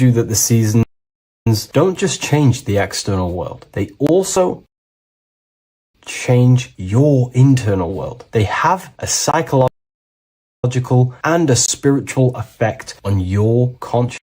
you that the seasons don't just change the external world, they also change your internal world. They have a psychological and a spiritual effect on your consciousness.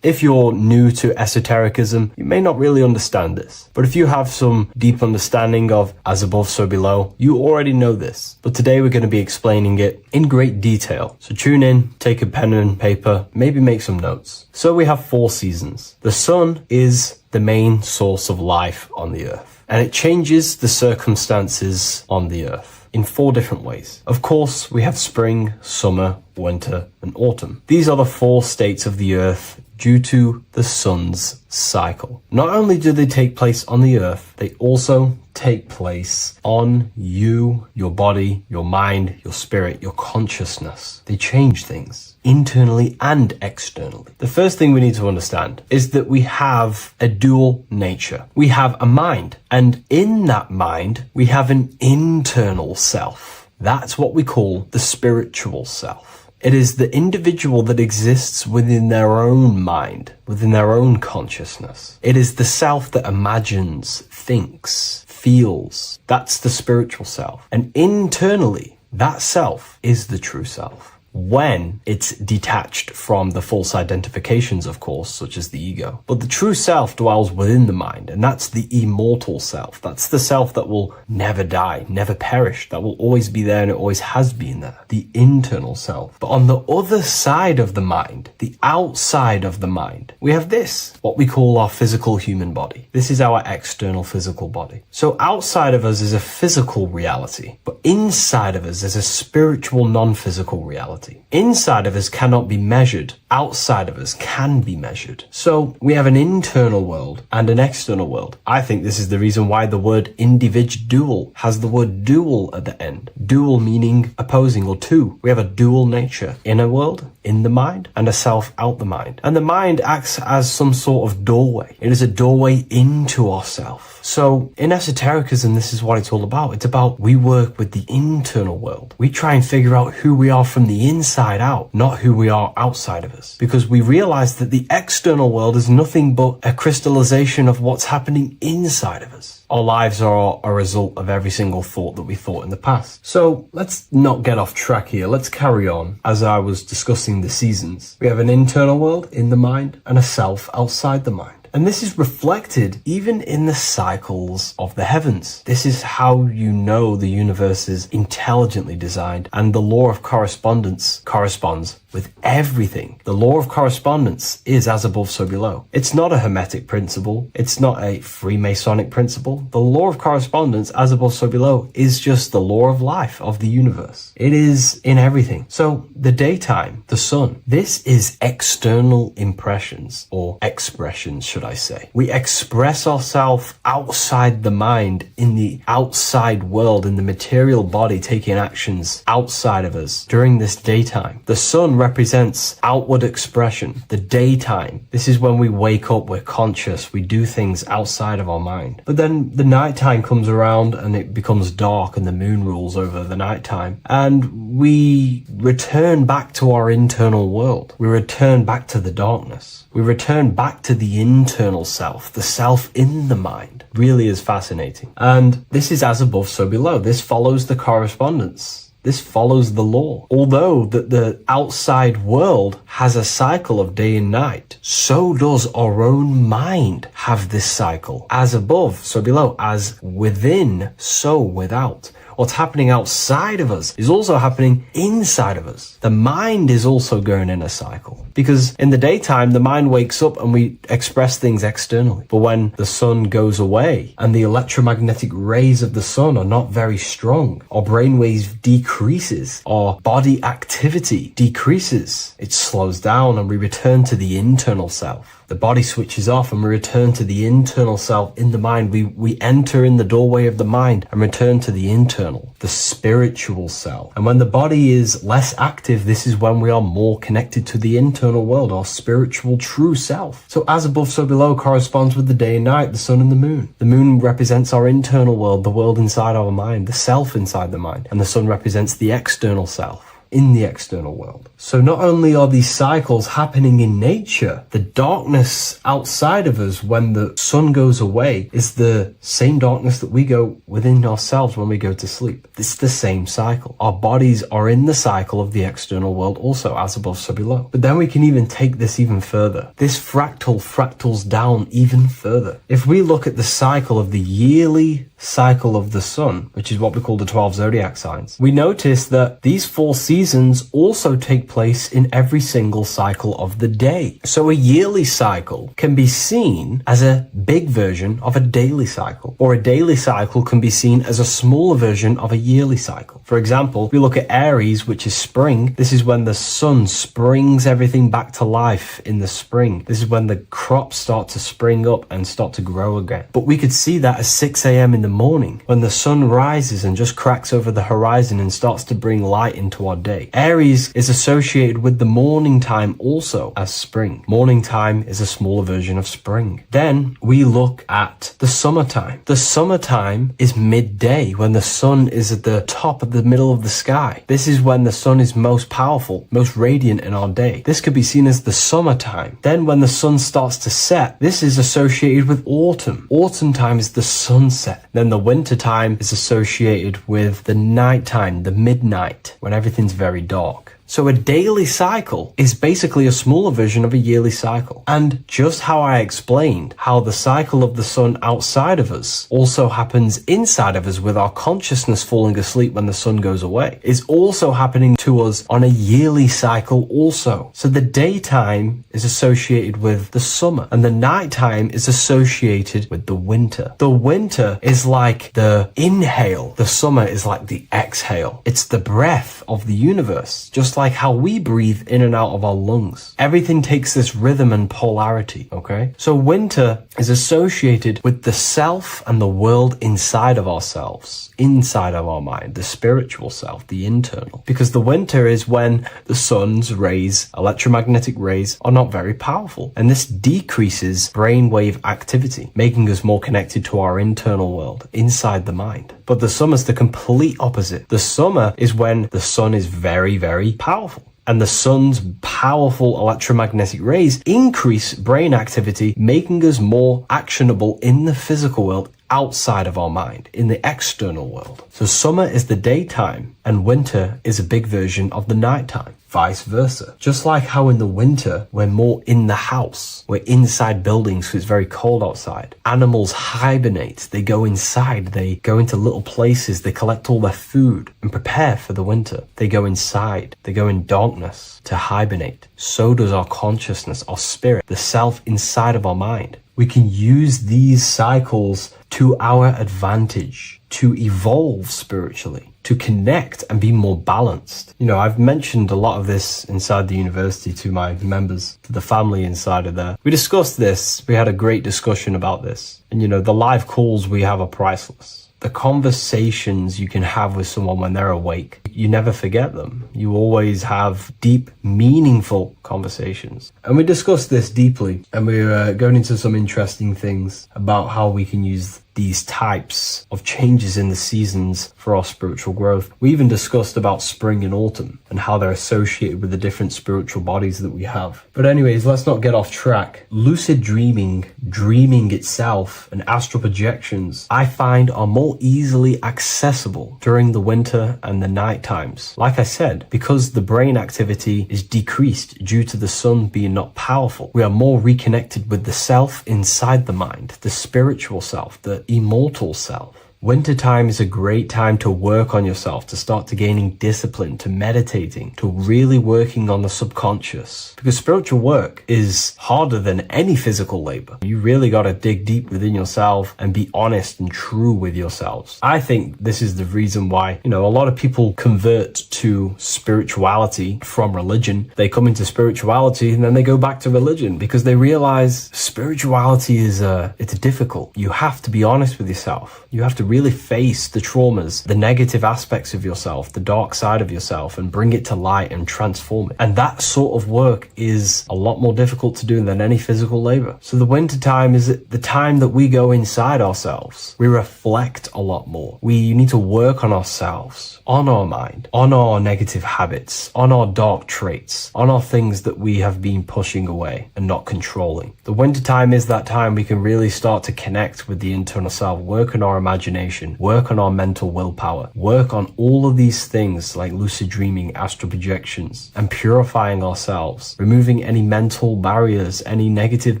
If you're new to esotericism, you may not really understand this, but if you have some deep understanding of as above, so below, you already know this. But today we're going to be explaining it in great detail. So tune in, take a pen and paper, maybe make some notes. So we have 4 seasons. The sun is the main source of life on the earth, and it changes the circumstances on the earth in 4 different ways. Of course, we have spring, summer, winter, and autumn. These are the 4 states of the earth due to the sun's cycle. Not only do they take place on the earth, they also take place on you, your body, your mind, your spirit, your consciousness. They change things internally and externally. The first thing we need to understand is that we have a dual nature. We have a mind, and in that mind, we have an internal self. That's what we call the spiritual self. It is the individual that exists within their own mind, within their own consciousness. It is the self that imagines, thinks, feels. That's the spiritual self. And internally, that self is the true self. When it's detached from the false identifications, of course, such as the ego. But the true self dwells within the mind, and that's the immortal self. That's the self that will never die, never perish, that will always be there, and it always has been there. The internal self. But on the other side of the mind, the outside of the mind, we have this, what we call our physical human body. This is our external physical body. So outside of us is a physical reality, but inside of us is a spiritual non-physical reality. Inside of us cannot be measured. Outside of us can be measured. So we have an internal world and an external world. I think this is the reason why the word individual has the word dual at the end. Dual meaning opposing or two. We have a dual nature. Inner world, in the mind, and a self out the mind. And the mind acts as some sort of doorway. It is a doorway into ourself. So in esotericism, this is what it's all about. It's about we work with the internal world. We try and figure out who we are from the inside out, not who we are outside of us. Because we realize that the external world is nothing but a crystallization of what's happening inside of us. Our lives are a result of every single thought that we thought in the past. So let's not get off track here. Let's carry on. As I was discussing the seasons, we have an internal world in the mind and a self outside the mind. And this is reflected even in the cycles of the heavens. This is how you know the universe is intelligently designed, and the law of correspondence corresponds with everything. The law of correspondence is as above, so below. It's not a Hermetic principle. It's not a Freemasonic principle. The law of correspondence, as above, so below, is just the law of life of the universe. It is in everything. So the daytime, the sun, this is external impressions or expressions, should I say. We express ourselves outside the mind, in the outside world, in the material body, taking actions outside of us during this daytime. The sun represents outward expression. The daytime, this is when we wake up, we're conscious, we do things outside of our mind. But then the nighttime comes around and it becomes dark and the moon rules over the nighttime, and we return back to our internal world. We return back to the darkness. We return back to the internal self, the self in the mind. Really is fascinating. And this is as above, so below. This follows the correspondence. This follows the law. Although that the outside world has a cycle of day and night, so does our own mind have this cycle. As above, so below. As within, so without. What's happening outside of us is also happening inside of us. The mind is also going in a cycle. Because in the daytime, the mind wakes up and we express things externally. But when the sun goes away and the electromagnetic rays of the sun are not very strong, our brainwave decreases, our body activity decreases. It slows down and we return to the internal self. The body switches off and we return to the internal self in the mind. We enter in the doorway of the mind and return to the internal, the spiritual self. And when the body is less active, this is when we are more connected to the internal world, our spiritual true self. So as above, so below corresponds with the day and night, the sun and the moon. The moon represents our internal world, the world inside our mind, the self inside the mind. And the sun represents the external self in the external world. So not only are these cycles happening in nature, the darkness outside of us when the sun goes away is the same darkness that we go within ourselves when we go to sleep. It's the same cycle. Our bodies are in the cycle of the external world also, as above, so below. But then we can even take this even further. This fractals down even further. If we look at the cycle of the yearly cycle of the sun, which is what we call the 12 zodiac signs, we notice that these 4 seasons also take place in every single cycle of the day. So a yearly cycle can be seen as a big version of a daily cycle, or a daily cycle can be seen as a smaller version of a yearly cycle. For example, if we look at Aries, which is spring, this is when the sun springs everything back to life in the spring. This is when the crops start to spring up and start to grow again. But we could see that at 6 a.m. in the morning, when the sun rises and just cracks over the horizon and starts to bring light into our day. Aries is associated with the morning time also as spring. Morning time is a smaller version of spring. Then we look at the summertime. The summertime is midday, when the sun is at the top of the middle of the sky. This is when the sun is most powerful, most radiant in our day. This could be seen as the summertime. Then when the sun starts to set, this is associated with autumn. Autumn time is the sunset. Then the winter time is associated with the nighttime, the midnight, when everything's very dark. So a daily cycle is basically a smaller version of a yearly cycle. And just how I explained how the cycle of the sun outside of us also happens inside of us with our consciousness falling asleep when the sun goes away, is also happening to us on a yearly cycle also. So the daytime is associated with the summer and the nighttime is associated with the winter. The winter is like the inhale. The summer is like the exhale. It's the breath of the universe, just like how we breathe in and out of our lungs. Everything takes this rhythm and polarity, okay? So winter is associated with the self and the world inside of ourselves, inside of our mind, the spiritual self, the internal. Because the winter is when the sun's rays, electromagnetic rays, are not very powerful. And this decreases brainwave activity, making us more connected to our internal world, inside the mind. But the summer's the complete opposite. The summer is when the sun is very, very powerful. And the sun's powerful electromagnetic rays increase brain activity, making us more actionable in the physical world outside of our mind, in the external world. So summer is the daytime and winter is a big version of the nighttime. Vice versa. Just like how in the winter, we're more in the house. We're inside buildings because it's very cold outside. Animals hibernate. They go inside. They go into little places. They collect all their food and prepare for the winter. They go inside. They go in darkness to hibernate. So does our consciousness, our spirit, the self inside of our mind. We can use these cycles to our advantage, to evolve spiritually, to connect and be more balanced. You know, I've mentioned a lot of this inside the university to my members, to the family inside of there. We discussed this. We had a great discussion about this. And, you know, the live calls we have are priceless. The conversations you can have with someone when they're awake, you never forget them. You always have deep, meaningful conversations. And we discussed this deeply, and we were going into some interesting things about how we can use these types of changes in the seasons for our spiritual growth. We even discussed about spring and autumn and how they're associated with the different spiritual bodies that we have. But anyways, let's not get off track. Lucid dreaming, dreaming itself, and astral projections, I find are more easily accessible during the winter and the night times. Like I said, because the brain activity is decreased due to the sun being not powerful, we are more reconnected with the self inside the mind, the spiritual self, the immortal self. Wintertime is a great time to work on yourself, to start to gaining discipline, to meditating, to really working on the subconscious. Because spiritual work is harder than any physical labor. You really got to dig deep within yourself and be honest and true with yourselves. I think this is the reason why, you know, a lot of people convert to spirituality from religion. They come into spirituality and then they go back to religion because they realize spirituality is it's difficult. You have to be honest with yourself. You have to really face the traumas, the negative aspects of yourself, the dark side of yourself, and bring it to light and transform it. And that sort of work is a lot more difficult to do than any physical labor. So the winter time is the time that we go inside ourselves. We reflect a lot more. We need to work on ourselves, on our mind, on our negative habits, on our dark traits, on our things that we have been pushing away and not controlling. The winter time is that time we can really start to connect with the internal self, work on our imagination, work on our mental willpower, work on all of these things like lucid dreaming, astral projections, and purifying ourselves, removing any mental barriers, any negative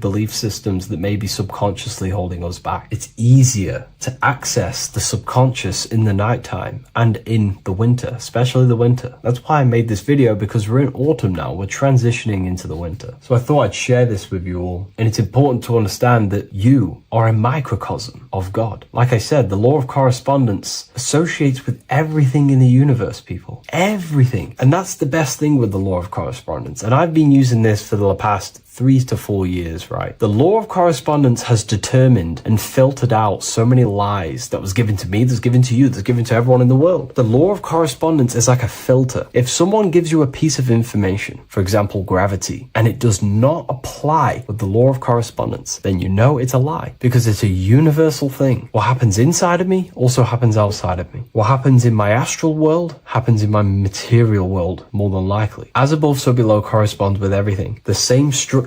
belief systems that may be subconsciously holding us back. It's easier to access the subconscious in the nighttime and in the winter, especially the winter. That's why I made this video, because we're in autumn now. We're transitioning into the winter. So I thought I'd share this with you all. And it's important to understand that you are a microcosm of God. Like I said, the law of correspondence associates with everything in the universe, people. Everything. And that's the best thing with the law of correspondence. And I've been using this for the past 3 to 4 years, right? The law of correspondence has determined and filtered out so many lies that was given to me, that's given to you, that's given to everyone in the world. The law of correspondence is like a filter. If someone gives you a piece of information, for example, gravity, and it does not apply with the law of correspondence, then you know it's a lie, because it's a universal thing. What happens inside of me also happens outside of me. What happens in my astral world happens in my material world, more than likely. As above, so below corresponds with everything. The same structure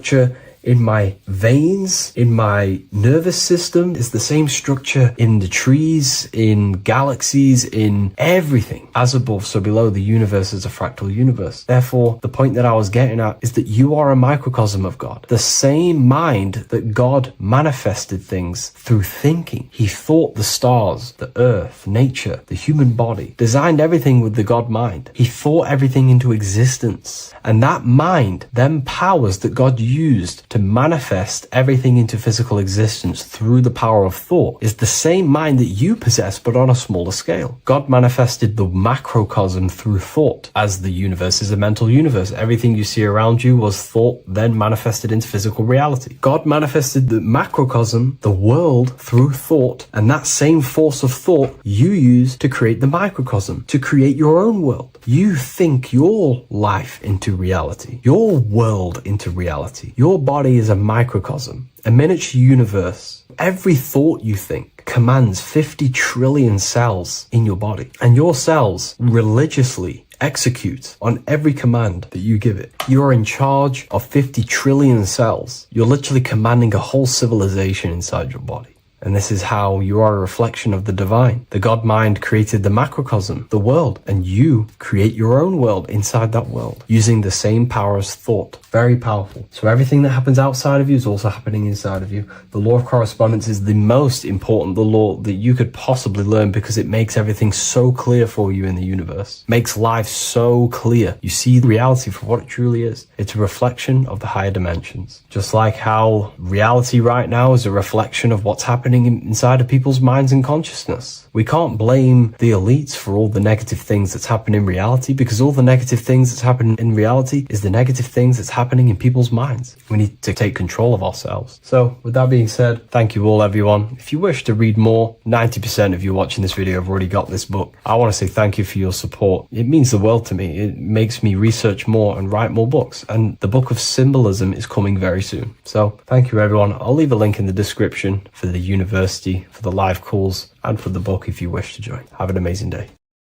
in my veins, in my nervous system, is the same structure in the trees, in galaxies, in everything. As above, so below, the universe is a fractal universe. Therefore, the point that I was getting at is that you are a microcosm of God. The same mind that God manifested things through thinking. He thought the stars, the earth, nature, the human body, designed everything with the God mind. He thought everything into existence. And that mind then powers that God used to manifest everything into physical existence through the power of thought is the same mind that you possess, but on a smaller scale. God manifested the macrocosm through thought, as the universe is a mental universe. Everything you see around you was thought, then manifested into physical reality. God manifested the macrocosm, the world, through thought, and that same force of thought you use to create the microcosm, to create your own world. You think your life into reality, your world into reality. Your body is a microcosm, a miniature universe. Every thought you think commands 50 trillion cells in your body, and your cells religiously execute on every command that you give it. You're in charge of 50 trillion cells. You're literally commanding a whole civilization inside your body. And this is how you are a reflection of the divine. The God mind created the macrocosm, the world, and you create your own world inside that world using the same power as thought. Very powerful. So everything that happens outside of you is also happening inside of you. The law of correspondence is the most important, the law that you could possibly learn, because it makes everything so clear for you in the universe. Makes life so clear. You see the reality for what it truly is. It's a reflection of the higher dimensions. Just like how reality right now is a reflection of what's happening inside of people's minds and consciousness. We can't blame the elites for all the negative things that's happening in reality, because all the negative things that's happening in reality is the negative things that's happening in people's minds. We need to take control of ourselves. So with that being said, thank you all, everyone. If you wish to read more, 90% of you watching this video have already got this book. I want to say thank you for your support. It means the world to me. It makes me research more and write more books. And the book of symbolism is coming very soon. So thank you, everyone. I'll leave a link in the description for the university, for the live calls, and for the book if you wish to join. Have an amazing day.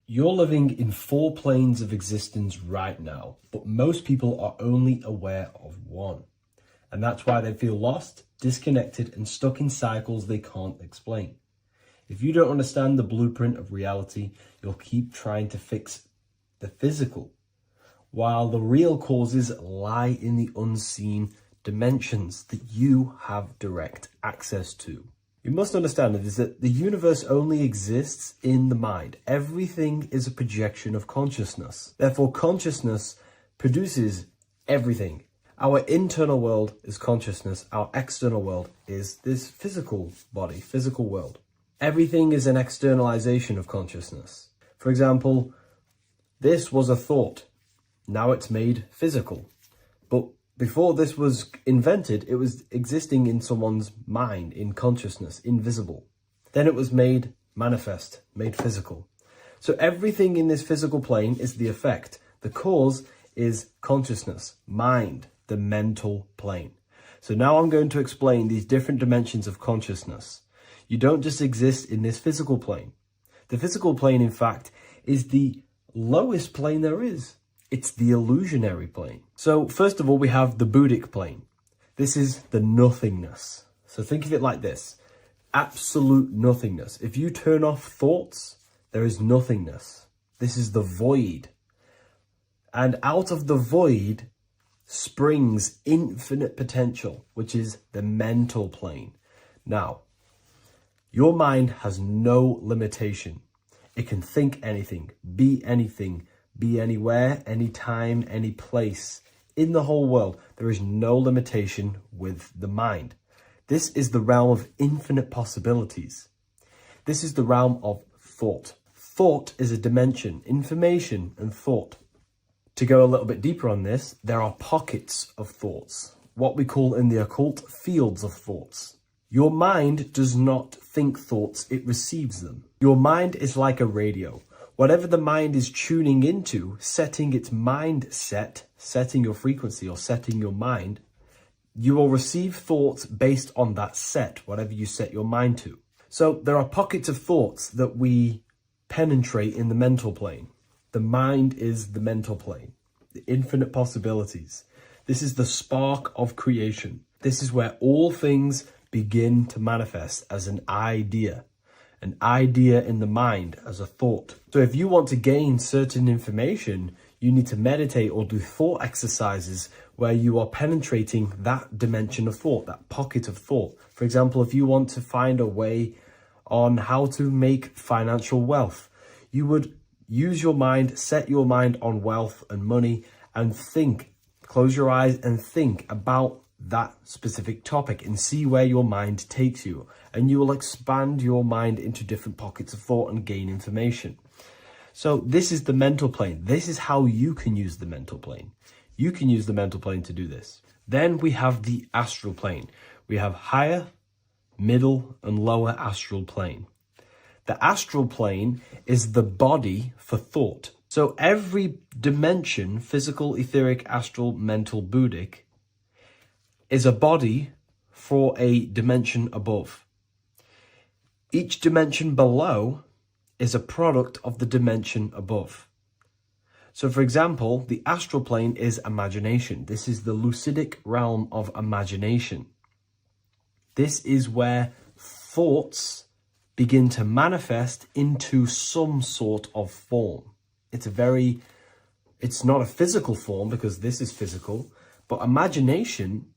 You're living in 4 planes of existence right now, but most people are only aware of one. And that's why they feel lost, disconnected, and stuck in cycles they can't explain. If you don't understand the blueprint of reality, you'll keep trying to fix the physical, while the real causes lie in the unseen dimensions that you have direct access to. You must understand that the universe only exists in the mind. Everything is a projection of consciousness. Therefore, consciousness produces everything. Our internal world is consciousness. Our external world is this physical body, physical world. Everything is an externalization of consciousness. For example, this was a thought. Now it's made physical. But before this was invented, it was existing in someone's mind, in consciousness, invisible. Then it was made manifest, made physical. So everything in this physical plane is the effect. The cause is consciousness, mind, the mental plane. So now I'm going to explain these different dimensions of consciousness. You don't just exist in this physical plane. The physical plane, in fact, is the lowest plane there is. It's the illusionary plane. So first of all, we have the Buddhic plane. This is the nothingness. So think of it like this. Absolute nothingness. If you turn off thoughts, there is nothingness. This is the void. And out of the void springs infinite potential, which is the mental plane. Now, your mind has no limitation. It can think anything, be anywhere, anytime, any place. In the whole world, there is no limitation with the mind. This is the realm of infinite possibilities. This is the realm of thought. Thought is a dimension, information and thought. To go a little bit deeper on this, there are pockets of thoughts, what we call in the occult fields of thoughts. Your mind does not think thoughts, it receives them. Your mind is like a radio. Whatever the mind is tuning into, setting its mindset, setting your frequency or setting your mind, you will receive thoughts based on that set, whatever you set your mind to. So there are pockets of thoughts that we penetrate in the mental plane. The mind is the mental plane, the infinite possibilities. This is the spark of creation. This is where all things begin to manifest as an idea in the mind as a thought. So if you want to gain certain information, you need to meditate or do thought exercises where you are penetrating that dimension of thought, that pocket of thought. For example, if you want to find a way on how to make financial wealth, you would use your mind, set your mind on wealth and money and think, close your eyes and think about that specific topic and see where your mind takes you. And you will expand your mind into different pockets of thought and gain information. So this is the mental plane. This is how you can use the mental plane. You can use the mental plane to do this. Then we have the astral plane. We have higher, middle, and lower astral plane. The astral plane is the body for thought. So every dimension, physical, etheric, astral, mental, Buddhic, is a body for a dimension above. Each dimension below is a product of the dimension above. So for example, the astral plane is imagination. This is the lucidic realm of imagination. This is where thoughts begin to manifest into some sort of form. It's not a physical form because this is physical, but imagination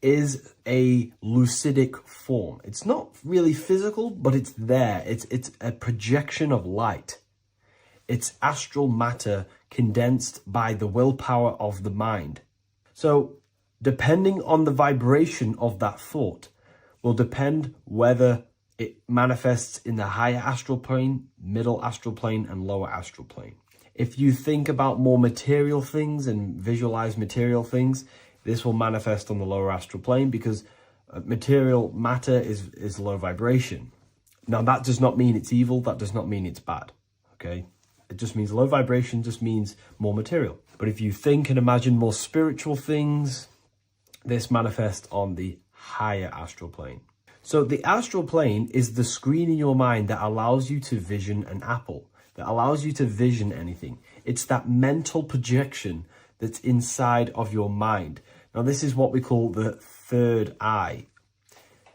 is a lucidic form. It's not really physical, but it's there. It's a projection of light. It's astral matter condensed by the willpower of the mind. So depending on the vibration of that thought will depend whether it manifests in the higher astral plane, middle astral plane, and lower astral plane. If you think about more material things and visualize material things, this will manifest on the lower astral plane because material matter is low vibration. Now, that does not mean it's evil. That does not mean it's bad. Okay? It just means low vibration just means more material. But if you think and imagine more spiritual things, this manifests on the higher astral plane. So the astral plane is the screen in your mind that allows you to vision an apple, that allows you to vision anything. It's that mental projection that's inside of your mind. Now, this is what we call the third eye.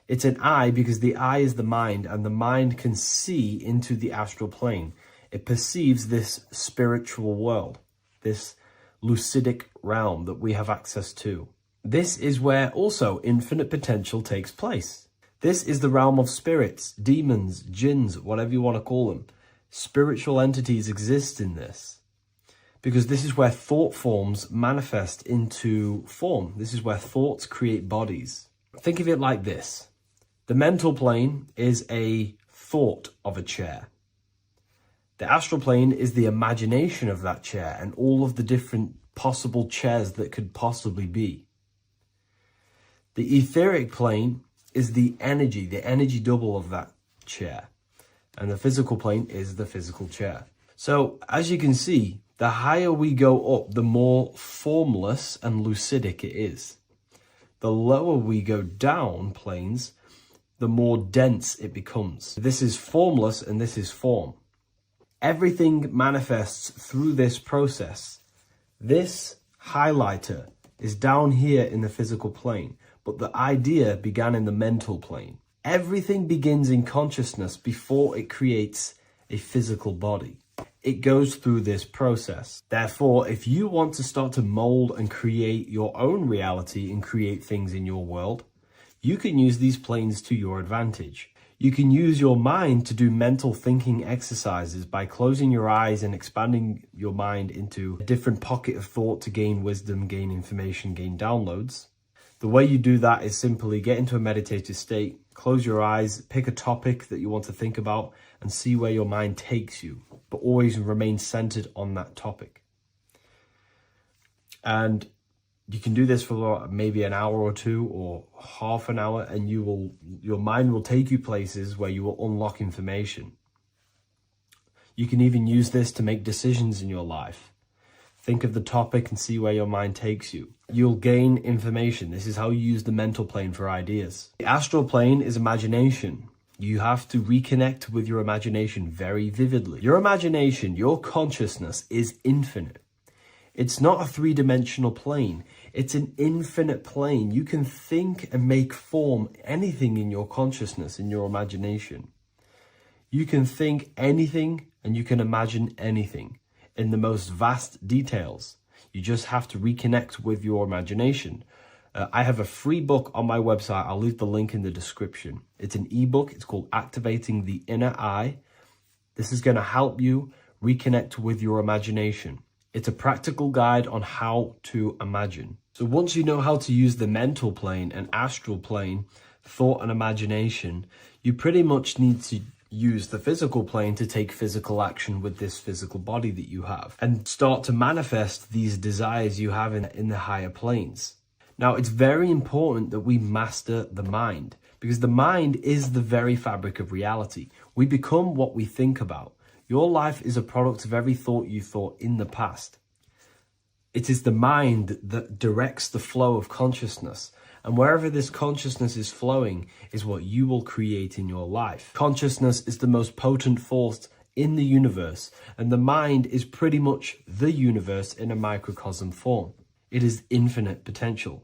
It's an eye because the eye is the mind, and the mind can see into the astral plane. It perceives this spiritual world, this lucidic realm that we have access to. This is where also infinite potential takes place. This is the realm of spirits, demons, jinns, whatever you want to call them. Spiritual entities exist in this because this is where thought forms manifest into form. This is where thoughts create bodies. Think of it like this. The mental plane is a thought of a chair. The astral plane is the imagination of that chair and all of the different possible chairs that could possibly be. The etheric plane is the energy double of that chair. and the physical plane is the physical chair. So as you can see, the higher we go up, the more formless and lucidic it is. The lower we go down planes, the more dense it becomes. This is formless and this is form. Everything manifests through this process. This highlighter is down here in the physical plane, but the idea began in the mental plane. Everything begins in consciousness before it creates a physical body. It goes through this process. Therefore, if you want to start to mold and create your own reality and create things in your world, you can use these planes to your advantage. You can use your mind to do mental thinking exercises by closing your eyes and expanding your mind into a different pocket of thought to gain wisdom, gain information, gain downloads. The way you do that is simply get into a meditative state, close your eyes, pick a topic that you want to think about, and see where your mind takes you, but always remain centered on that topic. And you can do this for maybe an hour or two or half an hour, and your mind will take you places where you will unlock information. You can even use this to make decisions in your life. Think of the topic and see where your mind takes you. You'll gain information. This is how you use the mental plane for ideas. The astral plane is imagination. You have to reconnect with your imagination very vividly. Your imagination, your consciousness is infinite. It's not a three-dimensional plane. It's an infinite plane. You can think and make form anything in your consciousness, in your imagination. You can think anything and you can imagine anything in the most vast details. You just have to reconnect with your imagination. I have a free book on my website. I'll leave the link in the description. It's an ebook. It's called Activating the Inner Eye. This is going to help you reconnect with your imagination. It's a practical guide on how to imagine. So once you know how to use the mental plane and astral plane, thought and imagination, you pretty much need to use the physical plane to take physical action with this physical body that you have and start to manifest these desires you have in the higher planes. Now, it's very important that we master the mind, because the mind is the very fabric of reality. We become what we think about. Your life is a product of every thought you thought in the past. It is the mind that directs the flow of consciousness. And wherever this consciousness is flowing is what you will create in your life. Consciousness is the most potent force in the universe, and the mind is pretty much the universe in a microcosm form. It is infinite potential,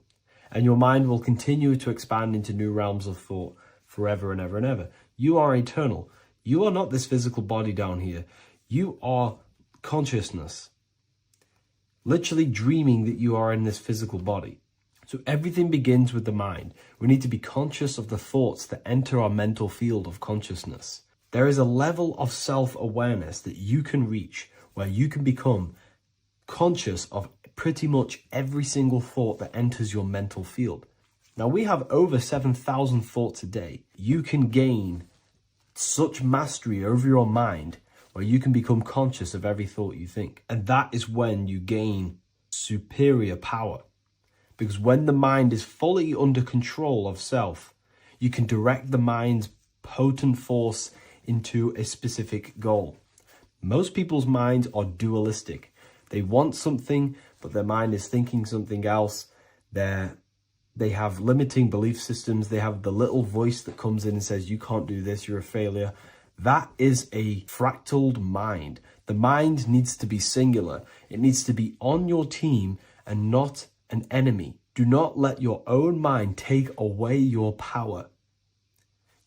and your mind will continue to expand into new realms of thought forever and ever and ever. You are eternal. You are not this physical body down here. You are consciousness, literally dreaming that you are in this physical body. So everything begins with the mind. We need to be conscious of the thoughts that enter our mental field of consciousness. There is a level of self-awareness that you can reach where you can become conscious of pretty much every single thought that enters your mental field. Now, we have over 7,000 thoughts a day. You can gain such mastery over your mind where you can become conscious of every thought you think. And that is when you gain superior power. Because when the mind is fully under control of self, you can direct the mind's potent force into a specific goal. Most people's minds are dualistic. They want something, but their mind is thinking something else. They have limiting belief systems. They have the little voice that comes in and says, you can't do this, you're a failure. That is a fractaled mind. The mind needs to be singular. It needs to be on your team and not an enemy. Do not let your own mind take away your power.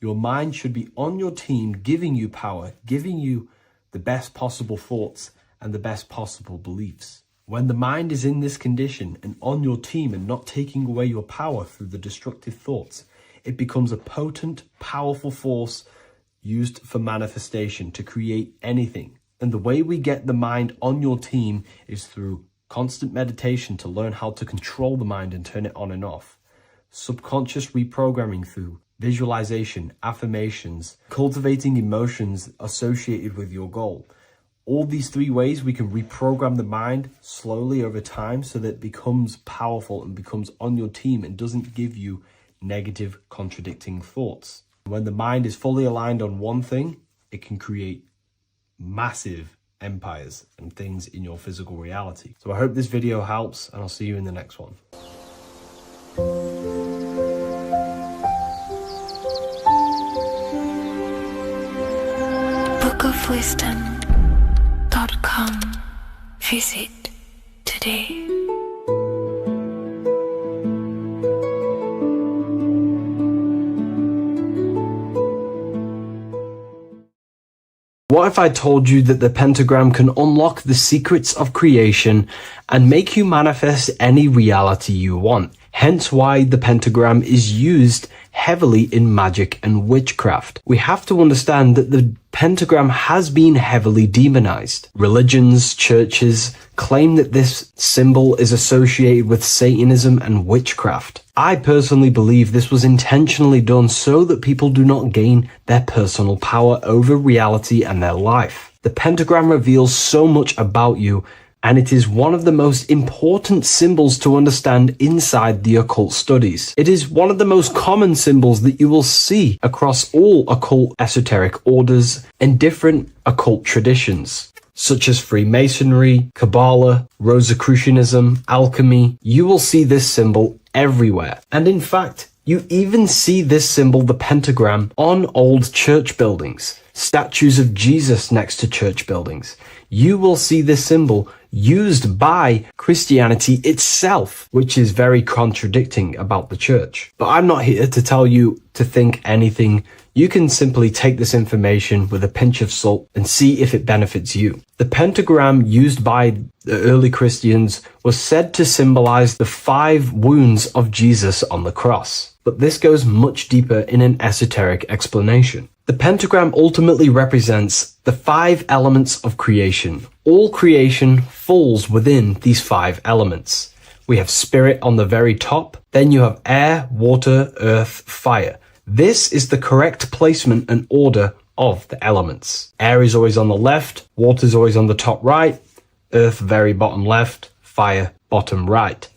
Your mind should be on your team, giving you power, giving you the best possible thoughts and the best possible beliefs. When the mind is in this condition and on your team and not taking away your power through the destructive thoughts, it becomes a potent, powerful force used for manifestation to create anything. And the way we get the mind on your team is through constant meditation to learn how to control the mind and turn it on and off. Subconscious reprogramming through visualization, affirmations, cultivating emotions associated with your goal. All these three ways we can reprogram the mind slowly over time so that it becomes powerful and becomes on your team and doesn't give you negative contradicting thoughts. When the mind is fully aligned on one thing, it can create massive empires and things in your physical reality. So I hope this video helps, and I'll see you in the next one. bookofwisdom.com. Visit today. What if I told you that the pentagram can unlock the secrets of creation and make you manifest any reality you want? Hence why the pentagram is used heavily in magic and witchcraft. We have to understand that the pentagram has been heavily demonized. Religions, churches claim that this symbol is associated with Satanism and witchcraft. I personally believe this was intentionally done so that people do not gain their personal power over reality and their life. The pentagram reveals so much about you, and it is one of the most important symbols to understand inside the occult studies. It is one of the most common symbols that you will see across all occult esoteric orders and different occult traditions, such as Freemasonry, Kabbalah, Rosicrucianism, alchemy. You will see this symbol everywhere. And in fact, you even see this symbol, the pentagram, on old church buildings, statues of Jesus next to church buildings. You will see this symbol used by Christianity itself, which is very contradicting about the church. But I'm not here to tell you to think anything. You can simply take this information with a pinch of salt and see if it benefits you. The pentagram used by the early Christians was said to symbolize the 5 wounds of Jesus on the cross. But this goes much deeper in an esoteric explanation. The pentagram ultimately represents the 5 elements of creation. All creation falls within these 5 elements. We have spirit on the very top, then you have air, water, earth, fire. This is the correct placement and order of the elements. Air is always on the left, water is always on the top right, earth very bottom left, fire bottom right,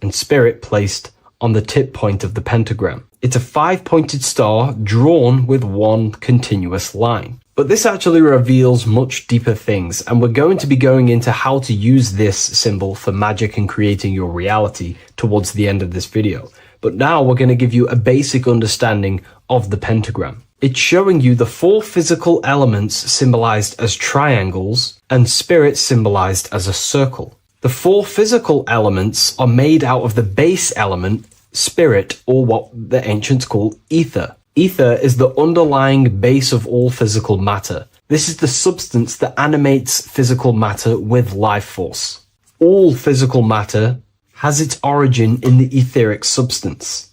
and spirit placed on the tip point of the pentagram. It's a 5-pointed star drawn with one continuous line. But this actually reveals much deeper things, and we're going to be going into how to use this symbol for magic and creating your reality towards the end of this video. But now we're going to give you a basic understanding of the pentagram. It's showing you the 4 physical elements symbolized as triangles and spirit symbolized as a circle. The 4 physical elements are made out of the base element, spirit, or what the ancients call ether. Ether is the underlying base of all physical matter. This is the substance that animates physical matter with life force. All physical matter has its origin in the etheric substance,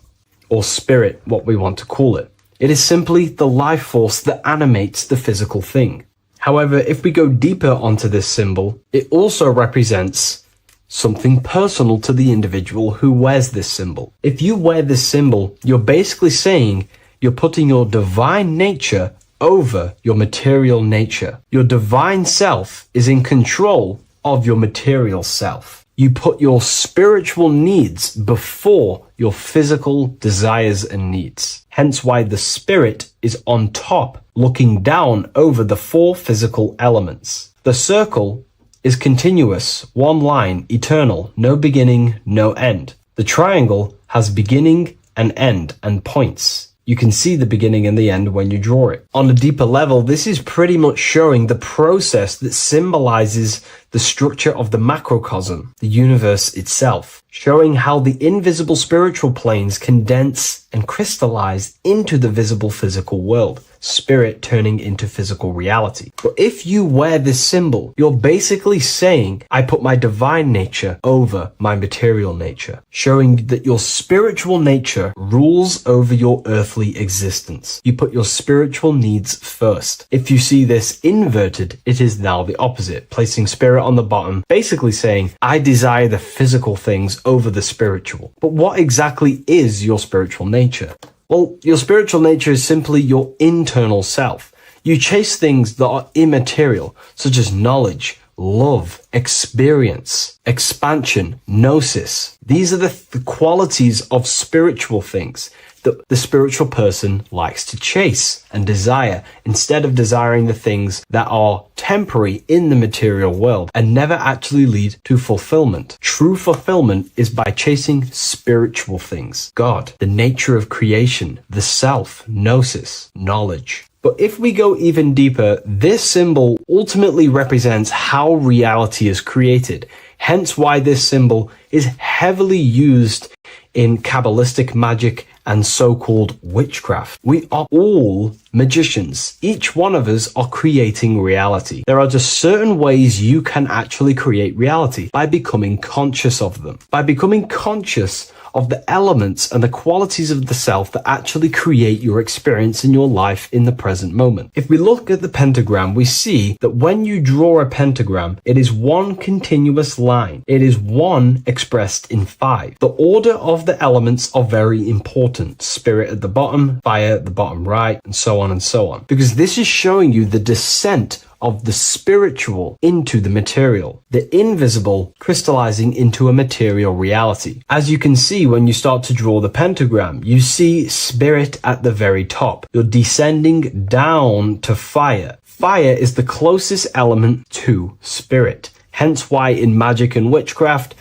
or spirit, what we want to call it. It is simply the life force that animates the physical thing. However, if we go deeper onto this symbol, it also represents something personal to the individual who wears this symbol. If you wear this symbol, you're basically saying you're putting your divine nature over your material nature. Your divine self is in control of your material self. You put your spiritual needs before your physical desires and needs. Hence why the spirit is on top, looking down over the 4 physical elements. The circle is continuous, one line, eternal, no beginning, no end. The triangle has beginning and end and points. You can see the beginning and the end when you draw it. On a deeper level, this is pretty much showing the process that symbolizes the structure of the macrocosm, the universe itself, showing how the invisible spiritual planes condense and crystallize into the visible physical world, spirit turning into physical reality. But if you wear this symbol, you're basically saying, I put my divine nature over my material nature, showing that your spiritual nature rules over your earthly existence. You put your spiritual needs first. If you see this inverted, it is now the opposite, placing spirit on the bottom, basically saying, I desire the physical things over the spiritual. But what exactly is your spiritual nature? Well, your spiritual nature is simply your internal self. You chase things that are immaterial, such as knowledge, love, experience, expansion, gnosis. These are the qualities of spiritual things that the spiritual person likes to chase and desire, instead of desiring the things that are temporary in the material world and never actually lead to fulfillment. True fulfillment is by chasing spiritual things: God, the nature of creation, the self, gnosis, knowledge. But if we go even deeper, this symbol ultimately represents how reality is created. Hence why this symbol is heavily used in Kabbalistic magic and so-called witchcraft. We are all magicians. Each one of us are creating reality. There are just certain ways you can actually create reality: by becoming conscious of them, by becoming conscious of the elements and the qualities of the self that actually create your experience in your life in the present moment. If we look at the pentagram, we see that when you draw a pentagram, it is one continuous line. It is one expressed in 5. The order of the elements are very important. Spirit at the bottom, fire at the bottom right, and so on and so on. Because this is showing you the descent of the spiritual into the material, the invisible crystallizing into a material reality. As you can see, when you start to draw the pentagram, you see spirit at the very top. You're descending down to fire. Fire is the closest element to spirit. Hence why in magic and witchcraft,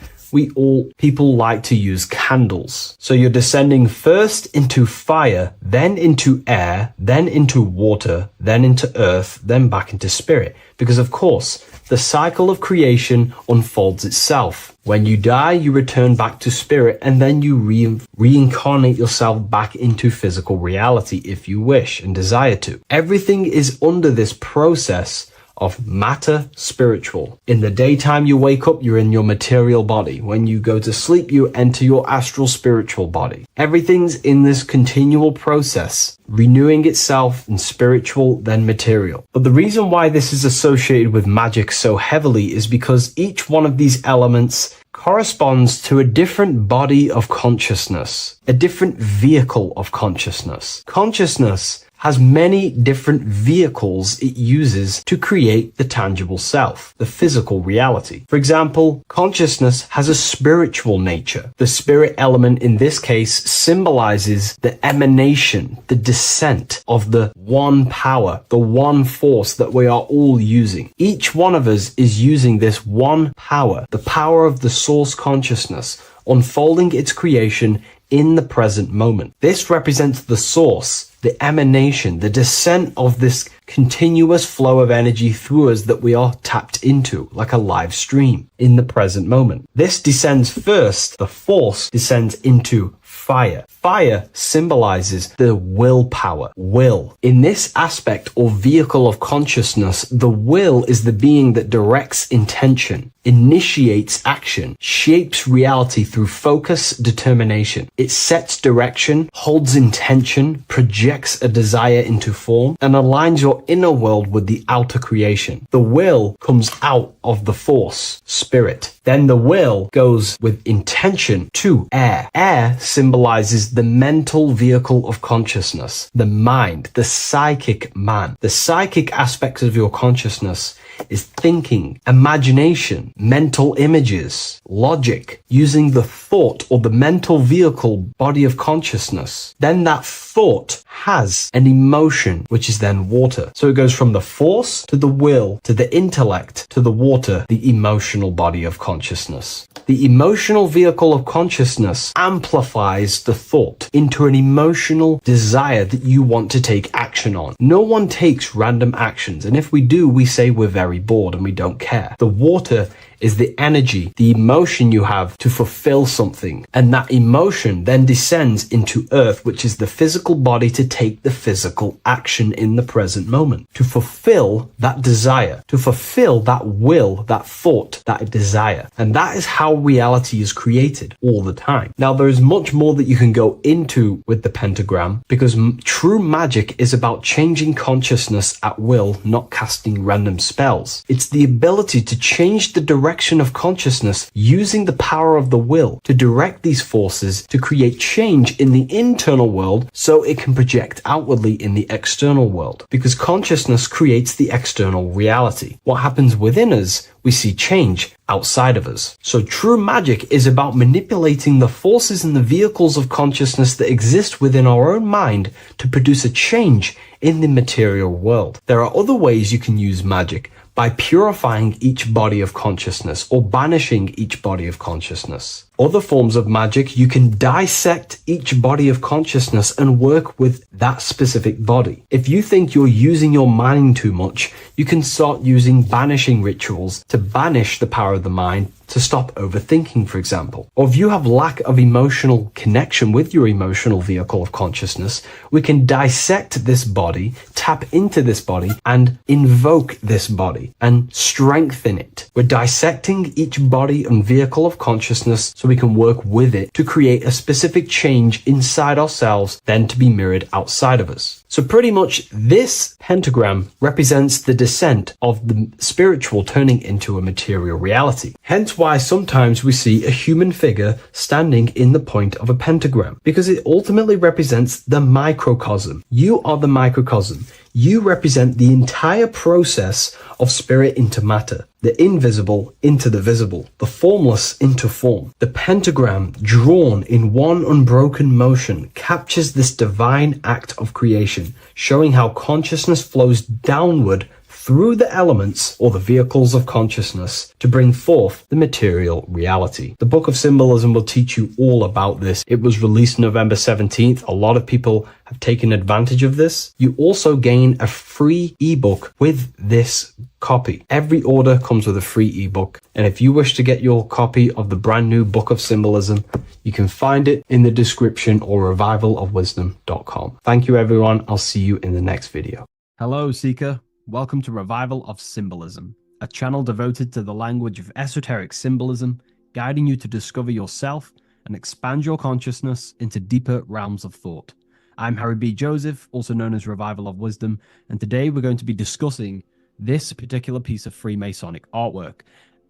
people like to use candles. So you're descending first into fire, then into air, then into water, then into earth, then back into spirit. Because of course, the cycle of creation unfolds itself. When you die, you return back to spirit, and then you reincarnate yourself back into physical reality if you wish and desire to. Everything is under this process of matter spiritual. In the daytime you wake up, you're in your material body. When you go to sleep, you enter your astral spiritual body. Everything's in this continual process, renewing itself in spiritual, then material. But the reason why this is associated with magic so heavily is because each one of these elements corresponds to a different body of consciousness, a different vehicle of consciousness. Consciousness has many different vehicles it uses to create the tangible self, the physical reality. For example, consciousness has a spiritual nature. The spirit element in this case symbolizes the emanation, the descent of the one power, the one force that we are all using. Each one of us is using this one power, the power of the source consciousness, unfolding its creation in the present moment. This represents the source, the emanation, the descent of this continuous flow of energy through us that we are tapped into, like a live stream in the present moment. This descends first, the force descends into fire. Fire symbolizes the willpower, will. In this aspect or vehicle of consciousness, the will is the being that directs intention, initiates action, shapes reality through focus, determination. It sets direction, holds intention, projects a desire into form, and aligns your inner world with the outer creation. The will comes out of the force, spirit. Then the will goes with intention to air. Air symbolizes the mental vehicle of consciousness, the mind, the psychic man. The psychic aspects of your consciousness is thinking, imagination, mental images, logic, using the thought or the mental vehicle body of consciousness. Then that thought has an emotion, which is then water. So it goes from the force to the will to the intellect to the water, the emotional body of consciousness. The emotional vehicle of consciousness amplifies the thought into an emotional desire that you want to take action on. No one takes random actions, and if we do, we say we're very bored and we don't care. The water is the energy, the emotion you have to fulfill something. And that emotion then descends into earth, which is the physical body to take the physical action in the present moment, to fulfill that desire, to fulfill that will, that thought, that desire. And that is how reality is created all the time. Now, there is much more that you can go into with the pentagram, because true magic is about changing consciousness at will, not casting random spells. It's the ability to change the direction direction of consciousness using the power of the will to direct these forces to create change in the internal world so it can project outwardly in the external world. Because consciousness creates the external reality. What happens within us, we see change outside of us. So true magic is about manipulating the forces and the vehicles of consciousness that exist within our own mind to produce a change in the material world. There are other ways you can use magic, by purifying each body of consciousness or banishing each body of consciousness. Other forms of magic, you can dissect each body of consciousness and work with that specific body. If you think you're using your mind too much, you can start using banishing rituals to banish the power of the mind to stop overthinking, for example. Or if you have lack of emotional connection with your emotional vehicle of consciousness, we can dissect this body, tap into this body, and invoke this body and strengthen it. We're dissecting each body and vehicle of consciousness so we can work with it to create a specific change inside ourselves, then to be mirrored outside of us. So pretty much this pentagram represents the descent of the spiritual turning into a material reality. Hence why sometimes we see a human figure standing in the point of a pentagram, because it ultimately represents the microcosm. You are the microcosm. You represent the entire process of spirit into matter, the invisible into the visible, the formless into form. The pentagram, drawn in one unbroken motion, captures this divine act of creation, showing how consciousness flows downward through the elements or the vehicles of consciousness to bring forth the material reality. The Book of Symbolism will teach you all about this. It was released November 17th. A lot of people have taken advantage of this. You also gain a free ebook with this copy. Every order comes with a free ebook. And if you wish to get your copy of the brand new Book of Symbolism, you can find it in the description or revivalofwisdom.com. Thank you, everyone. I'll see you in the next video. Hello, Seeker. Welcome to Revival of Symbolism, a channel devoted to the language of esoteric symbolism, guiding you to discover yourself and expand your consciousness into deeper realms of thought. I'm Harry B. Joseph, also known as Revival of Wisdom, and today we're going to be discussing this particular piece of Freemasonic artwork,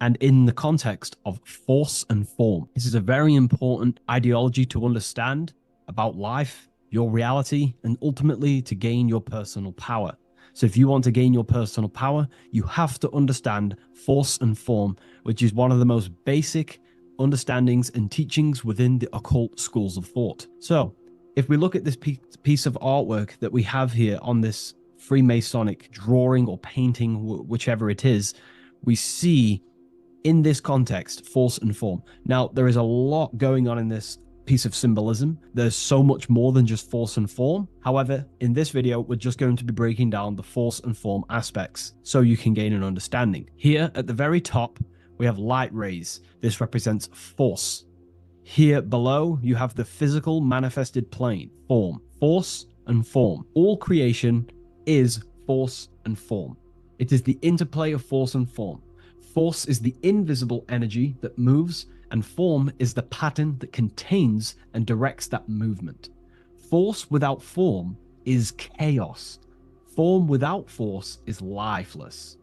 and in the context of force and form. This is a very important ideology to understand about life, your reality, and ultimately to gain your personal power. So if you want to gain your personal power, you have to understand force and form, which is one of the most basic understandings and teachings within the occult schools of thought. So if we look at this piece of artwork that we have here on this Freemasonic drawing or painting, whichever it is, we see in this context force and form. Now, there is a lot going on in this piece of symbolism. There's so much more than just force and form. However, in this video, we're just going to be breaking down the force and form aspects so you can gain an understanding. Here at the very top, we have light rays. This represents force. Here below, you have the physical manifested plane, form, force and form. All creation is force and form. It is the interplay of force and form. Force is the invisible energy that moves, and form is the pattern that contains and directs that movement. Force without form is chaos. Form without force is lifeless.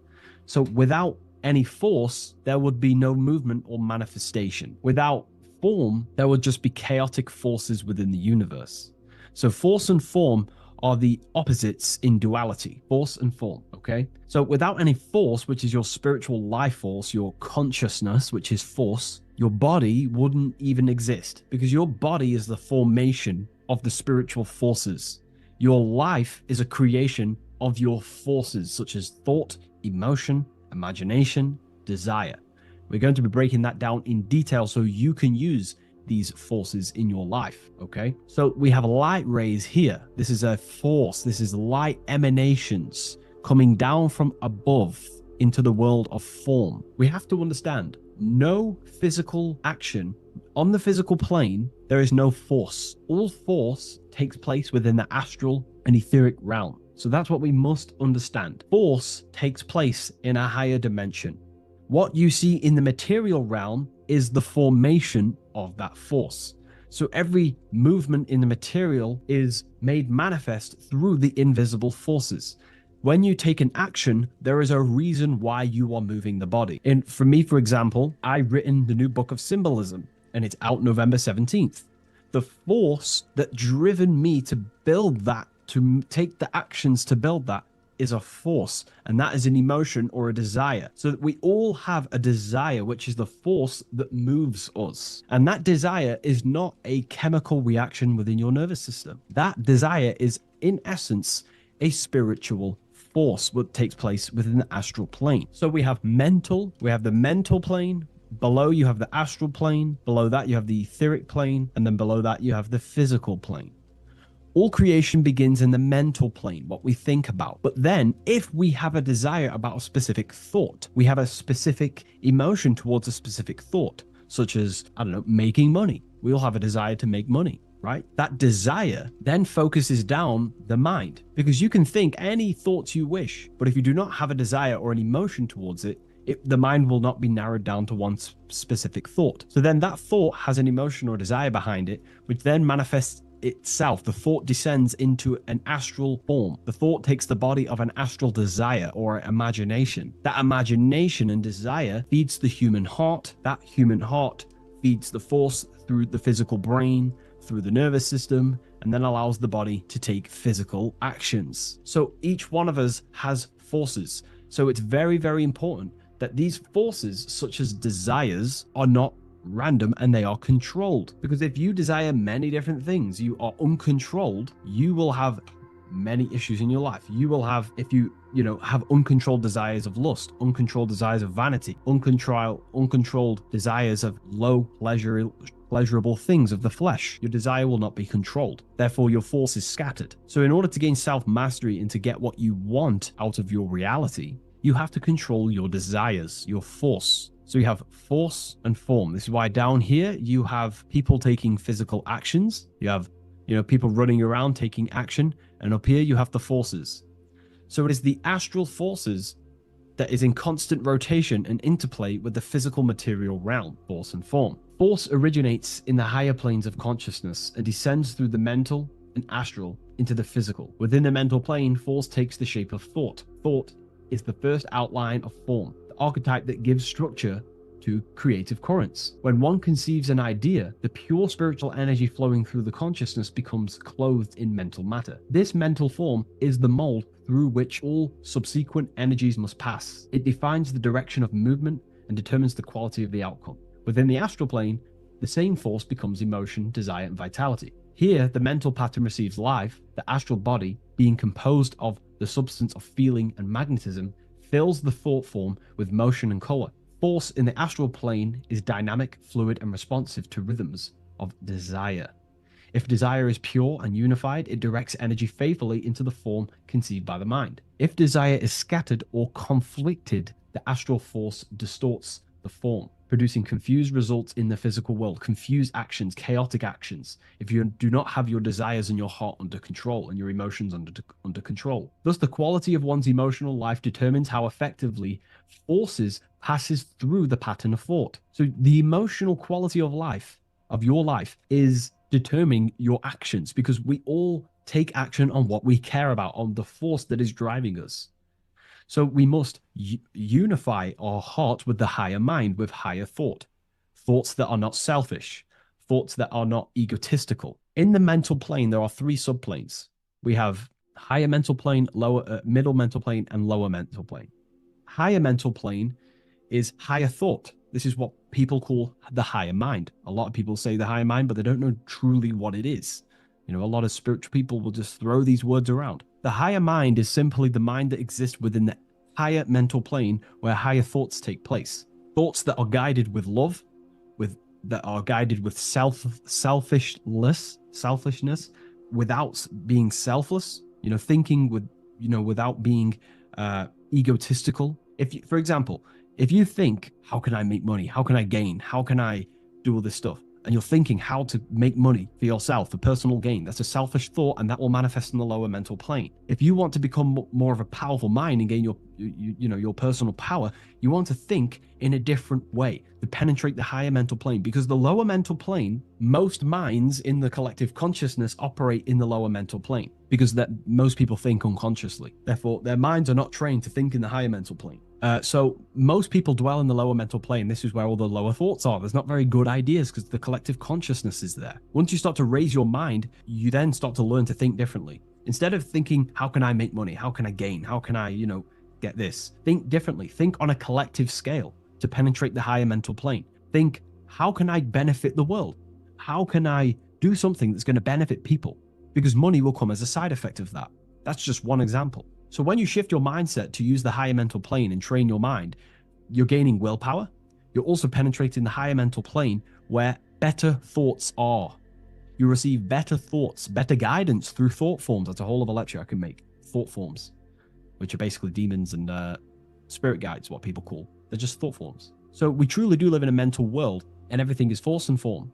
So without any force, there would be no movement or manifestation. Without form, there would just be chaotic forces within the universe. So force and form are the opposites in duality, force and form, okay? So without any force, which is your spiritual life force, your consciousness, which is force, your body wouldn't even exist, because your body is the formation of the spiritual forces. Your life is a creation of your forces, such as thought, emotion, imagination, desire. We're going to be breaking that down in detail so you can use these forces in your life, okay? So we have light rays here. This is a force. This is light emanations coming down from above into the world of form. We have to understand, no physical action on the physical plane, there is no force. All force takes place within the astral and etheric realm. So that's what we must understand. Force takes place in a higher dimension. What you see in the material realm is the formation of that force. So every movement in the material is made manifest through the invisible forces. When you take an action, there is a reason why you are moving the body. And for me, for example, I've written the new book of symbolism, and it's out November 17th. The force that driven me to build that, to take the actions to build that, is a force, and that is an emotion or a desire. So that we all have a desire, which is the force that moves us. And that desire is not a chemical reaction within your nervous system. That desire is, in essence, a spiritual force what takes place within the astral plane. So we have the mental plane. Below you have the astral plane. Below that you have the etheric plane. And then below that you have the physical plane. All creation begins in the mental plane, what we think about. But then if we have a desire about a specific thought, we have a specific emotion towards a specific thought, such as, I don't know, making money. We all have a desire to make money, right? That desire then focuses down the mind, because you can think any thoughts you wish, but if you do not have a desire or an emotion towards it, the mind will not be narrowed down to one specific thought. So then that thought has an emotion or desire behind it, which then manifests itself. The thought descends into an astral form. The thought takes the body of an astral desire or imagination. That imagination and desire feeds the human heart. That human heart feeds the force through the physical brain, through the nervous system, and then allows the body to take physical actions. So each one of us has forces. So it's very, very important that these forces, such as desires, are not random and they are controlled. Because if you desire many different things, you are uncontrolled, you will have many issues in your life. You will have, if you have uncontrolled desires of lust, uncontrolled desires of vanity, uncontrolled desires of low pleasurable things of the flesh, your desire will not be controlled. Therefore, your force is scattered. So in order to gain self-mastery and to get what you want out of your reality, you have to control your desires, your force. So you have force and form. This is why down here you have people taking physical actions. You have, people running around taking action. And up here you have the forces. So it is the astral forces that is in constant rotation and interplay with the physical material realm, force and form. Force originates in the higher planes of consciousness and descends through the mental and astral into the physical. Within the mental plane, force takes the shape of thought. Thought is the first outline of form, the archetype that gives structure to creative currents. When one conceives an idea, the pure spiritual energy flowing through the consciousness becomes clothed in mental matter. This mental form is the mold through which all subsequent energies must pass. It defines the direction of movement and determines the quality of the outcome. Within the astral plane, the same force becomes emotion, desire, and vitality. Here, the mental pattern receives life. The astral body, being composed of the substance of feeling and magnetism, fills the thought form with motion and color. Force in the astral plane is dynamic, fluid, and responsive to rhythms of desire. If desire is pure and unified, it directs energy faithfully into the form conceived by the mind. If desire is scattered or conflicted, the astral force distorts the form, producing confused results in the physical world, confused actions, chaotic actions, if you do not have your desires and your heart under control and your emotions under control. Thus, the quality of one's emotional life determines how effectively forces passes through the pattern of thought. So the emotional quality of life, of your life, is determining your actions, because we all take action on what we care about, on the force that is driving us. So we must unify our heart with the higher mind, with higher thought, thoughts that are not selfish, thoughts that are not egotistical. In the mental plane, there are three subplanes. We have higher mental plane, middle mental plane, and lower mental plane. Higher mental plane is higher thought. This is what people call the higher mind. A lot of people say the higher mind, but they don't know truly what it is. A lot of spiritual people will just throw these words around. The higher mind is simply the mind that exists within the higher mental plane where higher thoughts take place. Thoughts that are guided with love, that are guided with selfishness, without being selfless, thinking without being egotistical. For example, if you think, how can I make money? How can I gain? How can I do all this stuff? and you're thinking how to make money for yourself for personal gain, that's a selfish thought, and that will manifest in the lower mental plane. If you want to become more of a powerful mind and gain your personal power, you want to think in a different way to penetrate the higher mental plane, because the lower mental plane, most minds in the collective consciousness operate in the lower mental plane, because that most people think unconsciously. Therefore, their minds are not trained to think in the higher mental plane. So most people dwell in the lower mental plane. This is where all the lower thoughts are. There's not very good ideas because the collective consciousness is there. Once you start to raise your mind, you then start to learn to think differently. Instead of thinking, how can I make money? How can I gain? How can I, get this? Think differently. Think on a collective scale to penetrate the higher mental plane. Think, how can I benefit the world? How can I do something that's going to benefit people? Because money will come as a side effect of that. That's just one example. So when you shift your mindset to use the higher mental plane and train your mind, you're gaining willpower. You're also penetrating the higher mental plane where better thoughts are. You receive better thoughts, better guidance through thought forms. That's a whole other lecture I can make. Thought forms, which are basically demons and spirit guides, what people call. They're just thought forms. So we truly do live in a mental world, and everything is force and form,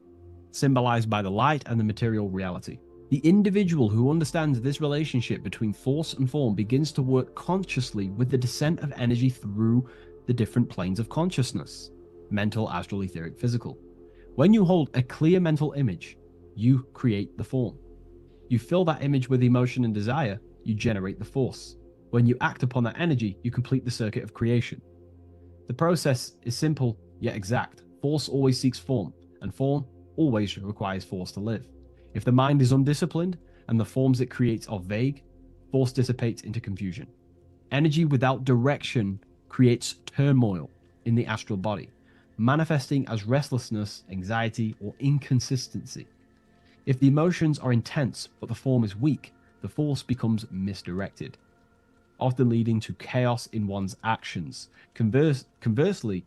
symbolized by the light and the material reality. The individual who understands this relationship between force and form begins to work consciously with the descent of energy through the different planes of consciousness: mental, astral, etheric, physical. When you hold a clear mental image, you create the form. You fill that image with emotion and desire, you generate the force. When you act upon that energy, you complete the circuit of creation. The process is simple yet exact. Force always seeks form, and form always requires force to live. If the mind is undisciplined and the forms it creates are vague, force dissipates into confusion. Energy without direction creates turmoil in the astral body, manifesting as restlessness, anxiety, or inconsistency. If the emotions are intense but the form is weak, the force becomes misdirected, often leading to chaos in one's actions. Conversely,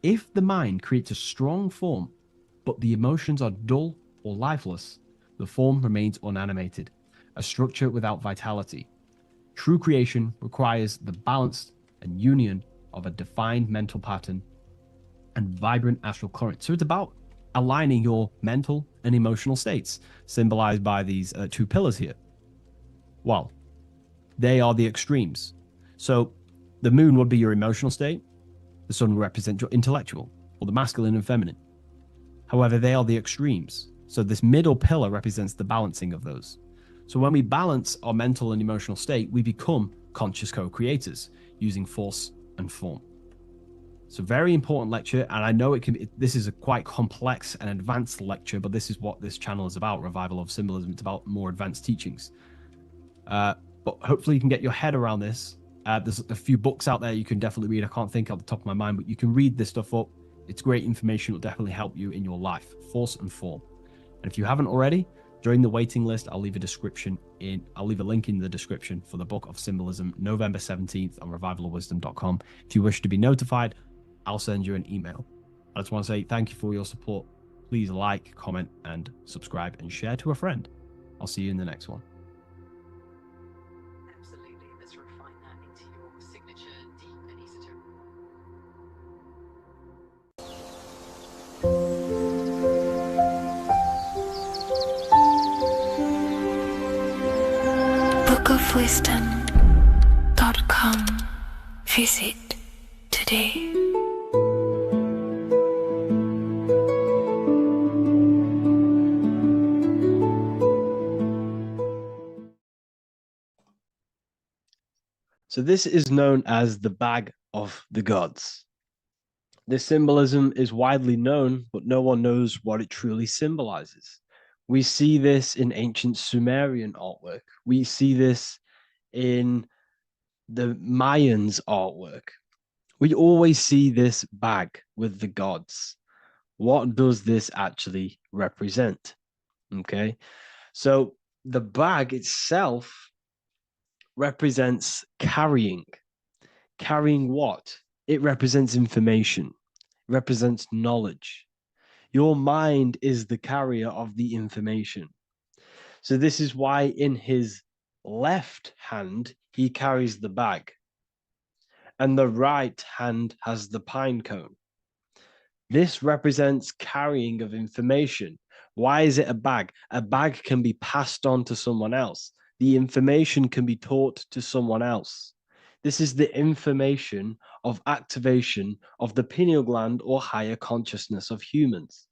if the mind creates a strong form but the emotions are dull or lifeless, the form remains unanimated, a structure without vitality. True creation requires the balance and union of a defined mental pattern and vibrant astral current. So it's about aligning your mental and emotional states, symbolized by these two pillars here. Well, they are the extremes. So the moon would be your emotional state, the sun would represent your intellectual, or the masculine and feminine. However, they are the extremes. So this middle pillar represents the balancing of those. So when we balance our mental and emotional state, we become conscious co-creators using force and form. It's a very important lecture, and I know this is a quite complex and advanced lecture, but this is what this channel is about, Revival of Symbolism. It's about more advanced teachings. But hopefully you can get your head around this. There's a few books out there you can definitely read. I can't think off the top of my mind, but you can read this stuff up. It's great information. It will definitely help you in your life. Force and form. And if you haven't already, join the waiting list. I'll leave a link in the description for the Book of Symbolism, November 17th on revivalofwisdom.com. If you wish to be notified, I'll send you an email. I just want to say thank you for your support. Please like, comment, and subscribe, and share to a friend. I'll see you in the next one. Absolutely. Let's refine that into your signature deep and esoteric. bookofwisdom.com. Visit today. So this is known as the Bag of the Gods. This symbolism is widely known, but no one knows what it truly symbolizes. We see this in ancient Sumerian artwork. We see this in the Mayans' artwork. We always see this bag with the gods. What does this actually represent? Okay, so the bag itself represents carrying. Carrying what? It represents information. It represents knowledge. Your mind is the carrier of the information. So this is why in his left hand, he carries the bag, and the right hand has the pine cone. This represents carrying of information. Why is it a bag? A bag can be passed on to someone else. The information can be taught to someone else. This is the information of activation of the pineal gland or higher consciousness of humans.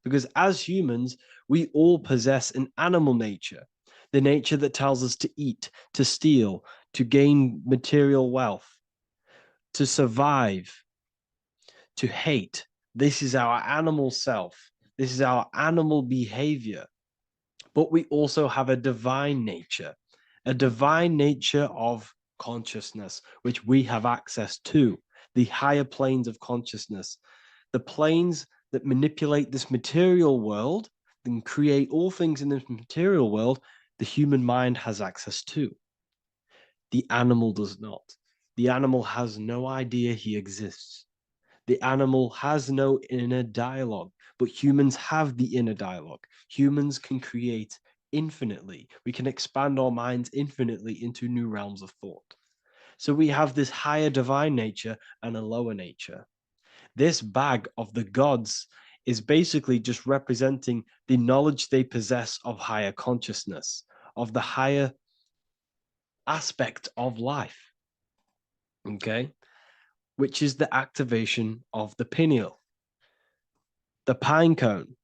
Because as humans, we all possess an animal nature, the nature that tells us to eat, to steal, to gain material wealth, to survive, to hate. This is our animal self. This is our animal behavior. But we also have a divine nature of consciousness, which we have access to, the higher planes of consciousness, the planes that manipulate this material world and create all things in this material world. The human mind has access to. The animal does not. The animal has no idea he exists. The animal has no inner dialogue, but humans have the inner dialogue. Humans can create infinitely. We can expand our minds infinitely into new realms of thought. So we have this higher divine nature and a lower nature. This bag of the gods is basically just representing the knowledge they possess of higher consciousness, of the higher aspect of life. Okay? Which is the activation of the pineal. The pine cone.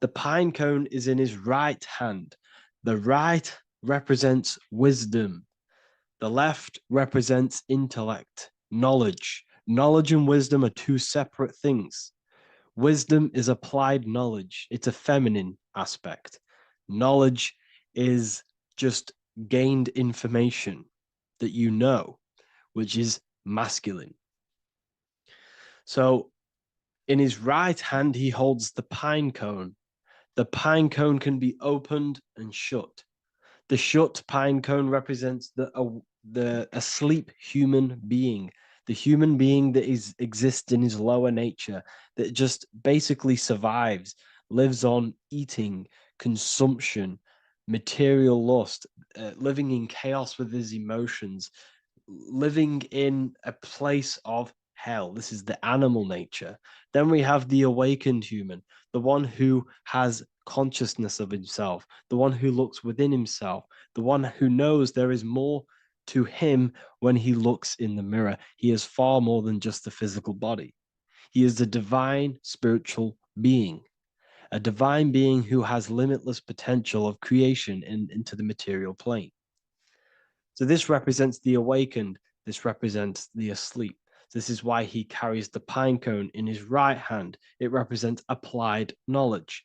The pine cone is in his right hand. The right represents wisdom. The left represents intellect, knowledge. Knowledge and wisdom are two separate things. Wisdom is applied knowledge. It's a feminine aspect. Knowledge is just gained information that you know, which is masculine. So in his right hand, he holds the pine cone. The pine cone can be opened and shut. The shut pine cone represents the asleep human being, the human being that exists in his lower nature, that just basically survives, lives on eating, consumption, material lust, living in chaos with his emotions, living in a place of hell. This is the animal nature. Then we have the awakened human, the one who has consciousness of himself, the one who looks within himself, the one who knows there is more to him when he looks in the mirror. He is far more than just the physical body. He is a divine spiritual being, a divine being who has limitless potential of creation into the material plane. So this represents the awakened. This represents the asleep. This is why he carries the pine cone in his right hand. It represents applied knowledge.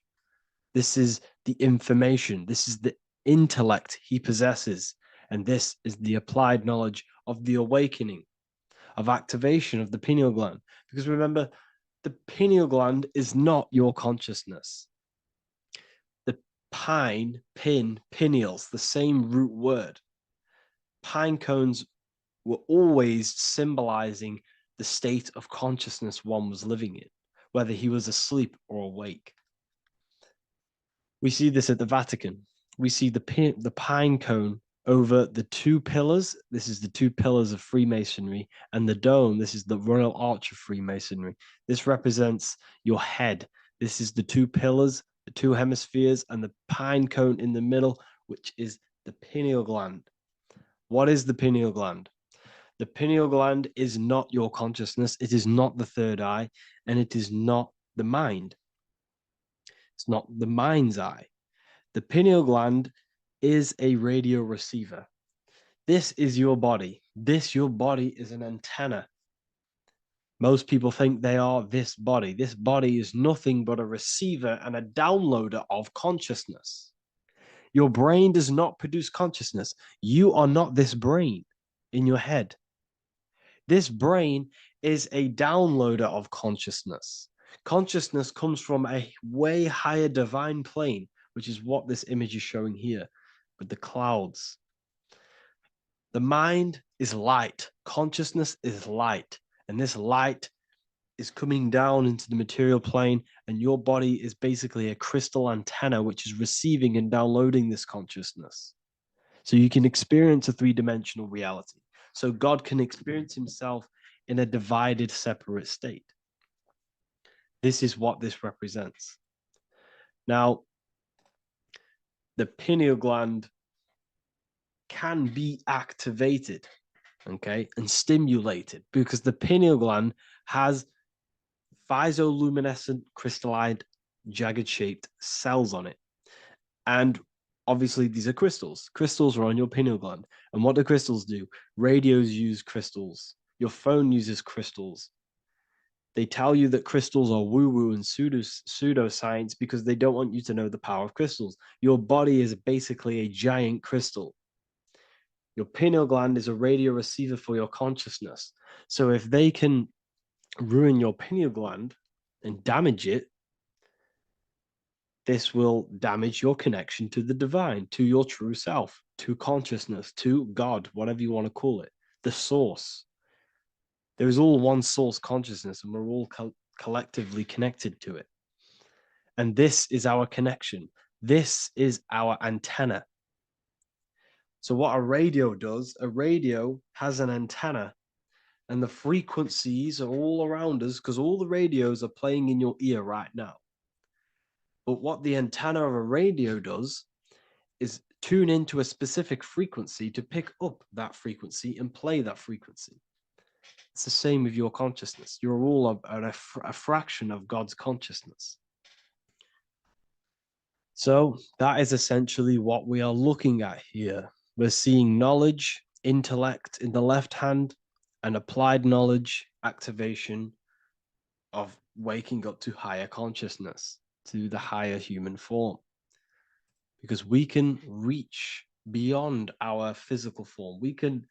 This is the information. This is the intellect he possesses. And this is the applied knowledge of the awakening, of activation of the pineal gland. Because remember, the pineal gland is not your consciousness. The pine, pin, pineals, the same root word. Pine cones were always symbolizing the state of consciousness one was living in, whether he was asleep or awake. We see this at the Vatican. We see the pine cone over the two pillars. This is the two pillars of Freemasonry, and the dome. This is the Royal Arch of Freemasonry. This represents your head. This is the two pillars, the two hemispheres, and the pine cone in the middle, which is the pineal gland. What is the pineal gland? The pineal gland is not your consciousness. It is not the third eye, and it is not the mind. It's not the mind's eye. The pineal gland is a radio receiver. This is your body. Your body is an antenna. Most people think they are this body. This body is nothing but a receiver and a downloader of consciousness. Your brain does not produce consciousness. You are not this brain in your head. This brain is a downloader of consciousness. Consciousness comes from a way higher divine plane, which is what this image is showing here with the clouds. The mind is light. Consciousness is light. And this light is coming down into the material plane, and your body is basically a crystal antenna which is receiving and downloading this consciousness. So you can experience a three-dimensional reality. So God can experience himself in a divided, separate state. This is what this represents. Now, the pineal gland can be activated, okay, and stimulated because the pineal gland has phytoluminescent crystalline jagged shaped cells on it. And obviously these are crystals. Crystals are on your pineal gland. And what do crystals do? Radios use crystals. Your phone uses crystals. They tell you that crystals are woo-woo and pseudoscience because they don't want you to know the power of crystals. Your body is basically a giant crystal. Your pineal gland is a radio receiver for your consciousness. So if they can ruin your pineal gland and damage it, this will damage your connection to the divine, to your true self, to consciousness, to God, whatever you want to call it, the source. There is all one source consciousness, and we're all collectively connected to it. And this is our connection. This is our antenna. So what a radio does, a radio has an antenna, and the frequencies are all around us because all the radios are playing in your ear right now. But what the antenna of a radio does is tune into a specific frequency to pick up that frequency and play that frequency. It's the same with your consciousness. You're all a fraction of God's consciousness. So that is essentially what we are looking at here. We're seeing knowledge, intellect in the left hand, and applied knowledge, activation of waking up to higher consciousness, to the higher human form. Because we can reach beyond our physical form. We can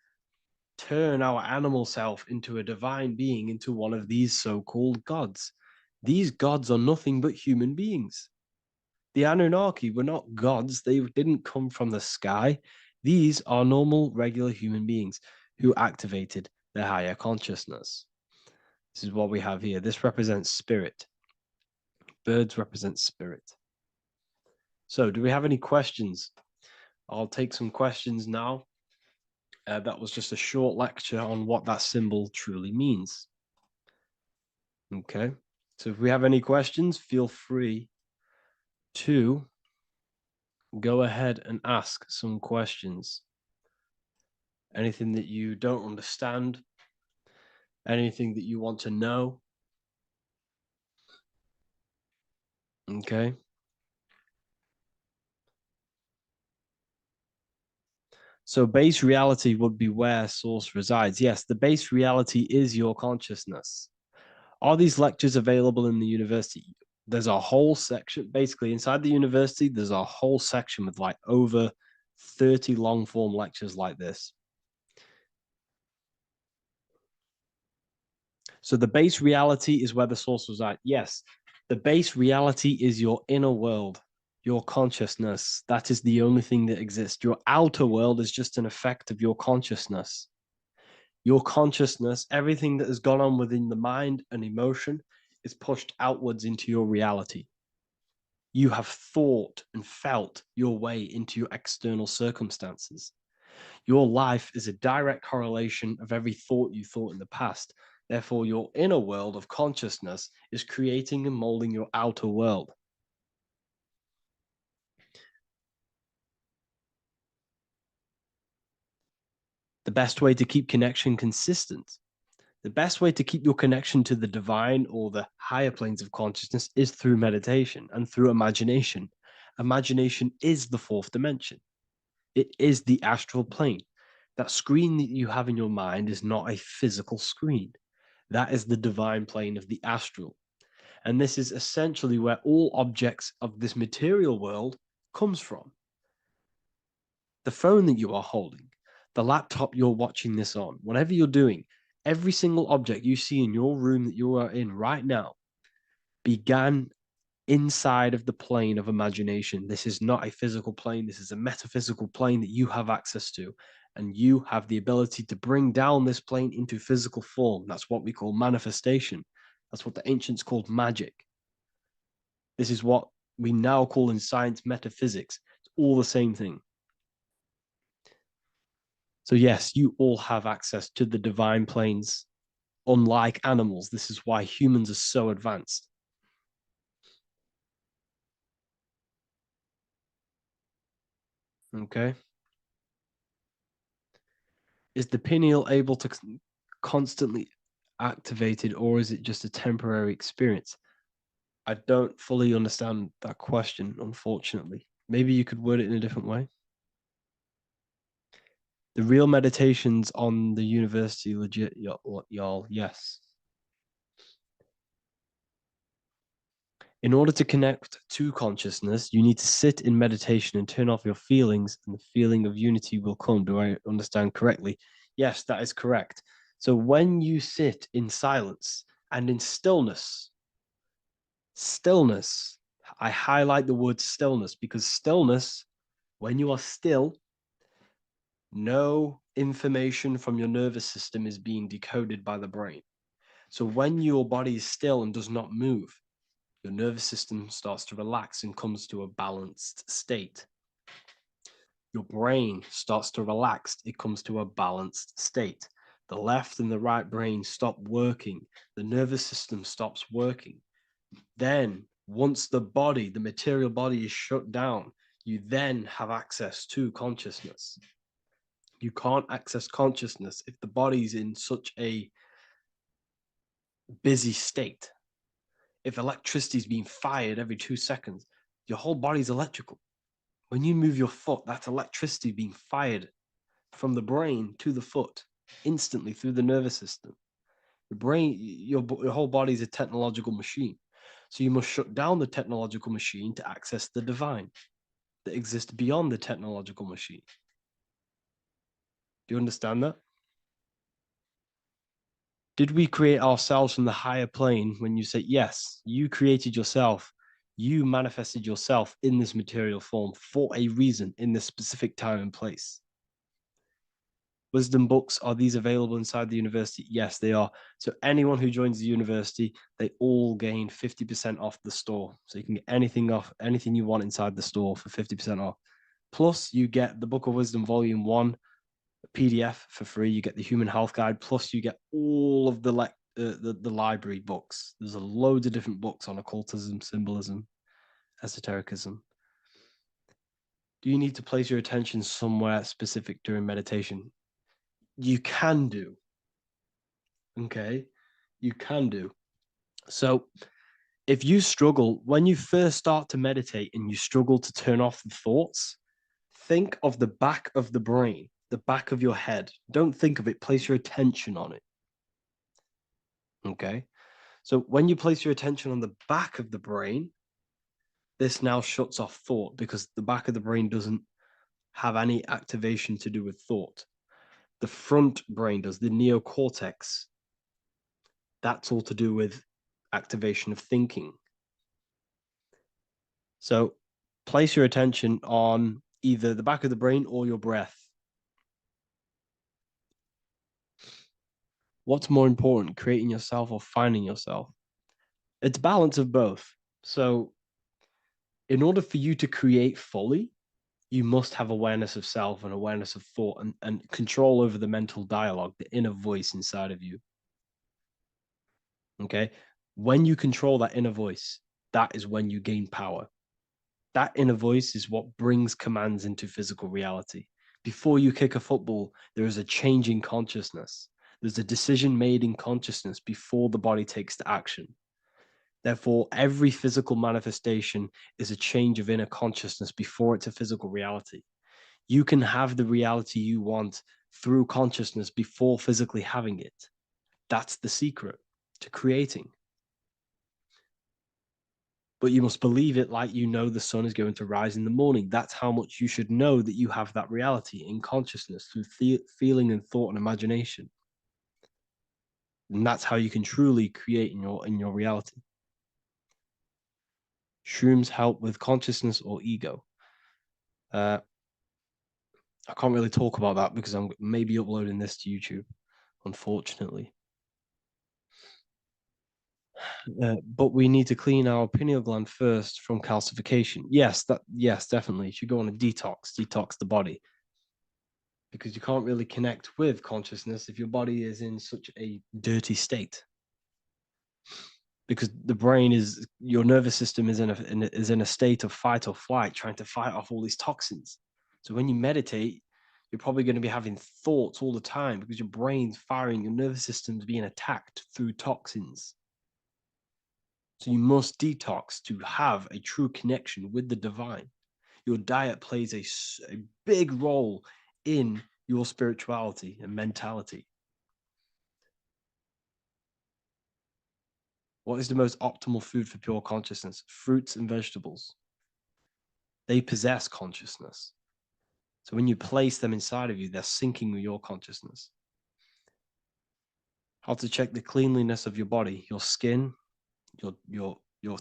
turn our animal self into a divine being, into one of these so-called gods. These gods are nothing but human beings. The Anunnaki were not gods. They didn't come from the sky. These are normal, regular human beings who activated their higher consciousness. This is what we have here. This represents spirit. Birds represent spirit. So do we have any questions? I'll take some questions now. That was just a short lecture on what that symbol truly means. Okay, so if we have any questions, feel free to go ahead and ask some questions. Anything that you don't understand, anything that you want to know. Okay. So base reality would be where source resides. Yes, the base reality is your consciousness. Are these lectures available in the university? There's a whole section, basically inside the university, there's a whole section with like over 30 long form lectures like this. So the base reality is where the source resides. Yes, the base reality is your inner world, your consciousness. That is the only thing that exists. Your outer world is just an effect of your consciousness. Your consciousness, everything that has gone on within the mind and emotion is pushed outwards into your reality. You have thought and felt your way into your external circumstances. Your life is a direct correlation of every thought you thought in the past. Therefore, your inner world of consciousness is creating and molding your outer world. The best way to keep connection consistent, the best way to keep your connection to the divine or the higher planes of consciousness is through meditation and through imagination. Imagination is the fourth dimension. It is the astral plane. That screen that you have in your mind is not a physical screen. That is the divine plane of the astral. And this is essentially where all objects of this material world comes from. The phone that you are holding, the laptop you're watching this on, whatever you're doing, every single object you see in your room that you are in right now began inside of the plane of imagination. This is not a physical plane. This is a metaphysical plane that you have access to. And you have the ability to bring down this plane into physical form. That's what we call manifestation. That's what the ancients called magic. This is what we now call in science metaphysics. It's all the same thing. So yes, you all have access to the divine planes. Unlike animals, this is why humans are so advanced. Okay. Is the pineal able to constantly activated, or is it just a temporary experience? I don't fully understand that question, unfortunately. Maybe you could word it in a different way. The real meditations on the university legit, y'all. Yes. In order to connect to consciousness, you need to sit in meditation and turn off your feelings, and the feeling of unity will come. Do I understand correctly? Yes, that is correct. So when you sit in silence and in stillness, I highlight the word stillness because stillness, when you are still, no information from your nervous system is being decoded by the brain. So when your body is still and does not move, your nervous system starts to relax and comes to a balanced state. Your brain starts to relax, it comes to a balanced state. The left and the right brain stop working, the nervous system stops working. Then, once the body, the material body is shut down, you then have access to consciousness. You can't access consciousness if the body's in such a busy state. If electricity is being fired every 2 seconds, your whole body's electrical. When you move your foot, that's electricity being fired from the brain to the foot instantly through the nervous system. The brain, your whole body is a technological machine. So you must shut down the technological machine to access the divine that exists beyond the technological machine. Do you understand that? Did we create ourselves from the higher plane? When you say yes, you created yourself, you manifested yourself in this material form for a reason in this specific time and place. Wisdom books, are these available inside the university? Yes, they are. So anyone who joins the university, they all gain 50% off the store. So you can get anything you want inside the store for 50% off. Plus, you get the Book of Wisdom Volume 1 PDF for free. You get the Human Health Guide. Plus, you get all of the library books. There's a load of different books on occultism, symbolism, esotericism. Do you need to place your attention somewhere specific during meditation? You can do. Okay, you can do. So, if you struggle, when you first start to meditate and you struggle to turn off the thoughts, think of the back of the brain, the back of your head. Don't think of it, place your attention on it. Okay. So when you place your attention on the back of the brain, this now shuts off thought because the back of the brain doesn't have any activation to do with thought. The front brain does, the neocortex. That's all to do with activation of thinking. So place your attention on either the back of the brain or your breath. What's more important, creating yourself or finding yourself? It's balance of both. So in order for you to create fully, you must have awareness of self and awareness of thought and control over the mental dialogue, the inner voice inside of you. Okay. When you control that inner voice, that is when you gain power. That inner voice is what brings commands into physical reality. Before you kick a football, there is a change in consciousness. There's a decision made in consciousness before the body takes the action. Therefore, every physical manifestation is a change of inner consciousness before it's a physical reality. You can have the reality you want through consciousness before physically having it. That's the secret to creating. But you must believe it like you know the sun is going to rise in the morning. That's how much you should know that you have that reality in consciousness through feeling and thought and imagination. And that's how you can truly create in your reality. Shrooms help with consciousness or ego. I can't really talk about that because I'm maybe uploading this to YouTube, unfortunately. But we need to clean our pineal gland first from calcification. Yes, definitely. You should go on a detox the body. Because you can't really connect with consciousness if your body is in such a dirty state. Because the brain is, your nervous system is in a state of fight or flight, trying to fight off all these toxins. So when you meditate, you're probably going to be having thoughts all the time because your brain's firing, your nervous system's being attacked through toxins. So you must detox to have a true connection with the divine. Your diet plays a big role in your spirituality and mentality. What is the most optimal food for pure consciousness? Fruits and vegetables. They possess consciousness. So when you place them inside of you, they're syncing with your consciousness. How to check the cleanliness of your body, your skin, your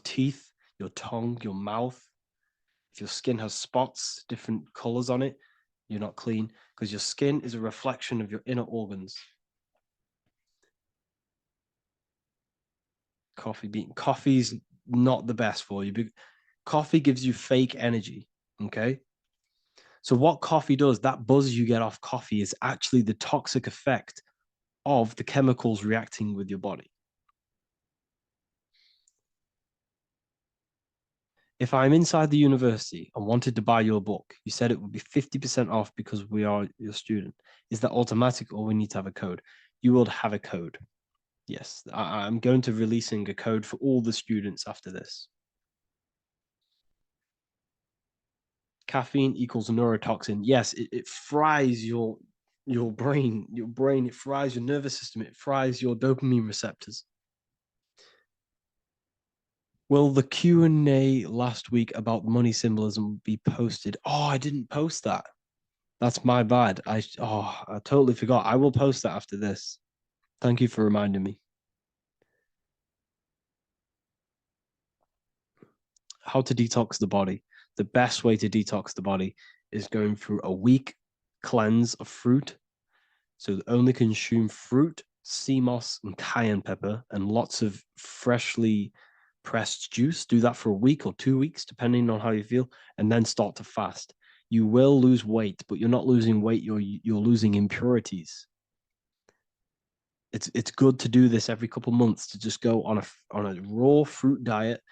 teeth, your tongue, your mouth. If your skin has spots, different colors on it, you're not clean because your skin is a reflection of your inner organs. Coffee's not the best for you. Coffee gives you fake energy. Okay. So what coffee does, that buzz you get off coffee is actually the toxic effect of the chemicals reacting with your body. If I'm inside the university and wanted to buy your book, you said it would be 50% off because we are your student. Is that automatic or we need to have a code? You will have a code. Yes, I'm going to releasing a code for all the students after this. Caffeine equals neurotoxin. Yes, it fries your brain, it fries your nervous system, it fries your dopamine receptors. Will the Q&A last week about money symbolism be posted? Oh, I didn't post that. That's my bad. I totally forgot. I will post that after this. Thank you for reminding me. How to detox the body. The best way to detox the body is going through a week cleanse of fruit. So only consume fruit, sea moss, and cayenne pepper, and lots of freshly pressed juice. Do that for a week or 2 weeks, depending on how you feel, and then start to fast. You will lose weight, but you're not losing weight, you're losing impurities. It's good to do this every couple months, to just go on a raw fruit diet,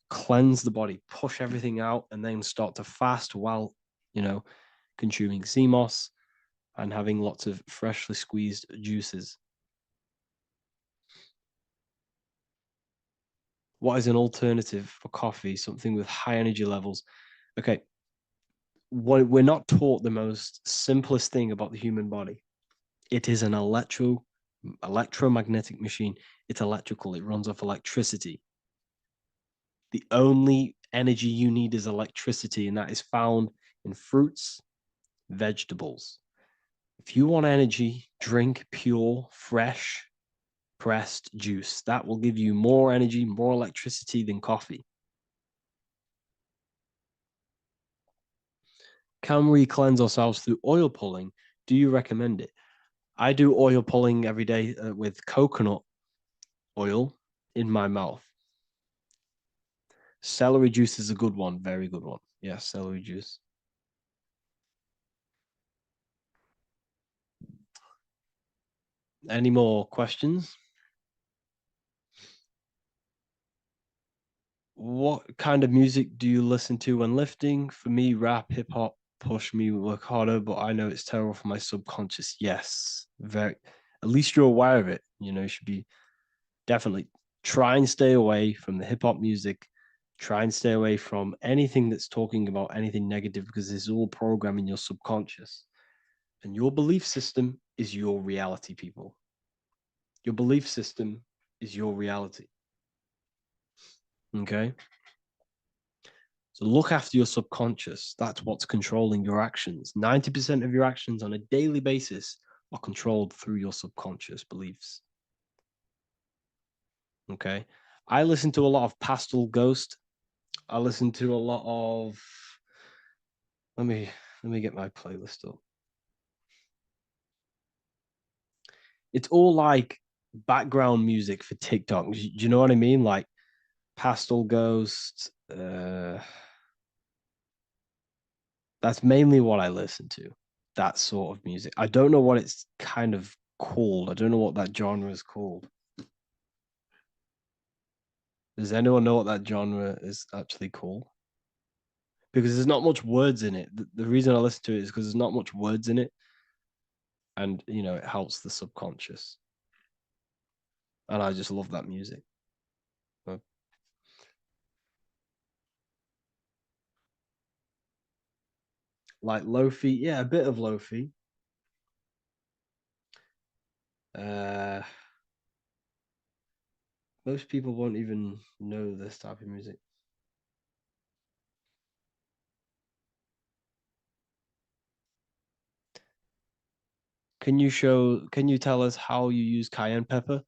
cleanse the body, push everything out, and then start to fast while consuming sea moss and having lots of freshly squeezed juices. What is an alternative for coffee? Something with high energy levels. Okay, we're not taught the most simplest thing about the human body. It is an electromagnetic machine. It's electrical. It runs off electricity. The only energy you need is electricity, and that is found in fruits, vegetables. If you want energy, drink pure, fresh, pressed juice. That will give you more energy, more electricity than coffee. Can we cleanse ourselves through oil pulling? Do you recommend it? I do oil pulling every day with coconut oil in my mouth. Celery juice is a good one, very good one. Yeah, celery juice. Any more questions? What kind of music do you listen to when lifting? For me, rap, hip hop push me work harder, but I know it's terrible for my subconscious. Yes, very. At least you're aware of it. You should be definitely try and stay away from the hip hop music. Try and stay away from anything that's talking about anything negative because it's all programming your subconscious. And your belief system is your reality, people. Your belief system is your reality. Okay. So look after your subconscious. That's what's controlling your actions. 90% of your actions on a daily basis are controlled through your subconscious beliefs. Okay. I listen to a lot of Pastel Ghost. I listen to a lot of let me get my playlist up. It's all like background music for TikTok. Do you know what I mean? Like Pastel Ghost. That's mainly what I listen to. That sort of music. I don't know what it's kind of called. I don't know what that genre is called. Does anyone know what that genre is actually called? because there's not much words in it. The reason I listen to it is because there's not much words in it, and it helps the subconscious. And I just love that music. Like lo-fi, yeah, a bit of lo-fi. Most people won't even know this type of music. Can you tell us how you use cayenne pepper?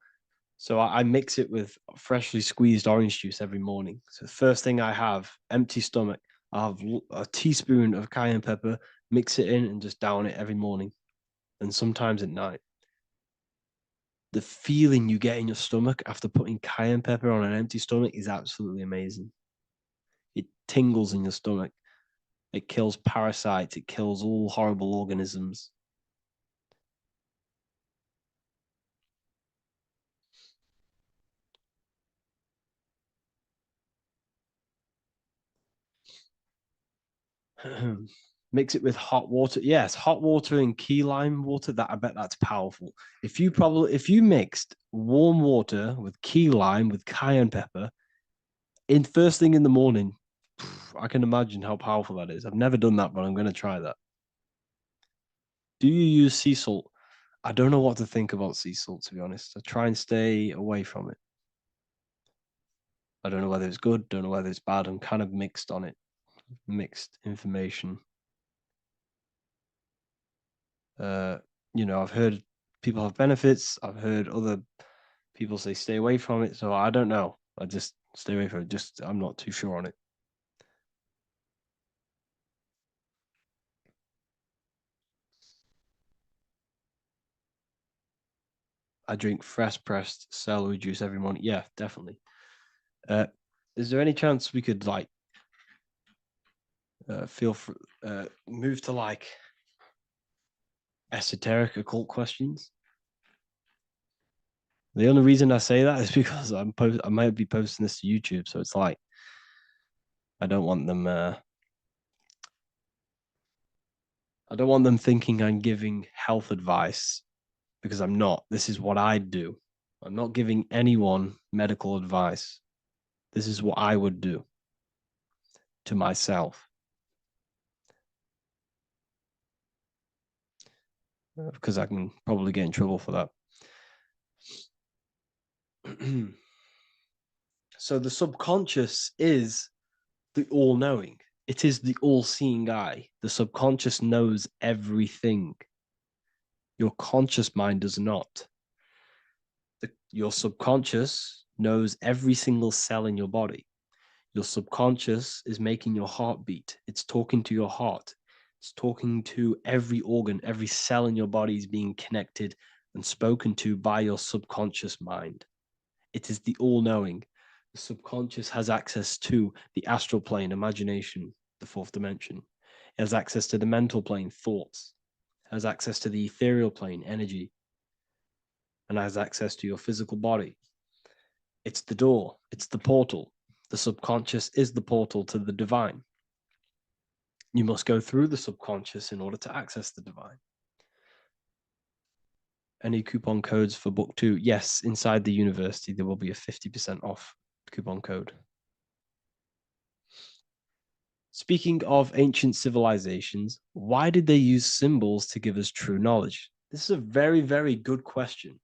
So I mix it with freshly squeezed orange juice every morning. So the first thing I have, empty stomach, I have a teaspoon of cayenne pepper, mix it in and just down it every morning. And sometimes at night. The feeling you get in your stomach after putting cayenne pepper on an empty stomach is absolutely amazing. It tingles in your stomach. It kills parasites. It kills all horrible organisms. Mix it with hot water. Yes, hot water and key lime water. That I bet that's powerful. If you mixed warm water with key lime with cayenne pepper in first thing in the morning, I can imagine how powerful that is. I've never done that, but I'm going to try that. Do you use sea salt? I don't know what to think about sea salt, to be honest. I try and stay away from it. I don't know whether it's good, don't know whether it's bad. I'm kind of mixed on it, mixed information. I've heard people have benefits. I've heard other people say stay away from it. So I don't know. I just stay away from it. Just I'm not too sure on it. I drink fresh pressed celery juice every morning. Yeah, definitely. Is there any chance we could feel for move to esoteric occult questions? The only reason I say that is because I might be posting this to YouTube, so it's like I don't want them. I don't want them thinking I'm giving health advice because I'm not. This is what I do. I'm not giving anyone medical advice. This is what I would do to myself. Because I can probably get in trouble for that. So the subconscious is the all-knowing. It is the all-seeing eye. The subconscious knows everything. Your conscious mind does not. Your subconscious knows every single cell in your body. Your subconscious is making your heart beat. It's talking to your heart. It's talking to every organ, every cell in your body is being connected and spoken to by your subconscious mind. It is the all-knowing. The subconscious has access to the astral plane, imagination, the fourth dimension. It has access to the mental plane, thoughts. It has access to the ethereal plane, energy. And has access to your physical body. It's the door. It's the portal. The subconscious is the portal to the divine. You must go through the subconscious in order to access the divine. Any coupon codes for book 2? Yes, inside the university, there will be a 50% off coupon code. Speaking of ancient civilizations, why did they use symbols to give us true knowledge? This is a very, very good question.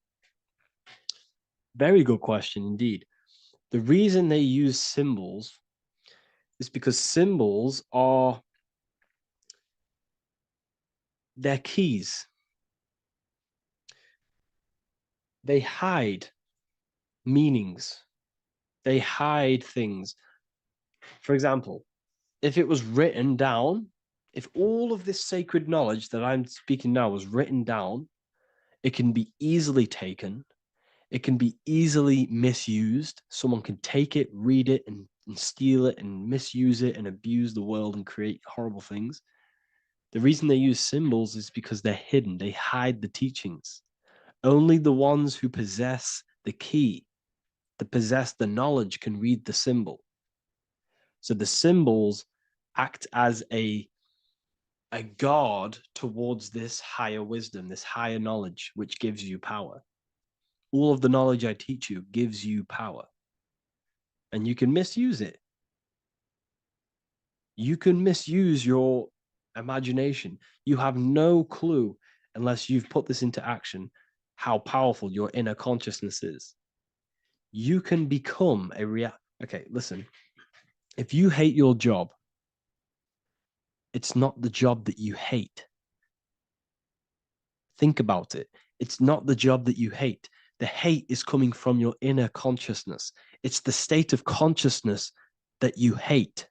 Very good question indeed. The reason they use symbols is because symbols are their keys. They hide meanings. They hide things. For example, if it was written down, if all of this sacred knowledge that I'm speaking now was written down, it can be easily taken. It can be easily misused. Someone can take it, read it, and steal it and misuse it and abuse the world and create horrible things. The reason they use symbols is because they're hidden. They hide the teachings. Only the ones who possess the key, that possess the knowledge, can read the symbol. So the symbols act as a guard towards this higher wisdom, this higher knowledge, which gives you power. All of the knowledge I teach you gives you power. And you can misuse it. You can misuse your imagination. You have no clue unless you've put this into action how powerful your inner consciousness is. You can become a Okay, listen. If you hate your job, it's not the job that you hate. Think about it. It's not the job that you hate. The hate is coming from your inner consciousness. It's the state of consciousness that you hate.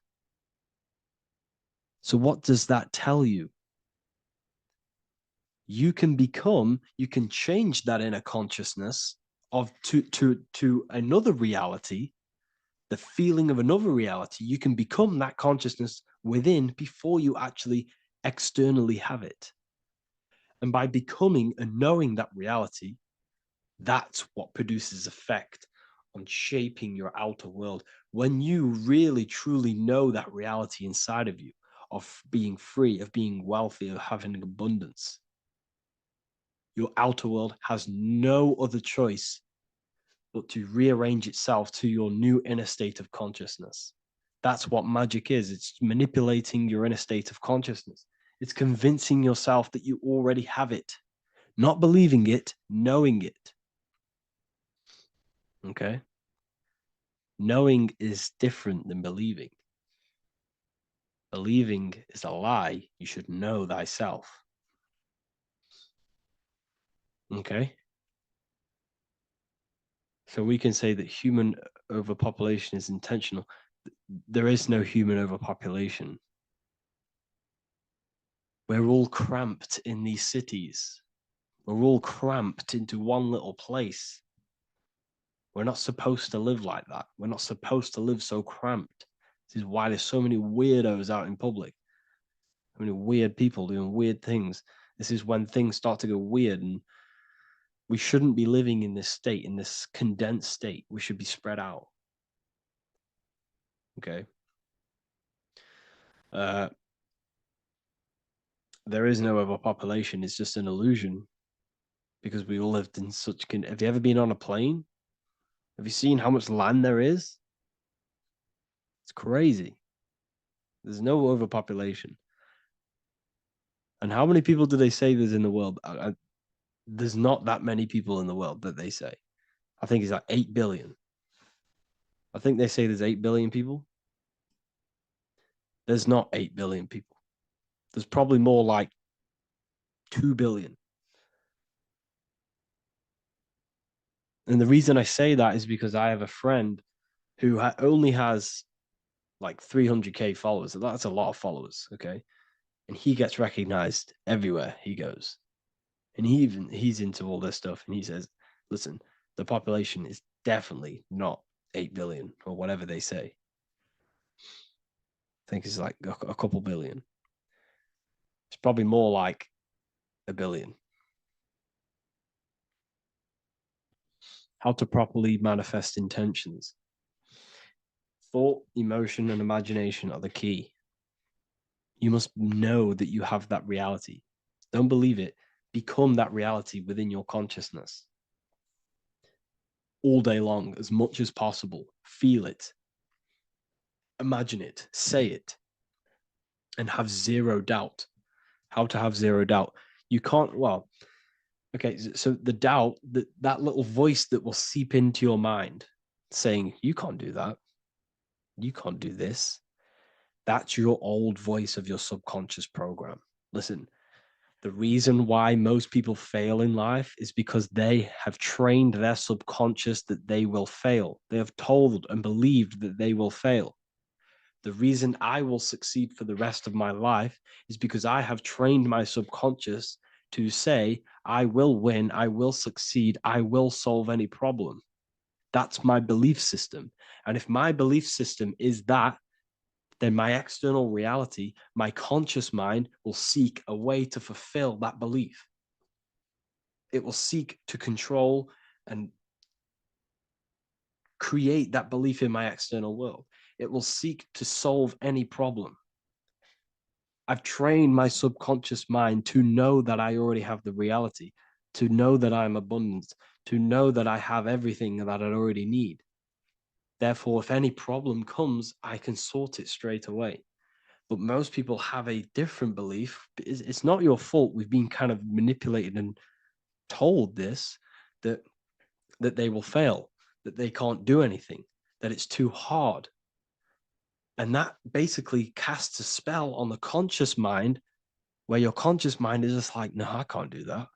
So what does that tell you? You can change that inner consciousness to another reality, the feeling of another reality. You can become that consciousness within before you actually externally have it. And by becoming and knowing that reality, that's what produces effect on shaping your outer world. When you really, truly know that reality inside of you, of being free, of being wealthy, of having abundance, your outer world has no other choice but to rearrange itself to your new inner state of consciousness. That's what magic is. It's manipulating your inner state of consciousness. It's convincing yourself that you already have it, not believing it, knowing it. Okay? Knowing is different than believing. Believing is a lie. You should know thyself. Okay? So we can say that human overpopulation is intentional. There is no human overpopulation. We're all cramped in these cities. We're all cramped into one little place. We're not supposed to live like that. We're not supposed to live so cramped. This is why there's so many weirdos out in public. So many weird people doing weird things. This is when things start to go weird, and we shouldn't be living in this state, in this condensed state. We should be spread out. Okay. There is no overpopulation. It's just an illusion because we all lived in such. Have you ever been on a plane? Have you seen how much land there is? It's crazy. There's no overpopulation. And how many people do they say there's in the world? There's not that many people in the world that they say. I think it's like 8 billion. I think they say there's 8 billion people. There's not 8 billion people. There's probably more like 2 billion. And the reason I say that is because I have a friend who only has like 300K followers. That's a lot of followers, okay? And he gets recognized everywhere he goes. And he's into all this stuff, and he says, listen, the population is definitely not 8 billion or whatever they say. I think it's like a couple billion. It's probably more like a billion. How to properly manifest intentions. Thought, emotion, and imagination are the key. You must know that you have that reality. Don't believe it. Become that reality within your consciousness. All day long, as much as possible. Feel it. Imagine it. Say it. And have zero doubt. How to have zero doubt. You can't, well, okay, so the doubt, that little voice that will seep into your mind saying, you can't do that. You can't do this. That's your old voice of your subconscious program. Listen, the reason why most people fail in life is because they have trained their subconscious that they will fail. They have told and believed that they will fail. The reason I will succeed for the rest of my life is because I have trained my subconscious to say, I will win, I will succeed, I will solve any problem. That's my belief system. And if my belief system is that, then my external reality, my conscious mind will seek a way to fulfill that belief. It will seek to control and create that belief in my external world. It will seek to solve any problem. I've trained my subconscious mind to know that I already have the reality, to know that I'm abundant, to know that I have everything that I already need. Therefore, if any problem comes, I can sort it straight away. But most people have a different belief. It's not your fault. We've been kind of manipulated and told this, that they will fail, that they can't do anything, that it's too hard. And that basically casts a spell on the conscious mind, where your conscious mind is just like, no, I can't do that,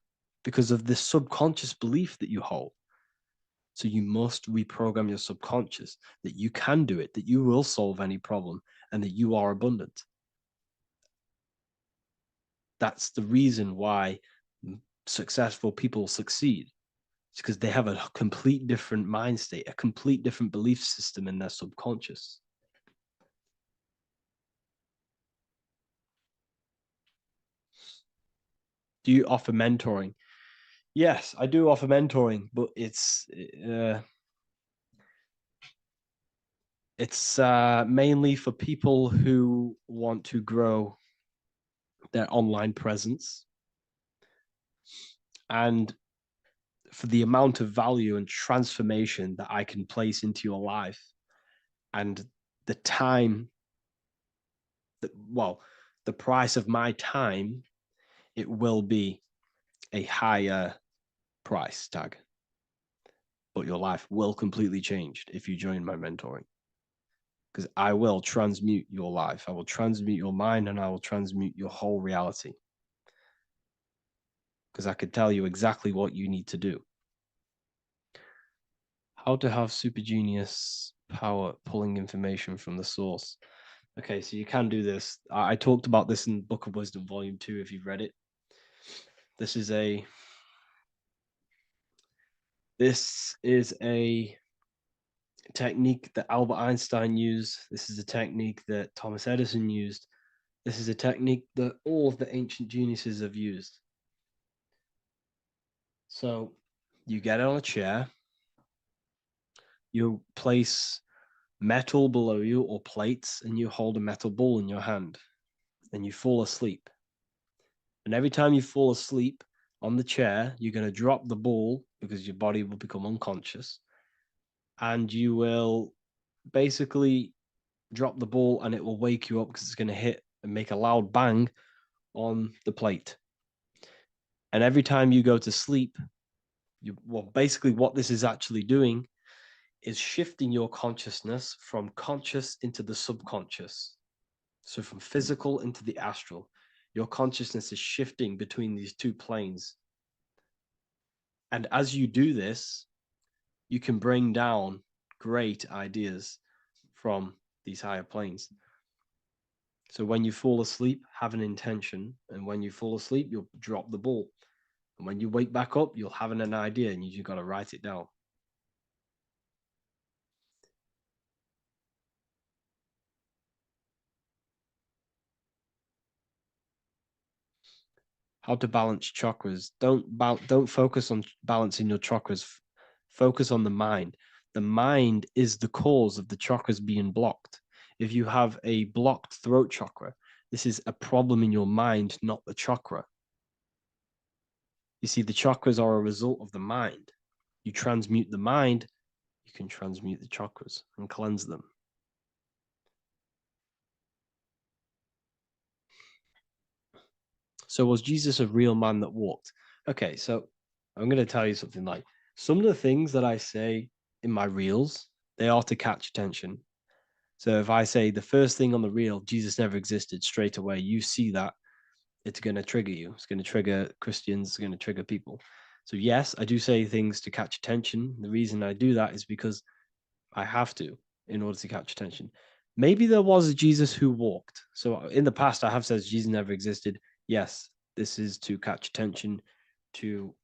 because of this subconscious belief that you hold. So you must reprogram your subconscious that you can do it, that you will solve any problem, and that you are abundant. That's the reason why successful people succeed. It's because they have a complete different mind state, a complete different belief system in their subconscious. Do you offer mentoring? Yes, I do offer mentoring, but it's mainly for people who want to grow their online presence, and for the amount of value and transformation that I can place into your life, and the time that, well, the price of my time, it will be a higher price tag, but your life will completely change if you join my mentoring, because I will transmute your life. I will transmute your mind, and I will transmute your whole reality, because I could tell you exactly what you need to do. How to have super genius power pulling information from the source. Okay, so you can do this. I talked about this in Book of Wisdom, Volume 2, if you've read it. This is a technique that Albert Einstein used. This is a technique that Thomas Edison used. This is a technique that all of the ancient geniuses have used. So you get on a chair, you place metal below you or plates, and you hold a metal ball in your hand, and you fall asleep. And every time you fall asleep on the chair, you're going to drop the ball because your body will become unconscious, and you will basically drop the ball, and it will wake you up because it's going to hit and make a loud bang on the plate. And every time you go to sleep, basically what this is actually doing is shifting your consciousness from conscious into the subconscious. So from physical into the astral. Your consciousness is shifting between these two planes. And as you do this, you can bring down great ideas from these higher planes. So when you fall asleep, have an intention. And when you fall asleep, you'll drop the ball. And when you wake back up, you'll have an idea, and you just got to write it down. How to balance chakras. Don't focus on balancing your chakras. Focus on the mind. The mind is the cause of the chakras being blocked. If you have a blocked throat chakra, this is a problem in your mind, not the chakra. You see, the chakras are a result of the mind. You transmute the mind, you can transmute the chakras and cleanse them. So was Jesus a real man that walked? Okay, so I'm going to tell you something. Like, some of the things that I say in my reels, they are to catch attention. So if I say the first thing on the reel, Jesus never existed, straight away, you see that, it's going to trigger you. It's going to trigger Christians, it's going to trigger people. So yes, I do say things to catch attention. The reason I do that is because I have to, in order to catch attention. Maybe there was a Jesus who walked. So in the past, I have said Jesus never existed. Yes, this is to catch attention, to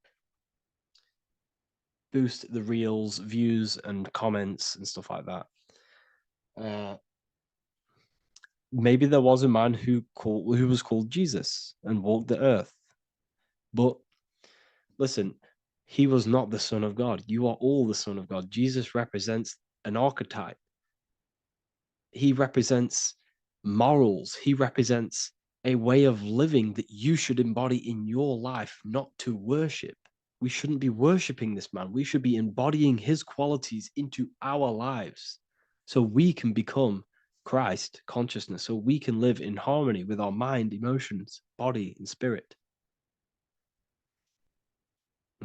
boost the reels, views, and comments and stuff like that. Maybe there was a man who was called Jesus and walked the earth. But listen, he was not the Son of God. You are all the Son of God. Jesus represents an archetype. He represents morals. He represents a way of living that you should embody in your life, not to worship. We shouldn't be worshiping this man. We should be embodying his qualities into our lives so we can become Christ consciousness, so we can live in harmony with our mind, emotions, body, and spirit.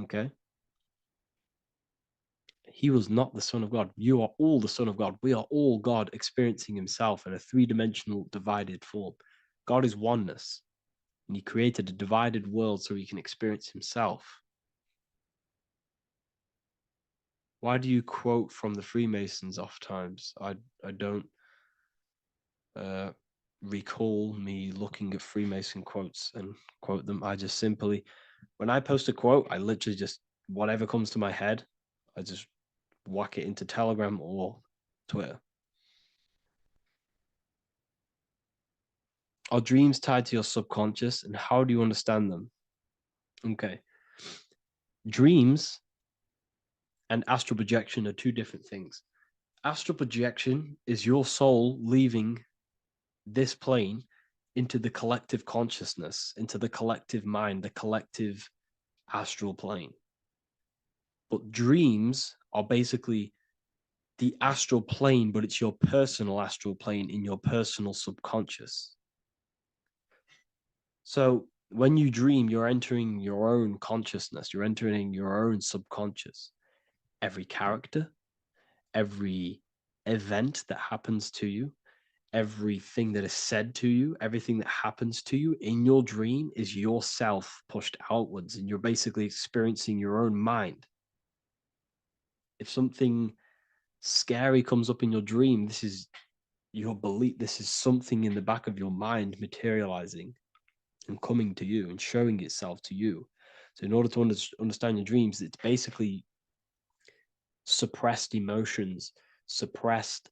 Okay? He was not the Son of God. You are all the Son of God. We are all God experiencing himself in a three-dimensional divided form. God is oneness, and he created a divided world so he can experience himself. Why do you quote from the Freemasons oft times? I don't recall me looking at Freemason quotes and quote them. I just simply, when I post a quote, I literally just, whatever comes to my head, I just whack it into Telegram or Twitter. Are dreams tied to your subconscious, and how do you understand them? Okay. Dreams and astral projection are two different things. Astral projection is your soul leaving this plane into the collective consciousness, into the collective mind, the collective astral plane. But dreams are basically the astral plane, but it's your personal astral plane in your personal subconscious. So when you dream, you're entering your own consciousness, you're entering your own subconscious. Every character, every event that happens to you, everything that is said to you, everything that happens to you in your dream is yourself pushed outwards, and you're basically experiencing your own mind. If something scary comes up in your dream, this is your belief, this is something in the back of your mind materializing and coming to you and showing itself to you. So in order to understand your dreams, it's basically suppressed emotions, suppressed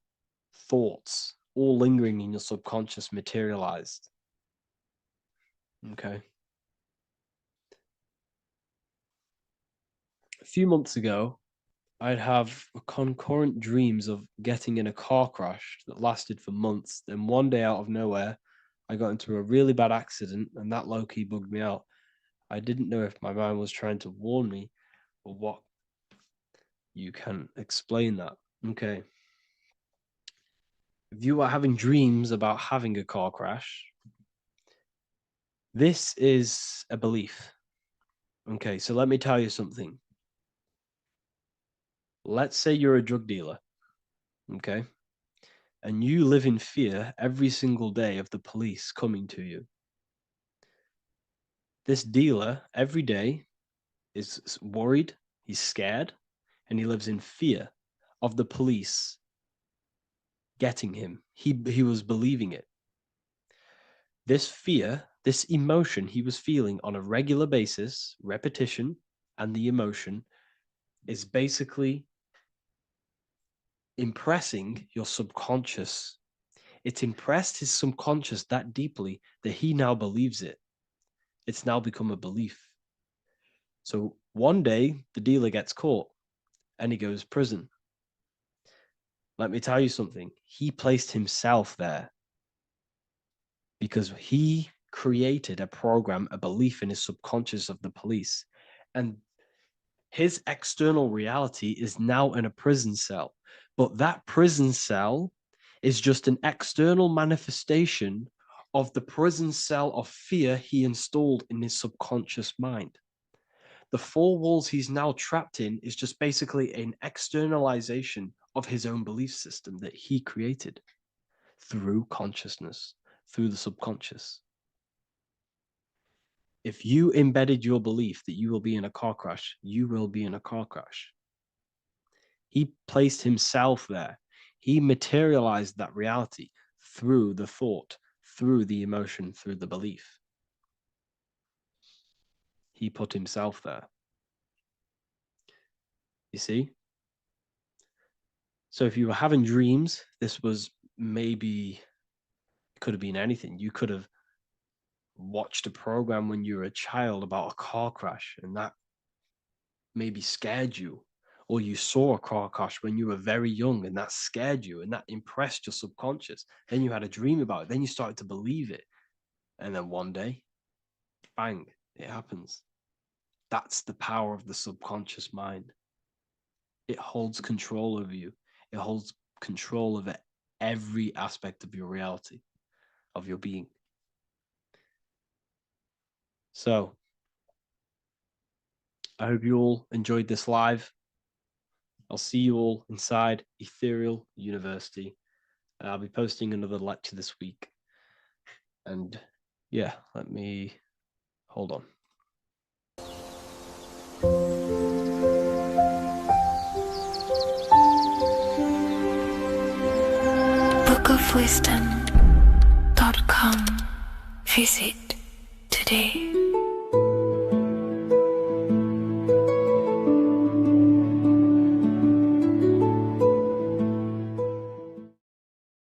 thoughts, all lingering in your subconscious materialized. Okay. A few months ago, I'd have concurrent dreams of getting in a car crash that lasted for months. Then one day out of nowhere, I got into a really bad accident, and that low-key bugged me out. I didn't know if my mind was trying to warn me or what. You can explain that. Okay. If you are having dreams about having a car crash, this is a belief. Okay, so let me tell you something. Let's say you're a drug dealer, okay? And you live in fear every single day of the police coming to you. This dealer every day is worried, he's scared, and he lives in fear of the police getting him. He was believing it. This fear, this emotion he was feeling on a regular basis, repetition, and the emotion is basically impressing your subconscious. It's impressed his subconscious that deeply that he now believes it. It's now become a belief. So one day the dealer gets caught and he goes prison. Let me tell you something. He placed himself there because he created a program, a belief in his subconscious of the police. And his external reality is now in a prison cell. But that prison cell is just an external manifestation of the prison cell of fear he installed in his subconscious mind. The four walls he's now trapped in is just basically an externalization of his own belief system that he created through consciousness, through the subconscious. If you embedded your belief that you will be in a car crash, you will be in a car crash. He placed himself there. He materialized that reality through the thought, through the emotion, through the belief. He put himself there. You see? So if you were having dreams, this was maybe, could have been anything. You could have watched a program when you were a child about a car crash, and that maybe scared you. Or you saw a car crash when you were very young, and that scared you, and that impressed your subconscious. Then you had a dream about it. Then you started to believe it. And then one day, bang, it happens. That's the power of the subconscious mind. It holds control over you. It holds control over every aspect of your reality, of your being. So, I hope you all enjoyed this live. I'll see you all inside Ethereal University. I'll be posting another lecture this week. And yeah, let me hold on. bookofwisdom.com. Visit today.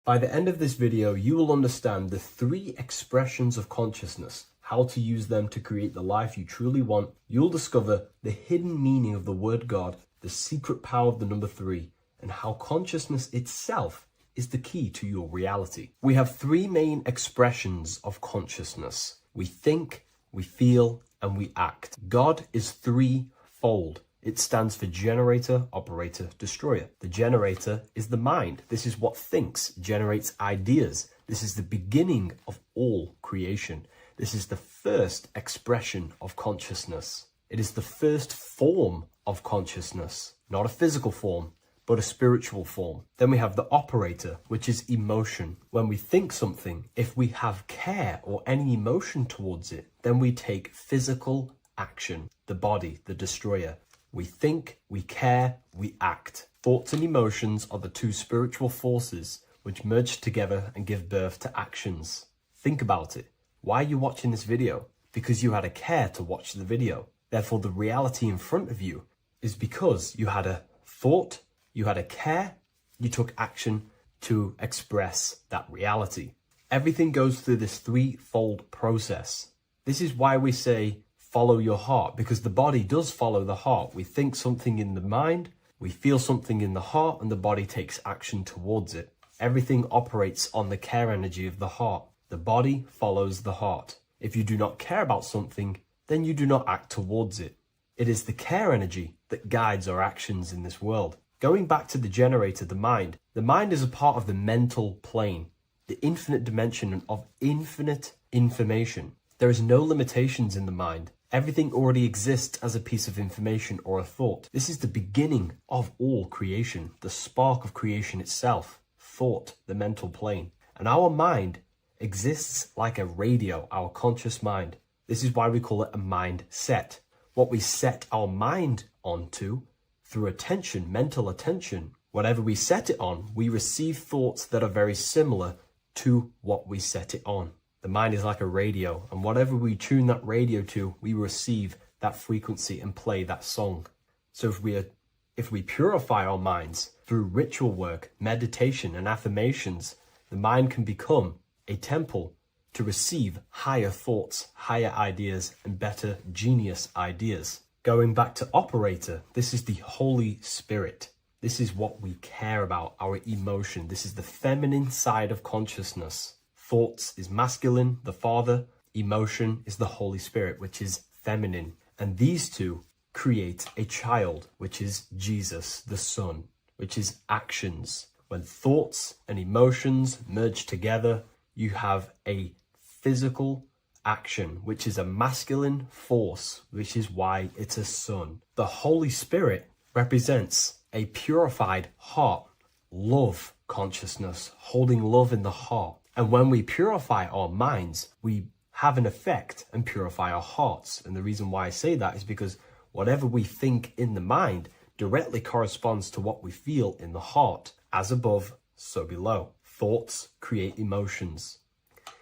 By the end of this video, you will understand the 3 expressions of consciousness, how to use them to create the life you truly want. You'll discover the hidden meaning of the word God, the secret power of the number 3, and how consciousness itself is the key to your reality. We have 3 main expressions of consciousness. We think, we feel, and we act. God is 3-fold. It stands for generator, operator, destroyer. The generator is the mind. This is what thinks, generates ideas. This is the beginning of all creation. This is the first expression of consciousness. It is the first form of consciousness, not a physical form, but a spiritual form. Then we have the operator, which is emotion. When we think something, if we have care or any emotion towards it, then we take physical action. The body, the destroyer. We think, we care, we act. Thoughts and emotions are the 2 spiritual forces which merge together and give birth to actions. Think about it. Why are you watching this video? Because you had a care to watch the video. Therefore, the reality in front of you is because you had a thought, you had a care, you took action to express that reality. Everything goes through this 3-fold process. This is why we say, follow your heart, because the body does follow the heart. We think something in the mind, we feel something in the heart, and the body takes action towards it. Everything operates on the care energy of the heart. The body follows the heart. If you do not care about something, then you do not act towards it. It is the care energy that guides our actions in this world. Going back to the generator, the mind is a part of the mental plane, the infinite dimension of infinite information. There is no limitations in the mind. Everything already exists as a piece of information or a thought. This is the beginning of all creation, the spark of creation itself, thought, the mental plane. And our mind exists like a radio, our conscious mind. This is why we call it a mindset. What we set our mind onto through attention, mental attention, whatever we set it on, we receive thoughts that are very similar to what we set it on. The mind is like a radio, and whatever we tune that radio to, we receive that frequency and play that song. So if we purify our minds through ritual work, meditation, and affirmations, the mind can become a temple to receive higher thoughts, higher ideas, and better genius ideas. Going back to operator, this is the Holy Spirit. This is what we care about, our emotion. This is the feminine side of consciousness. Thoughts is masculine, the Father. Emotion is the Holy Spirit, which is feminine. And these 2 create a child, which is Jesus, the Son, which is actions. When thoughts and emotions merge together, you have a physical action, which is a masculine force, which is why it's a son. The Holy Spirit represents a purified heart, love consciousness, holding love in the heart. And when we purify our minds, we have an effect and purify our hearts. And the reason why I say that is because whatever we think in the mind directly corresponds to what we feel in the heart. As above, so below. Thoughts create emotions.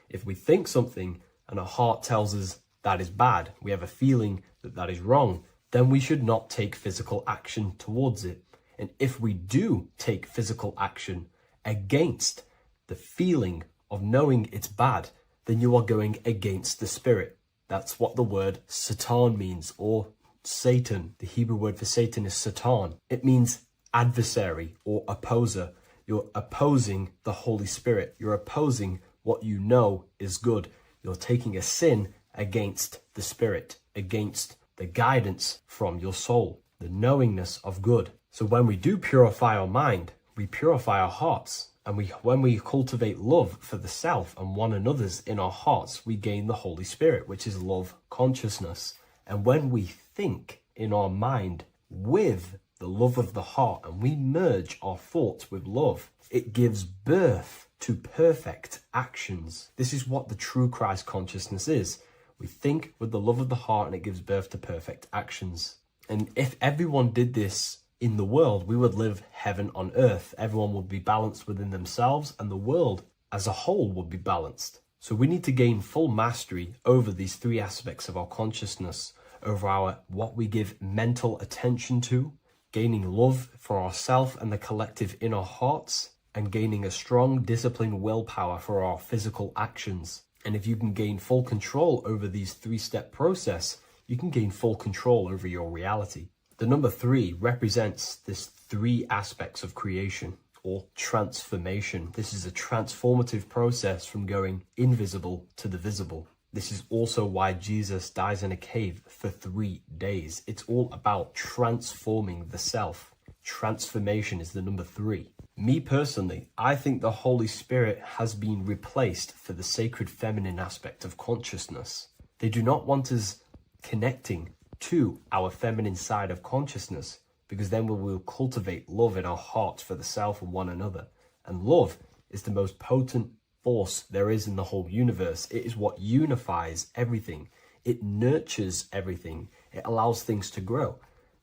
If we think something and our heart tells us that is bad, we have a feeling that that is wrong, then we should not take physical action towards it. And if we do take physical action against the feeling of knowing it's bad, then you are going against the spirit. That's what the word Satan means, or Satan. The Hebrew word for Satan is Satan. It means adversary or opposer. You're opposing the Holy Spirit. You're opposing what you know is good. You're taking a sin against the spirit, against the guidance from your soul, the knowingness of good. So when we do purify our mind, we purify our hearts. And when we cultivate love for the self and one another's in our hearts, we gain the Holy Spirit, which is love consciousness. And when we think in our mind with the love of the heart and we merge our thoughts with love, it gives birth to perfect actions. This is what the true Christ consciousness is. We think with the love of the heart and it gives birth to perfect actions. And if everyone did this in the world, we would live heaven on earth. Everyone would be balanced within themselves and the world as a whole would be balanced. So we need to gain full mastery over these three aspects of our consciousness, over what we give mental attention to, gaining love for ourselves and the collective in our hearts, and gaining a strong disciplined willpower for our physical actions. And if you can gain full control over these three-step process, you can gain full control over your reality. The number 3 represents this 3 aspects of creation or transformation. This is a transformative process from going invisible to the visible. This is also why Jesus dies in a cave for 3 days. It's all about transforming the self. Transformation is the number 3. Me personally, I think the Holy Spirit has been replaced for the sacred feminine aspect of consciousness. They do not want us connecting to our feminine side of consciousness, because then we will cultivate love in our hearts for the self and one another. And love is the most potent force there is in the whole universe. It is what unifies everything. It nurtures everything. It allows things to grow.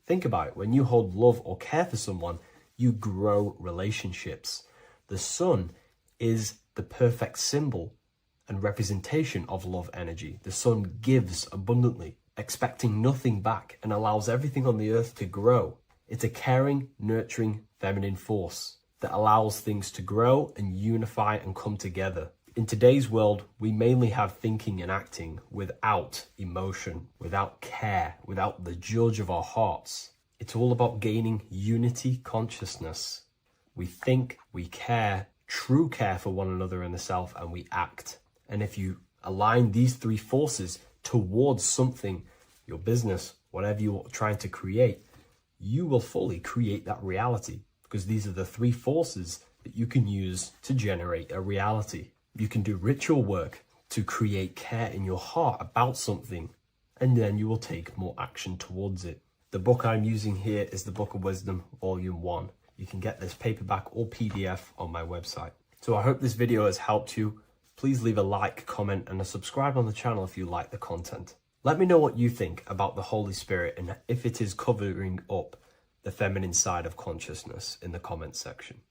Think about it. When you hold love or care for someone, you grow relationships. The sun is the perfect symbol and representation of love energy. The sun gives abundantly, expecting nothing back, and allows everything on the earth to grow. It's a caring, nurturing, feminine force that allows things to grow and unify and come together. In today's world, we mainly have thinking and acting without emotion, without care, without the judge of our hearts. It's all about gaining unity consciousness. We think, we care, true care for one another and the self, and we act. And if you align these 3 forces towards something, your business, whatever you're trying to create, you will fully create that reality, because these are the 3 forces that you can use to generate a reality. You can do ritual work to create care in your heart about something, and then you will take more action towards it. The book I'm using here is the Book of Wisdom, Volume 1. You can get this paperback or PDF on my website. So I hope this video has helped you. Please leave a like, comment, and a subscribe on the channel if you like the content. Let me know what you think about the Holy Spirit and if it is covering up the feminine side of consciousness in the comments section.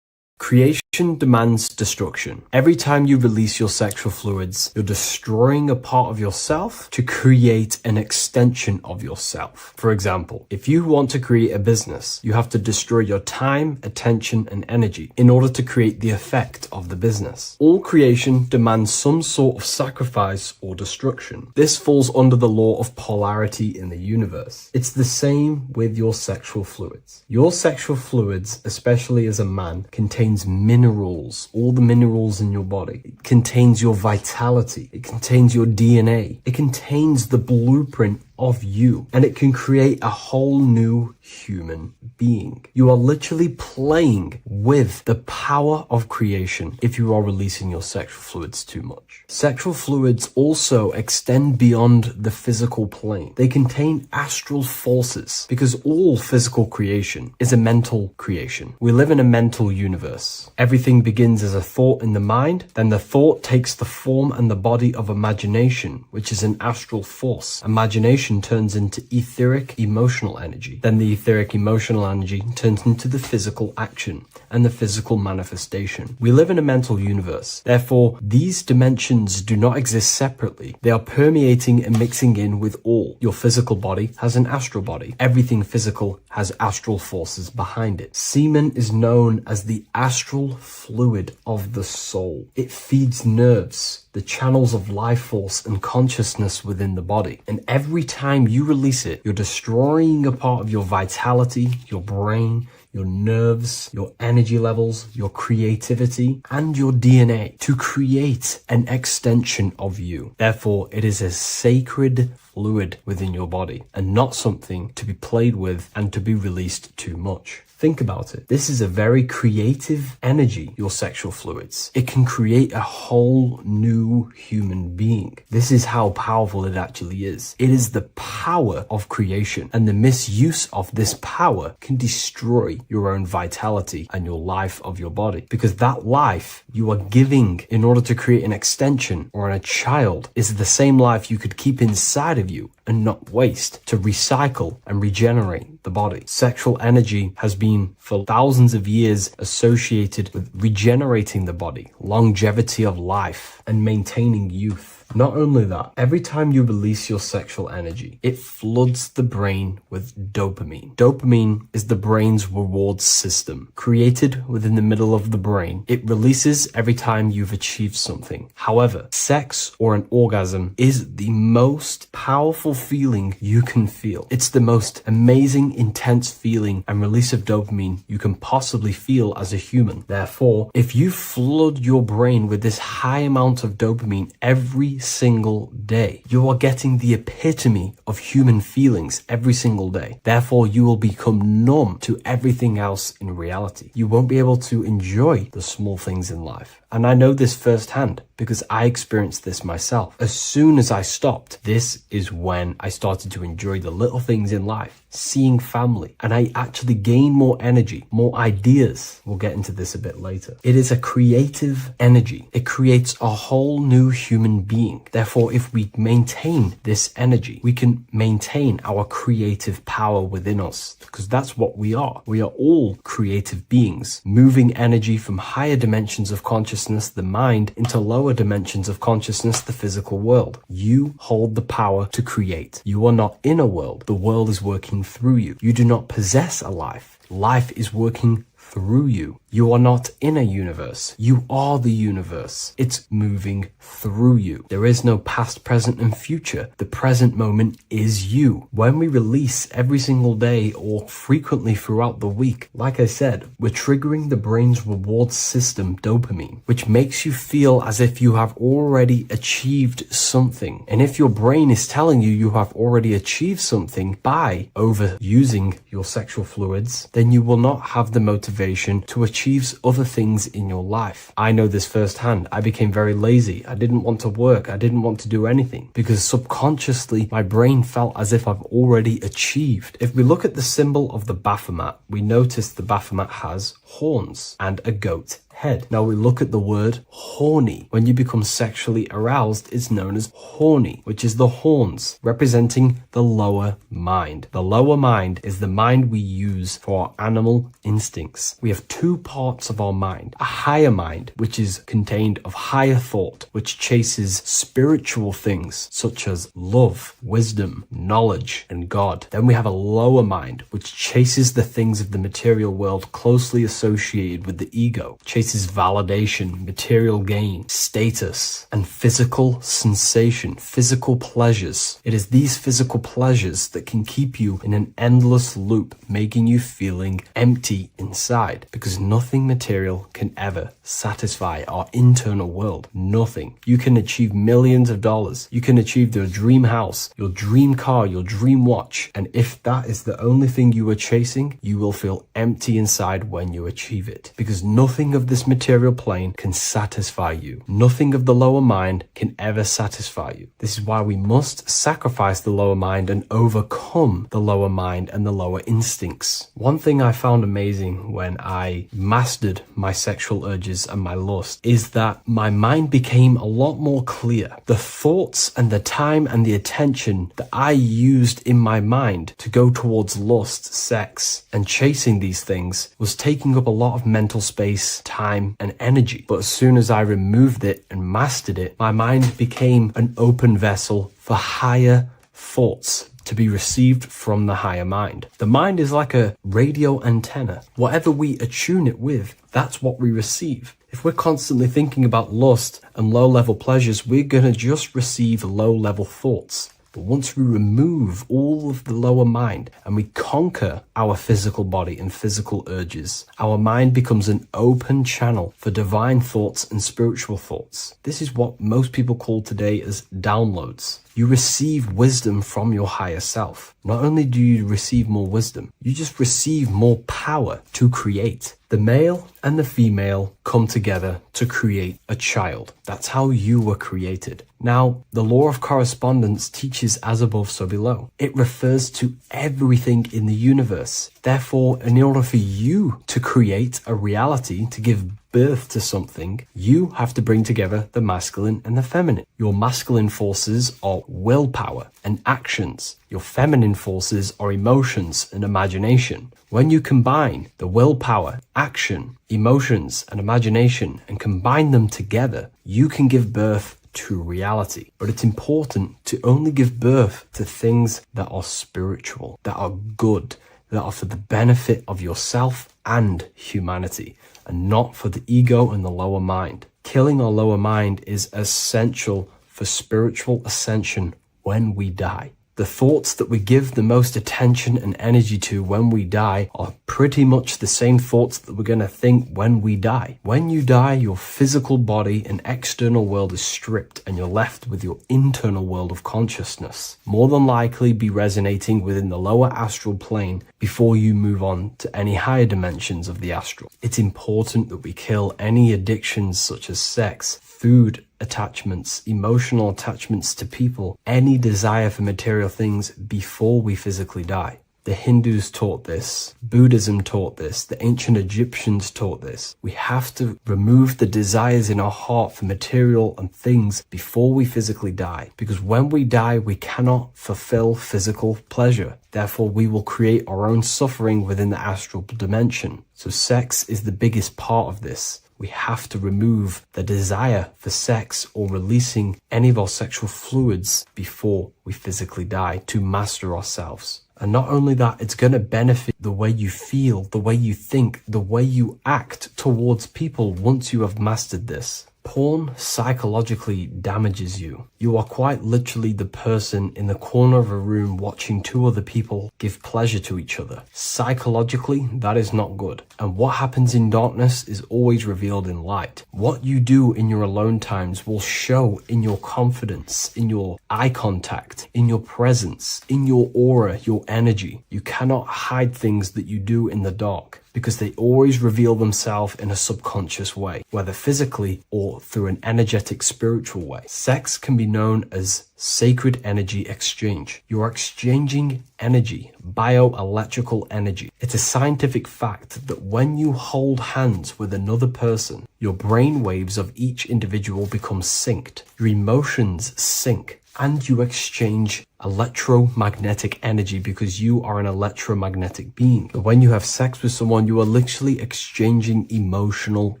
Creation demands destruction. Every time you release your sexual fluids, you're destroying a part of yourself to create an extension of yourself. For example, if you want to create a business, you have to destroy your time, attention, and energy in order to create the effect of the business. All creation demands some sort of sacrifice or destruction. This falls under the law of polarity in the universe. It's the same with your sexual fluids. Your sexual fluids, especially as a man, contains minerals, all the minerals in your body. It contains your vitality. It contains your DNA. It contains the blueprint of you, and it can create a whole new human being. You are literally playing with the power of creation if you are releasing your sexual fluids too much. Sexual fluids also extend beyond the physical plane. They contain astral forces, because all physical creation is a mental creation. We live in a mental universe. Everything begins as a thought in the mind, then the thought takes the form and the body of imagination, which is an astral force. Imagination turns into etheric emotional energy. Then the etheric emotional energy turns into the physical action and the physical manifestation. We live in a mental universe. Therefore, these dimensions do not exist separately. They are permeating and mixing in with all. Your physical body has an astral body. Everything physical has astral forces behind it. Semen is known as the astral fluid of the soul. It feeds nerves, the channels of life force and consciousness within the body. And every time you release it, you're destroying a part of your vitality, your brain, your nerves, your energy levels, your creativity, and your DNA to create an extension of you. Therefore, it is a sacred fluid within your body and not something to be played with and to be released too much. Think about it. This is a very creative energy, your sexual fluids. It can create a whole new human being. This is how powerful it actually is. It is the power of creation, and the misuse of this power can destroy your own vitality and your life of your body. Because that life you are giving in order to create an extension or a child is the same life you could keep inside of you and not waste to recycle and regenerate the body. Sexual energy has been for thousands of years associated with regenerating the body, longevity of life, and maintaining youth. Not only that, every time you release your sexual energy, it floods the brain with dopamine. Dopamine is the brain's reward system. Created within the middle of the brain, it releases every time you've achieved something. However, sex or an orgasm is the most powerful feeling you can feel. It's the most amazing, intense feeling and release of dopamine you can possibly feel as a human. Therefore, if you flood your brain with this high amount of dopamine every single day, you are getting the epitome of human feelings every single day. Therefore, you will become numb to everything else in reality. You won't be able to enjoy the small things in life. And I know this firsthand because I experienced this myself. As soon as I stopped, this is when I started to enjoy the little things in life, seeing family, and I actually gained more energy, more ideas. We'll get into this a bit later. It is a creative energy. It creates a whole new human being. Therefore, if we maintain this energy, we can maintain our creative power within us, because that's what we are. We are all creative beings, moving energy from higher dimensions of consciousness, the mind, into lower dimensions of consciousness, the physical world. You hold the power to create. You are not in a world. The world is working through you. You do not possess a life. Life is working through you. You are not in a universe. You are the universe. It's moving through you. There is no past, present, and future. The present moment is you. When we release every single day or frequently throughout the week, like I said, we're triggering the brain's reward system, dopamine, which makes you feel as if you have already achieved something. And if your brain is telling you you have already achieved something by overusing your sexual fluids, then you will not have the motivation to achieve other things in your life. I know this firsthand. I became very lazy. I didn't want to work. I didn't want to do anything because subconsciously my brain felt as if I've already achieved. If we look at the symbol of the Baphomet, we notice the Baphomet has horns and a goat head. Now we look at the word horny. When you become sexually aroused, it's known as horny, which is the horns, representing the lower mind. The lower mind is the mind we use for our animal instincts. We have two parts of our mind. A higher mind, which is contained of higher thought, which chases spiritual things such as love, wisdom, knowledge, and God. Then we have a lower mind, which chases the things of the material world closely associated with the ego, chases validation, material gain, status, and physical sensation, physical pleasures. It is these physical pleasures that can keep you in an endless loop, making you feeling empty inside, because nothing material can ever satisfy our internal world. Nothing. You can achieve millions of dollars. You can achieve your dream house, your dream car, your dream watch. And if that is the only thing you are chasing, you will feel empty inside when you achieve it, because nothing of this material plane can satisfy you. Nothing of the lower mind can ever satisfy you. This is why we must sacrifice the lower mind and overcome the lower mind and the lower instincts. One thing I found amazing when I mastered my sexual urges and my lust is that my mind became a lot more clear. The thoughts and the time and the attention that I used in my mind to go towards lust, sex, and chasing these things was taking up a lot of mental space, time, and energy. But as soon as I removed it and mastered it, my mind became an open vessel for higher thoughts to be received from the higher mind. The mind is like a radio antenna. Whatever we attune it with, that's what we receive. If we're constantly thinking about lust and low-level pleasures, we're going to just receive low-level thoughts. But once we remove all of the lower mind and we conquer our physical body and physical urges, our mind becomes an open channel for divine thoughts and spiritual thoughts. This is what most people call today as downloads. You receive wisdom from your higher self. Not only do you receive more wisdom, you just receive more power to create. The male and the female come together to create a child. That's how you were created. Now, the law of correspondence teaches as above, so below. It refers to everything in the universe. Therefore, in order for you to create a reality, to give birth to something, you have to bring together the masculine and the feminine. Your masculine forces are willpower and actions. Your feminine forces are emotions and imagination. When you combine the willpower, action, emotions, and imagination and combine them together, you can give birth to reality. But it's important to only give birth to things that are spiritual, that are good, that are for the benefit of yourself and humanity, and not for the ego and the lower mind. Killing our lower mind is essential for spiritual ascension when we die. The thoughts that we give the most attention and energy to when we die are pretty much the same thoughts that we're going to think when we die. When you die, your physical body and external world is stripped and you're left with your internal world of consciousness, more than likely be resonating within the lower astral plane before you move on to any higher dimensions of the astral. It's important that we kill any addictions such as sex, food, attachments, emotional attachments to people, any desire for material things before we physically die. The Hindus taught this, Buddhism taught this, the ancient Egyptians taught this. We have to remove the desires in our heart for material and things before we physically die, because when we die, we cannot fulfill physical pleasure. Therefore, we will create our own suffering within the astral dimension. So sex is the biggest part of this. We have to remove the desire for sex or releasing any of our sexual fluids before we physically die to master ourselves. And not only that, it's going to benefit the way you feel, the way you think, the way you act towards people once you have mastered this. Porn psychologically damages you. You are quite literally the person in the corner of a room watching two other people give pleasure to each other. Psychologically, that is not good. And what happens in darkness is always revealed in light. What you do in your alone times will show in your confidence, in your eye contact, in your presence, in your aura, your energy. You cannot hide things that you do in the dark, because they always reveal themselves in a subconscious way, whether physically or through an energetic spiritual way. Sex can be known as sacred energy exchange. You are exchanging energy, bioelectrical energy. It's a scientific fact that when you hold hands with another person, your brain waves of each individual become synced. Your emotions sync. And you exchange electromagnetic energy because you are an electromagnetic being. When you have sex with someone, you are literally exchanging emotional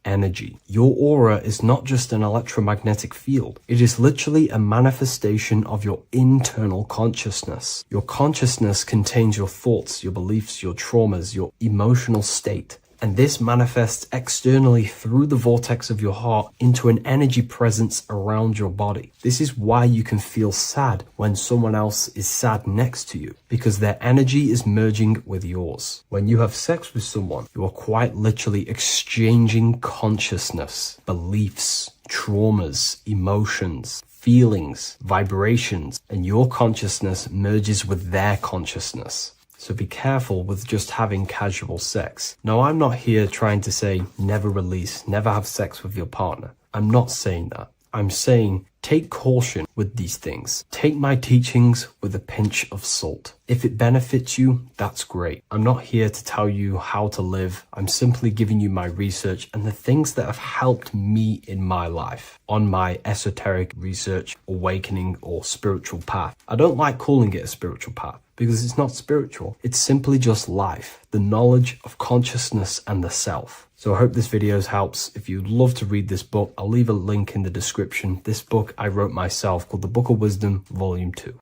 energy. Your aura is not just an electromagnetic field. It is literally a manifestation of your internal consciousness. Your consciousness contains your thoughts, your beliefs, your traumas, your emotional state. And this manifests externally through the vortex of your heart into an energy presence around your body. This is why you can feel sad when someone else is sad next to you, because their energy is merging with yours. When you have sex with someone, you are quite literally exchanging consciousness, beliefs, traumas, emotions, feelings, vibrations, and your consciousness merges with their consciousness. So be careful with just having casual sex. Now, I'm not here trying to say never release, never have sex with your partner. I'm not saying that. I'm saying take caution with these things. Take my teachings with a pinch of salt. If it benefits you, that's great. I'm not here to tell you how to live. I'm simply giving you my research and the things that have helped me in my life on my esoteric research, awakening, or spiritual path. I don't like calling it a spiritual path, because it's not spiritual. It's simply just life, the knowledge of consciousness and the self. So I hope this video helps. If you'd love to read this book, I'll leave a link in the description. This book I wrote myself called The Book of Wisdom, Volume 2.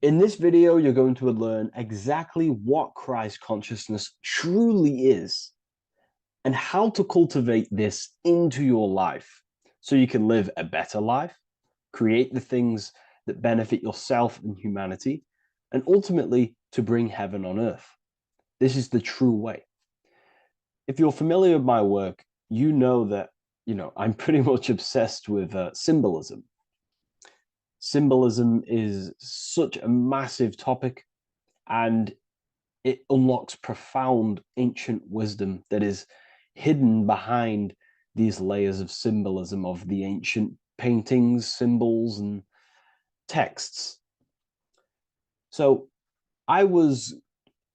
In this video, you're going to learn exactly what Christ consciousness truly is and how to cultivate this into your life so you can live a better life, create the things that benefit yourself and humanity, and ultimately to bring heaven on earth. This is the true way. If you're familiar with my work, you know that, I'm pretty much obsessed with symbolism. Symbolism is such a massive topic, and it unlocks profound ancient wisdom that is hidden behind these layers of symbolism of the ancient paintings, symbols, and texts. So I was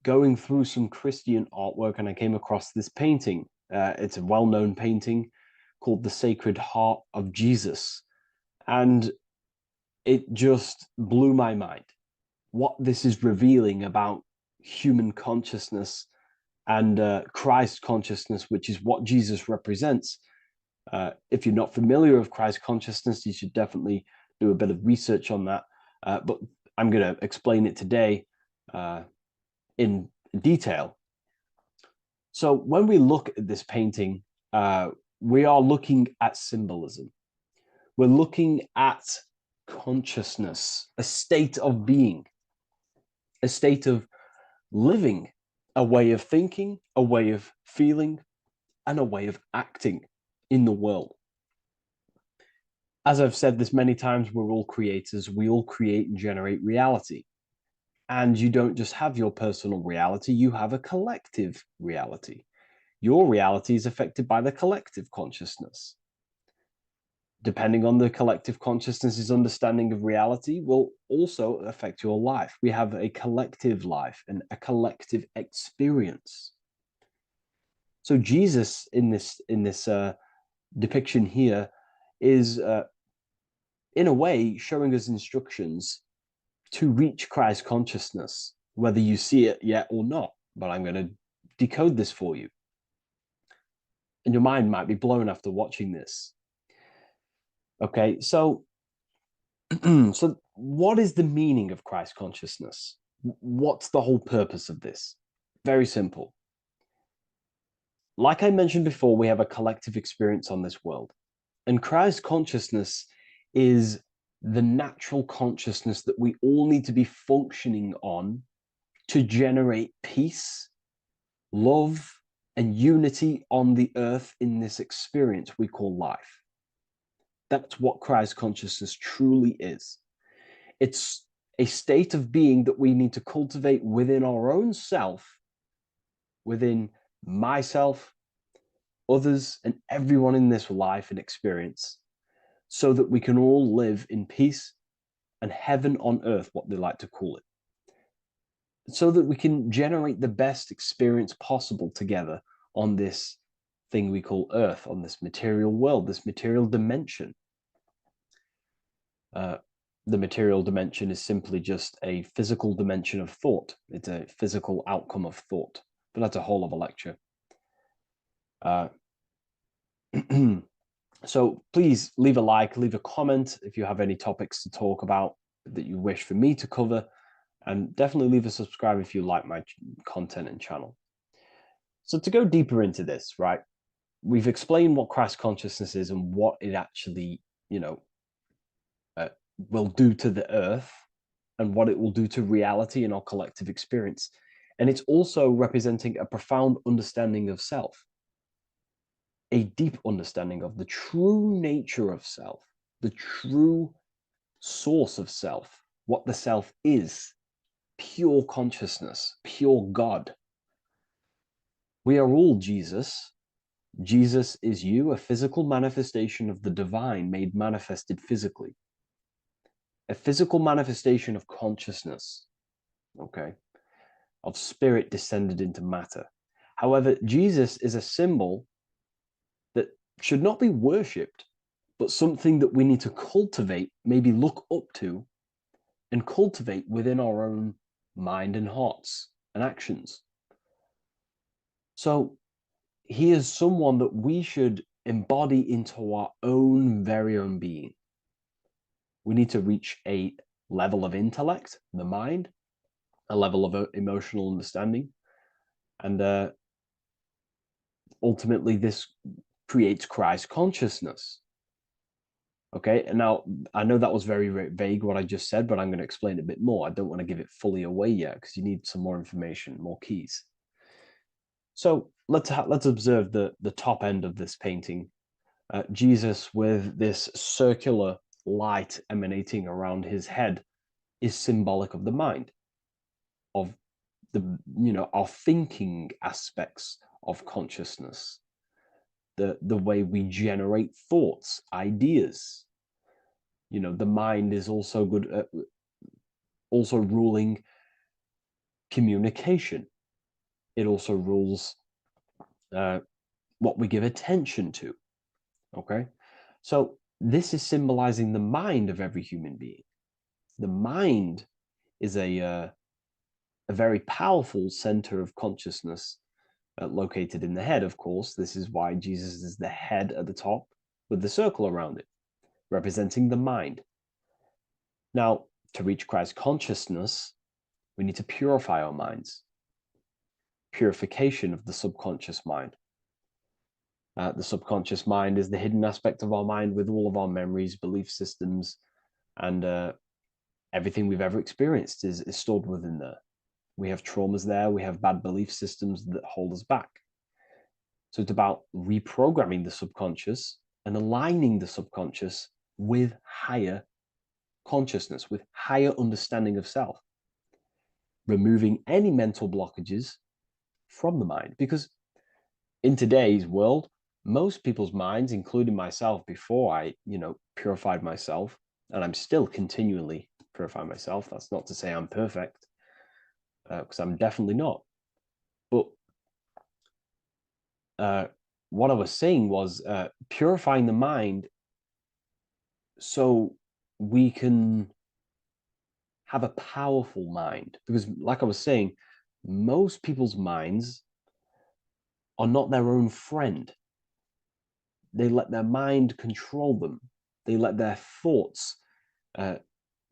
going through some Christian artwork and I came across this painting. It's a well-known painting called The Sacred Heart of Jesus. And it just blew my mind. What this is revealing about human consciousness and Christ consciousness, which is what Jesus represents. If you're not familiar with Christ consciousness, you should definitely do a bit of research on that. But I'm going to explain it today in detail. So when we look at this painting, we are looking at symbolism. We're looking at consciousness, a state of being, a state of living, a way of thinking, a way of feeling, and a way of acting in the world. As I've said this many times, we're all creators. We all create and generate reality. And you don't just have your personal reality, you have a collective reality. Your reality is affected by the collective consciousness. Depending on the collective consciousness's understanding of reality will also affect your life. We have a collective life and a collective experience. So Jesus in this depiction here is in a way showing us instructions to reach Christ consciousness, whether you see it yet or not. But I'm going to decode this for you. And your mind might be blown after watching this. Okay, so so what is the meaning of Christ consciousness? What's the whole purpose of this? Very simple. Like I mentioned before, we have a collective experience on this world. And Christ consciousness is the natural consciousness that we all need to be functioning on to generate peace, love, and unity on the earth in this experience we call life. That's what Christ consciousness truly is. It's a state of being that we need to cultivate within our own self, within myself, others, and everyone in this life and experience, so that we can all live in peace and heaven on earth, what they like to call it, so that we can generate the best experience possible together on this thing we call earth, on this material world, this material dimension. The material dimension is simply just a physical dimension of thought. It's a physical outcome of thought, but that's a whole other lecture. So please leave a like, leave a comment if you have any topics to talk about that you wish for me to cover, and definitely leave a subscribe if you like my content and channel. So to go deeper into this, right, we've explained what Christ consciousness is and what it actually, will do to the earth and what it will do to reality and our collective experience. And it's also representing a profound understanding of self, a deep understanding of the true nature of self, the true source of self, what the self is, pure consciousness, pure God. We are all Jesus. Jesus is you, a physical manifestation of the divine made manifested physically. A physical manifestation of consciousness, okay, of spirit descended into matter. However, Jesus is a symbol that should not be worshipped, but something that we need to cultivate, maybe look up to, and cultivate within our own mind and hearts and actions. So he is someone that we should embody into our own very own being. We need to reach a level of intellect, the mind, a level of emotional understanding, and ultimately this creates Christ consciousness. Okay, and now I know that was very, very vague what I just said, but I'm going to explain it a bit more. I don't want to give it fully away yet because you need some more information, more keys. So let's observe the top end of this painting. Jesus with this circular light emanating around his head is symbolic of the mind, of our thinking aspects of consciousness, the way we generate thoughts, ideas. The mind is also good at also ruling communication. It also rules what we give attention to. Okay, so this is symbolizing the mind of every human being. The mind is a very powerful center of consciousness located in the head, of course. This is why Jesus is the head at the top with the circle around it, representing the mind. Now, to reach Christ consciousness, we need to purify our minds. Purification of the subconscious mind. The subconscious mind is the hidden aspect of our mind with all of our memories, belief systems, and everything we've ever experienced is stored within there. We have traumas there, we have bad belief systems that hold us back. So it's about reprogramming the subconscious and aligning the subconscious with higher consciousness, with higher understanding of self, removing any mental blockages from the mind. Because in today's world, most people's minds, including myself, before I, purified myself, and I'm still continually purifying myself. That's not to say I'm perfect, because I'm definitely not. But what I was saying was purifying the mind so we can have a powerful mind. Because, like I was saying, most people's minds are not their own friend. They let their mind control them. They let their thoughts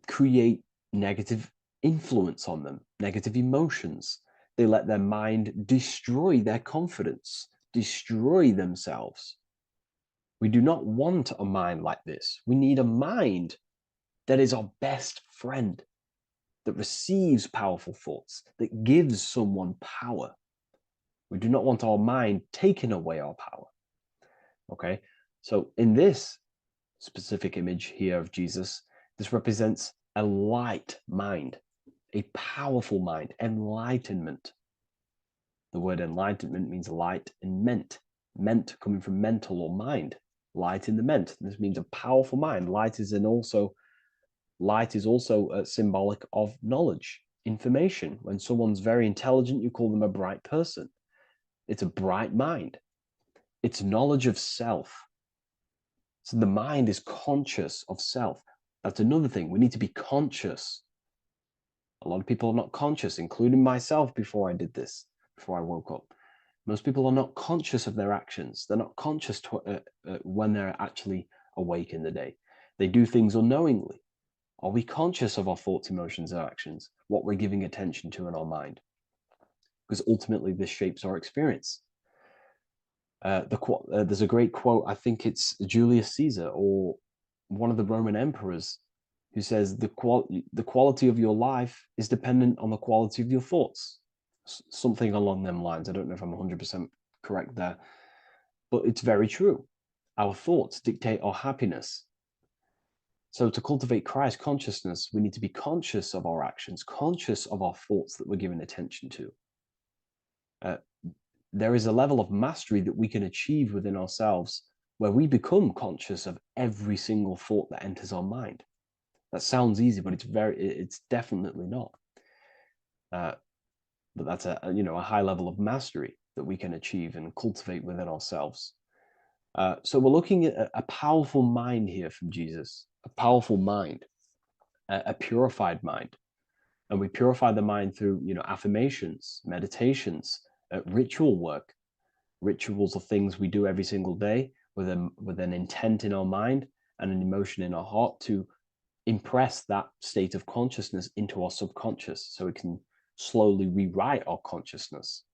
create negative influence on them, negative emotions. They let their mind destroy their confidence, destroy themselves. We do not want a mind like this. We need a mind that is our best friend, that receives powerful thoughts, that gives someone power. We do not want our mind taking away our power. Okay, so in this specific image here of Jesus, this represents a light mind, a powerful mind, enlightenment. The word enlightenment means light and ment coming from mental or mind, light in the ment. This means a powerful mind. Light is also symbolic of knowledge, information. When someone's very intelligent, you call them a bright person. It's a bright mind. It's knowledge of self. So the mind is conscious of self. That's another thing. We need to be conscious. A lot of people are not conscious, including myself before I did this, before I woke up. Most people are not conscious of their actions. They're not conscious when they're actually awake in the day. They do things unknowingly. Are we conscious of our thoughts, emotions, and actions, what we're giving attention to in our mind? Because ultimately this shapes our experience. There's a great quote, I think it's Julius Caesar or one of the Roman emperors, who says the quality of your life is dependent on the quality of your thoughts. Something along them lines. I don't know if I'm 100% correct there, but it's very true. Our thoughts dictate our happiness. So to cultivate Christ consciousness, we need to be conscious of our actions, conscious of our thoughts that we're giving attention to. There is a level of mastery that we can achieve within ourselves where we become conscious of every single thought that enters our mind. That sounds easy, but it's definitely not. But that's a high level of mastery that we can achieve and cultivate within ourselves. So we're looking at a powerful mind here from Jesus, a powerful mind, a purified mind. And we purify the mind through, affirmations, meditations, ritual work. Rituals are things we do every single day with an intent in our mind and an emotion in our heart to impress that state of consciousness into our subconscious so we can slowly rewrite our consciousness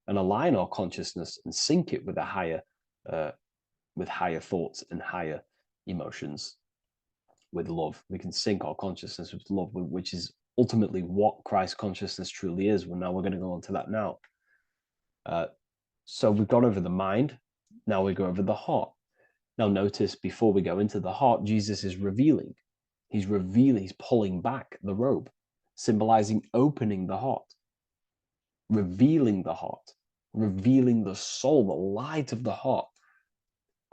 and align our consciousness and sync it with higher thoughts and higher emotions with love. We can sync our consciousness with love, which is ultimately what Christ consciousness truly is. Well, now we're going to go on to that now. So we've gone over the mind. Now we go over the heart. Now notice before we go into the heart, Jesus is revealing. He's revealing, he's pulling back the robe, symbolizing opening the heart, revealing the heart, revealing the soul, the light of the heart.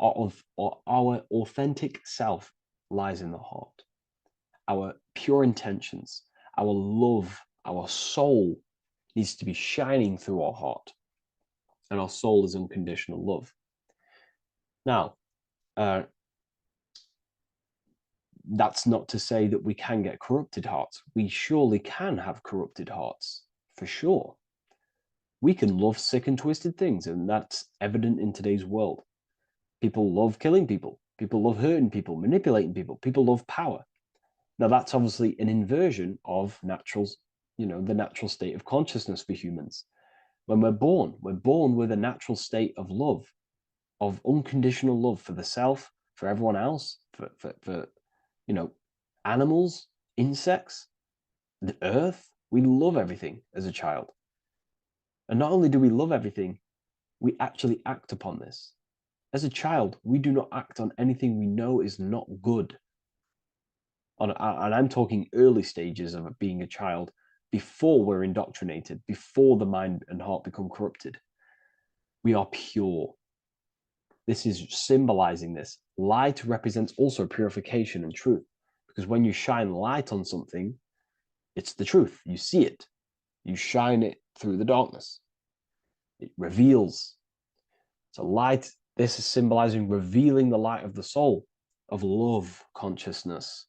Our authentic self lies in the heart. Our pure intentions, our love, our soul needs to be shining through our heart. And our soul is unconditional love. Now, that's not to say that we can get corrupted hearts. We surely can have corrupted hearts, for sure. We can love sick and twisted things, and that's evident in today's world. People love killing people. People love hurting people, manipulating people. People love power. Now, that's obviously an inversion of natural, the natural state of consciousness for humans. When we're born with a natural state of love, of unconditional love for the self, for everyone else, for animals, insects, the earth. We love everything as a child. And not only do we love everything, we actually act upon this. As a child, we do not act on anything we know is not good. And I'm talking early stages of being a child, before we're indoctrinated, before the mind and heart become corrupted. We are pure. This is symbolizing this. Light represents also purification and truth, because when you shine light on something, it's the truth. You see it. You shine it through the darkness. It reveals. So light, this is symbolizing revealing the light of the soul, of love consciousness,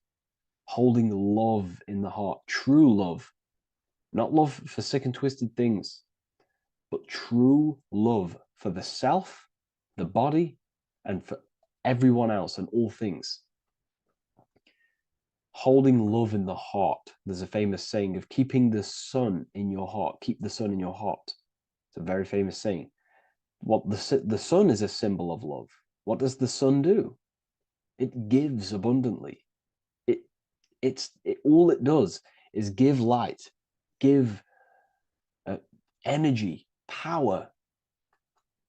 holding love in the heart, true love, not love for sick and twisted things, but true love for the self, the body, and for everyone else and all things. Holding love in the heart. There's a famous saying of keeping the sun in your heart. Keep the sun in your heart. It's a very famous saying. What the sun is a symbol of love. What does the sun do? It gives abundantly. All it does is give light, give energy, power,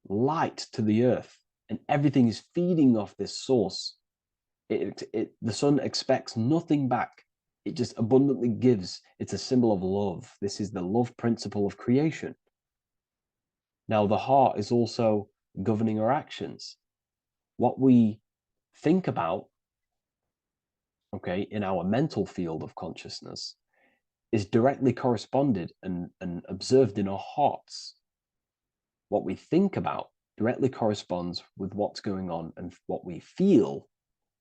light to the earth, and everything is feeding off this source. The sun expects nothing back. It just abundantly gives. It's a symbol of love. This is the love principle of creation. Now, the heart is also governing our actions. What we think about, okay, in our mental field of consciousness is directly corresponded and observed in our hearts. What we think about directly corresponds with what's going on and what we feel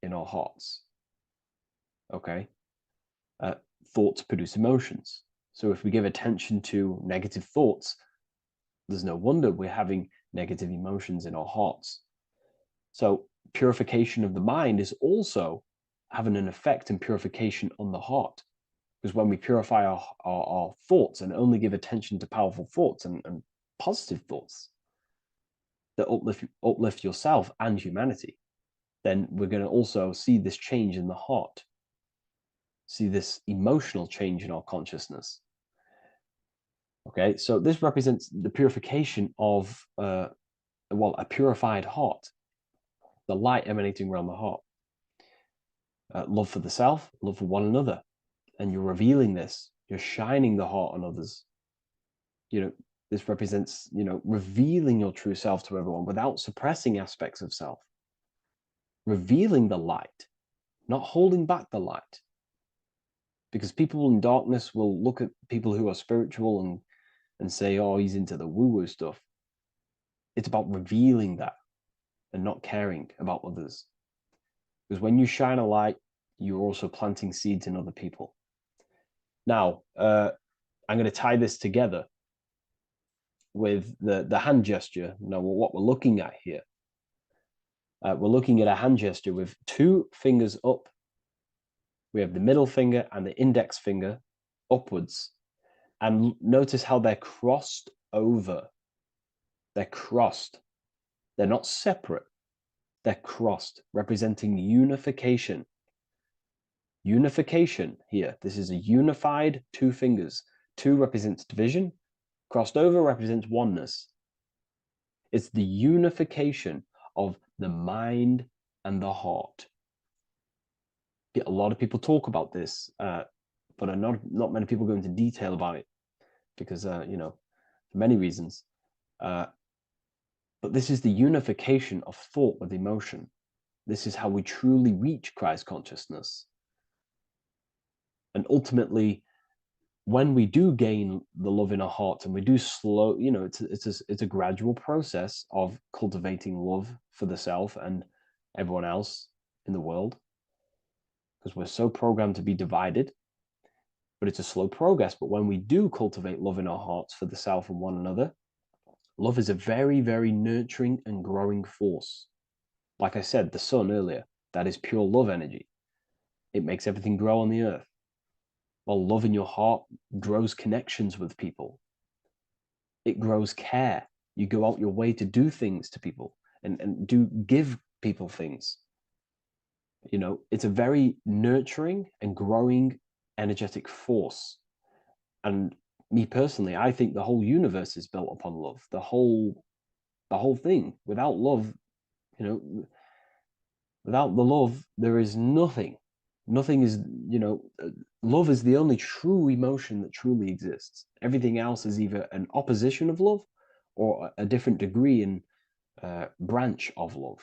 in our hearts. Okay? Thoughts produce emotions. So if we give attention to negative thoughts, there's no wonder we're having negative emotions in our hearts. So purification of the mind is also having an effect in purification on the heart. Because when we purify our thoughts and only give attention to powerful thoughts and positive thoughts that uplift yourself and humanity, then we're going to also see this change in the heart, see this emotional change in our consciousness. Okay, so this represents the purification of, a purified heart, the light emanating around the heart. Love for the self, love for one another. And you're revealing this, you're shining the heart on others. This represents, revealing your true self to everyone without suppressing aspects of self. Revealing the light, not holding back the light. Because people in darkness will look at people who are spiritual and say, oh, he's into the woo-woo stuff. It's about revealing that and not caring about others. Because when you shine a light, you're also planting seeds in other people. Now, I'm going to tie this together with the hand gesture. Now, what we're looking at here, we're looking at a hand gesture with two fingers up. We have the middle finger and the index finger upwards. And notice how they're crossed over. They're crossed. They're not separate. they're crossed, representing unification. Unification here. This is a unified two fingers. Two represents division. Crossed over represents oneness. It's the unification of the mind and the heart. A lot of people talk about this, but not many people go into detail about it because, for many reasons. But this is the unification of thought with emotion. This is how we truly reach Christ consciousness. And ultimately, when we do gain the love in our hearts and we do slow, it's a gradual process of cultivating love for the self and everyone else in the world, because we're so programmed to be divided. But it's a slow progress. But when we do cultivate love in our hearts for the self and one another, love is a very, very nurturing and growing force. Like I said, the sun earlier, that is pure love energy. It makes everything grow on the earth. While love in your heart grows connections with people. It grows care. You go out your way to do things to people and give people things. It's a very nurturing and growing energetic force. And me personally, I think the whole universe is built upon love. The whole thing. Without love, without the love, there is nothing. Nothing is, love is the only true emotion that truly exists. Everything else is either an opposition of love or a different degree and branch of love.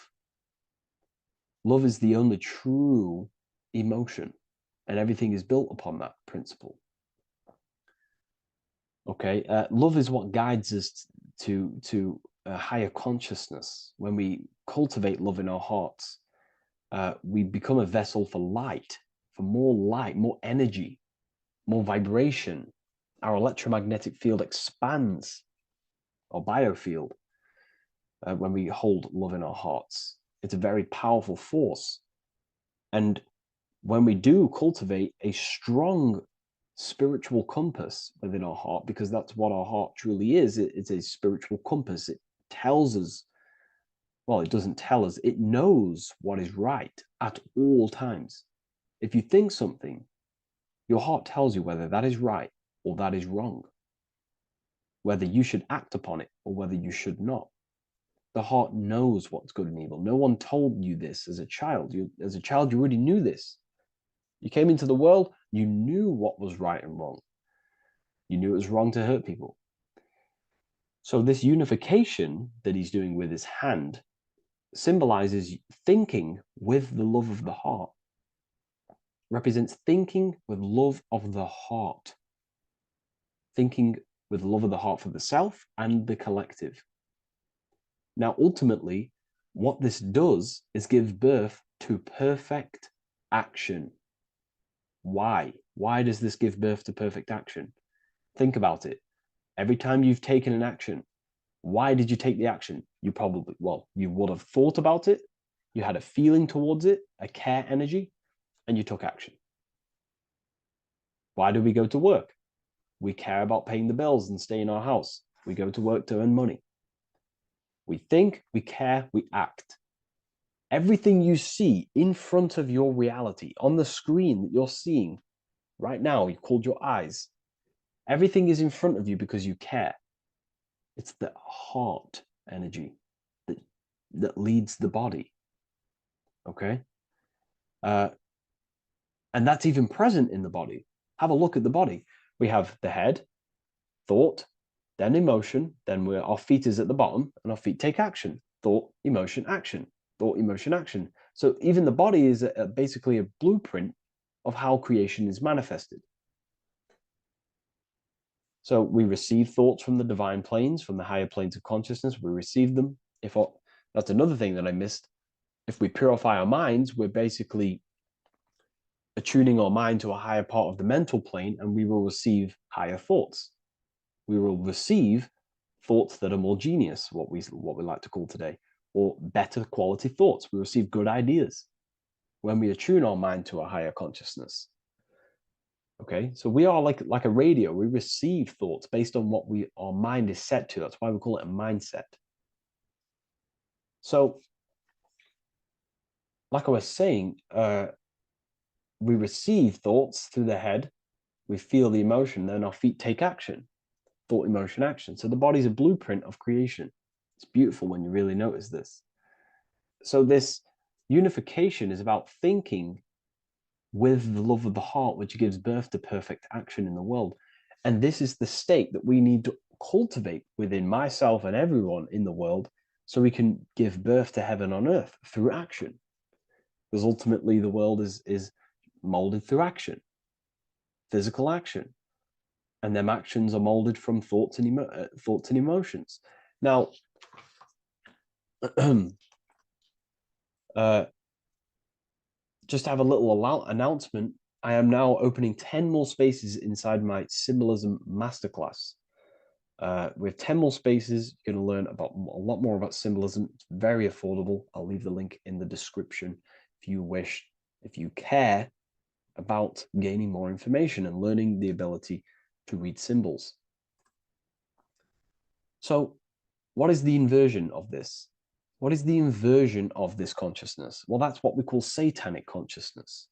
Love is the only true emotion, and everything is built upon that principle. Okay, love is what guides us to a higher consciousness. When we cultivate love in our hearts, we become a vessel for light, more energy, more vibration. Our electromagnetic field expands, or biofield, when we hold love in our hearts. It's a very powerful force. And when we do cultivate a strong spiritual compass within our heart, because that's what our heart truly is, it's a spiritual compass. It tells us, well, it doesn't tell us, it knows what is right at all times. If you think something, your heart tells you whether that is right or that is wrong, whether you should act upon it or whether you should not. The heart knows what's good and evil. No one told you this as a child. As a child, you already knew this. You came into the world, you knew what was right and wrong. You knew it was wrong to hurt people. So this unification that he's doing with his hand symbolizes thinking with the love of the heart. Represents thinking with love of the heart. Thinking with love of the heart for the self and the collective. Now, ultimately, what this does is give birth to perfect action. Why? Why does this give birth to perfect action? Think about it. Every time you've taken an action, why did you take the action? You would have thought about it, you had a feeling towards it, a care energy, and you took action. Why do we go to work? We care about paying the bills and staying in our house. We go to work to earn money. We think, we care, we act. Everything you see in front of your reality, on the screen that you're seeing right now, you called your eyes. Everything is in front of you because you care. It's the heart energy that leads the body. Okay? And that's even present in the body. Have a look at the body. We have the head, thought, then emotion, then our feet is at the bottom, and our feet take action. Thought, emotion, action. Thought, emotion, action. So even the body is basically a blueprint of how creation is manifested. So we receive thoughts from the divine planes, from the higher planes of consciousness. We receive them. That's another thing that I missed. If we purify our minds, we're basically attuning our mind to a higher part of the mental plane, and we will receive higher thoughts. We will receive thoughts that are more genius, what we like to call today, or better quality thoughts. We receive good ideas when we attune our mind to a higher consciousness. Okay, so we are like a radio. We receive thoughts based on what our mind is set to. That's why we call it a mindset. So like I was saying, we receive thoughts through the head, we feel the emotion, then our feet take action. Thought, emotion, action. So the body's a blueprint of creation. It's beautiful when you really notice this. So this unification is about thinking with the love of the heart, which gives birth to perfect action in the world. And this is the state that we need to cultivate within myself and everyone in the world so we can give birth to heaven on earth through action. Because ultimately the world is molded through action, physical action. And them actions are molded from thoughts and emotions. Now, just to have a little announcement, I am now opening 10 more spaces inside my symbolism masterclass. With 10 more spaces, you're going to learn about a lot more about symbolism. It's very affordable. I'll leave the link in the description if you wish, if you care about gaining more information and learning the ability to read symbols. So, what is the inversion of this? What is the inversion of this consciousness? Well, that's what we call satanic consciousness.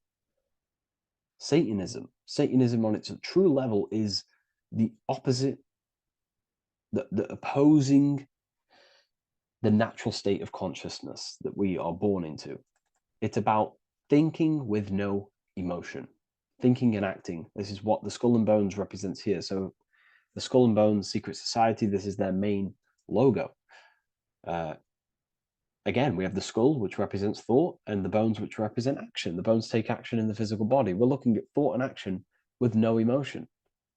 Satanism. Satanism on its true level is the opposite, the opposing the natural state of consciousness that we are born into. It's about thinking with no emotion, thinking and acting. This is what the Skull and Bones represents here. So the Skull and Bones Secret Society, this is their main logo. Again, we have the skull, which represents thought, and the bones, which represent action. The bones take action in the physical body. We're looking at thought and action with no emotion,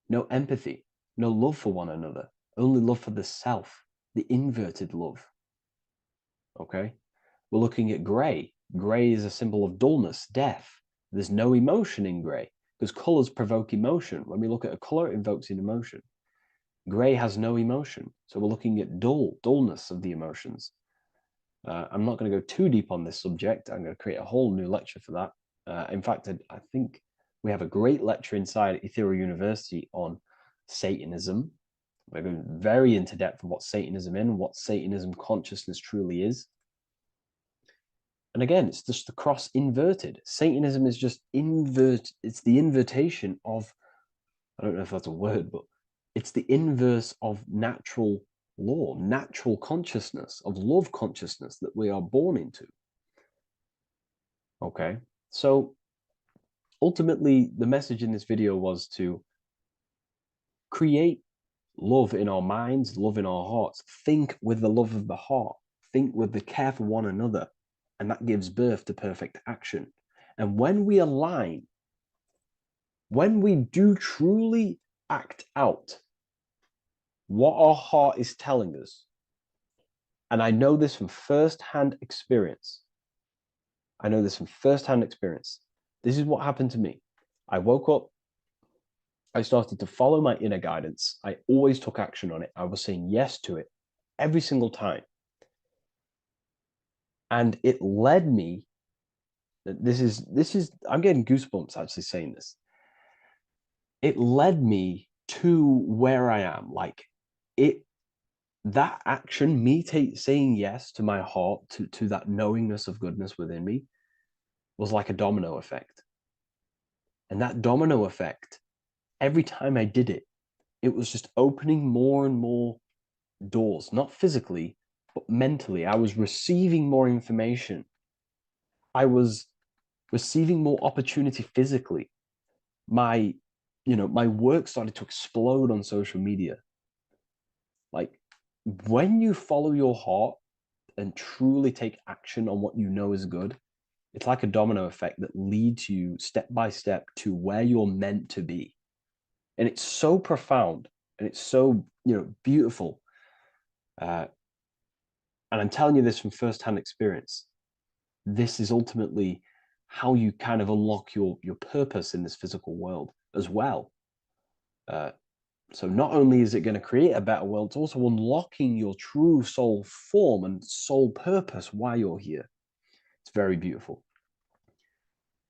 no empathy, no love for one another, only love for the self, the inverted love. Okay? We're looking at gray. Gray is a symbol of dullness, death. There's no emotion in gray because colors provoke emotion. When we look at a color, it invokes an emotion. Gray has no emotion. So we're looking at dullness of the emotions. I'm not going to go too deep on this subject. I'm going to create a whole new lecture for that. In fact, I think we have a great lecture inside Ethereal University on Satanism. We're going very into depth of what Satanism is and what Satanism consciousness truly is. And again, it's just the cross inverted. Satanism is just it's the invertation of, I don't know if that's a word, but it's the inverse of natural law, natural consciousness, of love consciousness that we are born into. Okay, so ultimately the message in this video was to create love in our minds, love in our hearts, think with the love of the heart, think with the care for one another, and that gives birth to perfect action. And when we align, when we do truly act out what our heart is telling us, and I know this from first-hand experience. This is what happened to me. I woke up, I started to follow my inner guidance. I always took action on it. I was saying yes to it every single time. And it led me, this is, I'm getting goosebumps actually saying this. It led me to where I am. Like that action, me saying yes to my heart, to that knowingness of goodness within me, was like a domino effect. And that domino effect, every time I did it, it was just opening more and more doors, not physically, but mentally. I was receiving more information. I was receiving more opportunity physically. My work started to explode on social media. Like, when you follow your heart and truly take action on what you know is good, it's like a domino effect that leads you step by step to where you're meant to be. And it's so profound and it's so, beautiful. And I'm telling you this from firsthand experience. This is ultimately how you kind of unlock your purpose in this physical world as well. So not only is it going to create a better world, it's also unlocking your true soul form and soul purpose while you're here. It's very beautiful.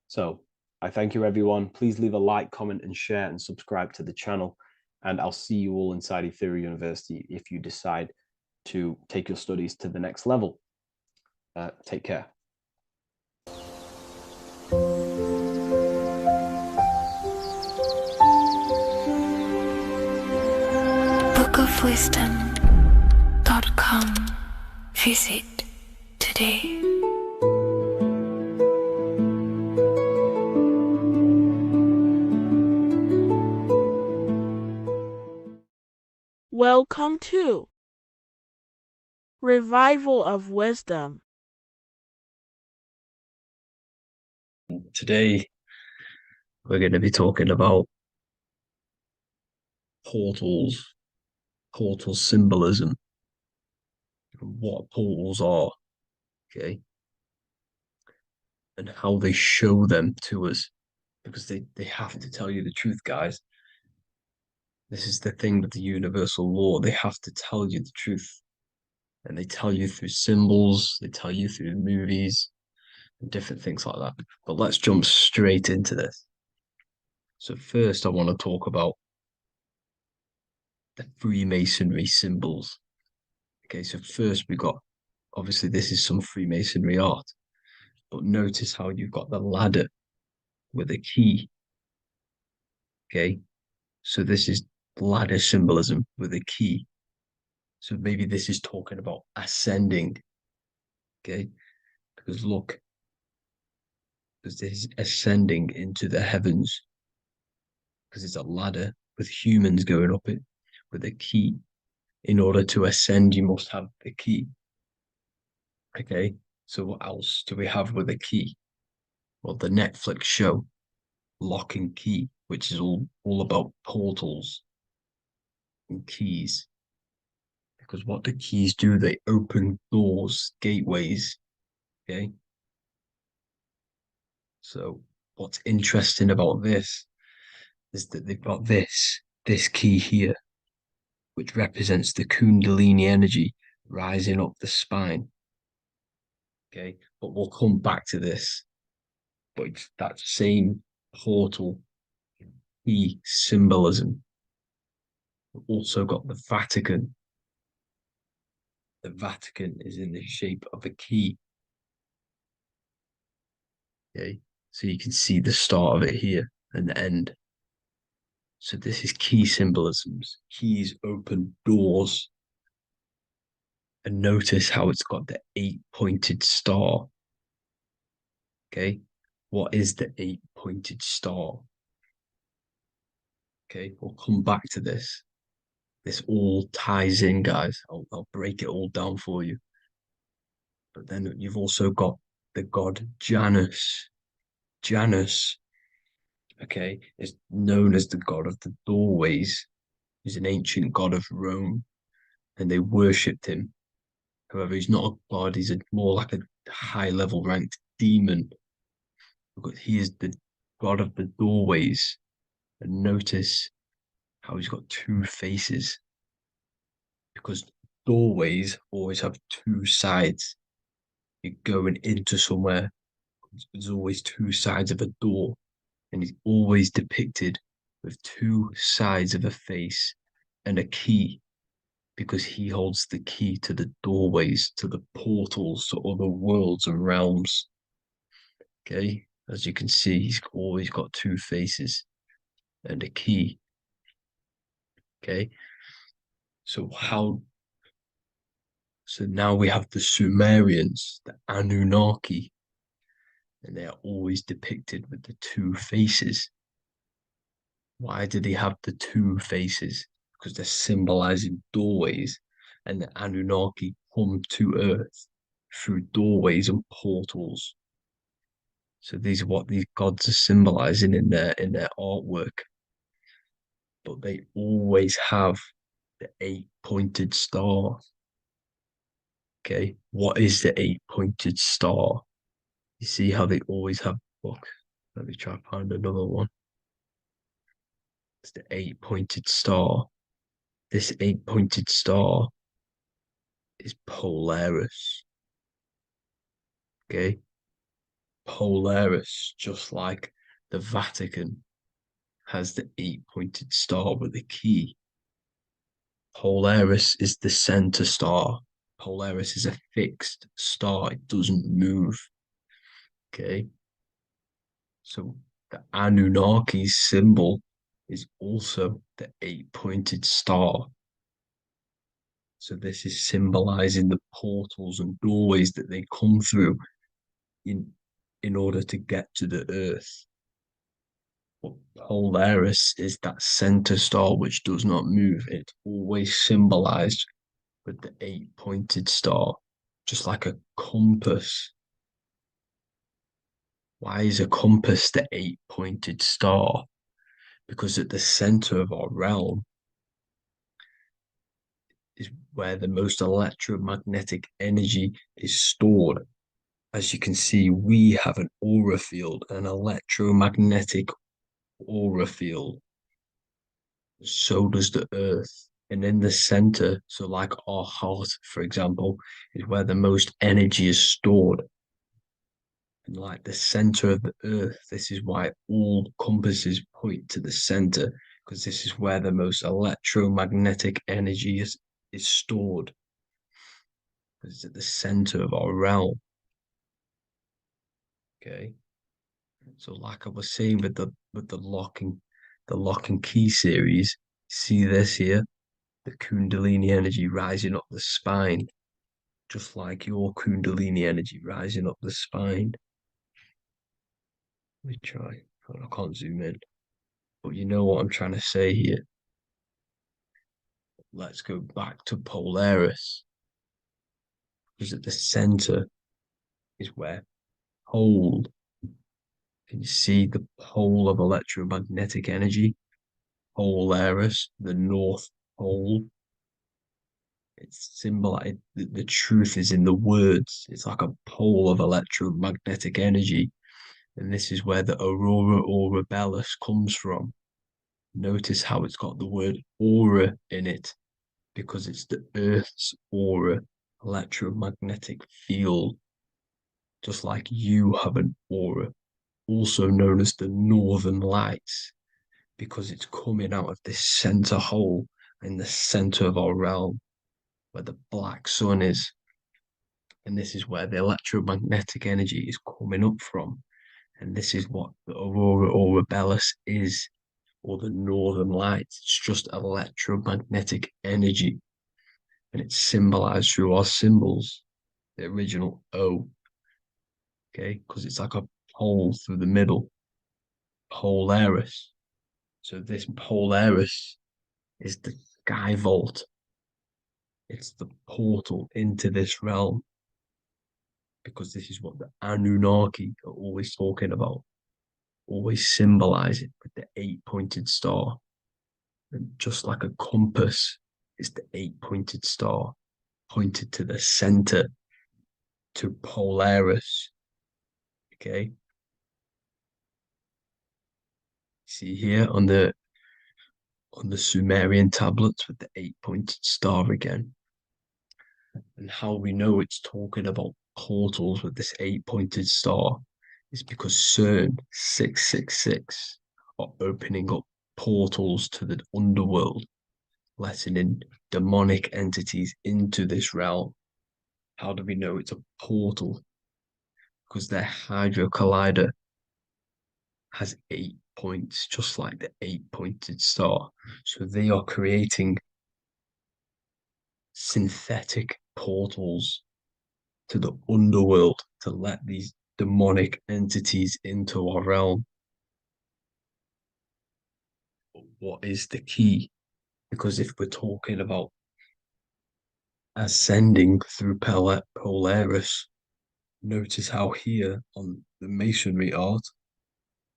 So I thank you, everyone. Please leave a like, comment, and share, and subscribe to the channel. And I'll see you all inside Ethereal University if you decide to take your studies to the next level. Take care. bookofwisdom.com. Visit today. Welcome to Revival of Wisdom. Today, we're going to be talking about portals, portal symbolism, what portals are, okay, and how they show them to us, because they have to tell you the truth, guys. This is the thing with the universal law. They have to tell you the truth. And they tell you through symbols, they tell you through movies, and different things like that. But let's jump straight into this. So first, I want to talk about the Freemasonry symbols. Okay, so first we got, obviously this is some Freemasonry art, but notice how you've got the ladder with a key. Okay, so this is ladder symbolism with a key. So maybe this is talking about ascending. Okay, because look, because this is ascending into the heavens, because it's a ladder with humans going up it with a key. In order to ascend, you must have the key. Okay, so what else do we have with a key? Well, the Netflix show Lock and Key, which is all about portals and keys. Because what the keys do, they open doors, gateways. Okay, so what's interesting about this is that they've got this key here, which represents the Kundalini energy rising up the spine. Okay, but we'll come back to this. But it's that same portal key symbolism. We've also got the Vatican. The Vatican is in the shape of a key. Okay, so you can see the start of it here and the end. So this is key symbolisms. Keys open doors. And notice how it's got the 8-pointed star. Okay, what is the 8-pointed star? Okay, we'll come back to this. This all ties in, guys. I'll break it all down for you. But then you've also got the god Janus. Janus, okay, is known as the god of the doorways. He's an ancient god of Rome, and they worshipped him. However, he's not a god, he's more like a high-level ranked demon. Because he is the god of the doorways. And notice how he's got two faces. Because doorways always have two sides. You're going into somewhere, there's always two sides of a door, and he's always depicted with two sides of a face and a key, because he holds the key to the doorways, to the portals, to other worlds and realms. Okay, as you can see, he's always got two faces and a key. Okay, so now we have the Sumerians, the Anunnaki, and they are always depicted with the two faces. Why do they have the two faces? Because they're symbolizing doorways, and the Anunnaki come to Earth through doorways and portals. So these are what these gods are symbolizing in their artwork. But they always have the 8-pointed star. Okay, what is the 8-pointed star? You see how they always have. Look, let me try to find another one. It's the 8-pointed star. This 8-pointed star is Polaris. Okay, Polaris, just like the Vatican has the 8-pointed star with a key. Polaris is the center star. Polaris is a fixed star, it doesn't move. Okay, so the Anunnaki symbol is also the 8-pointed star. So this is symbolizing the portals and doorways that they come through in order to get to the Earth. But Polaris is that center star which does not move. It's always symbolized with the 8-pointed star, just like a compass. Why is a compass the 8-pointed star? Because at the center of our realm is where the most electromagnetic energy is stored. As you can see, we have an aura field, an electromagnetic aura field. So does the Earth. And in the center, so like our heart, for example, is where the most energy is stored. And like the center of the Earth, this is why all compasses point to the center, because this is where the most electromagnetic energy is stored. It's at the center of our realm. Okay. So like I was saying with the lock and key series, see this here? The Kundalini energy rising up the spine, just like your Kundalini energy rising up the spine. Let me try. I can't zoom in. But you know what I'm trying to say here. Let's go back to Polaris. Because at the center is where pole. Can you see the pole of electromagnetic energy? Polaris, the North Pole. It's symbolized. The truth is in the words. It's like a pole of electromagnetic energy. And this is where the aurora borealis comes from. Notice how it's got the word aura in it, because it's the Earth's aura, electromagnetic field. Just like you have an aura, also known as the northern lights, because it's coming out of this center hole in the center of our realm, where the black sun is. And this is where the electromagnetic energy is coming up from. And this is what the aurora borealis is, or the northern lights. It's just electromagnetic energy. And it's symbolized through our symbols, the original O. Okay, because it's like a pole through the middle. Polaris. So this Polaris is the sky vault. It's the portal into this realm. Because this is what the Anunnaki are always talking about. Always symbolize it with the 8-pointed star. And just like a compass is the 8-pointed star pointed to the center, to Polaris. Okay. See here on the Sumerian tablets with the 8-pointed star again. And how we know it's talking about portals with this 8-pointed star is because CERN 666 are opening up portals to the underworld, letting in demonic entities into this realm. How do we know it's a portal? Because their Hydra Collider has 8 points, just like the 8-pointed star. So they are creating synthetic portals to the underworld to let these demonic entities into our realm. But what is the key? Because if we're talking about ascending through Polaris, notice how here on the masonry art,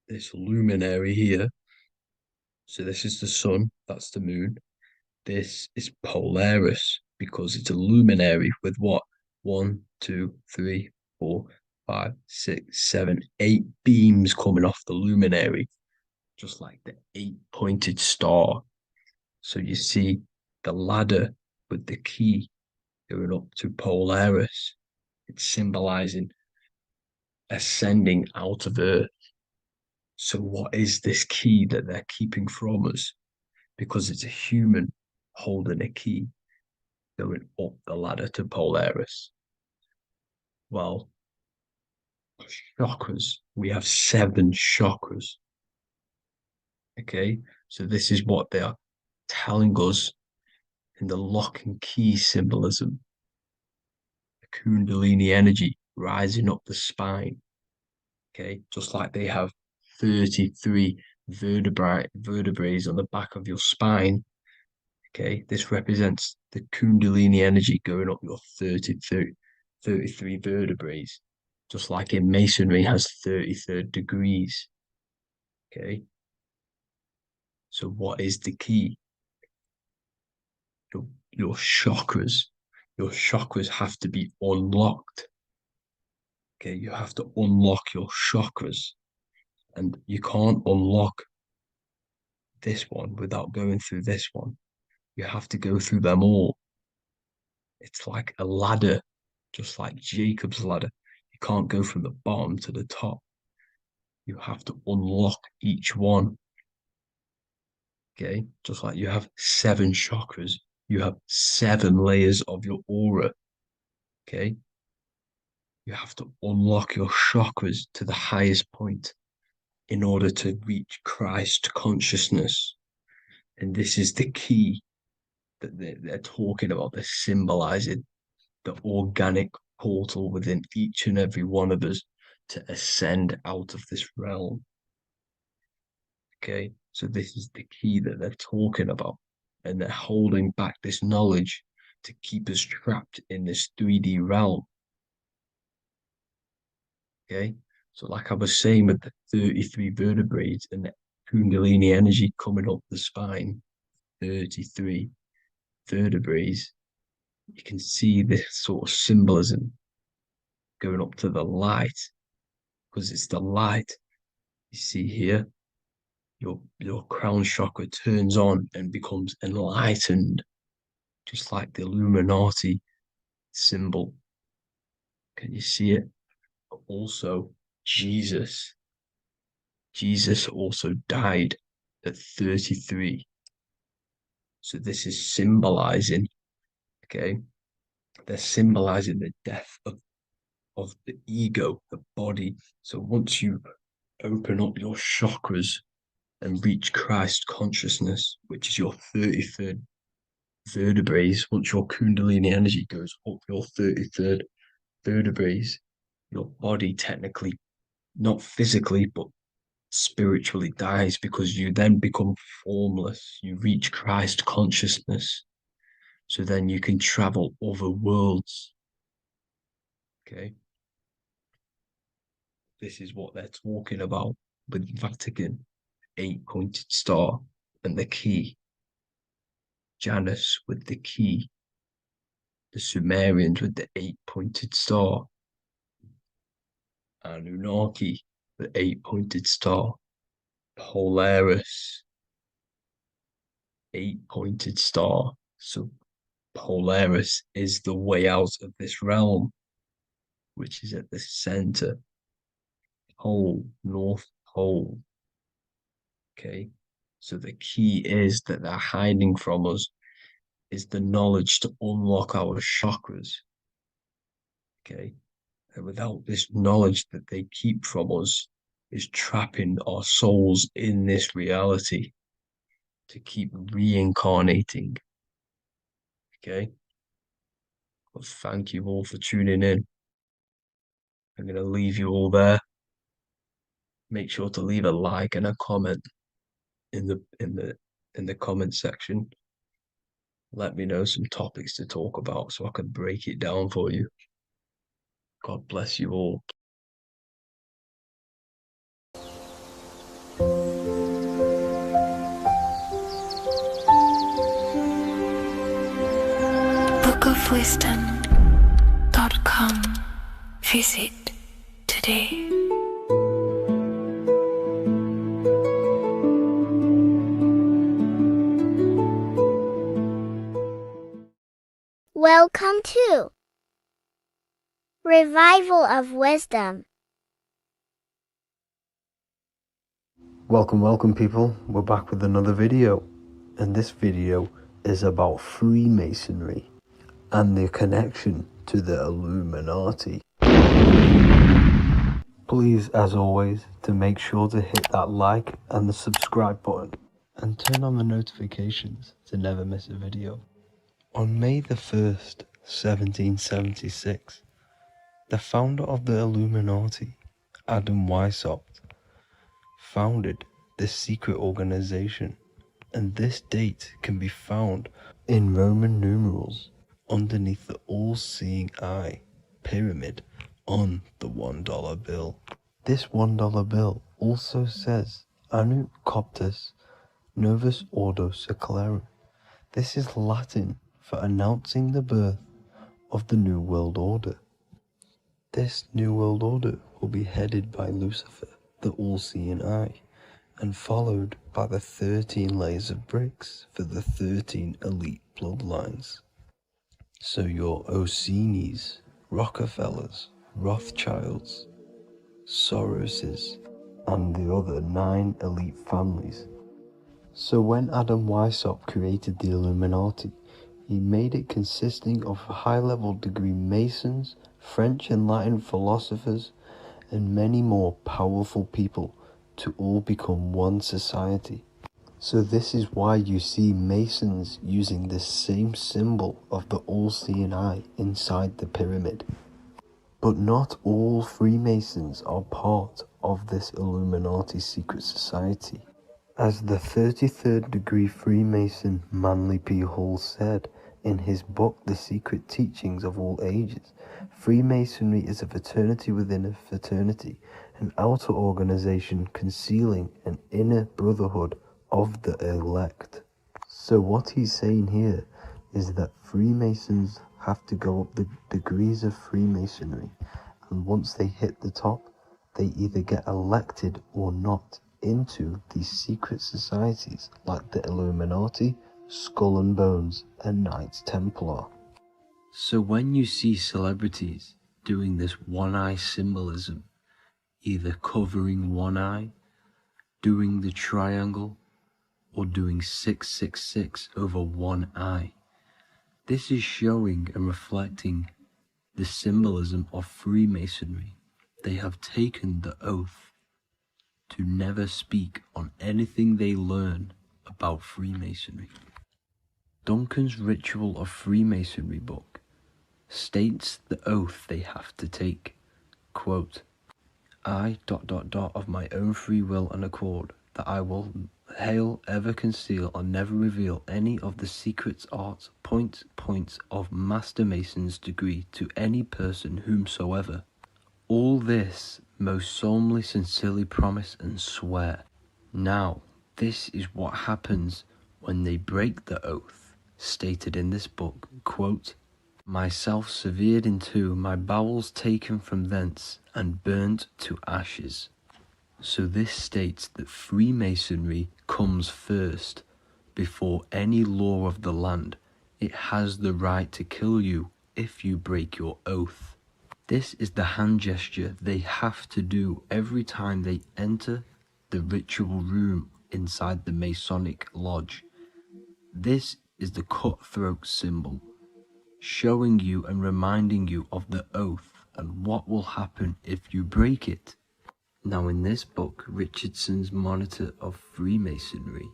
this luminary here, so this is the sun, that's the moon. This is Polaris because it's a luminary with what? 1, 2, 3, 4, 5, 6, 7, 8 beams coming off the luminary, just like the 8-pointed star. So you see the ladder with the key going up to Polaris. It's symbolizing ascending out of Earth. So what is this key that they're keeping from us? Because it's a human holding a key going up the ladder to Polaris. Well, chakras. We have 7 chakras. Okay, so this is what they are telling us in the lock and key symbolism, the Kundalini energy rising up the spine. Okay, just like they have 33 vertebrae on the back of your spine. Okay, this represents the Kundalini energy going up your 33 vertebrae, just like in Masonry has 33rd degrees. Okay, so what is the key? Your chakras. Your chakras have to be unlocked. Okay, you have to unlock your chakras, and you can't unlock this one without going through this one. You have to go through them all. It's like a ladder, just like Jacob's ladder. You can't go from the bottom to the top. You have to unlock each one. Okay, just like you have 7 chakras, you have 7 layers of your aura. Okay, you have to unlock your chakras to the highest point in order to reach Christ consciousness. And this is the key that they're talking about. They're symbolizing the organic portal within each and every one of us to ascend out of this realm. Okay, so this is the key that they're talking about, and they're holding back this knowledge to keep us trapped in this 3D realm. Okay, so like I was saying with the 33 vertebrae and the Kundalini energy coming up the spine, 33 vertebrae, you can see this sort of symbolism going up to the light, because it's the light you see here. Your crown chakra turns on and becomes enlightened, just like the Illuminati symbol. Can you see it? But also, Jesus also died at 33. So this is symbolizing, okay? They're symbolizing the death of the ego, the body. So once you open up your chakras and reach Christ consciousness, which is your 33rd vertebrae, once your Kundalini energy goes up your 33rd vertebrae, your body technically, not physically, but spiritually dies, because you then become formless. You reach Christ consciousness. So then you can travel other worlds. Okay. This is what they're talking about with Vatican, 8-pointed star, and the key. Janus with the key. The Sumerians with the 8-pointed star. Anunnaki, the 8-pointed star. Polaris, 8-pointed star. So Polaris is the way out of this realm, which is at the center. Pole, North Pole. Okay, so the key is that they're hiding from us is the knowledge to unlock our chakras. Okay, and without this knowledge that they keep from us is trapping our souls in this reality to keep reincarnating. Okay, well, thank you all for tuning in. I'm going to leave you all there. Make sure to leave a like and a comment in the comment section. Let me know some topics to talk about so I can break it down for you. God bless you all. bookofwisdom.com. Visit today. Welcome to Revival of Wisdom. Welcome people, we're back with another video, and this video is about Freemasonry and their connection to the Illuminati. Please, as always, to make sure to hit that like and the subscribe button and turn on the notifications to never miss a video. On May the 1st, 1776, the founder of the Illuminati, Adam Weishaupt, founded this secret organization, and this date can be found in Roman numerals underneath the all-seeing eye pyramid on the $1 bill. This $1 bill also says Anno Coptus Novus Ordo Secularum. This is Latin for announcing the birth of the New World Order. This New World Order will be headed by Lucifer, the all-seeing eye, and followed by the 13 layers of bricks for the 13 elite bloodlines. So your Orsini's, Rockefellers, Rothschilds, Soroses, and the other 9 elite families. So when Adam Weishaupt created the Illuminati, he made it consisting of high-level degree Masons, French and Latin philosophers, and many more powerful people to all become one society. So this is why you see Masons using this same symbol of the all-seeing eye inside the pyramid. But not all Freemasons are part of this Illuminati secret society. As the 33rd degree Freemason Manly P. Hall said in his book The Secret Teachings of All Ages, Freemasonry is a fraternity within a fraternity, an outer organization concealing an inner brotherhood of the elect. So what he's saying here is that Freemasons have to go up the degrees of Freemasonry, and once they hit the top, they either get elected or not into these secret societies like the Illuminati, Skull and Bones, and Knights Templar. So when you see celebrities doing this one-eye symbolism, either covering one eye, doing the triangle, or doing 666 over one eye, this is showing and reflecting the symbolism of Freemasonry. They have taken the oath to never speak on anything they learn about Freemasonry. Duncan's Ritual of Freemasonry book states the oath they have to take. Quote, I ... of my own free will and accord, that I will hail, ever conceal, and never reveal any of the secrets, arts, points of Master Mason's degree to any person whomsoever. All this most solemnly, sincerely promise and swear. Now, this is what happens when they break the oath, stated in this book, quote, myself severed in two, my bowels taken from thence, and burnt to ashes. So this states that Freemasonry comes first, before any law of the land. It has the right to kill you if you break your oath. This is the hand gesture they have to do every time they enter the ritual room inside the Masonic Lodge. This is the cutthroat symbol, showing you and reminding you of the oath and what will happen if you break it. Now in this book, Richardson's Monitor of Freemasonry,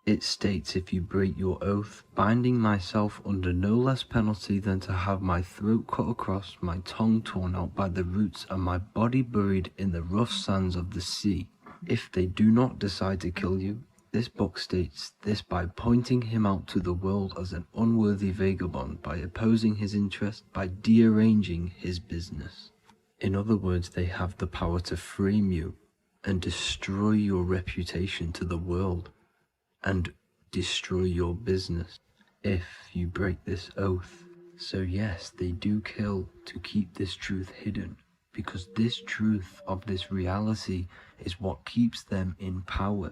it states, if you break your oath, binding myself under no less penalty than to have my throat cut across, my tongue torn out by the roots, and my body buried in the rough sands of the sea. If they do not decide to kill you, this book states this by pointing him out to the world as an unworthy vagabond, by opposing his interest, by dearranging his business. In other words, they have the power to frame you and destroy your reputation to the world, and destroy your business if you break this oath. So yes, they do kill to keep this truth hidden, because this truth of this reality is what keeps them in power.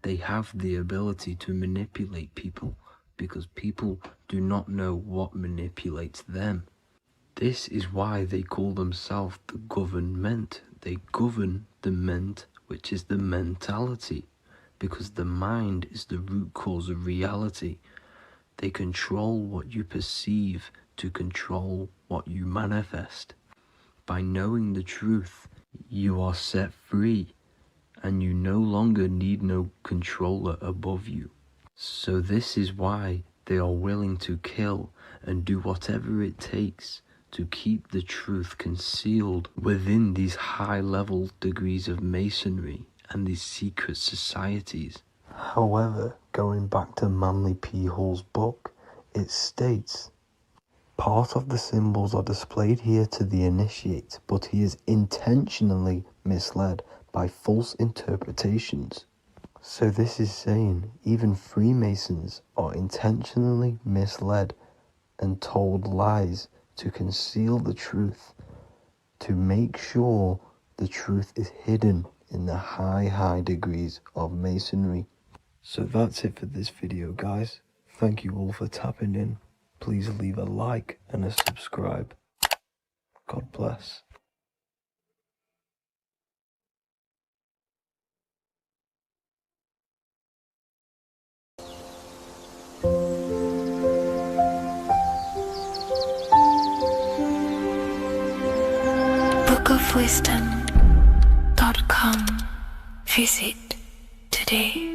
They have the ability to manipulate people, because people do not know what manipulates them. This is why they call themselves the government. They govern the ment, which is the mentality, because the mind is the root cause of reality. They control what you perceive to control what you manifest. By knowing the truth, you are set free, and you no longer need no controller above you. So this is why They are willing to kill and do whatever it takes to keep the truth concealed within these high-level degrees of masonry and these secret societies. However, going back to Manly P. Hall's book, it states, part of the symbols are displayed here to the initiate, but he is intentionally misled by false interpretations. So this is saying even Freemasons are intentionally misled and told lies to conceal the truth, to make sure the truth is hidden in the high degrees of Masonry. So that's it for this video, guys. Thank you all for tapping in. Please leave a like and a subscribe. God bless. bookofwisdom.com. Visit today.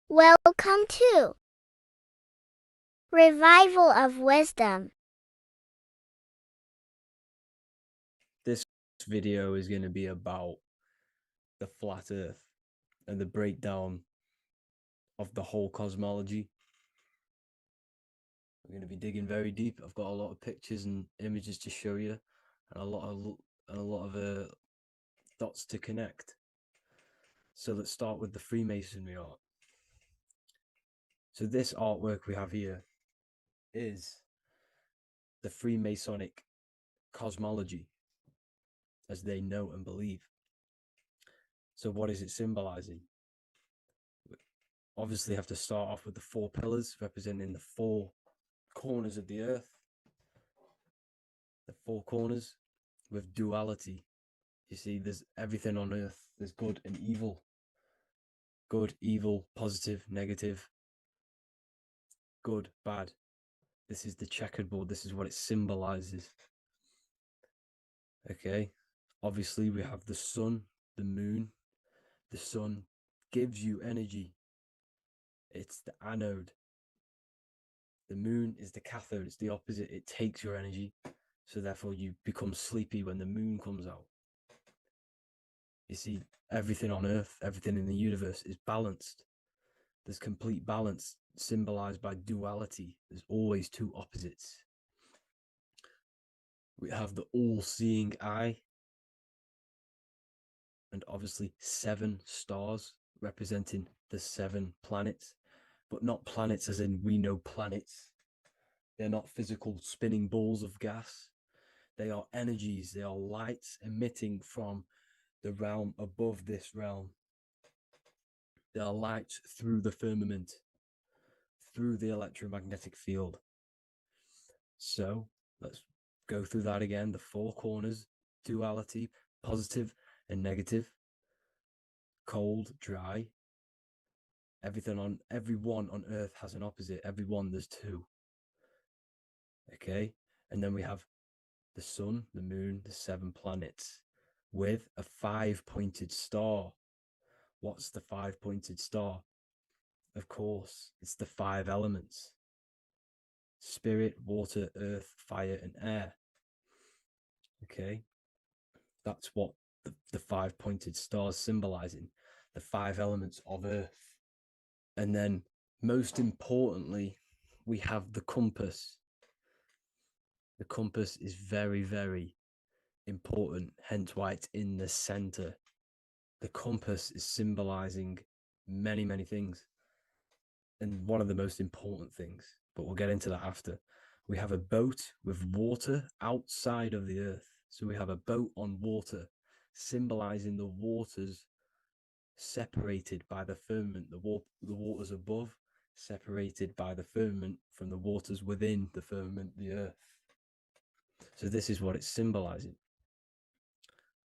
Welcome to Revival of Wisdom. This video is going to be about the flat earth and the breakdown of the whole cosmology. We're going to be digging very deep. I've got a lot of pictures and images to show you, and a lot of dots to connect. So let's start with the Freemasonry art. So this artwork we have here is the Freemasonic cosmology as they know and believe. So what is it symbolizing? We obviously have to start off with the 4 pillars representing the 4 corners of the earth. The 4 corners with duality. You see, there's everything on earth. There's good and evil. Good, evil, positive, negative. Good, bad. This is the checkerboard. This is what it symbolizes. Okay. Obviously, we have the sun, the moon. The sun gives you energy. It's the anode. The moon is the cathode. It's the opposite. It takes your energy. So therefore, you become sleepy when the moon comes out. You see, everything on Earth, everything in the universe is balanced. There's complete balance symbolized by duality. There's always 2 opposites. We have the all-seeing eye. And obviously 7 stars representing the 7 planets. But not planets as in we know planets. They're not physical spinning balls of gas. They are energies. They are lights emitting from the realm above this realm. They are lights through the firmament, through the electromagnetic field. So let's go through that again. The 4 corners, duality, positive and negative, cold, dry. Everyone on Earth has an opposite. Everyone, there's 2. Okay, and then we have the sun, the moon, the 7 planets with a 5-pointed star. What's the 5-pointed star? Of course, it's the 5 elements: spirit, water, earth, fire, and air. Okay, that's what the 5-pointed star is symbolizing, the 5 elements of Earth. And then, most importantly, we have the compass. The compass is very, very important, hence why it's in the center. The compass is symbolizing many, many things. And one of the most important things, but we'll get into that after. We have a boat with water outside of the earth. So we have a boat on water, symbolizing the waters separated by the firmament, the waters above, separated by the firmament from the waters within the firmament, the earth. So this is what it's symbolizing.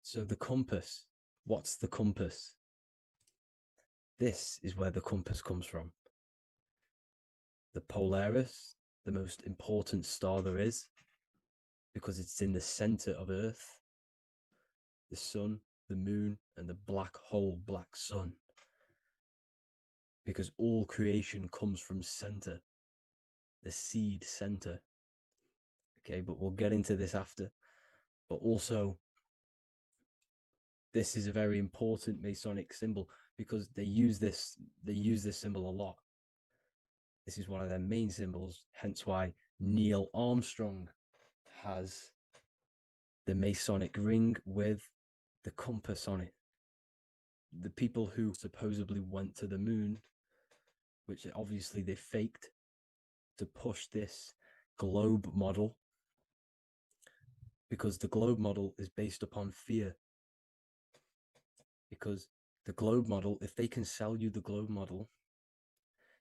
So the compass, what's the compass? This is where the compass comes from. The Polaris, the most important star there is, because it's in the center of Earth. the sun, the moon, and the black hole, black sun. Because all creation comes from center, the seed center. Okay, but we'll get into this after. But also, this is a very important Masonic symbol because they use this symbol a lot. This is one of their main symbols, hence why Neil Armstrong has the Masonic ring with the compass on it. The people who supposedly went to the moon, which obviously they faked to push this globe model, because the globe model is based upon fear. Because the globe model, if they can sell you the globe model,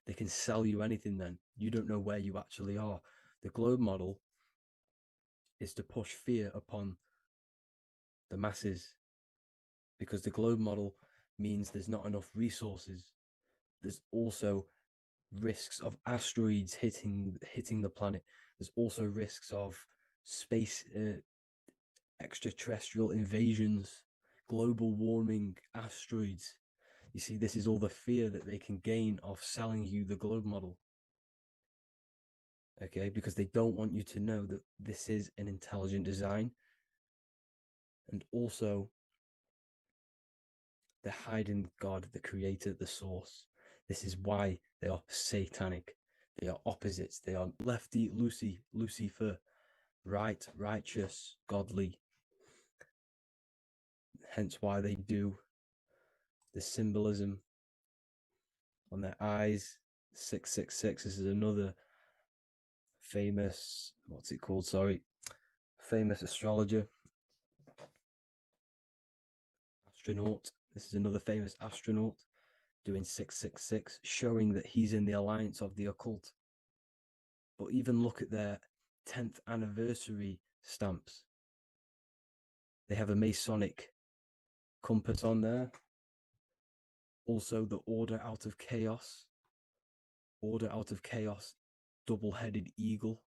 they can sell you anything then. You don't know where you actually are. The globe model is to push fear upon the masses, because the globe model means there's not enough resources. There's also risks of asteroids hitting the planet. There's also risks of space extraterrestrial invasions, global warming, asteroids. You see, this is all the fear that they can gain of selling you the globe model. Okay, because they don't want you to know that this is an intelligent design. And also, they're hiding God, the creator, the source. This is why they are satanic. They are opposites. They are lefty, Lucifer, right, righteous, godly. Hence why they do the symbolism on their eyes. 666. This is another famous, what's it called? Sorry. Famous astrologer. Astronaut. This is another famous astronaut doing 666, showing that he's in the alliance of the occult. But even look at their 10th anniversary stamps. They have a Masonic compass on there. Also, the Order Out of Chaos. Order Out of Chaos, double-headed eagle.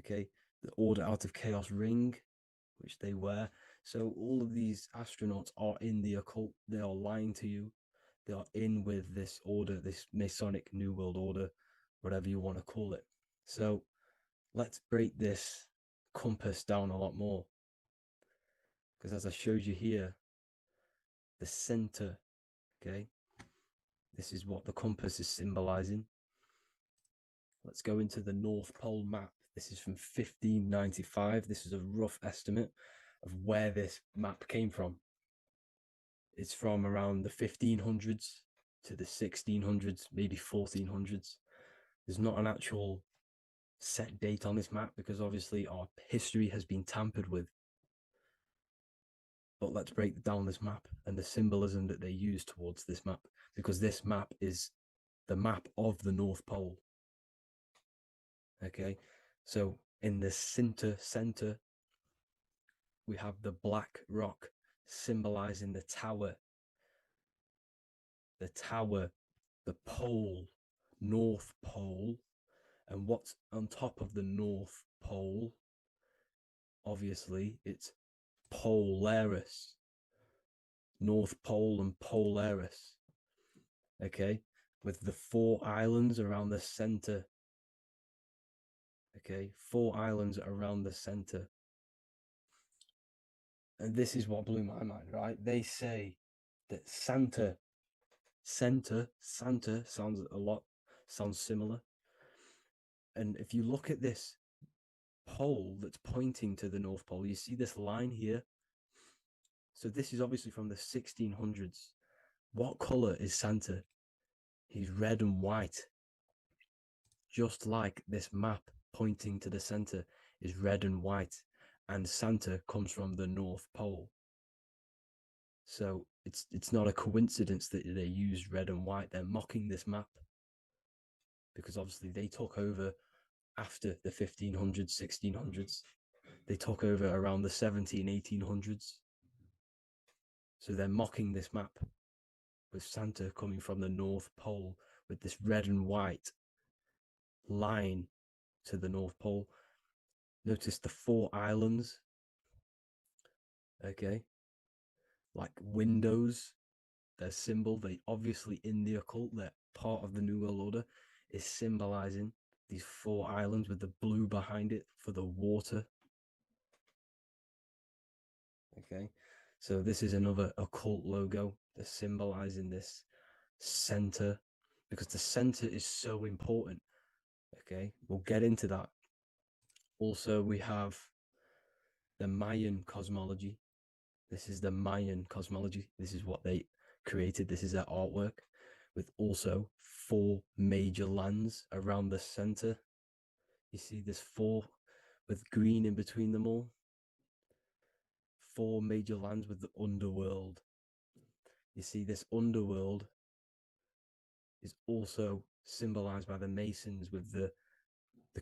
Okay, the Order Out of Chaos ring, which they wear. So all of these astronauts are in the occult. They are lying to you. They are in with this order, this Masonic New World Order, whatever you want to call it. So let's break this compass down a lot more. Because as I showed you here, the center, okay, this is what the compass is symbolizing. Let's go into the North Pole map. This is from 1595. This is a rough estimate of where this map came from. It's from around the 1500s to the 1600s, maybe 1400s. There's not an actual set date on this map because obviously our history has been tampered with. But let's break down this map and the symbolism that they use towards this map, because this map is the map of the North Pole. Okay, so in the center, we have the black rock symbolizing the tower, the pole, North Pole. And what's on top of the North Pole? Obviously, it's Polaris. North Pole and Polaris. Okay, with the 4 islands around the center. Okay, 4 islands around the center. And this is what blew my mind, right? They say that Santa sounds similar. And if you look at this pole that's pointing to the North Pole, you see this line here. So this is obviously from the 1600s. What color is Santa? He's red and white. Just like this map pointing to the center is red and white. And Santa comes from the North Pole. So it's not a coincidence that they use red and white. They're mocking this map because obviously they took over after the 1500s, 1600s. They took over around the 17, 1800s. So they're mocking this map with Santa coming from the North Pole with this red and white line to the North Pole. Notice the 4 islands. Okay, like windows, their symbol, they obviously in the occult, they're part of the New World Order, is symbolizing these 4 islands with the blue behind it for the water. Okay, so this is another occult logo. They're symbolizing this center because the center is so important. Okay, we'll get into that. Also, we have the Mayan cosmology. This is the Mayan cosmology. This is what they created. This is their artwork with also 4 major lands around the center. You see this 4 with green in between them all. 4 major lands with the underworld. You see this underworld is also symbolized by the Masons with the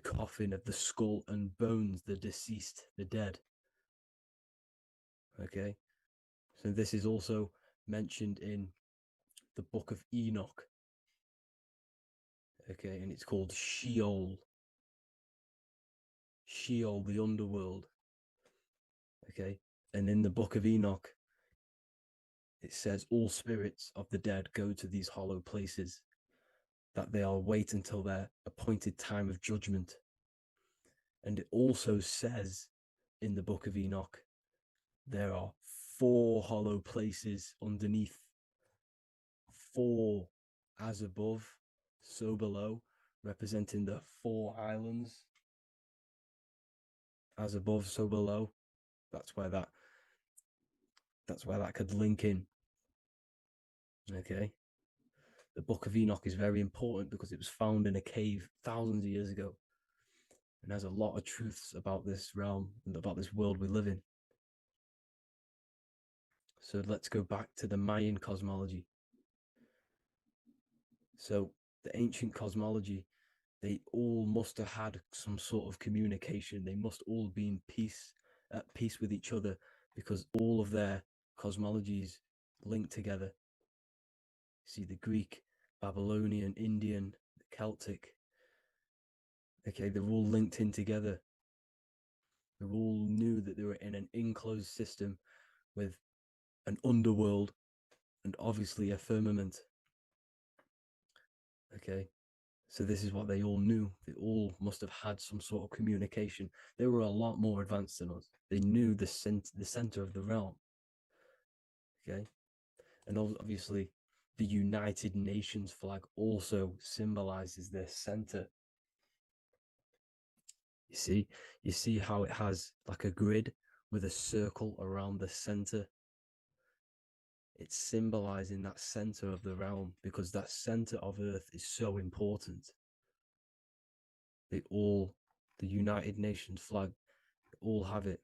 coffin of the skull and bones, the deceased, the dead. Okay, so this is also mentioned in the book of Enoch. Okay, and it's called Sheol. Sheol, the underworld. Okay, and in the book of Enoch, it says all spirits of the dead go to these hollow places, that they'll wait until their appointed time of judgment. And it also says in the book of Enoch, there are 4 hollow places underneath. 4 as above, so below, representing the 4 islands. As above, so below. That's where that could link in. Okay. The Book of Enoch is very important because it was found in a cave thousands of years ago. And has a lot of truths about this realm and about this world we live in. So let's go back to the Mayan cosmology. So the ancient cosmology, they all must have had some sort of communication. They must all be in peace, at peace with each other, because all of their cosmologies linked together. See the Greek, Babylonian, Indian, Celtic. Okay, they're all linked in together. They all knew that they were in an enclosed system with an underworld and obviously a firmament. Okay, so this is what they all knew. They all must have had some sort of communication. They were a lot more advanced than us. They knew the center of the realm. Okay, and obviously the United Nations flag also symbolizes their center. You see how it has like a grid with a circle around the center. It's symbolizing that center of the realm because that center of Earth is so important. The United Nations flag, all have it.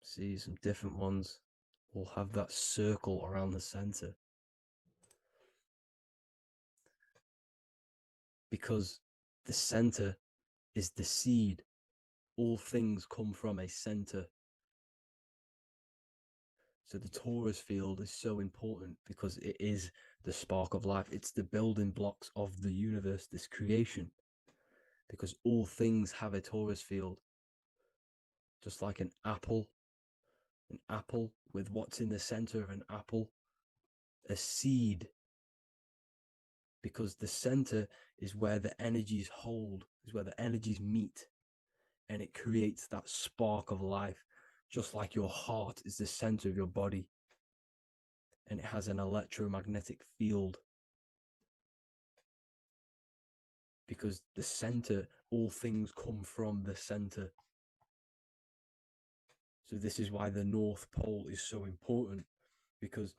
See, some different ones all have that circle around the center. Because the center is the seed. All things come from a center. So the torus field is so important because it is the spark of life. It's the building blocks of the universe, this creation. Because all things have a torus field. Just like an apple with what's in the center of an apple, a seed. Because the center is where the energies hold, is where the energies meet. And it creates that spark of life. Just like your heart is the center of your body. And it has an electromagnetic field. Because the center, all things come from the center. So this is why the North Pole is so important. Because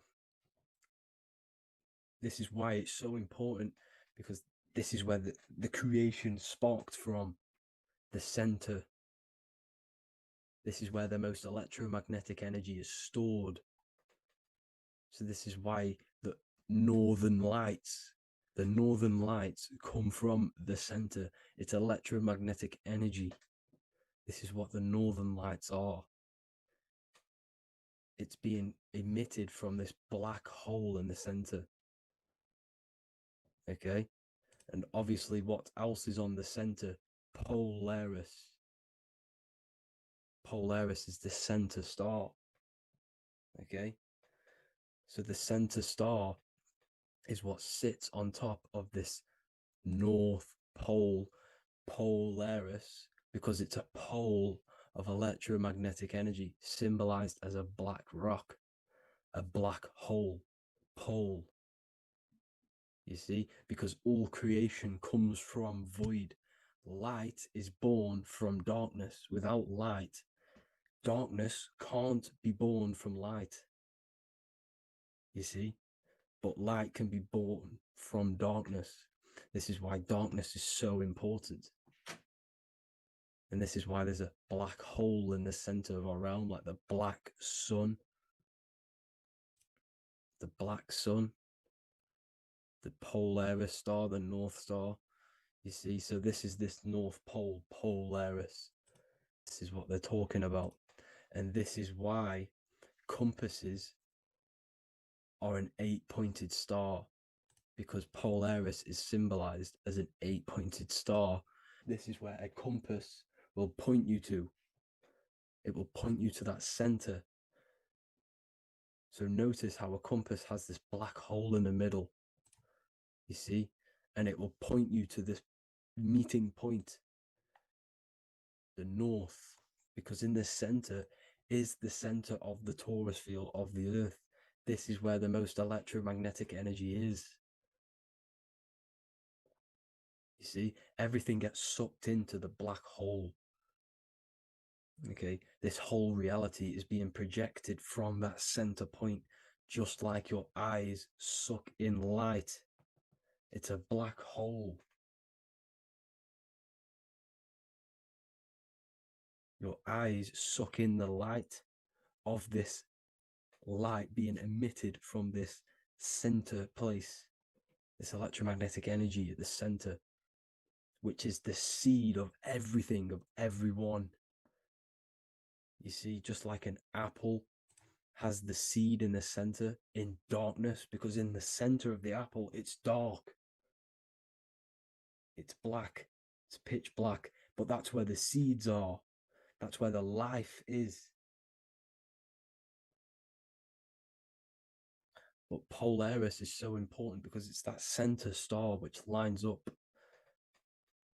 this is why it's so important. Because this is where the creation sparked from. The center. This is where the most electromagnetic energy is stored. So this is why the northern lights come from the center. It's electromagnetic energy. This is what the northern lights are. It's being emitted from this black hole in the center. Okay? And obviously what else is on the center? Polaris. Polaris is the center star. Okay, so the center star is what sits on top of this North Pole, Polaris, because it's a pole of electromagnetic energy symbolized as a black rock, a black hole, pole. You see, because all creation comes from void. Light is born from darkness. Without light, darkness can't be born from light. You see, but light can be born from darkness. This is why darkness is so important. And this is why there's a black hole in the center of our realm, like the black sun. The black sun, the Polaris star, the North Star. You see, so this is this North Pole, Polaris. This is what they're talking about. And this is why compasses are an 8-pointed star, because Polaris is symbolized as an 8-pointed star. This is where a compass will point you to. It will point you to that center. So notice how a compass has this black hole in the middle, you see, and it will point you to this meeting point, the north, because in the center is the center of the torus field of the earth. This is where the most electromagnetic energy is. You see, everything gets sucked into the black hole. Okay, this whole reality is being projected from that center point, just like your eyes suck in light. It's a black hole. Your eyes suck in the light of this light being emitted from this center place, this electromagnetic energy at the center, which is the seed of everything, of everyone. You see, just like an apple has the seed in the center in darkness, because in the center of the apple, it's dark. It's black. It's pitch black. But that's where the seeds are. That's where the life is. But Polaris is so important because it's that center star which lines up.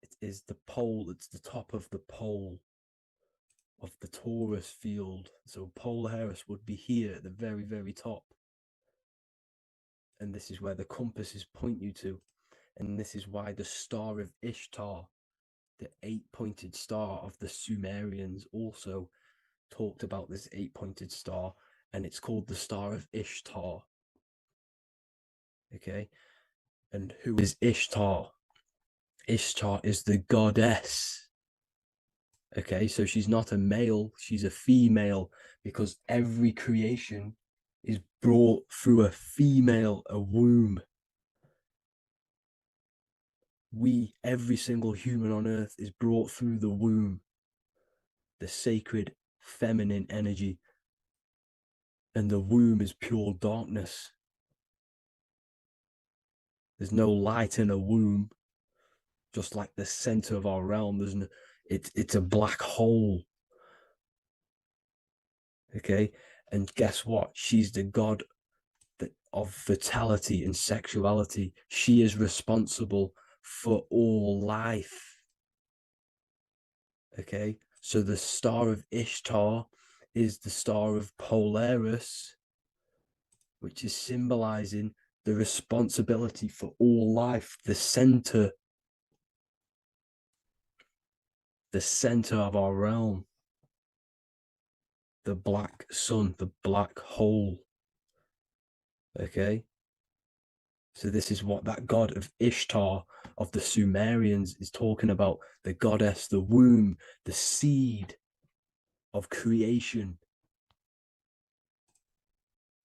It is the pole, it's the top of the pole of the torus field. So Polaris would be here at the very, very top. And this is where the compasses point you to. And this is why the Star of Ishtar, the 8-pointed star of the Sumerians, also talked about this 8-pointed star, and it's called the Star of Ishtar. Okay, and who is Ishtar? Ishtar is the goddess. Okay, so she's not a male, she's a female, because every creation is brought through a female, a womb. Every single human on earth is brought through the womb, the sacred feminine energy. And the womb is pure darkness. There's no light in a womb, just like the center of our realm. There's no, it's a black hole. Okay, and guess what? She's the god of fertility and sexuality. She is responsible for all life. Okay, so the Star of Ishtar is the Star of Polaris, which is symbolizing the responsibility for all life, the center of our realm, the black sun, the black hole. Okay, so this is what that god of Ishtar of the Sumerians is talking about, the goddess, the womb, the seed of creation.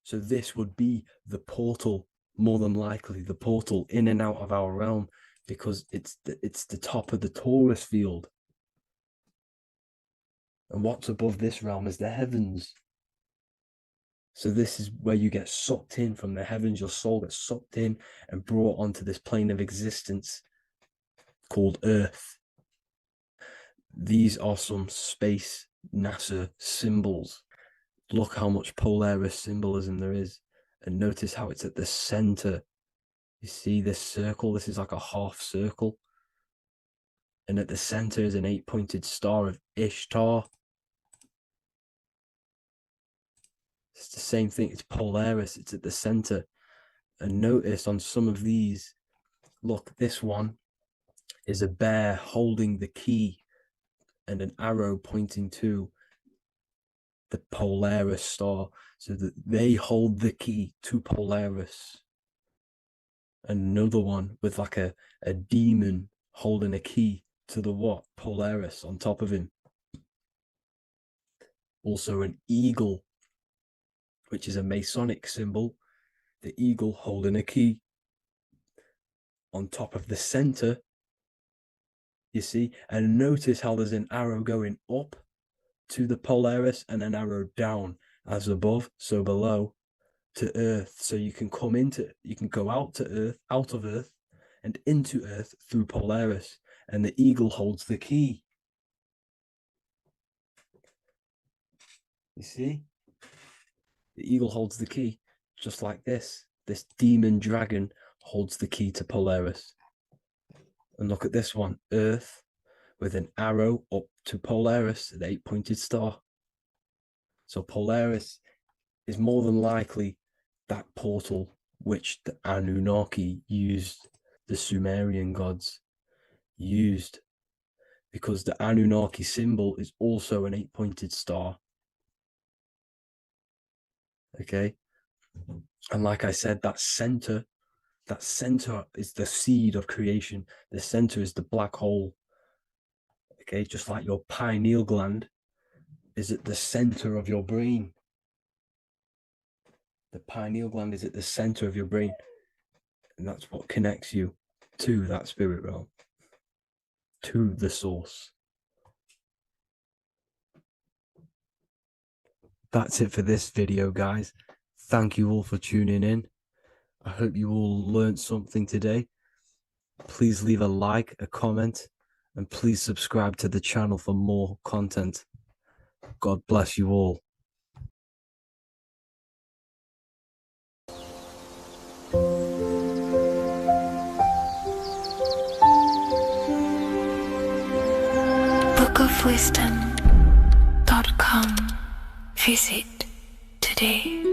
So this would be the portal, more than likely the portal in and out of our realm, because it's the top of the torus field. And what's above this realm is the heavens. So this is where you get sucked in from the heavens. Your soul gets sucked in and brought onto this plane of existence called Earth. These are some space NASA symbols. Look how much Polaris symbolism there is. And notice how it's at the center. You see this circle? This is like a half circle. And at the center is an 8-pointed star of Ishtar. It's the same thing. It's Polaris. It's at the center. And notice on some of these, look, this one is a bear holding the key and an arrow pointing to the Polaris star, so that they hold the key to Polaris. Another one with like a demon holding a key to the what? Polaris on top of him. Also an eagle, which is a Masonic symbol. The eagle holding a key on top of the center. You see, and notice how there's an arrow going up to the Polaris and an arrow down, as above, so below, to Earth. So you can go out of Earth and into Earth through Polaris, and the eagle holds the key. You see? The eagle holds the key, just like this. This demon dragon holds the key to Polaris. And look at this one, Earth, with an arrow up to Polaris, an 8-pointed star. So Polaris is more than likely that portal which the Anunnaki used, the Sumerian gods used, because the Anunnaki symbol is also an 8-pointed star. Okay? And like I said, that center is the seed of creation. The center is the black hole. Okay, just like your pineal gland is at the center of your brain. The pineal gland is at the center of your brain. And that's what connects you to that spirit realm, to the source. That's it for this video, guys. Thank you all for tuning in. I hope you all learned something today. Please leave a like, a comment, and please subscribe to the channel for more content. God bless you all. bookofwisdom.com. Visit today.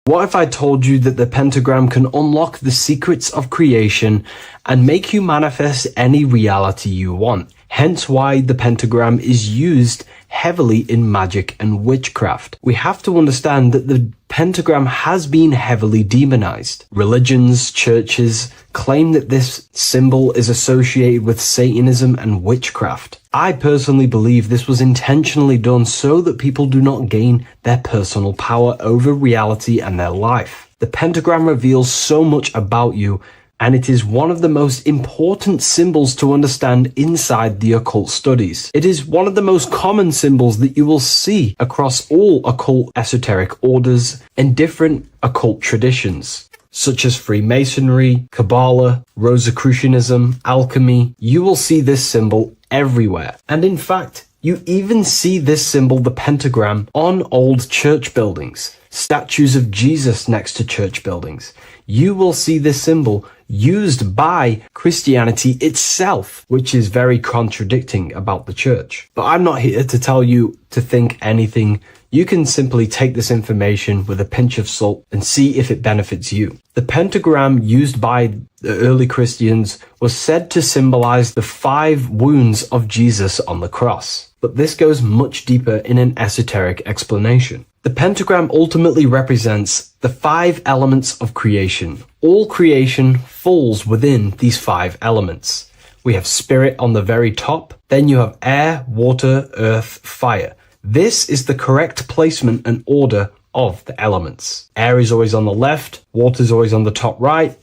What if I told you that the pentagram can unlock the secrets of creation and make you manifest any reality you want? Hence why the pentagram is used heavily in magic and witchcraft. We have to understand that the pentagram has been heavily demonized. Religions, churches claim that this symbol is associated with Satanism and witchcraft. I personally believe this was intentionally done so that people do not gain their personal power over reality and their life. The pentagram reveals so much about you, and it is one of the most important symbols to understand inside the occult studies. It is one of the most common symbols that you will see across all occult esoteric orders and different occult traditions, such as Freemasonry, Kabbalah, Rosicrucianism, alchemy. You will see this symbol everywhere. And in fact, you even see this symbol, the pentagram, on old church buildings, statues of Jesus next to church buildings. You will see this symbol used by Christianity itself, which is very contradicting about the church. But I'm not here to tell you to think anything. You can simply take this information with a pinch of salt and see if it benefits you. The pentagram used by the early Christians was said to symbolize the 5 wounds of Jesus on the cross. But this goes much deeper in an esoteric explanation. The pentagram ultimately represents the 5 elements of creation. All creation falls within these 5 elements. We have spirit on the very top, then you have air, water, earth, fire. This is the correct placement and order of the elements. Air is always on the left, water is always on the top right,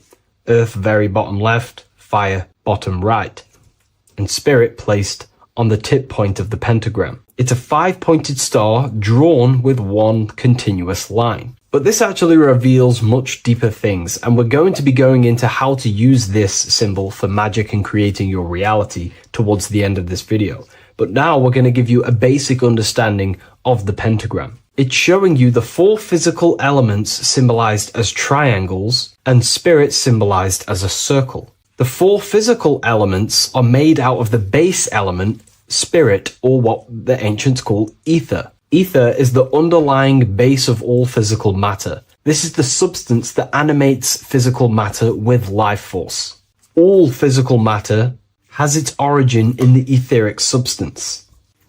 earth very bottom left, fire bottom right, and spirit placed on the tip point of the pentagram. It's a 5-pointed star drawn with one continuous line. But this actually reveals much deeper things, and we're going to be going into how to use this symbol for magic and creating your reality towards the end of this video. But now we're going to give you a basic understanding of the pentagram. It's showing you the 4 physical elements symbolized as triangles and spirit symbolized as a circle. The 4 physical elements are made out of the base element, spirit, or what the ancients call ether. Ether is the underlying base of all physical matter. This is the substance that animates physical matter with life force. All physical matter has its origin in the etheric substance,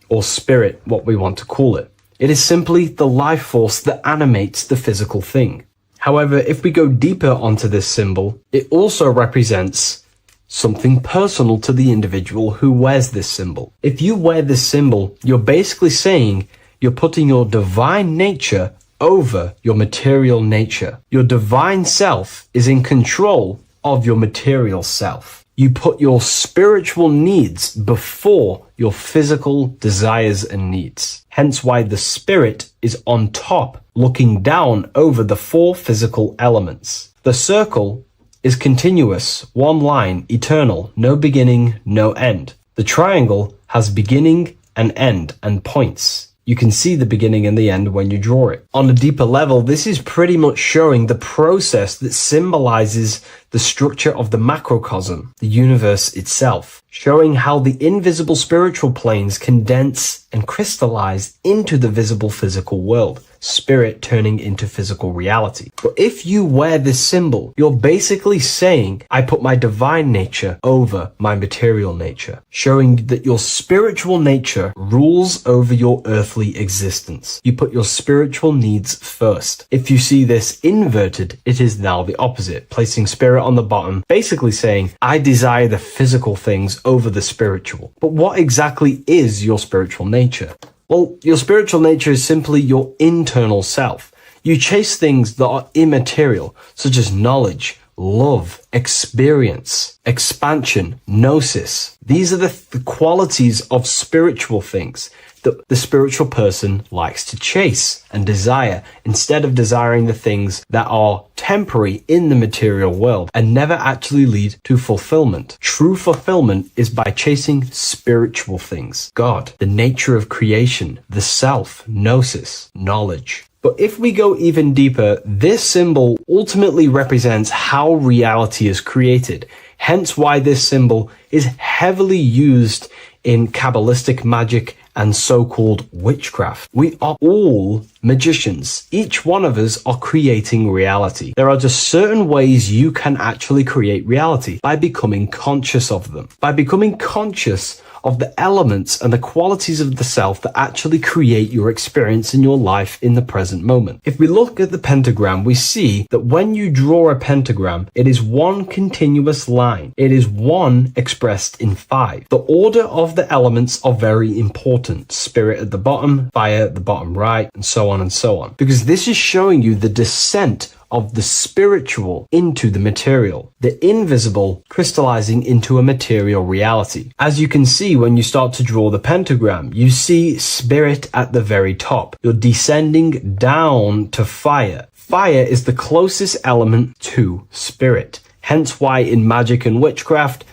or spirit, what we want to call it. It is simply the life force that animates the physical thing. However, if we go deeper onto this symbol, it also represents something personal to the individual who wears this symbol. If you wear this symbol, you're basically saying you're putting your divine nature over your material nature. Your divine self is in control of your material self. You put your spiritual needs before your physical desires and needs. Hence why the spirit is on top, looking down over the 4 physical elements. The circle is continuous, one line, eternal, no beginning, no end. The triangle has beginning and end and points. You can see the beginning and the end when you draw it. On a deeper level, this is pretty much showing the process that symbolizes the structure of the macrocosm, the universe itself, showing how the invisible spiritual planes condense and crystallize into the visible physical world, spirit turning into physical reality. But if you wear this symbol, you're basically saying, I put my divine nature over my material nature, showing that your spiritual nature rules over your earthly existence. You put your spiritual needs first. If you see this inverted, it is now the opposite, placing spirit on the bottom, basically saying, I desire the physical things over the spiritual. But what exactly is your spiritual nature? Well, your spiritual nature is simply your internal self. You chase things that are immaterial, such as knowledge, love, experience, expansion, gnosis. These are the qualities of spiritual things that the spiritual person likes to chase and desire, instead of desiring the things that are temporary in the material world and never actually lead to fulfillment. True fulfillment is by chasing spiritual things. God, the nature of creation, the self, gnosis, knowledge. But if we go even deeper, this symbol ultimately represents how reality is created. Hence why this symbol is heavily used in Kabbalistic magic and so-called witchcraft. We are all magicians. Each one of us are creating reality. There are just certain ways you can actually create reality by becoming conscious of them. By becoming conscious of the elements and the qualities of the self that actually create your experience in your life in the present moment. If we look at the pentagram, we see that when you draw a pentagram, it is one continuous line. It is one expressed in 5. The order of the elements are very important. Spirit at the bottom, fire at the bottom right, and so on and so on. Because this is showing you the descent of the spiritual into the material, the invisible crystallizing into a material reality. As you can see when you start to draw the pentagram, you see spirit at the very top. You're descending down to fire. Fire is the closest element to spirit. Hence why in magic and witchcraft,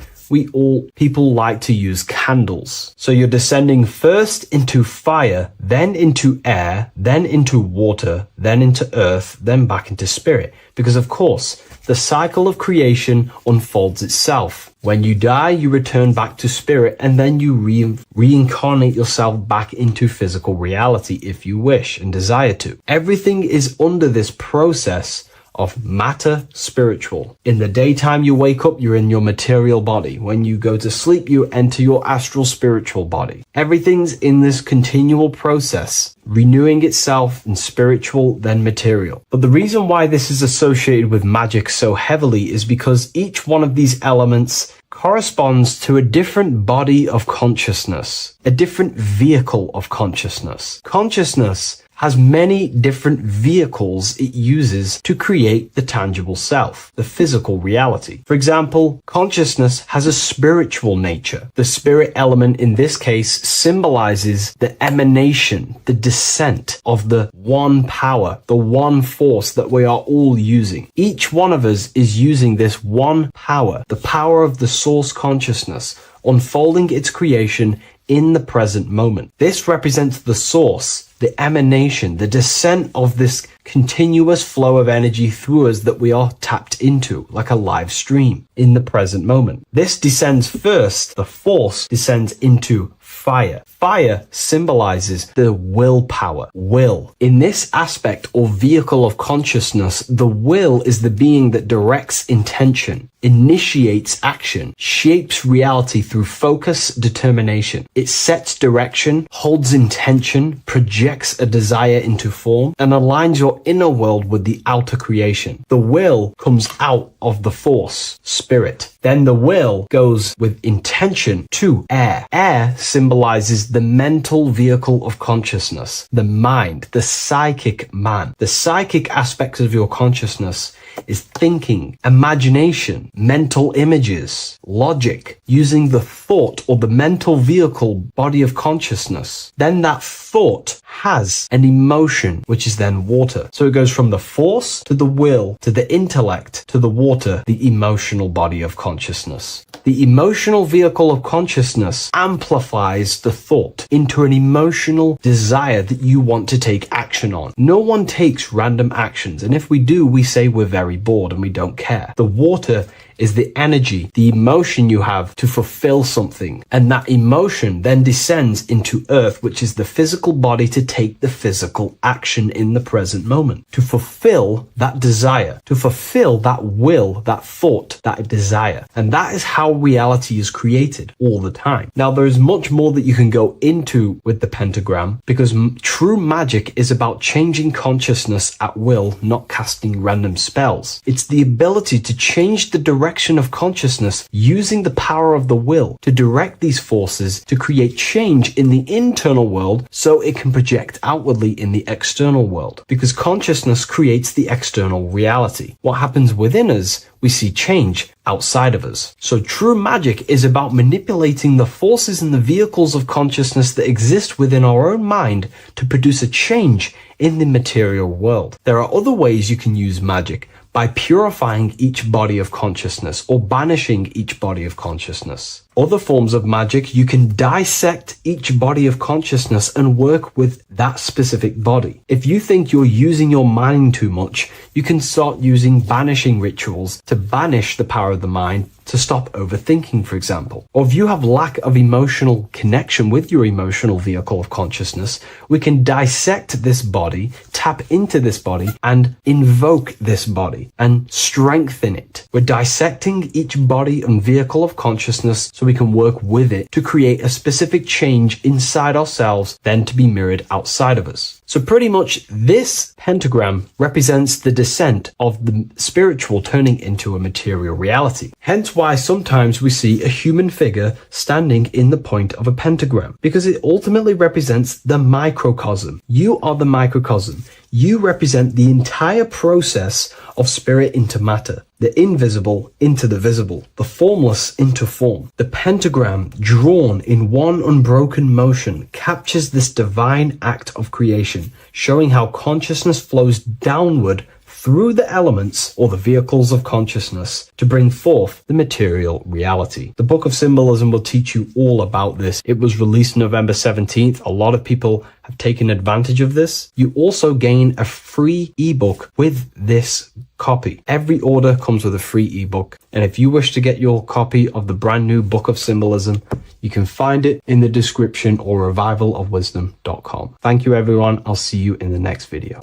people like to use candles. So you're descending first into fire, then into air, then into water, then into earth, then back into spirit. Because of course, the cycle of creation unfolds itself. When you die, you return back to spirit, and then you reincarnate yourself back into physical reality if you wish and desire to. Everything is under this process of matter spiritual. In the daytime you wake up, you're in your material body. When you go to sleep, you enter your astral spiritual body. Everything's in this continual process, renewing itself in spiritual, then material. But the reason why this is associated with magic so heavily is because each one of these elements corresponds to a different body of consciousness, a different vehicle of consciousness. Consciousness has many different vehicles it uses to create the tangible self, the physical reality. For example, consciousness has a spiritual nature. The spirit element in this case symbolizes the emanation, the descent of the one power, the one force that we are all using. Each one of us is using this one power, the power of the source consciousness, unfolding its creation in the present moment. This represents the source, the emanation, the descent of this continuous flow of energy through us that we are tapped into, like a live stream in the present moment. This descends first, the force descends into fire. Fire symbolizes the willpower, will. In this aspect or vehicle of consciousness, the will is the being that directs intention, initiates action, shapes reality through focus, determination. It sets direction, holds intention, projects a desire into form, and aligns your inner world with the outer creation. The will comes out of the force, spirit. Then the will goes with intention to air. Air symbolizes the mental vehicle of consciousness, the mind, the psychic man. The psychic aspects of your consciousness is thinking, imagination, mental images, logic, using the thought or the mental vehicle body of consciousness. Then that thought has an emotion, which is then water. So it goes from the force to the will to the intellect to the water, the emotional body of consciousness. The emotional vehicle of consciousness amplifies the thought into an emotional desire that you want to take action on. No one takes random actions, and if we do, we say we're very bored and we don't care. The water is the energy, the emotion you have to fulfill something. And that emotion then descends into earth, which is the physical body to take the physical action in the present moment, to fulfill that desire, to fulfill that will, that thought, that desire. And that is how reality is created all the time. Now, there is much more that you can go into with the pentagram, because true magic is about changing consciousness at will, not casting random spells. It's the ability to change the direction of consciousness using the power of the will to direct these forces to create change in the internal world so it can project outwardly in the external world. Because consciousness creates the external reality. What happens within us, we see change outside of us. So true magic is about manipulating the forces and the vehicles of consciousness that exist within our own mind to produce a change in the material world. There are other ways you can use magic, by purifying each body of consciousness or banishing each body of consciousness. Other forms of magic, you can dissect each body of consciousness and work with that specific body. If you think you're using your mind too much, you can start using banishing rituals to banish the power of the mind, to stop overthinking, for example. Or if you have lack of emotional connection with your emotional vehicle of consciousness, we can dissect this body, tap into this body, and invoke this body and strengthen it. We're dissecting each body and vehicle of consciousness so we can work with it to create a specific change inside ourselves, then to be mirrored outside of us. So pretty much this pentagram represents the descent of the spiritual turning into a material reality. Hence why sometimes we see a human figure standing in the point of a pentagram, because it ultimately represents the microcosm. You are the microcosm. You represent the entire process of spirit into matter, the invisible into the visible, the formless into form. The pentagram, drawn in one unbroken motion, captures this divine act of creation, showing how consciousness flows downward through the elements or the vehicles of consciousness to bring forth the material reality. The Book of Symbolism will teach you all about this. It was released November 17th. A lot of people have taken advantage of this. You also gain a free ebook with this copy. Every order comes with a free ebook. And if you wish to get your copy of the brand new Book of Symbolism, you can find it in the description or revivalofwisdom.com. Thank you, everyone. I'll see you in the next video.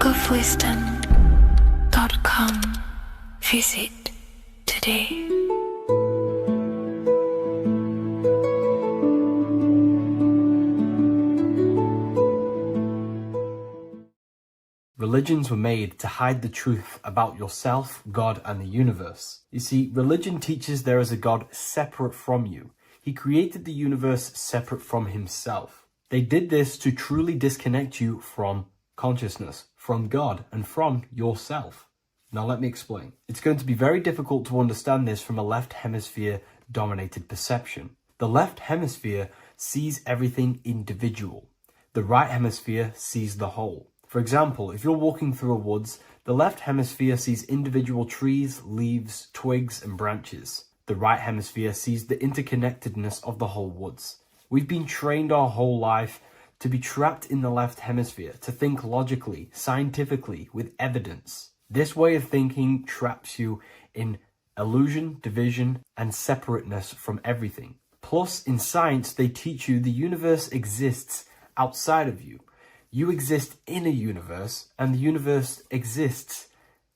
bookofwisdom.com. Visit today. Religions were made to hide the truth about yourself, God, and the universe. You see, religion teaches there is a God separate from you. He created the universe separate from himself. They did this to truly disconnect you from consciousness, from God, and from yourself. Now let me explain. It's going to be very difficult to understand this from a left hemisphere dominated perception. The left hemisphere sees everything individual. The right hemisphere sees the whole. For example, if you're walking through a woods, the left hemisphere sees individual trees, leaves, twigs, and branches. The right hemisphere sees the interconnectedness of the whole woods. We've been trained our whole life to be trapped in the left hemisphere, to think logically, scientifically, with evidence. This way of thinking traps you in illusion, division, and separateness from everything. Plus, in science, they teach you the universe exists outside of you. You exist in a universe, and the universe exists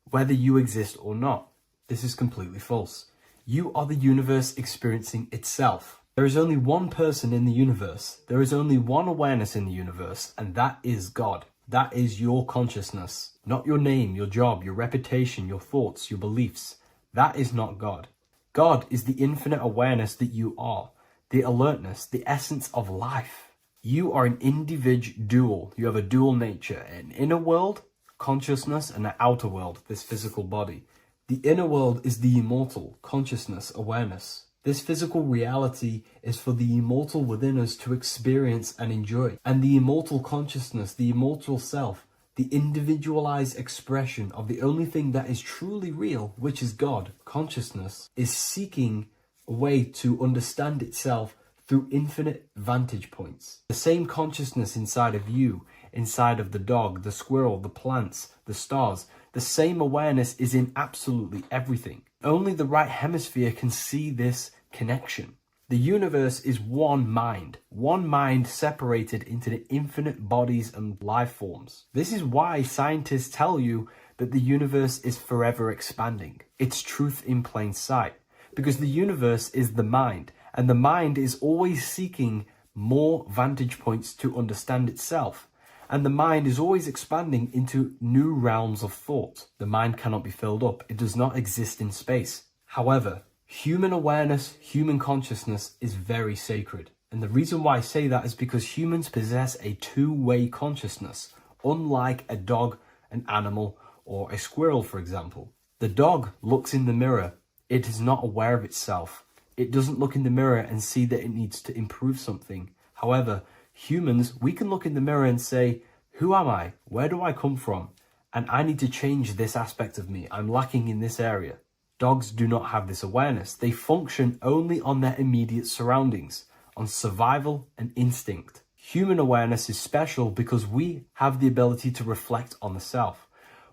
whether you exist or not. This is completely false. You are the universe experiencing itself. There is only one person in the universe. There is only one awareness in the universe, and that is God. That is your consciousness. Not your name, your job, your reputation, your thoughts, your beliefs. That is not God. God is the infinite awareness that you are, the alertness, the essence of life. You are an individual. You have a dual nature, an inner world, consciousness, and an outer world, this physical body. The inner world is the immortal, consciousness, awareness. This physical reality is for the immortal within us to experience and enjoy. And the immortal consciousness, the immortal self, the individualized expression of the only thing that is truly real, which is God, consciousness, is seeking a way to understand itself through infinite vantage points. The same consciousness inside of you, inside of the dog, the squirrel, the plants, the stars, the same awareness is in absolutely everything. Only the right hemisphere can see this connection. The universe is one mind separated into the infinite bodies and life forms. This is why scientists tell you that the universe is forever expanding. It's truth in plain sight. Because the universe is the mind, and the mind is always seeking more vantage points to understand itself. And the mind is always expanding into new realms of thought. The mind cannot be filled up. It does not exist in space. However, human awareness, human consciousness is very sacred. And the reason why I say that is because humans possess a two-way consciousness, unlike a dog, an animal, or a squirrel, for example. The dog looks in the mirror. It is not aware of itself. It doesn't look in the mirror and see that it needs to improve something. However, humans, we can look in the mirror and say, who am I? Where do I come from? And I need to change this aspect of me. I'm lacking in this area. Dogs do not have this awareness. They function only on their immediate surroundings, on survival and instinct. Human awareness is special because we have the ability to reflect on the self.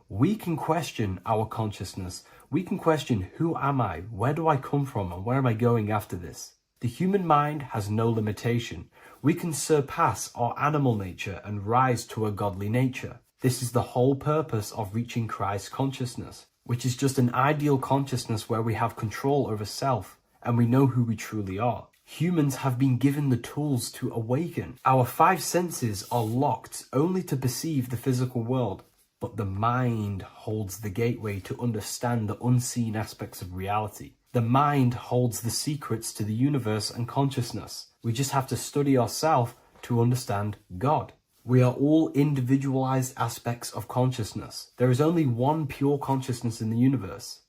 We can question our consciousness. We can question, who am I? Where do I come from? And where am I going after this? The human mind has no limitation. We can surpass our animal nature and rise to a godly nature. This is the whole purpose of reaching Christ consciousness, which is just an ideal consciousness where we have control over self and we know who we truly are. Humans have been given the tools to awaken. Our five senses are locked only to perceive the physical world. But the mind holds the gateway to understand the unseen aspects of reality. The mind holds the secrets to the universe and consciousness. We just have to study ourselves to understand God. We are all individualized aspects of consciousness. There is only one pure consciousness in the universe,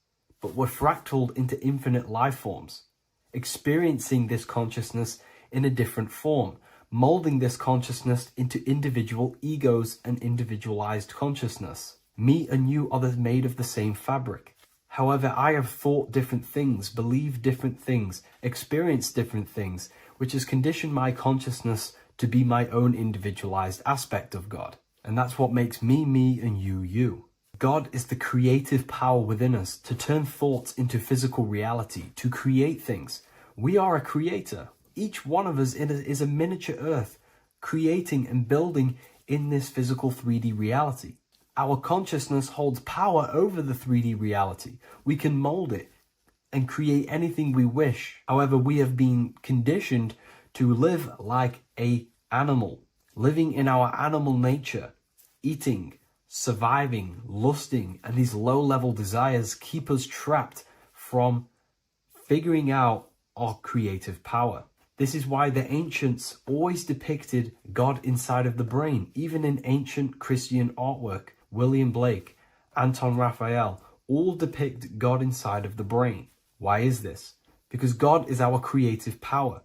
but we're fractaled into infinite life forms, experiencing this consciousness in a different form, molding this consciousness into individual egos and individualized consciousness. Me and you are made of the same fabric. However, I have thought different things, believed different things, experienced different things, which has conditioned my consciousness to be my own individualized aspect of God. And that's what makes me, me, and you, you. God is the creative power within us to turn thoughts into physical reality, to create things. We are a creator. Each one of us is a miniature earth, creating and building in this physical 3D reality. Our consciousness holds power over the 3D reality. We can mold it and create anything we wish. However, we have been conditioned to live like an animal, living in our animal nature, eating, surviving, lusting, and these low-level desires keep us trapped from figuring out our creative power. This is why the ancients always depicted God inside of the brain. Even in ancient Christian artwork, William Blake, Anton Raphael, all depict God inside of the brain. Why is this? Because God is our creative power.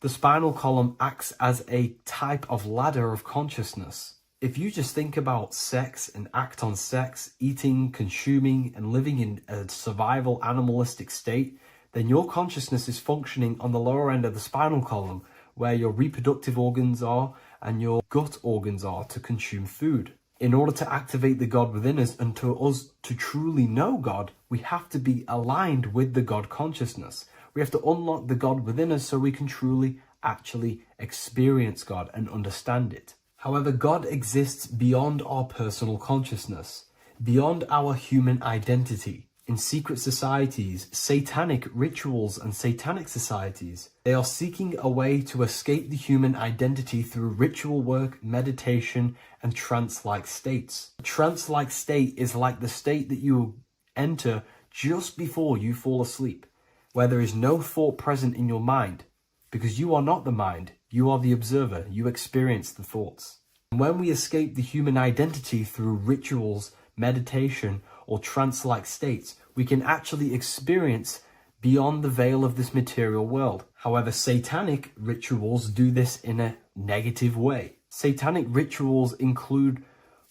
The spinal column acts as a type of ladder of consciousness. If you just think about sex and act on sex, eating, consuming, and living in a survival animalistic state, then your consciousness is functioning on the lower end of the spinal column, where your reproductive organs are and your gut organs are to consume food. In order to activate the God within us and to us to truly know God, we have to be aligned with the God consciousness. We have to unlock the God within us so we can truly actually experience God and understand it. However, God exists beyond our personal consciousness, beyond our human identity. In secret societies, satanic rituals and satanic societies, they are seeking a way to escape the human identity through ritual work, meditation, and trance-like states. A trance-like state is like the state that you enter just before you fall asleep, where there is no thought present in your mind, because you are not the mind, you are the observer, you experience the thoughts. And when we escape the human identity through rituals, meditation, or trance-like states, we can actually experience beyond the veil of this material world. However, satanic rituals do this in a negative way. Satanic rituals include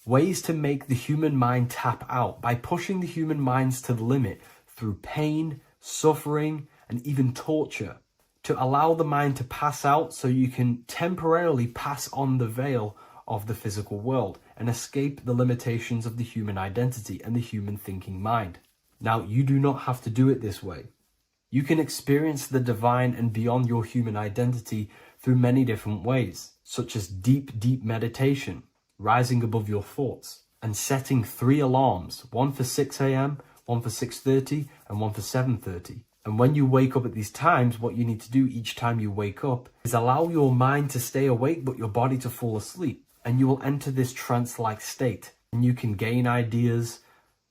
ways to make the human mind tap out by pushing the human minds to the limit through pain, suffering, and even torture, to allow the mind to pass out so you can temporarily pass on the veil of the physical world and escape the limitations of the human identity and the human thinking mind. Now, you do not have to do it this way. You can experience the divine and beyond your human identity through many different ways, such as deep, deep meditation, rising above your thoughts, and setting 3 alarms, one for 6 a.m., one for 6:30, and one for 7:30. And when you wake up at these times, what you need to do each time you wake up is allow your mind to stay awake but your body to fall asleep. And you will enter this trance-like state. And you can gain ideas,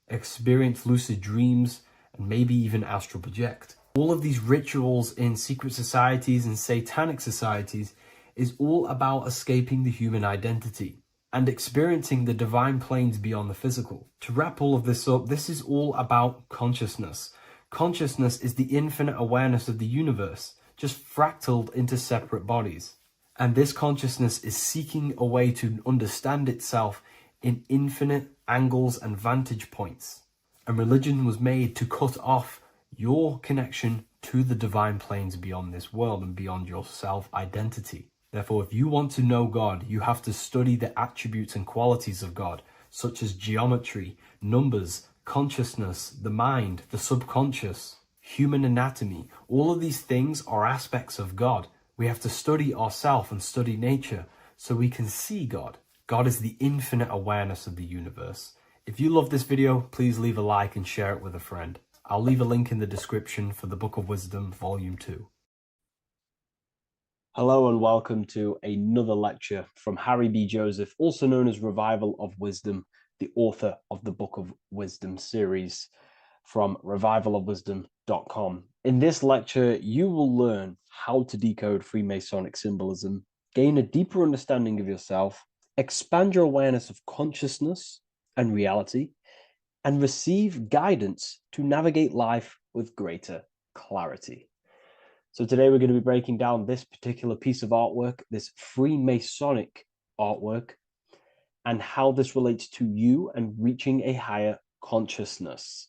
experience lucid dreams, and maybe even astral project. All of these rituals in secret societies and satanic societies is all about escaping the human identity and experiencing the divine planes beyond the physical. To wrap all of this up, this is all about consciousness. Consciousness is the infinite awareness of the universe, just fractaled into separate bodies. And this consciousness is seeking a way to understand itself in infinite angles and vantage points. And religion was made to cut off your connection to the divine planes beyond this world and beyond your self-identity. Therefore, if you want to know God, you have to study the attributes and qualities of God, such as geometry, numbers, consciousness, the mind, the subconscious, human anatomy. All of these things are aspects of God. We have to study ourselves and study nature so we can see God. God is the infinite awareness of the universe. If you love this video, please leave a like and share it with a friend. I'll leave a link in the description for the Book of Wisdom, Volume 2. Hello and welcome to another lecture from Harry B. Joseph, also known as Revival of Wisdom, the author of the Book of Wisdom series from revivalofwisdom.com. In this lecture, you will learn how to decode Freemasonic symbolism, gain a deeper understanding of yourself, expand your awareness of consciousness and reality, and receive guidance to navigate life with greater clarity. So today we're going to be breaking down this particular piece of artwork, this Freemasonic artwork, and how this relates to you and reaching a higher consciousness.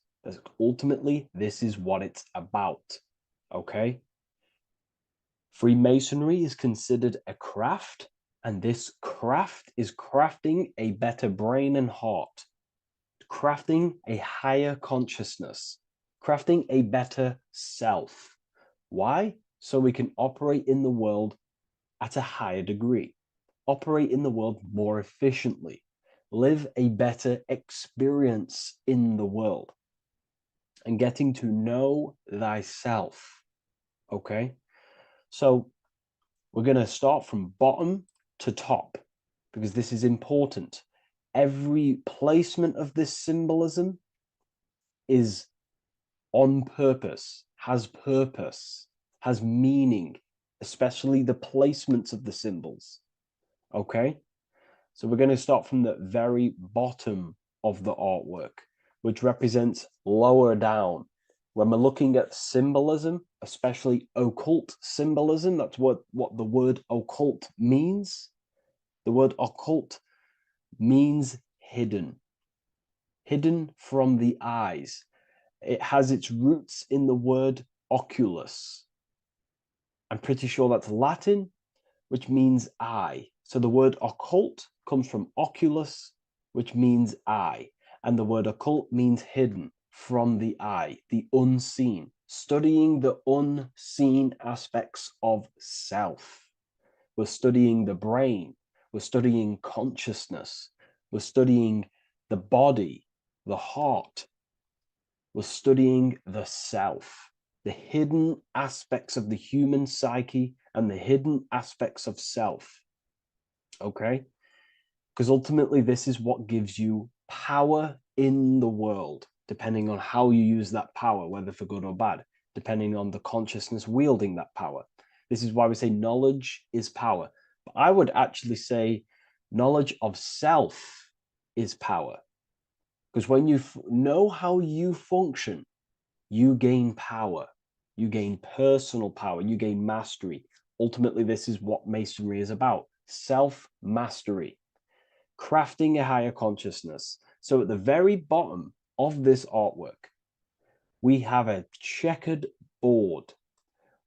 Ultimately, this is what it's about, okay? Freemasonry is considered a craft, and this craft is crafting a better brain and heart, crafting a higher consciousness, crafting a better self. Why? So we can operate in the world at a higher degree, operate in the world more efficiently, live a better experience in the world, and getting to know thyself, okay? So we're going to start from bottom to top because this is important. every placement of this symbolism is on purpose, has meaning, especially the placements of the symbols. Okay? So we're going to start from the very bottom of the artwork, which represents lower down. When we're looking at symbolism, especially occult symbolism, that's what the word occult means. The word occult means hidden, hidden from the eyes. It has its roots in the word oculus. I'm pretty sure that's Latin, which means eye. So the word occult comes from oculus, which means eye. And the word occult means hidden from the eye, the unseen, studying the unseen aspects of self. We're studying the brain. We're studying consciousness. We're studying the body, the heart. We're studying the self, the hidden aspects of the human psyche and the hidden aspects of self. Okay? Because ultimately, this is what gives you power in the world, depending on how you use that power, whether for good or bad, depending on the consciousness wielding that power. This is why we say knowledge is power. But I would actually say knowledge of self is power. Because when you know how you function, you gain power. You gain personal power. You gain mastery. Ultimately, this is what Masonry is about. Self-mastery. Crafting a higher consciousness. So at the very bottom of this artwork, we have a checkered board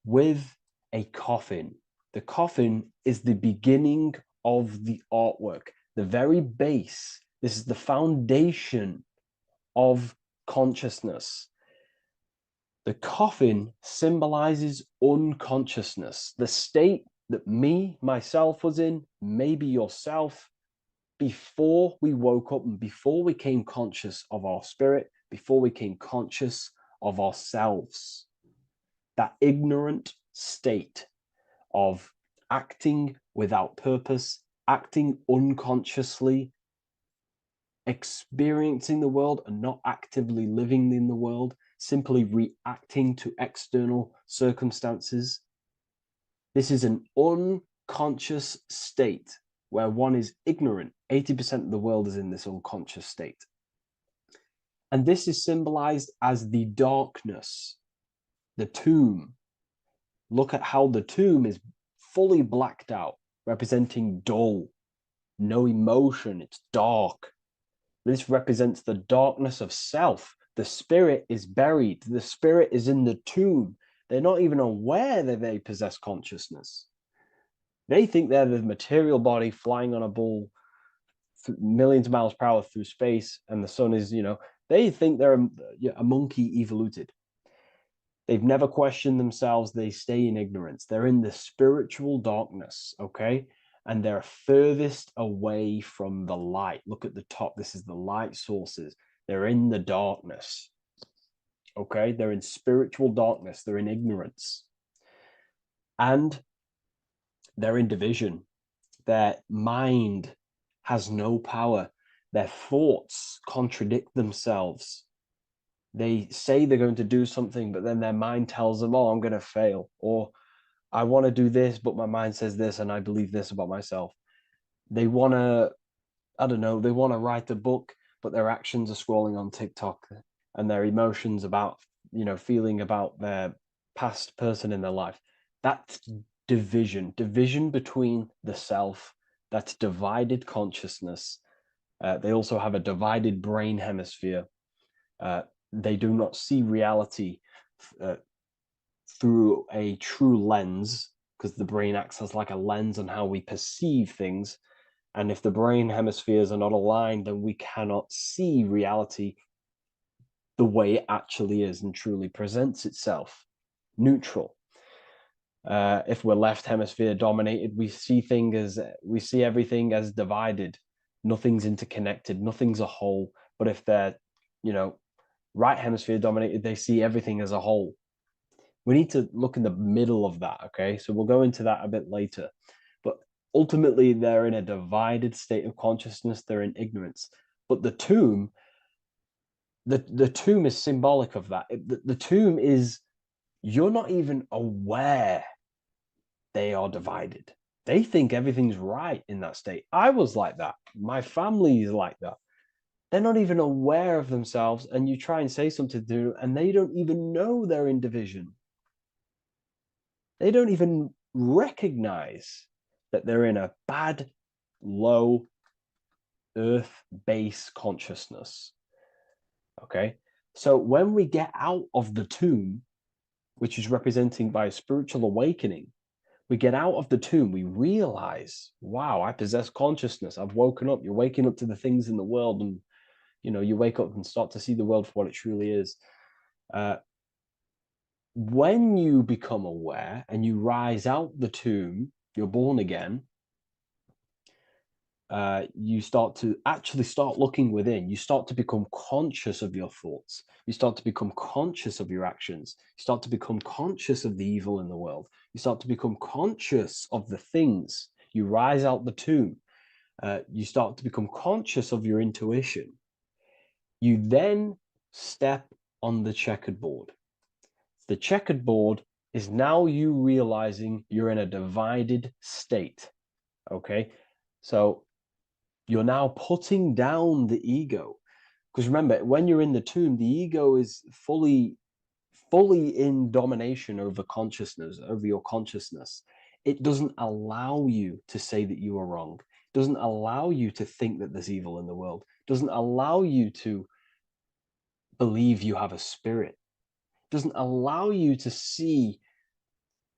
with a coffin. The coffin is the beginning of the artwork, the very base. This is the foundation of consciousness. The coffin symbolizes unconsciousness, the state that myself was in, maybe yourself, before we woke up and before we came conscious of our spirit, before we came conscious of ourselves. That ignorant state of acting without purpose, acting unconsciously, experiencing the world and not actively living in the world, simply reacting to external circumstances. This is an unconscious state where one is ignorant. 80% of the world is in this unconscious state. And this is symbolized as the darkness, the tomb. Look at how the tomb is fully blacked out, representing dull, no emotion, it's dark. This represents the darkness of self. The spirit is buried. The spirit is in the tomb. They're not even aware that they possess consciousness. They think they're the material body flying on a ball millions of miles per hour through space, and the sun is, they think they're a monkey evoluted. They've never questioned themselves. They stay in ignorance. They're in the spiritual darkness, okay? And they're furthest away from the light. Look at the top. This is the light sources. They're in the darkness, okay? They're in spiritual darkness. They're in ignorance. And they're in division. Their mind has no power. Their thoughts contradict themselves. They say they're going to do something, but then their mind tells them, oh, I'm going to fail. Or I want to do this, but my mind says this, and I believe this about myself. They want to, they want to write a book, but their actions are scrolling on TikTok, and their emotions about, feeling about their past person in their life. That's division between the self. That's divided consciousness. They also have a divided brain hemisphere. They do not see reality through a true lens, because the brain acts as like a lens on how we perceive things. And if the brain hemispheres are not aligned, then we cannot see reality the way it actually is and truly presents itself, neutral. If we're left hemisphere dominated, we see everything as divided. Nothing's interconnected, nothing's a whole. But if they're, right hemisphere dominated, they see everything as a whole. We need to look in the middle of that, okay? So we'll go into that a bit later. But Ultimately, they're in a divided state of consciousness. They're in ignorance. But the tomb is symbolic of that. The tomb is, you're not even aware they are divided. They think everything's right in that state. I was like that. My family is like that. They're not even aware of themselves, and you try and say something to them, and they don't even know they're in division. They don't even recognize that they're in a bad, low, earth base consciousness. Okay? So when we get out of the tomb, which is representing by a spiritual awakening, we get out of the tomb, we realize, wow, I possess consciousness. I've woken up. You're waking up to the things in the world, and you wake up and start to see the world for what it truly is. When you become aware and you rise out the tomb, you're born again. You start looking within. You start to become conscious of your thoughts. You start to become conscious of your actions. You start to become conscious of the evil in the world. You start to become conscious of the things. You rise out the tomb. You start to become conscious of your intuition. You then step on the checkered board. The checkered board is now you realizing you're in a divided state. Okay, so you're now putting down the ego, because remember, when you're in the tomb, the ego is fully in domination over consciousness, over your consciousness. It doesn't allow you to say that you are wrong. It doesn't allow you to think that there's evil in the world. It doesn't allow you to believe you have a spirit. It doesn't allow you to see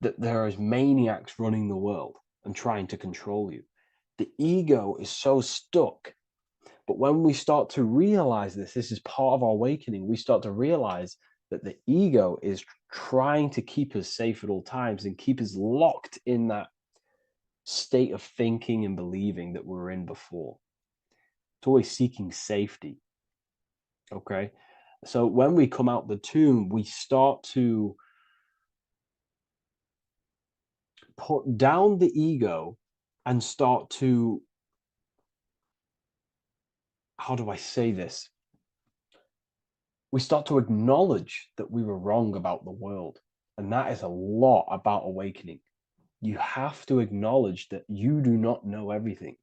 that there is maniacs running the world and trying to control you. The ego is so stuck. But when we start to realize this is part of our awakening, we start to realize that the ego is trying to keep us safe at all times and keep us locked in that state of thinking and believing that we were in before. It's always seeking safety. Okay? So when we come out the tomb, we start to put down the ego and start to, how do I say this? We start to acknowledge that we were wrong about the world. And that is a lot about awakening. You have to acknowledge that you do not know everything.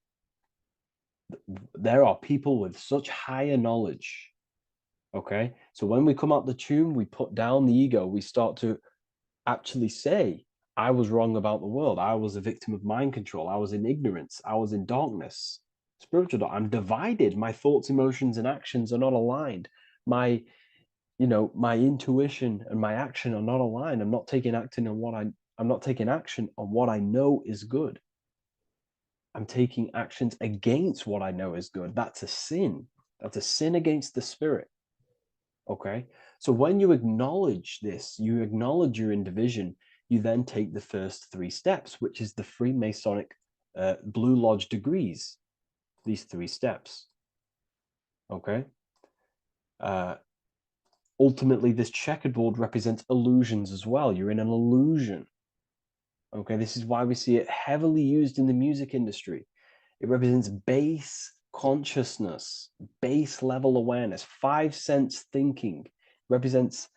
There are people with such higher knowledge. Okay? So when we come out the tomb, we put down the ego. We start to actually say, I was wrong about the world. I was a victim of mind control. I was in ignorance. I was in darkness. Spiritual, I'm divided. My thoughts, emotions, and actions are not aligned. My intuition and my action are not aligned. I'm not taking action on what I know is good. I'm taking actions against what I know is good. That's a sin. That's a sin against the spirit. Okay? So when you acknowledge this, you acknowledge you're in division, you then take the first 3 steps, which is the Freemasonic Blue Lodge degrees. These 3 steps. Okay? Ultimately, this checkered board represents illusions as well. You're in an illusion. Okay, this is why we see it heavily used in the music industry. It represents base consciousness, base level awareness, 5 sense thinking. It represents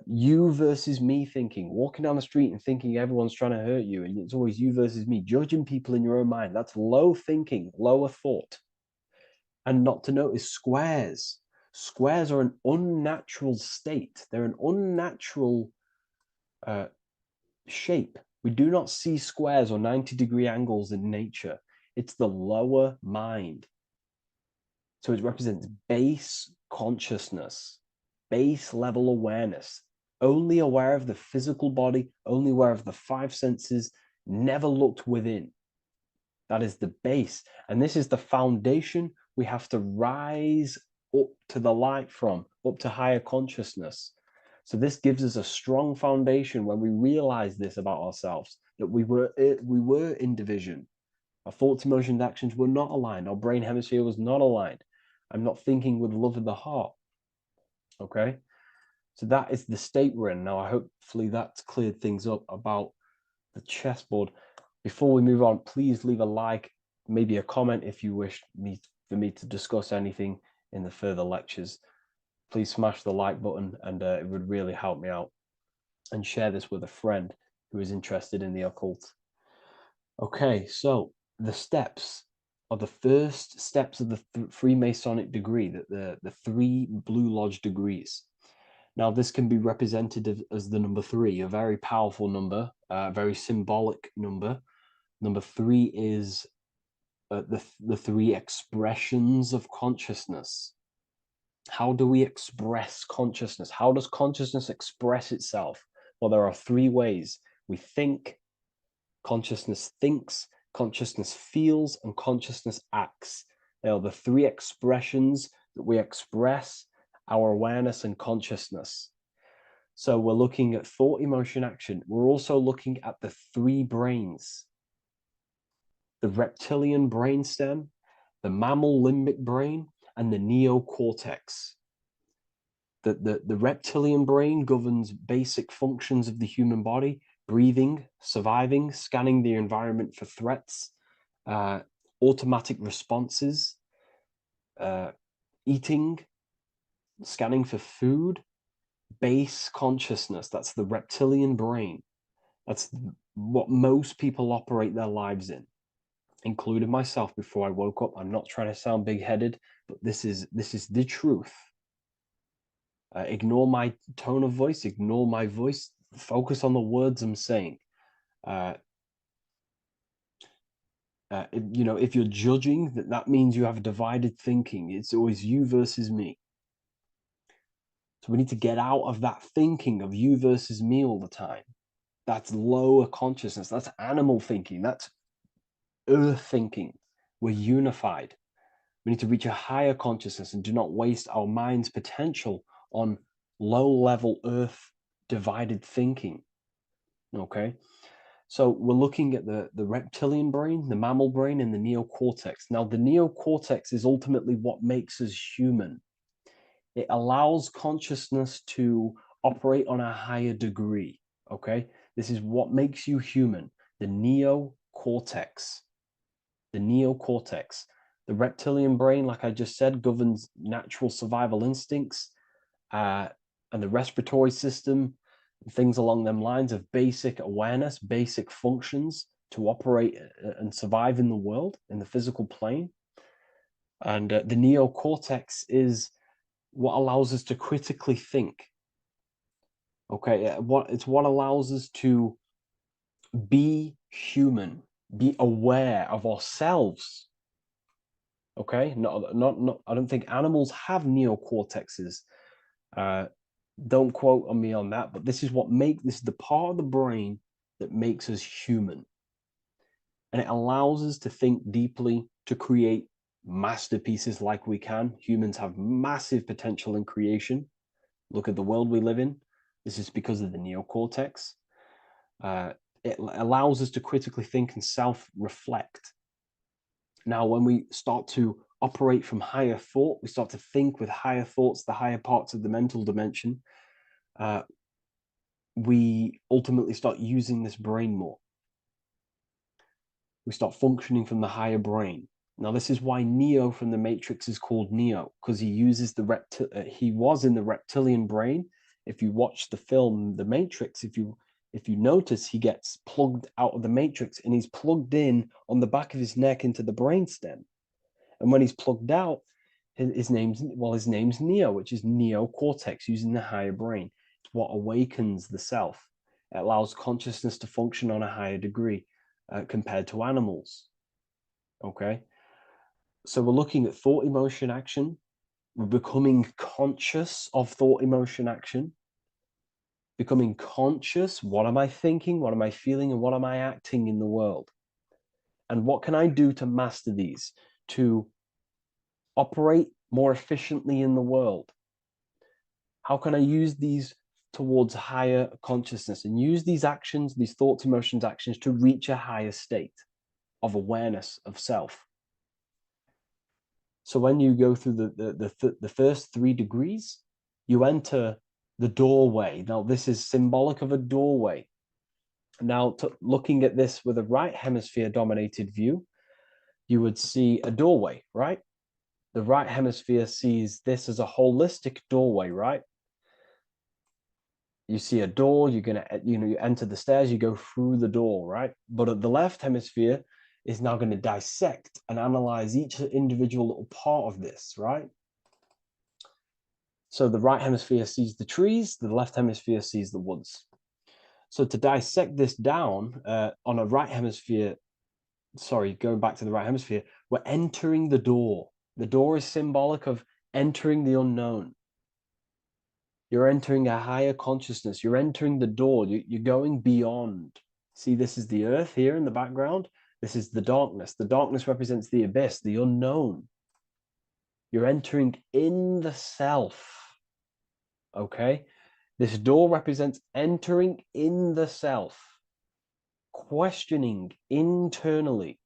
you versus me thinking, walking down the street and thinking everyone's trying to hurt you, and it's always you versus me, judging people in your own mind. That's low thinking, lower thought. And not to notice squares. Squares are an unnatural state. They're an unnatural shape. We do not see squares or 90-degree angles in nature. It's the lower mind. So it represents base consciousness, base level awareness, only aware of the physical body, only aware of the 5 senses, never looked within. That is the base. And this is the foundation we have to rise up to the light from, up to higher consciousness. So this gives us a strong foundation when we realize this about ourselves, that we were in division. Our thoughts, emotions, actions were not aligned. Our brain hemisphere was not aligned. I'm not thinking with love of the heart. Okay? So that is the state we're in. Now, hopefully that's cleared things up about the chessboard. Before we move on, please leave a like, maybe a comment if you wish for me to discuss anything in the further lectures. Please smash the like button, and it would really help me out. And share this with a friend who is interested in the occult. Okay, so the steps are the first steps of the Freemasonic degree, the 3 Blue Lodge degrees. Now, this can be represented as the number 3, a very powerful number, a very symbolic number. Number 3 is the 3 expressions of consciousness. How do we express consciousness? How does consciousness express itself? Well, there are 3 ways. We think, consciousness thinks, consciousness feels, and consciousness acts. They are the 3 expressions that we express our awareness and consciousness. So we're looking at thought, emotion, action. We're also looking at the 3 brains: the reptilian brainstem, the mammal limbic brain, and the neocortex. The reptilian brain governs basic functions of the human body: breathing, surviving, scanning the environment for threats, automatic responses, eating, scanning for food, base consciousness. That's the reptilian brain. That's what most people operate their lives in, including myself before I woke up. I'm not trying to sound big-headed, but this is the truth. Ignore my tone of voice, ignore my voice, focus on the words I'm saying. If you're judging, that means you have divided thinking. It's always you versus me. So we need to get out of that thinking of you versus me all the time. That's lower consciousness. That's animal thinking. That's earth thinking. We're unified. We need to reach a higher consciousness and do not waste our mind's potential on low-level earth divided thinking. Okay? So we're looking at the reptilian brain, the mammal brain, and the neocortex. Now, the neocortex is ultimately what makes us human. It allows consciousness to operate on a higher degree. Okay? This is what makes you human. The neocortex. The neocortex. The reptilian brain, like I just said, governs natural survival instincts and the respiratory system, things along them lines of basic awareness, basic functions to operate and survive in the world, in the physical plane. And the neocortex is what allows us to critically think. Okay, it's what allows us to be human, be aware of ourselves. Okay, not. I don't think animals have neocortexes. Don't quote on me on that, but this is the part of the brain that makes us human. And it allows us to think deeply, to create masterpieces like we can. Humans have massive potential in creation. Look at the world we live in. This is because of the neocortex. It allows us to critically think and self-reflect. Now, when we start to operate from higher thought, we start to think with higher thoughts, the higher parts of the mental dimension, we ultimately start using this brain more. We start functioning from the higher brain. Now, this is why Neo from the Matrix is called Neo, because he uses he was in the reptilian brain. If you watch the film The Matrix, if you notice, he gets plugged out of the Matrix and he's plugged in on the back of his neck into the brainstem. And when he's plugged out, his name's Neo, which is neocortex, using the higher brain. It's what awakens the self. It allows consciousness to function on a higher degree compared to animals. Okay? So we're looking at thought, emotion, action. We're becoming conscious of thought, emotion, action. Becoming conscious, what am I thinking, what am I feeling, and what am I acting in the world? And what can I do to master these, to operate more efficiently in the world? How can I use these towards higher consciousness and use these actions, these thoughts, emotions, actions to reach a higher state of awareness of self? So when you go through the first 3 degrees, you enter the doorway. Now, this is symbolic of a doorway. Now, looking at this with a right hemisphere dominated view, you would see a doorway, right? The right hemisphere sees this as a holistic doorway, right? You see a door, you're gonna, you enter the stairs, you go through the door, right? But the left hemisphere is now going to dissect and analyze each individual little part of this, right? So the right hemisphere sees the trees, the left hemisphere sees the woods. So to dissect this down on a right hemisphere, sorry, going back to the right hemisphere, we're entering the door. The door is symbolic of entering the unknown. You're entering a higher consciousness. You're entering the door. You're going beyond. See, this is the earth here in the background. This is the darkness. The darkness represents the abyss, the unknown. You're entering in the self. Okay? This door represents entering in the self, questioning internally.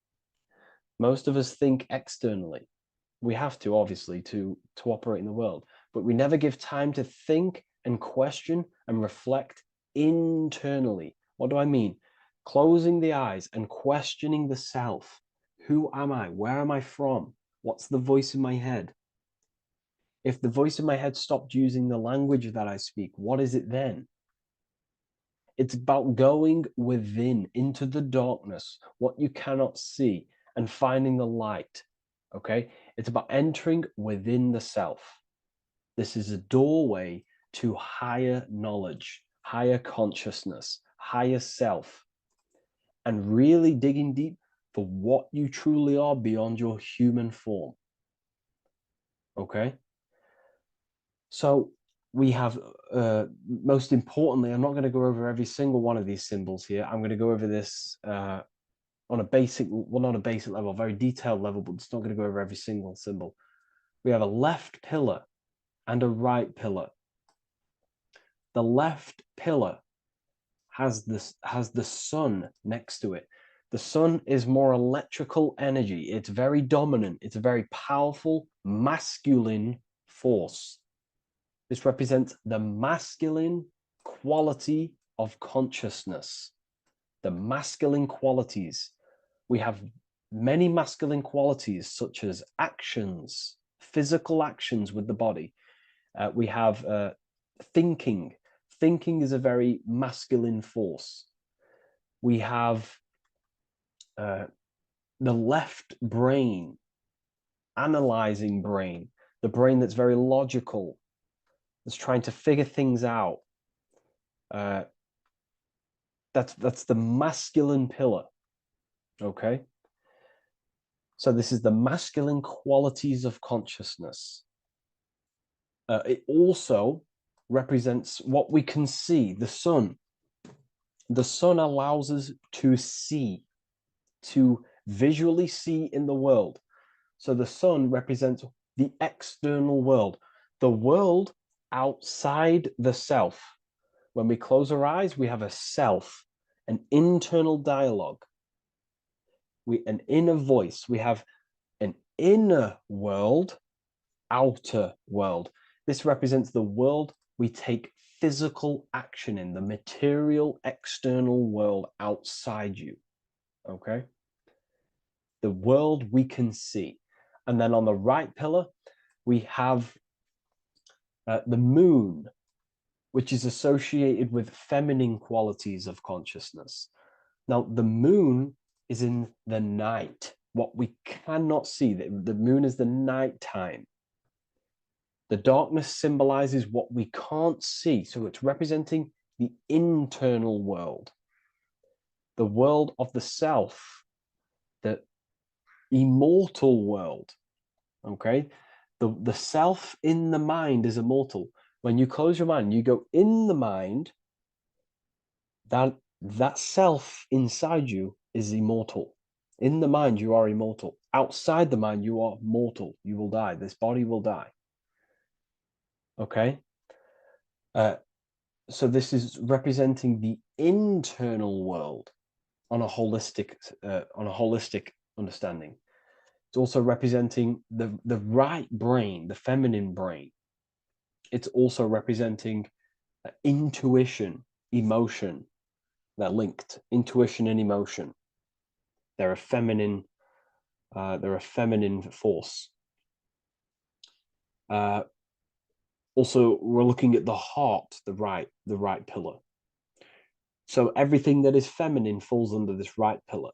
Most of us think externally. We have to, obviously, to operate in the world, but we never give time to think and question and reflect internally. What do I mean? Closing the eyes and questioning the self. Who am I? Where am I from? What's the voice in my head? If the voice in my head stopped using the language that I speak, what is it then? It's about going within, into the darkness, what you cannot see, and finding the light. Okay? It's about entering within the self. This is a doorway to higher knowledge, higher consciousness, higher self, and really digging deep for what you truly are beyond your human form. Okay? So we have, most importantly, I'm not going to go over every single one of these symbols here. I'm going to go over this on a basic, well, not a basic level, a very detailed level, but it's not going to go over every single symbol. We have a left pillar and a right pillar. The left pillar has the sun next to it. The sun is more electrical energy. It's very dominant. It's a very powerful masculine force. This represents the masculine quality of consciousness. The masculine qualities. We have many masculine qualities, such as actions, physical actions with the body. We have thinking. Thinking is a very masculine force. We have the left brain, analyzing brain, the brain that's very logical, that's trying to figure things out. That's the masculine pillar. Okay. So this is the masculine qualities of consciousness. It also represents what we can see, the sun. The sun allows us to see, to visually see in the world. So the sun represents the external world, the world outside the self. When we close our eyes, we have a self, an internal dialogue, an inner voice. We have an inner world, outer world. This represents the world we take physical action in, the material external world outside you. Okay? The world we can see. And then on the right pillar, we have the moon, which is associated with feminine qualities of consciousness. Now, the moon is in the night, what we cannot see. The moon is the nighttime. The darkness symbolizes what we can't see. So it's representing the internal world, the world of the self, the immortal world. Okay? The self in the mind is immortal. When you close your mind, you go in the mind, that self inside you is immortal. In the mind, you are immortal. Outside the mind, you are mortal. You will die. This body will die. Okay? So this is representing the internal world on a holistic understanding. It's also representing the right brain, the feminine brain. It's also representing intuition, emotion. They're linked. Intuition and emotion. They're a feminine force. Also, we're looking at the heart, the right pillar. So everything that is feminine falls under this right pillar.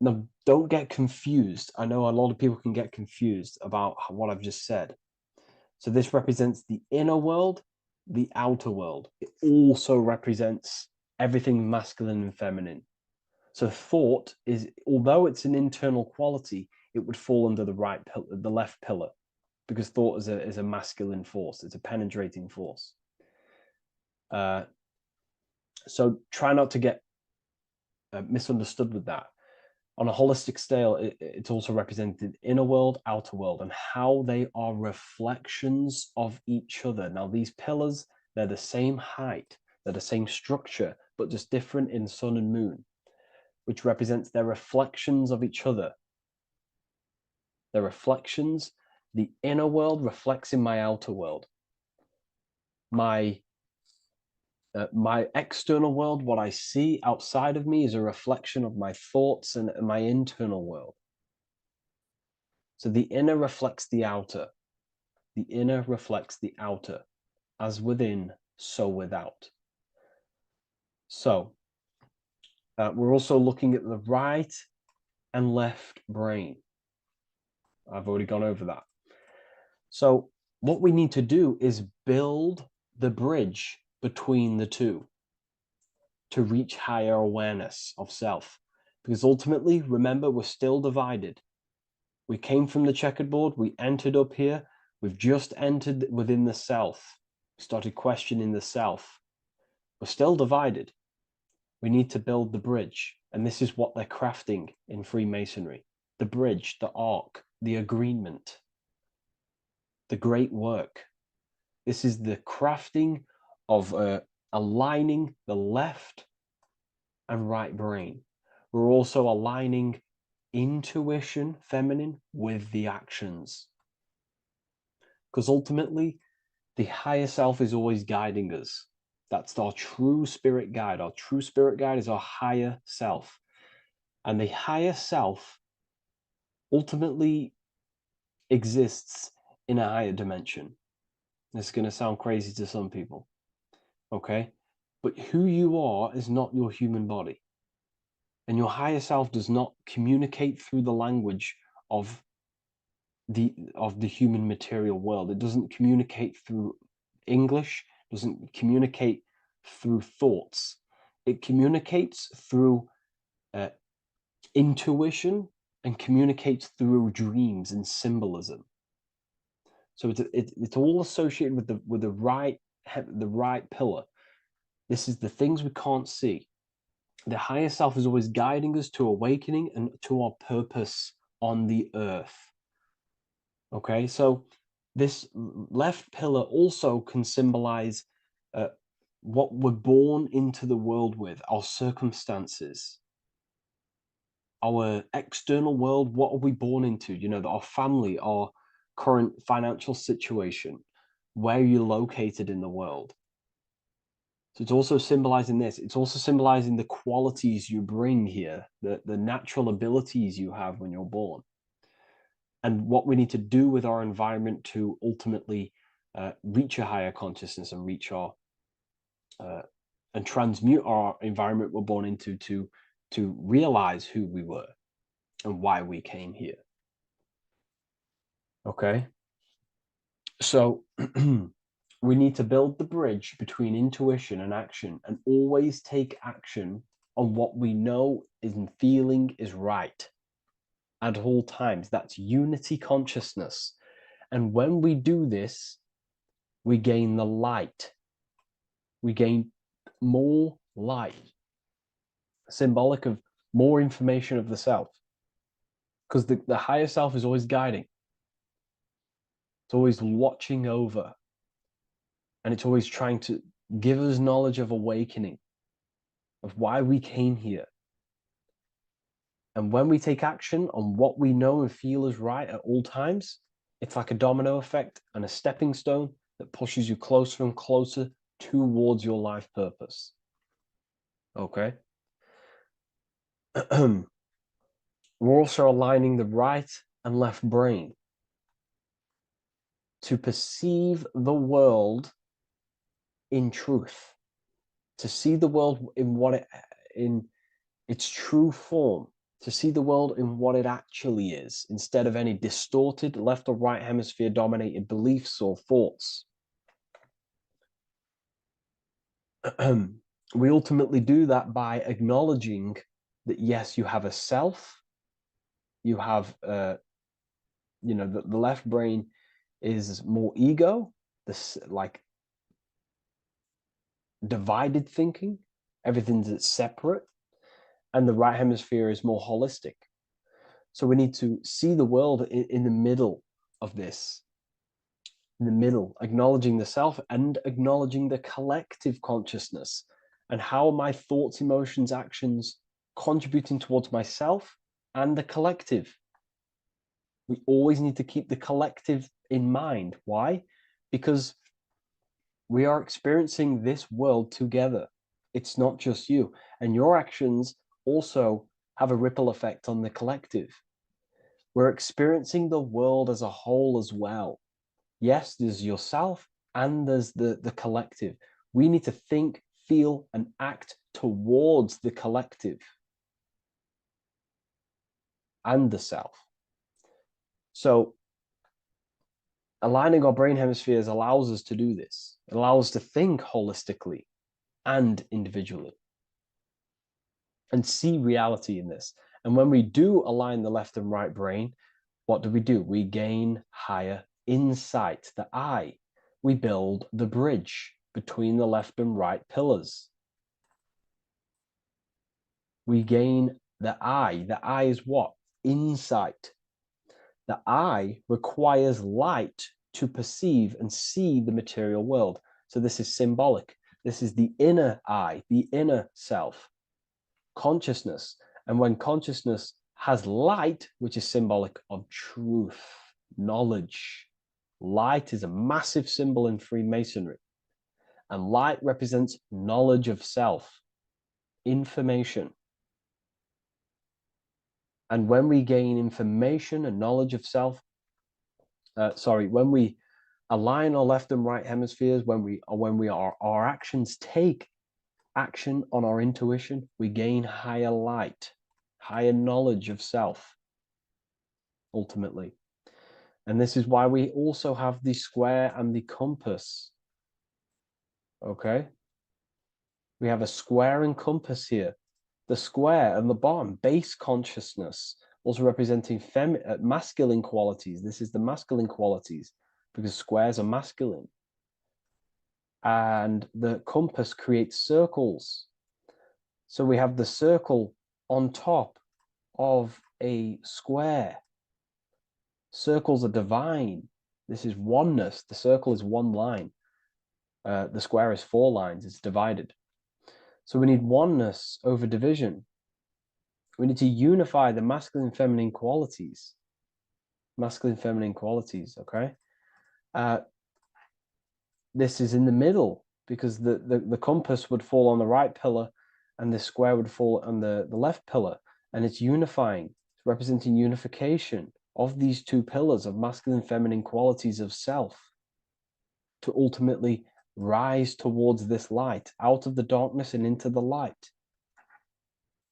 Now, don't get confused. I know a lot of people can get confused about what I've just said. So this represents the inner world, the outer world. It also represents everything masculine and feminine. So thought is, although it's an internal quality, it would fall under the left pillar, because thought is a masculine force. It's a penetrating force. So try not to get misunderstood with that. On a holistic scale, it's also represented inner world, outer world, and how they are reflections of each other. Now, these pillars, they're the same height, they're the same structure, but just different in sun and moon, which represents their reflections of each other. Their reflections, the inner world reflects in my outer world. My external world, what I see outside of me, is a reflection of my thoughts and my internal world. So the inner reflects the outer. The inner reflects the outer. As within, so without. So we're also looking at the right and left brain. I've already gone over that. So what we need to do is build the bridge between the two to reach higher awareness of self. Because ultimately, remember, we're still divided. We came from the checkerboard, we entered up here, we've just entered within the self, started questioning the self. We're still divided. We need to build the bridge. And this is what they're crafting in Freemasonry. The bridge, the arc, the agreement, the great work. This is the crafting of aligning the left and right brain. We're also aligning intuition, feminine, with the actions. Because ultimately, the higher self is always guiding us. That's our true spirit guide. Our true spirit guide is our higher self. And the higher self ultimately exists in a higher dimension. This is going to sound crazy to some people, okay? But who you are is not your human body. And your higher self does not communicate through the language of the human material world. It doesn't communicate through English, doesn't communicate through thoughts. It communicates through intuition and communicates through dreams and symbolism. So it's all associated with the right pillar. This is the things we can't see. The higher self is always guiding us to awakening and to our purpose on the earth. Okay, so this left pillar also can symbolize what we're born into the world with, our circumstances, our external world. What are we born into? You know, our family, our current financial situation, where you're located in the world. So it's also symbolizing this. It's also symbolizing the qualities you bring here, the natural abilities you have when you're born, and what we need to do with our environment to ultimately reach a higher consciousness and reach our and transmute our environment we're born into to realize who we were and why we came here. Okay, so we need to build the bridge between intuition and action, and always take action on what we know and feeling is right at all times. That's unity consciousness. And when we do this, we gain the light. We gain more light, symbolic of more information of the self. Because the higher self is always guiding. It's always watching over. And it's always trying to give us knowledge of awakening, of why we came here. And when we take action on what we know and feel is right at all times, it's like a domino effect and a stepping stone that pushes you closer and closer towards your life purpose. Okay. We're also aligning the right and left brain to perceive the world in truth, to see the world in its true form, to see the world in what it actually is, instead of any distorted left or right hemisphere dominated beliefs or thoughts. We ultimately do that by acknowledging that, yes, you have a self, you have the left brain is more ego, this like divided thinking, everything's separate, and the right hemisphere is more holistic. So we need to see the world in the middle of this, in the middle, acknowledging the self and acknowledging the collective consciousness, and how my thoughts, emotions, actions contributing towards myself and the collective. We always need to keep the collective in mind. Why? Because we are experiencing this world together. It's not just you. And your actions also have a ripple effect on the collective. We're experiencing the world as a whole as well. Yes, there's yourself and there's the collective. We need to think, feel, and act towards the collective and the self. So aligning our brain hemispheres allows us to do this. It allows us to think holistically and individually and see reality in this. And when we do align the left and right brain, what do? We gain higher insight, the eye. We build the bridge between the left and right pillars. We gain the eye. The eye is what? Insight. The eye requires light to perceive and see the material world. So this is symbolic. This is the inner eye, the inner self, consciousness. And when consciousness has light, which is symbolic of truth, knowledge, light is a massive symbol in Freemasonry. And light represents knowledge of self, information. And when we gain information and knowledge of self, when we align our left and right hemispheres, our actions take action on our intuition, we gain higher light, higher knowledge of self, ultimately. And this is why we also have the square and the compass. Okay? We have a square and compass here. The square and the bottom, base consciousness, also representing masculine qualities. This is the masculine qualities because squares are masculine. And the compass creates circles. So we have the circle on top of a square. Circles are divine. This is oneness. The circle is one line. The square is 4 lines. It's divided. So we need oneness over division. We need to unify the masculine and feminine qualities. Masculine, feminine qualities, okay? This is in the middle because the compass would fall on the right pillar and the square would fall on the left pillar. And it's unifying. It's representing unification of these 2 pillars of masculine and feminine qualities of self to ultimately rise towards this light, out of the darkness and into the light.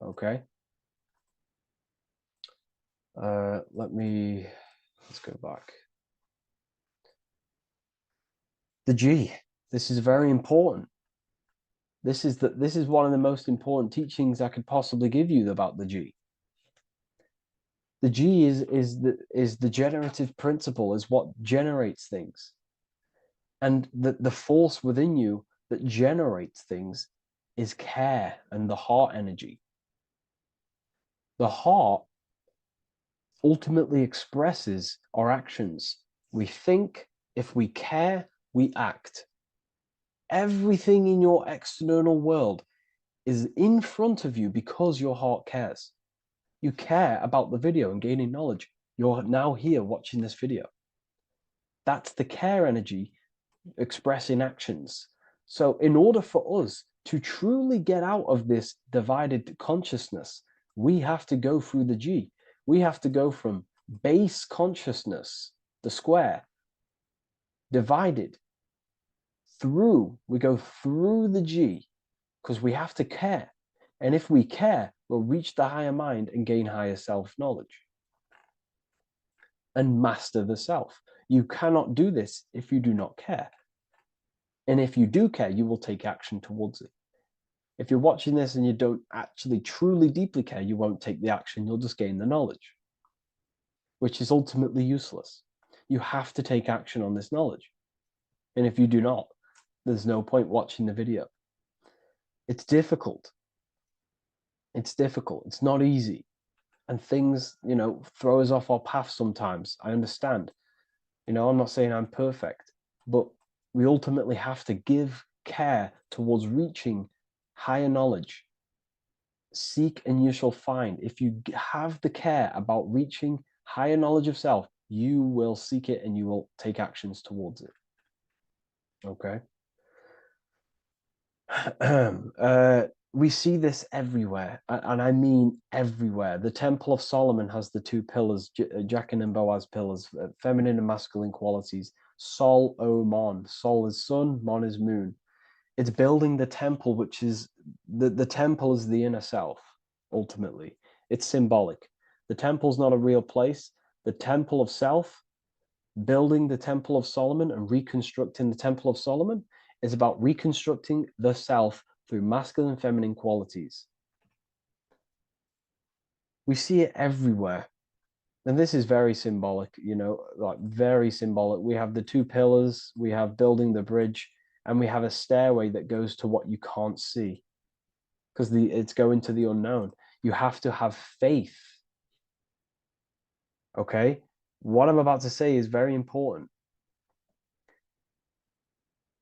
Okay. Let's go back. The G. This is very important. This is one of the most important teachings I could possibly give you about the G. The G is the generative principle, is what generates things. And the force within you that generates things is care and the heart energy. The heart ultimately expresses our actions. We think, if we care, we act. Everything in your external world is in front of you because your heart cares. You care about the video and gaining knowledge. You're now here watching this video. That's the care energy expressing actions. So in order for us To truly get out of this divided consciousness, we have to go through the G. We have to go from base consciousness, the square, divided, through, we go through the G, because we have to care. And if we care, we'll reach the higher mind and gain higher self-knowledge and master the self. You cannot do this if you do not care. And if you do care, you will take action towards it. If you're watching this and you don't actually truly deeply care, you won't take the action, you'll just gain the knowledge, which is ultimately useless. You have to take action on this knowledge. And if you do not, there's no point watching the video. It's difficult. It's difficult. It's not easy. And things, you know, throw us off our path sometimes. I understand. You know, I'm not saying I'm perfect, but we ultimately have to give care towards reaching higher knowledge. Seek and you shall find. If you have the care about reaching higher knowledge of self, you will seek it and you will take actions towards it. Okay. We see this everywhere, and I mean everywhere. The Temple of Solomon has the two pillars, Jachin and Boaz pillars, feminine and masculine qualities. Sol, O, Mon. Sol is sun, Mon is moon. It's building the temple, which is, the temple is the inner self, ultimately. It's symbolic. The temple's not a real place. The temple of self, building the Temple of Solomon and reconstructing the Temple of Solomon, is about reconstructing the self through masculine and feminine qualities. We see it everywhere. And this is very symbolic, you know, like very symbolic. We have the two pillars, we have building the bridge, and we have a stairway that goes to what you can't see, because it's going to the unknown. You have to have faith. Okay? What I'm about to say is very important.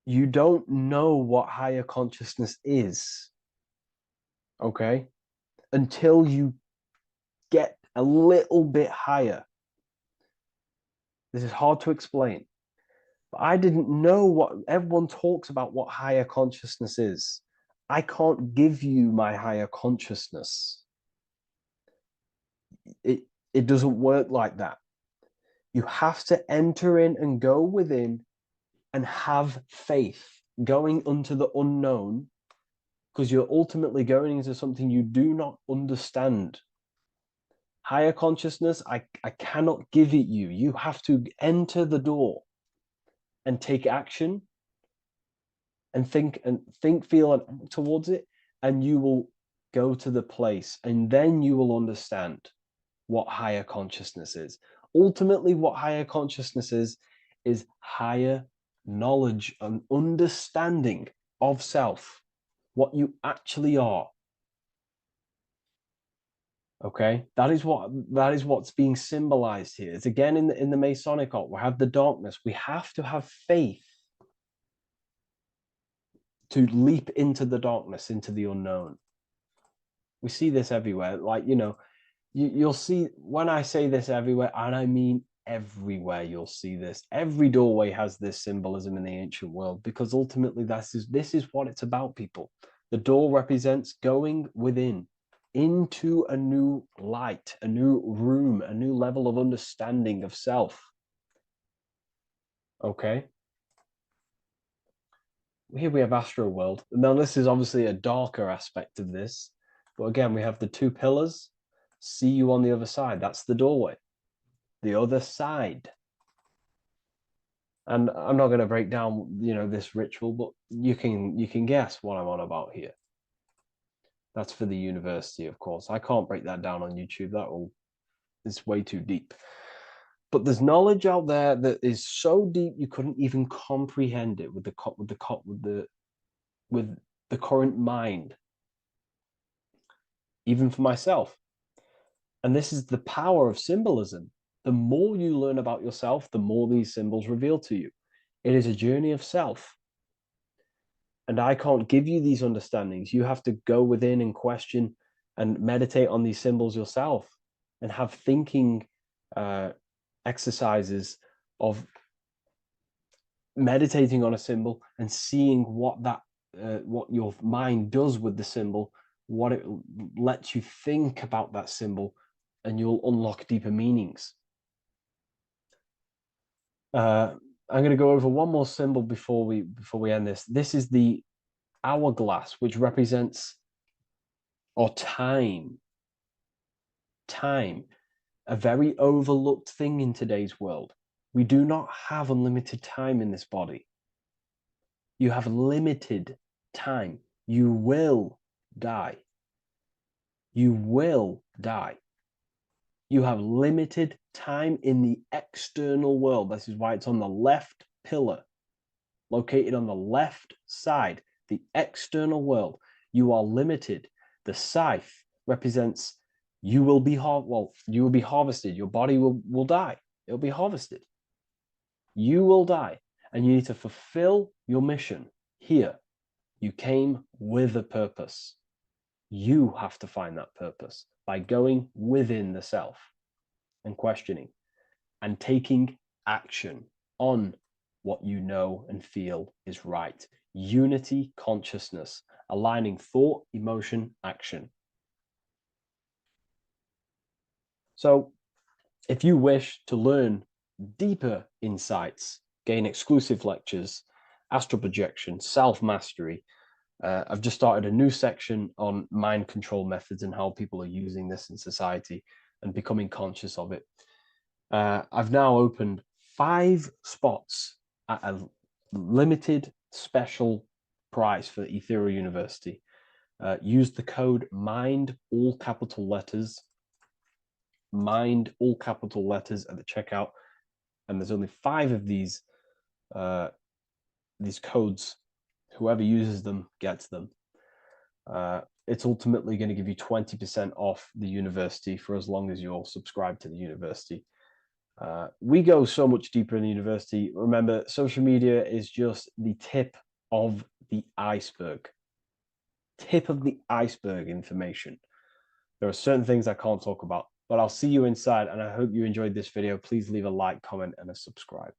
You don't know what higher consciousness is, okay, until you get a little bit higher. This is hard to explain, but I didn't know what everyone talks about, what higher consciousness is. I can't give you my higher consciousness. It doesn't work like that. You have to enter in and go within and have faith, going into the unknown, because you're ultimately going into something you do not understand. Higher consciousness, I cannot give it you. You have to enter the door and take action and think, feel, and act towards it, and you will go to the place, and then you will understand what higher consciousness is. Ultimately, what higher consciousness is higher knowledge and understanding of self, what you actually are. Okay, that is what's being symbolized here. It's again in the Masonic art. We have the darkness. We have to have faith to leap into the darkness, into the unknown. We see this everywhere. Like, you know, you'll see, when I say this everywhere, and I mean everywhere, you'll see this. Every doorway has this symbolism in the ancient world, because ultimately this is what it's about, people. The door represents going within, into a new light, a new room, a new level of understanding of self. Okay. Here we have Astro World. Now this is obviously a darker aspect of this, but again, we have the two pillars. See you on the other side. That's the doorway. The other side. And I'm not going to break down, you know, this ritual, but you can guess what I'm on about here. That's for the university, of course. I can't break that down on YouTube. It's way too deep. But there's knowledge out there that is so deep you couldn't even comprehend it with the current mind, even for myself. And this is the power of symbolism. The more you learn about yourself, the more these symbols reveal to you. It is a journey of self. And I can't give you these understandings. You have to go within and question and meditate on these symbols yourself, and have thinking exercises of meditating on a symbol and seeing what that what your mind does with the symbol, what it lets you think about that symbol, and you'll unlock deeper meanings. I'm going to go over one more symbol before we end this. This is the hourglass, which represents time. Time, a very overlooked thing in today's world. We do not have unlimited time in this body. You have limited time. You will die. You will die. You have limited time in the external world. This is why it's on the left pillar, located on the left side, the external world. You are limited. The scythe represents you will be harvested. Your body will die. It'll be harvested. You will die, and you need to fulfill your mission here. You came with a purpose. You have to find that purpose by going within the self and questioning and taking action on what you know and feel is right. Unity consciousness, aligning thought, emotion, action. So if you wish to learn deeper insights, gain exclusive lectures, astral projection, self-mastery, I've just started a new section on mind control methods and how people are using this in society and becoming conscious of it. I've now opened 5 spots at a limited special price for Ethereal University. Use the code MIND, all capital letters, MIND, all capital letters at the checkout. And there's only 5 of these codes. Whoever uses them gets them. It's ultimately going to give you 20% off the university for as long as you're subscribed to the university. We go so much deeper in the university. Remember, social media is just the tip of the iceberg. Tip of the iceberg information. There are certain things I can't talk about, but I'll see you inside, and I hope you enjoyed this video. Please leave a like, comment, and a subscribe.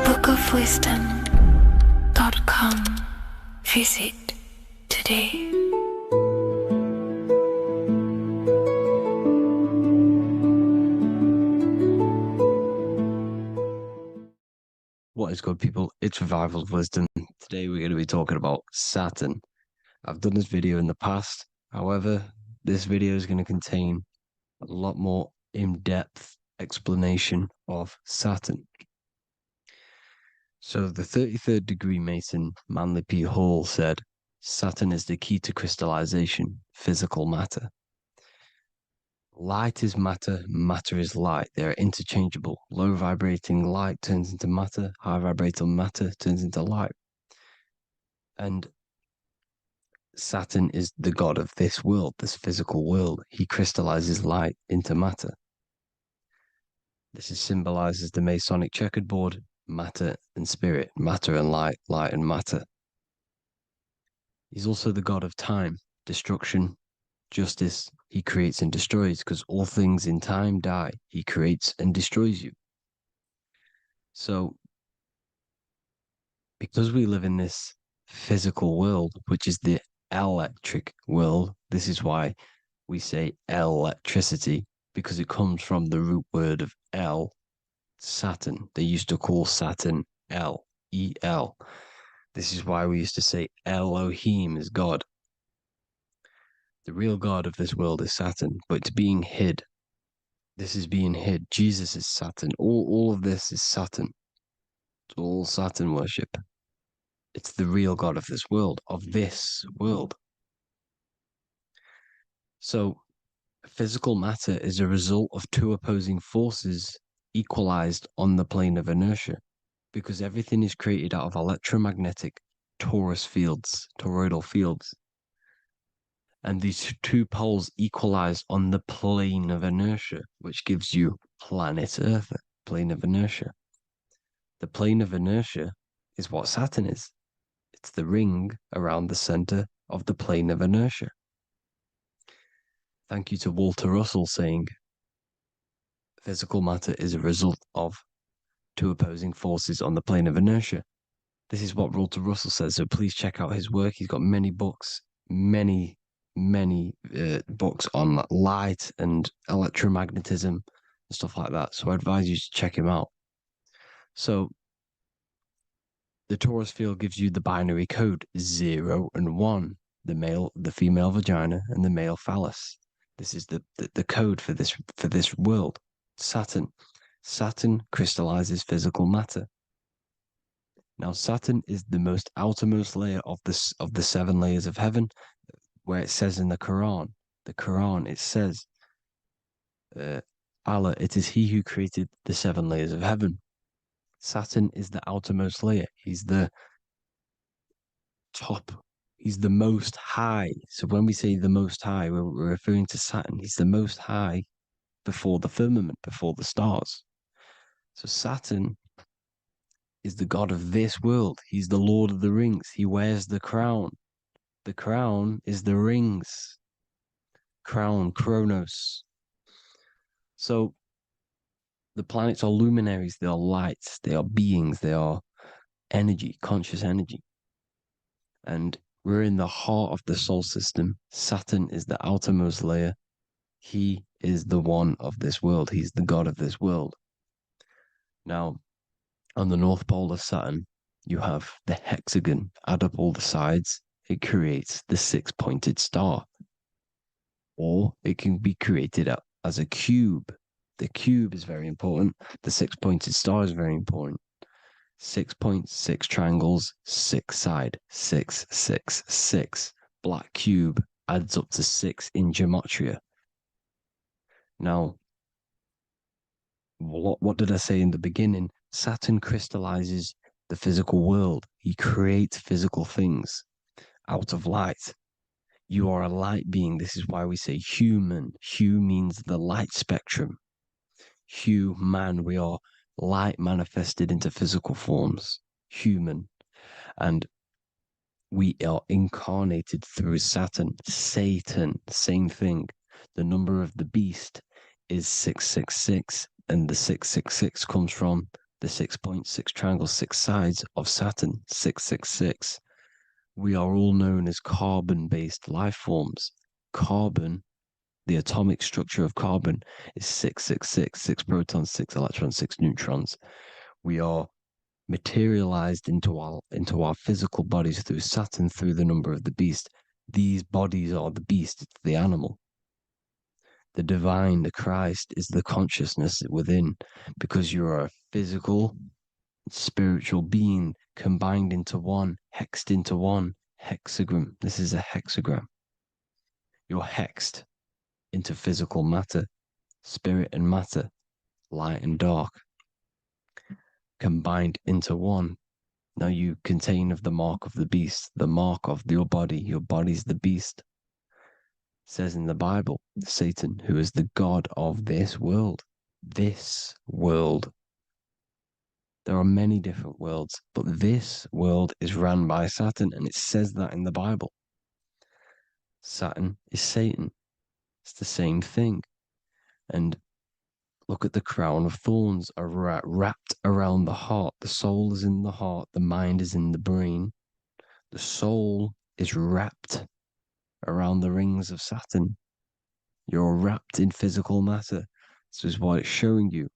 bookofwisdom.com. Visit today. What is good, people? It's Revival of Wisdom. Today we're going to be talking about Saturn. I've done this video in the past. However, this video is going to contain a lot more in-depth explanation of Saturn. So the 33rd degree Mason, Manly P. Hall, said, Saturn is the key to crystallization, physical matter. Light is matter, matter is light. They are interchangeable. Low vibrating light turns into matter, high vibrating matter turns into light. And Saturn is the god of this world, this physical world. He crystallizes light into matter. This is symbolized as the Masonic checkered board, matter and spirit, matter and light, light and matter. He's also the god of time, destruction, justice. He creates and destroys, because all things in time die. He creates and destroys you. So, because we live in this physical world, which is the electric world, this is why we say electricity, because it comes from the root word of El, Saturn. They used to call Saturn El, E-L. This is why we used to say Elohim is God. The real God of this world is Saturn, but it's being hid. This is being hid. Jesus is Saturn. All of this is Saturn. It's all Saturn worship. It's the real God of this world, So, physical matter is a result of 2 opposing forces equalized on the plane of inertia, because everything is created out of electromagnetic toroidal fields. And these 2 poles equalize on the plane of inertia, which gives you planet Earth, plane of inertia. The plane of inertia is what Saturn is. It's the ring around the center of the plane of inertia. Thank you to Walter Russell saying, Physical matter is a result of two opposing forces on the plane of inertia. This is what Walter Russell says, so please check out his work. He's got many books, many books on light and electromagnetism and stuff like that. So I advise you to check him out. So the torus field gives you the binary code 0 and 1, the female vagina and the male phallus. This is the code for this world. Saturn crystallizes physical matter. Now Saturn is the most outermost layer of the 7 layers of heaven, where it says in the Quran, it says, Allah, it is He who created the 7 layers of heaven. Saturn is the outermost layer. He's the top. He's the most high. So when we say the most high, we're referring to Saturn. He's the most high before the firmament, before the stars. So Saturn is the god of this world. He's the Lord of the Rings. He wears the crown. The crown is the rings. Crown, Kronos. So the planets are luminaries. They are lights. They are beings. They are energy, conscious energy. And we're in the heart of the solar system. Saturn is the outermost layer. He is the one of this world. He's the god of this world. Now, on the North Pole of Saturn, you have the hexagon. Add up all the sides. It creates the 6-pointed star. Or it can be created as a cube. The cube is very important. The 6-pointed star is very important. 6 points, 6 triangles, 6 side, 6, 6, 6. Black cube adds up to 6 in gematria. Now, what did I say in the beginning? Saturn crystallizes the physical world. He creates physical things out of light. You are a light being. This is why we say human. Hue means the light spectrum. Hue, man, we are light manifested into physical forms. Human. And we are incarnated through Saturn. Satan, same thing. The number of the beast is 666, and the 666 comes from the 6.6 triangles, 6 sides of Saturn, 666. We are all known as carbon-based life forms. Carbon, the atomic structure of carbon, is 666, 6 protons, 6 electrons, 6 neutrons. We are materialized into our physical bodies through Saturn, through the number of the beast. These bodies are the beast, it's the animal. The divine, the Christ, is the consciousness within, because you're a physical, spiritual being combined into one, hexed into one. Hexagram. This is a hexagram. You're hexed into physical matter, spirit and matter, light and dark, combined into one. Now you contain of the mark of the beast, the mark of your body. Your body's the beast. It says in the Bible, Satan, who is the god of this world. This world. There are many different worlds, but this world is run by Saturn, and it says that in the Bible. Saturn is Satan. It's the same thing. And look at the crown of thorns are wrapped around the heart. The soul is in the heart. The mind is in the brain. The soul is wrapped around the rings of Saturn. You're wrapped in physical matter. This is what it's showing you.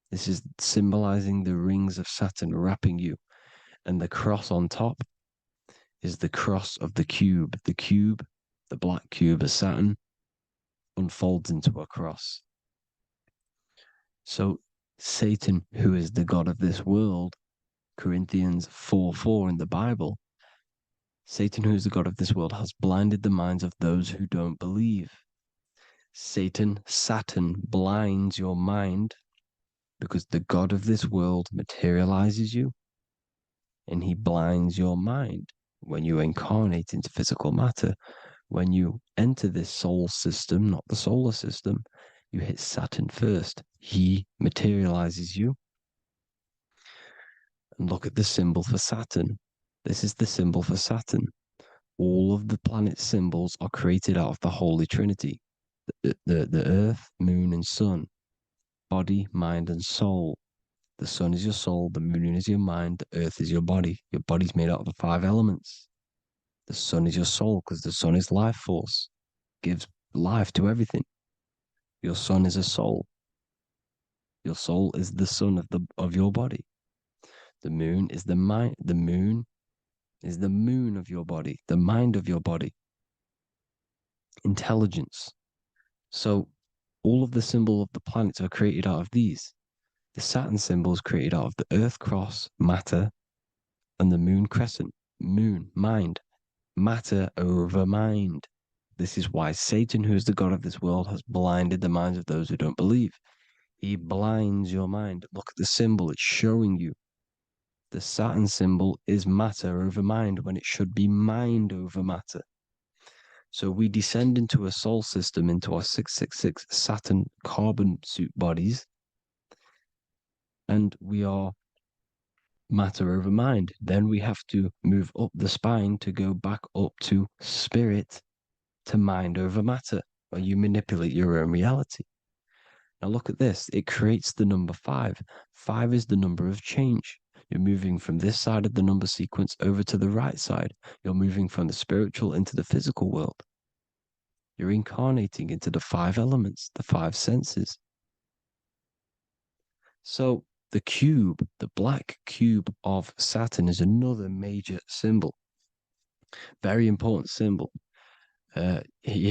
This is symbolizing the rings of Saturn wrapping you. And the cross on top is the cross of the cube. The cube, the black cube of Saturn, unfolds into a cross. So Satan, who is the god of this world, Corinthians 4:4 in the Bible, Satan, who is the god of this world, has blinded the minds of those who don't believe. Saturn blinds your mind because the god of this world materializes you and he blinds your mind when you incarnate into physical matter. When you enter this soul system, not the solar system, you hit Saturn first. He materializes you. And look at the symbol for Saturn. This is the symbol for Saturn. All of the planet symbols are created out of the Holy Trinity. The Earth, Moon, and Sun. body, mind, and soul. The sun is your soul, the moon is your mind, the earth is your body. Your body's made out of the 5 elements. The sun is your soul because the sun is life force, gives life to everything. Your sun is a soul. Your soul is the sun of your body. The moon is the mind. The moon is the moon of your body, the mind of your body. Intelligence. So all of the symbol of the planets are created out of these. The Saturn symbol is created out of the Earth cross, matter, and the moon crescent, moon, mind, matter over mind. This is why Satan, who is the god of this world, has blinded the minds of those who don't believe. He blinds your mind. Look at the symbol, it's showing you. The Saturn symbol is matter over mind when it should be mind over matter. So we descend into a soul system, into our 666 Saturn carbon suit bodies, and we are matter over mind. Then we have to move up the spine to go back up to spirit, to mind over matter, where you manipulate your own reality. Now look at this. It creates the number 5. 5 is the number of change. You're moving from this side of the number sequence over to the right side. You're moving from the spiritual into the physical world. You're incarnating into the 5 elements, the 5 senses. So the cube, the black cube of Saturn, is another major symbol. Very important symbol. Here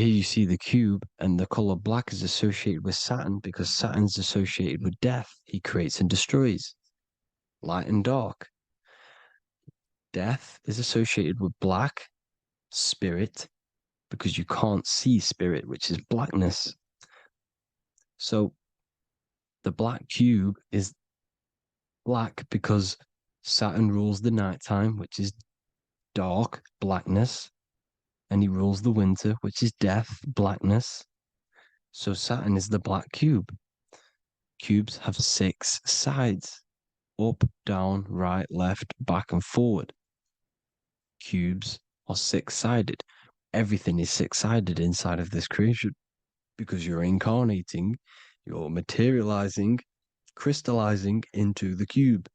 you see the cube, and the color black is associated with Saturn because Saturn is associated with death. He creates and destroys. Light and dark. Death is associated with black, spirit, because you can't see spirit, which is blackness. So the black cube is black because Saturn rules the nighttime, which is dark, blackness, and he rules the winter, which is death, blackness. So Saturn is the black cube. Cubes have 6 sides. Up, down, right, left, back, and forward. Cubes are 6-sided. Everything is 6-sided inside of this creation because you're incarnating, you're materializing, crystallizing into the cube,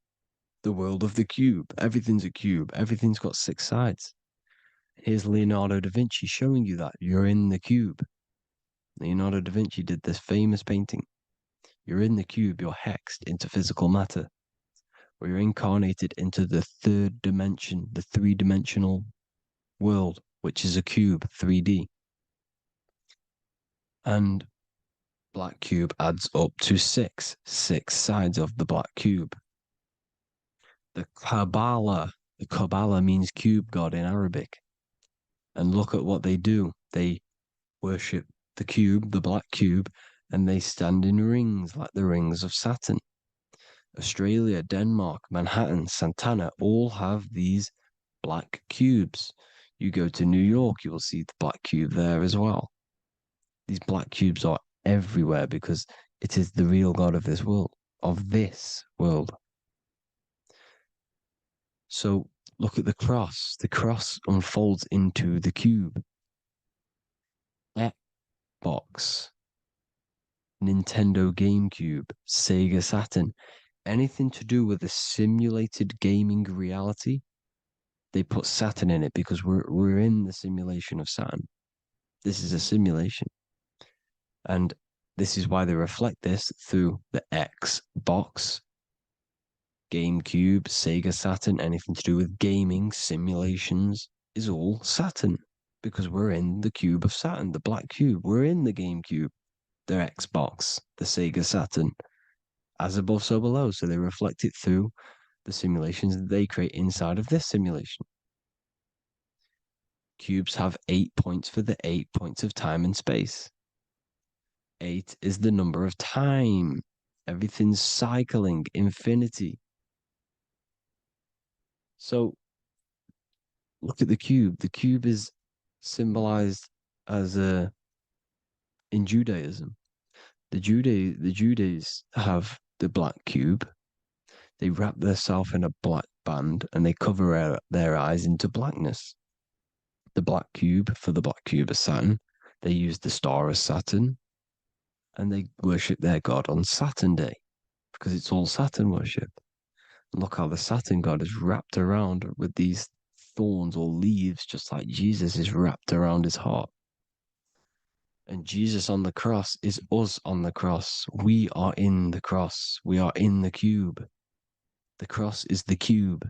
the world of the cube. Everything's a cube. Everything's got 6 sides. Here's Leonardo da Vinci showing you that you're in the cube. Leonardo da Vinci did this famous painting. You're in the cube, you're hexed into physical matter, where you're incarnated into the 3rd dimension, the 3-dimensional world, which is a cube, 3D. And black cube adds up to 6 sides of the black cube. The Kabbalah means cube god in Arabic. And look at what they do. They worship the cube, the black cube, and they stand in rings like the rings of Saturn. Australia, Denmark, Manhattan, Santana all have these black cubes. You go to New York, you will see the black cube there as well. These black cubes are everywhere because it is the real God of this world, So look at the cross. The cross unfolds into the cube. Xbox, Nintendo GameCube, Sega Saturn, anything to do with a simulated gaming reality, they put Saturn in it because we're in the simulation of Saturn. This is a simulation. And this is why they reflect this through the Xbox, GameCube, Sega Saturn, anything to do with gaming, simulations, is all Saturn. Because we're in the cube of Saturn, the black cube. We're in the GameCube, the Xbox, the Sega Saturn. As above, so below. So they reflect it through the simulations that they create inside of this simulation. Cubes have 8 points for the 8 points of time and space. 8 is the number of time. Everything's cycling, infinity. So look at the cube. The cube is symbolized as in Judaism. The Judays have the black cube. They wrap themselves in a black band and they cover their eyes into blackness. The black cube, for the black cube of Saturn, they use the star of Saturn and they worship their god on Saturn Day because it's all Saturn worship. And look how the Saturn god is wrapped around with these thorns or leaves, just like Jesus is wrapped around his heart. And Jesus on the cross is us on the cross. We are in the cross. We are in the cube. The cross is the cube.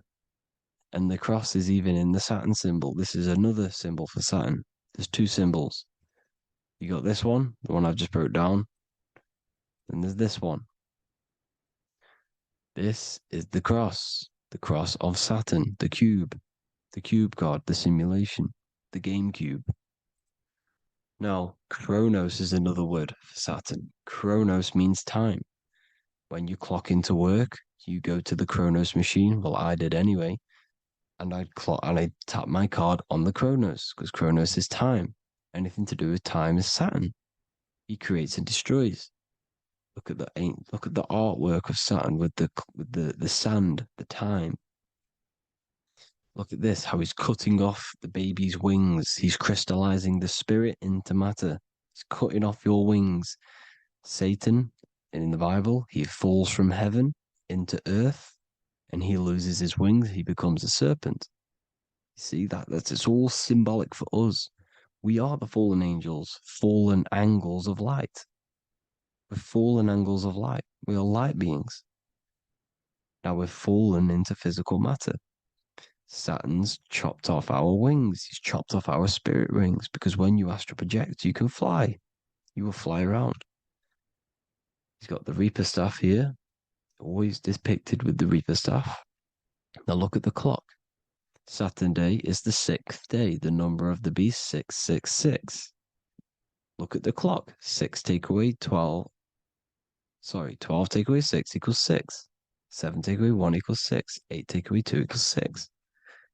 And the cross is even in the Saturn symbol. This is another symbol for Saturn. There's two symbols. You got this one, the one I've just broke down. And there's this one. This is the cross of Saturn, the cube god, the simulation, the game cube. Now, Chronos is another word for Saturn. Chronos means time. When you clock into work, you go to the Chronos machine. Well, I did anyway. And I'd tap my card on the Chronos because Chronos is time. Anything to do with time is Saturn. He creates and destroys. Look at the artwork of Saturn with the sand, the time. Look at this, how he's cutting off the baby's wings. He's crystallizing the spirit into matter. He's cutting off your wings. Satan, in the Bible, he falls from heaven into earth and he loses his wings. He becomes a serpent. You see, it's all symbolic for us. We are the fallen angels, fallen angles of light. We're fallen angles of light. We are light beings. Now we've fallen into physical matter. Saturn's chopped off our wings. He's chopped off our spirit wings because when you astral project, you can fly. You will fly around. He's got the Reaper staff here, always depicted with the Reaper staff. Now look at the clock. Saturn Day is the 6th day. The number of the beast, 666. Look at the clock. 6 take away 12. 12 take away 6 equals 6. 7 take away 1 equals 6. 8 take away 2 equals 6.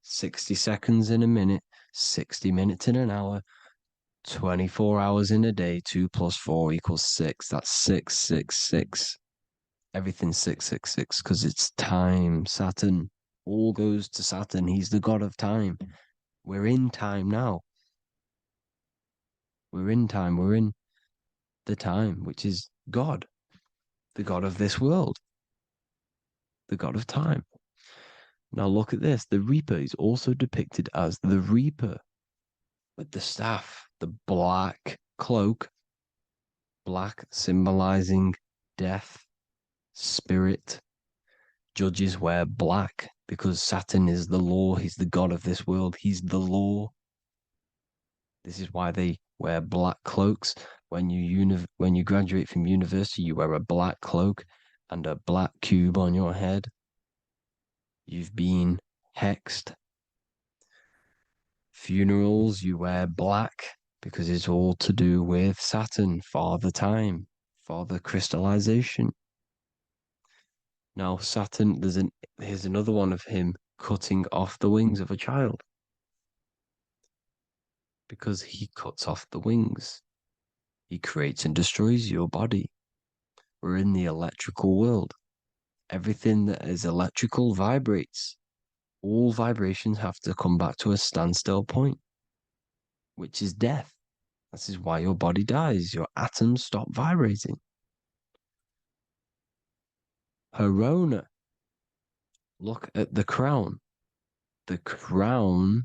60 seconds in a minute. 60 minutes in an hour. 24 hours in a day. 2 plus 4 equals 6. That's 666. Everything's 666 because it's time. Saturn. All goes to Saturn. He's the god of time. We're in time now. We're in time. We're in the time, which is God, the god of this world, the god of time. Now look at this. The Reaper is also depicted as the Reaper with the staff, the black cloak, black symbolizing death, spirit. Judges wear black because Saturn is the law. He's the god of this world. He's the law. This is why they wear black cloaks. When you graduate from university, you wear a black cloak and a black cube on your head. You've been hexed. Funerals, you wear black because it's all to do with Saturn, Father Time, Father Crystallization. Now, Saturn, here's another one of him cutting off the wings of a child. Because he cuts off the wings. He creates and destroys your body. We're in the electrical world. Everything that is electrical vibrates. All vibrations have to come back to a standstill point, which is death. This is why your body dies. Your atoms stop vibrating. Herona. Look at the crown. The crown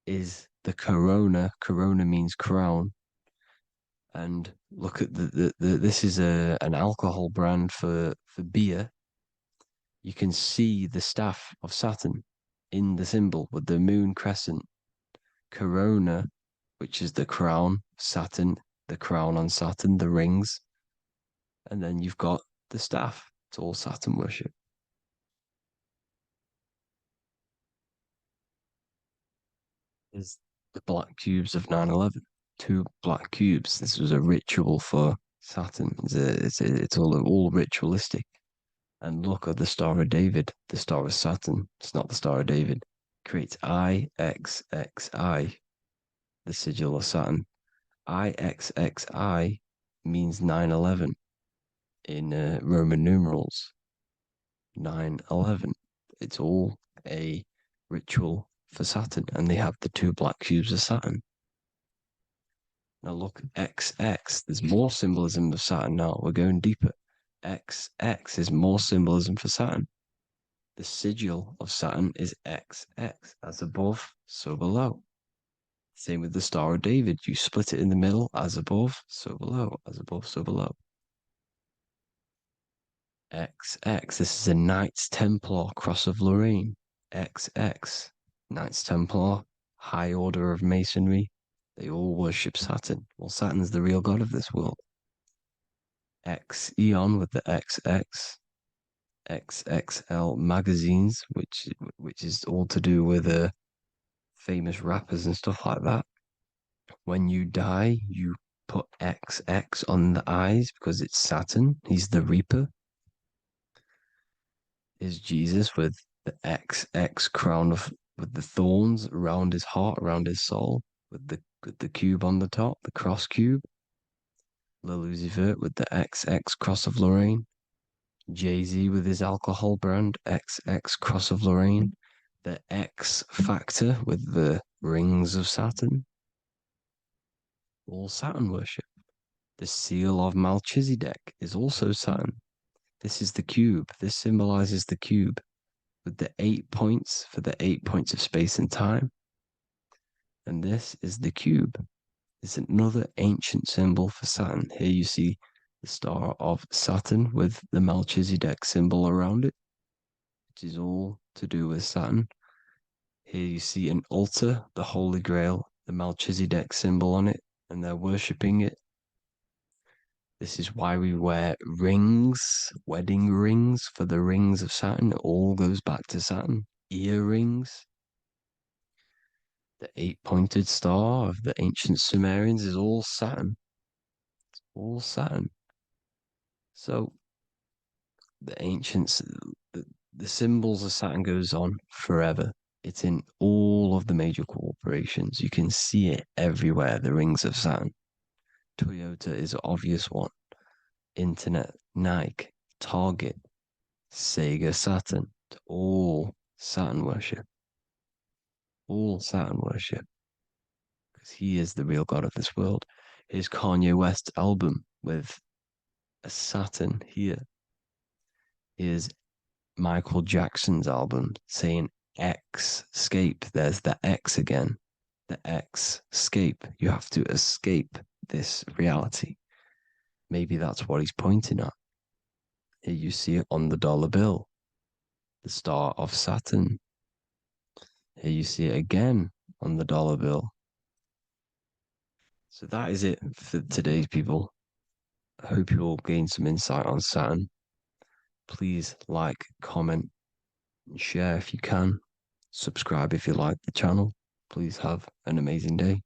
is the corona. Corona means crown. And look at this is an alcohol brand for beer. You can see the staff of Saturn in the symbol with the moon crescent. Corona, which is the crown, Saturn, the crown on Saturn, the rings. And then you've got the staff. It's all Saturn worship. Is the black cubes of 9/11. 2 black cubes. This was a ritual for Saturn. It's all ritualistic. And look at the Star of David, the Star of Saturn. It's not the Star of David. Creates IXXI, the sigil of Saturn. IXXI means 9/11 in Roman numerals. 9/11. It's all a ritual for Saturn, and they have the 2 black cubes of Saturn. Now look, XX, there's more symbolism of Saturn now. We're going deeper. XX is more symbolism for Saturn. The sigil of Saturn is XX, as above, so below. Same with the Star of David. You split it in the middle, as above, so below, as above, so below. XX, this is a Knights Templar Cross of Lorraine. XX, Knights Templar, high order of Masonry. They all worship Saturn. Well, Saturn's the real god of this world. X Eon with the XX. XXL magazines, which is all to do with famous rappers and stuff like that. When you die, you put XX on the eyes because it's Saturn. He's the Reaper. Is Jesus with the XX crown with the thorns around his heart, around his soul, with the cube on the top, the cross cube. Lil Uzi Vert with the XX Cross of Lorraine. Jay-Z with his alcohol brand, XX Cross of Lorraine. The X Factor with the rings of Saturn. All Saturn worship. The seal of Melchizedek is also Saturn. This is the cube. This symbolizes the cube with the 8 points for the 8 points of space and time. And this is the cube. It's another ancient symbol for Saturn. Here you see the star of Saturn with the Melchizedek symbol around it, which is all to do with Saturn. Here you see an altar, the Holy Grail, the Melchizedek symbol on it, and they're worshipping it. This is why we wear rings, wedding rings for the rings of Saturn. It all goes back to Saturn. Earrings. The 8-pointed star of the ancient Sumerians is all Saturn. It's all Saturn. So the ancients, the symbols of Saturn goes on forever. It's in all of the major corporations. You can see it everywhere, the rings of Saturn. Toyota is an obvious one. Internet, Nike, Target, Sega, Saturn. All Saturn worship. All Saturn worship. Because he is the real god of this world. Here's Kanye West's album with a Saturn here. Here's Michael Jackson's album saying X, escape. There's the X again. The X, escape. You have to escape this reality. Maybe that's what he's pointing at. Here you see it on the dollar bill. The star of Saturn. Here you see it again on the dollar bill. So that is it for today's people. I hope you all gain some insight on Saturn. Please like, comment, and share if you can. Subscribe if you like the channel. Please have an amazing day.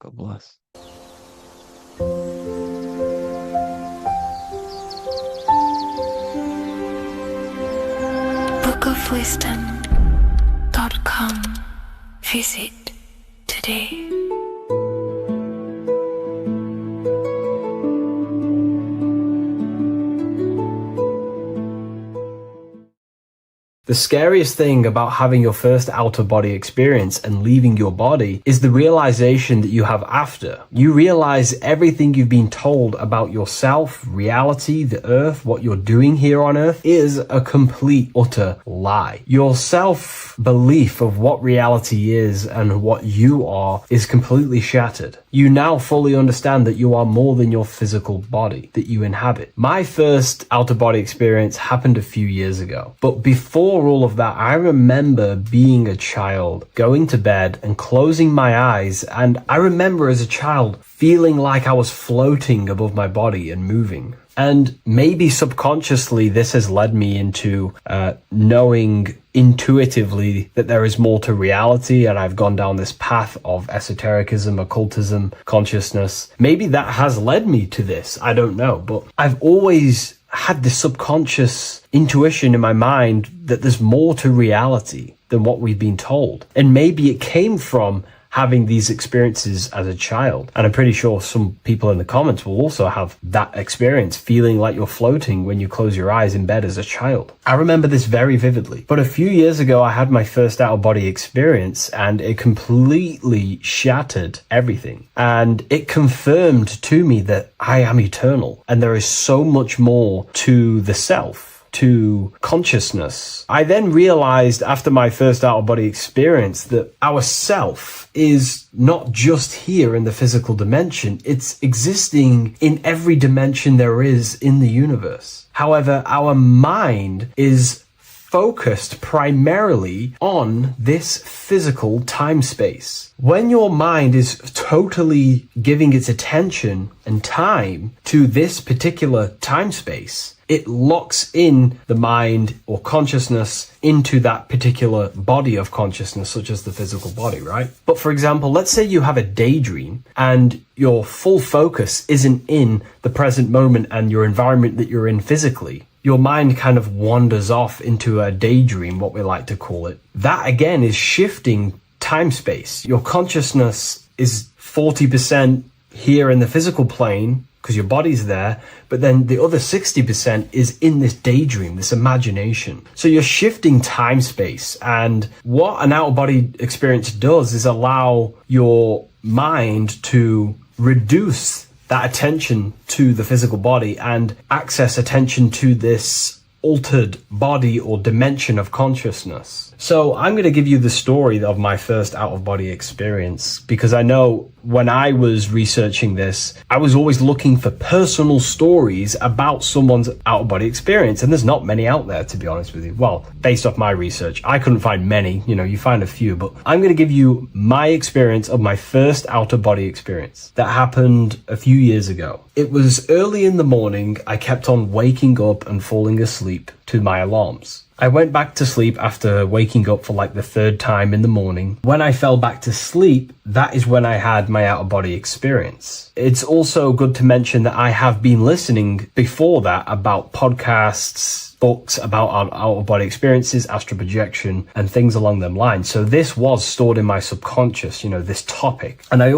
God bless. bookofwisdom.com. Visit today. The scariest thing about having your first out-of-body experience and leaving your body is the realization that you have after. You realize everything you've been told about yourself, reality, the earth, what you're doing here on earth is a complete, utter lie. Your self-belief of what reality is and what you are is completely shattered. You now fully understand that you are more than your physical body that you inhabit. My first out-of-body experience happened a few years ago, but before all of that, I remember being a child, going to bed and closing my eyes, and I remember as a child feeling like I was floating above my body and moving. And maybe subconsciously this has led me into knowing intuitively that there is more to reality, and I've gone down this path of esotericism, occultism, consciousness. Maybe that has led me to this, I don't know, but I've always had this subconscious intuition in my mind that there's more to reality than what we've been told. And maybe it came from having these experiences as a child. And I'm pretty sure some people in the comments will also have that experience, feeling like you're floating when you close your eyes in bed as a child. I remember this very vividly. But a few years ago, I had my first out-of-body experience, and it completely shattered everything. And it confirmed to me that I am eternal, and there is so much more to the self, to consciousness. I then realized after my first out-of-body experience that our self is not just here in the physical dimension, it's existing in every dimension there is in the universe. However, our mind is focused primarily on this physical time space. When your mind is totally giving its attention and time to this particular time space, it locks in the mind or consciousness into that particular body of consciousness, such as the physical body, right? But for example, let's say you have a daydream and your full focus isn't in the present moment and your environment that you're in physically. Your mind kind of wanders off into a daydream, what we like to call it. That again is shifting time space. Your consciousness is 40% here in the physical plane because your body's there, but then the other 60% is in this daydream, this imagination. So you're shifting time space, and what an out-of-body experience does is allow your mind to reduce that attention to the physical body and access attention to this altered body or dimension of consciousness. So I'm going to give you the story of my first out-of-body experience, because I know when I was researching this, I was always looking for personal stories about someone's out-of-body experience, and there's not many out there, to be honest with you. Well, based off my research, I couldn't find many. You find a few, but I'm going to give you my experience of my first out-of-body experience that happened a few years ago. It was early in the morning. I kept on waking up and falling asleep to my alarms. I went back to sleep after waking up for like the third time in the morning. When I fell back to sleep, that is when I had my out-of-body experience. It's also good to mention that I have been listening before that about podcasts, books about out-of-body experiences, astral projection, and things along them lines. So this was stored in my subconscious, this topic. And I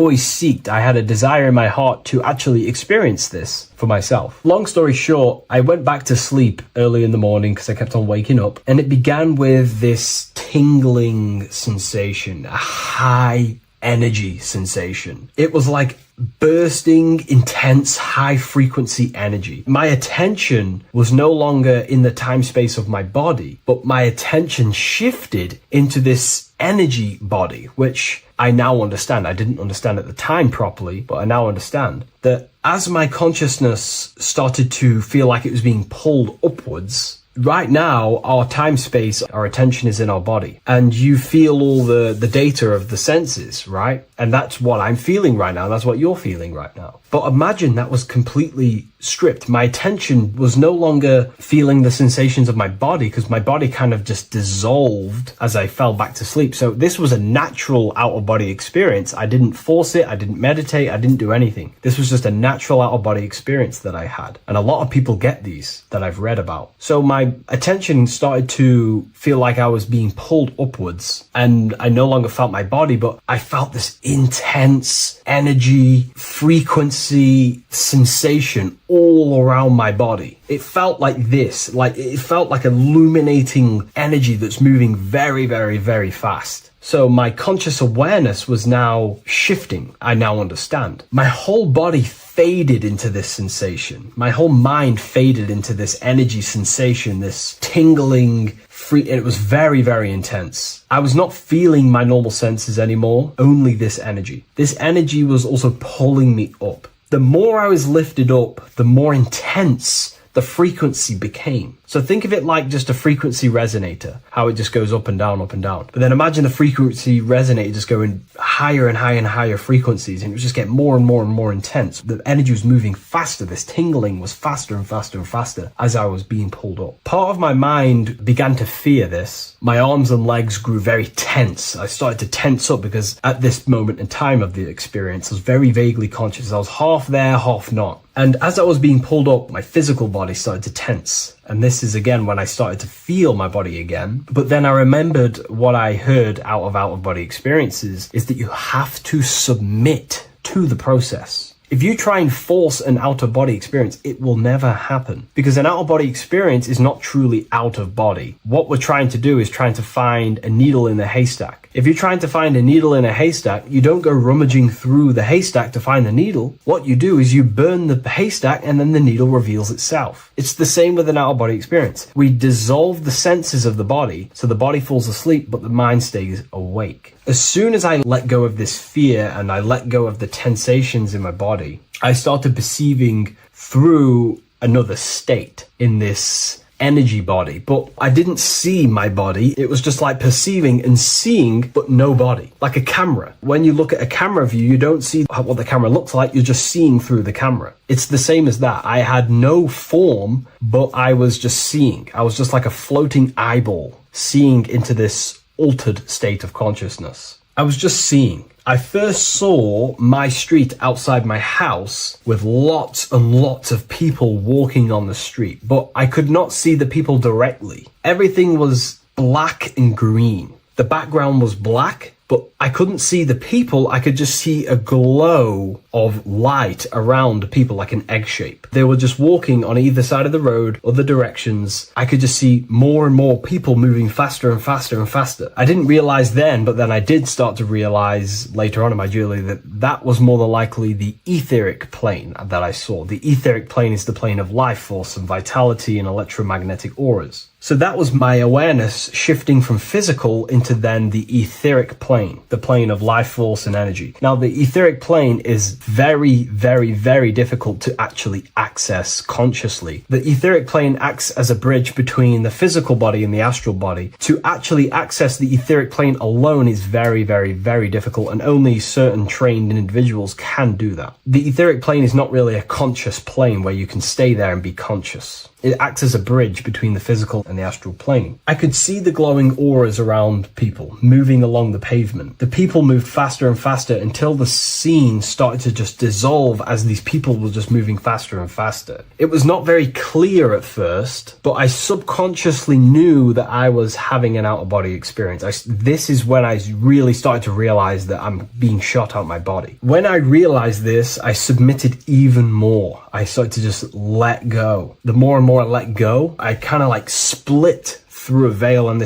had a desire in my heart to actually experience this for myself. Long story short, I went back to sleep early in the morning because I kept on waking up, and it began with this tingling sensation, a high energy sensation. It was like bursting, intense, high frequency energy. My attention was no longer in the time space of my body, but my attention shifted into this energy body, which I now understand. I didn't understand at the time properly, but I now understand that as my consciousness started to feel like it was being pulled upwards, right now, our time space, our attention is in our body, and you feel all the data of the senses, right? And that's what I'm feeling right now. That's what you're feeling right now. But imagine that was completely stripped. My attention was no longer feeling the sensations of my body because my body kind of just dissolved as I fell back to sleep. So this was a natural out-of-body experience. I didn't force it. I didn't meditate. I didn't do anything. This was just a natural out-of-body experience that I had. And a lot of people get these that I've read about. So my attention started to feel like I was being pulled upwards, and I no longer felt my body, but I felt this intense energy, frequency, sensation all around my body. It felt like this, like it felt like illuminating energy that's moving very, very, very fast. So my conscious awareness was now shifting. I now understand. My whole body faded into this sensation. My whole mind faded into this energy sensation, this tingling free. It was very, very intense. I was not feeling my normal senses anymore, only this energy. This energy was also pulling me up. The more I was lifted up, the more intense the frequency became. So think of it like just a frequency resonator, how it just goes up and down, up and down. But then imagine the frequency resonator just going higher and higher and higher frequencies, and it would just get more and more and more intense. The energy was moving faster. This tingling was faster and faster and faster as I was being pulled up. Part of my mind began to fear this. My arms and legs grew very tense. I started to tense up because at this moment in time of the experience, I was very vaguely conscious. I was half there, half not. And as I was being pulled up, my physical body started to tense. And this is again when I started to feel my body again. But then I remembered what I heard out of body experiences is that you have to submit to the process. If you try and force an out-of-body experience, it will never happen. Because an out-of-body experience is not truly out of body. What we're trying to do is trying to find a needle in a haystack. If you're trying to find a needle in a haystack, you don't go rummaging through the haystack to find the needle. What you do is you burn the haystack and then the needle reveals itself. It's the same with an out-of-body experience. We dissolve the senses of the body, so the body falls asleep, but the mind stays awake. As soon as I let go of this fear and I let go of the tensations in my body, I started perceiving through another state in this energy body, but I didn't see my body. It was just like perceiving and seeing, but no body, like a camera. When you look at a camera view, you don't see what the camera looks like. You're just seeing through the camera. It's the same as that. I had no form, but I was just seeing. I was just like a floating eyeball, seeing into this altered state of consciousness. I was just seeing. I first saw my street outside my house with lots and lots of people walking on the street, but I could not see the people directly. Everything was black and green. The background was black, but I couldn't see the people. I could just see a glow of light around people, like an egg shape. They were just walking on either side of the road, other directions. I could just see more and more people moving faster and faster and faster. I didn't realize then, but then I did start to realize later on in my journey that that was more than likely the etheric plane that I saw. The etheric plane is the plane of life force and vitality and electromagnetic auras. So that was my awareness shifting from physical into then the etheric plane, the plane of life force and energy. Now, the etheric plane is very, very, very difficult to actually access consciously. The etheric plane acts as a bridge between the physical body and the astral body. To actually access the etheric plane alone is very, very, very difficult, and only certain trained individuals can do that. The etheric plane is not really a conscious plane where you can stay there and be conscious. It acts as a bridge between the physical and the astral plane. I could see the glowing auras around people moving along the pavement. The people moved faster and faster until the scene started to just dissolve as these people were just moving faster and faster. It was not very clear at first, but I subconsciously knew that I was having an out-of-body experience. This is when I really started to realize that I'm being shot out my body. When I realized this, I submitted even more. I started to just let go. The more and more I let go, I kind of like split through a veil, and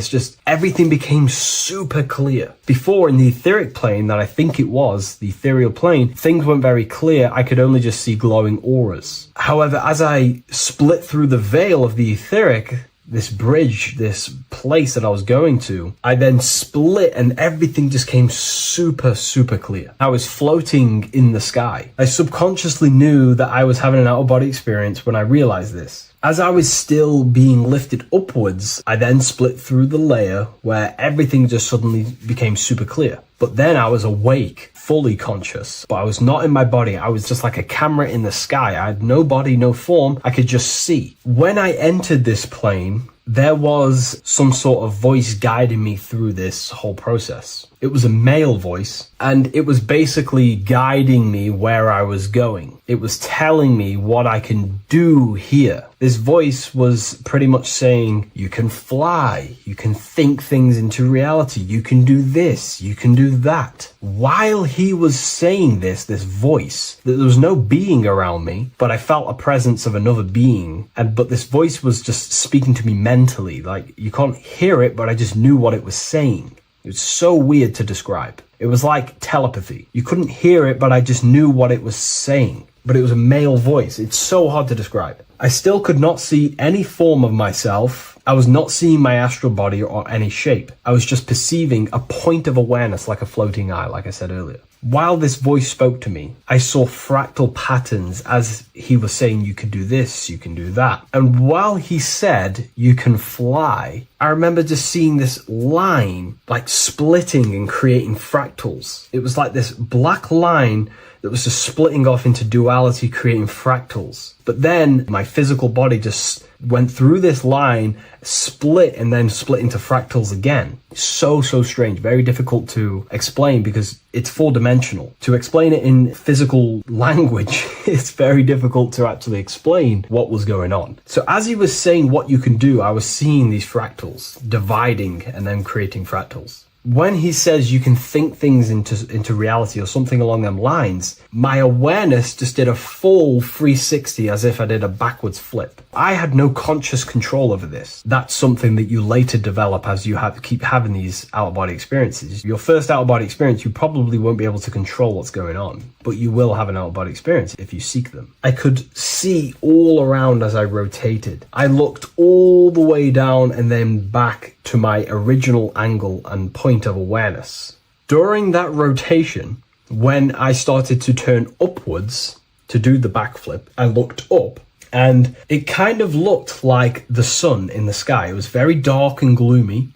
everything became super clear. Before, in the etheric plane that I think it was, the ethereal plane, things weren't very clear. I could only just see glowing auras. However, as I split through the veil of the etheric, this bridge, this place that I was going to, I then split and everything just came super, super clear. I was floating in the sky. I subconsciously knew that I was having an out-of-body experience when I realized this. As I was still being lifted upwards, I then split through the layer where everything just suddenly became super clear. But then I was awake, fully conscious, but I was not in my body. I was just like a camera in the sky. I had no body, no form. I could just see. When I entered this plane, there was some sort of voice guiding me through this whole process. It was a male voice, and it was basically guiding me where I was going. It was telling me what I can do here. This voice was pretty much saying, you can fly, you can think things into reality, you can do this, you can do that. While he was saying this voice, there was no being around me, but I felt a presence of another being. But this voice was just speaking to me mentally. Like, you can't hear it, but I just knew what it was saying. It was so weird to describe. It was like telepathy. You couldn't hear it, but I just knew what it was saying. But it was a male voice. It's so hard to describe. I still could not see any form of myself. I was not seeing my astral body or any shape. I was just perceiving a point of awareness like a floating eye, like I said earlier. While this voice spoke to me, I saw fractal patterns as he was saying, you can do this, you can do that. And while he said, you can fly, I remember just seeing this line like splitting and creating fractals. It was like this black line. that was just splitting off into duality, creating fractals. But then my physical body just went through this line, split, and then split into fractals again. So strange, very difficult to explain because it's four-dimensional. To explain it in physical language, it's very difficult to actually explain what was going on. So as he was saying what you can do, I was seeing these fractals dividing and then creating fractals. When he says you can think things into reality or something along them lines, my awareness just did a full 360 as if I did a backwards flip. I had no conscious control over this. That's something that you later develop as you keep having these out-of-body experiences. Your first out-of-body experience, you probably won't be able to control what's going on, but you will have an out-of-body experience if you seek them. I could see all around as I rotated. I looked all the way down and then back to my original angle and point of awareness. During that rotation, when I started to turn upwards to do the backflip, I looked up and it kind of looked like the sun in the sky. It was very dark and gloomy.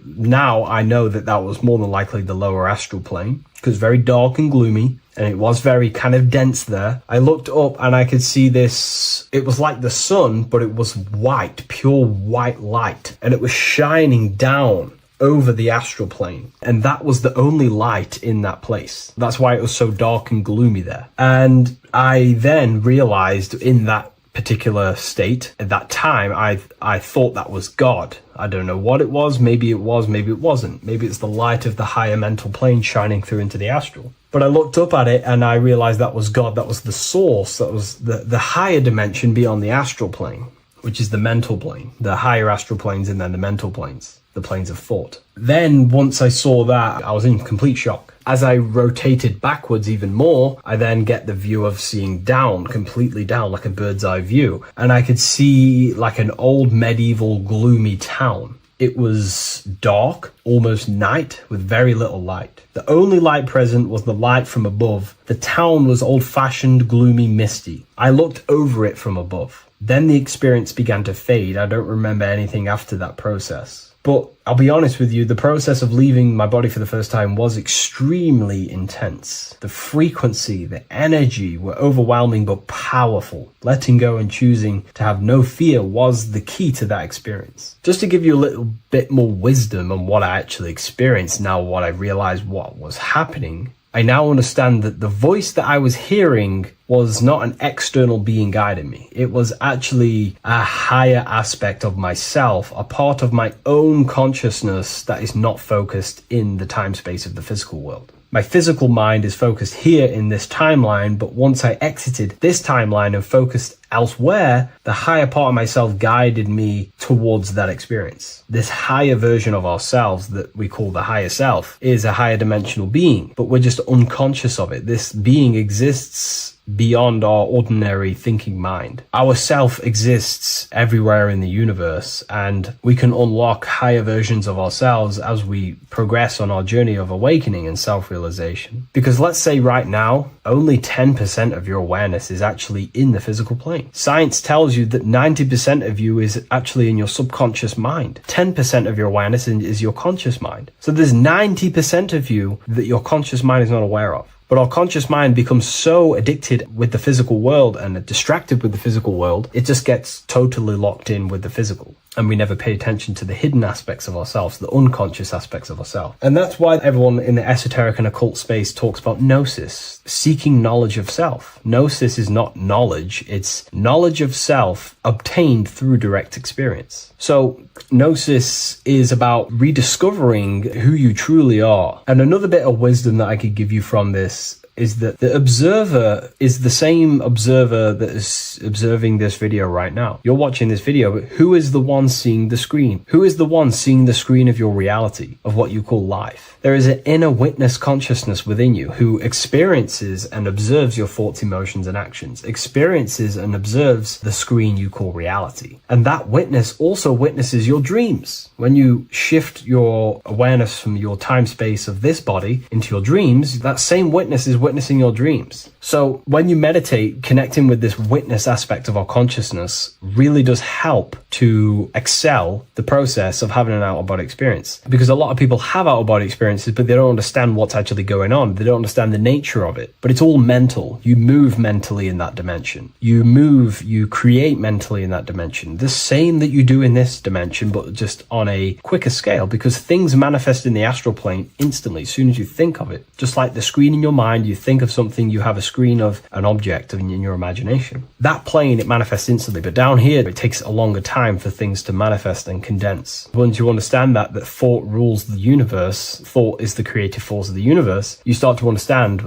Now I know that was more than likely the lower astral plane because very dark and gloomy. And it was very kind of dense there. I looked up and I could see this. It was like the sun, but it was white, pure white light. And it was shining down over the astral plane. And that was the only light in that place. That's why it was so dark and gloomy there. And I then realized in that particular state at that time, I thought that was God. I don't know what it was. Maybe it was, maybe it wasn't. Maybe it's the light of the higher mental plane shining through into the astral. But I looked up at it and I realized that was God. That was the source. That was the higher dimension beyond the astral plane, which is the mental plane, the higher astral planes and then the mental planes, the planes of thought. Then once I saw that, I was in complete shock. As I rotated backwards even more, I then get the view of seeing down, completely down, like a bird's eye view. And I could see like an old medieval gloomy town. It was dark, almost night, with very little light. The only light present was the light from above. The town was old-fashioned, gloomy, misty. I looked over it from above. Then the experience began to fade. I don't remember anything after that process. But I'll be honest with you, the process of leaving my body for the first time was extremely intense. The frequency, the energy were overwhelming but powerful. Letting go and choosing to have no fear was the key to that experience. Just to give you a little bit more wisdom on what I actually experienced now, what I realized what was happening, I now understand that the voice that I was hearing was not an external being guiding me. It was actually a higher aspect of myself, a part of my own consciousness that is not focused in the time space of the physical world. My physical mind is focused here in this timeline, but once I exited this timeline and focused elsewhere, the higher part of myself guided me towards that experience. This higher version of ourselves that we call the higher self is a higher dimensional being, but we're just unconscious of it. This being exists beyond our ordinary thinking mind. Our self exists everywhere in the universe, and we can unlock higher versions of ourselves as we progress on our journey of awakening and self-realization. Because let's say right now, only 10% of your awareness is actually in the physical plane. Science tells you that 90% of you is actually in your subconscious mind. 10% of your awareness is your conscious mind. So there's 90% of you that your conscious mind is not aware of. But our conscious mind becomes so addicted with the physical world and distracted with the physical world, it just gets totally locked in with the physical. And we never pay attention to the hidden aspects of ourselves, the unconscious aspects of ourselves. And that's why everyone in the esoteric and occult space talks about gnosis, seeking knowledge of self. Gnosis is not knowledge, it's knowledge of self obtained through direct experience. So gnosis is about rediscovering who you truly are. And another bit of wisdom that I could give you from this is that the observer is the same observer that is observing this video right now. You're watching this video, but who is the one seeing the screen? Who is the one seeing the screen of your reality, of what you call life? There is an inner witness consciousness within you who experiences and observes your thoughts, emotions, and actions, experiences and observes the screen you call reality. And that witness also witnesses your dreams. When you shift your awareness from your time space of this body into your dreams, that same witness is witnessing your dreams. So when you meditate, connecting with this witness aspect of our consciousness really does help to excel the process of having an out-of-body experience. Because a lot of people have out-of-body experiences experiences, but they don't understand what's actually going on. They don't understand the nature of it. But it's all mental. You move mentally in that dimension. You create mentally in that dimension. The same that you do in this dimension, but just on a quicker scale, because things manifest in the astral plane instantly as soon as you think of it. Just like the screen in your mind, you think of something, you have a screen of an object in your imagination. That plane, it manifests instantly, but down here, it takes a longer time for things to manifest and condense. Once you understand that thought rules the universe, thought is the creative force of the universe, you start to understand,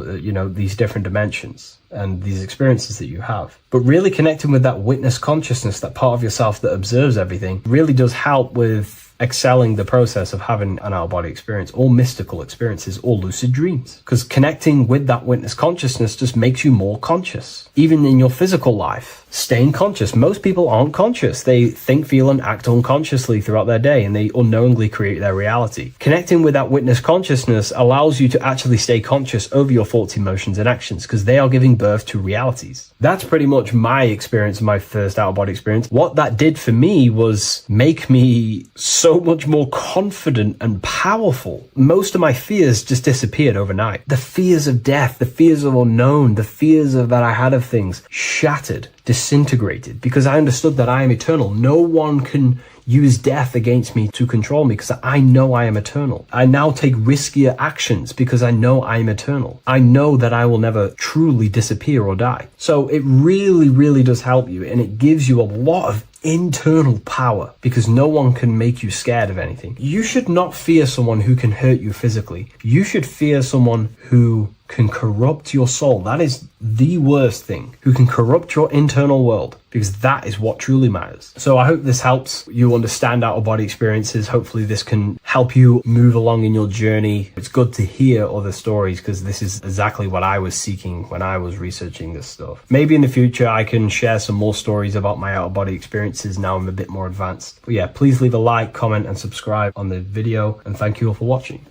these different dimensions and these experiences that you have. But really connecting with that witness consciousness, that part of yourself that observes everything, really does help with excelling the process of having an out-of-body experience, or mystical experiences, or lucid dreams. Because connecting with that witness consciousness just makes you more conscious. Even in your physical life, staying conscious. Most people aren't conscious. They think, feel, and act unconsciously throughout their day, and they unknowingly create their reality. Connecting with that witness consciousness allows you to actually stay conscious over your thoughts, emotions, and actions, because they are giving birth to realities. That's pretty much my experience, my first out-of-body experience. What that did for me was make me so much more confident and powerful. Most of my fears just disappeared overnight. The fears of death, the fears of unknown, the fears of that I had of things shattered, disintegrated, because I understood that I am eternal. No one can use death against me to control me, because I know I am eternal. I now take riskier actions because I know I am eternal. I know that I will never truly disappear or die. So it really, really does help you, and it gives you a lot of internal power, because no one can make you scared of anything. You should not fear someone who can hurt you physically. You should fear someone who can corrupt your soul. That is the worst thing, who can corrupt your internal world, because that is what truly matters. So I hope this helps you understand out-of-body experiences. Hopefully this can help you move along in your journey. It's good to hear other stories, because this is exactly what I was seeking when I was researching this stuff. Maybe in the future I can share some more stories about my out-of-body experiences now I'm a bit more advanced. But yeah, please leave a like, comment, and subscribe on the video, and thank you all for watching.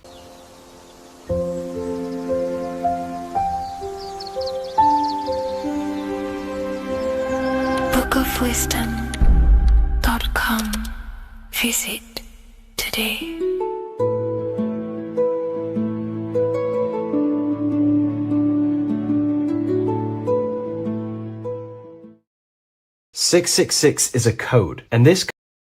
bookofwisdom.com. Visit today. "666 is a code, and this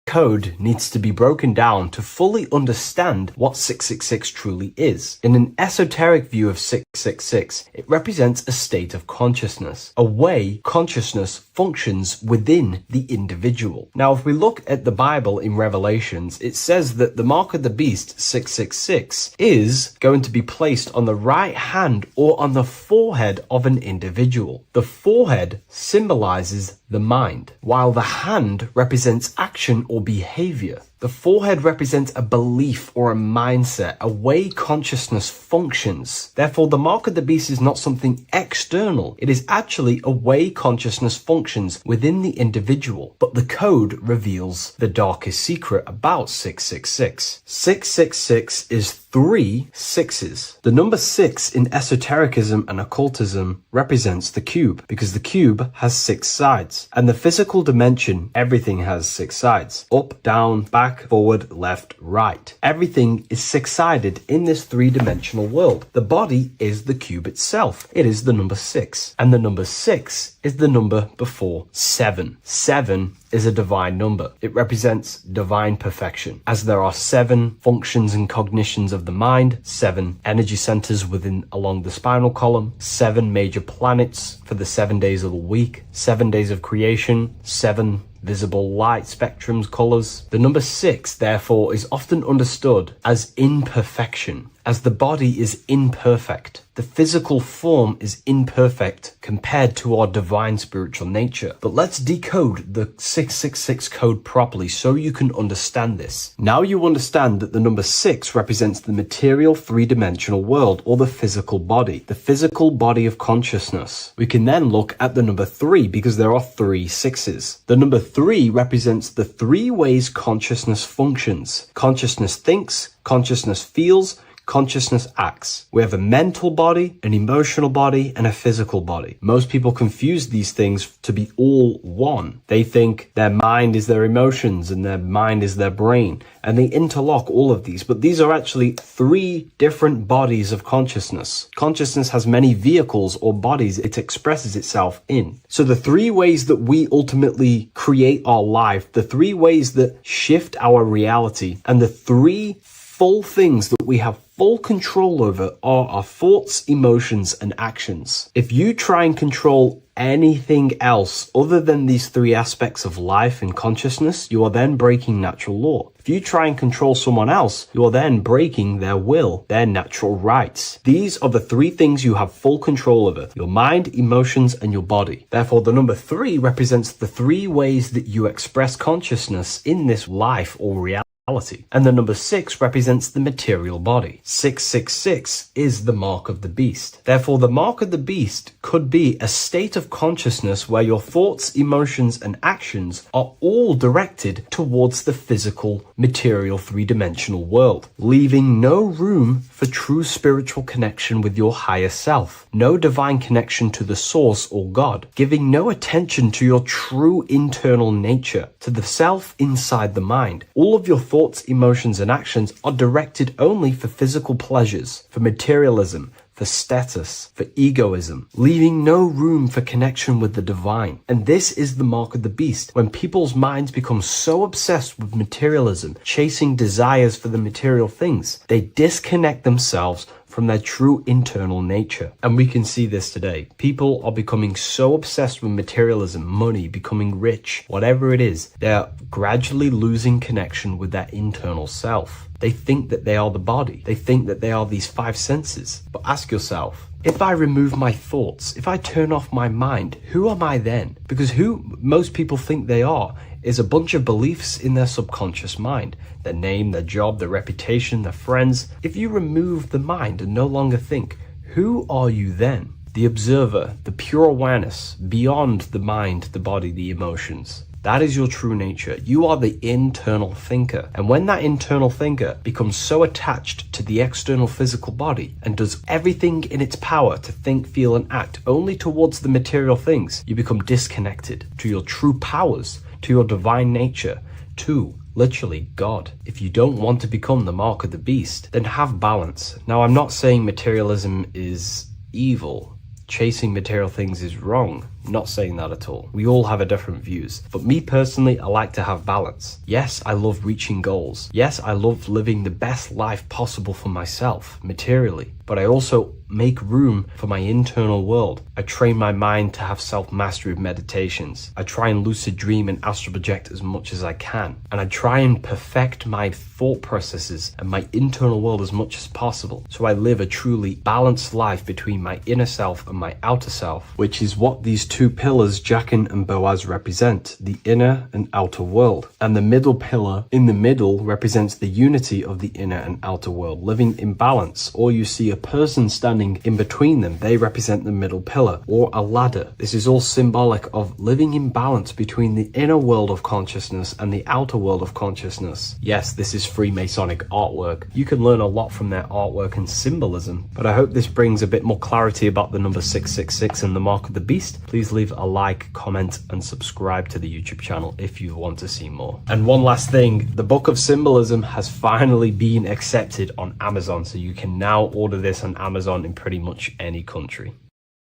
code needs to be broken down to fully understand what 666 truly is. In an esoteric view of 666, it represents a state of consciousness, a way consciousness functions within the individual. Now, if we look at the Bible in Revelations, it says that the mark of the beast, 666, is going to be placed on the right hand or on the forehead of an individual. The forehead symbolizes the mind, while the hand represents action or behavior. The forehead represents a belief or a mindset, a way consciousness functions. Therefore, the mark of the beast is not something external. It is actually a way consciousness functions within the individual. But the code reveals the darkest secret about 666. 666 is 3 sixes. The number 6 in esotericism and occultism represents the cube, because the cube has 6 sides. And the physical dimension, everything has 6 sides. Up, down, back, forward, left, right. Everything is 6-sided in this 3-dimensional world. The body is the cube itself. It is the number 6. And the number 6 is the number before 7. 7 is a divine number. It represents divine perfection, as there are 7 functions and cognitions of the mind, 7 energy centers along the spinal column, 7 major planets for the 7 days of the week, 7 days of creation, 7 visible light spectrums, colors. The number 6, therefore, is often understood as imperfection, as the body is imperfect. The physical form is imperfect compared to our divine spiritual nature. But let's decode the 666 code properly so you can understand this. Now you understand that the number 6 represents the material 3-dimensional world, or the physical body of consciousness. We can then look at the number 3, because there are 3 sixes. The number 3 represents the 3 ways consciousness functions. Consciousness thinks, consciousness feels, consciousness acts. We have a mental body, an emotional body, and a physical body. Most people confuse these things to be all one. They think their mind is their emotions and their mind is their brain, and they interlock all of these. But these are actually three different bodies of consciousness. Consciousness has many vehicles or bodies it expresses itself in. So the three ways that we ultimately create our life, the three ways that shift our reality, and the three full things that we have full control over are our thoughts, emotions, and actions. If you try and control anything else other than these three aspects of life and consciousness, you are then breaking natural law. If you try and control someone else, you are then breaking their will, their natural rights. These are the three things you have full control over: your mind, emotions, and your body. Therefore, the number 3 represents the three ways that you express consciousness in this life or reality. And the number 6 represents the material body. 666 is the mark of the beast. Therefore, the mark of the beast could be a state of consciousness where your thoughts, emotions, and actions are all directed towards the physical, material, three-dimensional world, leaving no room for true spiritual connection with your higher self, no divine connection to the source or God, giving no attention to your true internal nature, to the self inside the mind. All of your thoughts, emotions, and actions are directed only for physical pleasures, for materialism, for status, for egoism, leaving no room for connection with the divine. And this is the mark of the beast. When people's minds become so obsessed with materialism, chasing desires for the material things, they disconnect themselves from their true internal nature. And we can see this today. People are becoming so obsessed with materialism, money, becoming rich, whatever it is, they're gradually losing connection with their internal self. They think that they are the body. They think that they are these 5 senses. But ask yourself, if I remove my thoughts, if I turn off my mind, who am I then? Because who most people think they are is a bunch of beliefs in their subconscious mind. Their name, their job, their reputation, their friends. If you remove the mind and no longer think, who are you then? The observer, the pure awareness, beyond the mind, the body, the emotions. That is your true nature. You are the internal thinker. And when that internal thinker becomes so attached to the external physical body and does everything in its power to think, feel, and act only towards the material things, you become disconnected to your true powers, to your divine nature, to literally God. If you don't want to become the mark of the beast, then have balance. Now, I'm not saying materialism is evil. Chasing material things is wrong. Not saying that at all. We all have a different views. But me personally, I like to have balance. Yes, I love reaching goals. Yes, I love living the best life possible for myself, materially. But I also make room for my internal world. I train my mind to have self-mastery of meditations. I try and lucid dream and astral project as much as I can. And I try and perfect my thought processes and my internal world as much as possible. So I live a truly balanced life between my inner self and my outer self, which is what these two pillars, Jachin and Boaz, represent, the inner and outer world. And the middle pillar in the middle represents the unity of the inner and outer world, living in balance. Or you see a person standing in between them, they represent the middle pillar, or a ladder. This is all symbolic of living in balance between the inner world of consciousness and the outer world of consciousness. Yes, this is Freemasonic artwork. You can learn a lot from their artwork and symbolism, but I hope this brings a bit more clarity about the number 666 and the mark of the beast. Please leave a like, comment, and subscribe to the YouTube channel if you want to see more. And one last thing, the Book of Symbolism has finally been accepted on Amazon, so you can now order this on Amazon in pretty much any country.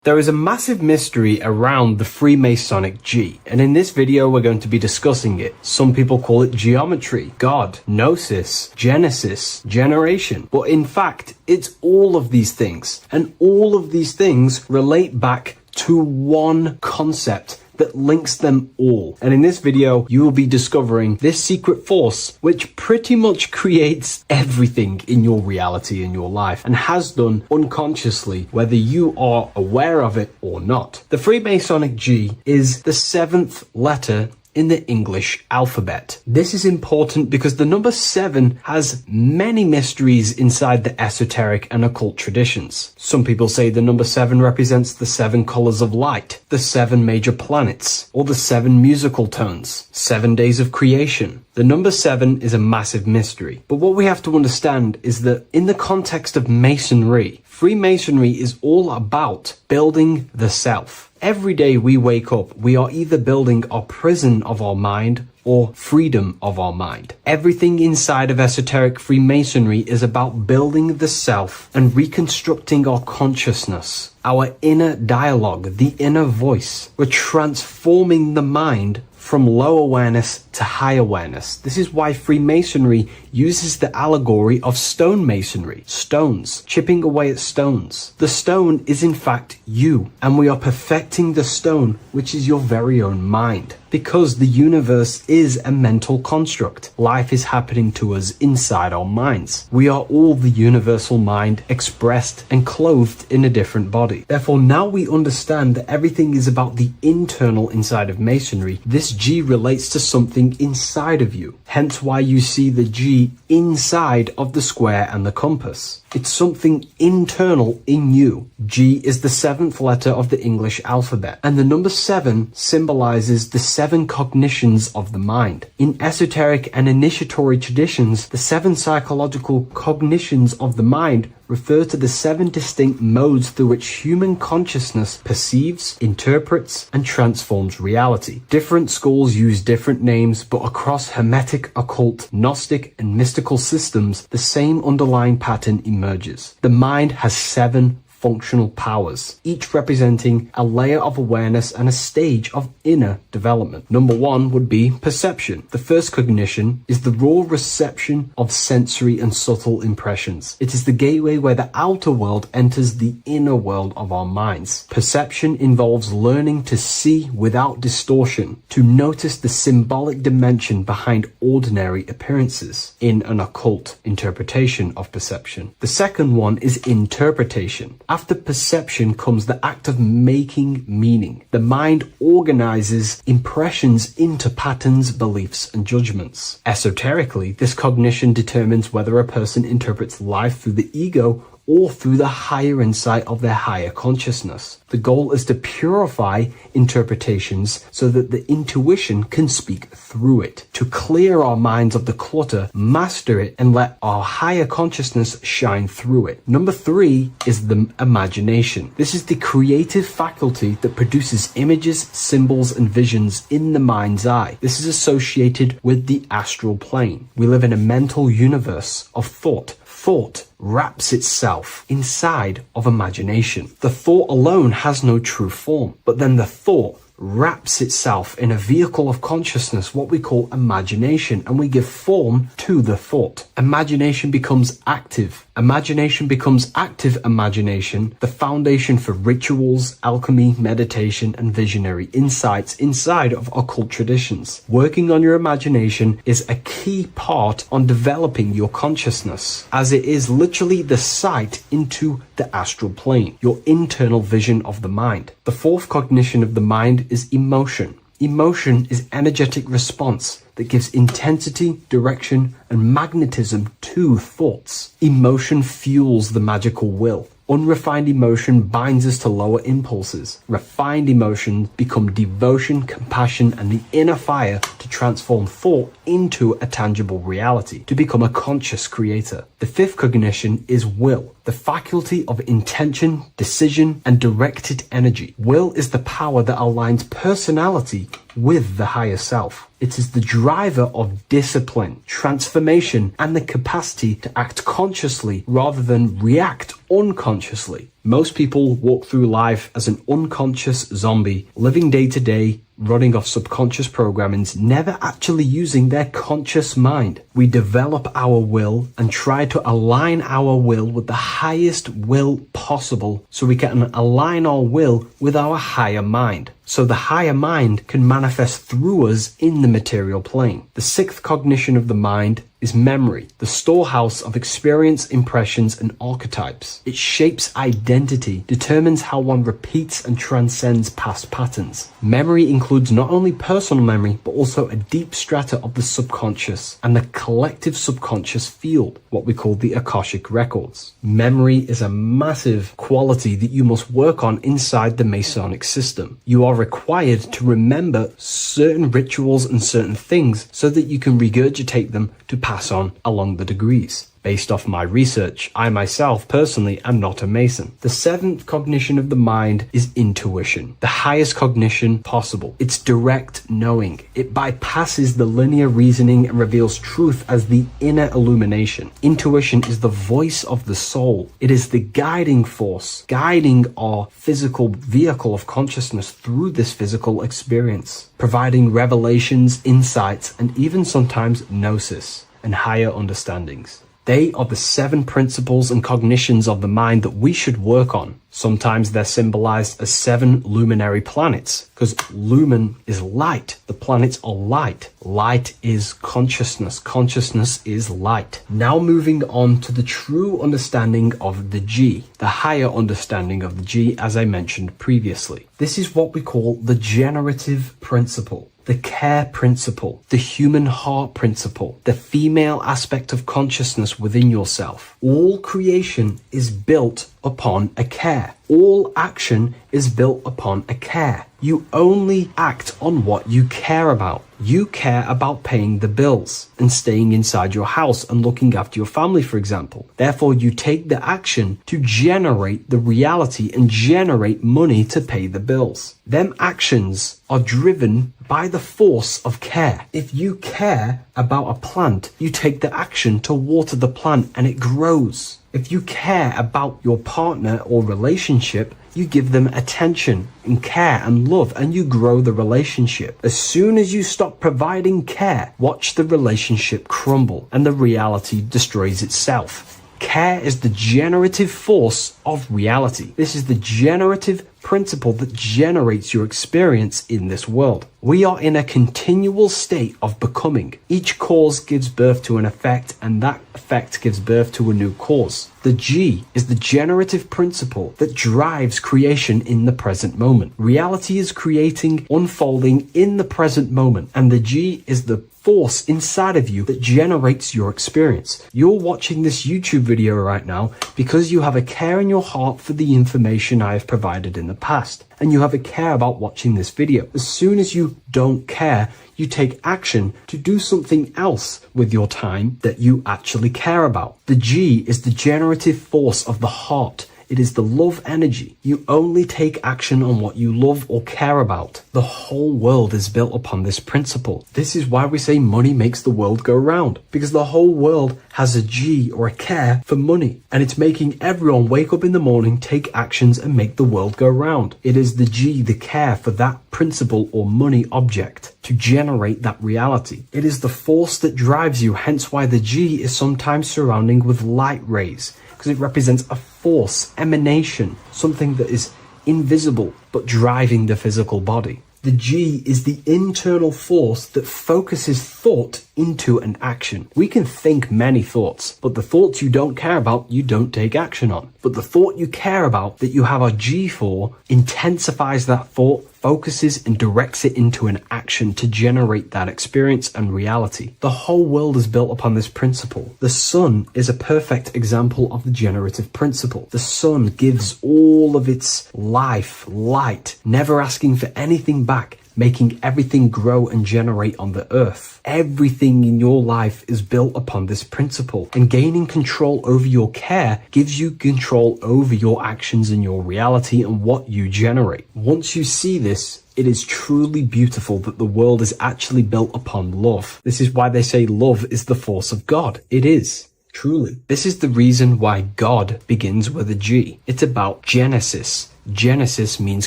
There is a massive mystery around the Freemasonic G, and in this video we're going to be discussing it. Some people call it geometry, God, gnosis, genesis, generation, but in fact it's all of these things, and all of these things relate back to one concept that links them all. And in this video, you will be discovering this secret force, which pretty much creates everything in your reality, in your life, and has done unconsciously, whether you are aware of it or not. The Freemasonic G is the 7th letter in the English alphabet. This is important because the number 7 has many mysteries inside the esoteric and occult traditions. Some people say the number 7 represents the 7 colors of light, the 7 major planets, or the 7 musical tones, 7 days of creation. The number 7 is a massive mystery. But what we have to understand is that in the context of Masonry, Freemasonry is all about building the self. Every day we wake up, we are either building our prison of our mind or freedom of our mind. Everything inside of esoteric Freemasonry is about building the self and reconstructing our consciousness, our inner dialogue, the inner voice. We're transforming the mind from low awareness to high awareness. This is why Freemasonry uses the allegory of stonemasonry, stones, chipping away at stones. The stone is in fact you, and we are perfecting the stone, which is your very own mind. Because the universe is a mental construct. Life is happening to us inside our minds. We are all the universal mind expressed and clothed in a different body. Therefore, now we understand that everything is about the internal inside of Masonry. This G relates to something inside of you. Hence why you see the G inside of the square and the compass. It's something internal in you. G is the 7th letter of the English alphabet, and the number 7 symbolizes the 7 cognitions of the mind. In esoteric and initiatory traditions, the 7 psychological cognitions of the mind refer to the 7 distinct modes through which human consciousness perceives, interprets, and transforms reality. Different schools use different names, but across Hermetic, occult, Gnostic, and mystical systems, the same underlying pattern emerges. The mind has 7 functional powers, each representing a layer of awareness and a stage of inner development. Number 1 would be perception. The first cognition is the raw reception of sensory and subtle impressions. It is the gateway where the outer world enters the inner world of our minds. Perception involves learning to see without distortion, to notice the symbolic dimension behind ordinary appearances in an occult interpretation of perception. The second one is interpretation. After perception comes the act of making meaning. The mind organizes impressions into patterns, beliefs, and judgments. Esoterically, this cognition determines whether a person interprets life through the ego or through the higher insight of their higher consciousness. The goal is to purify interpretations so that the intuition can speak through it, to clear our minds of the clutter, master it, and let our higher consciousness shine through it. Number 3 is the imagination. This is the creative faculty that produces images, symbols, and visions in the mind's eye. This is associated with the astral plane. We live in a mental universe of thought. Thought wraps itself inside of imagination. The thought alone has no true form, but then the thought wraps itself in a vehicle of consciousness, what we call imagination, and we give form to the thought. Imagination becomes active. Imagination becomes active imagination, the foundation for rituals, alchemy, meditation, and visionary insights inside of occult traditions. Working on your imagination is a key part on developing your consciousness, as it is literally the sight into the astral plane, your internal vision of the mind. The fourth cognition of the mind is emotion. Emotion is energetic response that gives intensity, direction, and magnetism to thoughts. Emotion fuels the magical will. Unrefined emotion binds us to lower impulses. Refined emotions become devotion, compassion, and the inner fire to transform thought into a tangible reality, to become a conscious creator. The fifth cognition is will, the faculty of intention, decision, and directed energy. Will is the power that aligns personality with the higher self. It is the driver of discipline, transformation, and the capacity to act consciously rather than react unconsciously. Most people walk through life as an unconscious zombie, living day to day, running off subconscious programmings, never actually using their conscious mind. We develop our will and try to align our will with the highest will possible so we can align our will with our higher mind, so the higher mind can manifest through us in the material plane. The sixth cognition of the mind is memory, the storehouse of experience, impressions, and archetypes. It shapes identity, determines how one repeats and transcends past patterns. Memory includes includes not only personal memory, but also a deep strata of the subconscious and the collective subconscious field, what we call the Akashic records. Memory is a massive quality that you must work on inside the Masonic system. You are required to remember certain rituals and certain things so that you can regurgitate them to pass on along the degrees. Based off my research, I myself personally am not a Mason. The seventh cognition of the mind is intuition, the highest cognition possible. It's direct knowing. It bypasses the linear reasoning and reveals truth as the inner illumination. Intuition is the voice of the soul. It is the guiding force, guiding our physical vehicle of consciousness through this physical experience, providing revelations, insights, and even sometimes gnosis and higher understandings. They are the 7 principles and cognitions of the mind that we should work on. Sometimes they're symbolized as 7 luminary planets, because lumen is light. The planets are light. Light is consciousness. Consciousness is light. Now moving on to the true understanding of the G, the higher understanding of the G, as I mentioned previously. This is what we call the generative principle, the care principle, the human heart principle, the female aspect of consciousness within yourself. All creation is built upon a care. All action is built upon a care. You only act on what you care about. You care about paying the bills and staying inside your house and looking after your family, for example. Therefore, you take the action to generate the reality and generate money to pay the bills. Them actions are driven by the force of care. If you care about a plant, you take the action to water the plant and it grows. If you care about your partner or relationship, you give them attention and care and love, and you grow the relationship. As soon as you stop providing care, watch the relationship crumble and the reality destroys itself. Care is the generative force of reality. This is the generative principle that generates your experience in this world. We are in a continual state of becoming. Each cause gives birth to an effect, and that effect gives birth to a new cause. The G is the generative principle that drives creation in the present moment. Reality is creating, unfolding in the present moment, and the G is the force inside of you that generates your experience. You're watching this YouTube video right now because you have a care in your heart for the information I have provided in the past, and you have a care about watching this video. As soon as you don't care, you take action to do something else with your time that you actually care about. The G is the generative force of the heart. It is the love energy. You only take action on what you love or care about. The whole world is built upon this principle. This is why we say money makes the world go round, because the whole world has a G or a care for money, and it's making everyone wake up in the morning, take actions, and make the world go round. It is the G, the care for that principle or money object to generate that reality. It is the force that drives you, hence why the G is sometimes surrounding with light rays, because it represents a force, emanation, something that is invisible but driving the physical body. The G is the internal force that focuses thought into an action. We can think many thoughts, but the thoughts you don't care about, you don't take action on. But the thought you care about, that you have a G for, intensifies that thought, focuses and directs it into an action to generate that experience and reality. The whole world is built upon this principle. The sun is a perfect example of the generative principle. The sun gives all of its life, light, never asking for anything back, making everything grow and generate on the earth. Everything in your life is built upon this principle, and gaining control over your care gives you control over your actions and your reality and what you generate. Once you see this, it is truly beautiful that the world is actually built upon love. This is why they say love is the force of God. It is. Truly. This is the reason why God begins with a G. It's about Genesis. Genesis means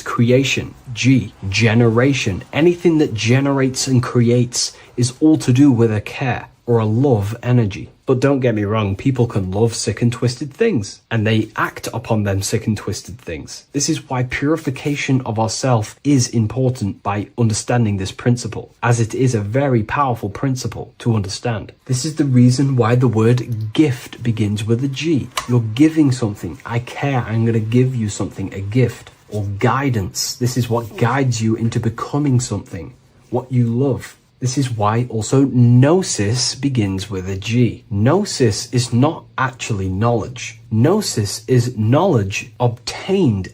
creation. G, generation. Anything that generates and creates is all to do with a care or a love energy. But don't get me wrong, people can love sick and twisted things, and they act upon them sick and twisted things. This is why purification of ourself is important by understanding this principle, as it is a very powerful principle to understand. This is the reason why the word gift begins with a G. You're giving something. I care. I'm going to give you something, a gift. or guidance. This is what guides you into becoming something, what you love. This is why also gnosis begins with a G. Gnosis is not actually knowledge. Gnosis is knowledge attained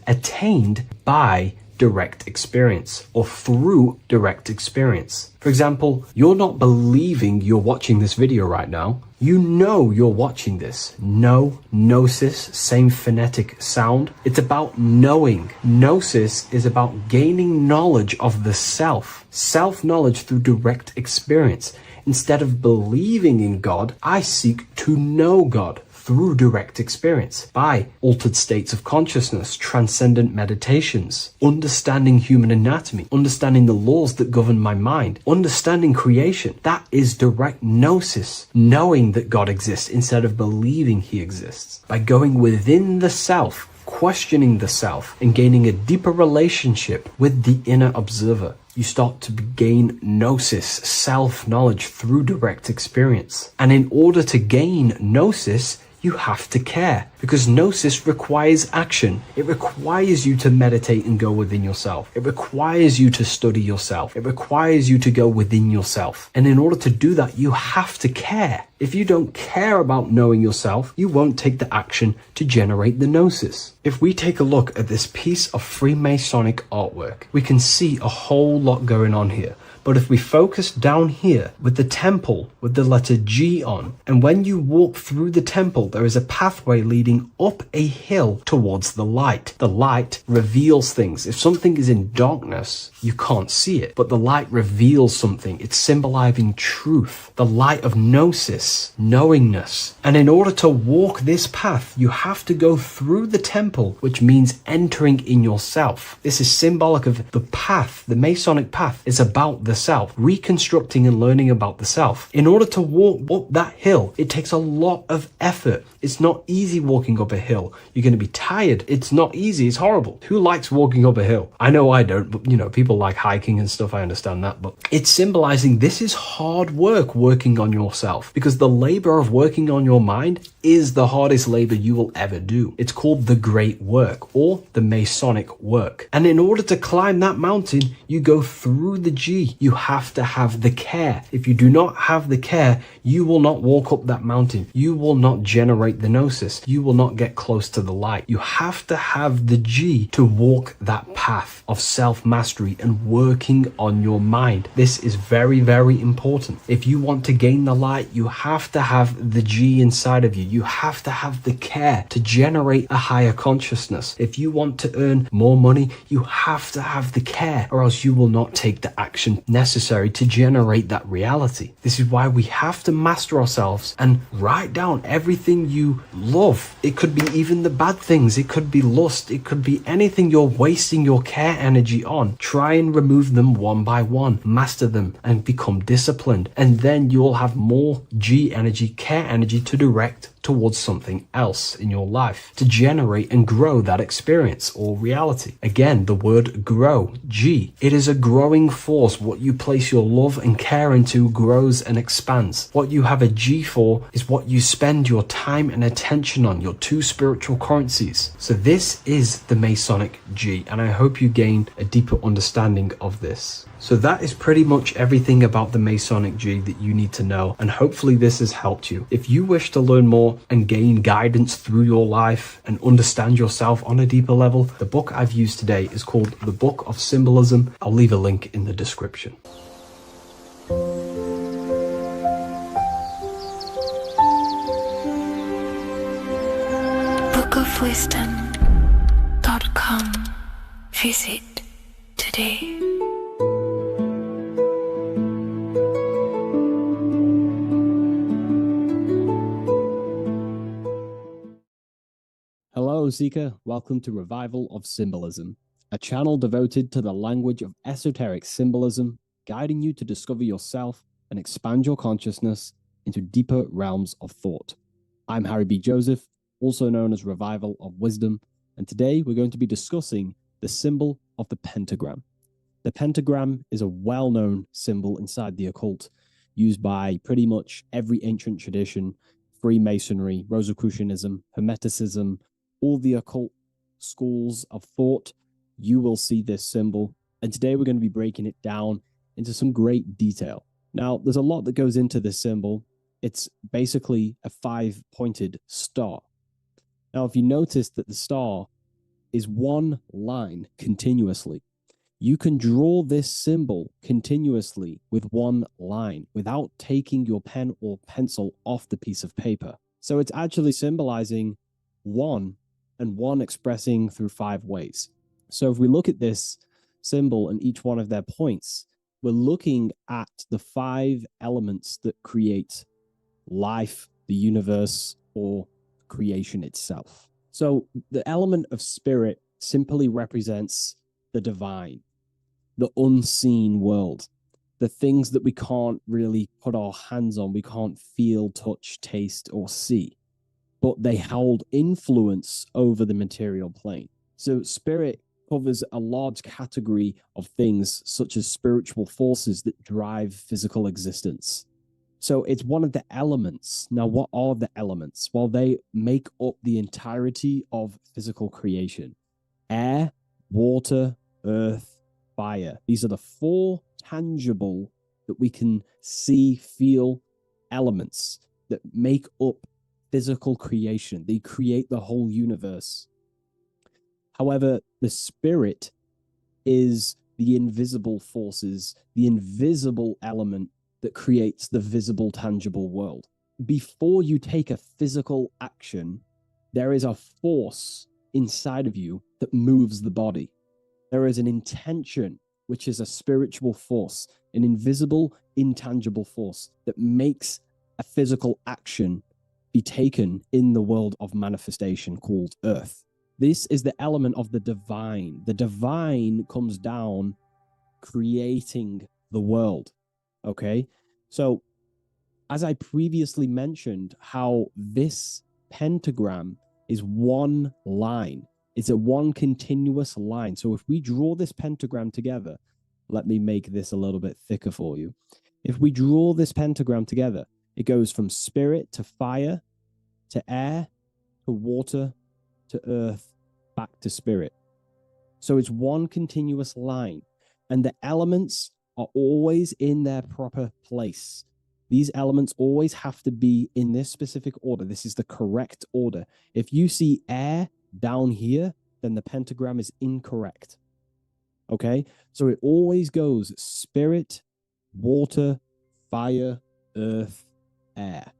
by direct experience or through direct experience. For example, you're not believing you're watching this video right now. You know you're watching this. No, gnosis, same phonetic sound. It's about knowing. Gnosis is about gaining knowledge of the self. Self-knowledge through direct experience. Instead of believing in God, I seek to know God through direct experience by altered states of consciousness, transcendent meditations, understanding human anatomy, understanding the laws that govern my mind, understanding creation. That is direct gnosis, knowing that God exists instead of believing he exists. By going within the self, questioning the self, and gaining a deeper relationship with the inner observer, you start to gain gnosis, self-knowledge through direct experience. And in order to gain gnosis, you have to care, because gnosis requires action. It requires you to meditate and go within yourself. It requires you to study yourself. It requires you to go within yourself. And in order to do that, you have to care. If you don't care about knowing yourself, you won't take the action to generate the gnosis. If we take a look at this piece of Freemasonic artwork, we can see a whole lot going on here. But if we focus down here with the temple with the letter G on, and when you walk through the temple, there is a pathway leading up a hill towards the light. The light reveals things. If something is in darkness, you can't see it, but the light reveals something. It's symbolizing truth, the light of gnosis, knowingness. And in order to walk this path, you have to go through the temple, which means entering in yourself. This is symbolic of the path. The Masonic path is about the self, reconstructing and learning about the self. In order to walk up that hill, it takes a lot of effort. It's not easy walking up a hill. You're going to be tired. It's not easy. It's horrible. Who likes walking up a hill? I know I don't, but people like hiking and stuff. I understand that, but it's symbolizing this is hard work working on yourself, because the labor of working on your mind is the hardest labor you will ever do. It's called the great work or the Masonic work. And in order to climb that mountain, you go through the G. You have to have the care. If you do not have the care, you will not walk up that mountain. You will not generate the gnosis. You will not get close to the light. You have to have the G to walk that path of self-mastery and working on your mind. This is very, very important. If you want to gain the light, you have to have the G inside of you. You have to have the care to generate a higher consciousness. If you want to earn more money, you have to have the care, or else you will not take the action necessary to generate that reality. This is why we have to master ourselves and write down everything you love. It could be even the bad things. It could be lust. It could be anything you're wasting your care energy on. Try and remove them one by one. Master them and become disciplined. And then you'll have more G energy, care energy to direct towards something else in your life to generate and grow that experience or reality. Again, the word grow, G. It is a growing force. What you place your love and care into grows and expands. What you have a G for is what you spend your time and attention on, your two spiritual currencies. So this is the Masonic G, and I hope you gain a deeper understanding of this. So that is pretty much everything about the Masonic G that you need to know, and hopefully this has helped you. If you wish to learn more and gain guidance through your life and understand yourself on a deeper level, the book I've used today is called The Book of Symbolism. I'll leave a link in the description. bookofwisdom.com. Visit today. Hello, Seeker. Welcome to Revival of Symbolism, a channel devoted to the language of esoteric symbolism, guiding you to discover yourself and expand your consciousness into deeper realms of thought. I'm Harry B. Joseph, also known as Revival of Wisdom, and today we're going to be discussing the symbol of the pentagram. The pentagram is a well-known symbol inside the occult, used by pretty much every ancient tradition, Freemasonry, Rosicrucianism, Hermeticism, all the occult schools of thought you will see this symbol. And today we're going to be breaking it down into some great detail. Now, there's a lot that goes into this symbol. It's basically a 5-pointed star. Now, if you notice that the star is one line continuously, you can draw this symbol continuously with one line without taking your pen or pencil off the piece of paper. So it's actually symbolizing one, and one expressing through 5 ways. So if we look at this symbol and each one of their points, we're looking at the 5 elements that create life, the universe, or creation itself. So the element of spirit simply represents the divine, the unseen world, the things that we can't really put our hands on, we can't feel, touch, taste, or see, but they hold influence over the material plane. So spirit covers a large category of things such as spiritual forces that drive physical existence. So it's one of the elements. Now, what are the elements? Well, they make up the entirety of physical creation. Air, water, earth, fire. These are the 4 tangible that we can see, feel elements that make up physical creation. They create the whole universe. However, the spirit is the invisible forces, the invisible element that creates the visible, tangible world. Before you take a physical action, there is a force inside of you that moves the body. There is an intention, which is a spiritual force, an invisible, intangible force that makes a physical action be taken in the world of manifestation called earth. This is the element of the divine. The divine comes down creating the world. Okay? So, as I previously mentioned, how this pentagram is one line. It's a one continuous line. So if we draw this pentagram together, let me make this a little bit thicker for you. If we draw this pentagram together, it goes from spirit to fire, to air, to water, to earth, back to spirit. So it's one continuous line, and the elements are always in their proper place. These elements always have to be in this specific order. This is the correct order. If you see air down here, then the pentagram is incorrect. Okay? So it always goes spirit, water, fire, earth, air.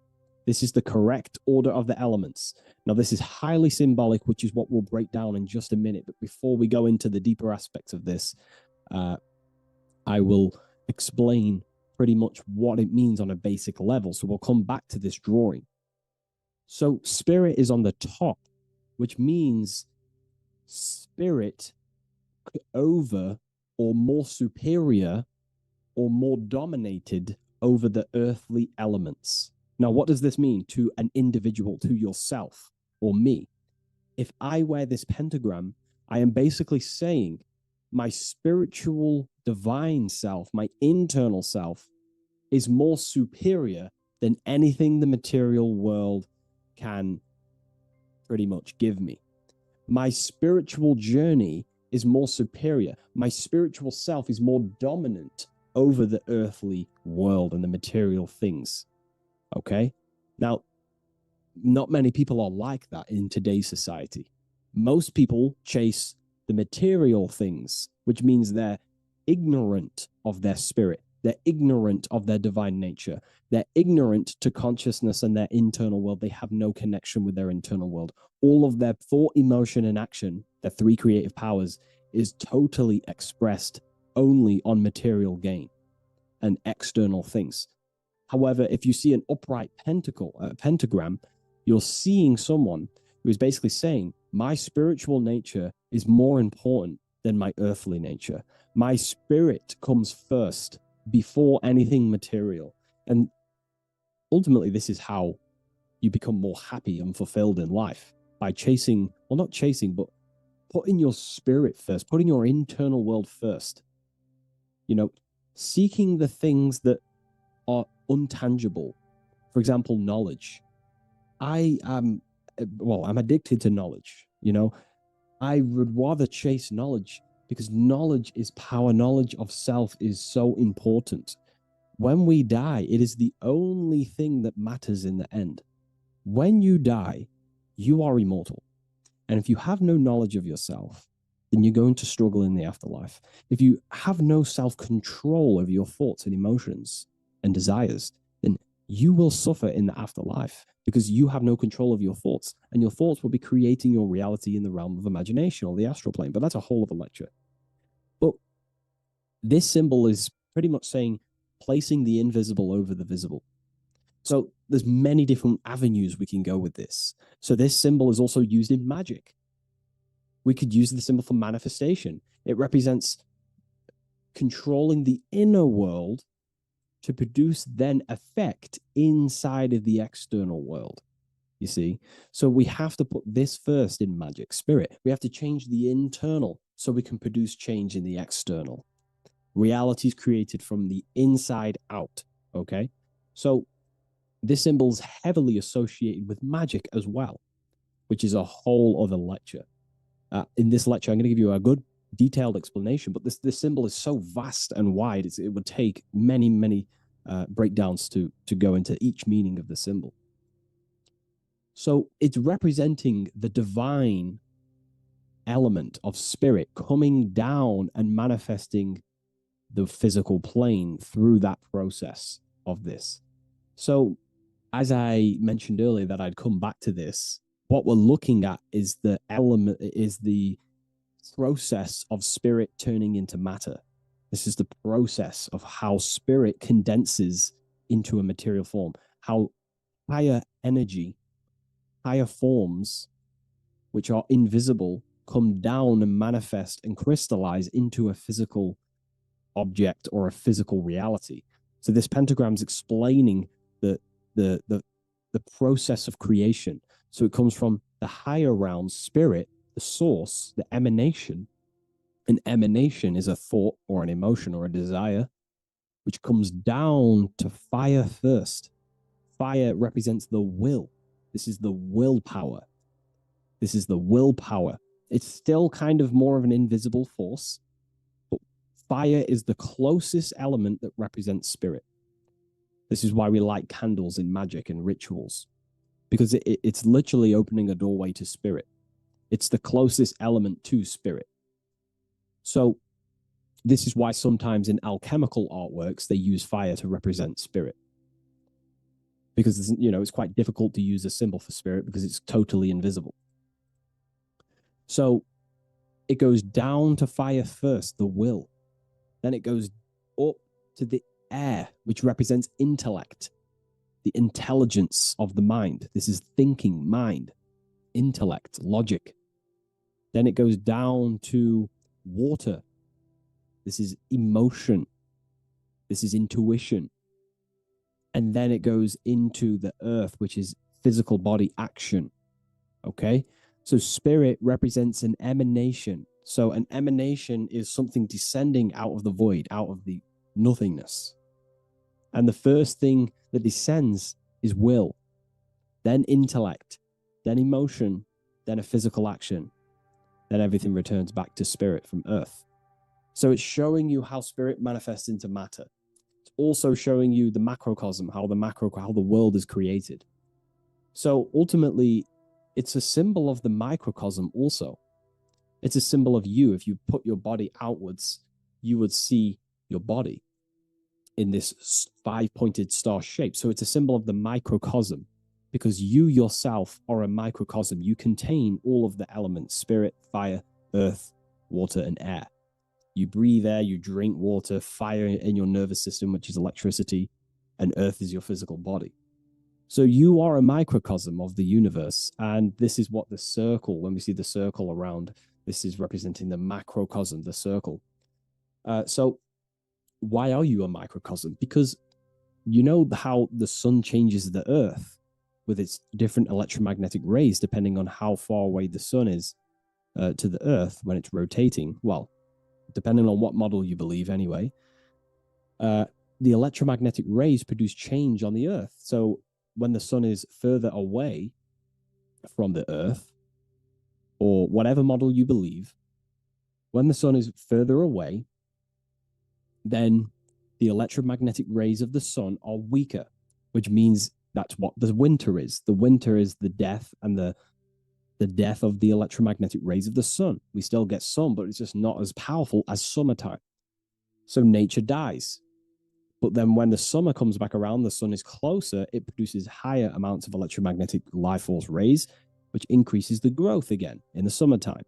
This is the correct order of the elements. Now, this is highly symbolic, which is what we'll break down in just a minute. But before we go into the deeper aspects of this, I will explain pretty much what it means on a basic level. So we'll come back to this drawing. So spirit is on the top, which means spirit over or more superior or more dominated over the earthly elements. Now, what does this mean to an individual, to yourself or me? If I wear this pentagram, I am basically saying my spiritual divine self, my internal self, is more superior than anything the material world can pretty much give me. My spiritual journey is more superior. My spiritual self is more dominant over the earthly world and the material things. Okay? Now, not many people are like that in today's society. Most people chase the material things, which means they're ignorant of their spirit. They're ignorant of their divine nature. They're ignorant to consciousness and their internal world. They have no connection with their internal world. All of their thought, emotion, and action, their 3 creative powers, is totally expressed only on material gain and external things. However, if you see an upright pentagram, you're seeing someone who is basically saying, my spiritual nature is more important than my earthly nature. My spirit comes first before anything material. And ultimately, this is how you become more happy and fulfilled in life, by chasing, well, not chasing, but putting your spirit first, putting your internal world first. You know, seeking the things that are untangible. For example, knowledge. I'm addicted to knowledge. You know, I would rather chase knowledge because knowledge is power. Knowledge of self is so important. When we die, it is the only thing that matters in the end. When you die, you are immortal. And if you have no knowledge of yourself, then you're going to struggle in the afterlife. If you have no self-control of your thoughts and emotions and desires, then you will suffer in the afterlife because you have no control of your thoughts, and your thoughts will be creating your reality in the realm of imagination or the astral plane. But that's a whole other lecture. But this symbol is pretty much saying placing the invisible over the visible. So there's many different avenues we can go with this. So this symbol is also used in magic. We could use the symbol for manifestation. It represents controlling the inner world to produce then effect inside of the external world. You see? So we have to put this first in magic spirit. We have to change the internal so we can produce change in the external. Reality is created from the inside out. Okay? So this symbol is heavily associated with magic as well, which is a whole other lecture. In this lecture, I'm going to give you a good detailed explanation, but this symbol is so vast and wide, it would take many breakdowns to go into each meaning of the symbol. So it's representing the divine element of spirit coming down and manifesting the physical plane through that process of this. So as I mentioned earlier that I'd come back to this, what we're looking at is the process of spirit turning into matter. This is the process of how spirit condenses into a material form, how higher energy, higher forms, which are invisible, come down and manifest and crystallize into a physical object or a physical reality. So this pentagram is explaining the process of creation. So it comes from the higher realm, spirit, the source, the emanation. An emanation is a thought or an emotion or a desire, which comes down to fire first. Fire represents the will. This is the willpower. This is the willpower. It's still kind of more of an invisible force, but fire is the closest element that represents spirit. This is why we light candles in magic and rituals, because it's literally opening a doorway to spirit. It's the closest element to spirit. So this is why sometimes in alchemical artworks, they use fire to represent spirit. Because, it's quite difficult to use a symbol for spirit because it's totally invisible. So it goes down to fire first, the will. Then it goes up to the air, which represents intellect, the intelligence of the mind. This is thinking, mind, intellect, logic. Then it goes down to water. This is emotion. This is intuition. And then it goes into the earth, which is physical body action. Okay? So spirit represents an emanation. So an emanation is something descending out of the void, out of the nothingness. And the first thing that descends is will, then intellect, then emotion, then a physical action. Then everything returns back to spirit from earth. So it's showing you how spirit manifests into matter. It's also showing you the macrocosm, how the world is created. So ultimately, it's a symbol of the microcosm also. It's a symbol of you. If you put your body outwards, you would see your body in this 5-pointed star shape. So it's a symbol of the microcosm, because you yourself are a microcosm. You contain all of the elements: spirit, fire, earth, water, and air. You breathe air, you drink water, fire in your nervous system, which is electricity, and earth is your physical body. So you are a microcosm of the universe. And this is what the circle, when we see the circle around, this is representing the macrocosm, the circle. So why are you a microcosm? Because you know how the sun changes the earth with its different electromagnetic rays, depending on how far away the sun is to the earth when it's rotating. Well, depending on what model you believe anyway, the electromagnetic rays produce change on the earth. So when the sun is further away from the earth, or whatever model you believe, When the sun is further away, then the electromagnetic rays of the sun are weaker, which means that's what the winter is. The winter is the death and the death of the electromagnetic rays of the sun. We still get sun, but it's just not as powerful as summertime. So nature dies. But then when the summer comes back around, the sun is closer, it produces higher amounts of electromagnetic life force rays, which increases the growth again in the summertime.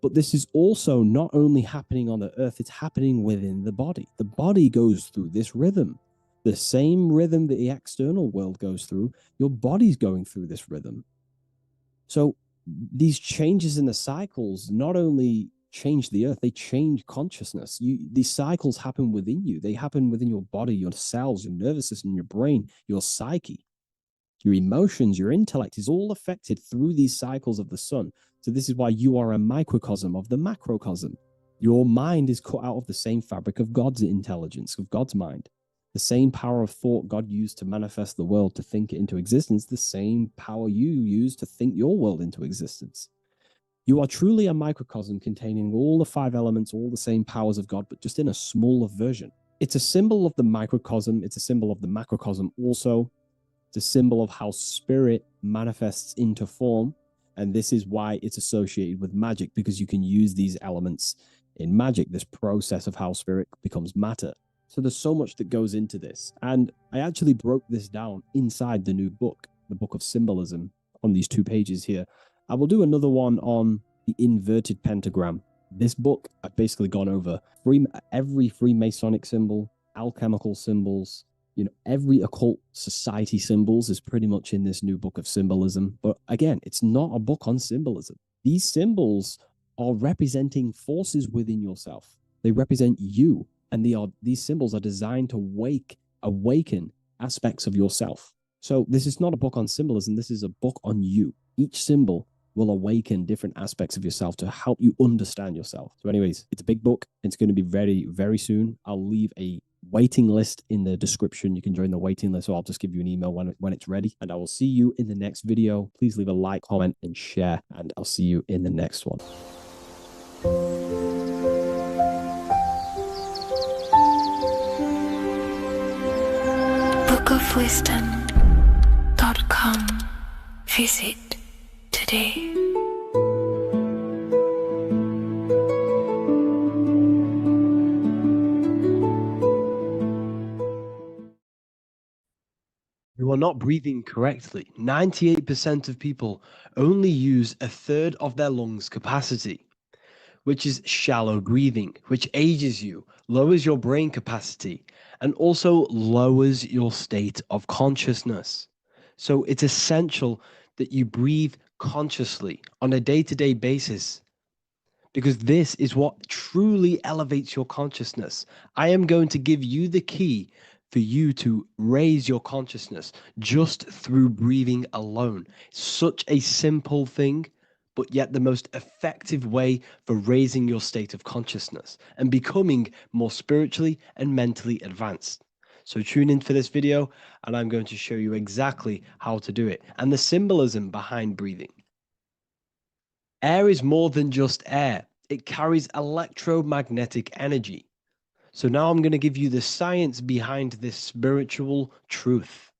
But this is also not only happening on the earth, it's happening within the body. The body goes through this rhythm. The same rhythm that the external world goes through, your body's going through this rhythm. So these changes in the cycles not only change the earth, they change consciousness. These cycles happen within you. They happen within your body, your cells, your nervous system, your brain, your psyche, your emotions, your intellect is all affected through these cycles of the sun. So this is why you are a microcosm of the macrocosm. Your mind is cut out of the same fabric of God's intelligence, of God's mind. The same power of thought God used to manifest the world, to think it into existence, the same power you use to think your world into existence. You are truly a microcosm containing all the 5 elements, all the same powers of God, but just in a smaller version. It's a symbol of the microcosm. It's a symbol of the macrocosm also. It's a symbol of how spirit manifests into form. And this is why it's associated with magic, because you can use these elements in magic, this process of how spirit becomes matter. So there's so much that goes into this. And I actually broke this down inside the new book, the Book of Symbolism, on these 2 pages here. I will do another one on the inverted pentagram. This book, I've basically gone over every Freemasonic symbol, alchemical symbols, every occult society symbols is pretty much in this new Book of Symbolism. But again, it's not a book on symbolism. These symbols are representing forces within yourself. They represent you. And these symbols are designed to awaken aspects of yourself. So this is not a book on symbolism. This is a book on you. Each symbol will awaken different aspects of yourself to help you understand yourself. So anyways, it's a big book. It's going to be very, very soon. I'll leave a waiting list in the description. You can join the waiting list, or I'll just give you an email when it's ready. And I will see you in the next video. Please leave a like, comment, and share. And I'll see you in the next one. bookofwisdom.com. Visit today. You are not breathing correctly. 98% of people only use 1/3 of their lungs capacity, which is shallow breathing, which ages you, lowers your brain capacity, and also lowers your state of consciousness. So it's essential that you breathe consciously on a day-to-day basis, because this is what truly elevates your consciousness. I am going to give you the key for you to raise your consciousness just through breathing alone. Such a simple thing, but yet the most effective way for raising your state of consciousness and becoming more spiritually and mentally advanced. So tune in for this video, and I'm going to show you exactly how to do it and the symbolism behind breathing. Air is more than just air. It carries electromagnetic energy. So now I'm going to give you the science behind this spiritual truth.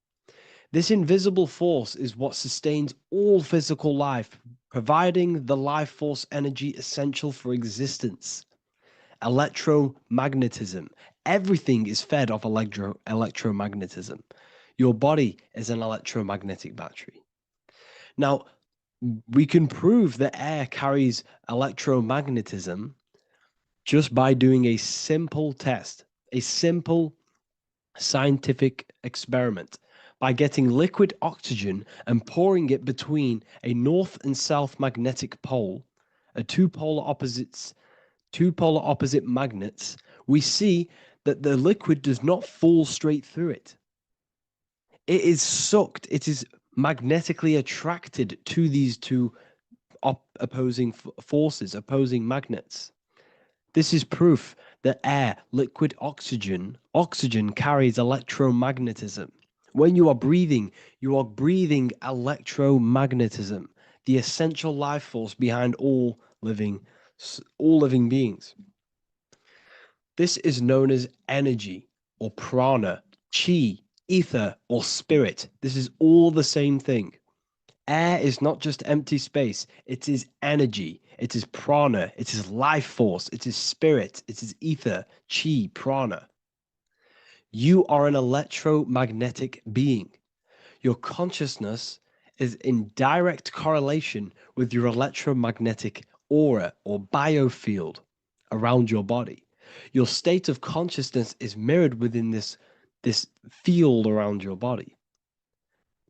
This invisible force is what sustains all physical life, providing the life force energy essential for existence. Electromagnetism. Everything is fed off electromagnetism. Your body is an electromagnetic battery. Now, we can prove that air carries electromagnetism just by doing a simple test, a simple scientific experiment, by getting liquid oxygen and pouring it between a north and south magnetic pole, two polar opposite magnets. We see that the liquid does not fall straight through it. It is sucked. It is magnetically attracted to these two opposing forces, opposing magnets. This is proof that air, liquid oxygen carries electromagnetism. When you are breathing electromagnetism, the essential life force behind all living all living beings. This is known as energy or prana, chi, ether, or spirit. This is all the same thing. Air is not just empty space, it is energy, it is prana, it is life force, it is spirit, it is ether, chi, prana. You are an electromagnetic being. Your consciousness is in direct correlation with your electromagnetic aura or biofield around your body. Your state of consciousness is mirrored within this field around your body.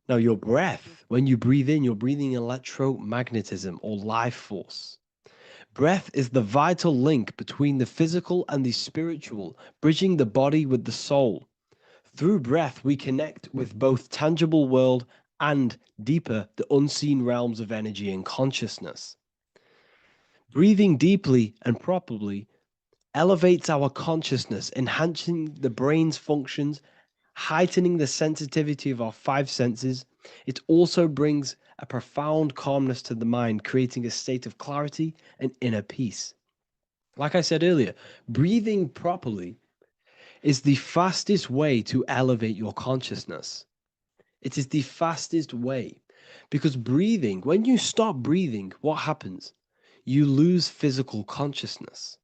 Now, your breath, when you breathe in, you're breathing electromagnetism or life force. Breath is the vital link between the physical and the spiritual, bridging the body with the soul. Through breath, we connect with both tangible world and deeper, the unseen realms of energy and consciousness. Breathing deeply and properly elevates our consciousness, enhancing the brain's functions, heightening the sensitivity of our five senses. It also brings a profound calmness to the mind, creating a state of clarity and inner peace. Like I said earlier, breathing properly is the fastest way to elevate your consciousness. It is the fastest way because breathing, when you stop breathing, what happens? You lose physical consciousness.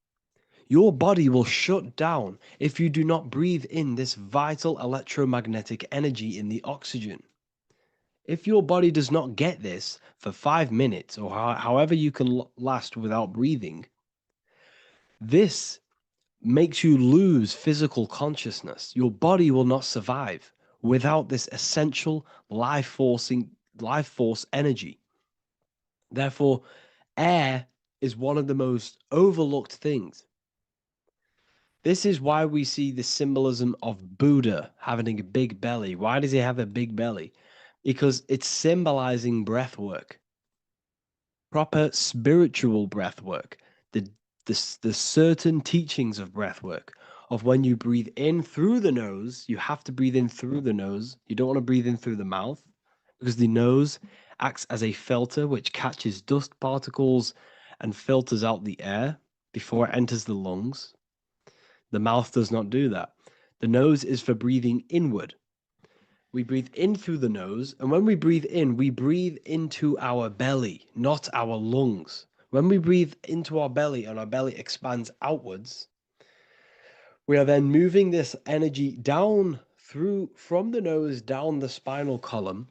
Your body will shut down if you do not breathe in this vital electromagnetic energy in the oxygen. If your body does not get this for 5 minutes or however you can last without breathing, this makes you lose physical consciousness. Your body will not survive without this essential life force energy. Therefore, air is one of the most overlooked things. This is why we see the symbolism of Buddha having a big belly. Why does he have a big belly? Because it's symbolizing breath work, proper spiritual breath work, the certain teachings of breath work, of when you breathe in through the nose, you have to breathe in through the nose. You don't want to breathe in through the mouth because the nose acts as a filter which catches dust particles and filters out the air before it enters the lungs. The mouth does not do that. The nose is for breathing inward. We breathe in through the nose, and when we breathe in, we breathe into our belly, not our lungs. When we breathe into our belly and our belly expands outwards, we are then moving this energy down from the nose down the spinal column.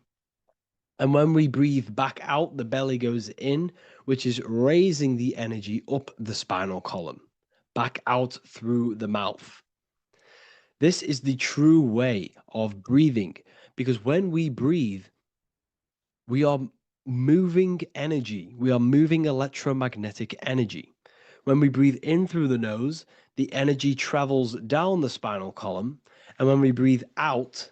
And when we breathe back out, the belly goes in, which is raising the energy up the spinal column, back out through the mouth. This is the true way of breathing, because when we breathe, we are moving energy. We are moving electromagnetic energy. When we breathe in through the nose, the energy travels down the spinal column. And when we breathe out,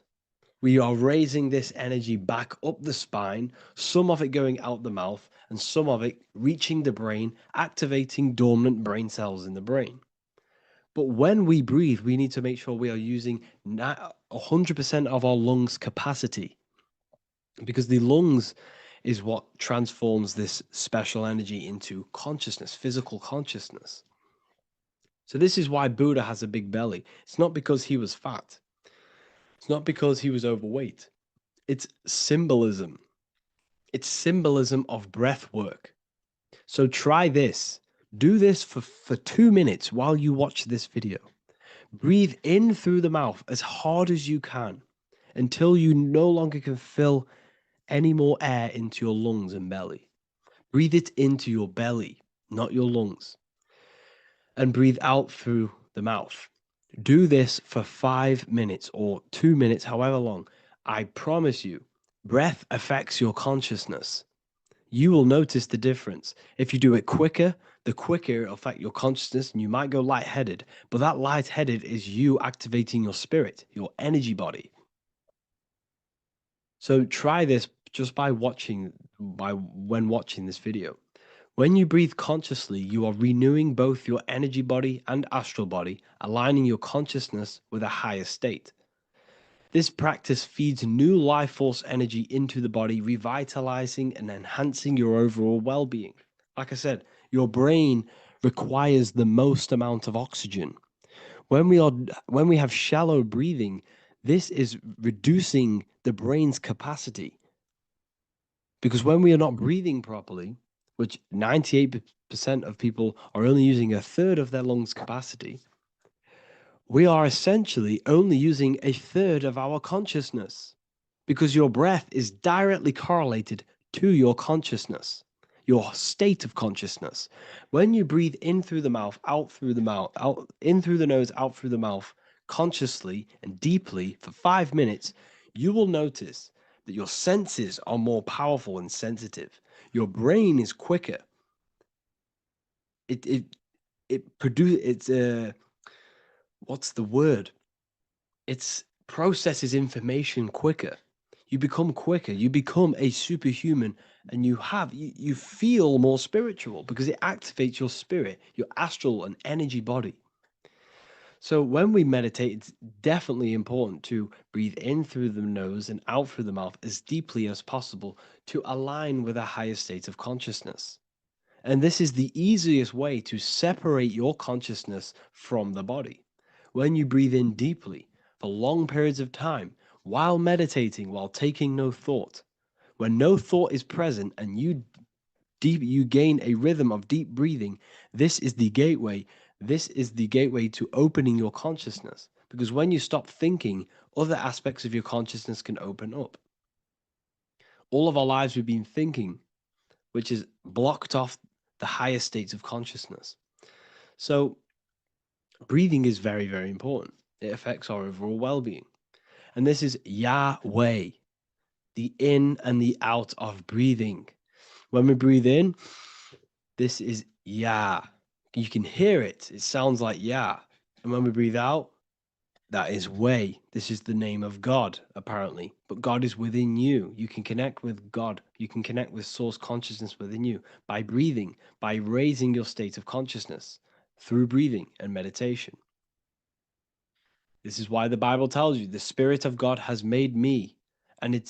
we are raising this energy back up the spine, some of it going out the mouth and some of it reaching the brain, activating dormant brain cells in the brain. But when we breathe, we need to make sure we are using 100% of our lungs capacity, because the lungs is what transforms this special energy into consciousness, physical consciousness. So this is why Buddha has a big belly. It's not because he was fat. It's not because he was overweight. It's symbolism. It's symbolism of breath work. So try this. Do this for 2 minutes while you watch this video. Breathe in through the mouth as hard as you can until you no longer can fill any more air into your lungs and belly. Breathe it into your belly, not your lungs. And breathe out through the mouth. Do this for 5 minutes or 2 minutes, however long. I promise you, breath affects your consciousness. You will notice the difference. If you do it quicker, the quicker it'll affect your consciousness and you might go lightheaded. But that lightheaded is you activating your spirit, your energy body. So try this just when watching this video. When you breathe consciously, you are renewing both your energy body and astral body, aligning your consciousness with a higher state. This practice feeds new life force energy into the body, revitalizing and enhancing your overall well-being. Like I said, your brain requires the most amount of oxygen. When we have shallow breathing, this is reducing the brain's capacity. Because when we are not breathing properly, which 98% of people are only using a third of their lungs capacity, we are essentially only using a third of our consciousness, because your breath is directly correlated to your consciousness, your state of consciousness. When you breathe in through the mouth, out through the mouth, out in through the nose, out through the mouth, consciously and deeply for 5 minutes, you will notice that your senses are more powerful and sensitive. Your brain is quicker. What's the word? It processes information quicker. You become quicker. You become a superhuman, and you feel more spiritual because it activates your spirit, your astral and energy body. So when we meditate, it's definitely important to breathe in through the nose and out through the mouth as deeply as possible to align with a higher state of consciousness. And this is the easiest way to separate your consciousness from the body. When you breathe in deeply for long periods of time, while meditating, while taking no thought, when no thought is present and you gain a rhythm of deep breathing, this is the gateway. This is the gateway to opening your consciousness. Because when you stop thinking, other aspects of your consciousness can open up. All of our lives we've been thinking, which is blocked off the higher states of consciousness. So breathing is very, very important. It affects our overall well-being. And this is Yahweh, the in and the out of breathing. When we breathe in, this is Yah. You can hear it. It sounds like Yah. And when we breathe out, that is Way. This is the name of God, apparently. But God is within you. You can connect with God. You can connect with source consciousness within you by breathing, by raising your state of consciousness through breathing and meditation. This is why the Bible tells you the Spirit of God has made me, and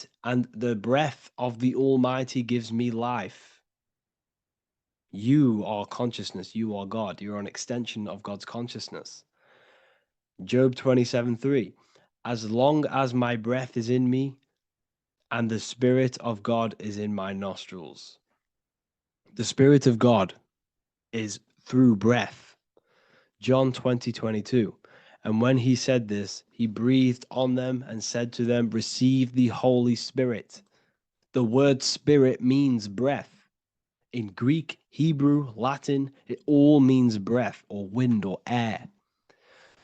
the breath of the Almighty gives me life. You are consciousness. You are God. You're an extension of God's consciousness. Job 27:3. As long as my breath is in me and the Spirit of God is in my nostrils. The Spirit of God is through breath. John 20:22. And when he said this, he breathed on them and said to them, receive the Holy Spirit. The word spirit means breath. In Greek, Hebrew, Latin, it all means breath or wind or air.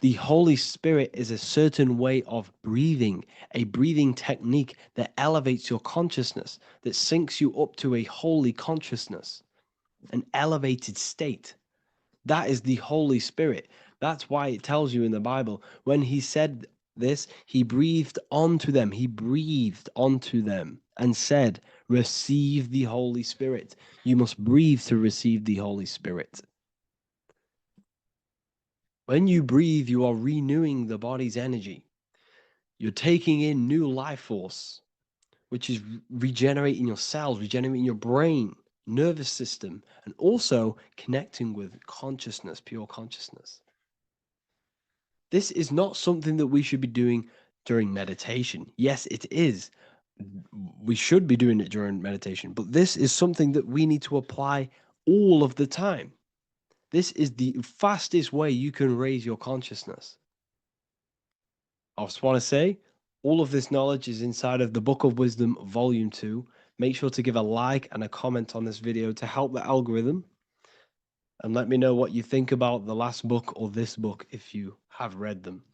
The Holy Spirit is a certain way of breathing, a breathing technique that elevates your consciousness, that syncs you up to a holy consciousness, an elevated state. That is the Holy Spirit. That's why it tells you in the Bible, when he said this, he breathed onto them. He breathed onto them and said, receive the Holy Spirit. You must breathe to receive the Holy Spirit. When you breathe, you are renewing the body's energy. You're taking in new life force, which is regenerating your cells, regenerating your brain, nervous system, and also connecting with consciousness, pure consciousness. This is not something that we should be doing during meditation. Yes, it is. We should be doing it during meditation, but this is something that we need to apply all of the time. This is the fastest way you can raise your consciousness. I just want to say, all of this knowledge is inside of the Book of Wisdom, Volume 2. Make sure to give a like and a comment on this video to help the algorithm. And let me know what you think about the last book or this book if you have read them,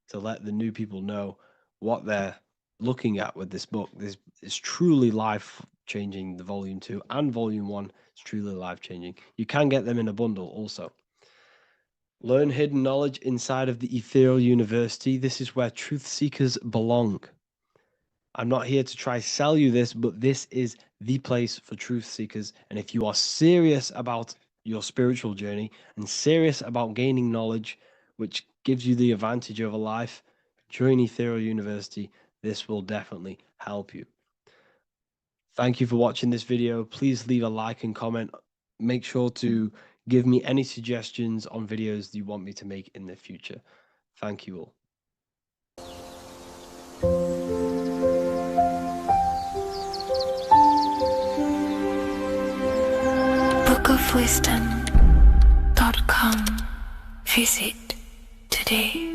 to let the new people know what they're looking at with this book. This is truly life-changing, the Volume 2 and Volume 1 is truly life-changing. You can get them in a bundle also. Learn hidden knowledge inside of the Ethereal University. This is where truth seekers belong. I'm not here to try sell you this, but this is the place for truth seekers. And if you are serious about your spiritual journey and serious about gaining knowledge, which gives you the advantage over life, join Ethereal University. This will definitely help you. Thank you for watching this video. Please leave a like and comment. Make sure to Give me any suggestions on videos that you want me to make in the future. Thank you all. bookofwisdom.com. Visit today.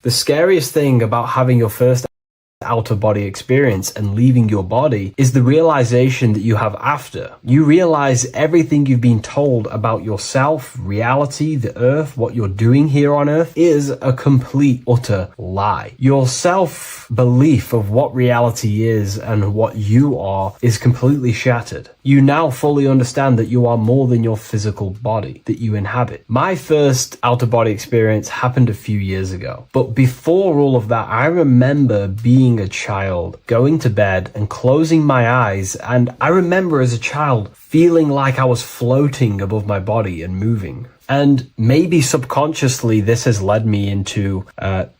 The scariest thing about having your first out-of-body experience and leaving your body is the realization that you have after. You realize everything you've been told about yourself, reality, the earth, what you're doing here on earth is a complete, utter lie. Your self-belief of what reality is and what you are is completely shattered. You now fully understand that you are more than your physical body that you inhabit. My first out-of-body experience happened a few years ago, but before all of that, I remember being a child, going to bed and closing my eyes, and I remember as a child feeling like I was floating above my body and moving. And maybe subconsciously this has led me into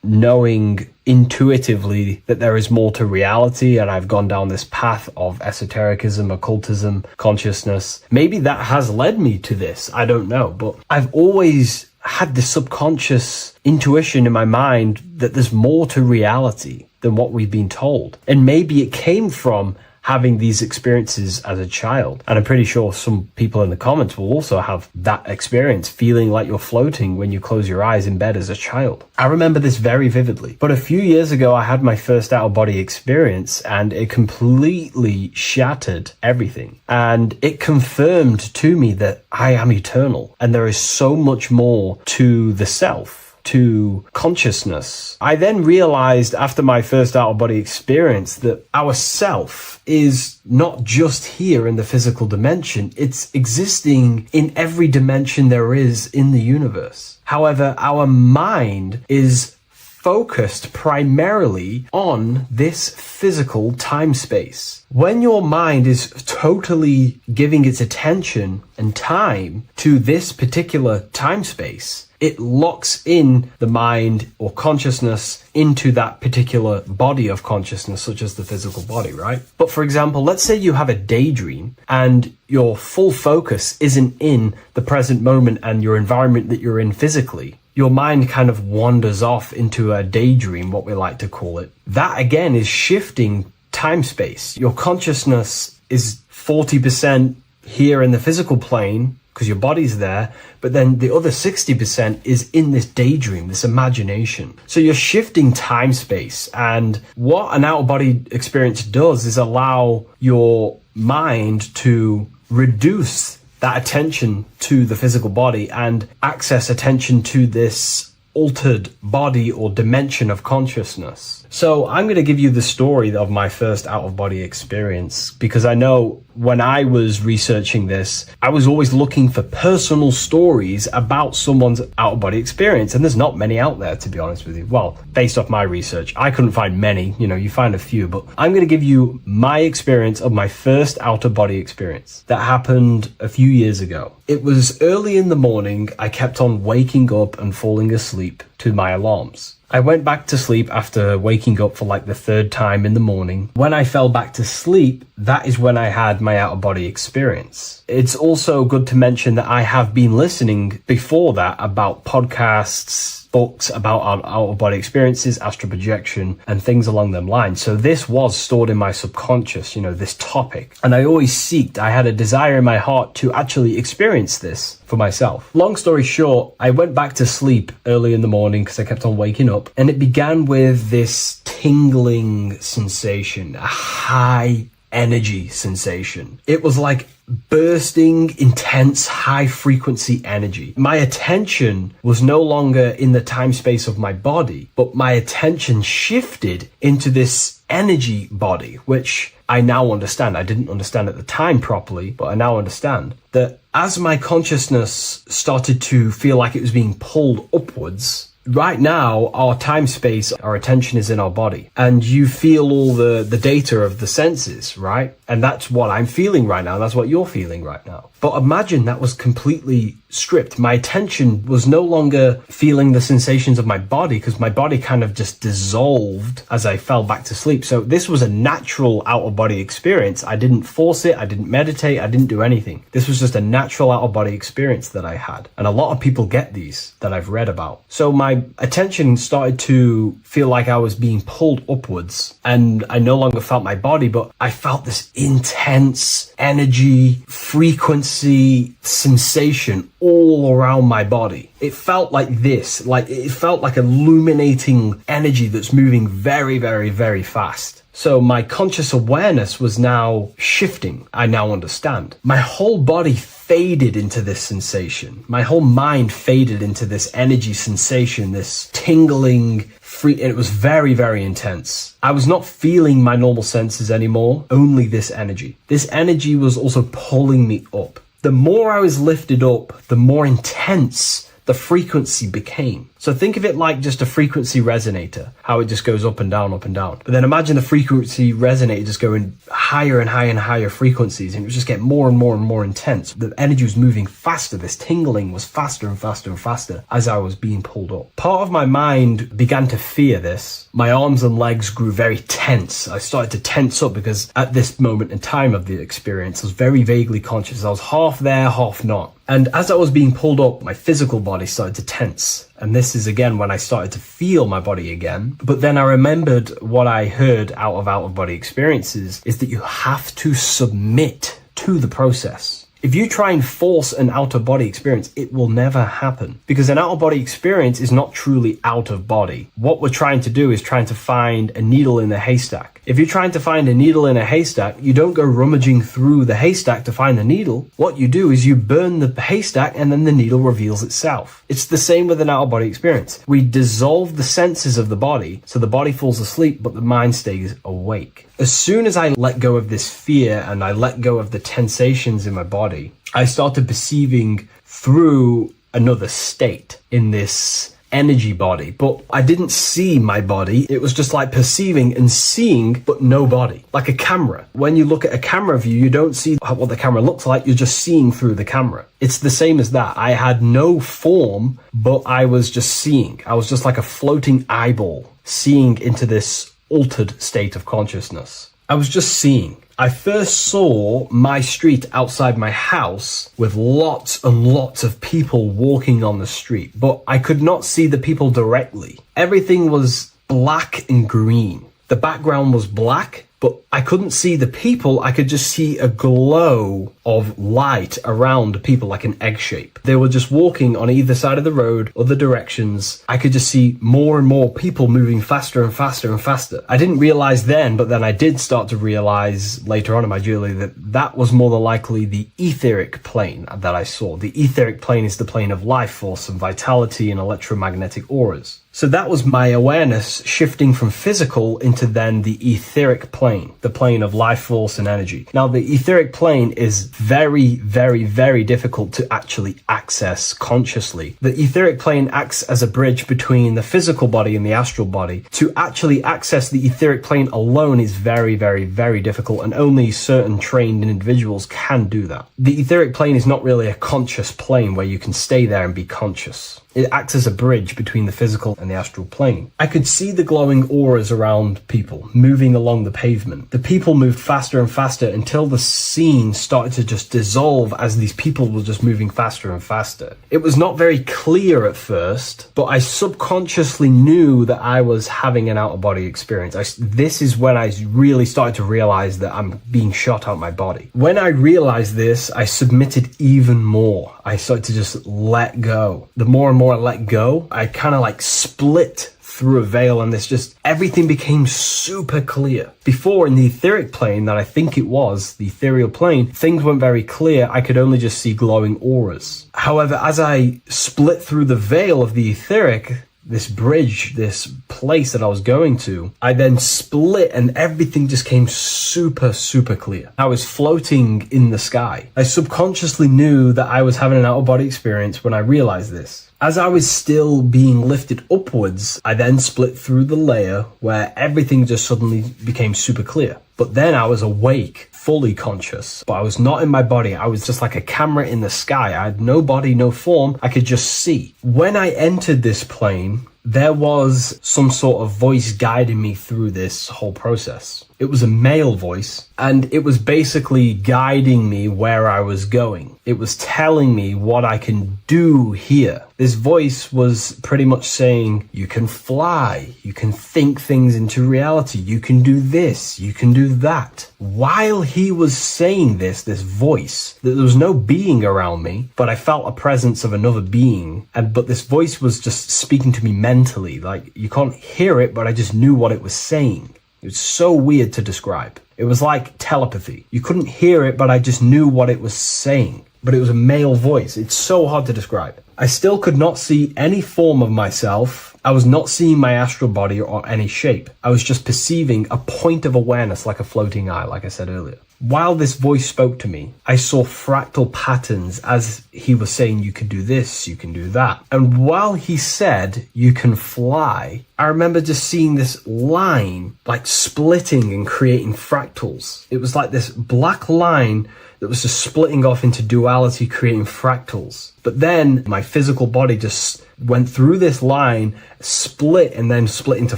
knowing intuitively that there is more to reality, and I've gone down this path of esotericism, occultism, consciousness. Maybe that has led me to this, I don't know, but I've always had this subconscious intuition in my mind that there's more to reality than what we've been told. And maybe it came from having these experiences as a child. And I'm pretty sure some people in the comments will also have that experience, feeling like you're floating when you close your eyes in bed as a child. I remember this very vividly. But a few years ago, I had my first out-of-body experience, and it completely shattered everything. And it confirmed to me that I am eternal, and there is so much more to the self, to consciousness. I then realized after my first out-of-body experience that our self is not just here in the physical dimension, it's existing in every dimension there is in the universe. However, our mind is focused primarily on this physical time space. When your mind is totally giving its attention and time to this particular time space, it locks in the mind or consciousness into that particular body of consciousness, such as the physical body, right? But for example, let's say you have a daydream and your full focus isn't in the present moment and your environment that you're in physically. Your mind kind of wanders off into a daydream, what we like to call it. That again is shifting time space. Your consciousness is 40% here in the physical plane because your body's there, but then the other 60% is in this daydream, this imagination. So you're shifting time space, and what an out-of-body experience does is allow your mind to reduce that attention to the physical body and access attention to this altered body or dimension of consciousness. So I'm going to give you the story of my first out-of-body experience, because I know when I was researching this, I was always looking for personal stories about someone's out-of-body experience, and there's not many out there, to be honest with you. Well, based off my research, I couldn't find many, you find a few, but I'm going to give you my experience of my first out-of-body experience that happened a few years ago. It was early in the morning. I kept on waking up and falling asleep to my alarms. I went back to sleep after waking up for like the third time in the morning. When I fell back to sleep, that is when I had my out-of-body experience. It's also good to mention that I have been listening before that about podcasts, books about our out-of-body experiences, astral projection, and things along them lines. So this was stored in my subconscious, this topic. And I had a desire in my heart to actually experience this for myself. Long story short, I went back to sleep early in the morning because I kept on waking up, and it began with this tingling sensation, a high energy sensation. It was like bursting, intense, high frequency energy. My attention was no longer in the time space of my body, but my attention shifted into this energy body, which I now understand. I didn't understand at the time properly, but I now understand that as my consciousness started to feel like it was being pulled upwards, right now, our time space, our attention is in our body, and you feel all the data of the senses, right? And that's what I'm feeling right now. That's what you're feeling right now. But imagine that was completely stripped. My attention was no longer feeling the sensations of my body because my body kind of just dissolved as I fell back to sleep. So this was a natural out-of-body experience. I didn't force it. I didn't meditate. I didn't do anything. This was just a natural out-of-body experience that I had. And a lot of people get these that I've read about. So my attention started to feel like I was being pulled upwards and I no longer felt my body, but I felt this intense energy, frequency, sensation all around my body. It felt like this, like it felt like illuminating energy that's moving very, very, very fast. So my conscious awareness was now shifting. I now understand. My whole body faded into this sensation. My whole mind faded into this energy sensation, this tingling free. And it was very, very intense. I was not feeling my normal senses anymore, only this energy. This energy was also pulling me up. The more I was lifted up, the more intense the frequency became. So think of it like just a frequency resonator, how it just goes up and down, up and down. But then imagine the frequency resonator just going higher and higher and higher frequencies, and it would just get more and more and more intense. The energy was moving faster. This tingling was faster and faster and faster as I was being pulled up. Part of my mind began to fear this. My arms and legs grew very tense. I started to tense up because at this moment in time of the experience, I was very vaguely conscious. I was half there, half not. And as I was being pulled up, my physical body started to tense. And this is again when I started to feel my body again. But then I remembered what I heard out of body experiences is that you have to submit to the process. If you try and force an out-of-body experience, it will never happen because an out-of-body experience is not truly out of body. What we're trying to do is trying to find a needle in a haystack. If you're trying to find a needle in a haystack, you don't go rummaging through the haystack to find the needle. What you do is you burn the haystack and then the needle reveals itself. It's the same with an out-of-body experience. We dissolve the senses of the body so the body falls asleep but the mind stays awake. As soon as I let go of this fear and I let go of the tensations in my body, I started perceiving through another state in this energy body, but I didn't see my body. It was just like perceiving and seeing, but no body, like a camera. When you look at a camera view, you don't see what the camera looks like. You're just seeing through the camera. It's the same as that. I had no form, but I was just seeing. I was just like a floating eyeball, seeing into this altered state of consciousness. I was just seeing. I first saw my street outside my house with lots and lots of people walking on the street, but I could not see the people directly. Everything was black and green. The background was black, but I couldn't see the people. I could just see a glow of light around the people, like an egg shape. They were just walking on either side of the road, other directions. I could just see more and more people moving faster and faster and faster. I didn't realize then, but then I did start to realize later on in my journey that that was more than likely the etheric plane that I saw. The etheric plane is the plane of life force and vitality and electromagnetic auras. So that was my awareness shifting from physical into then the etheric plane, the plane of life force and energy. Now, the etheric plane is very, very, very difficult to actually access consciously. The etheric plane acts as a bridge between the physical body and the astral body. To actually access the etheric plane alone is very, very, very difficult, and only certain trained individuals can do that. The etheric plane is not really a conscious plane where you can stay there and be conscious. It acts as a bridge between the physical and the astral plane. I could see the glowing auras around people moving along the pavement. The people moved faster and faster until the scene started to just dissolve as these people were just moving faster and faster. It was not very clear at first, but I subconsciously knew that I was having an out-of-body experience. This is when I really started to realize that I'm being shot out my body. When I realized this, I submitted even more. I started to just let go. The more and more I let go, I kind of like split through a veil, and everything became super clear. Before, in the etheric plane that I think it was, the ethereal plane, things weren't very clear. I could only just see glowing auras. However, as I split through the veil of the etheric, this bridge, this place that I was going to, I then split and everything just came super, super clear. I was floating in the sky. I subconsciously knew that I was having an out-of-body experience when I realized this. As I was still being lifted upwards, I then split through the layer where everything just suddenly became super clear. But then I was awake, fully conscious, but I was not in my body. I was just like a camera in the sky. I had no body, no form. I could just see. When I entered this plane, there was some sort of voice guiding me through this whole process. It was a male voice, and it was basically guiding me where I was going. It was telling me what I can do here. This voice was pretty much saying, you can fly, you can think things into reality, you can do this, you can do that. While he was saying this voice, there was no being around me, but I felt a presence of another being. But this voice was just speaking to me mentally. Like, you can't hear it, but I just knew what it was saying. It was so weird to describe. It was like telepathy. You couldn't hear it, but I just knew what it was saying. But it was a male voice. It's so hard to describe. I still could not see any form of myself. I was not seeing my astral body or any shape. I was just perceiving a point of awareness like a floating eye, like I said earlier. While this voice spoke to me, I saw fractal patterns as he was saying, you can do this, you can do that. And while he said, you can fly, I remember just seeing this line like splitting and creating fractals. It was like this black line that was just splitting off into duality, creating fractals. But then my physical body just went through this line, split, and then split into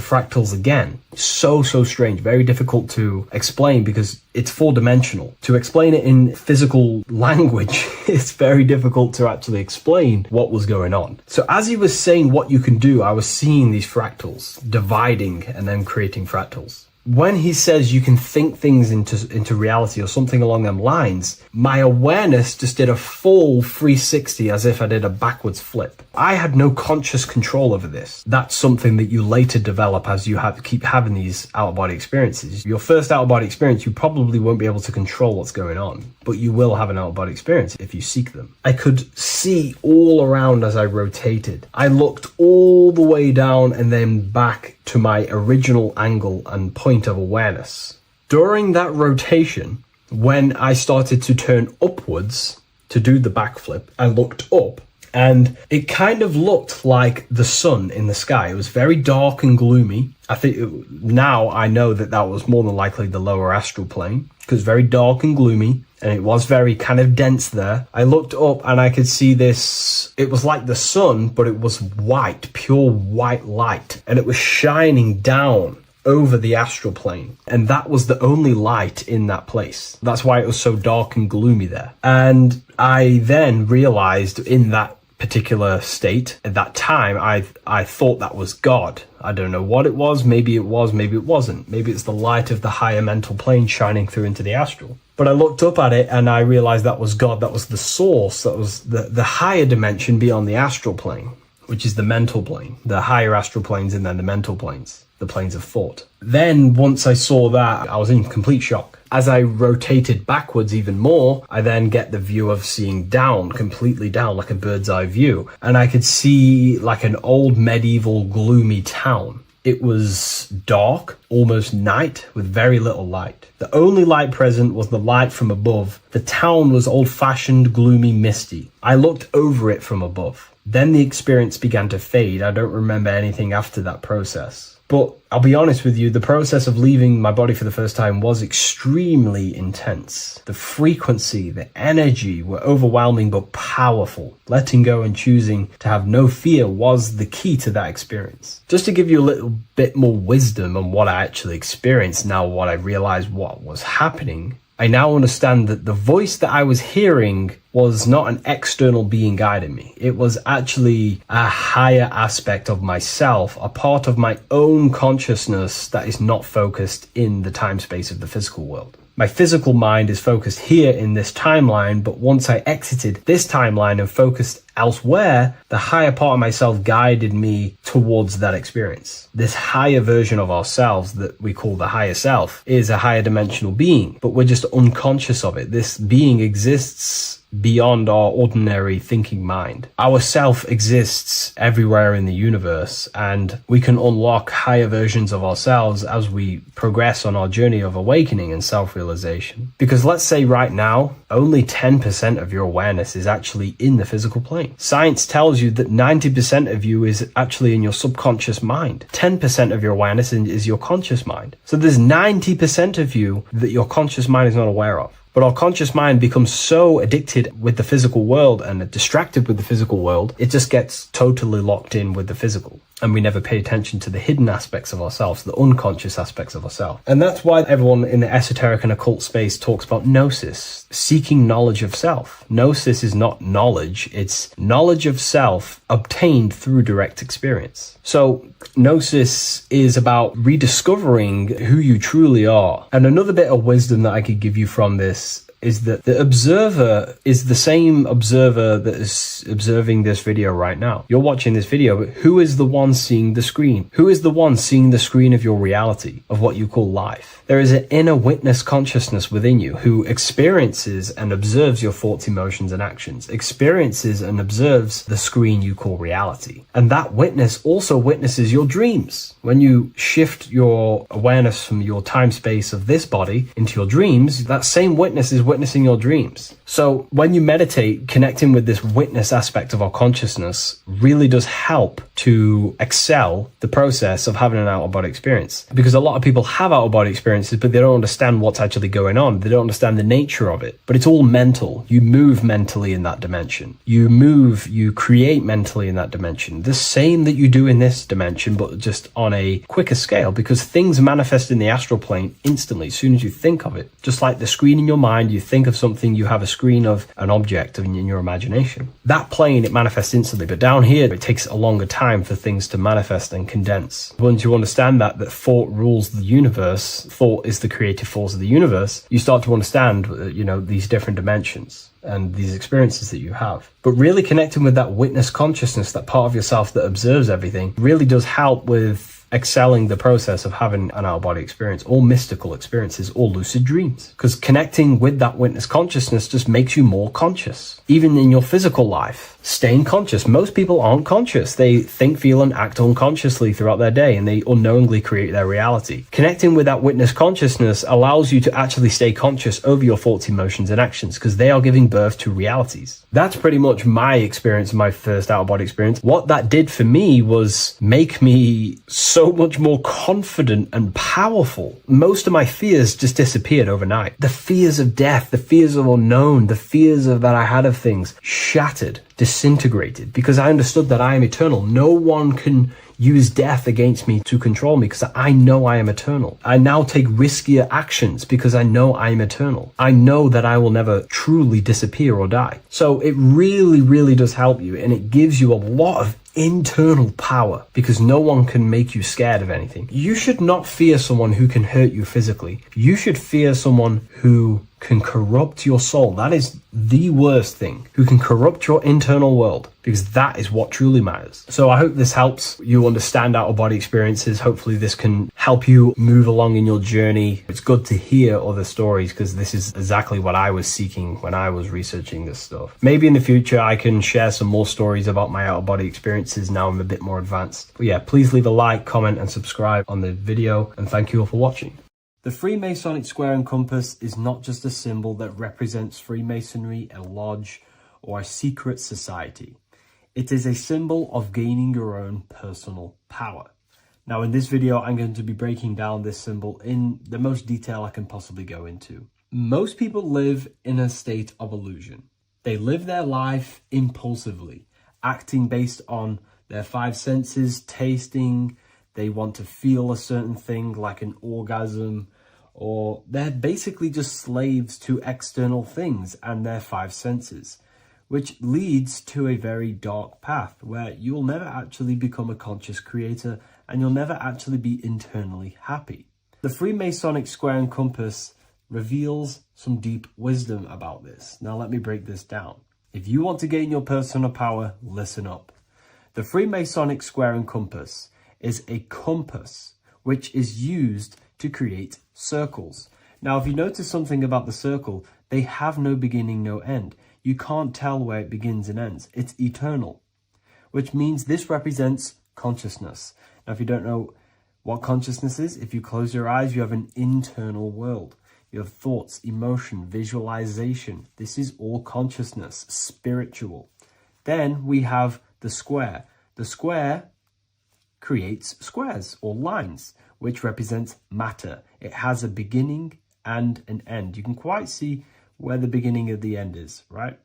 fractals again. So strange, very difficult to explain because it's four-dimensional. To explain it in physical language, it's very difficult to actually explain what was going on. So as he was saying what you can do, I was seeing these fractals dividing and then creating fractals. When he says you can think things into reality or something along them lines, my awareness just did a full 360 as if I did a backwards flip. I had no conscious control over this. That's something that you later develop as you keep having these out-of-body experiences. Your first out-of-body experience, you probably won't be able to control what's going on, but you will have an out-of-body experience if you seek them. I could see all around as I rotated. I looked all the way down and then back to my original angle and point of awareness. During that rotation, when I started to turn upwards to do the backflip, I looked up and it kind of looked like the sun in the sky. It was very dark and gloomy. Now I know that was more than likely the lower astral plane because very dark and gloomy. And it was very kind of dense there. I looked up and I could see this. It was like the sun, but it was white, pure white light. And it was shining down over the astral plane. And that was the only light in that place. That's why it was so dark and gloomy there. And I then realized in that particular state, at that time, I thought that was God. I don't know what it was. Maybe it was, maybe it wasn't. Maybe it's the light of the higher mental plane shining through into the astral. But I looked up at it and I realized that was God. That was the source. That was the higher dimension beyond the astral plane, which is the mental plane. The higher astral planes and then the mental planes, the planes of thought. Then once I saw that, I was in complete shock. As I rotated backwards even more, I then get the view of seeing down, completely down, like a bird's eye view. And I could see like an old medieval gloomy town. It was dark, almost night, with very little light. The only light present was the light from above. The town was old-fashioned, gloomy, misty. I looked over it from above. Then the experience began to fade. I don't remember anything after that process. But I'll be honest with you, the process of leaving my body for the first time was extremely intense. The frequency, the energy were overwhelming but powerful. Letting go and choosing to have no fear was the key to that experience. Just to give you a little bit more wisdom on what I actually experienced now, what I realized what was happening, I now understand that the voice that I was hearing was not an external being guiding me. It was actually a higher aspect of myself, a part of my own consciousness that is not focused in the time space of the physical world. My physical mind is focused here in this timeline, but once I exited this timeline and focused elsewhere, the higher part of myself guided me towards that experience. This higher version of ourselves that we call the higher self is a higher dimensional being, but we're just unconscious of it. This being exists beyond our ordinary thinking mind. Our self exists everywhere in the universe, and we can unlock higher versions of ourselves as we progress on our journey of awakening and self-realization. Because let's say right now, only 10% of your awareness is actually in the physical plane. Science tells you that 90% of you is actually in your subconscious mind. 10% of your awareness is your conscious mind. So there's 90% of you that your conscious mind is not aware of. But our conscious mind becomes so addicted with the physical world and distracted with the physical world, it just gets totally locked in with the physical. And we never pay attention to the hidden aspects of ourselves, the unconscious aspects of ourselves. And that's why everyone in the esoteric and occult space talks about gnosis, seeking knowledge of self. Gnosis is not knowledge, it's knowledge of self obtained through direct experience. So gnosis is about rediscovering who you truly are. And another bit of wisdom that I could give you from this is that the observer is the same observer that is observing this video right now. You're watching this video, but who is the one seeing the screen? Who is the one seeing the screen of your reality, of what you call life? There is an inner witness consciousness within you who experiences and observes your thoughts, emotions, and actions, experiences and observes the screen you call reality. And that witness also witnesses your dreams. When you shift your awareness from your time space of this body into your dreams, that same witness is witnessing your dreams. So when you meditate, connecting with this witness aspect of our consciousness really does help to excel the process of having an out-of-body experience. Because a lot of people have out-of-body experiences, but they don't understand what's actually going on. They don't understand the nature of it. But it's all mental. You move mentally in that dimension. You create mentally in that dimension. The same that you do in this dimension, but just on a quicker scale, because things manifest in the astral plane instantly as soon as you think of it. Just like the screen in your mind, you think of something, you have a screen of an object in your imagination. That plane, it manifests instantly, but down here, it takes a longer time for things to manifest and condense. Once you understand that thought rules the universe, thought is the creative force of the universe, you start to understand, these different dimensions and these experiences that you have. But really connecting with that witness consciousness, that part of yourself that observes everything, really does help with excelling the process of having an out-of-body experience, or mystical experiences, or lucid dreams. Because connecting with that witness consciousness just makes you more conscious. Even in your physical life, staying conscious. Most people aren't conscious. They think, feel, and act unconsciously throughout their day, and they unknowingly create their reality. Connecting with that witness consciousness allows you to actually stay conscious over your thoughts, emotions, and actions, because they are giving birth to realities. That's pretty much my experience, my first out-of-body experience. What that did for me was make me so much more confident and powerful. Most of my fears just disappeared overnight. The fears of death, the fears of unknown, the fears of that I had of things shattered, disintegrated, because I understood that I am eternal. No one can use death against me to control me, because I know I am eternal. I now take riskier actions because I know I am eternal. I know that I will never truly disappear or die. So it really, really does help you, and it gives you a lot of internal power, because no one can make you scared of anything. You should not fear someone who can hurt you physically. You should fear someone who can corrupt your soul. That is the worst thing, who can corrupt your internal world, because that is what truly matters. So I hope this helps you understand out-of-body experiences. Hopefully this can help you move along in your journey. It's good to hear other stories, because this is exactly what I was seeking when I was researching this stuff. Maybe in the future I can share some more stories about my out-of-body experiences now I'm a bit more advanced. But yeah, please leave a like, comment, and subscribe on the video, and thank you all for watching. The Freemasonic square and compass is not just a symbol that represents Freemasonry, a lodge, or a secret society. It is a symbol of gaining your own personal power. Now in this video, I'm going to be breaking down this symbol in the most detail I can possibly go into. Most people live in a state of illusion. They live their life impulsively, acting based on their five senses, tasting. They want to feel a certain thing like an orgasm, or they're basically just slaves to external things and their five senses, which leads to a very dark path where you'll never actually become a conscious creator, and you'll never actually be internally happy. The Freemasonic square and compass reveals some deep wisdom about this. Now let me break this down. If you want to gain your personal power, listen up. The Freemasonic square and compass is a compass which is used to create circles. Now, if you notice something about the circle, they have no beginning, no end. You can't tell where it begins and ends. It's eternal. which means this represents consciousness. Now, if you don't know what consciousness is, if you close your eyes, you have an internal world. You have thoughts, emotion, visualization. This is all consciousness, spiritual. Then we have the square. The square creates squares or lines, which represents matter. It has a beginning and an end. You can quite see where the beginning of the end is, right?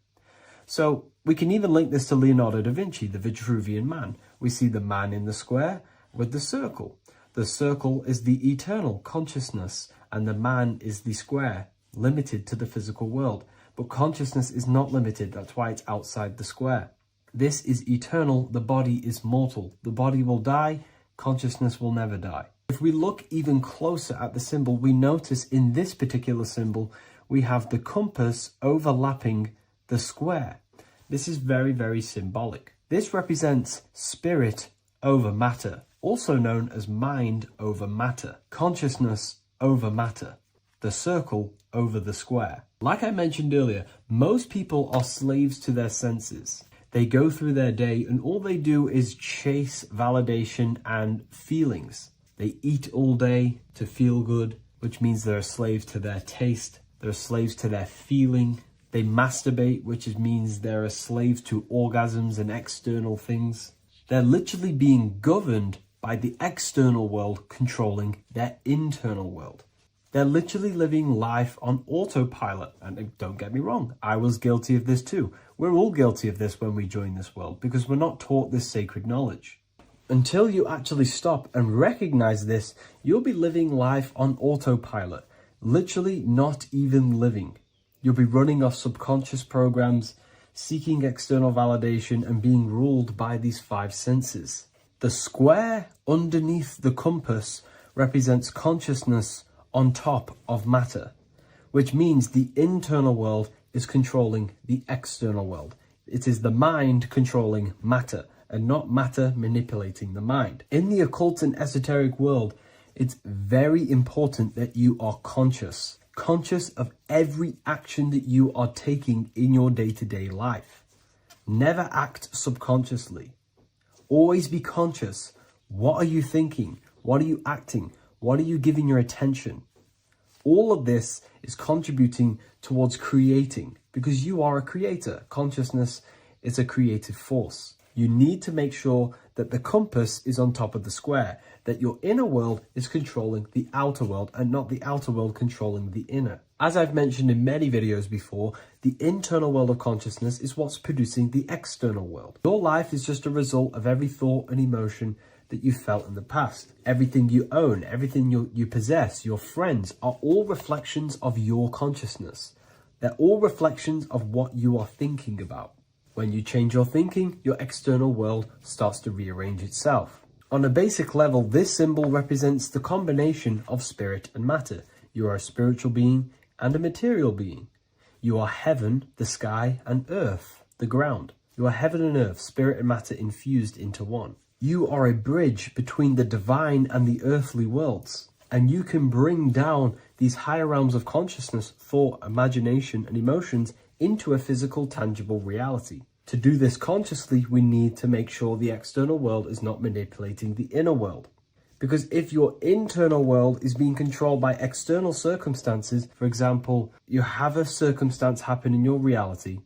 So we can even link this to Leonardo da Vinci, the Vitruvian Man. We see the man in the square with the circle. The circle is the eternal consciousness, and the man is the square, limited to the physical world. But consciousness is not limited. That's why it's outside the square. This is eternal. The body is mortal. The body will die. Consciousness will never die. If we look even closer at the symbol, we notice in this particular symbol, we have the compass overlapping the square. This is very, very symbolic. This represents spirit over matter, also known as mind over matter, consciousness over matter, the circle over the square. Like I mentioned earlier, most people are slaves to their senses. They go through their day and all they do is chase validation and feelings. They eat all day to feel good, which means they're a slave to their taste. They're slaves to their feeling. They masturbate, which means they're a slave to orgasms and external things. They're literally being governed by the external world controlling their internal world. They're literally living life on autopilot. And don't get me wrong, I was guilty of this too. We're all guilty of this when we join this world because we're not taught this sacred knowledge. Until you actually stop and recognize this, you'll be living life on autopilot, literally not even living. You'll be running off subconscious programs, seeking external validation and being ruled by these five senses. The square underneath the compass represents consciousness on top of matter, which means the internal world is controlling the external world. It is the mind controlling matter and not matter manipulating the mind. In the occult and esoteric world, it's very important that you are conscious of every action that you are taking in your day-to-day life. Never act subconsciously. Always be conscious. What are you thinking? What are you acting? What are you giving your attention? All of this is contributing towards creating because you are a creator. Consciousness is a creative force. You need to make sure that the compass is on top of the square, that your inner world is controlling the outer world and not the outer world controlling the inner. As I've mentioned in many videos before, the internal world of consciousness is what's producing the external world. Your life is just a result of every thought and emotion that you felt in the past. Everything you own, everything you possess, your friends are all reflections of your consciousness. They're all reflections of what you are thinking about. When you change your thinking, your external world starts to rearrange itself. On a basic level, this symbol represents the combination of spirit and matter. You are a spiritual being and a material being. You are heaven, the sky, and earth, the ground. You are heaven and earth, spirit and matter infused into one. You are a bridge between the divine and the earthly worlds. And you can bring down these higher realms of consciousness, thought, imagination, and emotions into a physical, tangible reality. To do this consciously, we need to make sure the external world is not manipulating the inner world. Because if your internal world is being controlled by external circumstances, for example, you have a circumstance happen in your reality,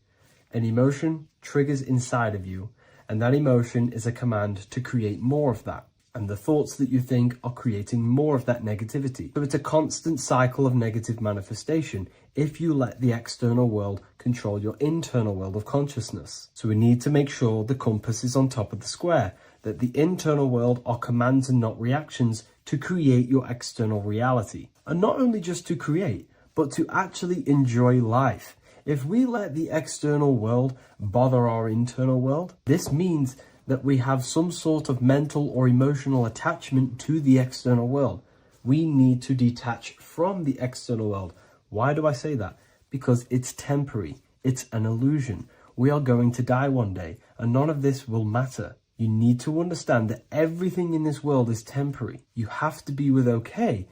an emotion triggers inside of you, and that emotion is a command to create more of that. And the thoughts that you think are creating more of that negativity. So it's a constant cycle of negative manifestation if you let the external world control your internal world of consciousness. So we need to make sure the compass is on top of the square, that the internal world are commands and not reactions to create your external reality. And not only just to create, but to actually enjoy life. If we let the external world bother our internal world, this means that we have some sort of mental or emotional attachment to the external world. We need to detach from the external world. Why do I say that? Because it's temporary. It's an illusion. We are going to die one day, and none of this will matter. You need to understand that everything in this world is temporary. You have to be okay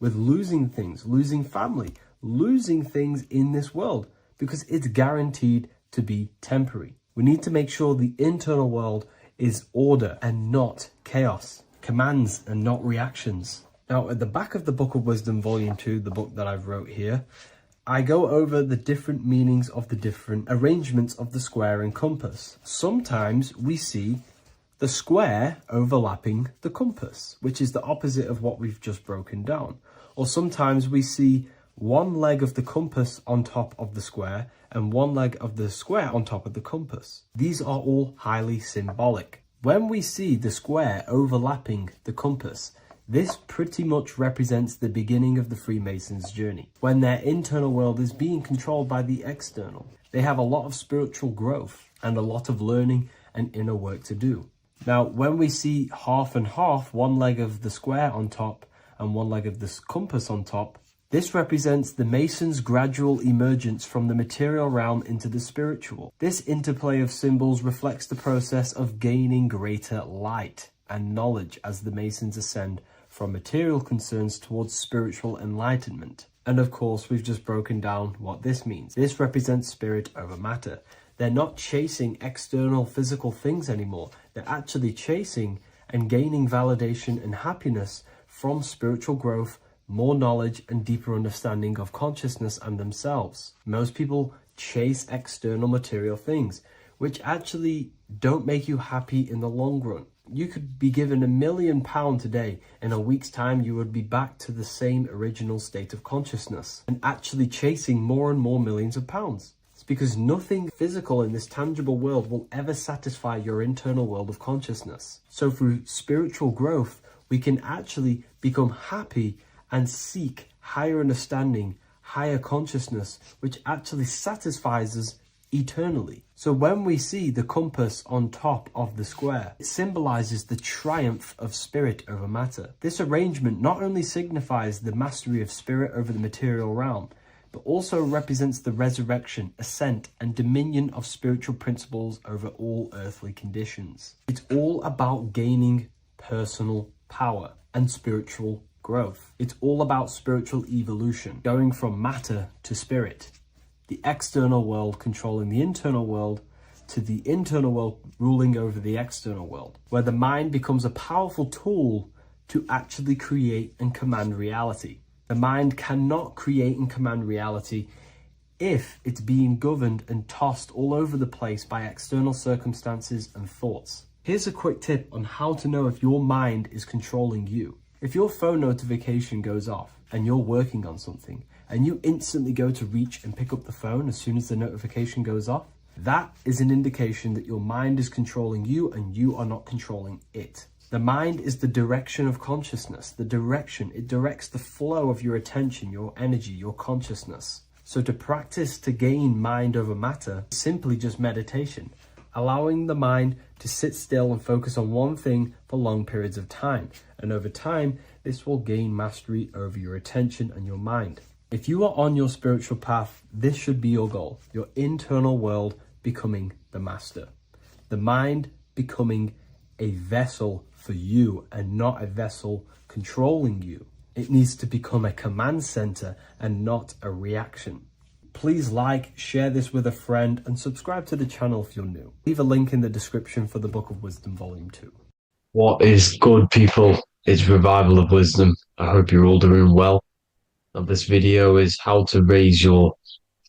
with losing things, losing family, losing things in this world, because it's guaranteed to be temporary. We need to make sure the internal world is order and not chaos, commands and not reactions. Now, at the back of the Book of Wisdom, Volume 2, the book that I've wrote here, I go over the different meanings of the different arrangements of the square and compass. Sometimes we see the square overlapping the compass, which is the opposite of what we've just broken down. Or sometimes we see one leg of the compass on top of the square and one leg of the square on top of the compass. These are all highly symbolic. When we see the square overlapping the compass, this pretty much represents the beginning of the Freemasons' journey, when their internal world is being controlled by the external. They have a lot of spiritual growth and a lot of learning and inner work to do. Now, when we see half and half, one leg of the square on top and one leg of the compass on top, this represents the Masons' gradual emergence from the material realm into the spiritual. This interplay of symbols reflects the process of gaining greater light and knowledge as the Masons ascend from material concerns towards spiritual enlightenment. And of course, we've just broken down what this means. This represents spirit over matter. They're not chasing external physical things anymore. They're actually chasing and gaining validation and happiness from spiritual growth, more knowledge and deeper understanding of consciousness and themselves. Most people chase external material things, which actually don't make you happy in the long run. You could be given £1 million today. In a week's time, you would be back to the same original state of consciousness and actually chasing more and more millions of pounds. It's because nothing physical in this tangible world will ever satisfy your internal world of consciousness. So through spiritual growth, we can actually become happy and seek higher understanding, higher consciousness, which actually satisfies us eternally. So when we see the compass on top of the square, it symbolizes the triumph of spirit over matter. This arrangement not only signifies the mastery of spirit over the material realm, but also represents the resurrection, ascent, and dominion of spiritual principles over all earthly conditions. It's all about gaining personal power and spiritual growth. It's all about spiritual evolution, going from matter to spirit. The external world controlling the internal world, to the internal world ruling over the external world, where the mind becomes a powerful tool to actually create and command reality. The mind cannot create and command reality if it's being governed and tossed all over the place by external circumstances and thoughts. Here's a quick tip on how to know if your mind is controlling you. If your phone notification goes off and you're working on something, and you instantly go to reach and pick up the phone as soon as the notification goes off, that is an indication that your mind is controlling you and you are not controlling it. The mind is the direction of consciousness. The direction, it directs the flow of your attention, your energy, your consciousness. So to practice to gain mind over matter is simply just meditation, allowing the mind to sit still and focus on one thing for long periods of time. And over time, this will gain mastery over your attention and your mind. If you are on your spiritual path, this should be your goal. Your internal world becoming the master. The mind becoming a vessel for you and not a vessel controlling you. It needs to become a command center and not a reaction. Please like, share this with a friend, and subscribe to the channel if you're new. Leave a link in the description for the Book of Wisdom Volume 2. What is good, people? It's Revival of Wisdom. I hope you're all doing well. Now, this video is how to raise your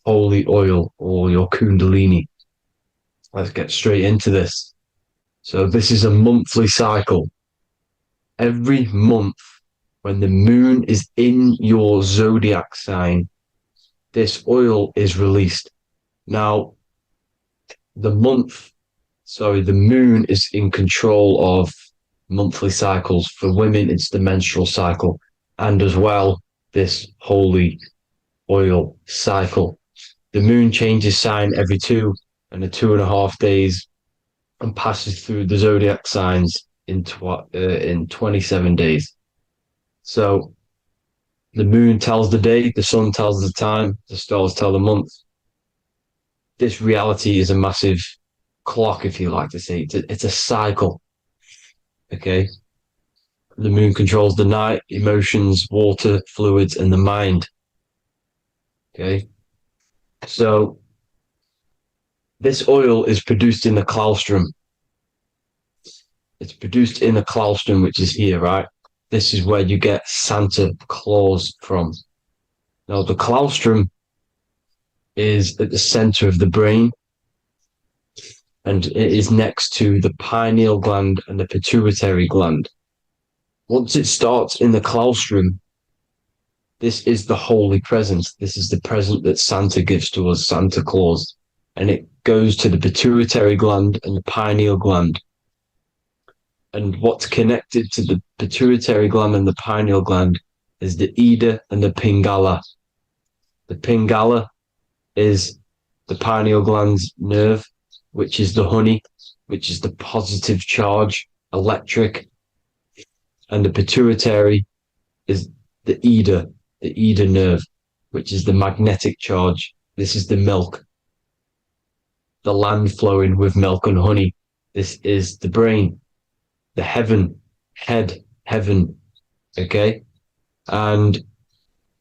holy oil or your kundalini. Let's get straight into this. So this is a monthly cycle. Every month, when the moon is in your zodiac sign, this oil is released. Now, the moon is in control of monthly cycles. For women, it's the menstrual cycle, and as well, this holy oil cycle. The moon changes sign every 2.5 days and passes through the zodiac signs in 27 days. So the moon tells the day, the sun tells the time, the stars tell the month. This reality is a massive clock, if you like to say. It's a cycle. Okay? The moon controls the night, emotions, water, fluids, and the mind. Okay? So this oil is produced in the claustrum. It's produced in the claustrum, which is here, right? This is where you get Santa Claus from. Now, the claustrum is at the center of the brain, and it is next to the pineal gland and the pituitary gland. Once it starts in the claustrum, this is the holy present. This is the present that Santa gives to us, Santa Claus. And it goes to the pituitary gland and the pineal gland. And what's connected to the pituitary gland and the pineal gland is the Ida and the Pingala. The Pingala is the pineal gland's nerve, which is the honey, which is the positive charge, electric. And the pituitary is the Ida nerve, which is the magnetic charge. This is the milk, the land flowing with milk and honey. This is the brain, the heaven, okay? And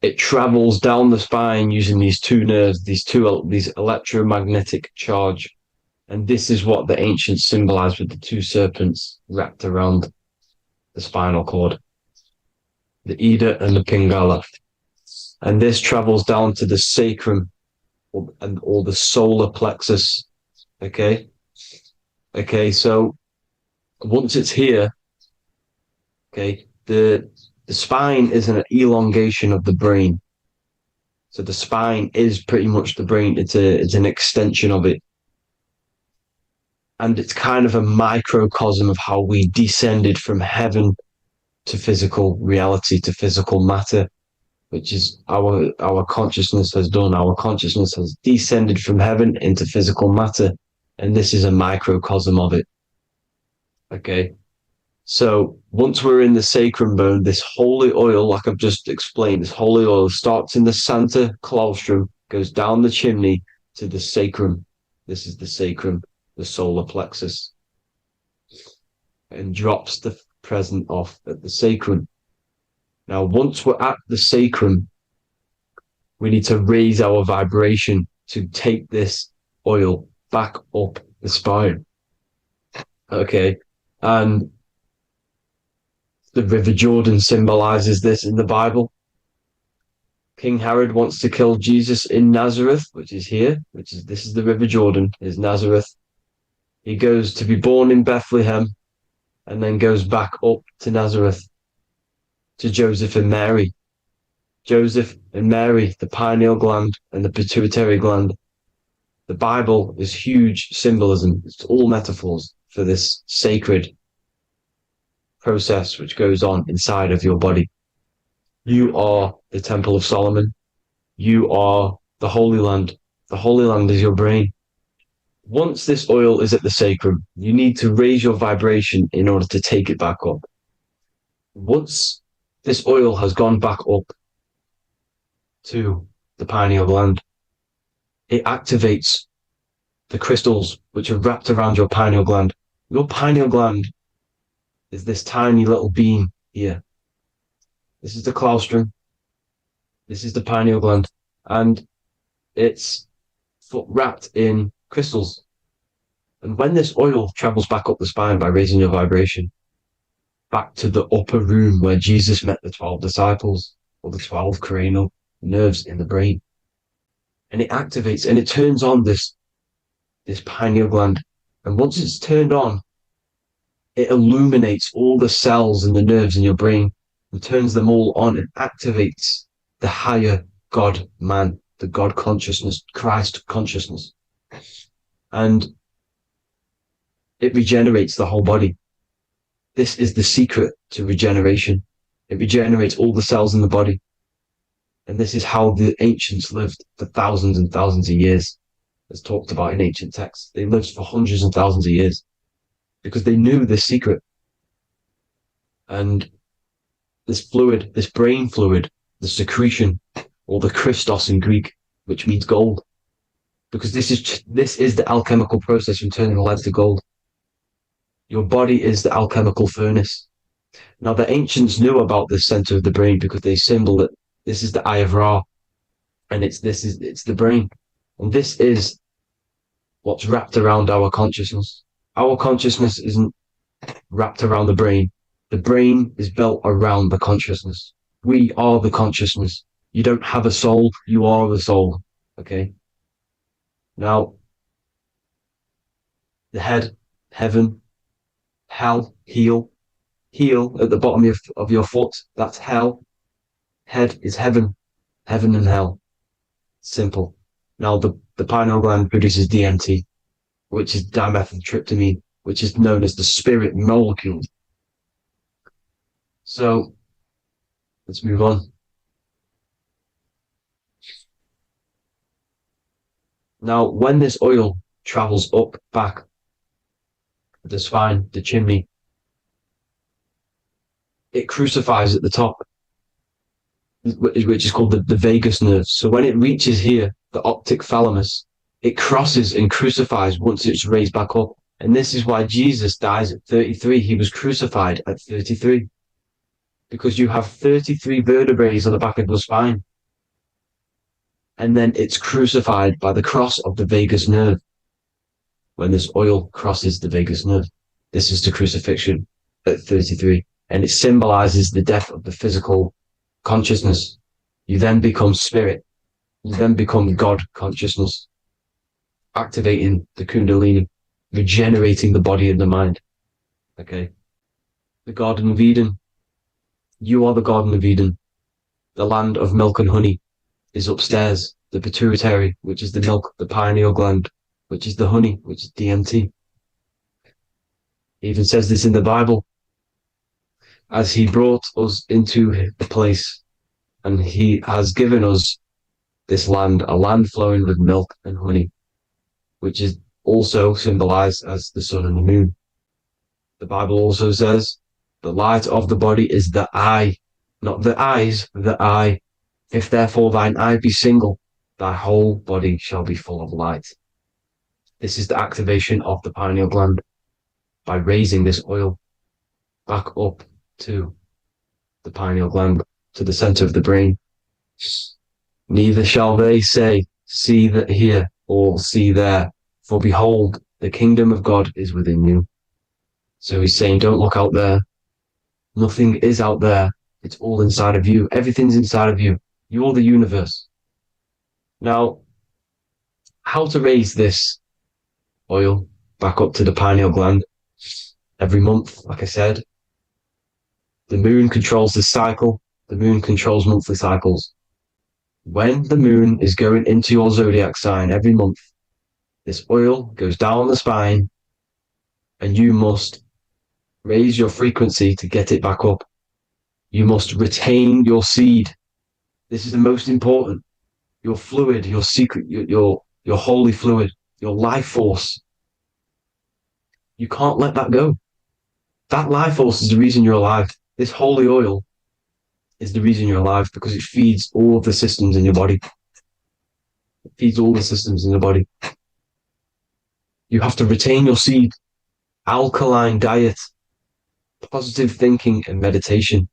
it travels down the spine using these two nerves, these electromagnetic charge. And this is what the ancients symbolized with the two serpents wrapped around the spinal cord, the Ida and the Pingala. And this travels down to the sacrum or the solar plexus. Okay. So once it's here, okay, the spine is an elongation of the brain. So the spine is pretty much the brain. It's an extension of it. And it's kind of a microcosm of how we descended from heaven to physical reality, to physical matter, which is our consciousness has done. Our consciousness has descended from heaven into physical matter, and this is a microcosm of it. Okay, so once we're in the sacrum bone, this holy oil, like I've just explained, this holy oil starts in the Santa Claustrum, goes down the chimney to the sacrum. This is the sacrum, the solar plexus, and drops the present off at the sacrum. Now, once we're at the sacrum, we need to raise our vibration to take this oil back up the spine. Okay, and the River Jordan symbolizes this in the Bible. King Herod wants to kill Jesus in Nazareth, which is here, this is the River Jordan, is Nazareth. He goes to be born in Bethlehem and then goes back up to Nazareth to Joseph and Mary. Joseph and Mary, the pineal gland and the pituitary gland. The Bible is huge symbolism. It's all metaphors for this sacred process which goes on inside of your body. You are the Temple of Solomon. You are the Holy Land. The Holy Land is your brain. Once this oil is at the sacrum, you need to raise your vibration in order to take it back up. Once this oil has gone back up to the pineal gland, it activates the crystals which are wrapped around your pineal gland. Your pineal gland is this tiny little beam here. This is the claustrum. This is the pineal gland. And it's wrapped in crystals. And when this oil travels back up the spine by raising your vibration, back to the upper room where Jesus met the 12 disciples, or the 12 cranial nerves in the brain, and it activates and it turns on this pineal gland. And once it's turned on, it illuminates all the cells and the nerves in your brain and turns them all on and activates the higher God man, the God consciousness, Christ consciousness. And it regenerates the whole body. This is the secret to regeneration. It regenerates all the cells in the body. And this is how the ancients lived for thousands and thousands of years, as talked about in ancient texts. They lived for hundreds and thousands of years because they knew this secret. And this fluid, this brain fluid, the secretion, or the Christos in Greek, which means gold, because this is the alchemical process from turning lead to gold. Your body is the alchemical furnace. Now, the ancients knew about this center of the brain because they symboled it. This is the Eye of Ra, and it's the brain. And this is what's wrapped around our consciousness. Our consciousness isn't wrapped around the brain. The brain is built around the consciousness. We are the consciousness. You don't have a soul, you are the soul. Okay? Now, the head, heaven, hell, heel at the bottom of your foot, that's hell. Head is heaven and hell. Simple. Now, the pineal gland produces DMT, which is dimethyltryptamine, which is known as the spirit molecule. So, let's move on. Now, when this oil travels up, back, the spine, the chimney, it crucifies at the top, which is called the vagus nerve. So when it reaches here, the optic thalamus, it crosses and crucifies once it's raised back up. And this is why Jesus dies at 33. He was crucified at 33. Because you have 33 vertebrae on the back of the spine. And then it's crucified by the cross of the vagus nerve. When this oil crosses the vagus nerve, this is the crucifixion at 33. And it symbolizes the death of the physical consciousness. You then become spirit. You then become God consciousness, activating the Kundalini, regenerating the body and the mind. Okay. The Garden of Eden. You are the Garden of Eden. The land of milk and honey is upstairs. The pituitary, which is the milk, the pineal gland, which is the honey, which is DMT. It even says this in the Bible. As he brought us into the place, and he has given us this land, a land flowing with milk and honey, which is also symbolized as the sun and the moon. The Bible also says, the light of the body is the eye, not the eyes, the eye. If therefore thine eye be single, thy whole body shall be full of light. This is the activation of the pineal gland by raising this oil back up to the pineal gland, to the center of the brain. Neither shall they say, see that here, or see there, for behold, the kingdom of God is within you. So he's saying, don't look out there. Nothing is out there. It's all inside of you. Everything's inside of you. You're the universe. Now, how to raise this oil back up to the pineal gland? Every month, like I said. The moon controls the cycle. The moon controls monthly cycles. When the moon is going into your zodiac sign every month, this oil goes down the spine and you must raise your frequency to get it back up. You must retain your seed. This is the most important. Your fluid, your secret, your holy fluid, your life force. You can't let that go. That life force is the reason you're alive. This holy oil is the reason you're alive, because it feeds all of the systems in your body. It feeds all the systems in your body. You have to retain your seed. Alkaline diet, positive thinking and meditation.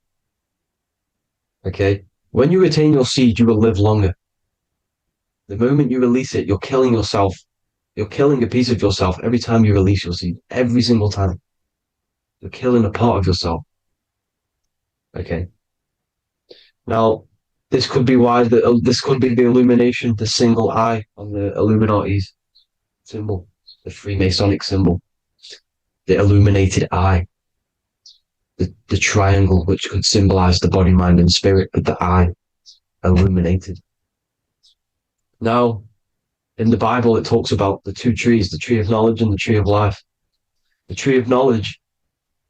Okay? When you retain your seed, you will live longer. The moment you release it, you're killing yourself. You're killing a piece of yourself every time you release your seed. Every single time. You're killing a part of yourself. Okay? Now, this could be why this could be the illumination, the single eye on the Illuminati's symbol, the Freemasonic symbol, the illuminated eye, the triangle, which could symbolize the body, mind, and spirit, but the eye illuminated. Now, in the Bible, it talks about the two trees, the tree of knowledge and the tree of life. The tree of knowledge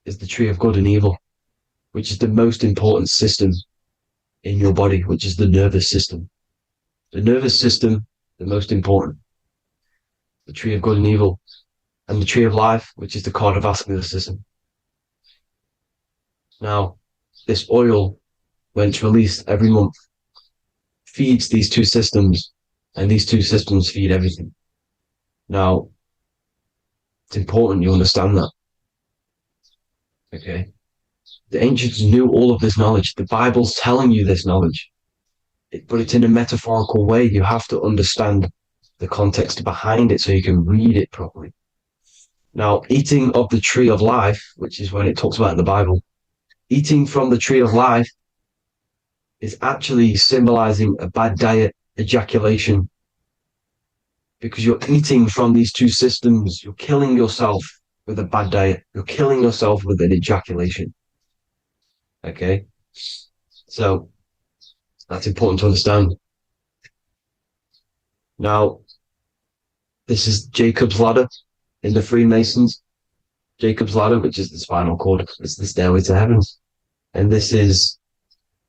is the tree of good and evil, which is the most important system in your body, which is the nervous system. The nervous system, the most important. The tree of good and evil. And the tree of life, which is the cardiovascular system. Now, this oil, when it's released every month, feeds these two systems, and these two systems feed everything. Now, it's important you understand that. Okay? The ancients knew all of this knowledge. The Bible's telling you this knowledge. But it's in a metaphorical way. You have to understand the context behind it so you can read it properly. Now, eating of the tree of life, which is when it talks about in the Bible, eating from the tree of life is actually symbolizing a bad diet, ejaculation, because you're eating from these two systems. You're killing yourself with a bad diet. You're killing yourself with an ejaculation. Okay? So that's important to understand. Now, this is Jacob's ladder in the Freemasons. Jacob's ladder, which is the spinal cord, it's the stairway to heaven. And this is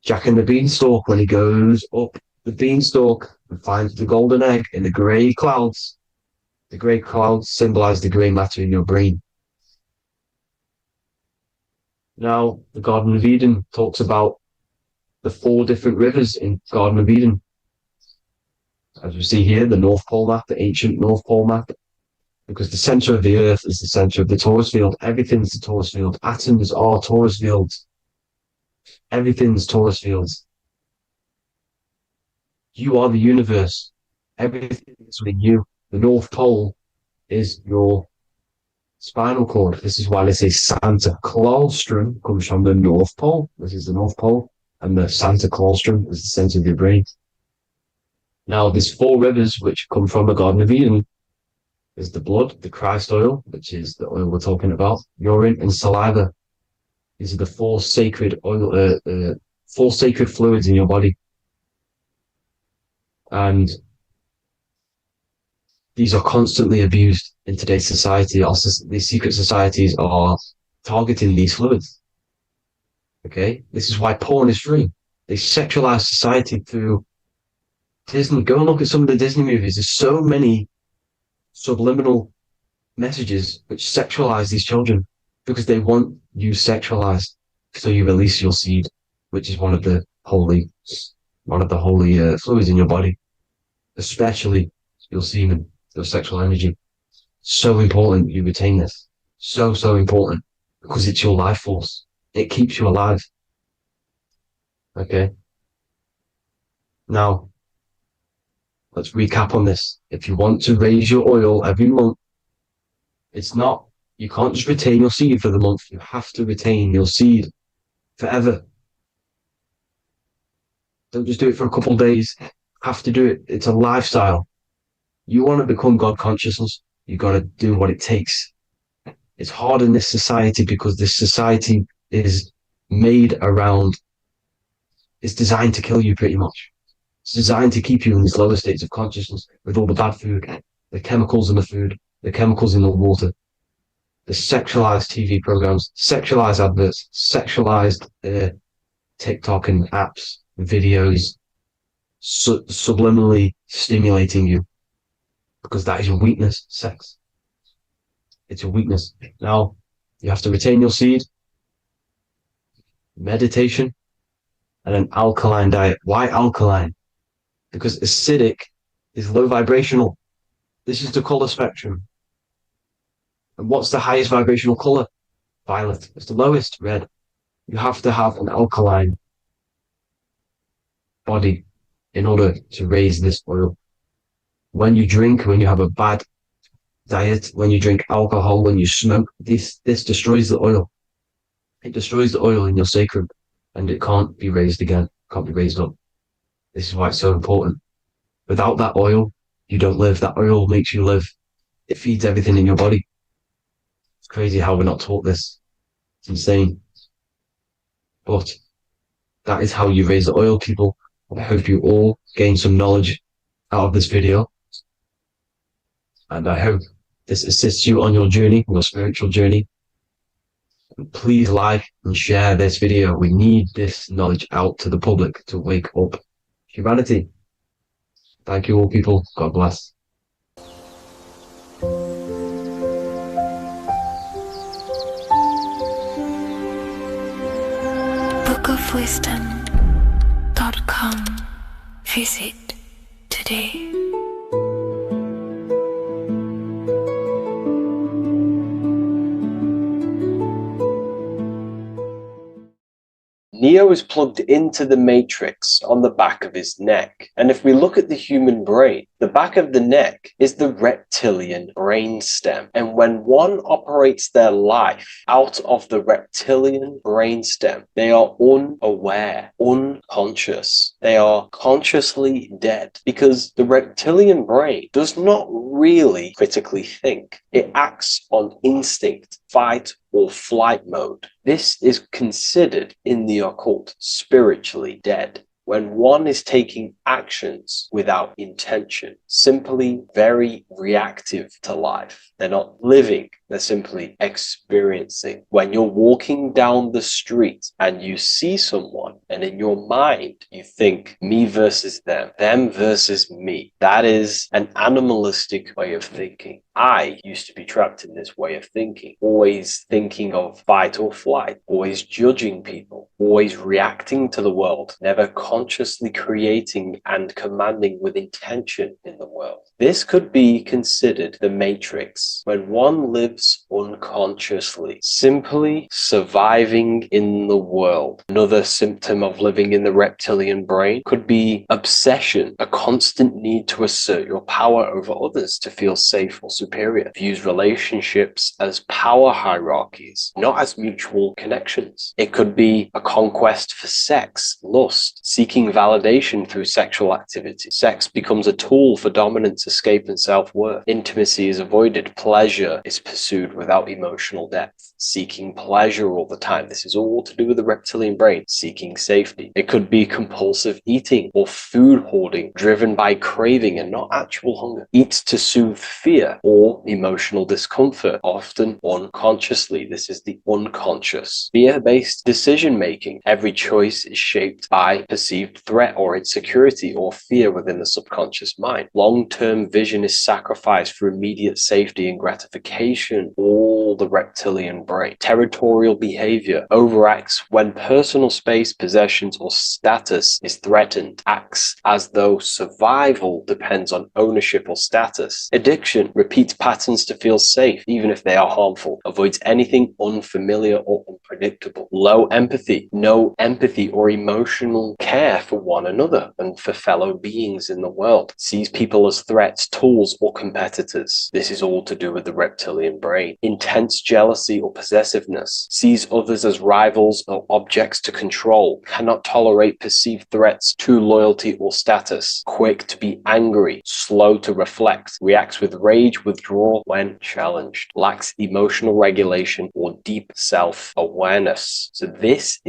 Jack and the Beanstalk when he goes up the beanstalk and finds the golden egg in the grey clouds. The grey clouds symbolize the grey matter in your brain. Now, the Garden of Eden talks about the 4 different rivers in Garden of Eden. As we see here, the North Pole map, the ancient North Pole map, because the center of the earth is the center of the torus field. Everything's the torus field. Atoms are torus fields. Everything's torus fields. You are the universe. Everything is within you. The North Pole is your spinal cord. This is why they say Santa Claustrum comes from the North Pole. This is the North Pole. And the Santa Claustrum is the center of your brain. Now, there's 4 rivers which come from the Garden of Eden. There's the blood, the Christ oil, which is the oil we're talking about, urine, and saliva. These are the 4 sacred oil, 4 sacred fluids in your body. And these are constantly abused in today's society. Also, these secret societies are targeting these fluids. Okay? This is why porn is free. They sexualize society through Disney. Go and look at some of the Disney movies. There's so many subliminal messages which sexualize these children because they want you sexualized. So you release your seed, which is one of the holy fluids in your body, especially your semen, your sexual energy. So important you retain this. So important because it's your life force. It keeps you alive. Okay. Now, let's recap on this. If you want to raise your oil every month, you can't just retain your seed for the month. You have to retain your seed forever. Don't just do it for a couple of days. You have to do it. It's a lifestyle. You want to become God consciousness, you got to do what it takes. It's hard in this society because this society is made around, it's designed to kill you pretty much. It's designed to keep you in these lower states of consciousness with all the bad food, the chemicals in the food, the chemicals in the water, the sexualized TV programs, sexualized adverts, sexualized TikTok and apps, videos, subliminally stimulating you because that is your weakness, sex. It's your weakness. Now, you have to retain your seed, meditation, and an alkaline diet. Why alkaline? Because acidic is low vibrational. This is the color spectrum. And what's the highest vibrational color? Violet. It's the lowest, red. You have to have an alkaline body in order to raise this oil. When you drink, when you have a bad diet, when you drink alcohol, when you smoke, this destroys the oil. It destroys the oil in your sacrum and it can't be raised again, can't be raised up. This is why it's so important. Without that oil, you don't live. That oil makes you live. It feeds everything in your body. It's crazy how we're not taught this. It's insane. But that is how you raise the oil, people. I hope you all gain some knowledge out of this video. And I hope this assists you on your journey, your spiritual journey. And please like and share this video. We need this knowledge out to the public to wake up humanity. Thank you all, people. God bless. bookofwisdom.com. Visit today. Neo is plugged into the matrix on the back of his neck. And if we look at the human brain, The back of the neck is the reptilian brainstem. And when one operates their life out of the reptilian brainstem, they are unaware, unconscious. They are consciously dead because the reptilian brain does not really critically think. It acts on instinct, fight or flight mode. This is considered in the occult spiritually dead. When one is taking actions without intention, simply very reactive to life. They're not living, they're simply experiencing. When you're walking down the street and you see someone, and in your mind you think me versus them versus me, that is an animalistic way of thinking. I used to be trapped in this way of thinking, always thinking of fight or flight, always judging people, always reacting to the world, never consciously creating and commanding with intention in the world. This could be considered the matrix, when one lives unconsciously, simply surviving in the world. Another symptom of living in the reptilian brain could be obsession, a constant need to assert your power over others to feel safe or superior. Views relationships as power hierarchies, not as mutual connections. It could be a conquest for sex, lust, seeking validation through sexual activity. Sex becomes a tool for dominance, escape, and self-worth. Intimacy is avoided. Pleasure is pursued without emotional depth. Seeking pleasure all the time. This is all to do with the reptilian brain. Seeking safety. It could be compulsive eating or food hoarding, driven by craving and not actual hunger. Eat to soothe fear or emotional discomfort, often unconsciously. This is the unconscious. Fear-based decision-making. Every choice is shaped by perceived threat or insecurity or fear within the subconscious mind. Long-term vision is sacrificed for immediate safety and gratification. All the reptilian brain. Territorial behavior overacts when personal space, possessions, or status is threatened. Acts as though survival depends on ownership or status. Addiction repeats patterns to feel safe, even if they are harmful. Avoids anything unfamiliar or unpredictable. Low empathy. No empathy or emotional care for one another and for fellow beings in the world. Sees people as threats, tools, or competitors. This is all to do with the reptilian brain. Intense jealousy or possessiveness. Sees others as rivals or objects to control. Cannot tolerate perceived threats to loyalty or status. Quick to be angry. Slow to reflect. Reacts with rage, withdrawal when challenged. Lacks emotional regulation or deep self-awareness. So this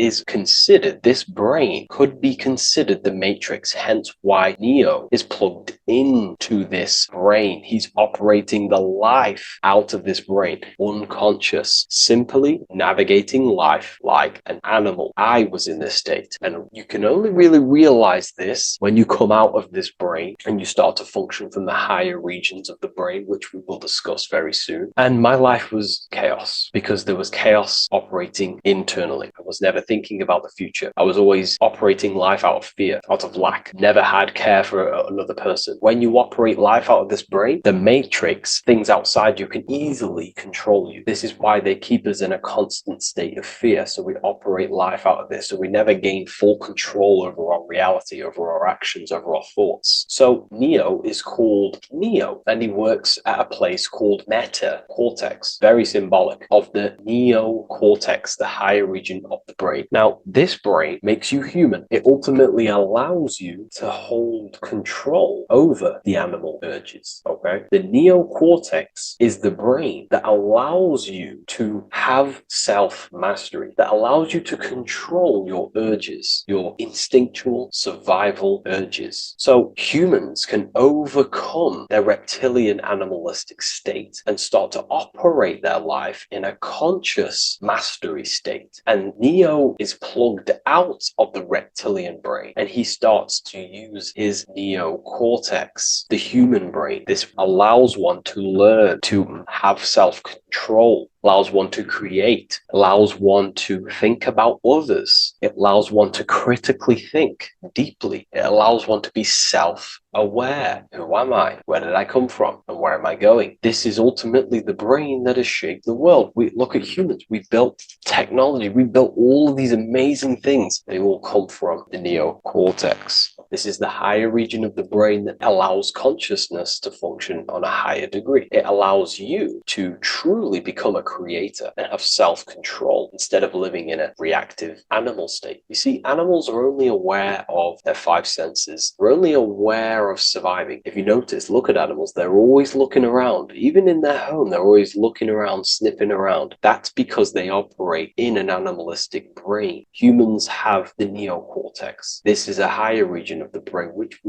brain could be considered the matrix, hence why Neo is plugged into this brain. He's operating the life out of this brain, unconscious, simply navigating life like an animal. I was in this state, and you can only really realize this when you come out of this brain and you start to function from the higher regions of the brain, which we will discuss very soon. And my life was chaos because there was chaos operating internally. I was never thinking about the future. I was always operating life out of fear, out of lack. Never had care for another person. When you operate life out of this brain, the matrix, things outside you, can easily control you. This is why they keep us in a constant state of fear. So we operate life out of this. So we never gain full control over our reality, over our actions, over our thoughts. So Neo is called Neo, and he works at a place called meta cortex, very symbolic of the neocortex, the higher region of the brain. Now, this brain makes you human. It ultimately allows you to hold control over the animal urges, okay? The neocortex is the brain that allows you to have self-mastery, that allows you to control your urges, your instinctual survival urges. So humans can overcome their reptilian animalistic state and start to operate their life in a conscious mastery state. And Neo is plugged out of the reptilian brain, and he starts to use his neocortex, the human brain. This allows one to learn to have self-control allows one to create, allows one to think about others. It allows one to critically think deeply. It allows one to be self-aware. Who am I? Where did I come from? And where am I going? This is ultimately the brain that has shaped the world. We look at humans. We built technology. We built all of these amazing things. They all come from the neocortex. This is the higher region of the brain that allows consciousness to function on a higher degree. It allows you to truly become a creator and have self-control instead of living in a reactive animal state. You see, animals are only aware of their five senses. They're only aware of surviving. If you notice, look at animals, they're always looking around. Even in their home, they're always looking around, sniffing around. That's because they operate in an animalistic brain. Humans have the neocortex. This is a higher region of the brain, which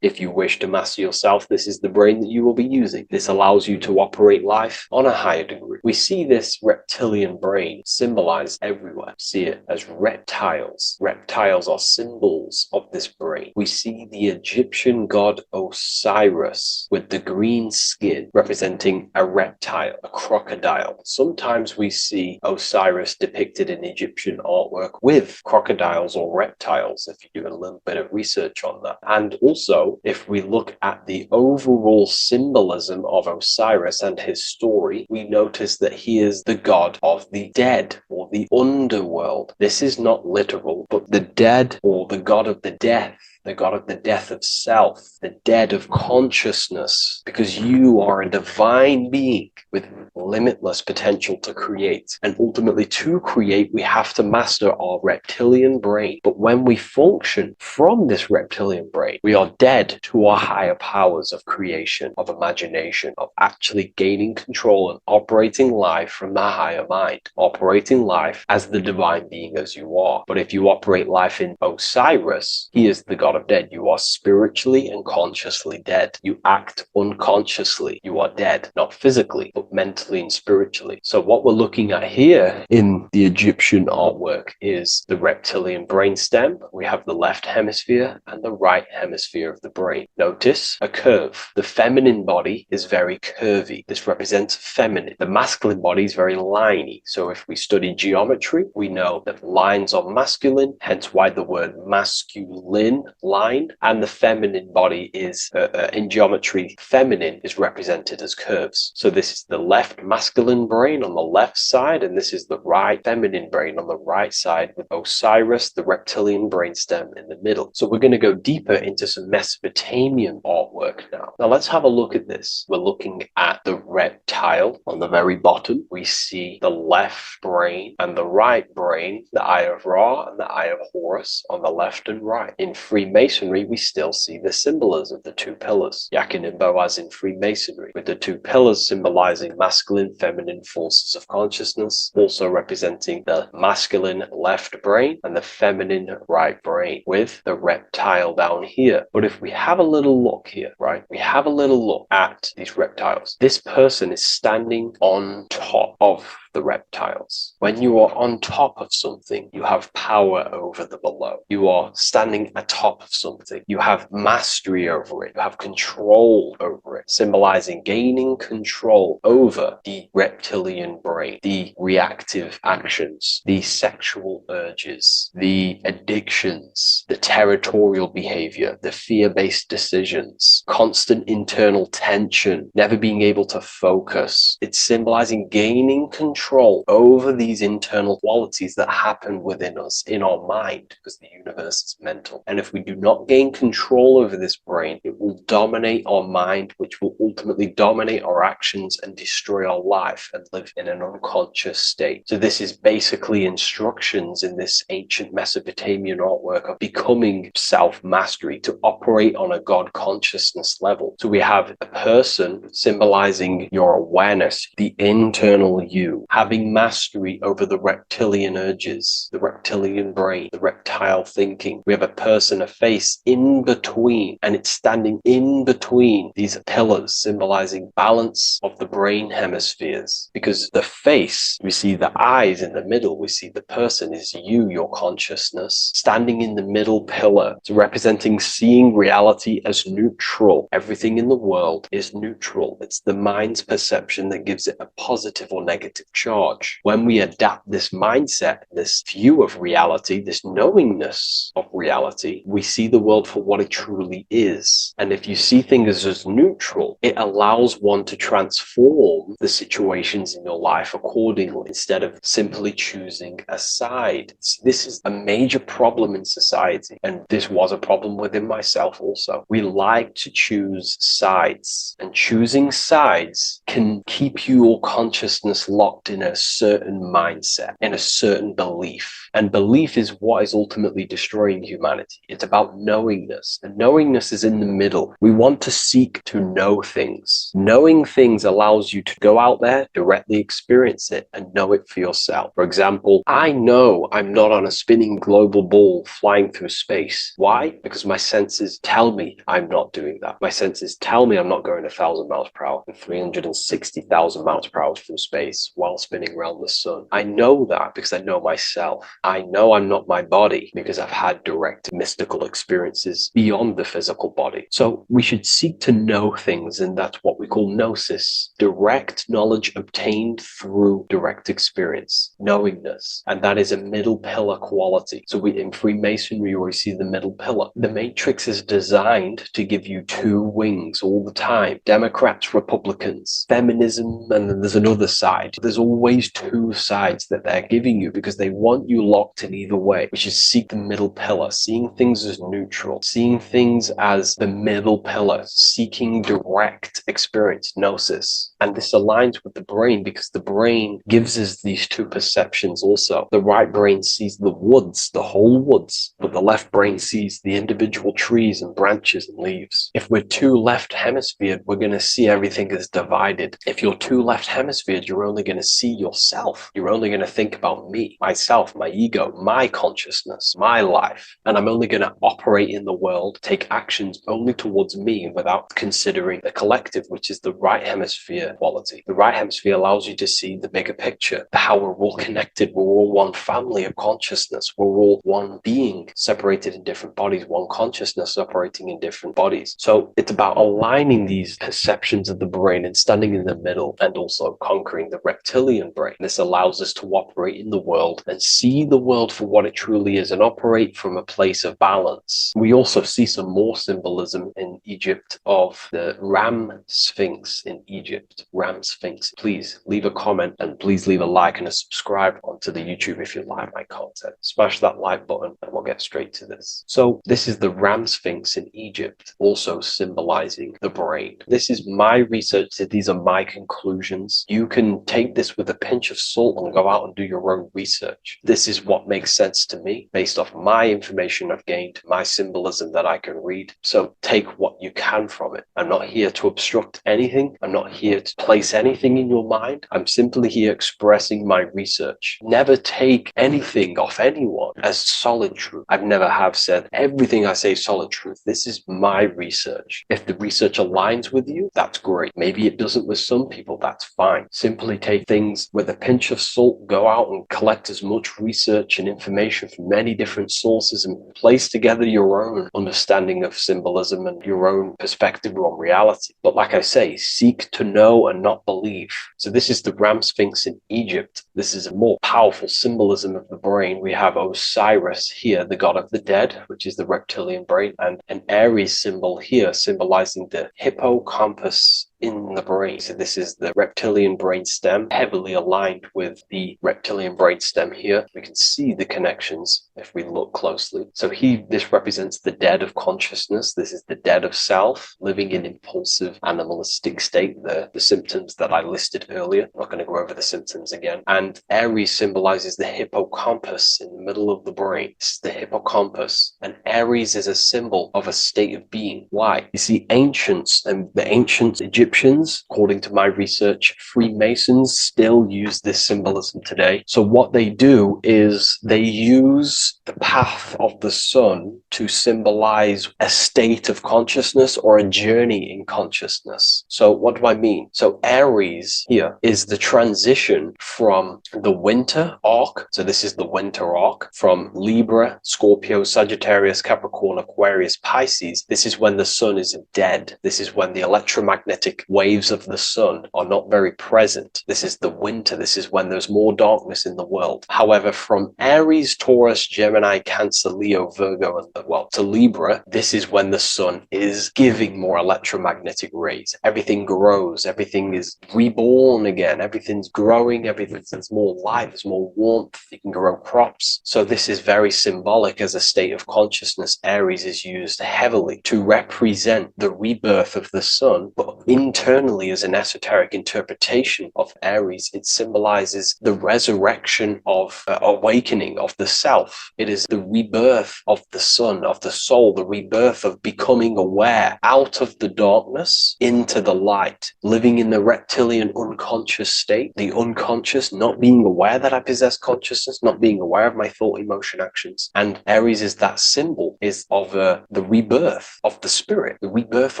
if you wish to master yourself, this is the brain that you will be using. This allows you to operate life on a higher degree. We see this reptilian brain symbolized everywhere. See it as reptiles. Reptiles are symbols of this brain. We see the Egyptian god Osiris with the green skin representing a reptile, a crocodile. Sometimes we see Osiris depicted in Egyptian artwork with crocodiles or reptiles, if you do a little bit of research on that. And also, if we look at the overall symbolism of Osiris and his story, we notice that he is the god of the dead or the underworld. This is not literal, but the dead or the god of the death, the god of the death of self, the dead of consciousness, because you are a divine being with limitless potential to create. And ultimately, to create, we have to master our reptilian brain. But when we function from this reptilian brain, we are dead to our higher powers of creation, of imagination, of actually gaining control and operating life from the higher mind, operating life as the divine being as you are. But if you operate life in Osiris, he is the god of dead. You are spiritually and consciously dead. You act unconsciously. You are dead, not physically, but mentally and spiritually. So what we're looking at here in the Egyptian artwork is the reptilian brainstem. We have the left hemisphere and the right hemisphere of the brain. Notice a curve. The feminine body is very curvy. This represents feminine. The masculine body is very liney. So if we study geometry, we know that lines are masculine, hence why the word masculine, line, and the feminine body is, in geometry, feminine is represented as curves. So this is the left masculine brain on the left side, and this is the right feminine brain on the right side, with Osiris, the reptilian brainstem, in the middle. So we're going to go deeper into some Mesopotamian artwork now. Now let's have a look at this. We're looking at the reptile on the very bottom. We see the left brain and the right brain, the Eye of Ra and the Eye of Horus on the left and right. In Freemasonry, we still see the symbolism of the two pillars. Jachin and Boaz in Freemasonry, with the two pillars symbolizing masculine, feminine forces of consciousness, also representing the masculine left brain and the feminine right brain, with the reptile down here. But if we have a little look here, right, we have a little look at these reptiles. This person is standing on top of the reptiles. When you are on top of something, you have power over the below. You are standing atop of something. You have mastery over it. You have control over it, symbolizing gaining control over the reptilian brain, the reactive actions, the sexual urges, the addictions, the territorial behavior, the fear-based decisions, constant internal tension, never being able to focus. It's symbolizing gaining control over these internal qualities that happen within us, in our mind, because the universe is mental. And if we do not gain control over this brain, it will dominate our mind, which will ultimately dominate our actions and destroy our life and live in an unconscious state. So this is basically instructions in this ancient Mesopotamian artwork of becoming self-mastery, to operate on a God consciousness level. So we have a person symbolizing your awareness, the internal you, having mastery over the reptilian urges, the reptilian brain, the reptile thinking. We have a person, a face in between, and it's standing in between these pillars, symbolizing balance of the brain hemispheres. Because the face, we see the eyes in the middle, we see the person is you, your consciousness, standing in the middle pillar. It's representing seeing reality as neutral. Everything in the world is neutral. It's the mind's perception that gives it a positive or negative charge. When we adapt this mindset, this view of reality, this knowingness of reality, we see the world for what it truly is. And if you see things as neutral, it allows one to transform the situations in your life accordingly, instead of simply choosing a side. This is a major problem in society, and this was a problem within myself also. We like to choose sides, and choosing sides can keep your consciousness locked in a certain mindset, in a certain belief. And belief is what is ultimately destroying humanity. It's about knowingness, and knowingness is in the middle. We want to seek to know things. Knowing things allows you to go out there, directly experience it, and know it for yourself. For example, I know I'm not on a spinning global ball flying through space. Why? Because my senses tell me I'm not doing that. My senses tell me I'm not going 1,000 miles per hour and 360,000 miles per hour through space while spinning around the sun. I know that because I know myself. I know I'm not my body because I've had direct mystical experiences beyond the physical body. So we should seek to know things, and that's what we call gnosis, direct knowledge obtained through direct experience, knowingness. And that is a middle pillar quality. So in Freemasonry, we see the middle pillar. The matrix is designed to give you two wings all the time: Democrats, Republicans, feminism, and then there's another side. There's always two sides that they're giving you because they want you locked in either way. We should seek the middle pillar, seeing things as neutral, seeing things as the middle pillar, seeking direct experience, gnosis. And this aligns with the brain because the brain gives us these two perceptions also. The right brain sees the woods, the whole woods, but the left brain sees the individual trees and branches and leaves. If we're too left hemisphered, we're going to see everything as divided. If you're too left hemisphered, you're only going to see yourself. You're only going to think about me, myself, my ego, my consciousness, my life. And I'm only going to operate in the world, take actions only towards me without considering the collective, which is the right hemisphere quality. The right hemisphere allows you to see the bigger picture, how we're all connected. We're all one family of consciousness. We're all one being separated in different bodies, one consciousness operating in different bodies. So it's about aligning these perceptions of the brain and standing in the middle, and also conquering the reptilian brain. This allows us to operate in the world and see the world for what it truly is and operate from a place of balance. We also see some more symbolism in Egypt of the Ram Sphinx in Egypt. Ram Sphinx. Please leave a comment, and please leave a like and a subscribe onto the YouTube if you like my content. Smash that like button and we'll get straight to this. So this is the Ram Sphinx in Egypt, also symbolizing the brain. This is my research. These are my conclusions. You can take this with a pinch of salt and go out and do your own research. This is what makes sense to me based off my information I've gained, my symbolism that I can read. So take what you can from it. I'm not here to obstruct anything. I'm not here to place anything in your mind. I'm simply here expressing my research. Never take anything off anyone as solid truth. I've never have said everything I say is solid truth. This is my research. If the research aligns with you, that's great. Maybe it doesn't with some people, that's fine. Simply take things with a pinch of salt, go out and collect as much research and information from many different sources and place together your own understanding of symbolism and your own perspective on reality. But like I say, seek to know and not believe. So this is the Ram Sphinx in Egypt. This is a more powerful symbolism of the brain. We have Osiris here, the god of the dead, which is the reptilian brain, and an Aries symbol here symbolizing the hippocampus in the brain. So this is the reptilian brain stem, heavily aligned with the reptilian brain stem here. We can see the connections if we look closely. So this represents the dead of consciousness. This is the dead of self, living in impulsive animalistic state, the symptoms that I listed earlier. I'm not going to go over the symptoms again. And Aries symbolizes the hippocampus in the middle of the brain. It's the hippocampus. And Aries is a symbol of a state of being. Why? You see, ancients and the ancient Egyptians, according to my research, Freemasons still use this symbolism today. So what they do is they use the path of the sun to symbolize a state of consciousness or a journey in consciousness. So what do I mean? So Aries here is the transition from the winter arc. So this is the winter arc from Libra, Scorpio, Sagittarius, Capricorn, Aquarius, Pisces. This is when the sun is dead. This is when the electromagnetic waves of the sun are not very present. This is the winter. This is when there's more darkness in the world. However, from Aries, Taurus, Gemini, Cancer, Leo, Virgo, and well, to Libra, this is when the sun is giving more electromagnetic rays. Everything grows. Everything is reborn again. Everything's growing. Everything's more light. There's more warmth. You can grow crops. So this is very symbolic as a state of consciousness. Aries is used heavily to represent the rebirth of the sun, but internally as an esoteric interpretation of Aries, it symbolizes the resurrection of awakening of the self. It is the rebirth of the sun, of the soul, the rebirth of becoming aware out of the darkness into the light, living in the reptilian unconscious state, the unconscious, not being aware that I possess consciousness, not being aware of my thought, emotion, actions. And Aries is that symbol is of the rebirth of the spirit, the rebirth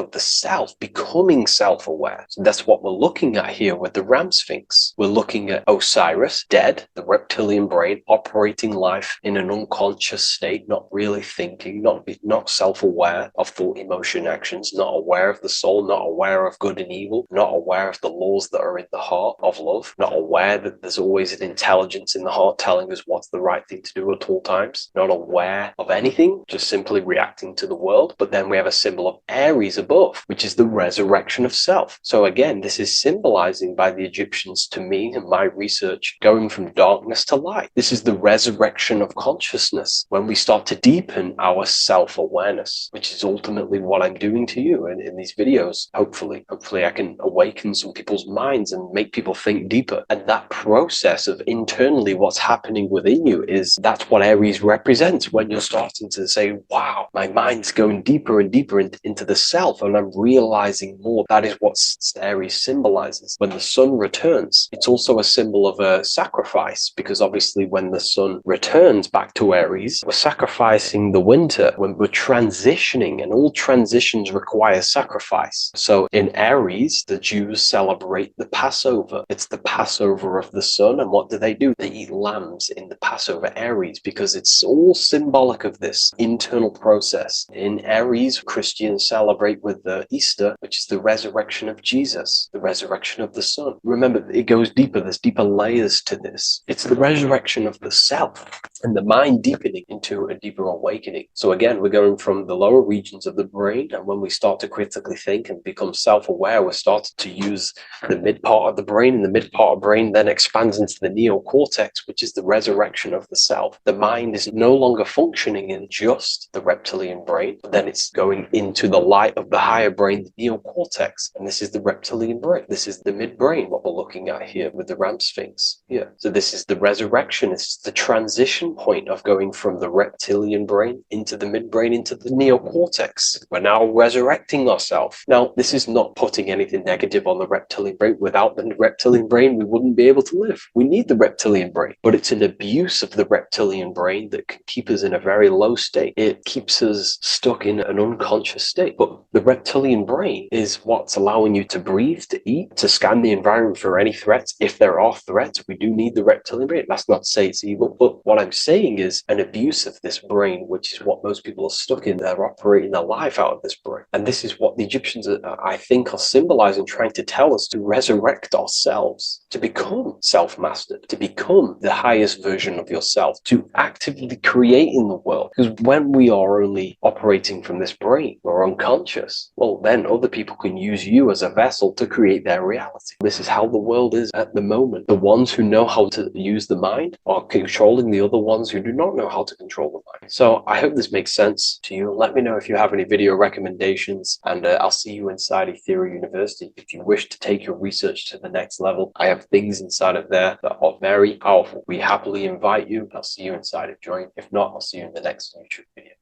of the self, becoming self-aware. So that's what we're looking at here with the Ram Sphinx. We're looking at Osiris, dead, the reptilian brain, operating life in an unconscious state, not really thinking, not self-aware of thought, emotion, actions, not aware of the soul, not aware of good and evil, not aware of the laws that are in the heart of love, not aware that there's always an intelligence in the heart telling us what's the right thing to do at all times, not aware of anything, just simply reacting to the world. But then we have a symbol of Aries above, which is the resurrection of self. So again, this is symbolizing by the Egyptians to me and my research going from darkness to light. This is the resurrection of consciousness when we start to deepen our self-awareness, which is ultimately what I'm doing to you in these videos. Hopefully I can awaken some people's minds and make people think deeper. And that process of internally what's happening within you that's what Aries represents when you're starting to say, wow, my mind's going deeper and deeper into the self and I'm realizing more. That is what Aries symbolizes. When the sun returns, it's also a symbol of a sacrifice, because obviously when the sun returns back to Aries, we're sacrificing the winter, when we're transitioning, and all transitions require sacrifice. So in Aries, the Jews celebrate the Passover. It's the Passover of the sun. And what do? They eat lambs in the Passover Aries, because it's all symbolic of this internal process. In Aries, Christians celebrate with the Easter, which is the resurrection of Jesus, the resurrection of the sun. Remember, it goes deeper. There's deeper layers to this. It's the resurrection of the self and the mind deepening into a deeper awakening. So again, we're going from the lower regions of the brain, and when we start to critically think and become self-aware, we're starting to use the mid part of the brain, and the mid part of the brain then expands into the neocortex, which is the resurrection of the self. The mind is no longer functioning in just the reptilian brain, but then it's going into the light of the higher brain, the neocortex, and this is the reptilian brain. This is the midbrain, what we're looking at here with the Ram Sphinx here. So this is the resurrection. It's the transition point of going from the reptilian brain into the midbrain into the neocortex. We're now resurrecting ourselves. Now, this is not putting anything negative on the reptilian brain. Without the reptilian brain, we wouldn't be able to live. We need the reptilian brain, but it's an abuse of the reptilian brain that can keep us in a very low state. It keeps us stuck in an unconscious state. But the reptilian brain is what's allowing you to breathe, to eat, to scan the environment for any threats. If there are threats, we do need the reptilian brain. That's not to say it's evil, but what I'm saying is an abuse of this brain, which is what most people are stuck in. They're operating their life out of this brain. And this is what the Egyptians, I think, are symbolizing, trying to tell us to resurrect ourselves, to become self-mastered, to become the highest version of yourself, to actively create in the world. Because when we are only operating from this brain, we're unconscious, well, then other people can use you as a vessel to create their reality. This is how the world is at the moment. The ones who know how to use the mind are controlling the other ones who do not know how to control the mind. So I hope this makes sense to you. Let me know if you have any video recommendations, and I'll see you inside Ethereum University. If you wish to take your research to the next level, I have things inside of there that are very powerful. We happily invite you. I'll see you inside of Join. If not, I'll see you in the next YouTube video.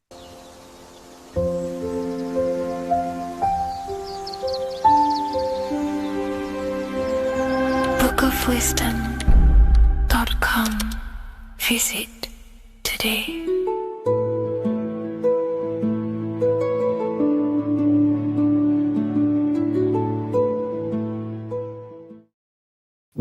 bookofwisdom.com. Visit today.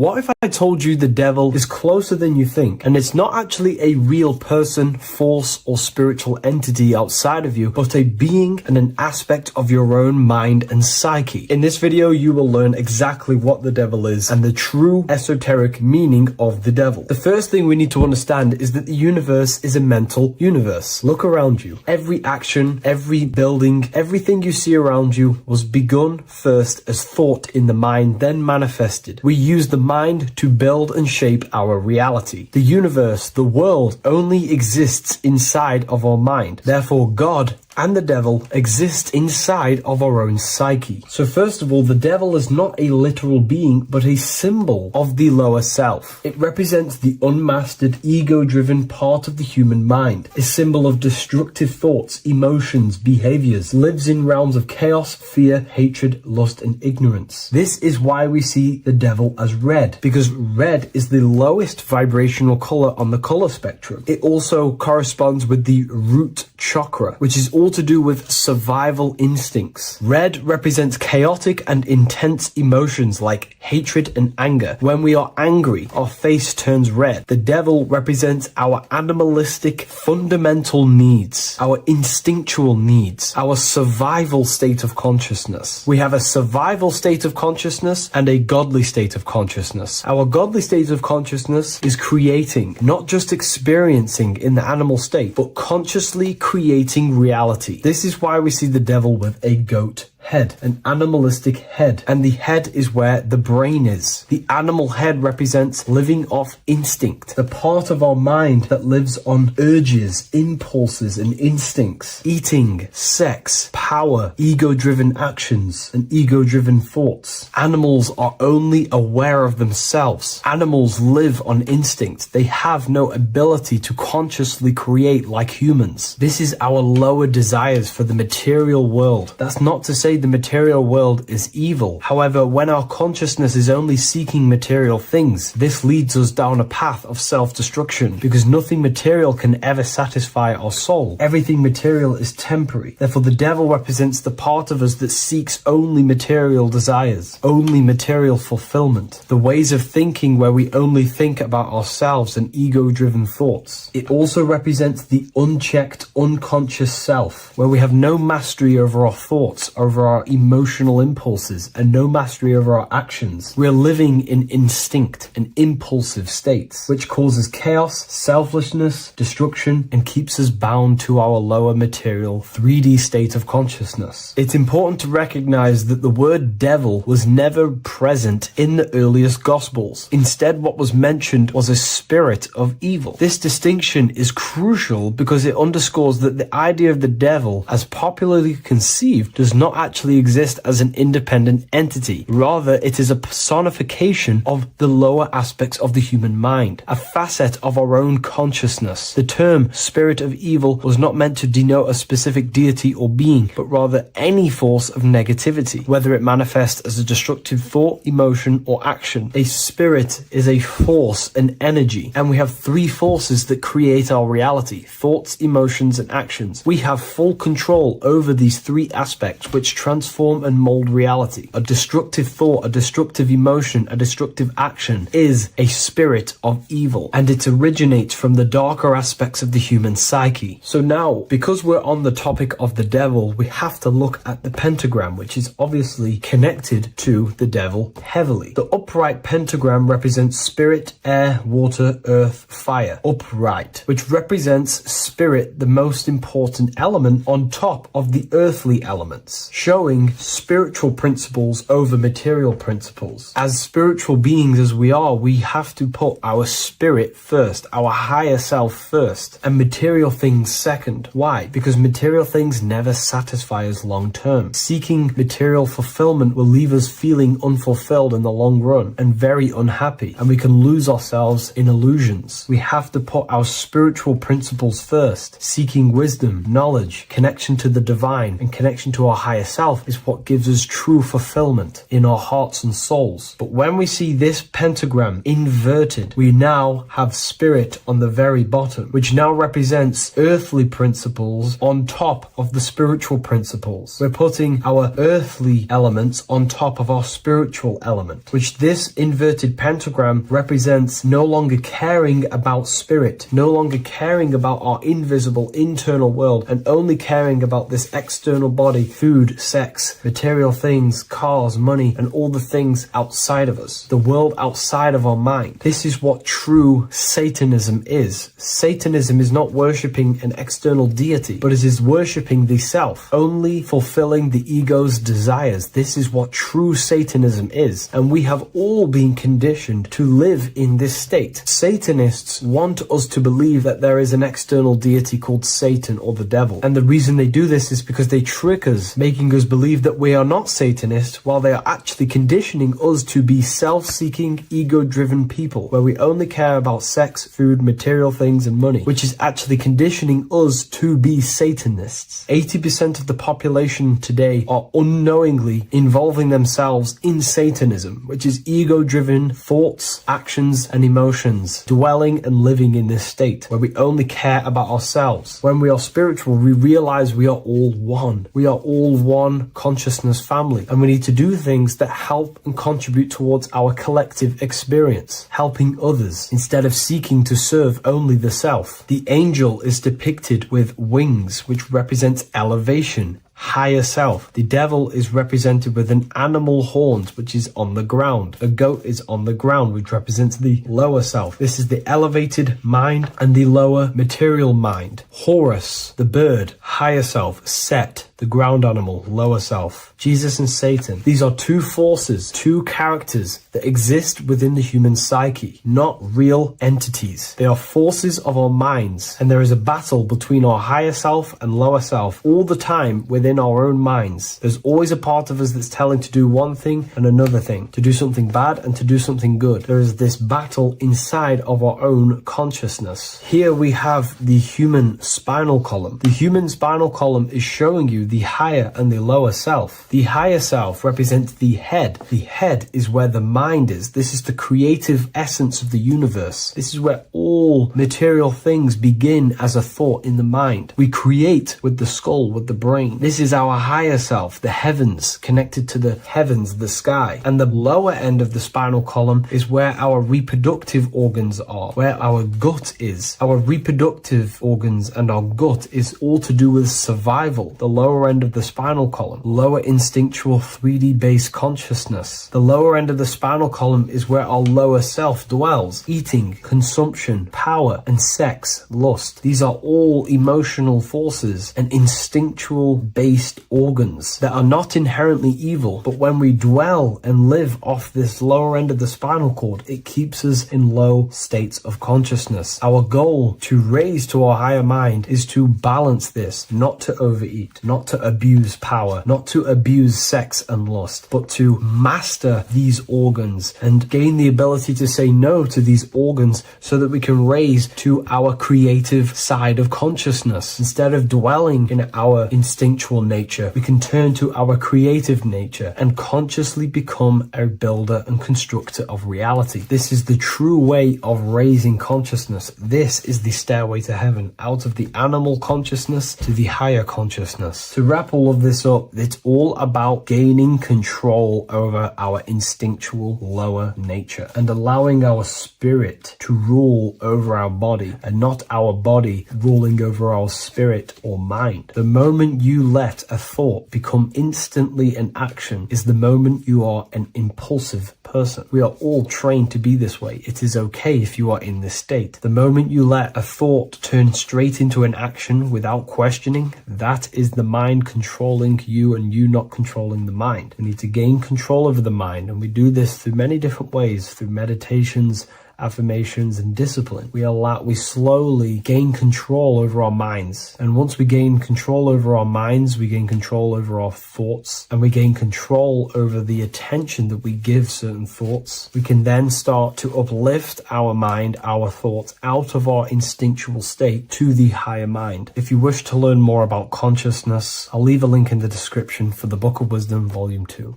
What if I told you the devil is closer than you think, and it's not actually a real person, force, or spiritual entity outside of you, but a being and an aspect of your own mind and psyche? In this video, you will learn exactly what the devil is and the true esoteric meaning of the devil. The first thing we need to understand is that the universe is a mental universe. Look around you. Every action, every building, everything you see around you was begun first as thought in the mind, then manifested. We use the mind to build and shape our reality. The universe, the world, only exists inside of our mind. Therefore, God and the devil exist inside of our own psyche. So first of all, the devil is not a literal being, but a symbol of the lower self. It represents the unmastered, ego-driven part of the human mind, a symbol of destructive thoughts, emotions, behaviors, lives in realms of chaos, fear, hatred, lust, and ignorance. This is why we see the devil as red, because red is the lowest vibrational color on the color spectrum. It also corresponds with the root chakra, which is all to do with survival instincts. Red represents chaotic and intense emotions like hatred and anger. When we are angry, our face turns red. The devil represents our animalistic fundamental needs, our instinctual needs, our survival state of consciousness. We have a survival state of consciousness and a godly state of consciousness. Our godly state of consciousness is creating, not just experiencing in the animal state, but consciously creating reality. This is why we see the devil with a goat head, an animalistic head, and the head is where the brain is. The animal head represents living off instinct, the part of our mind that lives on urges, impulses, and instincts. Eating, sex, power, ego-driven actions, and ego-driven thoughts. Animals are only aware of themselves. Animals live on instinct. They have no ability to consciously create like humans. This is our lower desires for the material world. That's not to say the material world is evil. However, when our consciousness is only seeking material things, this leads us down a path of self-destruction, because nothing material can ever satisfy our soul. Everything material is temporary. Therefore, the devil represents the part of us that seeks only material desires, only material fulfillment, the ways of thinking where we only think about ourselves and ego-driven thoughts. It also represents the unchecked, unconscious self, where we have no mastery over our thoughts, over our emotional impulses, and no mastery over our actions. We're living in instinct and impulsive states, which causes chaos, selflessness, destruction, and keeps us bound to our lower material 3D state of consciousness. It's important to recognize that the word devil was never present in the earliest Gospels. Instead, what was mentioned was a spirit of evil. This distinction is crucial because it underscores that the idea of the devil, as popularly conceived, does not actually exist as an independent entity. Rather, it is a personification of the lower aspects of the human mind, a facet of our own consciousness. The term spirit of evil was not meant to denote a specific deity or being, but rather any force of negativity, whether it manifests as a destructive thought, emotion, or action. A spirit is a force, an energy, and we have three forces that create our reality: thoughts, emotions, and actions. We have full control over these three aspects, which transform and mold reality. A destructive thought, a destructive emotion, a destructive action is a spirit of evil, and it originates from the darker aspects of the human psyche. So now, because we're on the topic of the devil, we have to look at the pentagram, which is obviously connected to the devil heavily. The upright pentagram represents spirit, air, water, earth, fire. Upright, which represents spirit, the most important element on top of the earthly elements, showing spiritual principles over material principles. As spiritual beings as we are, we have to put our spirit first, our higher self first, and material things second. Why? Because material things never satisfy us long term. Seeking material fulfillment will leave us feeling unfulfilled in the long run and very unhappy, and we can lose ourselves in illusions. We have to put our spiritual principles first, seeking wisdom, knowledge, connection to the divine, and connection to our higher self itself is what gives us true fulfillment in our hearts and souls. But when we see this pentagram inverted, we now have spirit on the very bottom, which now represents earthly principles on top of the spiritual principles. We're putting our earthly elements on top of our spiritual element, which this inverted pentagram represents no longer caring about spirit, no longer caring about our invisible internal world, and only caring about this external body, food, sex, material things, cars, money, and all the things outside of us, the world outside of our mind. This is what true Satanism is. Satanism is not worshipping an external deity, but it is worshipping the self, only fulfilling the ego's desires. This is what true Satanism is, and we have all been conditioned to live in this state. Satanists want us to believe that there is an external deity called Satan or the devil, and the reason they do this is because they trick us, making us believe that we are not Satanists, while they are actually conditioning us to be self-seeking, ego-driven people, where we only care about sex, food, material things, and money, which is actually conditioning us to be Satanists. 80% of the population today are unknowingly involving themselves in Satanism, which is ego-driven thoughts, actions, and emotions, dwelling and living in this state, where we only care about ourselves. When we are spiritual, we realize we are all one. We are all one consciousness family, and we need to do things that help and contribute towards our collective experience, helping others, instead of seeking to serve only the self. The angel is depicted with wings, which represents elevation, higher self. The devil is represented with an animal horns, which is on the ground. A goat is on the ground, which represents the lower self. This is the elevated mind and the lower material mind. Horus, the bird, higher self. Set, the ground animal, lower self. Jesus and Satan. These are two forces, two characters that exist within the human psyche, not real entities. They are forces of our minds, and there is a battle between our higher self and lower self all the time within our own minds. There's always a part of us that's telling to do one thing and another thing, to do something bad and to do something good. There is this battle inside of our own consciousness. Here we have the human spinal column. The human spinal column is showing you the higher and the lower self. The higher self represents the head. The head is where the mind is. This is the creative essence of the universe. This is where all material things begin as a thought in the mind. We create with the skull, with the brain. This is our higher self, the heavens, connected to the heavens, the sky. And the lower end of the spinal column is where our reproductive organs are, where our gut is. Our reproductive organs and our gut is all to do with survival. The lower end of the spinal column, lower instinctual 3D based consciousness. The lower end of the spinal column is where our lower self dwells. Eating, consumption, power, and sex, lust. These are all emotional forces and instinctual based organs that are not inherently evil, but when we dwell and live off this lower end of the spinal cord, it keeps us in low states of consciousness. Our goal to raise to our higher mind is to balance this, not to overeat, not to abuse power, not to abuse sex and lust, but to master these organs and gain the ability to say no to these organs so that we can raise to our creative side of consciousness. Instead of dwelling in our instinctual nature, we can turn to our creative nature and consciously become a builder and constructor of reality. This is the true way of raising consciousness. This is the stairway to heaven, out of the animal consciousness to the higher consciousness. To wrap all of this up, it's all about gaining control over our instinctual lower nature and allowing our spirit to rule over our body and not our body ruling over our spirit or mind. The moment you let a thought become instantly an action is the moment you are an impulsive person. We are all trained to be this way. It is okay if you are in this state. The moment you let a thought turn straight into an action without questioning, that is the mind controlling you and you not controlling the mind. We need to gain control over the mind, and we do this through many different ways, through meditations, affirmations, and discipline, we slowly gain control over our minds. And once we gain control over our minds, we gain control over our thoughts, and we gain control over the attention that we give certain thoughts. We can then start to uplift our mind, our thoughts, out of our instinctual state to the higher mind. If you wish to learn more about consciousness, I'll leave a link in the description for the Book of Wisdom, Volume 2.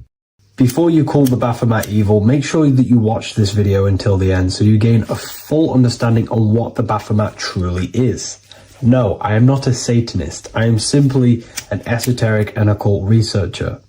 Before you call the Baphomet evil, make sure that you watch this video until the end so you gain a full understanding on what the Baphomet truly is. No, I am not a Satanist. I am simply an esoteric and occult researcher.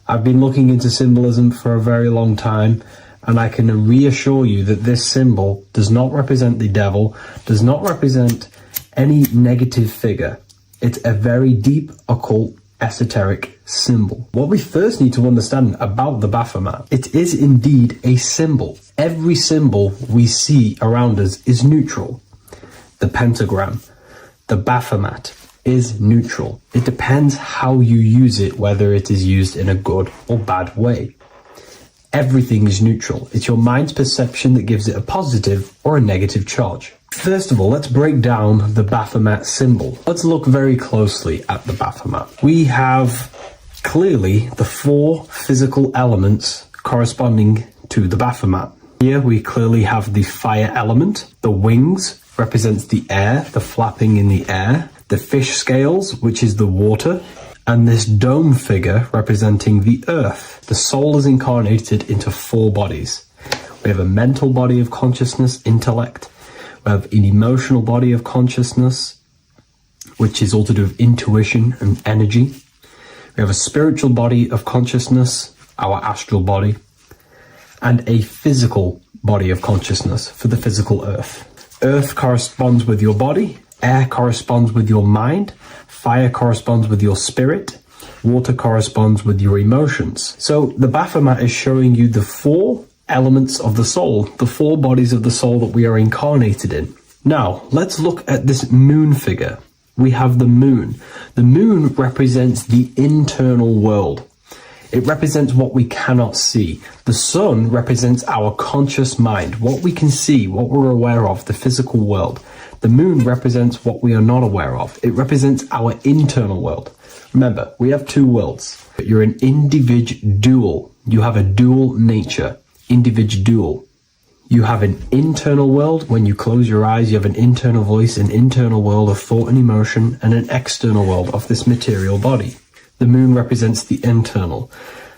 I've been looking into symbolism for a very long time, and I can reassure you that this symbol does not represent the devil, does not represent any negative figure. It's a very deep, occult, esoteric symbol. What we first need to understand about the Baphomet, it is indeed a symbol. Every symbol we see around us is neutral. The pentagram, the Baphomet, is neutral. It depends how you use it, whether it is used in a good or bad way. Everything is neutral. It's your mind's perception that gives it a positive or a negative charge. First of all, let's break down the Baphomet symbol. Let's look very closely at the Baphomet. We have clearly the 4 physical elements corresponding to the Baphomet. Here we clearly have the fire element. The wings represents the air, the flapping in the air. The fish scales, which is the water. And this dome figure representing the earth. The soul is incarnated into 4 bodies. We have a mental body of consciousness, intellect. We have an emotional body of consciousness, which is all to do with intuition and energy. We have a spiritual body of consciousness, our astral body, and a physical body of consciousness for the physical earth. Earth corresponds with your body, air corresponds with your mind, fire corresponds with your spirit, water corresponds with your emotions. So the Baphomet is showing you the 4 elements of the soul, the 4 bodies of the soul that we are incarnated in. Now, let's look at this moon figure. We have the moon. The moon represents the internal world. It represents what we cannot see. The sun represents our conscious mind, what we can see, what we're aware of, the physical world. The moon represents what we are not aware of. It represents our internal world. Remember, we have 2 worlds. You're an individual. You have a dual nature. Individual. You have an internal world. When you close your eyes, you have an internal voice, an internal world of thought and emotion, and an external world of this material body. The moon represents the internal.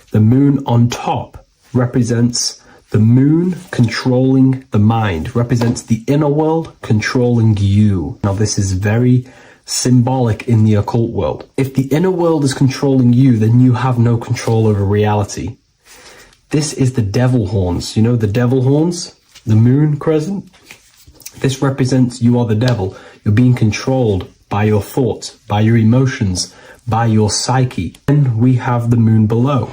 The moon on top represents the moon controlling the mind, represents the inner world controlling you. Now this is very symbolic in the occult world. If the inner world is controlling you, then you have no control over reality. This is the devil horns. You know the devil horns? The moon crescent? This represents you are the devil. You're being controlled by your thoughts, by your emotions, by your psyche. Then we have the moon below,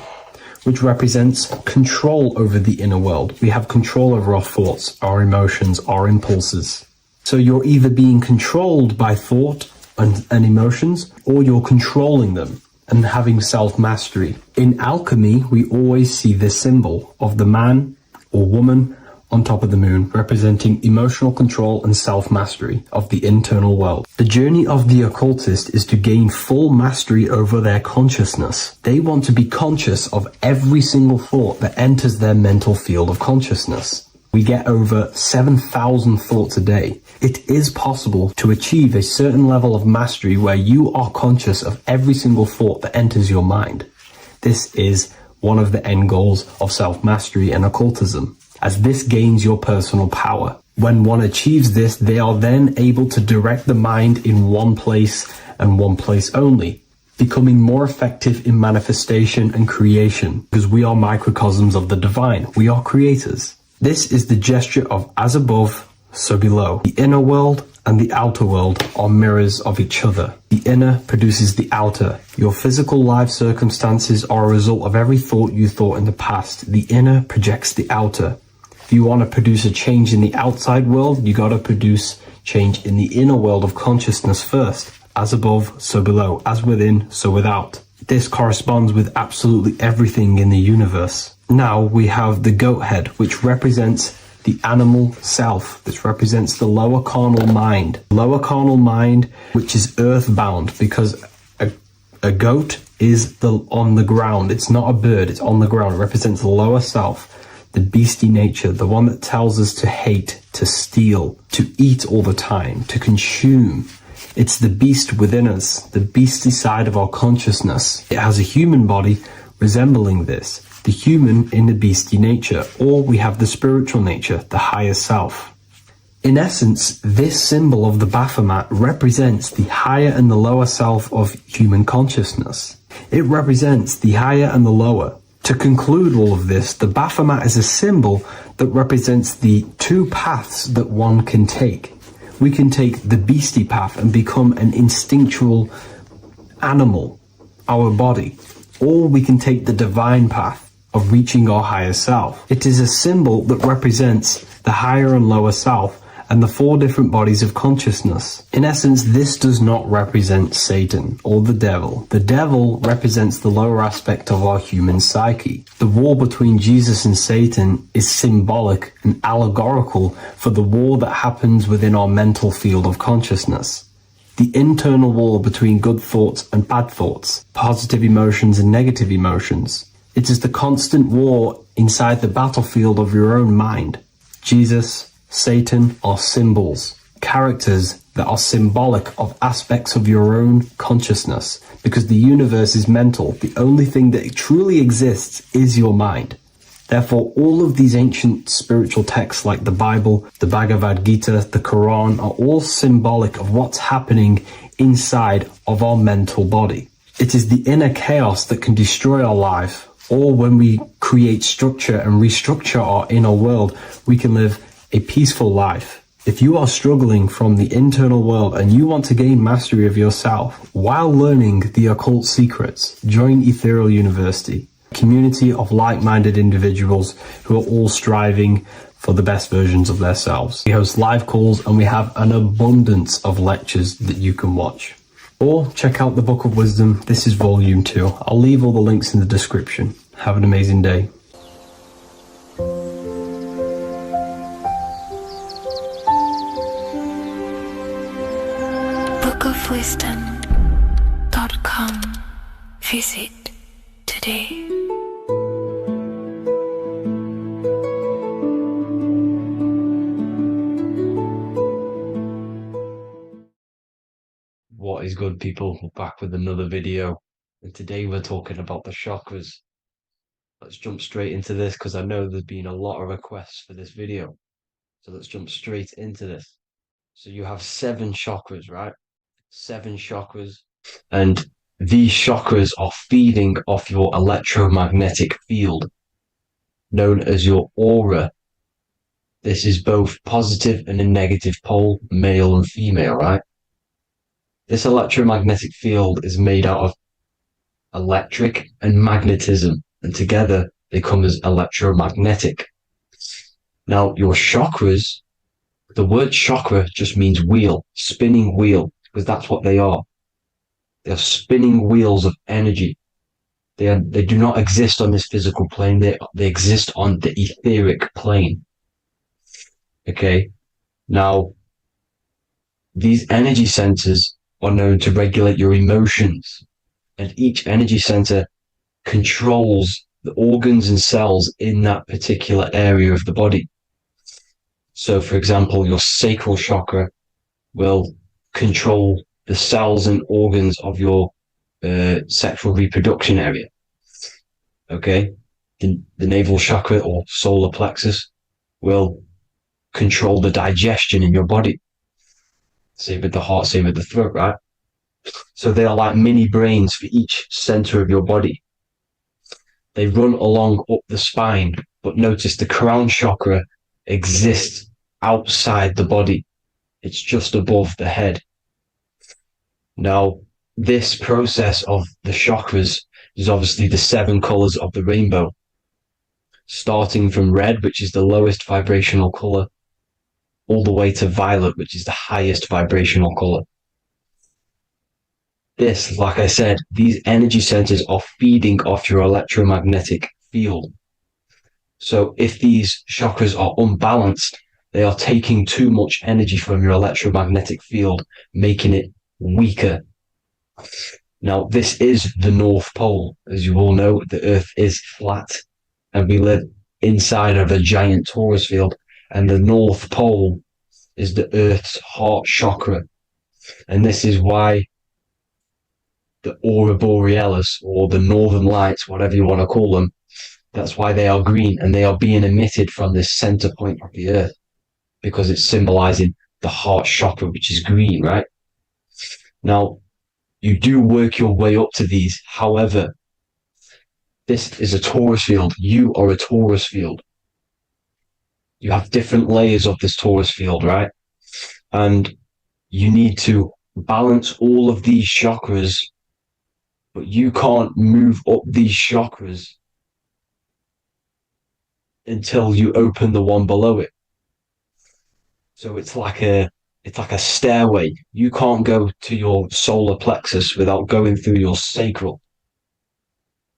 which represents control over the inner world. We have control over our thoughts, our emotions, our impulses. So you're either being controlled by thought and emotions, or you're controlling them and having self-mastery. In alchemy, we always see this symbol of the man or woman on top of the moon, representing emotional control and self-mastery of the internal world. The journey of the occultist is to gain full mastery over their consciousness. They want to be conscious of every single thought that enters their mental field of consciousness. We get over 7,000 thoughts a day. It is possible to achieve a certain level of mastery where you are conscious of every single thought that enters your mind. This is one of the end goals of self-mastery and occultism, as this gains your personal power. When one achieves this, they are then able to direct the mind in one place and one place only, becoming more effective in manifestation and creation, because we are microcosms of the divine. We are creators. This is the gesture of as above, so below. The inner world and the outer world are mirrors of each other. The inner produces the outer. Your physical life circumstances are a result of every thought you thought in the past. The inner projects the outer. If you want to produce a change in the outside world, you got to produce change in the inner world of consciousness first. As above, so below. As within, so without. This corresponds with absolutely everything in the universe. Now we have the goat head, which represents the animal self. This represents the lower carnal mind. Lower carnal mind, which is earthbound, because a goat is on the ground. It's not a bird, it's on the ground. It represents the lower self, the beastie nature, the one that tells us to hate, to steal, to eat all the time, to consume. It's the beast within us, the beastie side of our consciousness. It has a human body resembling this, the human in the beastie nature, or we have the spiritual nature, the higher self. In essence, this symbol of the Baphomet represents the higher and the lower self of human consciousness. It represents the higher and the lower. To conclude all of this, the Baphomet is a symbol that represents the two paths that one can take. We can take the beastie path and become an instinctual animal, our body, or we can take the divine path of reaching our higher self. It is a symbol that represents the higher and lower self and the four different bodies of consciousness. In essence, this does not represent Satan or the devil. The devil represents the lower aspect of our human psyche. The war between Jesus and Satan is symbolic and allegorical for the war that happens within our mental field of consciousness. The internal war between good thoughts and bad thoughts, positive emotions and negative emotions. It is the constant war inside the battlefield of your own mind. Jesus, Satan are symbols, characters that are symbolic of aspects of your own consciousness, because the universe is mental. The only thing that truly exists is your mind. Therefore, all of these ancient spiritual texts like the Bible, the Bhagavad Gita, the Quran are all symbolic of what's happening inside of our mental body. It is the inner chaos that can destroy our life, or when we create structure and restructure our inner world, we can live a peaceful life. If you are struggling from the internal world and you want to gain mastery of yourself while learning the occult secrets, join Ethereal University, a community of like-minded individuals who are all striving for the best versions of themselves. We host live calls and we have an abundance of lectures that you can watch. Or check out the Book of Wisdom. This is volume 2. I'll leave all the links in the description. Have an amazing day. bookofwisdom.com. Visit today. What is good, people? We're back with another video, and today we're talking about the chakras. Let's jump straight into this because I know there's been a lot of requests for this video. So let's jump straight into this. So you have 7 chakras, right? 7 chakras, and these chakras are feeding off your electromagnetic field, known as your aura. This is both positive and a negative pole, male and female, right? This electromagnetic field is made out of electric and magnetism, and together they come as electromagnetic. Now, your chakras, the word chakra just means wheel, spinning wheel, because that's what they are. They are spinning wheels of energy. They do not exist on this physical plane. They exist on the etheric plane. Okay. Now, these energy centers are known to regulate your emotions, and each energy center controls the organs and cells in that particular area of the body. So, for example, your sacral chakra will control the cells and organs of your sexual reproduction area. Okay, the navel chakra or solar plexus will control the digestion in your body. Same with the heart, same with the throat, right? So they are like mini brains for each center of your body. They run along up the spine, but notice the crown chakra exists outside the body. It's just above the head. Now, this process of the chakras is obviously the 7 colors of the rainbow, starting from red, which is the lowest vibrational color, all the way to violet, which is the highest vibrational color. This, like I said, these energy centers are feeding off your electromagnetic field. So if these chakras are unbalanced, they are taking too much energy from your electromagnetic field, making it weaker. Now, this is the North Pole. As you all know, the Earth is flat and we live inside of a giant torus field, and the North Pole is the Earth's heart chakra. And this is why the aurora borealis, or the northern lights, whatever you want to call them, that's why they are green, and they are being emitted from this center point of the Earth, because it's symbolizing the heart chakra, which is green, right? Now, you do work your way up to these. However, this is a torus field. You are a torus field. You have different layers of this torus field, right? And you need to balance all of these chakras, but you can't move up these chakras until you open the one below it. So it's like a stairway. You can't go to your solar plexus without going through your sacral.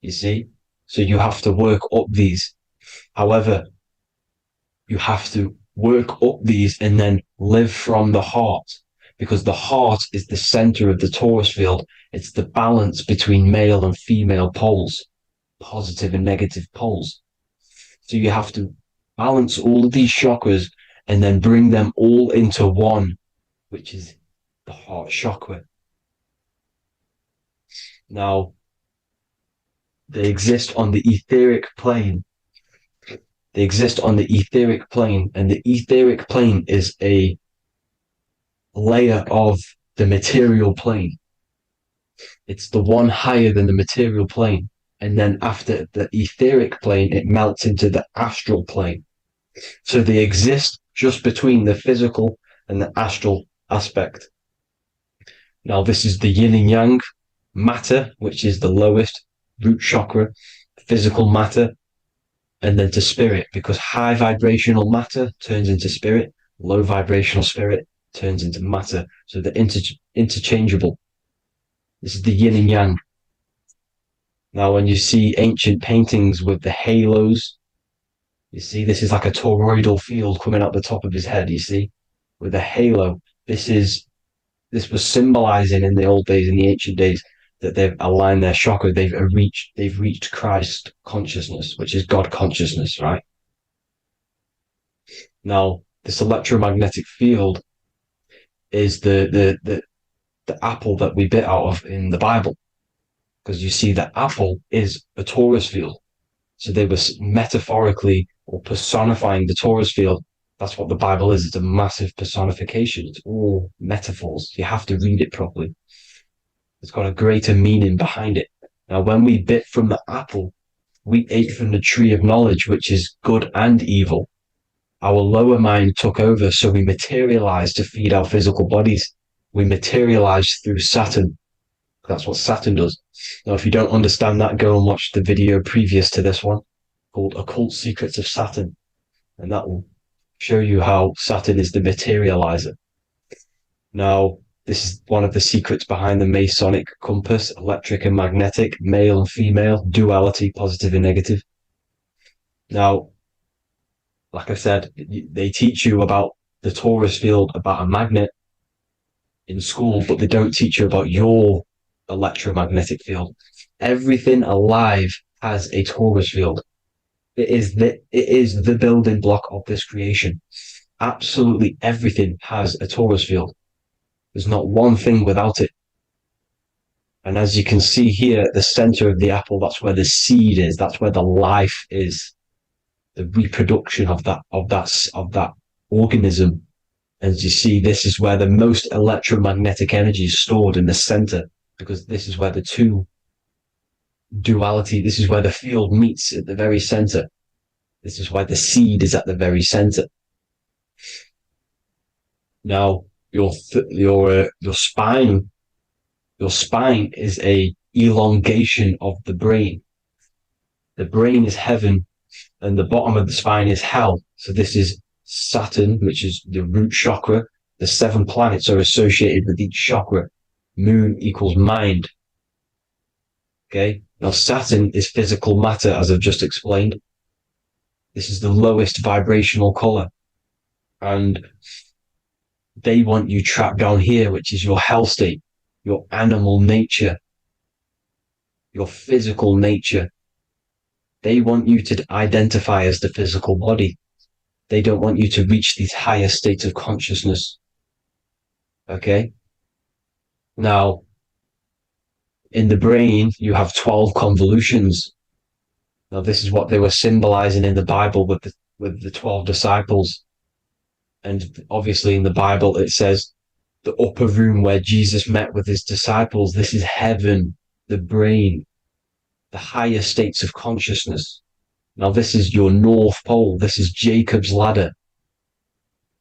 You see? So you have to work up these. However, you have to work up these and then live from the heart, because the heart is the center of the torus field. It's the balance between male and female poles, positive and negative poles. So you have to balance all of these chakras and then bring them all into one, which is the heart chakra. Now, they exist on the etheric plane. They exist on the etheric plane, and the etheric plane is a layer of the material plane. It's the one higher than the material plane. And then after the etheric plane, it melts into the astral plane. So they exist just between the physical and the astral aspect. Now, this is the yin and yang matter, which is the lowest root chakra, physical matter, and then to spirit, because high vibrational matter turns into spirit, low vibrational spirit turns into matter. So they're interchangeable. This is the yin and yang. Now, when you see ancient paintings with the halos, you see this is like a toroidal field coming out the top of his head, you see, with a halo. This was symbolizing in the old days, in the ancient days, that they've aligned their chakra, they've reached Christ consciousness, which is God consciousness, right? Now, this electromagnetic field is the apple that we bit out of in the Bible, because you see that apple is a torus field. So they were metaphorically or personifying the torus field. That's what the Bible is. It's a massive personification. It's all metaphors. You have to read it properly. It's got a greater meaning behind it. Now, when we bit from the apple, we ate from the tree of knowledge, which is good and evil. Our lower mind took over, so we materialized to feed our physical bodies. We materialized through Saturn. That's what Saturn does. Now, if you don't understand that, go and watch the video previous to this one called Occult Secrets of Saturn, and that will show you how Saturn is the materializer. Now, this is one of the secrets behind the Masonic compass: electric and magnetic, male and female, duality, positive and negative. Now, like I said, they teach you about the torus field, about a magnet in school, but they don't teach you about your electromagnetic field. Everything alive has a torus field. It is the building block of this creation. Absolutely everything has a torus field. There's not one thing without it. And as you can see here at the center of the apple, that's where the seed is. That's where the life is. The reproduction of that organism. As you see, this is where the most electromagnetic energy is stored, in the center, because this is where the two duality, this is where the field meets, at the very center. This is why the seed is at the very center. Now, your spine is a elongation of the brain. The brain is heaven, and the bottom of the spine is hell. So this is Saturn, which is the root chakra. The 7 planets are associated with each chakra. Moon equals mind. Okay. Now, Saturn is physical matter, as I've just explained. This is the lowest vibrational color. And they want you trapped down here, which is your hell state, your animal nature, your physical nature. They want you to identify as the physical body. They don't want you to reach these higher states of consciousness. Okay? Now, in the brain, you have 12 convolutions. Now, this is what they were symbolizing in the Bible with the 12 disciples. And obviously in the Bible, it says the upper room where Jesus met with his disciples. This is heaven, the brain, the higher states of consciousness. Now, this is your North Pole. This is Jacob's ladder.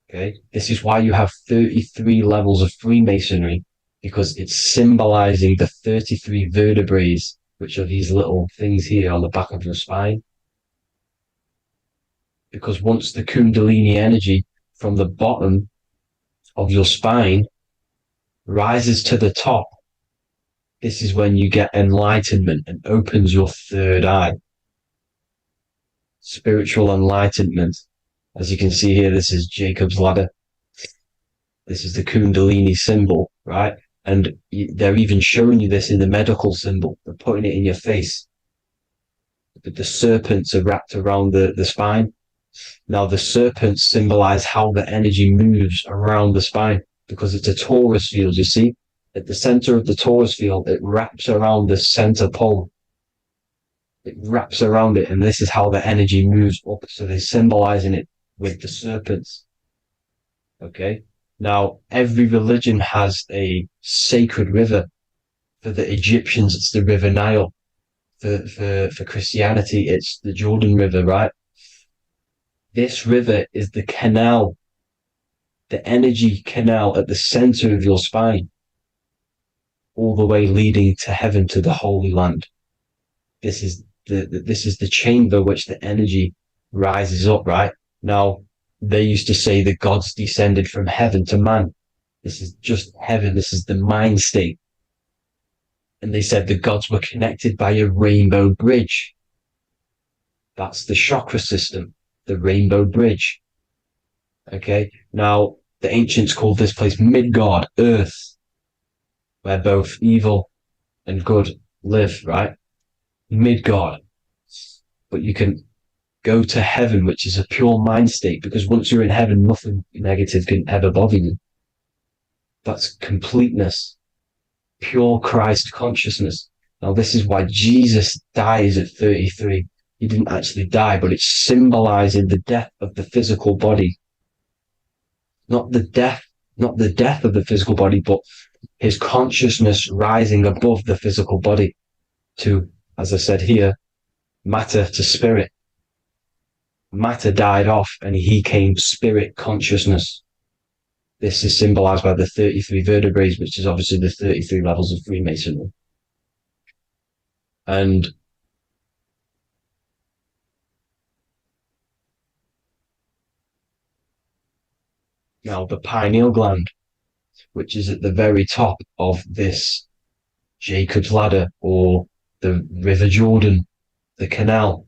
Okay. This is why you have 33 levels of Freemasonry, because it's symbolizing the 33 vertebrae, which are these little things here on the back of your spine. Because once the Kundalini energy from the bottom of your spine rises to the top, this is when you get enlightenment and opens your third eye. Spiritual enlightenment. As you can see here, this is Jacob's ladder. This is the Kundalini symbol, right? And they're even showing you this in the medical symbol. They're putting it in your face. But the serpents are wrapped around the spine. Now, the serpents symbolize how the energy moves around the spine, because it's a torus field, you see? At the center of the torus field, it wraps around the center pole. It wraps around it, and this is how the energy moves up. So they're symbolizing it with the serpents. Okay? Now, every religion has a sacred river. For the Egyptians, it's the River Nile. For Christianity, it's the Jordan River, right? This river is the canal, the energy canal at the center of your spine, all the way leading to heaven, to the Holy Land. This is the chamber which the energy rises up, right? Now, they used to say the gods descended from heaven to man. This is just heaven. This is the mind state. And they said the gods were connected by a rainbow bridge. That's the chakra system, the rainbow bridge. Okay. Now, the ancients called this place Midgard, Earth, where both evil and good live, right? Midgard. But you can go to heaven, which is a pure mind state, because once you're in heaven, nothing negative can ever bother you. That's completeness, pure Christ consciousness. Now, this is why Jesus dies at 33. He didn't actually die, but it's symbolizing the death of the physical body. Not the death of the physical body, but his consciousness rising above the physical body to, as I said here, matter to spirit. Matter died off and he came spirit consciousness. This is symbolized by the 33 vertebrae, which is obviously the 33 levels of Freemasonry. And now the pineal gland, which is at the very top of this Jacob's ladder, or the River Jordan, the canal,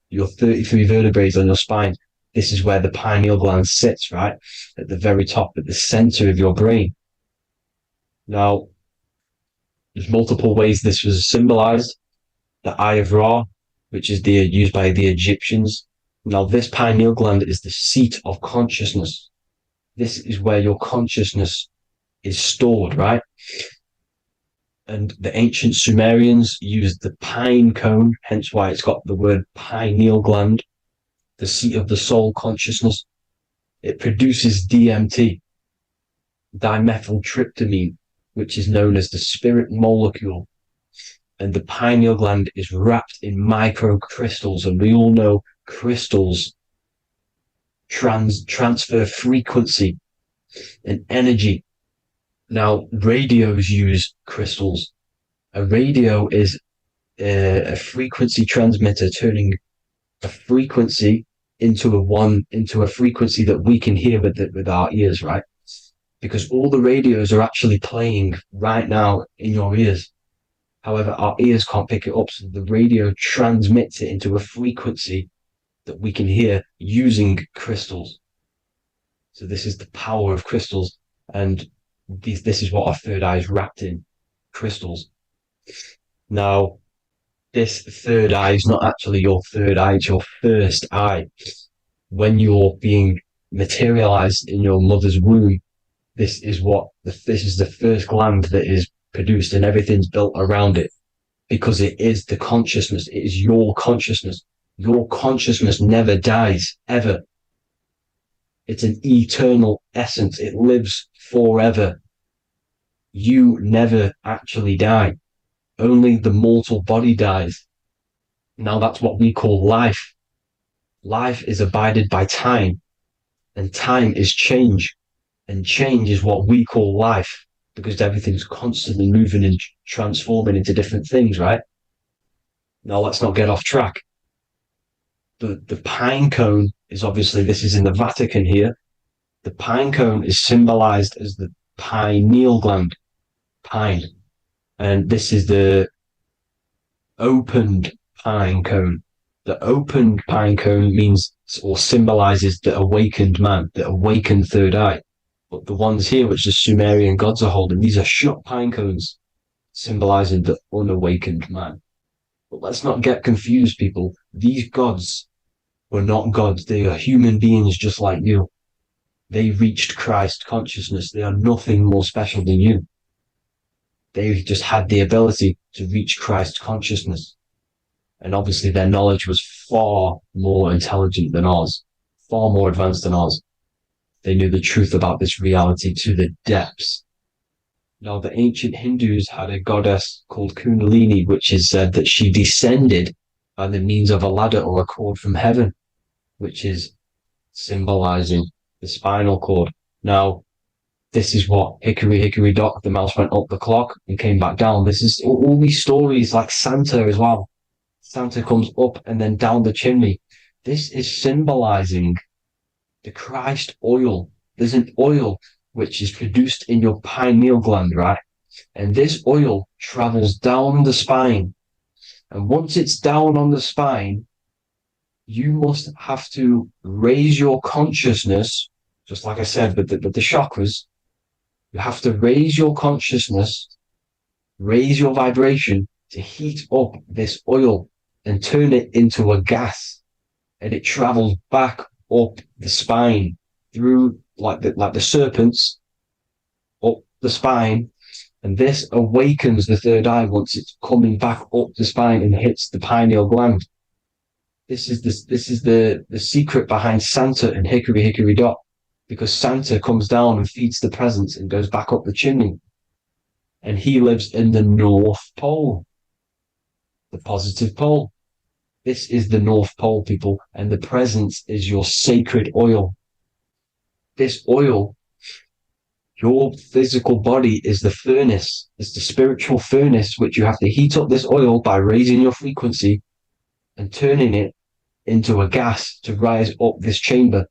your 33 vertebrae on your spine. This is where the pineal gland sits, right? At the very top, at the center of your brain. Now, there's multiple ways this was symbolized. The Eye of Ra, which is used by the Egyptians. Now, this pineal gland is the seat of consciousness. This is where your consciousness is stored, right? And the ancient Sumerians used the pine cone, hence why it's got the word pineal gland, the seat of the soul consciousness. It produces DMT, dimethyltryptamine, which is known as the spirit molecule. And the pineal gland is wrapped in microcrystals, and we all know crystals transfer frequency and energy. Now, radios use crystals. A radio is a frequency transmitter, turning a frequency into a frequency that we can hear with our ears, right? Because all the radios are actually playing right now in your ears. However, our ears can't pick it up, so the radio transmits it into a frequency that we can hear using crystals. So this is the power of crystals, and this is what our third eye is wrapped in, crystals. Now, this third eye is not actually your third eye, it's your first eye. When you're being materialized in your mother's womb, this is the first gland that is produced, and everything's built around it, because it is the consciousness. It is your consciousness. Your consciousness never dies, ever. It's an eternal essence. It lives forever. You never actually die. Only the mortal body dies. Now that's what we call life. Life is abided by time, and time is change. And change is what we call life, because everything's constantly moving and transforming into different things, right? Now let's not get off track. The pine cone is obviously, this is in the Vatican here. The pine cone is symbolized as the pineal gland, pine. And this is the opened pine cone. The opened pine cone means, or symbolizes, the awakened man, the awakened third eye. But the ones here, which the Sumerian gods are holding, these are shut pine cones, symbolizing the unawakened man. But let's not get confused, people. These gods were not gods. They are human beings just like you. They reached Christ consciousness. They are nothing more special than you. They just had the ability to reach Christ consciousness. And obviously their knowledge was far more intelligent than ours, far more advanced than ours. They knew the truth about this reality to the depths. Now, the ancient Hindus had a goddess called Kundalini, which is said that she descended by the means of a ladder or a cord from heaven, which is symbolizing the spinal cord. Now, this is what Hickory Hickory Dock, the mouse went up the clock and came back down. This is all these stories, like Santa as well. Santa comes up and then down the chimney. This is symbolizing the Christ oil. There's an oil which is produced in your pineal gland, right? And this oil travels down the spine. And once it's down on the spine, you must have to raise your consciousness, just like I said, with the chakras. You have to raise your consciousness, raise your vibration to heat up this oil and turn it into a gas. And it travels back up the spine through like the serpents up the spine, and this awakens the third eye once it's coming back up the spine and hits the pineal gland. This is the secret behind Santa and Hickory Hickory Dock, because Santa comes down and feeds the presents and goes back up the chimney, and he lives in the North Pole, the positive pole. This is the North Pole, people, and the presence is your sacred oil. This oil, your physical body is the furnace. It's the spiritual furnace, which you have to heat up this oil by raising your frequency and turning it into a gas to rise up this chamber,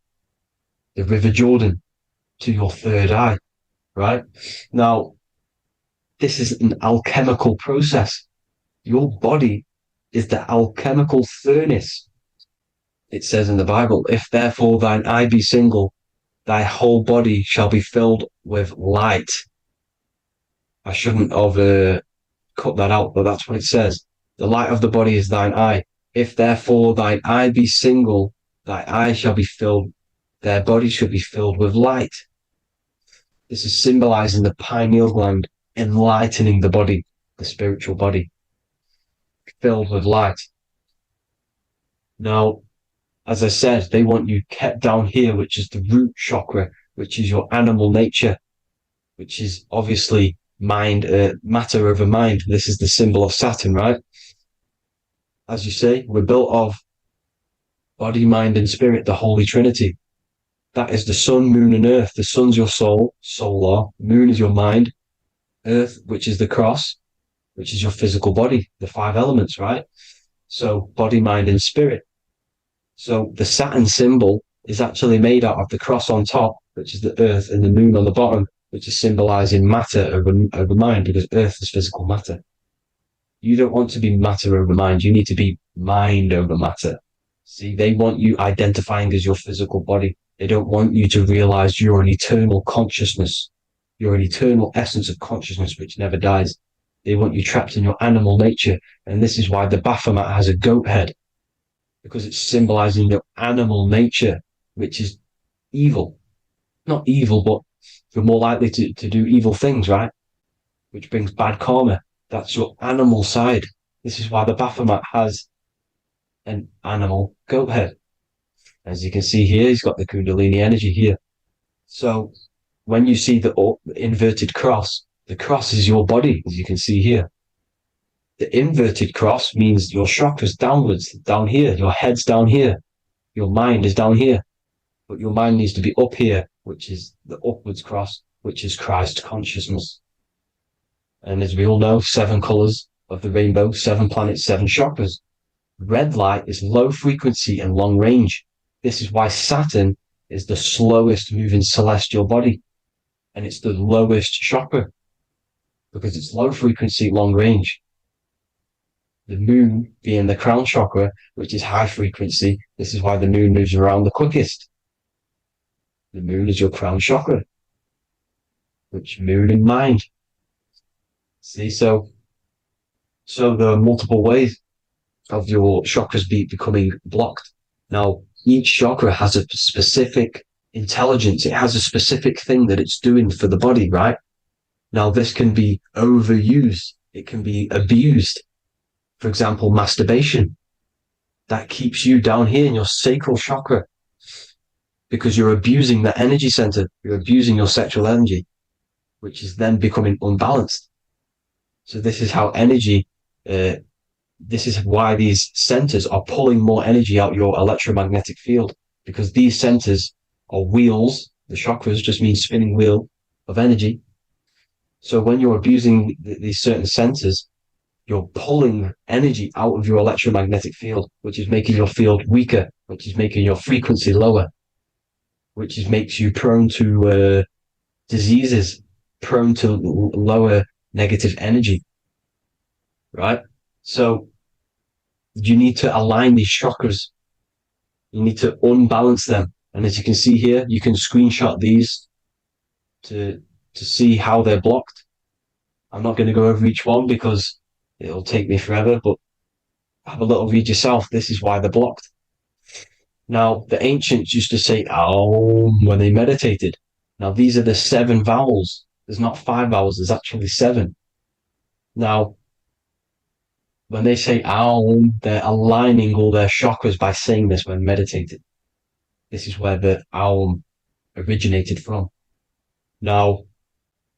the River Jordan, to your third eye, right? Now, this is an alchemical process. Your body is the alchemical furnace. It says in the Bible, if therefore thine eye be single, thy whole body shall be filled with light. I shouldn't have cut that out, but that's what it says. The light of the body is thine eye. If therefore thine eye be single, thy eye shall be filled, their body shall be filled with light. This is symbolizing the pineal gland, enlightening the body, the spiritual body, filled with light. Now, as I said, they want you kept down here, which is the root chakra, which is your animal nature, which is obviously mind, matter over mind. This is the symbol of Saturn, right? As you say, we're built of body, mind, and spirit, the Holy Trinity. That is the sun, moon, and earth. The sun's your soul, solar. Moon is your mind. Earth, which is the cross, which is your physical body, the 5 elements, right? So body, mind, and spirit. So the Saturn symbol is actually made out of the cross on top, which is the earth, and the moon on the bottom, which is symbolizing matter over mind, because earth is physical matter. You don't want to be matter over mind. You need to be mind over matter. See, they want you identifying as your physical body. They don't want you to realize you're an eternal consciousness. You're an eternal essence of consciousness which never dies. They want you trapped in your animal nature. And this is why the Baphomet has a goat head, because it's symbolizing your animal nature, which is evil. Not evil, but you're more likely to do evil things, right? Which brings bad karma. That's your animal side. This is why the Baphomet has an animal goat head. As you can see here, he's got the Kundalini energy here. So when you see the inverted cross, the cross is your body, as you can see here. The inverted cross means your chakras downwards, down here. Your head's down here. Your mind is down here. But your mind needs to be up here, which is the upwards cross, which is Christ consciousness. And as we all know, 7 colors of the rainbow, 7 planets, 7 chakras. Red light is low frequency and long range. This is why Saturn is the slowest moving celestial body. And it's the lowest chakra, because it's low frequency, long range. The moon being the crown chakra, which is high frequency. This is why the moon moves around the quickest. The moon is your crown chakra, which moon in mind. See, so there are multiple ways of your chakras becoming blocked. Now, each chakra has a specific intelligence. It has a specific thing that it's doing for the body, right? Now, this can be overused. It can be abused. For example, masturbation. That keeps you down here in your sacral chakra, because you're abusing that energy center. You're abusing your sexual energy, which is then becoming unbalanced. So this is how energy, this is why these centers are pulling more energy out your electromagnetic field, because these centers are wheels. The chakras just mean spinning wheel of energy. So when you're abusing these certain centers, you're pulling energy out of your electromagnetic field, which is making your field weaker, which is making your frequency lower, which makes you prone to diseases, prone to lower negative energy, right? So you need to align these chakras. You need to unbalance them. And as you can see here, you can screenshot these to see how they're blocked. I'm not going to go over each one because it'll take me forever, but have a little read yourself. This is why they're blocked. Now, the ancients used to say Aum when they meditated. Now, these are the 7 vowels. There's not 5 vowels, there's actually 7. Now, when they say Aum, they're aligning all their chakras by saying this when meditated. This is where the Aum originated from. Now,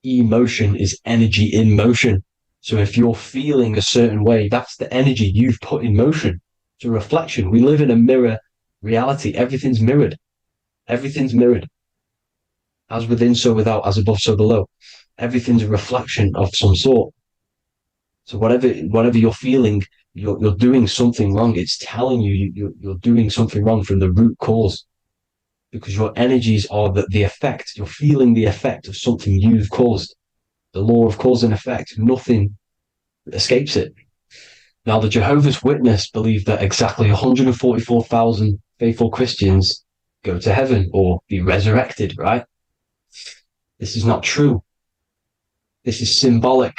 emotion is energy in motion. So if you're feeling a certain way, that's the energy you've put in motion. It's a reflection. We live in a mirror reality. Everything's mirrored. Everything's mirrored. As within, so without, as above, so below. Everything's a reflection of some sort. So whatever you're feeling, you're doing something wrong. It's telling you you're doing something wrong from the root cause, because your energies are the effect. You're feeling the effect of something you've caused. The law of cause and effect. Nothing escapes it. Now, the Jehovah's Witness believe that exactly 144,000 faithful Christians go to heaven or be resurrected, right? This is not true. This is symbolic.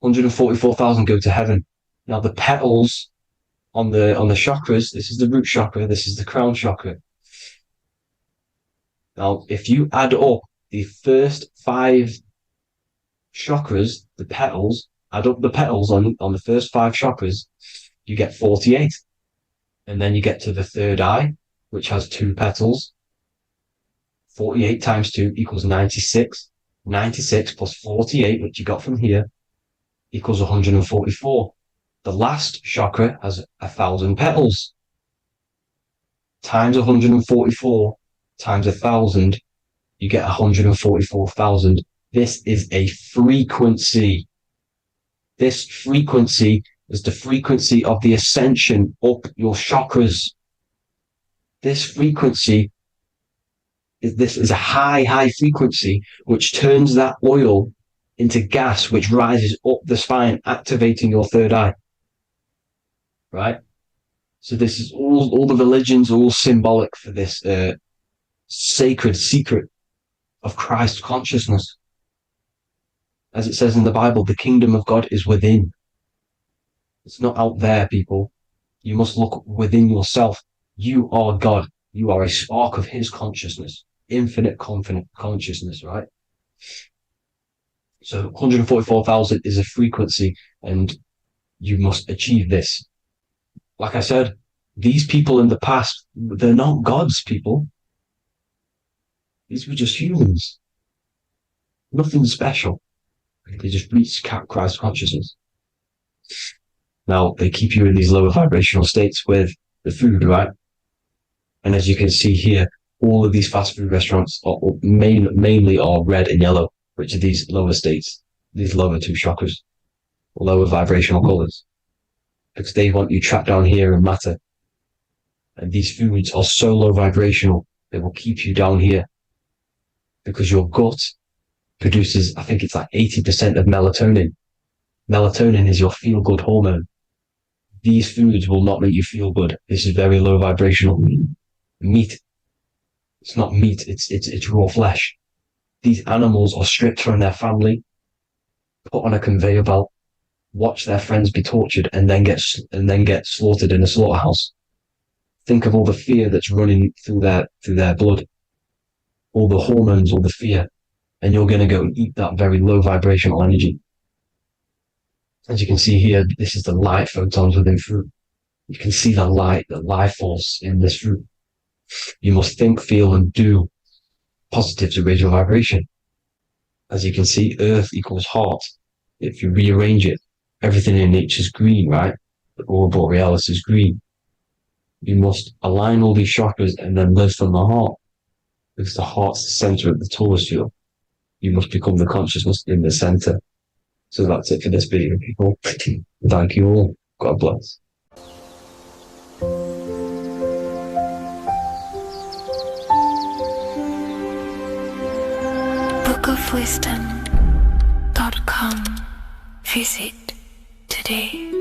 144,000 go to heaven. Now, the petals on the chakras, this is the root chakra, this is the crown chakra. Now, if you add up the first 5 chakras, the petals, add up the petals on the first 5 chakras, you get 48. And then you get to the third eye, which has 2 petals. 48 times 2 equals 96. 96 plus 48, which you got from here, equals 144. The last chakra has 1,000 petals. Times 144 times 1,000, you get 144,000. This is a frequency. This frequency is the frequency of the ascension up your chakras. This frequency is a high frequency, which turns that oil into gas, which rises up the spine, activating your third eye. Right? So this is all the religions are all symbolic for this sacred secret of Christ consciousness. As it says in the Bible, the kingdom of God is within. It's not out there, people. You must look within yourself. You are God. You are a spark of his consciousness, infinite consciousness, right? So 144,000 is a frequency, and you must achieve this. Like I said, these people in the past, they're not gods, people. These were just humans. Nothing special. They just reached Christ consciousness. Now, they keep you in these lower vibrational states with the food, right? And as you can see here, all of these fast food restaurants are mainly are red and yellow, which are these lower states, these lower two chakras, lower vibrational colors, because they want you trapped down here in matter. And these foods are so low vibrational, they will keep you down here because your gut produces, I think it's like 80% of melatonin. Melatonin is your feel-good hormone. These foods will not make you feel good. This is very low vibrational. Meat. It's not meat, it's raw flesh. These animals are stripped from their family, put on a conveyor belt, watch their friends be tortured, and then get slaughtered in a slaughterhouse. Think of all the fear that's running through their blood, all the hormones, all the fear, and you're going to go and eat that very low vibrational energy. As you can see here, this is the light photons within fruit. You can see the life force in this fruit. You must think, feel, and do positive to raise your vibration. As you can see, earth equals heart. If you rearrange it, everything in nature is green, right? The aurora borealis is green. You must align all these chakras and then live from the heart, because the heart's the center of the Taurus field. You must become the consciousness in the center. So that's it for this video, people. Thank you all. God bless. bookofwisdom.com. Visit today.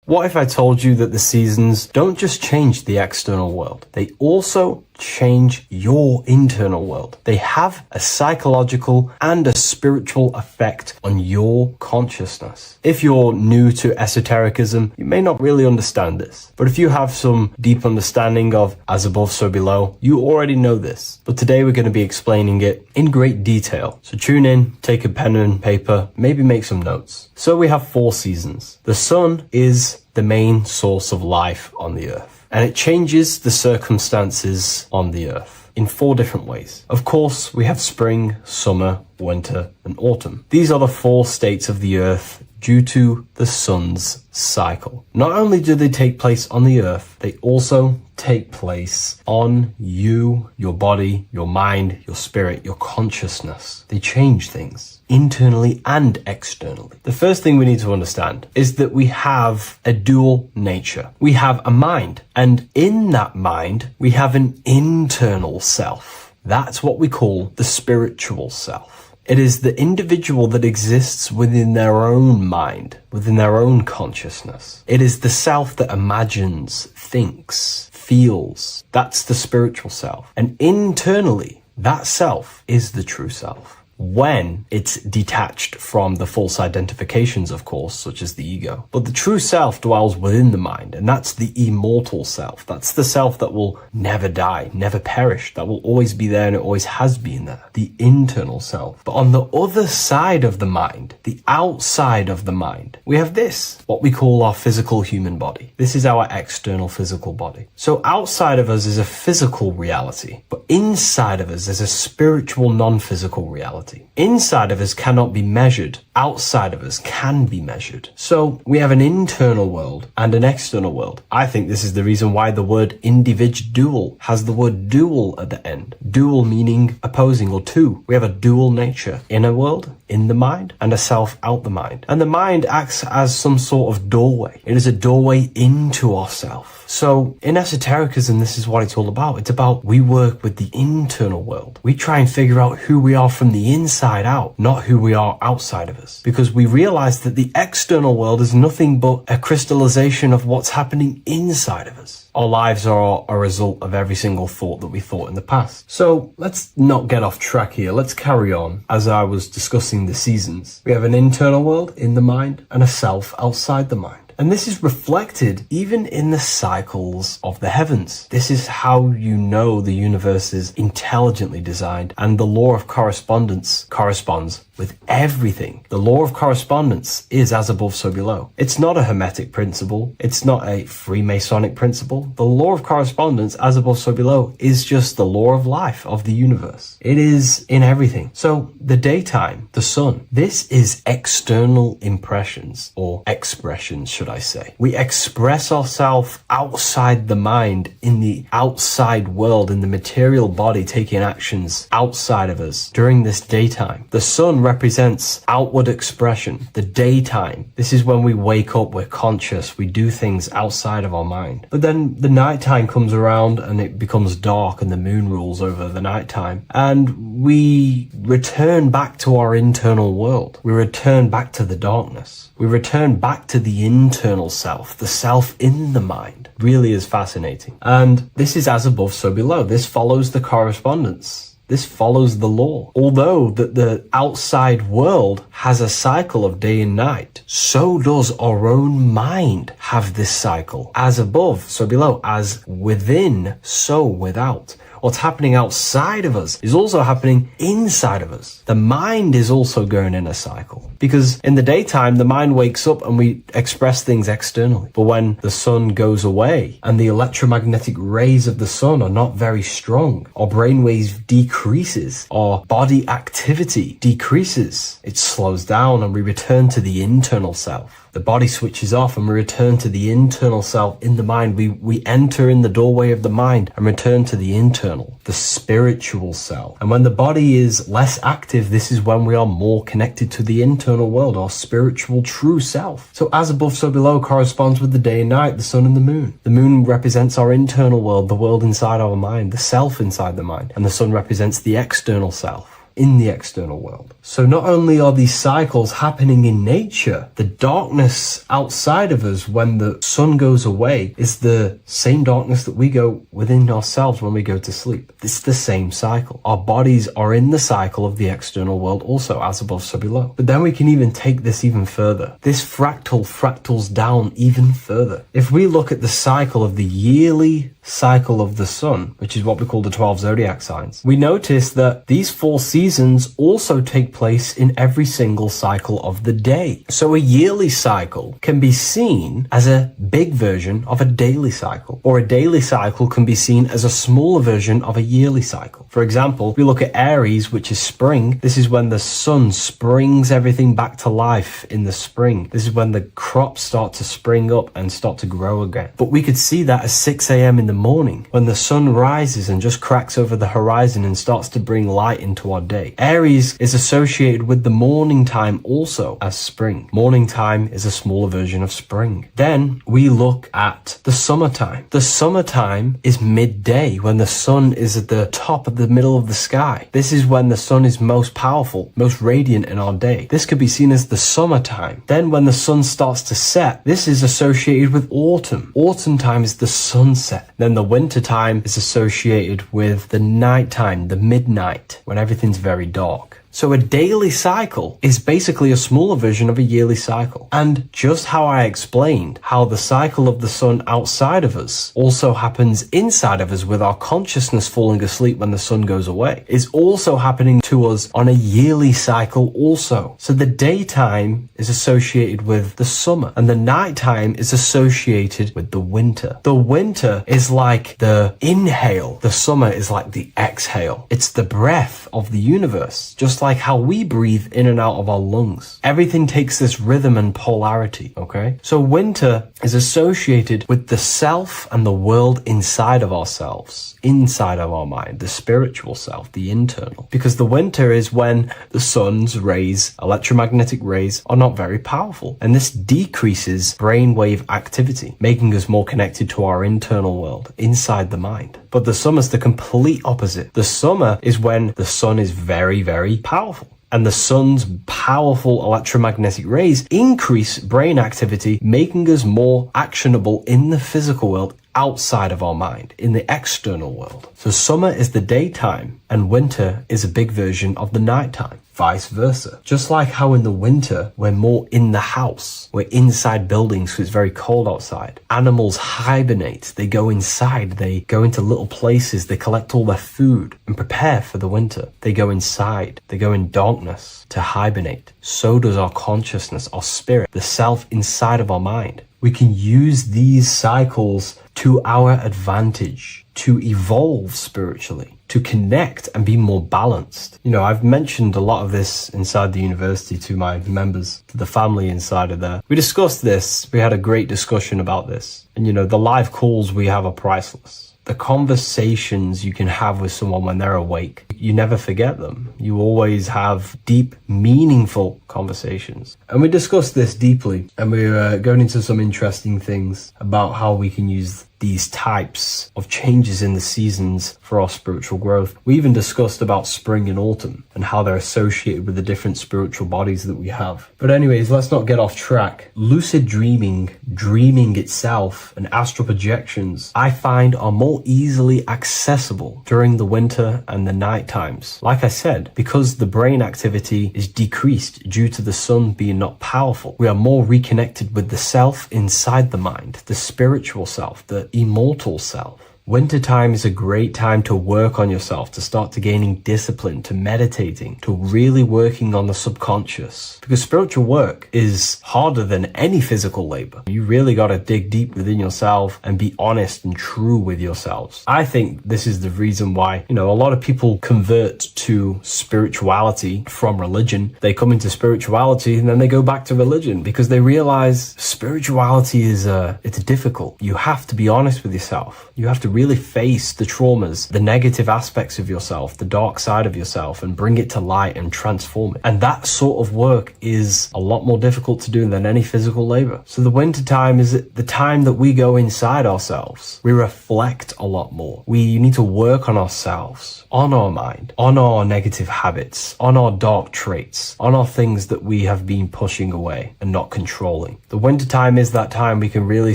What if I told you that the seasons don't just change the external world, they also change your internal world? They have a psychological and a spiritual effect on your consciousness. If you're new to esotericism, you may not really understand this. But if you have some deep understanding of as above, so below, you already know this. But today we're going to be explaining it in great detail. So tune in, take a pen and paper, maybe make some notes. So we have 4 seasons. The sun is the main source of life on the earth, and it changes the circumstances on the earth in 4 different ways. Of course, we have spring, summer, winter, and autumn. These are the 4 states of the earth due to the sun's cycle. Not only do they take place on the earth, they also take place on you, your body, your mind, your spirit, your consciousness. They change things internally and externally. The first thing we need to understand is that we have a dual nature. We have a mind, and in that mind, we have an internal self. That's what we call the spiritual self. It is the individual that exists within their own mind, within their own consciousness. It is the self that imagines, thinks, feels. That's the spiritual self. And internally, that self is the true self. When it's detached from the false identifications, of course, such as the ego. But the true self dwells within the mind, and that's the immortal self. That's the self that will never die, never perish, that will always be there, and it always has been there. The internal self. But on the other side of the mind, the outside of the mind, we have this, what we call our physical human body. This is our external physical body. So outside of us is a physical reality, but inside of us is a spiritual non-physical reality. Inside of us cannot be measured. Outside of us can be measured. So we have an internal world and an external world. I think this is the reason why the word individual has the word dual at the end. Dual meaning opposing or two. We have a dual nature. Inner world, in the mind and a self out the mind. And the mind acts as some sort of doorway. It is a doorway into ourself. So in esotericism, this is what it's all about. It's about we work with the internal world. We try and figure out who we are from the inside out, not who we are outside of us. Because we realize that the external world is nothing but a crystallization of what's happening inside of us. Our lives are a result of every single thought that we thought in the past. So let's not get off track here. Let's carry on. As I was discussing the seasons, we have an internal world in the mind and a self outside the mind. And this is reflected even in the cycles of the heavens. This is how you know the universe is intelligently designed, and the law of correspondence corresponds with everything. The law of correspondence is as above, so below. It's not a Hermetic principle. It's not a Freemasonic principle. The law of correspondence, as above, so below, is just the law of life of the universe. It is in everything. So the daytime, the sun, this is external impressions or expressions, should I say. We express ourselves outside the mind, in the outside world, in the material body, taking actions outside of us during this daytime. The sun represents outward expression, the daytime. This is when we wake up, we're conscious, we do things outside of our mind. But then the nighttime comes around and it becomes dark and the moon rules over the nighttime, and we return back to our internal world. We return back to the darkness. We return back to the internal self, the self in the mind. Really is fascinating. And this is as above, so below. This follows the correspondence. This follows the law. Although that the outside world has a cycle of day and night, so does our own mind have this cycle. As above, so below. As within, so without. What's happening outside of us is also happening inside of us. The mind is also going in a cycle. Because in the daytime, the mind wakes up and we express things externally. But when the sun goes away and the electromagnetic rays of the sun are not very strong, our brainwave decreases, our body activity decreases. It slows down and we return to the internal self. The body switches off and we return to the internal self in the mind. We enter in the doorway of the mind and return to the internal, the spiritual self. And when the body is less active, this is when we are more connected to the internal world, our spiritual true self. So as above, so below corresponds with the day and night, the sun and the moon. The moon represents our internal world, the world inside our mind, the self inside the mind. And the sun represents the external self in the external world. So not only are these cycles happening in nature, the darkness outside of us when the sun goes away is the same darkness that we go within ourselves when we go to sleep. It's the same cycle. Our bodies are in the cycle of the external world also, as above, so below. But then we can even take this even further. This fractals down even further. If we look at the cycle of the yearly cycle of the sun, which is what we call the 12 zodiac signs, we notice that these 4 seasons also take place in every single cycle of the day. So a yearly cycle can be seen as a big version of a daily cycle, or a daily cycle can be seen as a smaller version of a yearly cycle. For example, if we look at Aries, which is spring, this is when the sun springs everything back to life in the spring. This is when the crops start to spring up and start to grow again. But we could see that at 6 a.m. in the morning, when the sun rises and just cracks over the horizon and starts to bring light into our day. Aries is associated with the morning time also as spring. Morning time is a smaller version of spring. Then we look at the summertime. The summertime is midday, when the sun is at the top of the middle of the sky. This is when the sun is most powerful, most radiant in our day. This could be seen as the summertime. Then when the sun starts to set, this is associated with autumn. Autumn time is the sunset. Then the winter time is associated with the nighttime, the midnight, when everything's very dark. So a daily cycle is basically a smaller version of a yearly cycle. And just how I explained how the cycle of the sun outside of us also happens inside of us with our consciousness falling asleep when the sun goes away, is also happening to us on a yearly cycle also. So the daytime is associated with the summer and the nighttime is associated with the winter. The winter is like the inhale. The summer is like the exhale. It's the breath of the universe, just just like how we breathe in and out of our lungs. Everything takes this rhythm and polarity, okay? So winter is associated with the self and the world inside of ourselves, inside of our mind, the spiritual self, the internal. Because the winter is when the sun's rays, electromagnetic rays, are not very powerful. And this decreases brainwave activity, making us more connected to our internal world, inside the mind. But the summer's the complete opposite. The summer is when the sun is very, very powerful. And the sun's powerful electromagnetic rays increase brain activity, making us more actionable in the physical world outside of our mind, in the external world. So summer is the daytime and winter is a big version of the nighttime. Vice versa. Just like how in the winter, we're more in the house. We're inside buildings because it's very cold outside. Animals hibernate. They go inside. They go into little places. They collect all their food and prepare for the winter. They go inside. They go in darkness to hibernate. So does our consciousness, our spirit, the self inside of our mind. We can use these cycles to our advantage, to evolve spiritually, to connect and be more balanced. You know, I've mentioned a lot of this inside the university to my members, to the family inside of there. We discussed this. We had a great discussion about this. And, you know, the live calls we have are priceless. The conversations you can have with someone when they're awake, you never forget them. You always have deep, meaningful conversations. And we discussed this deeply, and we were going into some interesting things about how we can use these types of changes in the seasons for our spiritual growth. We even discussed about spring and autumn and how they're associated with the different spiritual bodies that we have. But anyways, let's not get off track. Lucid dreaming, dreaming itself, and astral projections, I find are more easily accessible during the winter and the night times. Like I said, because the brain activity is decreased due to the sun being not powerful, we are more reconnected with the self inside the mind, the spiritual self, the immortal self. Wintertime is a great time to work on yourself, to start to gaining discipline, to meditating, to really working on the subconscious. Because spiritual work is harder than any physical labor. You really got to dig deep within yourself and be honest and true with yourselves. I think this is the reason why, you know, a lot of people convert to spirituality from religion. They come into spirituality and then they go back to religion because they realize spirituality is it's difficult. You have to be honest with yourself. You have to really face the traumas, the negative aspects of yourself, the dark side of yourself, and bring it to light and transform it. And that sort of work is a lot more difficult to do than any physical labor. So the winter time is the time that we go inside ourselves. We reflect a lot more. We need to work on ourselves, on our mind, on our negative habits, on our dark traits, on our things that we have been pushing away and not controlling. The winter time is that time we can really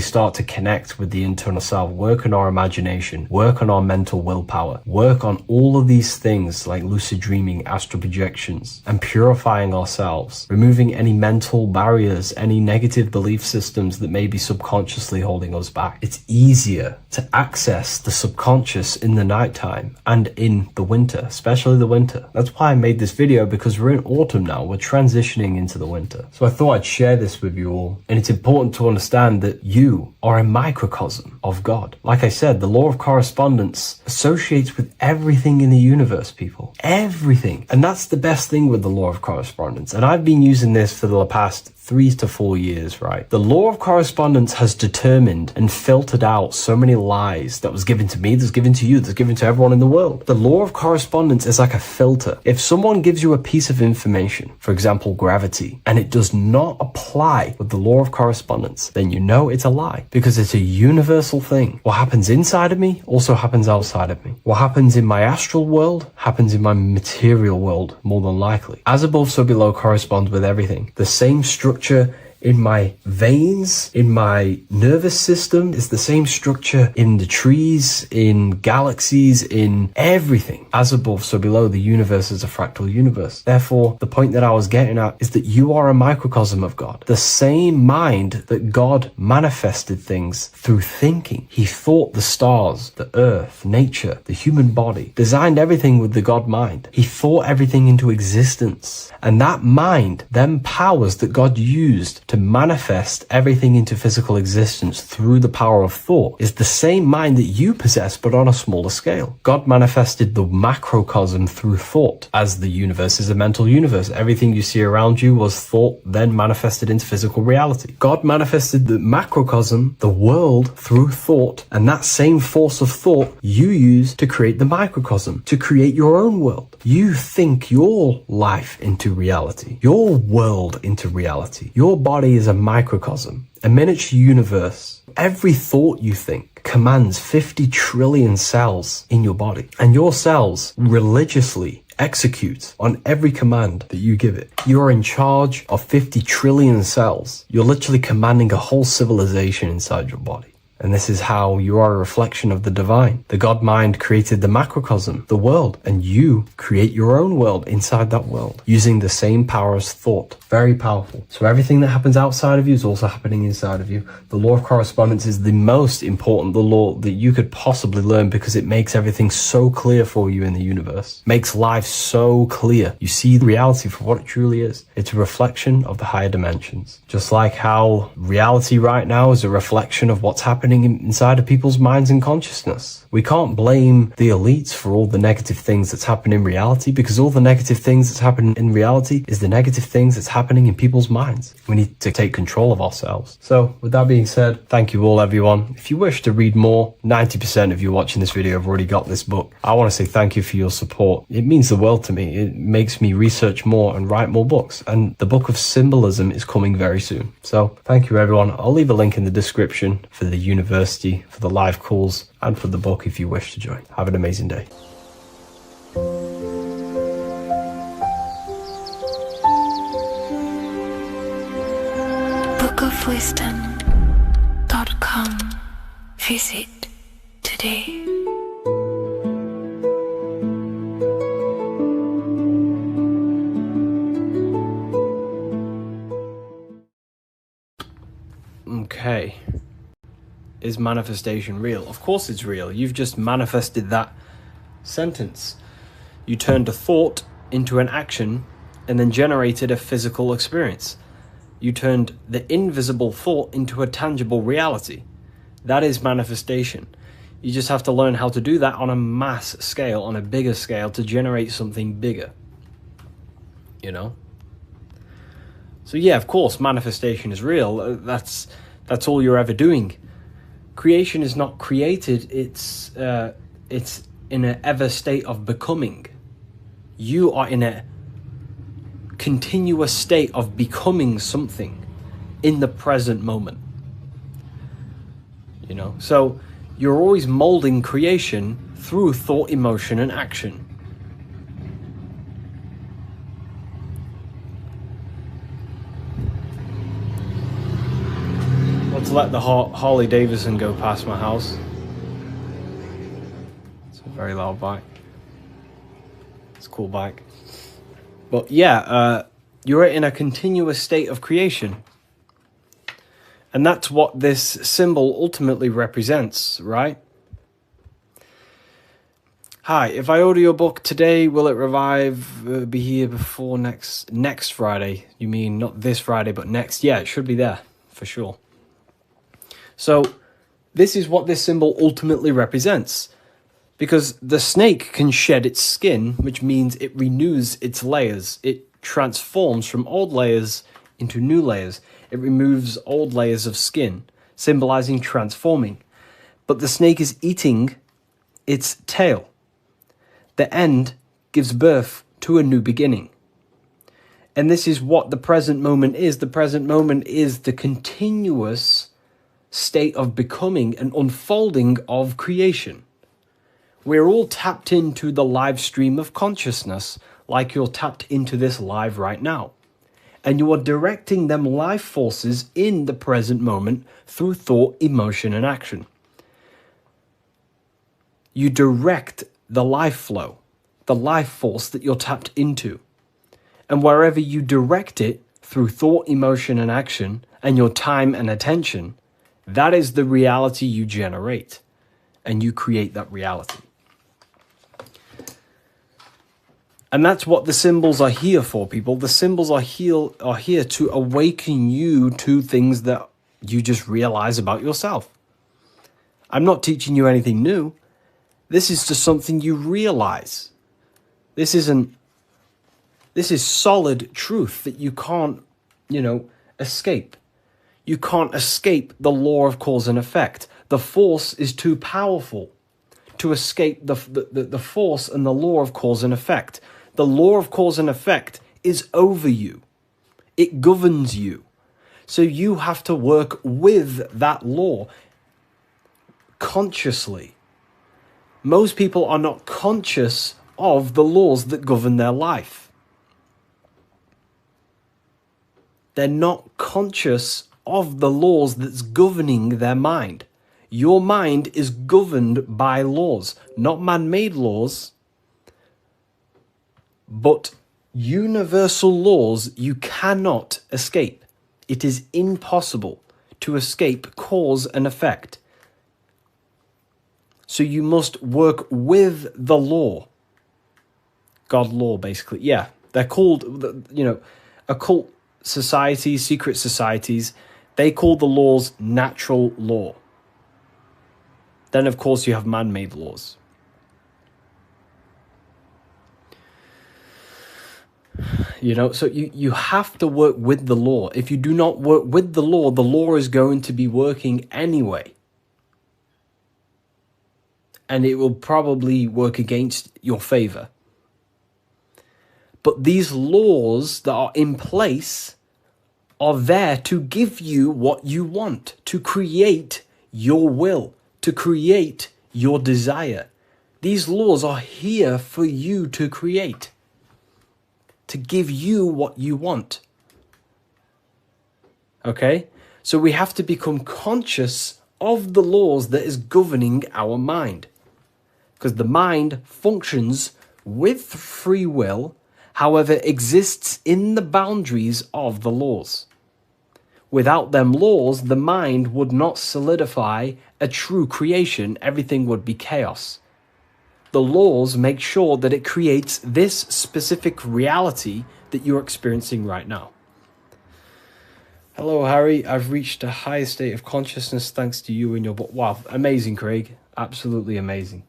start to connect with the internal self, work on our imagination, work on our mental willpower, work on all of these things like lucid dreaming, astral projections, and purifying ourselves, removing any mental barriers, any negative belief systems that may be subconsciously holding us back. It's easier to access the subconscious in the nighttime and in the winter, especially the winter. That's why I made this video, because we're in autumn now. We're transitioning into the winter. So I thought I'd share this with you all. And it's important to understand that you are a microcosm of God. Like I said, the law of correspondence associates with everything in the universe, people. Everything. And that's the best thing with the law of correspondence. And I've been using this for the past 3 to 4 years, right? The law of correspondence has determined and filtered out so many lies that was given to me, that's given to you, that's given to everyone in the world. The law of correspondence is like a filter. If someone gives you a piece of information, for example, gravity, and it does not apply with the law of correspondence, then you know it's a lie, because it's a universal thing. What happens inside of me also happens outside of me. What happens in my astral world happens in my material world, more than likely. As above, so below corresponds with everything. The same structure in my veins, in my nervous system, is the same structure in the trees, in galaxies, in everything. As above, so below, the universe is a fractal universe. Therefore, the point that I was getting at is that you are a microcosm of God. The same mind that God manifested things through thinking. He thought the stars, the earth, nature, the human body, designed everything with the God mind. He thought everything into existence. And that mind, them powers that God used to manifest everything into physical existence through the power of thought is the same mind that you possess, but on a smaller scale. God manifested the macrocosm through thought, as the universe is a mental universe. Everything you see around you was thought, then manifested into physical reality. God manifested the macrocosm, the world, through thought, and that same force of thought you use to create the microcosm, to create your own world. You think your life into reality, your world into reality. Your body is a microcosm, a miniature universe. Every thought you think commands 50 trillion cells in your body, and your cells religiously execute on every command that you give it. You're in charge of 50 trillion cells. You're literally commanding a whole civilization inside your body. And this is how you are a reflection of the divine. The God mind created the macrocosm, the world, and you create your own world inside that world using the same power as thought. Very powerful. So everything that happens outside of you is also happening inside of you. The law of correspondence is the most important, the law that you could possibly learn, because it makes everything so clear for you in the universe. Makes life so clear. You see reality for what it truly is. It's a reflection of the higher dimensions. Just like how reality right now is a reflection of what's happening inside of people's minds and consciousness. We can't blame the elites for all the negative things that's happening in reality, because all the negative things that's happening in reality is the negative things that's happening in people's minds. We need to take control of ourselves. So with that being said, thank you all, everyone. If you wish to read more, 90% of you watching this video have already got this book. I want to say thank you for your support. It means the world to me. It makes me research more and write more books. And the Book of Symbolism is coming very soon. So thank you, everyone. I'll leave a link in the description for the university, for the live calls, and for the book if you wish to join. Have an amazing day. bookofwisdom.com. Visit today. Okay. Is manifestation real? Of course it's real. You've just manifested that sentence. You turned a thought into an action and then generated a physical experience. You turned the invisible thought into a tangible reality. That is manifestation. You just have to learn how to do that on a mass scale, on a bigger scale, to generate something bigger. You know? So yeah, of course, manifestation is real. That's all you're ever doing. Creation is not created, it's in an ever state of becoming. You are in a continuous state of becoming something in the present moment. You know, so you're always molding creation through thought, emotion, and action. Let's let the Harley Davidson go past my house. It's a very loud bike. It's a cool bike. But yeah, you're in a continuous state of creation. And that's what this symbol ultimately represents, right? Hi, if I order your book today, will it be here before next Friday? You mean not this Friday, but next? Yeah, it should be there, for sure. So, this is what this symbol ultimately represents. Because the snake can shed its skin, which means it renews its layers. It transforms from old layers into new layers. It removes old layers of skin, symbolizing transforming. But the snake is eating its tail. The end gives birth to a new beginning. And this is what the present moment is. The present moment is the continuous state of becoming and unfolding of creation. We're all tapped into the live stream of consciousness, like you're tapped into this live right now. And you are directing them life forces in the present moment through thought, emotion, and action. You direct the life flow, the life force that you're tapped into. And wherever you direct it through thought, emotion, and action, and your time and attention, that is the reality you generate. And you create that reality. And that's what the symbols are here for, people. The symbols are here to awaken you to things that you just realize about yourself. I'm not teaching you anything new. This is just something you realize. This is solid truth that you can't, escape. You can't escape the law of cause and effect. The force is too powerful to escape the force and the law of cause and effect. The law of cause and effect is over you. It governs you. So you have to work with that law consciously. Most people are not conscious of the laws that govern their life. They're not conscious of the laws that's governing their mind. Your mind is governed by laws, not man-made laws, but universal laws you cannot escape. It is impossible to escape cause and effect. So you must work with the law. God law, basically. Yeah, they're called, occult societies, secret societies, they call the laws natural law. Then, of course, you have man-made laws. So you have to work with the law. If you do not work with the law is going to be working anyway. And it will probably work against your favor. But these laws that are in place are there to give you what you want, to create your will, to create your desire. These laws are here for you to create, to give you what you want. Okay? So we have to become conscious of the laws that is governing our mind. Because the mind functions with free will, however, exists in the boundaries of the laws. Without them laws, the mind would not solidify a true creation. Everything would be chaos. The laws make sure that it creates this specific reality that you're experiencing right now. Hello, Harry. I've reached a higher state of consciousness thanks to you and your book. Wow, amazing, Craig. Absolutely amazing.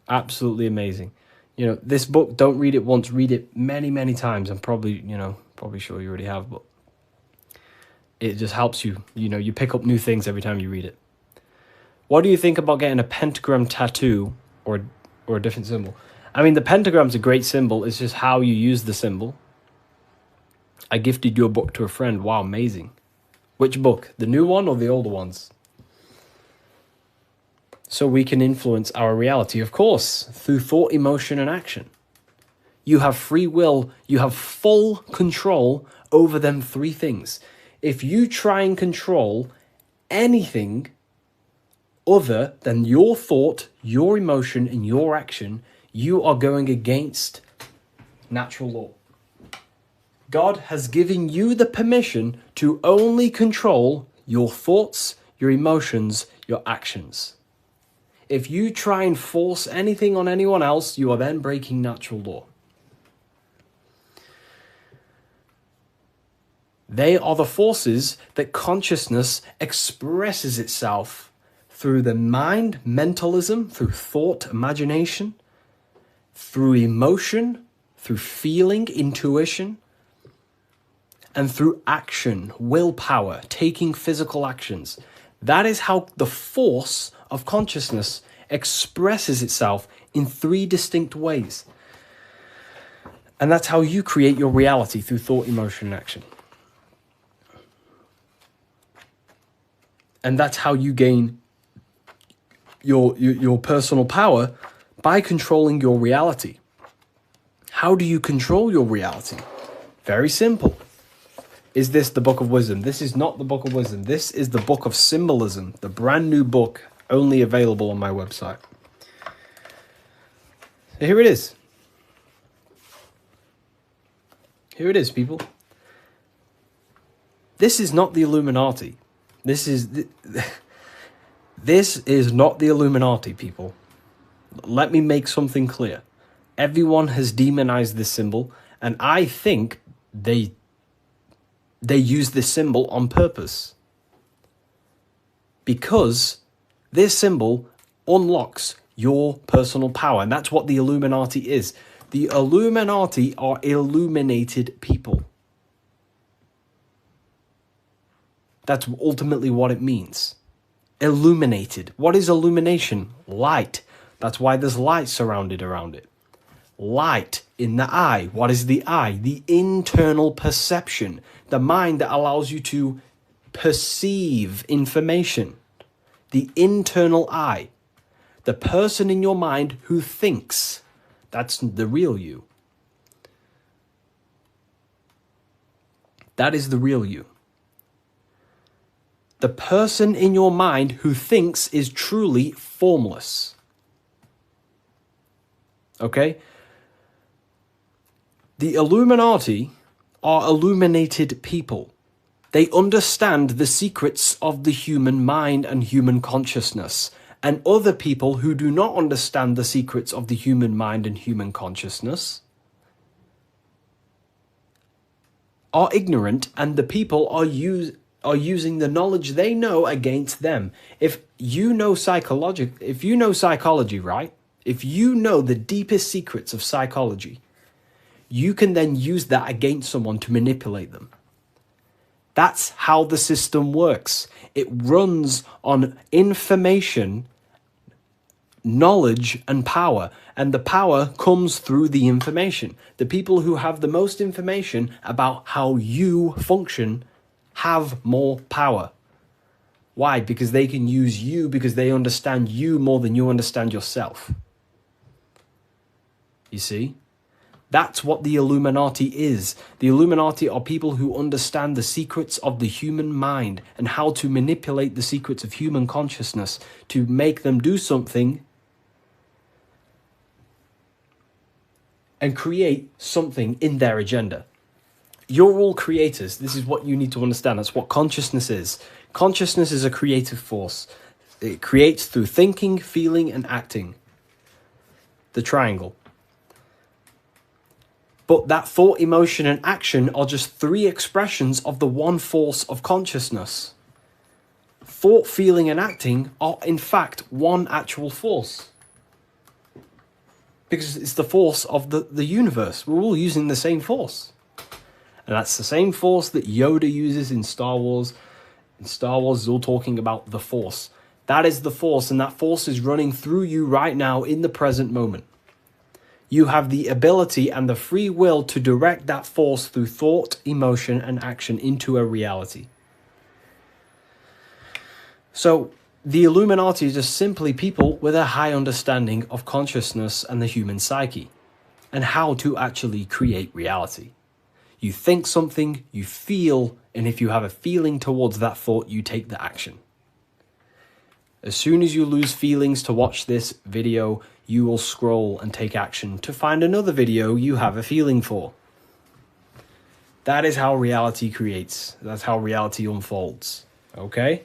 Absolutely amazing. This book, don't read it once, read it many, many times. I'm probably sure you already have, but it just helps you. You pick up new things every time you read it. What do you think about getting a pentagram tattoo or a different symbol? I mean, the pentagram's a great symbol. It's just how you use the symbol. I gifted your book to a friend. Wow, amazing. Which book? The new one or the older ones? So we can influence our reality, of course, through thought, emotion, and action. You have free will. You have full control over them three things. If you try and control anything other than your thought, your emotion, and your action, you are going against natural law. God has given you the permission to only control your thoughts, your emotions, your actions. If you try and force anything on anyone else, you are then breaking natural law. They are the forces that consciousness expresses itself through the mind, mentalism, through thought, imagination, through emotion, through feeling, intuition, and through action, willpower, taking physical actions. That is how the force of consciousness expresses itself in three distinct ways. And that's how you create your reality, through thought, emotion, and action. And that's how you gain your personal power, by controlling your reality. How do you control your reality? Very simple. Is this the Book of Wisdom? This is not the Book of Wisdom. This is the Book of Symbolism, the brand new book, only available on my website. So here it is. Here it is, people. This is not the Illuminati. This is not the Illuminati, people. Let me make something clear. Everyone has demonized this symbol, and I think they use this symbol on purpose. Because this symbol unlocks your personal power, and that's what the Illuminati is. The Illuminati are illuminated people. That's ultimately what it means. Illuminated. What is illumination? Light. That's why there's light surrounded around it. Light in the eye. What is the eye? The internal perception. The mind that allows you to perceive information. The internal eye. The person in your mind who thinks. That's the real you. That is the real you. The person in your mind who thinks is truly formless. Okay? The Illuminati are illuminated people. They understand the secrets of the human mind and human consciousness. And other people who do not understand the secrets of the human mind and human consciousness are ignorant, and the people are using the knowledge they know against them. If you know psychology, right? If you know the deepest secrets of psychology, you can then use that against someone to manipulate them. That's how the system works. It runs on information, knowledge, and power. And the power comes through the information. The people who have the most information about how you function have more power. Why? Because they can use you, because they understand you more than you understand yourself. You see? That's what the Illuminati is. The Illuminati are people who understand the secrets of the human mind and how to manipulate the secrets of human consciousness to make them do something and create something in their agenda. You're all creators. This is what you need to understand. That's what consciousness is. Consciousness is a creative force. It creates through thinking, feeling, and acting. The triangle. But that thought, emotion, and action are just three expressions of the one force of consciousness. Thought, feeling, and acting are in fact one actual force. Because it's the force of the universe. We're all using the same force. And that's the same force that Yoda uses in Star Wars. In Star Wars is all talking about the force. That is the force, and that force is running through you right now in the present moment. You have the ability and the free will to direct that force through thought, emotion, and action into a reality. So, the Illuminati is just simply people with a high understanding of consciousness and the human psyche, and how to actually create reality. You think something, you feel, and if you have a feeling towards that thought, you take the action. As soon as you lose feelings to watch this video, you will scroll and take action to find another video you have a feeling for. That is how reality creates. That's how reality unfolds. Okay?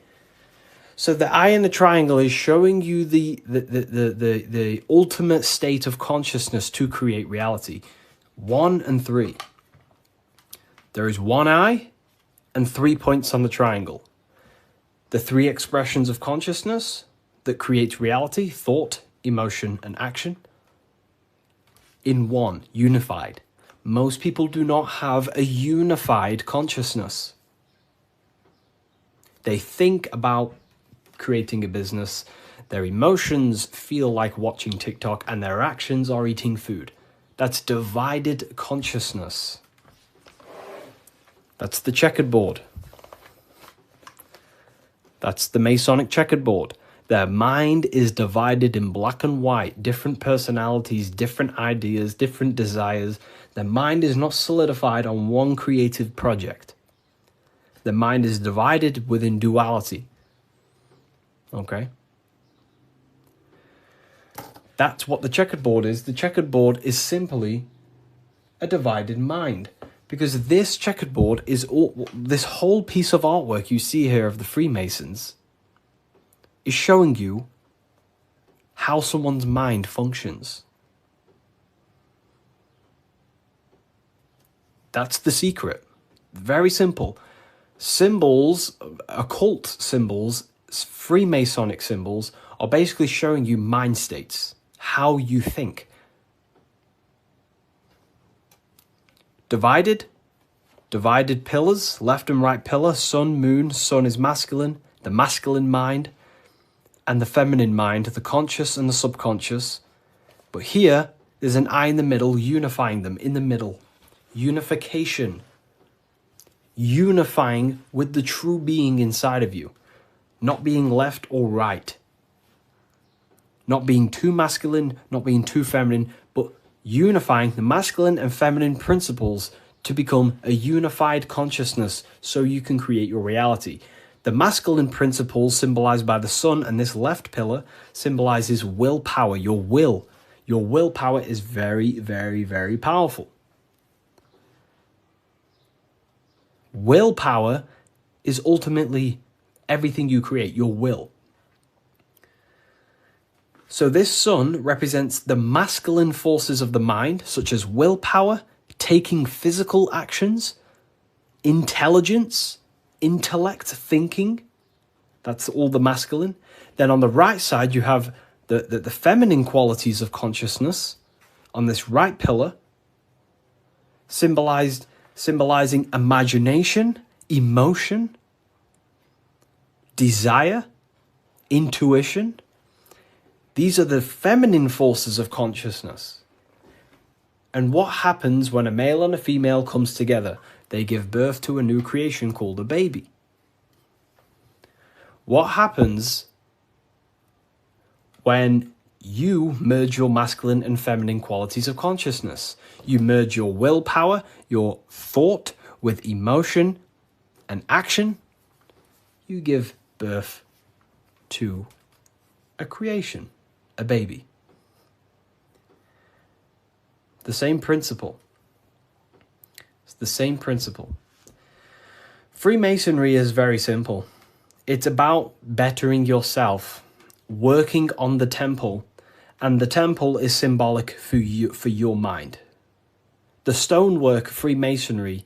So the eye in the triangle is showing you the ultimate state of consciousness to create reality. 1 and 3. There is one eye and 3 points on the triangle. The 3 expressions of consciousness that creates reality: thought, emotion, and action. In one, unified. Most people do not have a unified consciousness. They think about creating a business, their emotions feel like watching TikTok, and their actions are eating food. That's divided consciousness. That's the checkered board. That's the Masonic checkered board. Their mind is divided in black and white, different personalities, different ideas, different desires. Their mind is not solidified on one creative project. The mind is divided within duality. Okay? That's what the checkered board is. The checkered board is simply a divided mind. Because this checkered board is all, this whole piece of artwork you see here of the Freemasons is showing you how someone's mind functions. That's the secret. Very simple. Symbols, occult symbols, Freemasonic symbols are basically showing you mind states, how you think. Divided pillars, left and right pillar, sun, moon. Sun is masculine, the masculine mind, and the feminine mind, the conscious and the subconscious. But here, there's an eye in the middle, unifying them in the middle. Unification. Unifying with the true being inside of you. Not being left or right. Not being too masculine, not being too feminine, but unifying the masculine and feminine principles to become a unified consciousness so you can create your reality. The masculine principles symbolized by the sun and this left pillar symbolizes willpower, your will. Your willpower is very, very, very powerful. Willpower is ultimately everything you create, your will. So this sun represents the masculine forces of the mind, such as willpower, taking physical actions, intelligence, intellect, thinking. That's all the masculine. Then on the right side, you have the feminine qualities of consciousness on this right pillar, symbolizing imagination, emotion, desire, intuition. These are the feminine forces of consciousness. And what happens when a male and a female comes together? They give birth to a new creation called a baby. What happens when you merge your masculine and feminine qualities of consciousness? You merge your willpower, your thought with emotion and action. You give birth to a creation, a baby. The same principle. It's the same principle. Freemasonry is very simple. It's about bettering yourself, working on the temple, and the temple is symbolic for you, for your mind. The stonework Freemasonry,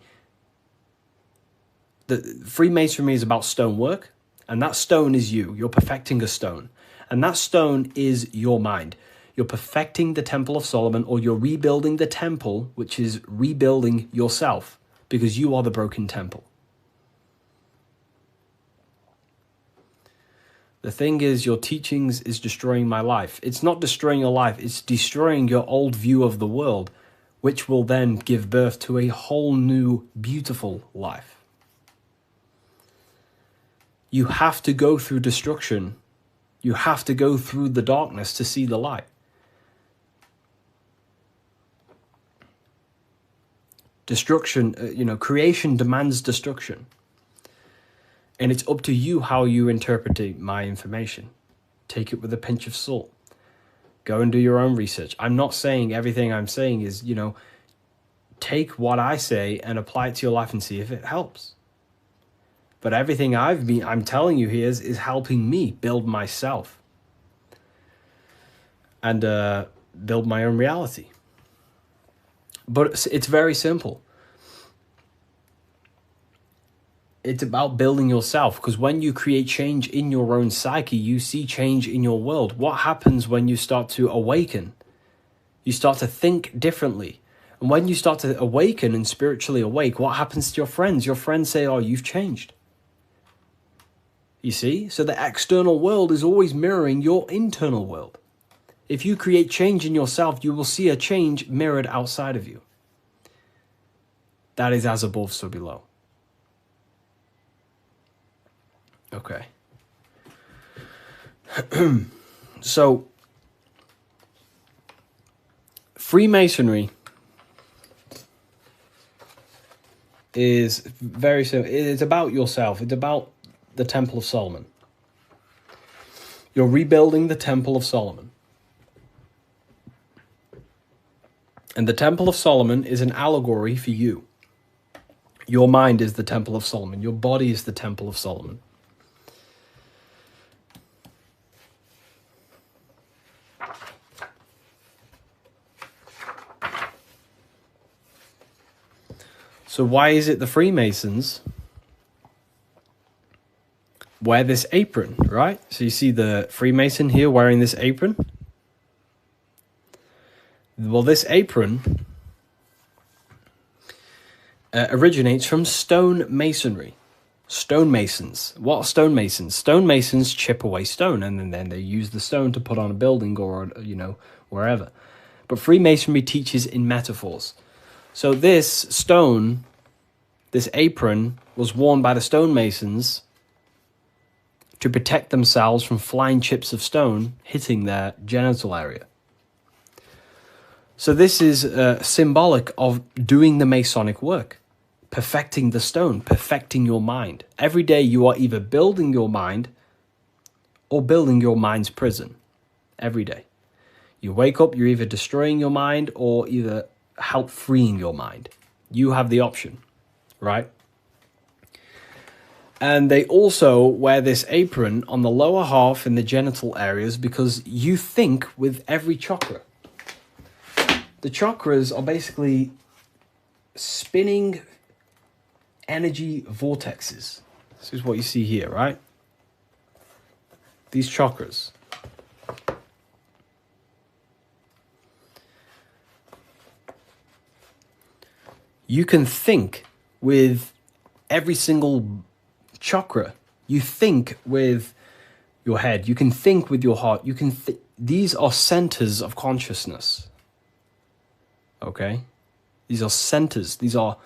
Freemasonry is about stonework, and that stone is you. You're perfecting a stone, and that stone is your mind. You're perfecting the Temple of Solomon, or you're rebuilding the temple, which is rebuilding yourself, because you are the broken temple. The thing is, your teachings is destroying my life. It's not destroying your life, it's destroying your old view of the world, which will then give birth to a whole new, beautiful life. You have to go through destruction. You have to go through the darkness to see the light. Destruction, creation demands destruction. And it's up to you how you interpret my information. Take it with a pinch of salt. Go and do your own research. I'm not saying everything I'm saying is, take what I say and apply it to your life and see if it helps. But everything I'm telling you here is helping me build myself and build my own reality. But it's very simple. It's about building yourself, because when you create change in your own psyche, you see change in your world. What happens when you start to awaken? You start to think differently. And when you start to awaken and spiritually awake, what happens to your friends? Your friends say, oh, you've changed. You see? So the external world is always mirroring your internal world. If you create change in yourself, you will see a change mirrored outside of you. That is as above, so below. Okay. So, Freemasonry is very simple. It's about yourself. It's about the Temple of Solomon. You're rebuilding the Temple of Solomon. And the Temple of Solomon is an allegory for you. Your mind is the Temple of Solomon. Your body is the Temple of Solomon. So why is it the Freemasons wear this apron, right? So you see the Freemason here wearing this apron. Well, this apron originates from stone masonry. Stonemasons. What are stonemasons? Stonemasons chip away stone, and then they use the stone to put on a building or, wherever. But Freemasonry teaches in metaphors. So this stone, this apron, was worn by the stonemasons to protect themselves from flying chips of stone hitting their genital area. So this is symbolic of doing the Masonic work, perfecting the stone, perfecting your mind. Every day you are either building your mind or building your mind's prison. Every day. You wake up, you're either destroying your mind or either help freeing your mind. You have the option, right? And they also wear this apron on the lower half in the genital areas because you think with every chakra. The chakras are basically spinning energy vortexes. This is what you see here, right? These chakras. You can think with every single chakra. You think with your head. You can think with your heart. You can. These are centers of consciousness. Okay? These are centers. These are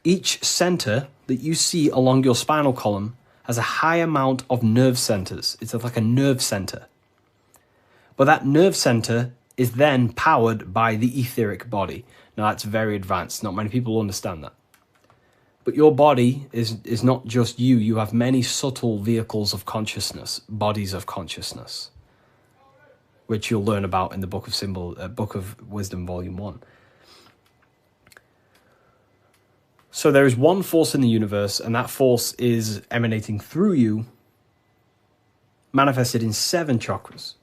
each center that you see along your spinal column has a high amount of nerve centers. It's like a nerve center. But that nerve center is then powered by the etheric body. Now, that's very advanced. Not many people understand that. But your body is not just you. You have many subtle vehicles of consciousness, bodies of consciousness, which you'll learn about in the Book of Wisdom, Volume 1. So there is one force in the universe, and that force is emanating through you, manifested in 7 chakras.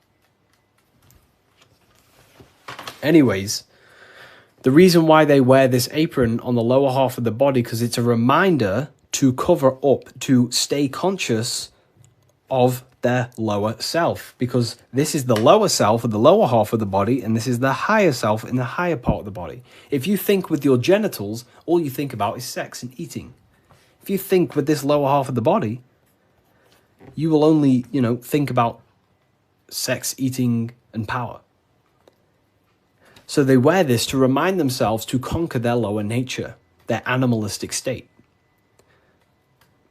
Anyways, the reason why they wear this apron on the lower half of the body, because it's a reminder to cover up, to stay conscious of their lower self. Because this is the lower self of the lower half of the body, and this is the higher self in the higher part of the body. If you think with your genitals, all you think about is sex and eating. If you think with this lower half of the body, you will only, think about sex, eating, and power. So they wear this to remind themselves to conquer their lower nature, their animalistic state.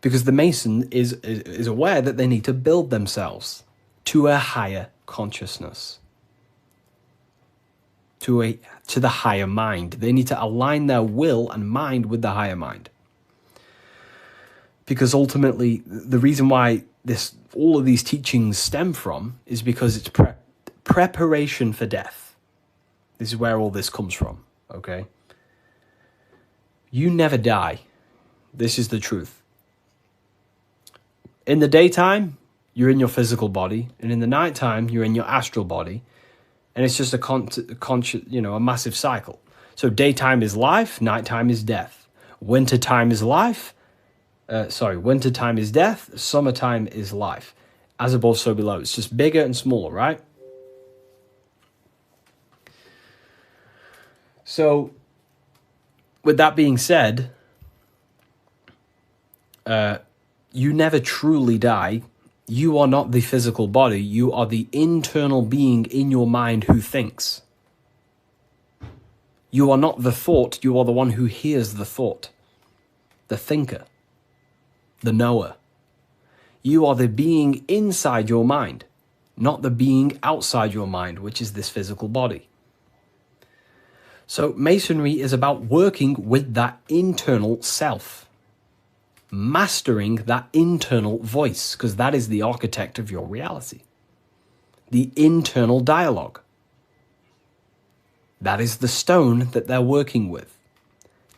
Because the Mason is aware that they need to build themselves to a higher consciousness, to the higher mind. They need to align their will and mind with the higher mind. Because ultimately, the reason why all of these teachings stem from is because it's preparation for death. This is where all this comes from, okay? You never die. This is the truth. In the daytime, you're in your physical body, and in the nighttime, you're in your astral body, and it's just a massive cycle. So daytime is life, nighttime is death. Wintertime is life. Wintertime is death. Summertime is life. As above, so below. It's just bigger and smaller, right? So, with that being said, you never truly die. You are not the physical body. You are the internal being in your mind who thinks. You are not the thought. You are the one who hears the thought. The thinker. The knower. You are the being inside your mind, not the being outside your mind, which is this physical body. So Masonry is about working with that internal self, mastering that internal voice, because that is the architect of your reality. The internal dialogue. That is the stone that they're working with.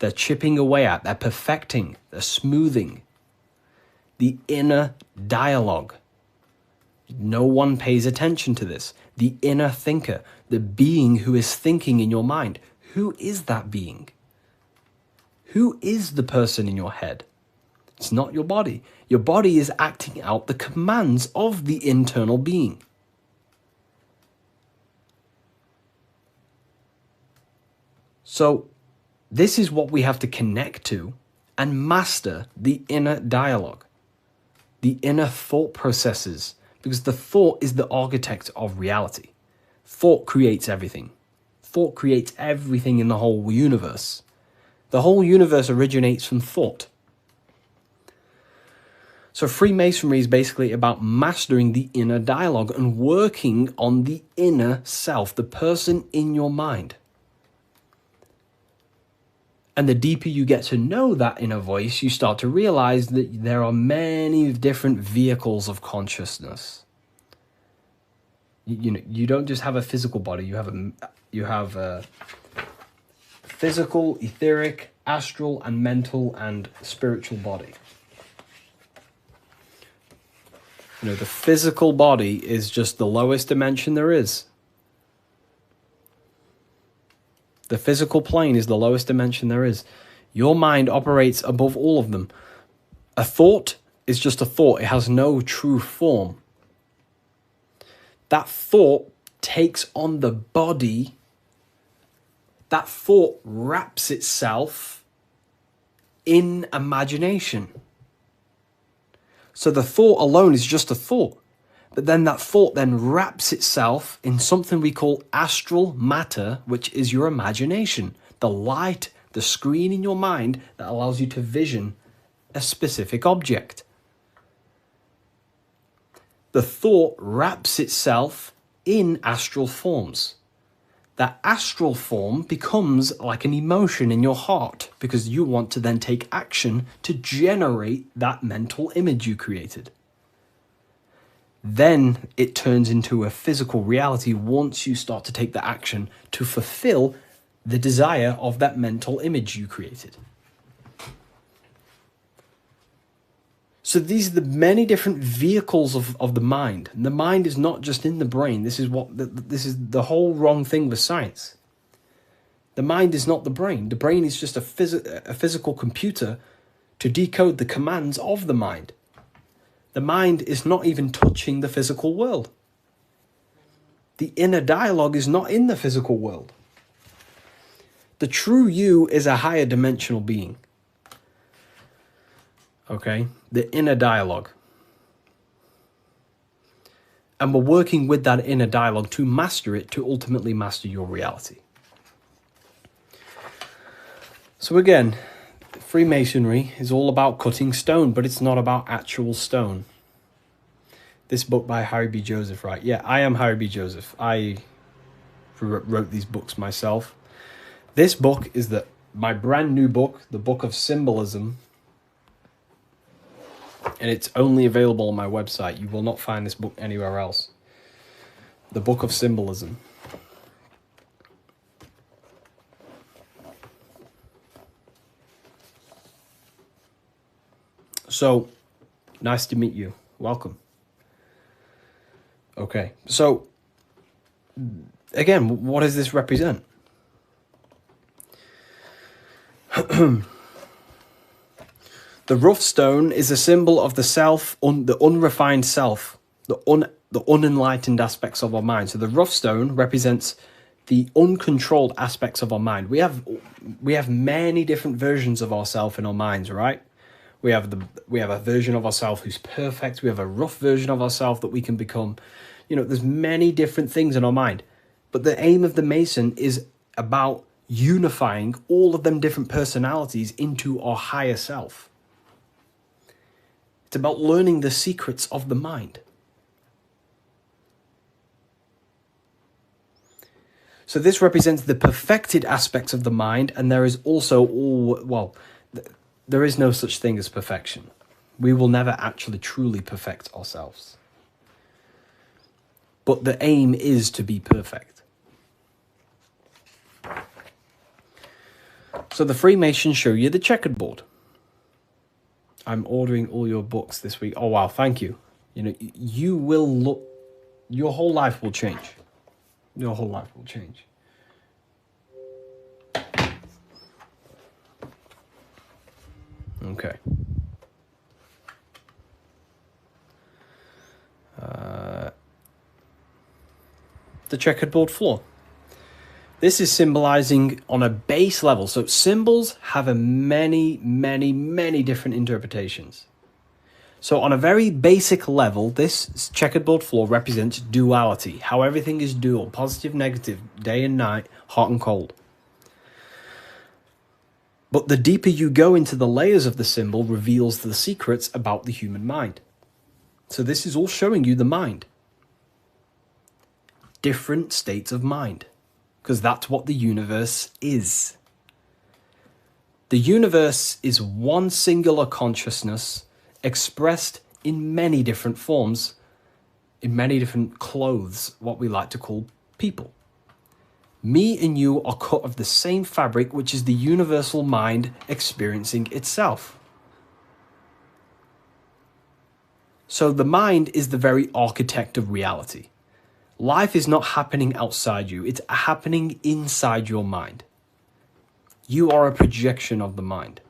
They're chipping away at, they're perfecting, they're smoothing. The inner dialogue. No one pays attention to this. The inner thinker, the being who is thinking in your mind. Who is that being? Who is the person in your head? It's not your body. Your body is acting out the commands of the internal being. So this is what we have to connect to and master the inner dialogue, the inner thought processes, because the thought is the architect of reality. Thought creates everything. Thought creates everything in the whole universe. The whole universe originates from thought. So Freemasonry is basically about mastering the inner dialogue and working on the inner self, the person in your mind. And the deeper you get to know that inner voice, you start to realize that there are many different vehicles of consciousness. You don't just have a physical body. You have a physical, etheric, astral, and mental and spiritual body. The physical body is just the lowest dimension there is. The physical plane is the lowest dimension there is. Your mind operates above all of them. A thought is just a thought. It has no true form. That thought takes on the body. That thought wraps itself in imagination. So the thought alone is just a thought. But then that thought then wraps itself in something we call astral matter, which is your imagination, the light, the screen in your mind that allows you to vision a specific object. The thought wraps itself in astral forms. That astral form becomes like an emotion in your heart because you want to then take action to generate that mental image you created. Then it turns into a physical reality once you start to take the action to fulfill the desire of that mental image you created. So these are the many different vehicles of the mind. And the mind is not just in the brain. This is the whole wrong thing with science. The mind is not the brain. The brain is just a physical computer to decode the commands of the mind. The mind is not even touching the physical world. The inner dialogue is not in the physical world. The true you is a higher dimensional being. Okay? The inner dialogue. And we're working with that inner dialogue to master it, to ultimately master your reality. So again, Freemasonry is all about cutting stone, but it's not about actual stone. This book by Harry B. Joseph, right? Yeah, I am Harry B. Joseph. I wrote these books myself. This book is my brand new book, the Book of Symbolism. And it's only available on my website. You will not find this book anywhere else. The Book of Symbolism. So, nice to meet you. Welcome. Okay, so, again, what does this represent? The rough stone is a symbol of the self, the unrefined self, the unenlightened aspects of our mind. So the rough stone represents the uncontrolled aspects of our mind. We have many different versions of ourselves in our minds, right? We have a version of ourselves who's perfect. We have a rough version of ourselves that we can become. There's many different things in our mind. But the aim of the Mason is about unifying all of them different personalities into our higher self. It's about learning the secrets of the mind. So this represents the perfected aspects of the mind, and there is also there is no such thing as perfection. We will never actually truly perfect ourselves. But the aim is to be perfect. So the Freemasons show you the checkerboard. I'm ordering all your books this week. Oh, wow, thank you. You will look, your whole life will change. Your whole life will change. Okay. The checkerboard floor. This is symbolizing on a base level. So symbols have a many different interpretations. So on a very basic level, this checkerboard floor represents duality, how everything is dual, positive, negative, day and night, hot and cold. But the deeper you go into the layers of the symbol reveals the secrets about the human mind. So this is all showing you the mind. Different states of mind, because that's what the universe is. The universe is one singular consciousness expressed in many different forms, in many different clothes, what we like to call people. Me and you are cut of the same fabric, which is the universal mind experiencing itself. So the mind is the very architect of reality. Life is not happening outside you, it's happening inside your mind. You are a projection of the mind.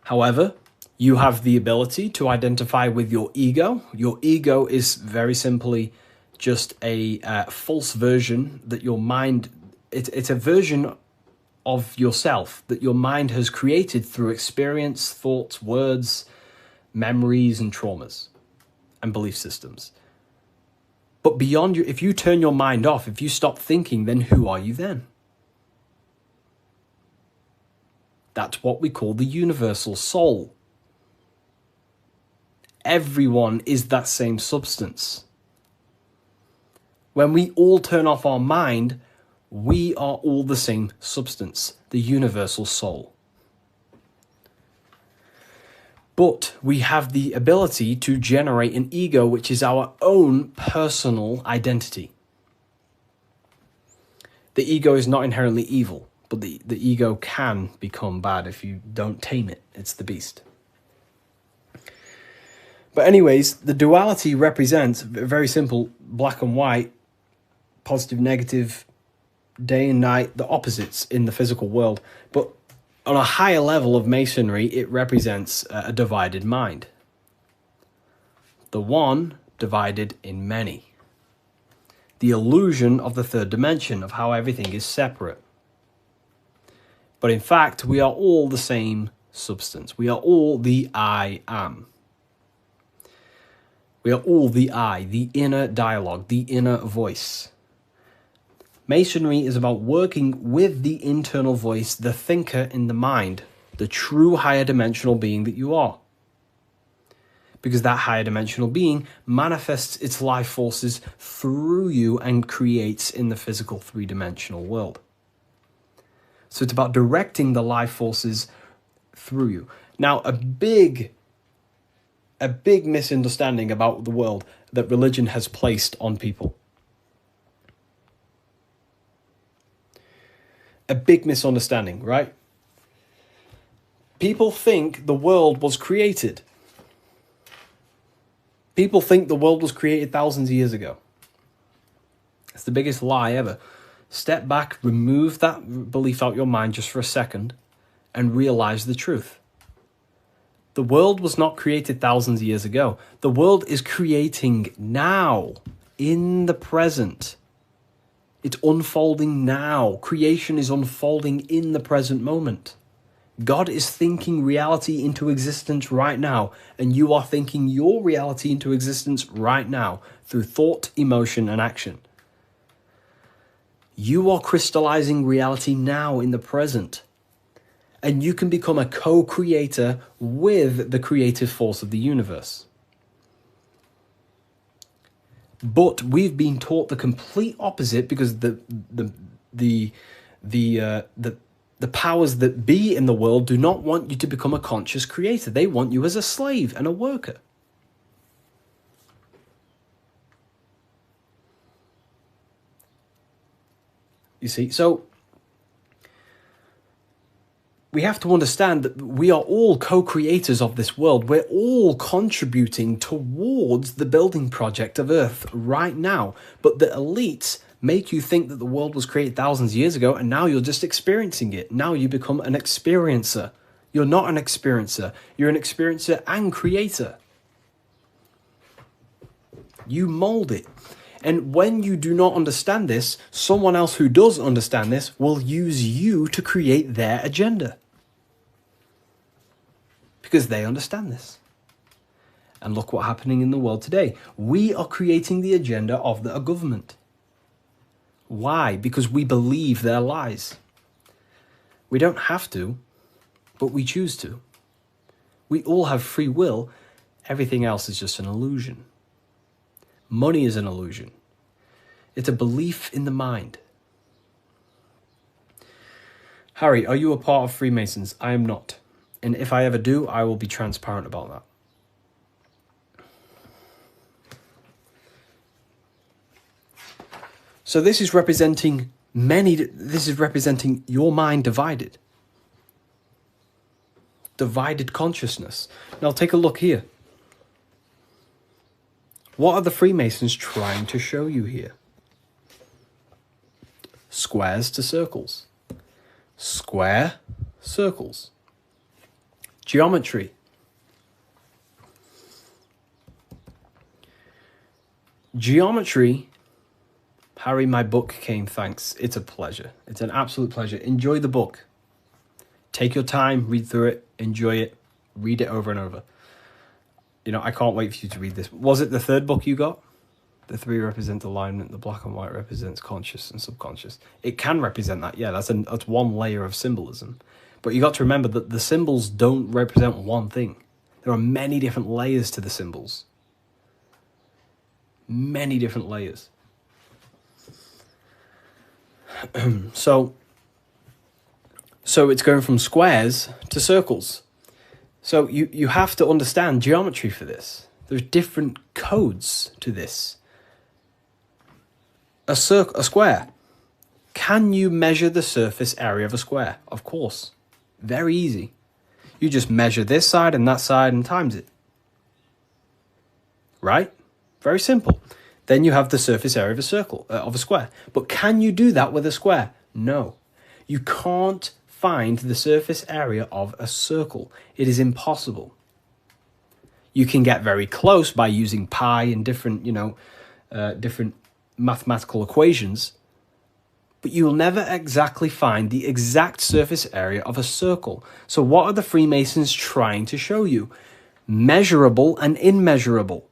However, you have the ability to identify with your ego. Your ego is very simply just a false version that your mind, it's a version of yourself that your mind has created through experience, thoughts, words, memories, and traumas, and belief systems. But beyond you, if you turn your mind off, if you stop thinking, then who are you then? That's what we call the universal soul. Everyone is that same substance. When we all turn off our mind, we are all the same substance, the universal soul. But we have the ability to generate an ego, which is our own personal identity. The ego is not inherently evil, but the ego can become bad if you don't tame it. It's the beast. But anyways, the duality represents, very simple, black and white, positive, negative, day and night, the opposites in the physical world. But on a higher level of masonry, it represents a divided mind. The one divided in many. The illusion of the third dimension, of how everything is separate. But in fact, we are all the same substance. We are all the I am. We are all the I, the inner dialogue, the inner voice. Masonry is about working with the internal voice, the thinker in the mind, the true higher dimensional being that you are. Because that higher dimensional being manifests its life forces through you and creates in the physical three-dimensional world. So it's about directing the life forces through you. Now, a big misunderstanding about the world that religion has placed on people. A big misunderstanding, right? People think the world was created. People think the world was created thousands of years ago. It's the biggest lie ever. Step back, remove that belief out your mind just for a second, and realize the truth. The world was not created thousands of years ago. The world is creating now, in the present. It's unfolding now. Creation is unfolding in the present moment. God is thinking reality into existence right now, and you are thinking your reality into existence right now through thought, emotion, and action. You are crystallizing reality now in the present, and you can become a co-creator with the creative force of the universe. But we've been taught the complete opposite because the powers that be in the world do not want you to become a conscious creator. They want you as a slave and a worker. You see, so we have to understand that we are all co-creators of this world. We're all contributing towards the building project of Earth right now. But the elites make you think that the world was created thousands of years ago and now you're just experiencing it. Now you become an experiencer. You're not an experiencer. You're an experiencer and creator. You mold it. And when you do not understand this, someone else who does understand this will use you to create their agenda. Because they understand this. And look what's happening in the world today. We are creating the agenda of the government. Why? Because we believe their lies. We don't have to, but we choose to. We all have free will. Everything else is just an illusion. Money is an illusion. It's a belief in the mind. Harry, are you a part of Freemasons? I am not. And if I ever do, I will be transparent about that. So this is representing your mind divided. Divided consciousness. Now take a look here. What are the Freemasons trying to show you here? Squares to circles. Square, circles. Geometry. Geometry. Harry, my book came, thanks. It's a pleasure. It's an absolute pleasure. Enjoy the book. Take your time, read through it, enjoy it, read it over and over. You know, I can't wait for you to read this. Was it the third book you got? The 3 represent alignment, the black and white represents conscious and subconscious. It can represent that, yeah, that's one layer of symbolism. But you got to remember that the symbols don't represent one thing. There are many different layers to the symbols. Many different layers. So it's going from squares to circles. So you have to understand geometry for this. There's different codes to this. A square. Can you measure the surface area of a square? Of course. Very easy. You just measure this side and that side and times it. Right? Very simple. Then you have the surface area of a circle, of a square. But can you do that with a square? No. You can't find the surface area of a circle. It is impossible. You can get very close by using pi and different, different mathematical equations, but you will never exactly find the exact surface area of a circle. So what are the Freemasons trying to show you? Measurable and immeasurable.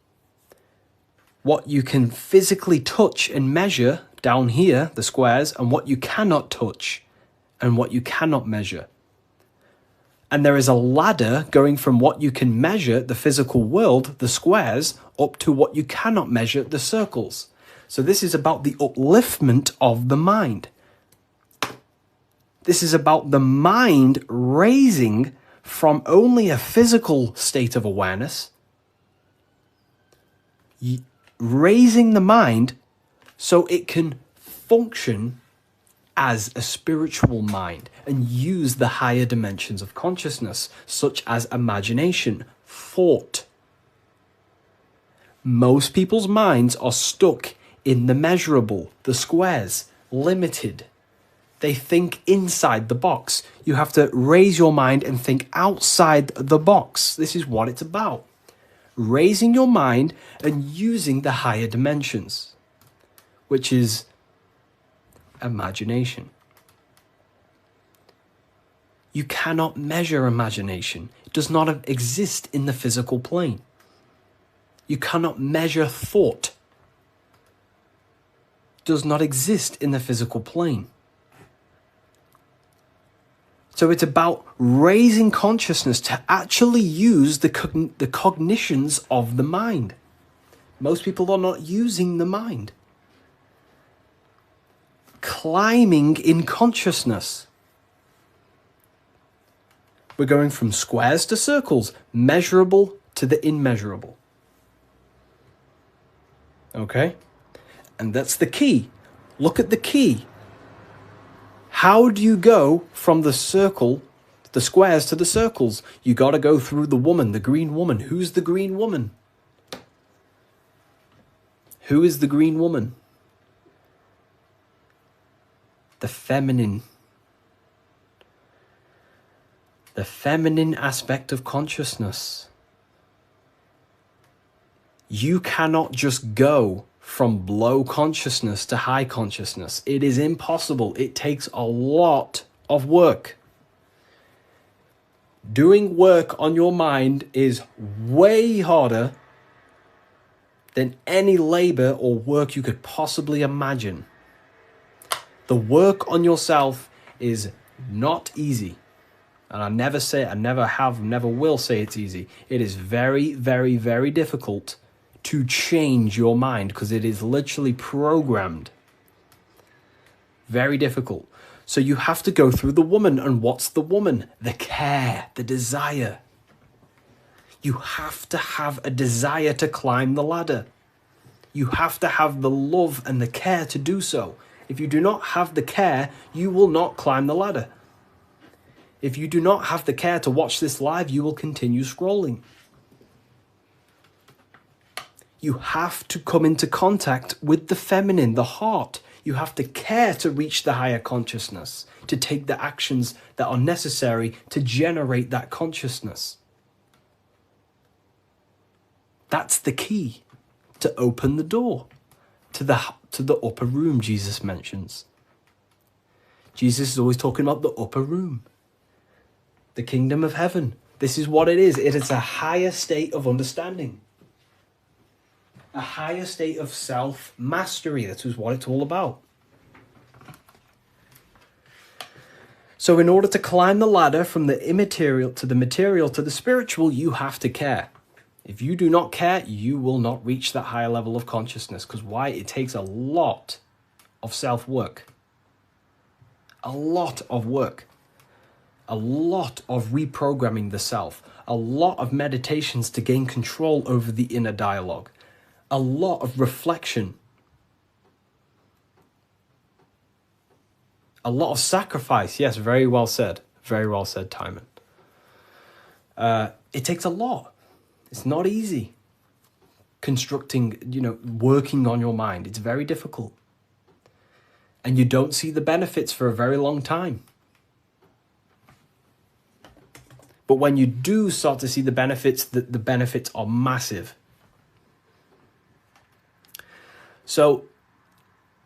What you can physically touch and measure down here, the squares, and what you cannot touch and what you cannot measure. And there is a ladder going from what you can measure, the physical world, the squares, up to what you cannot measure, the circles. So this is about the upliftment of the mind. This is about the mind raising from only a physical state of awareness, raising the mind so it can function as a spiritual mind and use the higher dimensions of consciousness, such as imagination, thought. Most people's minds are stuck in the measurable, the squares, limited. They think inside the box. You have to raise your mind and think outside the box. This is what it's about. Raising your mind and using the higher dimensions, which is imagination. You cannot measure imagination. It does not exist in the physical plane. You cannot measure thought. It does not exist in the physical plane. So it's about raising consciousness to actually use the cognitions of the mind. Most people are not using the mind. Climbing in consciousness. We're going from squares to circles, measurable to the immeasurable. Okay? And that's the key. Look at the key. How do you go from the circle, the squares to the circles? You got to go through the woman, the green woman. Who's the green woman? Who is the green woman? feminine. The feminine aspect of consciousness. You cannot just go from low consciousness to high consciousness. It is impossible. It takes a lot of work. Doing work on your mind is way harder than any labor or work you could possibly imagine. The work on yourself is not easy. And I never will say it's easy. It is very, very, very difficult to change your mind because it is literally programmed. Very difficult. So you have to go through the woman. And what's the woman? The care, the desire. You have to have a desire to climb the ladder. You have to have the love and the care to do so. If you do not have the care, you will not climb the ladder. If you do not have the care to watch this live, you will continue scrolling. You have to come into contact with the feminine, the heart. You have to care to reach the higher consciousness, to take the actions that are necessary to generate that consciousness. That's the key to open the door to the upper room Jesus mentions. Jesus is always talking about the upper room, the kingdom of heaven. This is what it is. It is a higher state of understanding. A higher state of self-mastery. That is what it's all about. So in order to climb the ladder from the immaterial to the material to the spiritual, you have to care. If you do not care, you will not reach that higher level of consciousness. Because why? It takes a lot of self-work. A lot of work. A lot of reprogramming the self. A lot of meditations to gain control over the inner dialogue. A lot of reflection. A lot of sacrifice. Yes, very well said. Very well said, Timon. It takes a lot. It's not easy. Constructing, working on your mind. It's very difficult. And you don't see the benefits for a very long time. But when you do start to see the benefits, the benefits are massive. So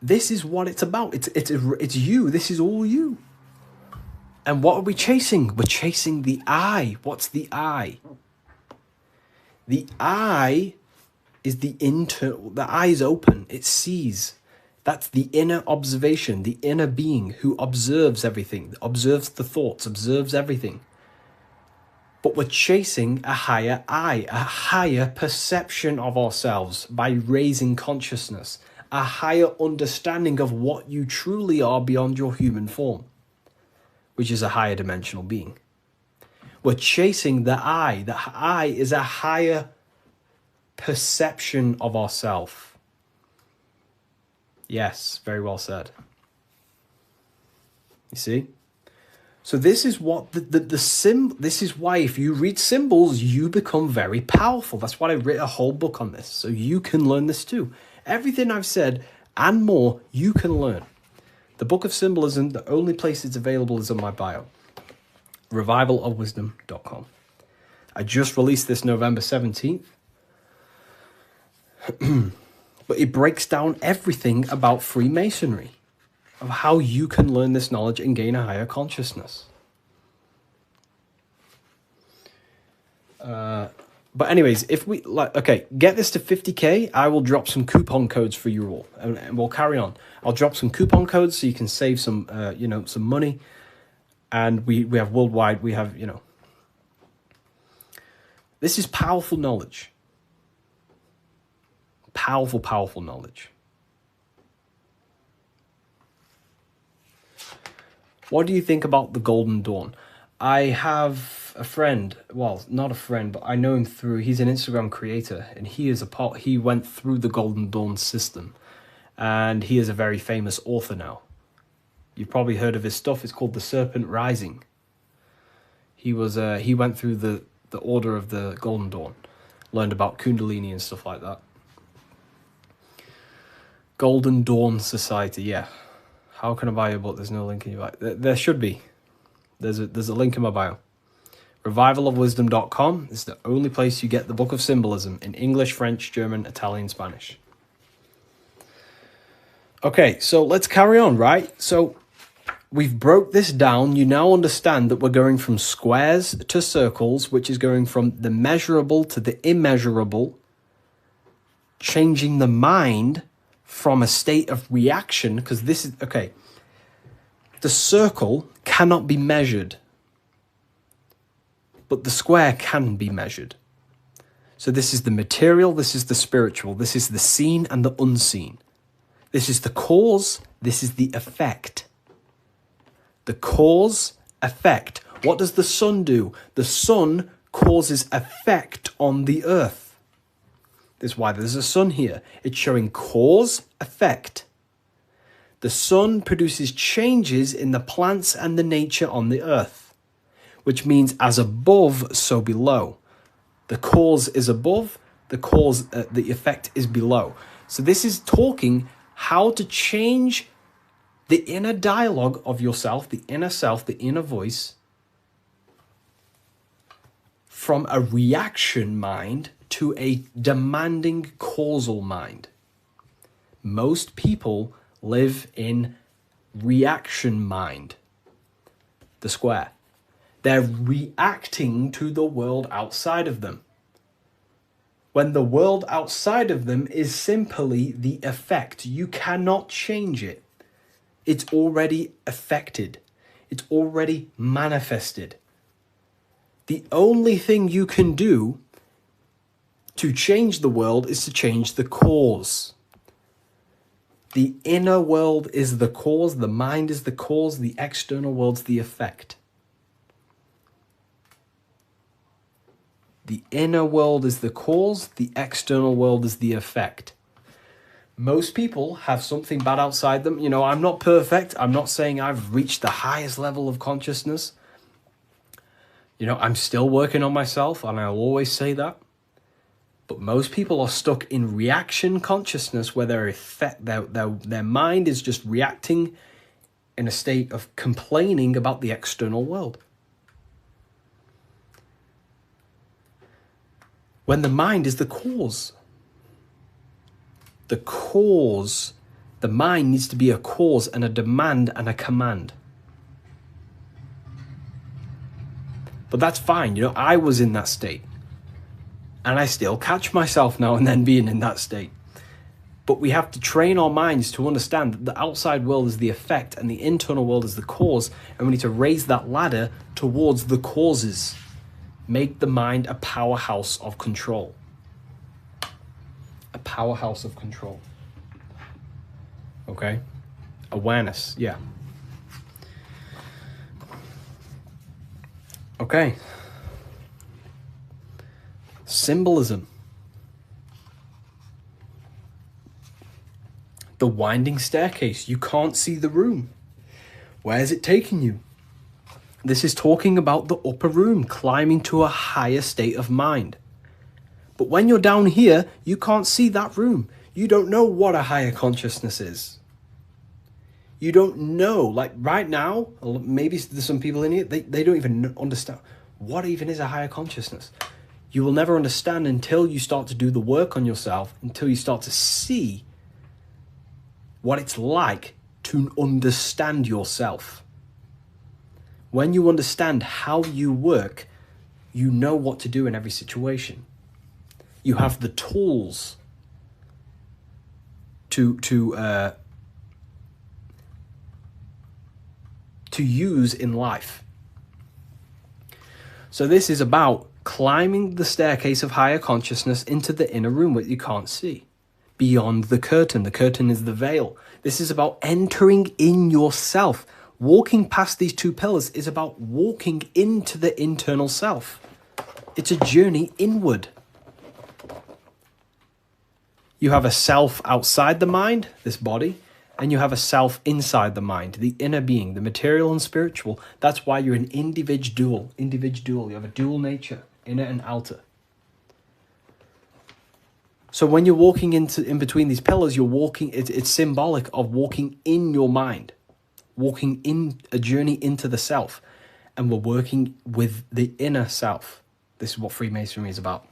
this is what it's about. It's you. This is all you. And what are we chasing? We're chasing the I. What's the I? The I is the eye is open. It sees. That's the inner observation, the inner being who observes everything, observes the thoughts, observes everything. But we're chasing a higher I, a higher perception of ourselves by raising consciousness, a higher understanding of what you truly are beyond your human form, which is a higher dimensional being. We're chasing the I. The I is a higher perception of ourself. Yes, very well said. You see? So this is what this is why if you read symbols, you become very powerful. That's why I wrote a whole book on this, so you can learn this too. Everything I've said and more, you can learn. The Book of Symbolism, the only place it's available is on my bio. revivalofwisdom.com. I just released this November 17th. But it breaks down everything about Freemasonry, of how you can learn this knowledge and gain a higher consciousness. But anyways, if we get this to 50k, I will drop some coupon codes for you all, and we'll carry on. I'll drop some coupon codes so you can save some, some money. And we have worldwide, we have, this is powerful knowledge. Powerful, powerful knowledge. What do you think about the Golden Dawn? I have a friend, well, not a friend, but I know him through, he's an Instagram creator, and he went through the Golden Dawn system, and he is a very famous author now. You've probably heard of his stuff. It's called The Serpent Rising. He went through the order of the Golden Dawn, learned about Kundalini and stuff like that. Golden Dawn Society, yeah. How can I buy your book? There's no link in your bio. There should be. There's a link in my bio. Revivalofwisdom.com is the only place you get the Book of Symbolism in English, French, German, Italian, Spanish. Okay, so let's carry on, right? So we've broke this down. You now understand that we're going from squares to circles, which is going from the measurable to the immeasurable, changing the mind from a state of reaction, because this is, okay, the circle cannot be measured, but the square can be measured. So this is the material, this is the spiritual, this is the seen and the unseen. This is the cause, this is the effect. The cause, effect. What does the sun do? The sun causes effect on the earth. This is why there's a sun here. It's showing cause, effect. The sun produces changes in the plants and the nature on the earth, which means as above, so below. The cause is above, the effect is below. So this is talking how to change the inner dialogue of yourself, the inner self, the inner voice, from a reaction mind to a demanding causal mind. Most people live in reaction mind, the square. They're reacting to the world outside of them, when the world outside of them is simply the effect. You cannot change it. It's already affected. It's already manifested. The only thing you can do to change the world is to change the cause. The inner world is the cause, the mind is the cause, the external world's the effect. The inner world is the cause, the external world is the effect. Most people have something bad outside them. You know, I'm not perfect. I'm not saying I've reached the highest level of consciousness. You know, I'm still working on myself, and I'll always say that. But most people are stuck in reaction consciousness, where their mind is just reacting in a state of complaining about the external world. When the mind is the cause. The cause, the mind needs to be a cause and a demand and a command. But that's fine, you know, I was in that state. And I still catch myself now and then being in that state. But we have to train our minds to understand that the outside world is the effect and the internal world is the cause. And we need to raise that ladder towards the causes. Make the mind a powerhouse of control. A powerhouse of control. Okay? Awareness, yeah. Okay. Symbolism. The winding staircase. You can't see the room. Where is it taking you? This is talking about the upper room, climbing to a higher state of mind. But when you're down here, you can't see that room. You don't know what a higher consciousness is. You don't know, like right now, maybe there's some people in here, they don't even understand what even is a higher consciousness. You will never understand until you start to do the work on yourself, until you start to see what it's like to understand yourself. When you understand how you work, you know what to do in every situation. You have the tools to use in life. So this is about climbing the staircase of higher consciousness into the inner room that you can't see. Beyond the curtain. The curtain is the veil. This is about entering in yourself. Walking past these two pillars is about walking into the internal self. It's a journey inward. You have a self outside the mind, this body, and you have a self inside the mind, the inner being, the material and spiritual. That's why you're an individual. You have a dual nature, inner and outer. So when you're walking in between these pillars, you're walking, it's symbolic of walking in your mind. walking in a journey into the self, and we're working with the inner self. This is what Freemasonry is about.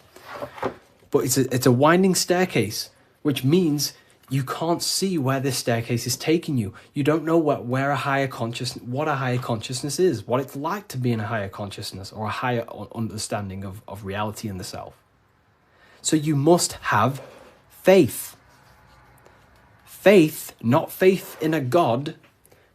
But it's a winding staircase, which means you can't see where this staircase is taking you. You don't know what a higher consciousness is, what it's like to be in a higher consciousness or a higher understanding of reality in the self. So you must have faith. Faith, not faith in a God,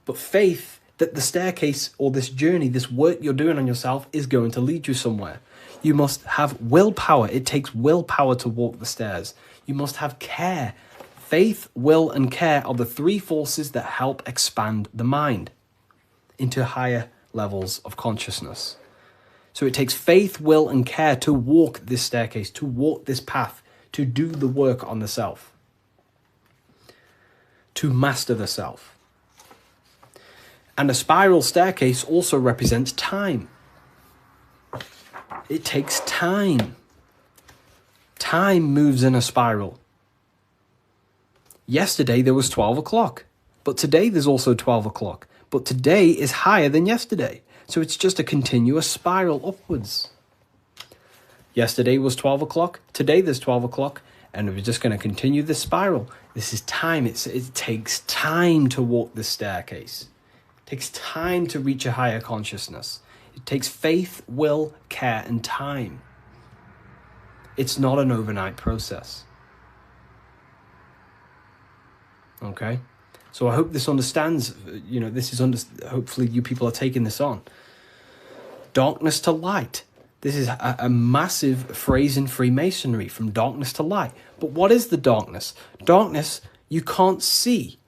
but faith that the staircase or this journey, this work you're doing on yourself is going to lead you somewhere. You must have willpower. It takes willpower to walk the stairs. You must have care. Faith, will, and care are the three forces that help expand the mind into higher levels of consciousness. So it takes faith, will, and care to walk this staircase, to walk this path, to do the work on the self, to master the self. And a spiral staircase also represents time. It takes time. Time moves in a spiral. Yesterday there was 12 o'clock, but today there's also 12 o'clock. But today is higher than yesterday. So it's just a continuous spiral upwards. Yesterday was 12 o'clock, today there's 12 o'clock, and we're just going to continue this spiral. This is time. It takes time to walk this staircase. It takes time to reach a higher consciousness. It takes faith, will, care, and time. It's not an overnight process. Okay? So I hope this understands, hopefully you people are taking this on. Darkness to light. This is a massive phrase in Freemasonry, from darkness to light. But what is the darkness? Darkness, you can't see.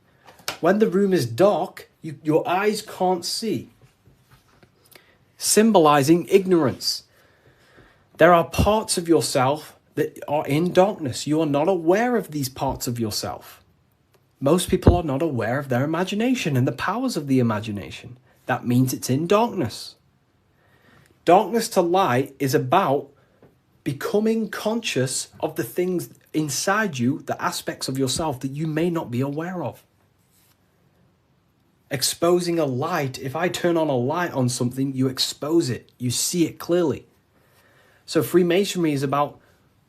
When the room is dark, your eyes can't see. Symbolizing ignorance. There are parts of yourself that are in darkness. You are not aware of these parts of yourself. Most people are not aware of their imagination and the powers of the imagination. That means it's in darkness. Darkness to light is about becoming conscious of the things inside you, the aspects of yourself that you may not be aware of. Exposing a light. If I turn on a light on something, you expose it. You see it clearly. So Freemasonry is about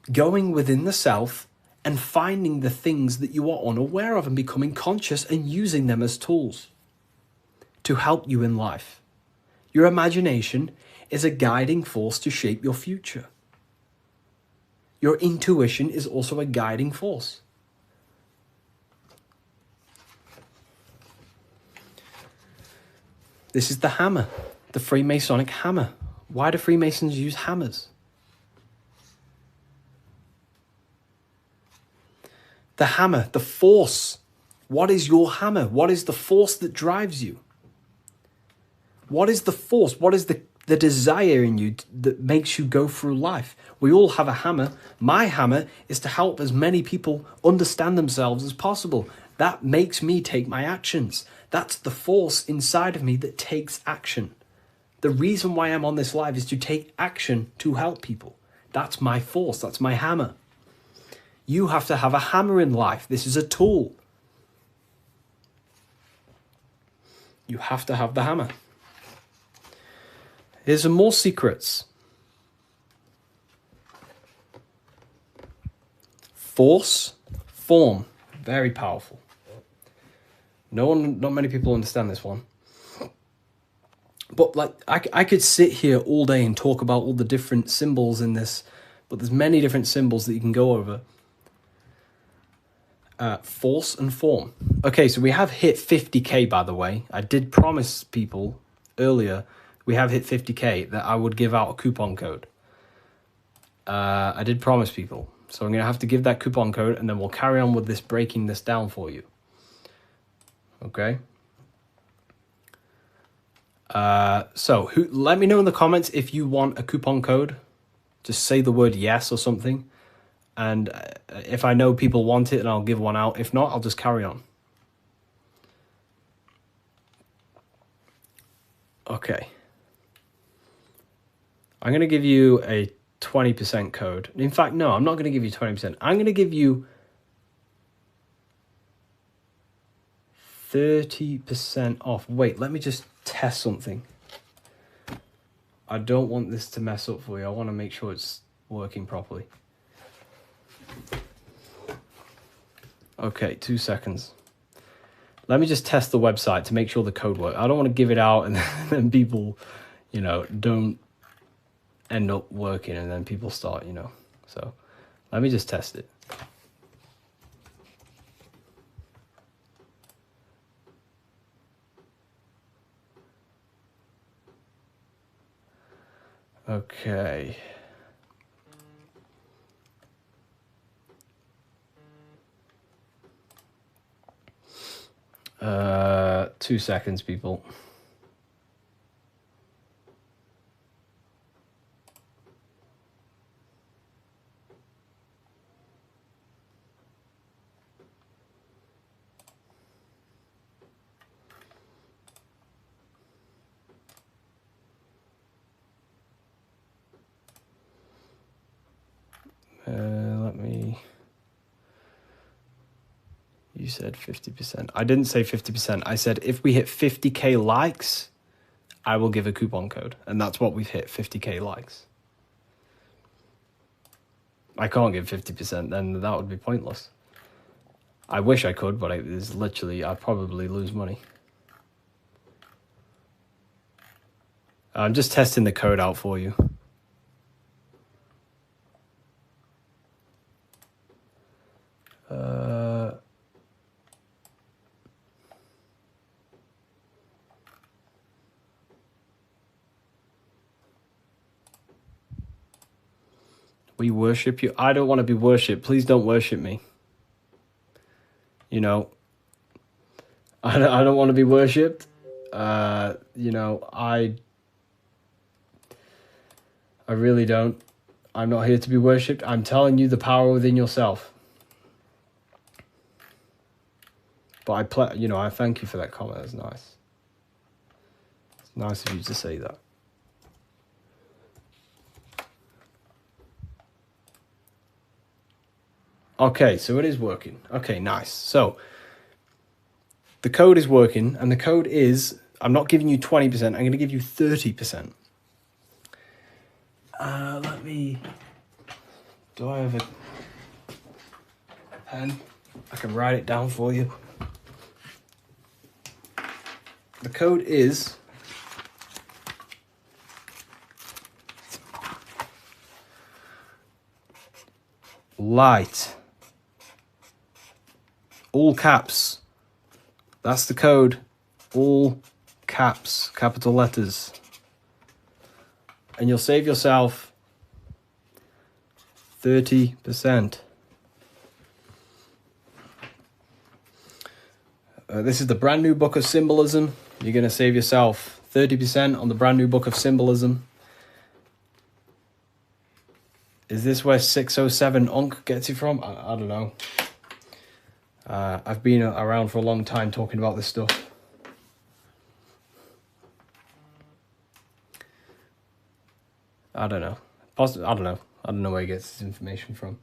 going within the self and finding the things that you are unaware of and becoming conscious and using them as tools to help you in life. Your imagination is a guiding force to shape your future. Your intuition is also a guiding force. This is the hammer, the Freemasonic hammer. Why do Freemasons use hammers? The hammer, the force. What is your hammer? What is the force that drives you? What is the force? What is the desire in you that makes you go through life? We all have a hammer. My hammer is to help as many people understand themselves as possible. That makes me take my actions. That's the force inside of me that takes action. The reason why I'm on this live is to take action to help people. That's my force. That's my hammer. You have to have a hammer in life. This is a tool. You have to have the hammer. Here's some more secrets. Force, form, very powerful. Not many people understand this one. But I could sit here all day and talk about all the different symbols in this, but there's many different symbols that you can go over. Force and form. Okay, so we have hit 50k, by the way. I did promise people earlier we have hit 50k that I would give out a coupon code. I did promise people. So I'm going to have to give that coupon code and then we'll carry on with this, breaking this down for you. Okay. So let me know in the comments if you want a coupon code. Just say the word yes or something. And if I know people want it, then I'll give one out. If not, I'll just carry on. Okay. I'm going to give you a 20% code. In fact, no, I'm not going to give you 20%. I'm going to give you 30% off. Wait, let me just test something. I don't want this to mess up for you. I want to make sure it's working properly. Okay, 2 seconds. Let me just test the website to make sure the code works. I don't want to give it out and then people, you know, don't end up working and then people start, you know. So let me just test it. Okay. 2 seconds, people. Let me... You said 50%. I didn't say 50%. I said if we hit 50k likes, I will give a coupon code. And that's what we've hit, 50k likes. I can't give 50%, then that would be pointless. I wish I could, but it's literally, I'd probably lose money. I'm just testing the code out for you. We worship you. I don't want to be worshipped. Please don't worship me. You know, I don't want to be worshipped. You know, I really don't. I'm not here to be worshipped. I'm telling you the power within yourself. But I thank you for that comment. That's nice. It's nice of you to say that. Okay, so it is working. Okay, nice. So the code is working, and the code is, I'm not giving you 20%, I'm going to give you 30%. Do I have a pen? I can write it down for you. The code is light. All caps. That's the code. All caps, capital letters. And you'll save yourself 30%. This is the brand new book of symbolism. You're going to save yourself 30% on the brand new book of symbolism. Is this where 607 Onk gets it from? I don't know. I've been around for a long time talking about this stuff. I don't know. I don't know. I don't know where he gets this information from.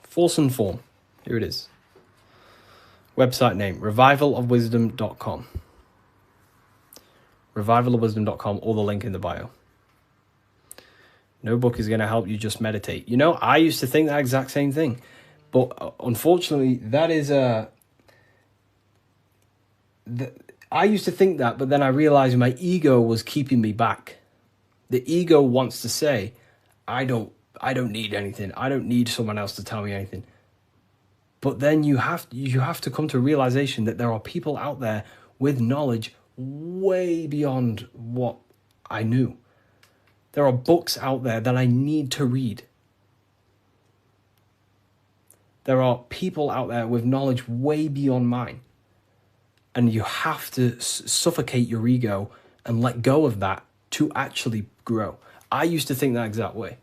Force and form. Here it is. Website name, revivalofwisdom.com. Revivalofwisdom.com, or the link in the bio. No book is going to help you, just meditate. You know, I used to think that exact same thing. But unfortunately, that is I used to think that, but then I realized my ego was keeping me back. The ego wants to say, I don't need anything. I don't need someone else to tell me anything. But then you have to come to a realization that there are people out there with knowledge way beyond what I knew. There are books out there that I need to read. There are people out there with knowledge way beyond mine. And you have to suffocate your ego and let go of that to actually grow. I used to think that exact way.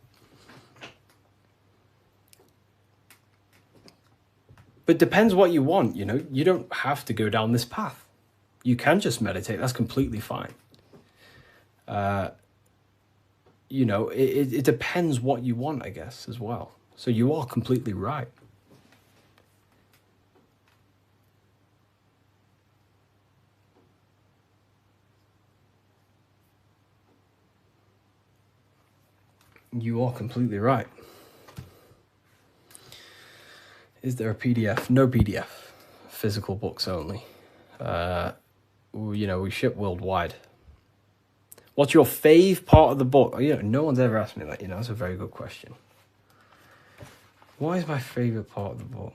But it depends what you want, you know. You don't have to go down this path. You can just meditate. That's completely fine. You know, it depends what you want, I guess, as well. So you are completely right. You are completely right. Is there a PDF? No PDF. Physical books only. We ship worldwide. What's your fave part of the book? No one's ever asked me that. That's a very good question. What is my favorite part of the book?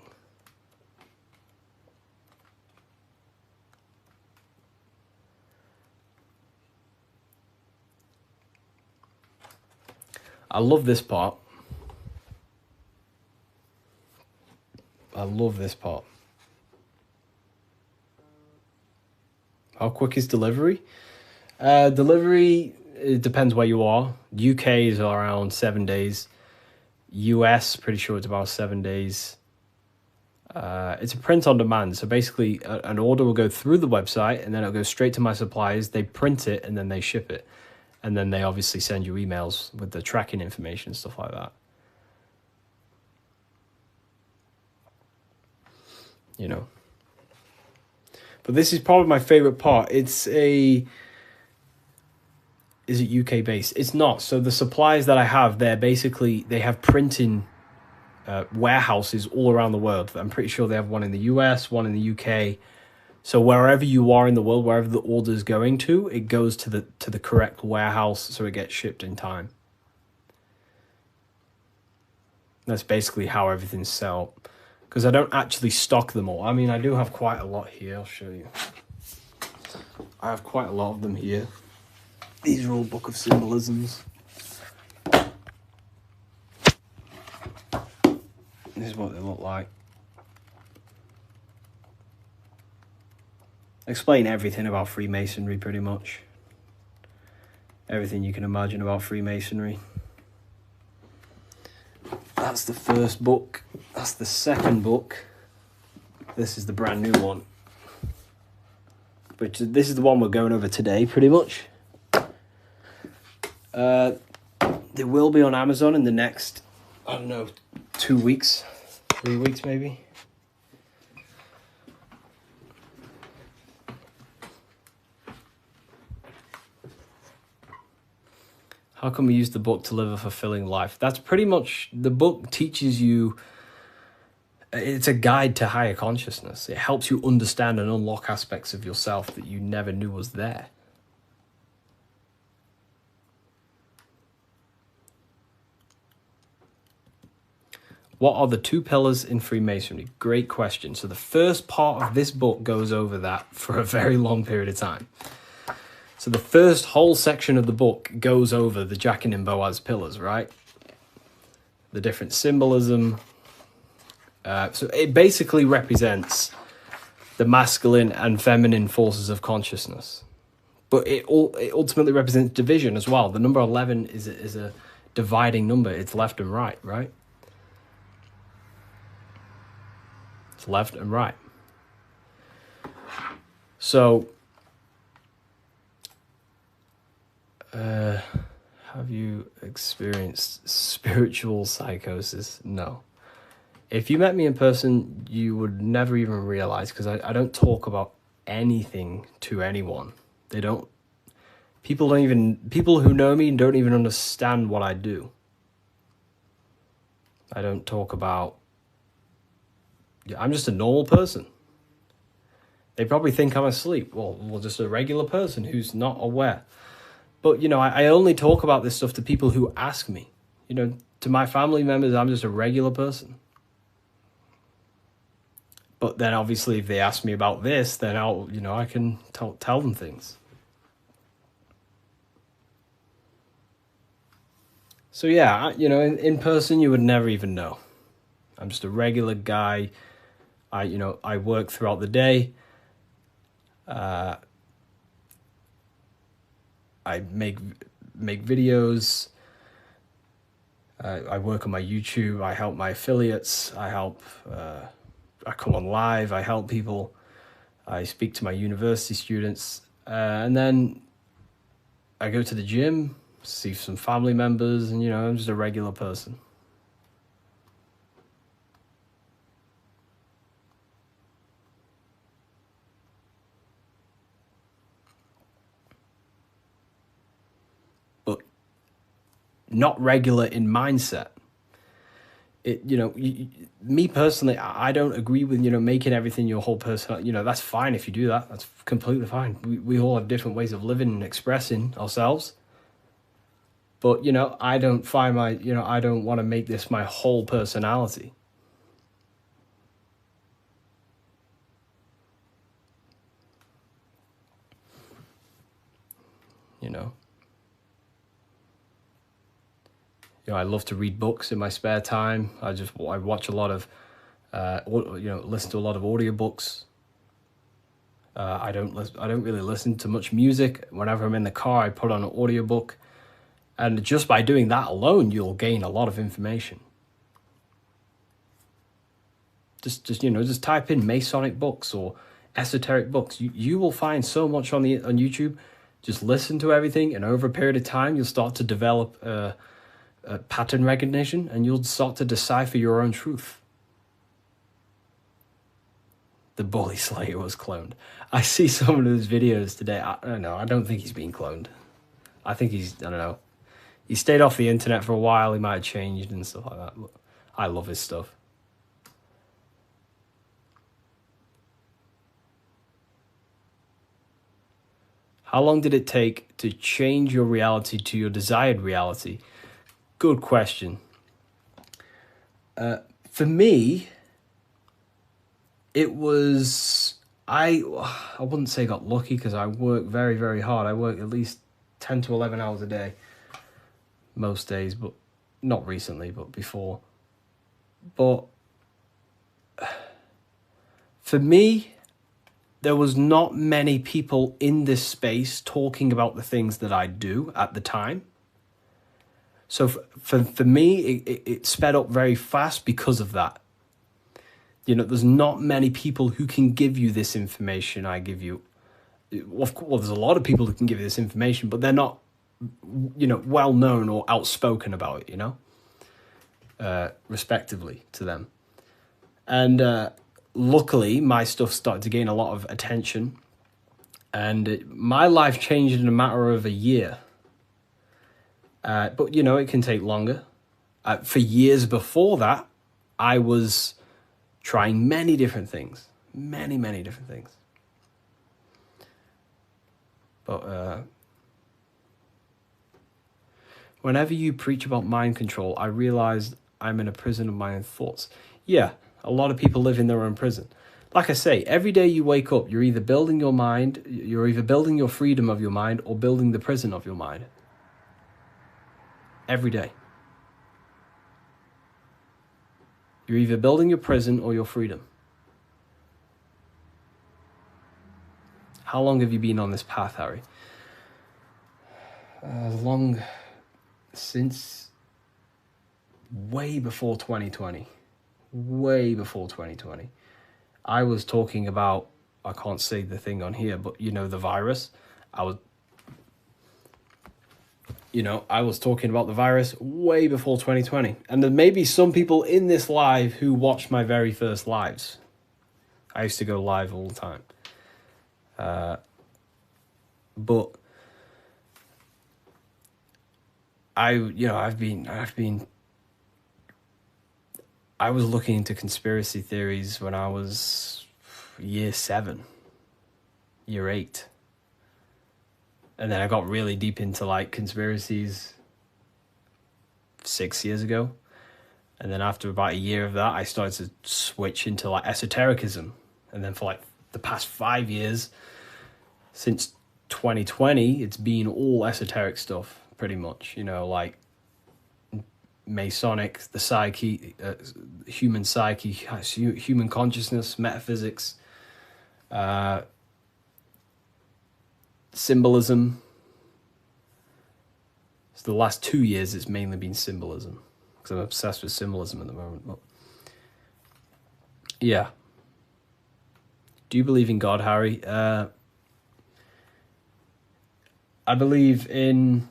I love this part. I love this part. How quick is delivery? Delivery, it depends where you are. UK is around 7 days. US, pretty sure it's about 7 days. It's a print on demand. So basically, an order will go through the website and then it'll go straight to my suppliers. They print it and then they ship it. And then they obviously send you emails with the tracking information and stuff like that. But this is probably my favorite part. Is it UK based? It's not. So the suppliers that I have, they have printing warehouses all around the world. I'm pretty sure they have one in the US, one in the UK. So wherever you are in the world, wherever the order is going to, it goes to the correct warehouse, so it gets shipped in time. That's basically how everything's set up. Because I don't actually stock them all. I mean, I do have quite a lot here. I'll show you. I have quite a lot of them here. These are all Book of Symbolisms. This is what they look like. Explain everything about Freemasonry, pretty much. Everything you can imagine about Freemasonry. That's the first book. That's the second book. This is the brand new one. Which this is the one we're going over today, pretty much. They will be on Amazon in the next, 2 weeks, 3 weeks maybe. How can we use the book to live a fulfilling life? That's pretty much, the book teaches you, it's a guide to higher consciousness. It helps you understand and unlock aspects of yourself that you never knew was there. What are the 2 pillars in Freemasonry? Great question. So the first part of this book goes over that for a very long period of time. So the first whole section of the book goes over the Jachin and Boaz pillars, right? The different symbolism. So it basically represents the masculine and feminine forces of consciousness. But it ultimately represents division as well. The number 11 is a dividing number. It's left and right, right? It's left and right. So, have you experienced spiritual psychosis? No. If you met me in person, you would never even realize, because I don't talk about anything to anyone. People who know me don't even understand what I do. I don't talk about, I'm just a normal person. They probably think I'm asleep. Well, just a regular person who's not aware. But, I only talk about this stuff to people who ask me. To my family members, I'm just a regular person. But then obviously if they ask me about this, then I can tell them things. So yeah, in person you would never even know. I'm just a regular guy. I work throughout the day. I make videos. I work on my YouTube. I help my affiliates. I come on live. I help people. I speak to my university students. And then I go to the gym, see some family members, and, I'm just a regular person. not regular in mindset. Me personally, I don't agree with, making everything your whole person. That's fine if you do that. That's completely fine. We all have different ways of living and expressing ourselves. But, I don't find I don't want to make this my whole personality. I love to read books in my spare time. I watch a lot of, listen to a lot of audiobooks. I don't really listen to much music. Whenever I'm in the car, I put on an audiobook. And just by doing that alone, you'll gain a lot of information. Just type in Masonic books or esoteric books. You will find so much on YouTube. Just listen to everything, and over a period of time, you'll start to develop a pattern recognition, and you'll start to decipher your own truth. The Bully Slayer was cloned. I see some of his videos today. I don't know. I don't think he's being cloned. I think I don't know. He stayed off the internet for a while. He might have changed and stuff like that. But I love his stuff. How long did it take to change your reality to your desired reality? Good question. For me, it was, I wouldn't say got lucky, because I work very, very hard. I work at least 10 to 11 hours a day most days, but not recently, but before. But for me, there was not many people in this space talking about the things that I do at the time. So for me, it sped up very fast because of that. There's not many people who can give you this information I give you. Well, there's a lot of people who can give you this information, but they're not, well known or outspoken about it, respectively to them. And luckily, my stuff started to gain a lot of attention, and my life changed in a matter of a year. But, it can take longer. For years before that, I was trying many different things. Many, many different things. But whenever you preach about mind control, I realized I'm in a prison of my own thoughts. Yeah, a lot of people live in their own prison. Like I say, every day you wake up, you're either building your mind, you're either building your freedom of your mind, or building the prison of your mind. Every day. You're either building your prison or your freedom. How long have you been on this path, Harry? Since way before 2020. Way before 2020. I was talking about, I can't say the thing on here, but the virus. I was talking about the virus way before 2020. And there may be some people in this live who watched my very first lives. I used to go live all the time. But I was looking into conspiracy theories when I was year 7, year 8. And then I got really deep into conspiracies 6 years ago. And then after about a year of that, I started to switch into esotericism. And then for the past 5 years, since 2020, it's been all esoteric stuff, pretty much. Masonic, the psyche, human psyche, human consciousness, metaphysics, symbolism. So the last 2 years, it's mainly been symbolism, because I'm obsessed with symbolism at the moment. But yeah. Do you believe in God, Harry? I believe in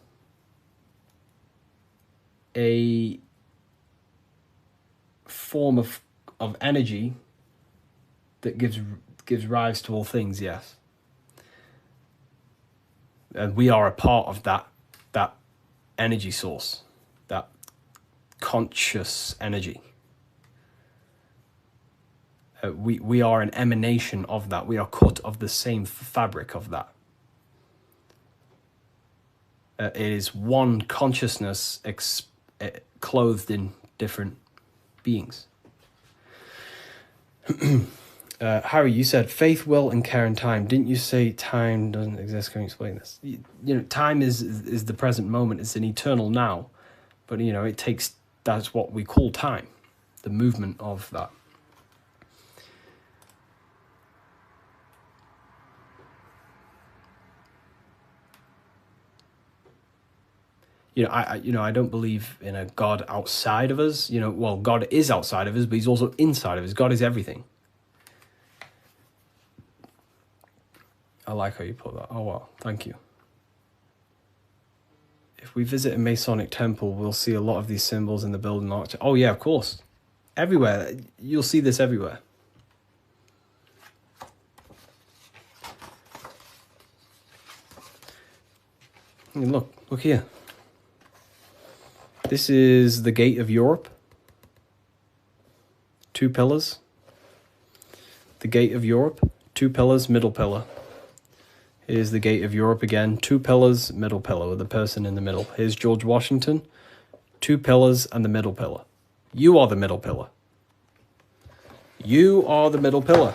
a form of energy that gives rise to all things, yes. And we are a part of that energy source. conscious energy. We are an emanation of that. We are cut of the same fabric of that. It is one consciousness clothed in different beings. Harry, you said faith, will, and care and time. Didn't you say time doesn't exist? Can you explain this? You know, time is the present moment. It's an eternal now. But, you know, that's what we call time. The movement of that. I don't believe in a God outside of us. Well, God is outside of us, but he's also inside of us. God is everything. I like how you put that. Oh, wow. Thank you. If we visit a Masonic temple, we'll see a lot of these symbols in the building architecture. Oh, yeah, of course. Everywhere. You'll see this everywhere. And look here. This is the gate of Europe. 2 pillars. The gate of Europe, 2 pillars, middle pillar. Here's the gate of Europe again, 2 pillars, middle pillar with the person in the middle. Here's George Washington, 2 pillars and the middle pillar. You are the middle pillar. You are the middle pillar.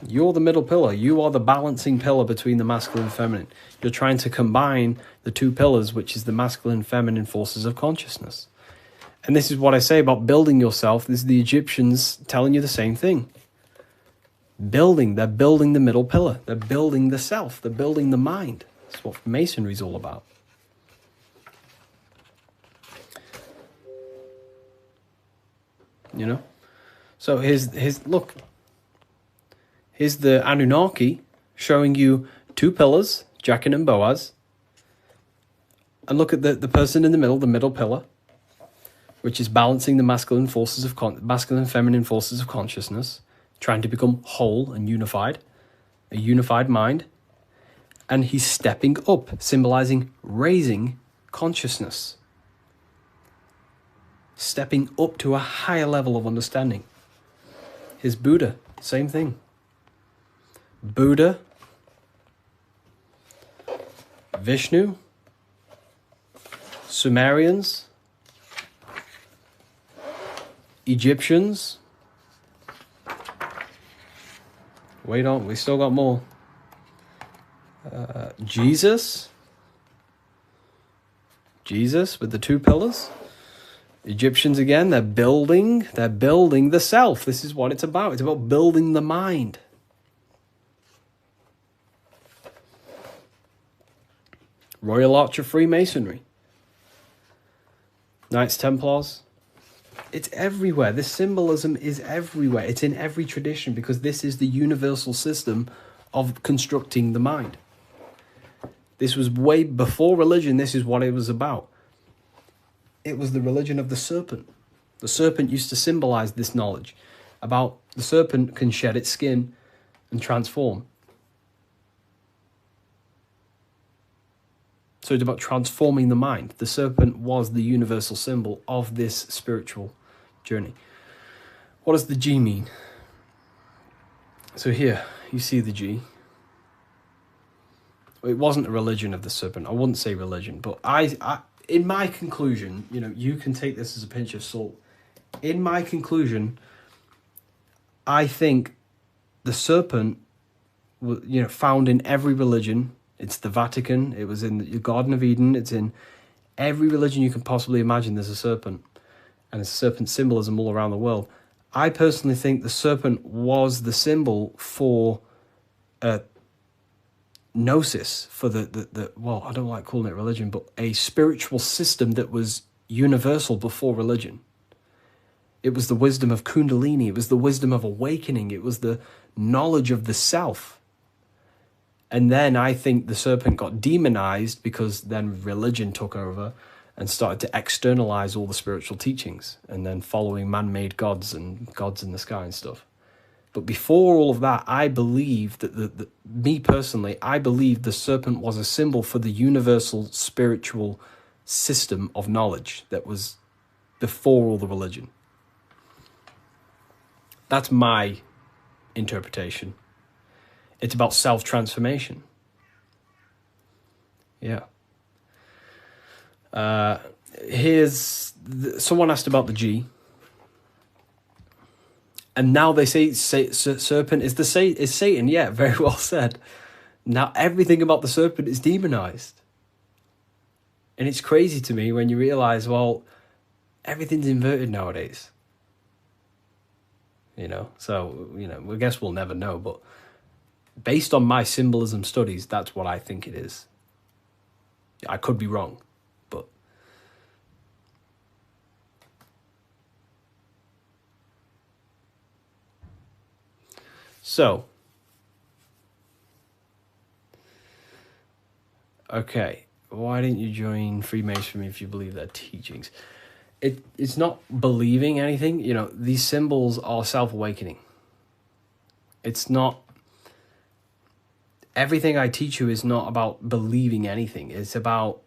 You're the middle pillar. You are the balancing pillar between the masculine and feminine. You're trying to combine the 2 pillars, which is the masculine and feminine forces of consciousness. And this is what I say about building yourself. This is the Egyptians telling you the same thing. They're building the middle pillar. They're building the self. They're building the mind. That's what Masonry is all about. So look. Here's the Anunnaki showing you 2 pillars, Jachin and Boaz. And look at the person in the middle pillar, which is balancing the masculine and feminine forces of consciousness, trying to become whole and unified, a unified mind. And he's stepping up, symbolizing raising consciousness. Stepping up to a higher level of understanding. Here's Buddha, same thing. Buddha, Vishnu, Sumerians, Egyptians. Wait on, we still got more. Jesus with the 2 pillars. Egyptians again, they're building the self. This is what it's about. It's about building the mind. Royal Arch of Freemasonry. Knights Templars. It's everywhere. This symbolism is everywhere. It's in every tradition because this is the universal system of constructing the mind. This was way before religion. This is what it was about. It was the religion of the serpent. The serpent used to symbolize this knowledge about the serpent can shed its skin and transform. So it's about transforming the mind. The serpent was the universal symbol of this spiritual journey. What does the G mean? So here, you see the G. It wasn't a religion of the serpent. I wouldn't say religion, but I in my conclusion, you can take this as a pinch of salt. In my conclusion, I think the serpent, found in every religion. It's the Vatican. It was in the Garden of Eden. It's in every religion you can possibly imagine. There's a serpent, and there's serpent symbolism all around the world. I personally think the serpent was the symbol for gnosis, for the well, I don't like calling it religion, but a spiritual system that was universal before religion. It was the wisdom of Kundalini. It was the wisdom of awakening. It was the knowledge of the self. And then I think the serpent got demonized because then religion took over and started to externalize all the spiritual teachings and then following man-made gods and gods in the sky and stuff. But before all of that, I believe that me personally, I believe the serpent was a symbol for the universal spiritual system of knowledge that was before all the religion. That's my interpretation. It's about self-transformation. Yeah. Someone asked about the G. And now they say serpent is Satan. Yeah, very well said. Now everything about the serpent is demonized. And it's crazy to me when you realize, well, everything's inverted nowadays. So, I guess we'll never know. But based on my symbolism studies, that's what I think it is. I could be wrong, but... So, okay, why didn't you join Freemasonry if you believe their teachings? It's not believing anything. These symbols are self-awakening. It's not... Everything I teach you is not about believing anything. It's about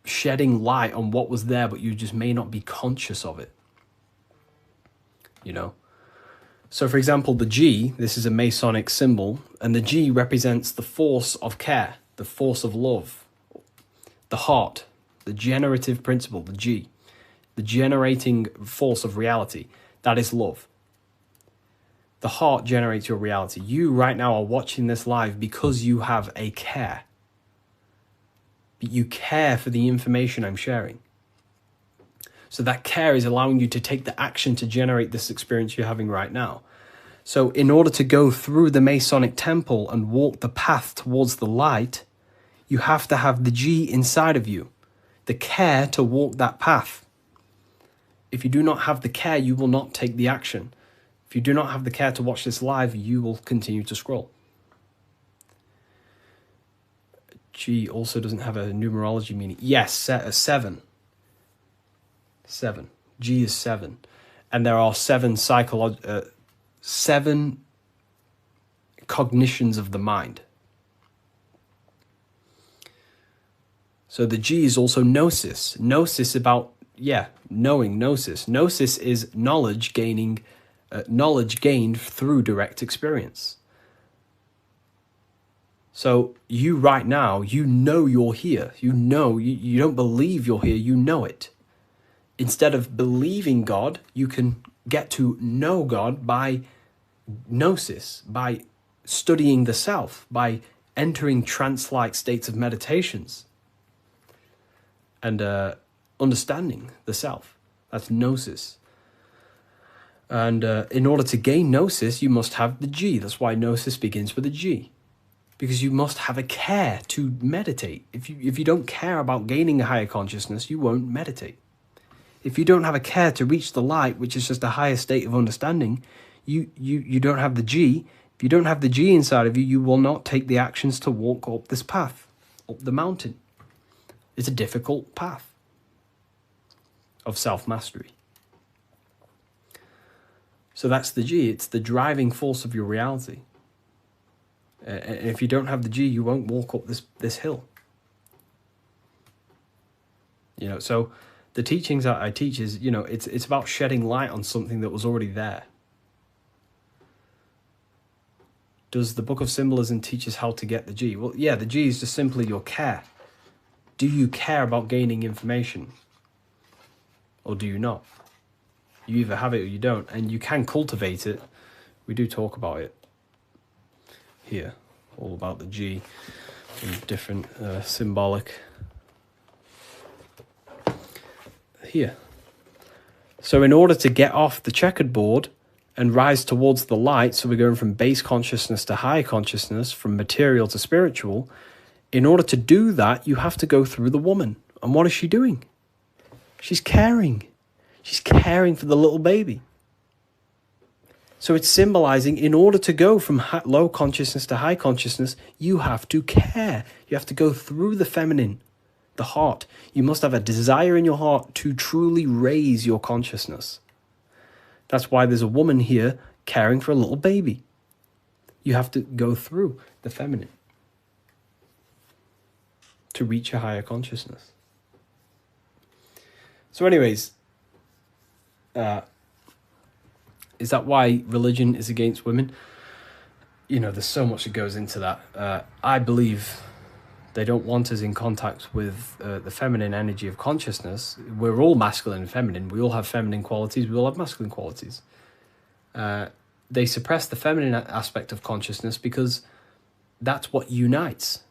shedding light on what was there, but you just may not be conscious of it. So, for example, the G, this is a Masonic symbol, and the G represents the force of care, the force of love, the heart, the generative principle, the G, the generating force of reality. That is love. The heart generates your reality. You right now are watching this live because you have a care. You care for the information I'm sharing. So that care is allowing you to take the action to generate this experience you're having right now. So in order to go through the Masonic temple and walk the path towards the light, you have to have the G inside of you, the care to walk that path. If you do not have the care, you will not take the action. If you do not have the care to watch this live, you will continue to scroll. G also doesn't have a numerology meaning. Yes, 7. 7. G is 7. And there are 7 cognitions of the mind. So the G is also gnosis. Gnosis about, knowing, gnosis. Gnosis is knowledge gained through direct experience. So you right now, you're here. You don't believe you're here, you know it. Instead of believing God, you can get to know God by gnosis, by studying the self, by entering trance-like states of meditations and understanding the self. That's gnosis. And in order to gain gnosis, you must have the G. That's why gnosis begins with a G. Because you must have a care to meditate. If you don't care about gaining a higher consciousness, you won't meditate. If you don't have a care to reach the light, which is just a higher state of understanding, you don't have the G. If you don't have the G inside of you, you will not take the actions to walk up this path, up the mountain. It's a difficult path of self-mastery. So that's the G. It's the driving force of your reality. And if you don't have the G, you won't walk up this hill. So the teachings that I teach is, it's about shedding light on something that was already there. Does the Book of Symbolism teach us how to get the G? Well, yeah, the G is just simply your care. Do you care about gaining information? Or do you not? You either have it or you don't, and you can cultivate it. We do talk about it here, all about the G in different symbolic here. So in order to get off the checkered board and rise towards the light, so we're going from base consciousness to high consciousness, from material to spiritual, in order to do that, you have to go through the woman. And what is she doing? She's caring. She's caring for the little baby. So it's symbolizing, in order to go from low consciousness to high consciousness, you have to care. You have to go through the feminine, the heart. You must have a desire in your heart to truly raise your consciousness. That's why there's a woman here caring for a little baby. You have to go through the feminine to reach a higher consciousness. So anyways, is that why religion is against women? You know, there's so much that goes into that. I believe they don't want us in contact with the feminine energy of consciousness. We're all masculine and feminine. We all have feminine qualities. We all have masculine qualities. They suppress the feminine aspect of consciousness because that's what unites.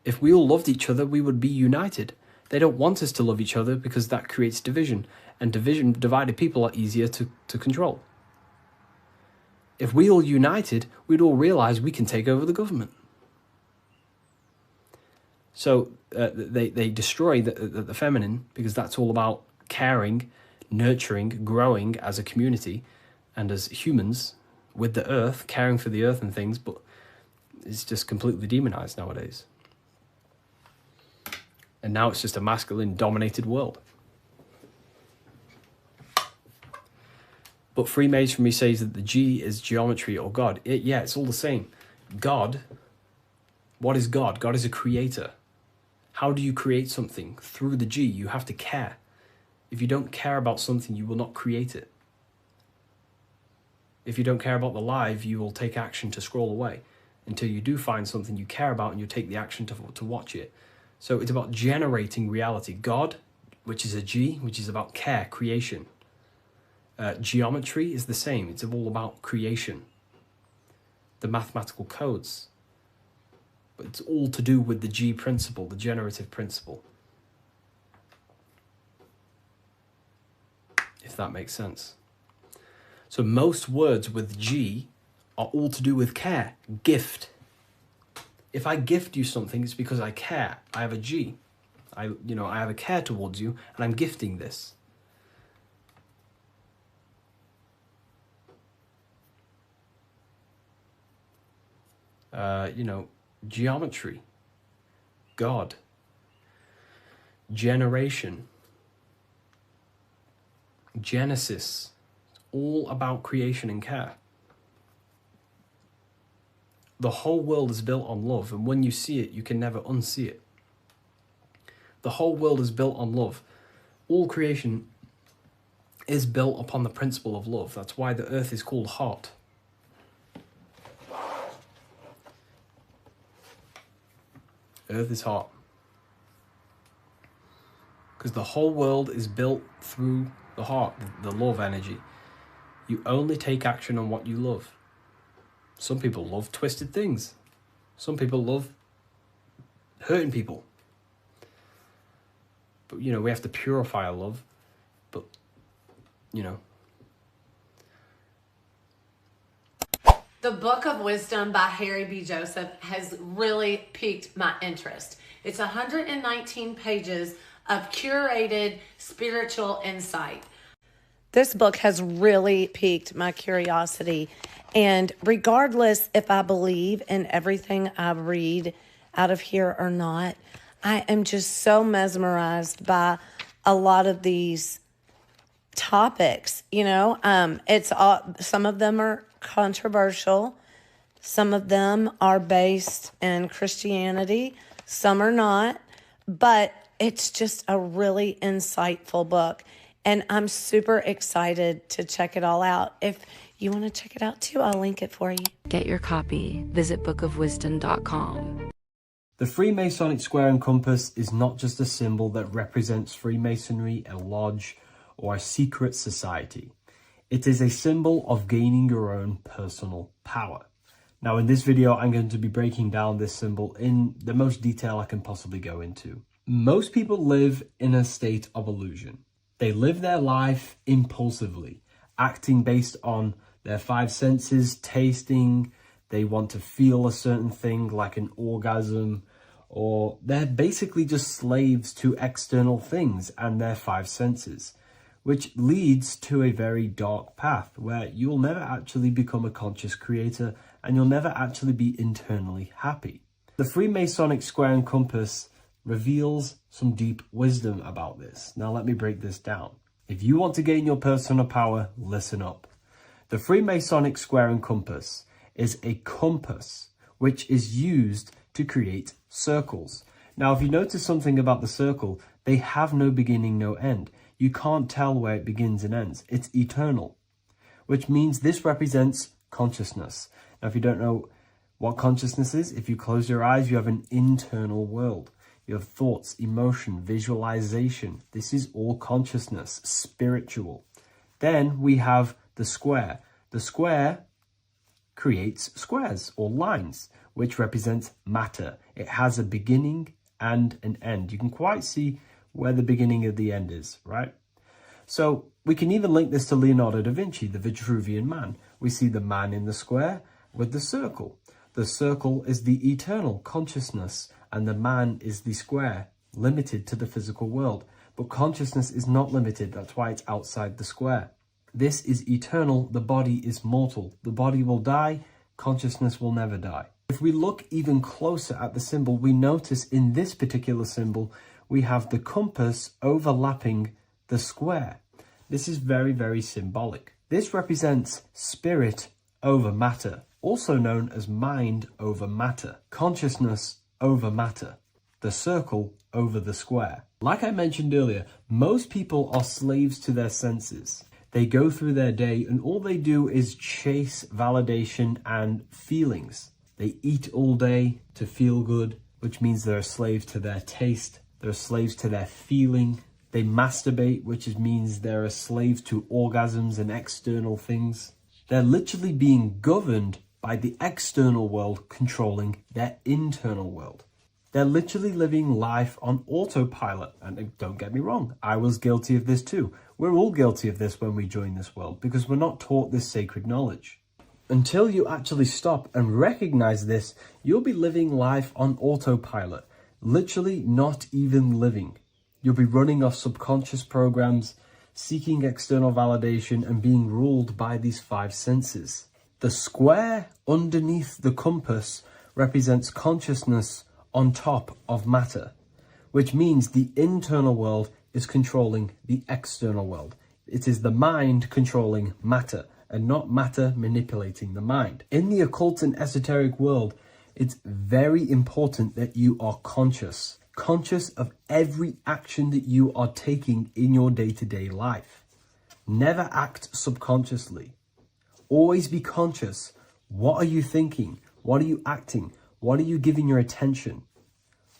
If we all loved each other, we would be united. They don't want us to love each other because that creates division. And divided people are easier to control. If we all united, we'd all realize we can take over the government. So they destroy the feminine because that's all about caring, nurturing, growing as a community and as humans with the earth, caring for the earth and things, but it's just completely demonized nowadays. And now it's just a masculine-dominated world. But Freemasonry says that the G is geometry or God. It's all the same. God, what is God? God is a creator. How do you create something? Through the G, you have to care. If you don't care about something, you will not create it. If you don't care about the live, you will take action to scroll away until you do find something you care about and you take the action to watch it. So it's about generating reality. God, which is a G, which is about care, creation. Geometry is the same. It's all about creation. The mathematical codes. But it's all to do with the G principle, the generative principle. If that makes sense. So most words with G are all to do with care, gift. If I gift you something, it's because I care. I have a G. I have a care towards you, and I'm gifting this. Geometry, God, generation, Genesis, it's all about creation and care. The whole world is built on love, and when you see it, you can never unsee it. The whole world is built on love. All creation is built upon the principle of love. That's why the earth is called heart. Earth is hot. Because the whole world is built through the heart, the love energy. You only take action on what you love. Some people love twisted things. Some people love hurting people. But, we have to purify our love. But, The Book of Wisdom by Harry B. Joseph has really piqued my interest. It's 119 pages of curated spiritual insight. This book has really piqued my curiosity. And regardless if I believe in everything I read out of here or not, I am just so mesmerized by a lot of these topics. It's all, some of them are controversial. Some of them are based in Christianity. Some are not. But it's just a really insightful book. And I'm super excited to check it all out. If you want to check it out too, I'll link it for you. Get your copy. Visit bookofwisdom.com. The Freemasonic square and compass is not just a symbol that represents Freemasonry, a lodge, or a secret society. It is a symbol of gaining your own personal power. Now, in this video, I'm going to be breaking down this symbol in the most detail I can possibly go into. Most people live in a state of illusion. They live their life impulsively, acting based on their five senses, tasting. They want to feel a certain thing like an orgasm, or they're basically just slaves to external things and their five senses, which leads to a very dark path where you'll never actually become a conscious creator and you'll never actually be internally happy. The Freemasonic square and compass reveals some deep wisdom about this. Now let me break this down. If you want to gain your personal power, listen up. The Freemasonic square and compass is a compass which is used to create circles. Now, if you notice something about the circle, they have no beginning, no end. You can't tell where it begins and ends. It's eternal, which means this represents consciousness. Now, if you don't know what consciousness is, if you close your eyes, you have an internal world. You have thoughts, emotion, visualization. This is all consciousness, spiritual. Then we have the square. The square creates squares or lines, which represent matter. It has a beginning and an end. You can quite see where the beginning of the end is, right? So we can even link this to Leonardo da Vinci, the Vitruvian Man. We see the man in the square with the circle. The circle is the eternal consciousness, and the man is the square, limited to the physical world. But consciousness is not limited. That's why it's outside the square. This is eternal. The body is mortal. The body will die. Consciousness will never die. If we look even closer at the symbol, we notice in this particular symbol, we have the compass overlapping the square. This is very, very symbolic. This represents spirit over matter, also known as mind over matter, consciousness over matter, the circle over the square. Like I mentioned earlier, most people are slaves to their senses. They go through their day and all they do is chase validation and feelings. They eat all day to feel good, which means they're a slave to their taste. They're slaves to their feeling. They masturbate, which means they're a slave to orgasms and external things. They're literally being governed by the external world controlling their internal world. They're literally living life on autopilot. And don't get me wrong, I was guilty of this too. We're all guilty of this when we join this world because we're not taught this sacred knowledge. Until you actually stop and recognize this, you'll be living life on autopilot, literally not even living. You'll be running off subconscious programs, seeking external validation and being ruled by these five senses. The square underneath the compass represents consciousness on top of matter, which means the internal world is controlling the external world. It is the mind controlling matter and not matter manipulating the mind. In the occult and esoteric world, it's very important that you are conscious of every action that you are taking in your day-to-day life. Never act subconsciously. Always be conscious. What are you thinking? What are you acting? What are you giving your attention?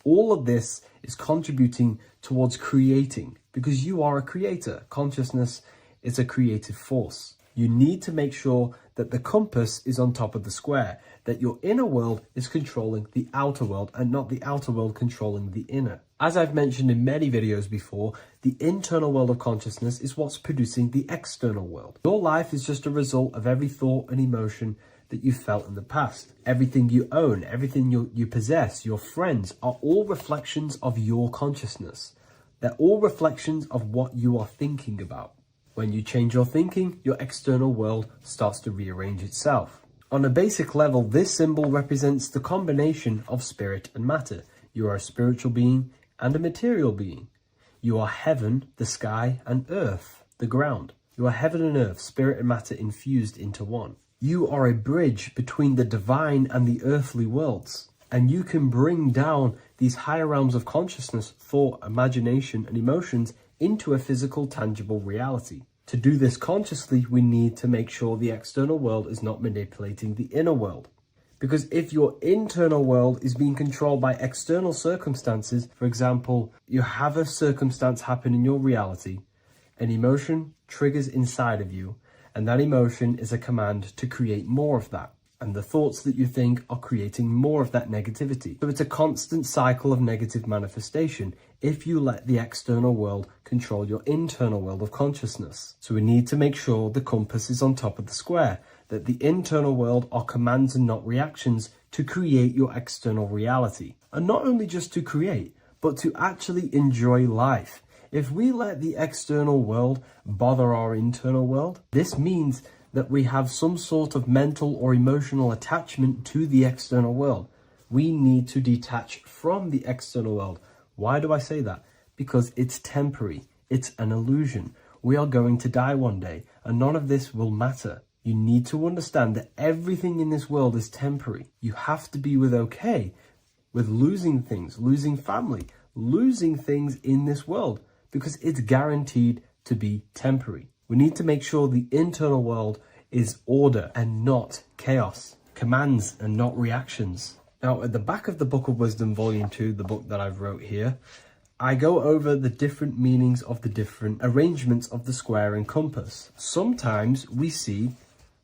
All of this is contributing towards creating because you are a creator. Consciousness is a creative force. You need to make sure that the compass is on top of the square, that your inner world is controlling the outer world and not the outer world controlling the inner. As I've mentioned in many videos before, the internal world of consciousness is what's producing the external world. Your life is just a result of every thought and emotion that you felt in the past. Everything you own, everything you possess, your friends are all reflections of your consciousness. They're all reflections of what you are thinking about. When you change your thinking, your external world starts to rearrange itself. On a basic level, this symbol represents the combination of spirit and matter. You are a spiritual being and a material being. You are heaven, the sky, and earth, the ground. You are heaven and earth, spirit and matter infused into one. You are a bridge between the divine and the earthly worlds. And you can bring down these higher realms of consciousness, thought, imagination, and emotions into a physical, tangible reality. To do this consciously, we need to make sure the external world is not manipulating the inner world. Because if your internal world is being controlled by external circumstances, for example, you have a circumstance happen in your reality, an emotion triggers inside of you, and that emotion is a command to create more of that. And the thoughts that you think are creating more of that negativity. So it's a constant cycle of negative manifestation if you let the external world control your internal world of consciousness. So we need to make sure the compass is on top of the square, that the internal world are commands and not reactions to create your external reality. And not only just to create, but to actually enjoy life. If we let the external world bother our internal world, this means that we have some sort of mental or emotional attachment to the external world. We need to detach from the external world. Why do I say that? Because it's temporary. It's an illusion. We are going to die one day, and none of this will matter. You need to understand that everything in this world is temporary. You have to be okay with losing things, losing family, losing things in this world, because it's guaranteed to be temporary. We need to make sure the internal world is order and not chaos, commands and not reactions. Now, at the back of the Book of Wisdom, Volume 2, the book that I've wrote here, I go over the different meanings of the different arrangements of the square and compass. Sometimes we see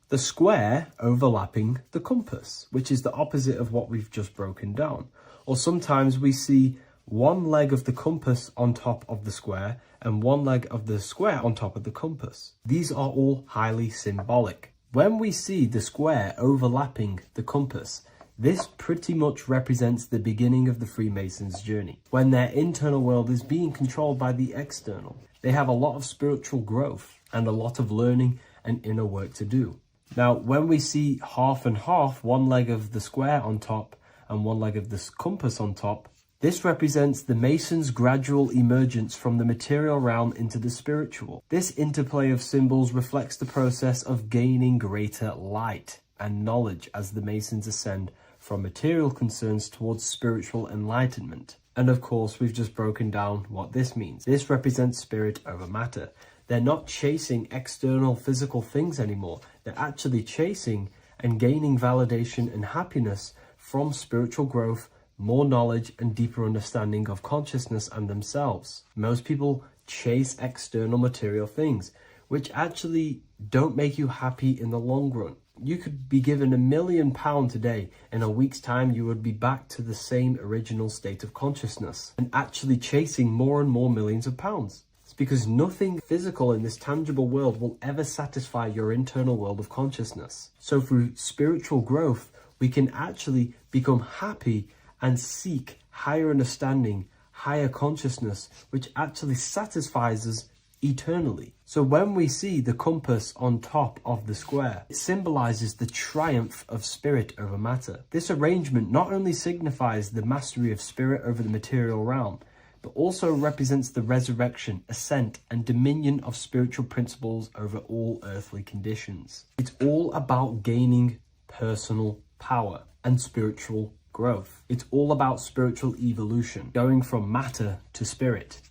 the square overlapping the compass, which is the opposite of what we've just broken down. Or sometimes we see one leg of the compass on top of the square and one leg of the square on top of the compass. These are all highly symbolic. When we see the square overlapping the compass, this pretty much represents the beginning of the Freemasons' journey, when their internal world is being controlled by the external. They have a lot of spiritual growth and a lot of learning and inner work to do. Now, when we see half and half, one leg of the square on top and one leg of the compass on top, this represents the Masons' gradual emergence from the material realm into the spiritual. This interplay of symbols reflects the process of gaining greater light and knowledge as the Masons ascend from material concerns towards spiritual enlightenment. And of course, we've just broken down what this means. This represents spirit over matter. They're not chasing external physical things anymore. They're actually chasing and gaining validation and happiness from spiritual growth, more knowledge and deeper understanding of consciousness and themselves. Most people chase external material things, which actually don't make you happy in the long run. You could be given £1 million today. In a week's time, you would be back to the same original state of consciousness and actually chasing more and more millions of pounds. It's because nothing physical in this tangible world will ever satisfy your internal world of consciousness. So through spiritual growth, we can actually become happy and seek higher understanding, higher consciousness, which actually satisfies us eternally. So when we see the compass on top of the square, it symbolizes the triumph of spirit over matter. This arrangement not only signifies the mastery of spirit over the material realm, but also represents the resurrection, ascent, and dominion of spiritual principles over all earthly conditions. It's all about gaining personal power and spiritual growth. It's all about spiritual evolution, going from matter to spirit.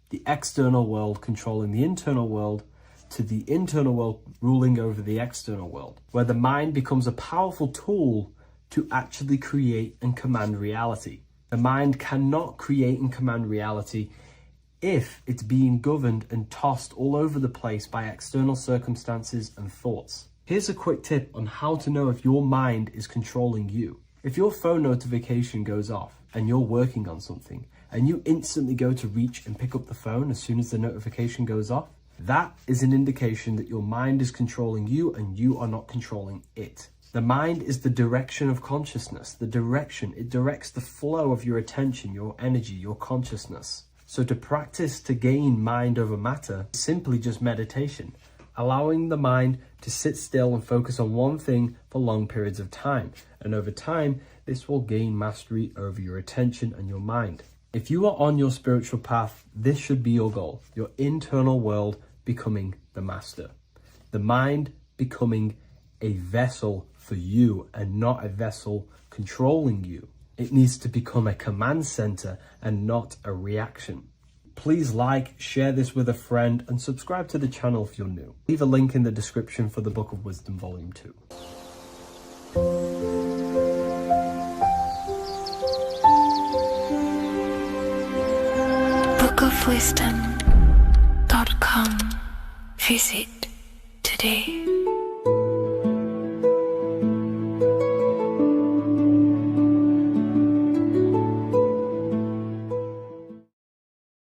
The external world controlling the internal world, to the internal world ruling over the external world, where the mind becomes a powerful tool to actually create and command reality. The mind cannot create and command reality if it's being governed and tossed all over the place by external circumstances and thoughts. Here's a quick tip on how to know if your mind is controlling you. If your phone notification goes off and you're working on something and you instantly go to reach and pick up the phone as soon as the notification goes off, that is an indication that your mind is controlling you and you are not controlling it. The mind is the direction of consciousness, it directs the flow of your attention, your energy, your consciousness. So to practice to gain mind over matter is simply just meditation, allowing the mind to sit still and focus on one thing for long periods of time. And over time, this will gain mastery over your attention and your mind. If you are on your spiritual path, this should be your goal, your internal world becoming the master. The mind becoming a vessel for you and not a vessel controlling you. It needs to become a command center and not a reaction. Please like, share this with a friend, and subscribe to the channel if you're new. Leave a link in the description for the Book of Wisdom Volume 2. bookofwisdom.com. Visit today.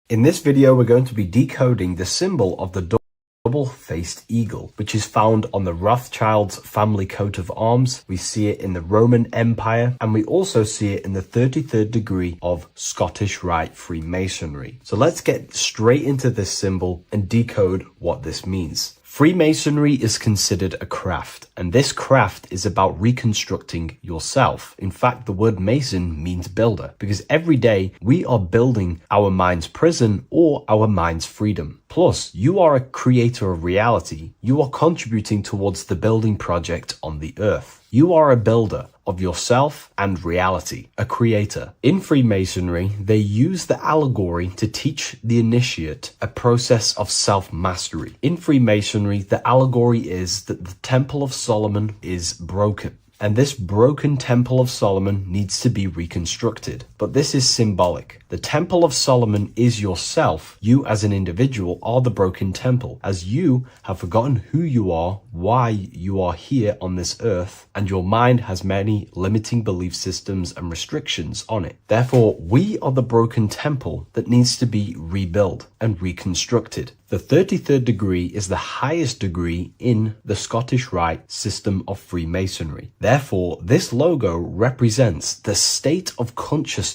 In this video, we're going to be decoding the symbol of the double-faced eagle, which is found on the Rothschild's family coat of arms. We see it in the Roman Empire, and we also see it in the 33rd degree of Scottish Rite Freemasonry. So let's get straight into this symbol and decode what this means. Freemasonry is considered a craft, and this craft is about reconstructing yourself. In fact, the word mason means builder, because every day we are building our mind's prison or our mind's freedom. Plus, you are a creator of reality. You are contributing towards the building project on the earth. You are a builder of yourself and reality, a creator. In Freemasonry, they use the allegory to teach the initiate a process of self-mastery. In Freemasonry, the allegory is that the Temple of Solomon is broken. And this broken Temple of Solomon needs to be reconstructed. But this is symbolic. The Temple of Solomon is yourself. You as an individual are the broken temple, as you have forgotten who you are, why you are here on this earth, and your mind has many limiting belief systems and restrictions on it. Therefore, we are the broken temple that needs to be rebuilt and reconstructed. The 33rd degree is the highest degree in the Scottish Rite system of Freemasonry. Therefore, this logo represents the state of consciousness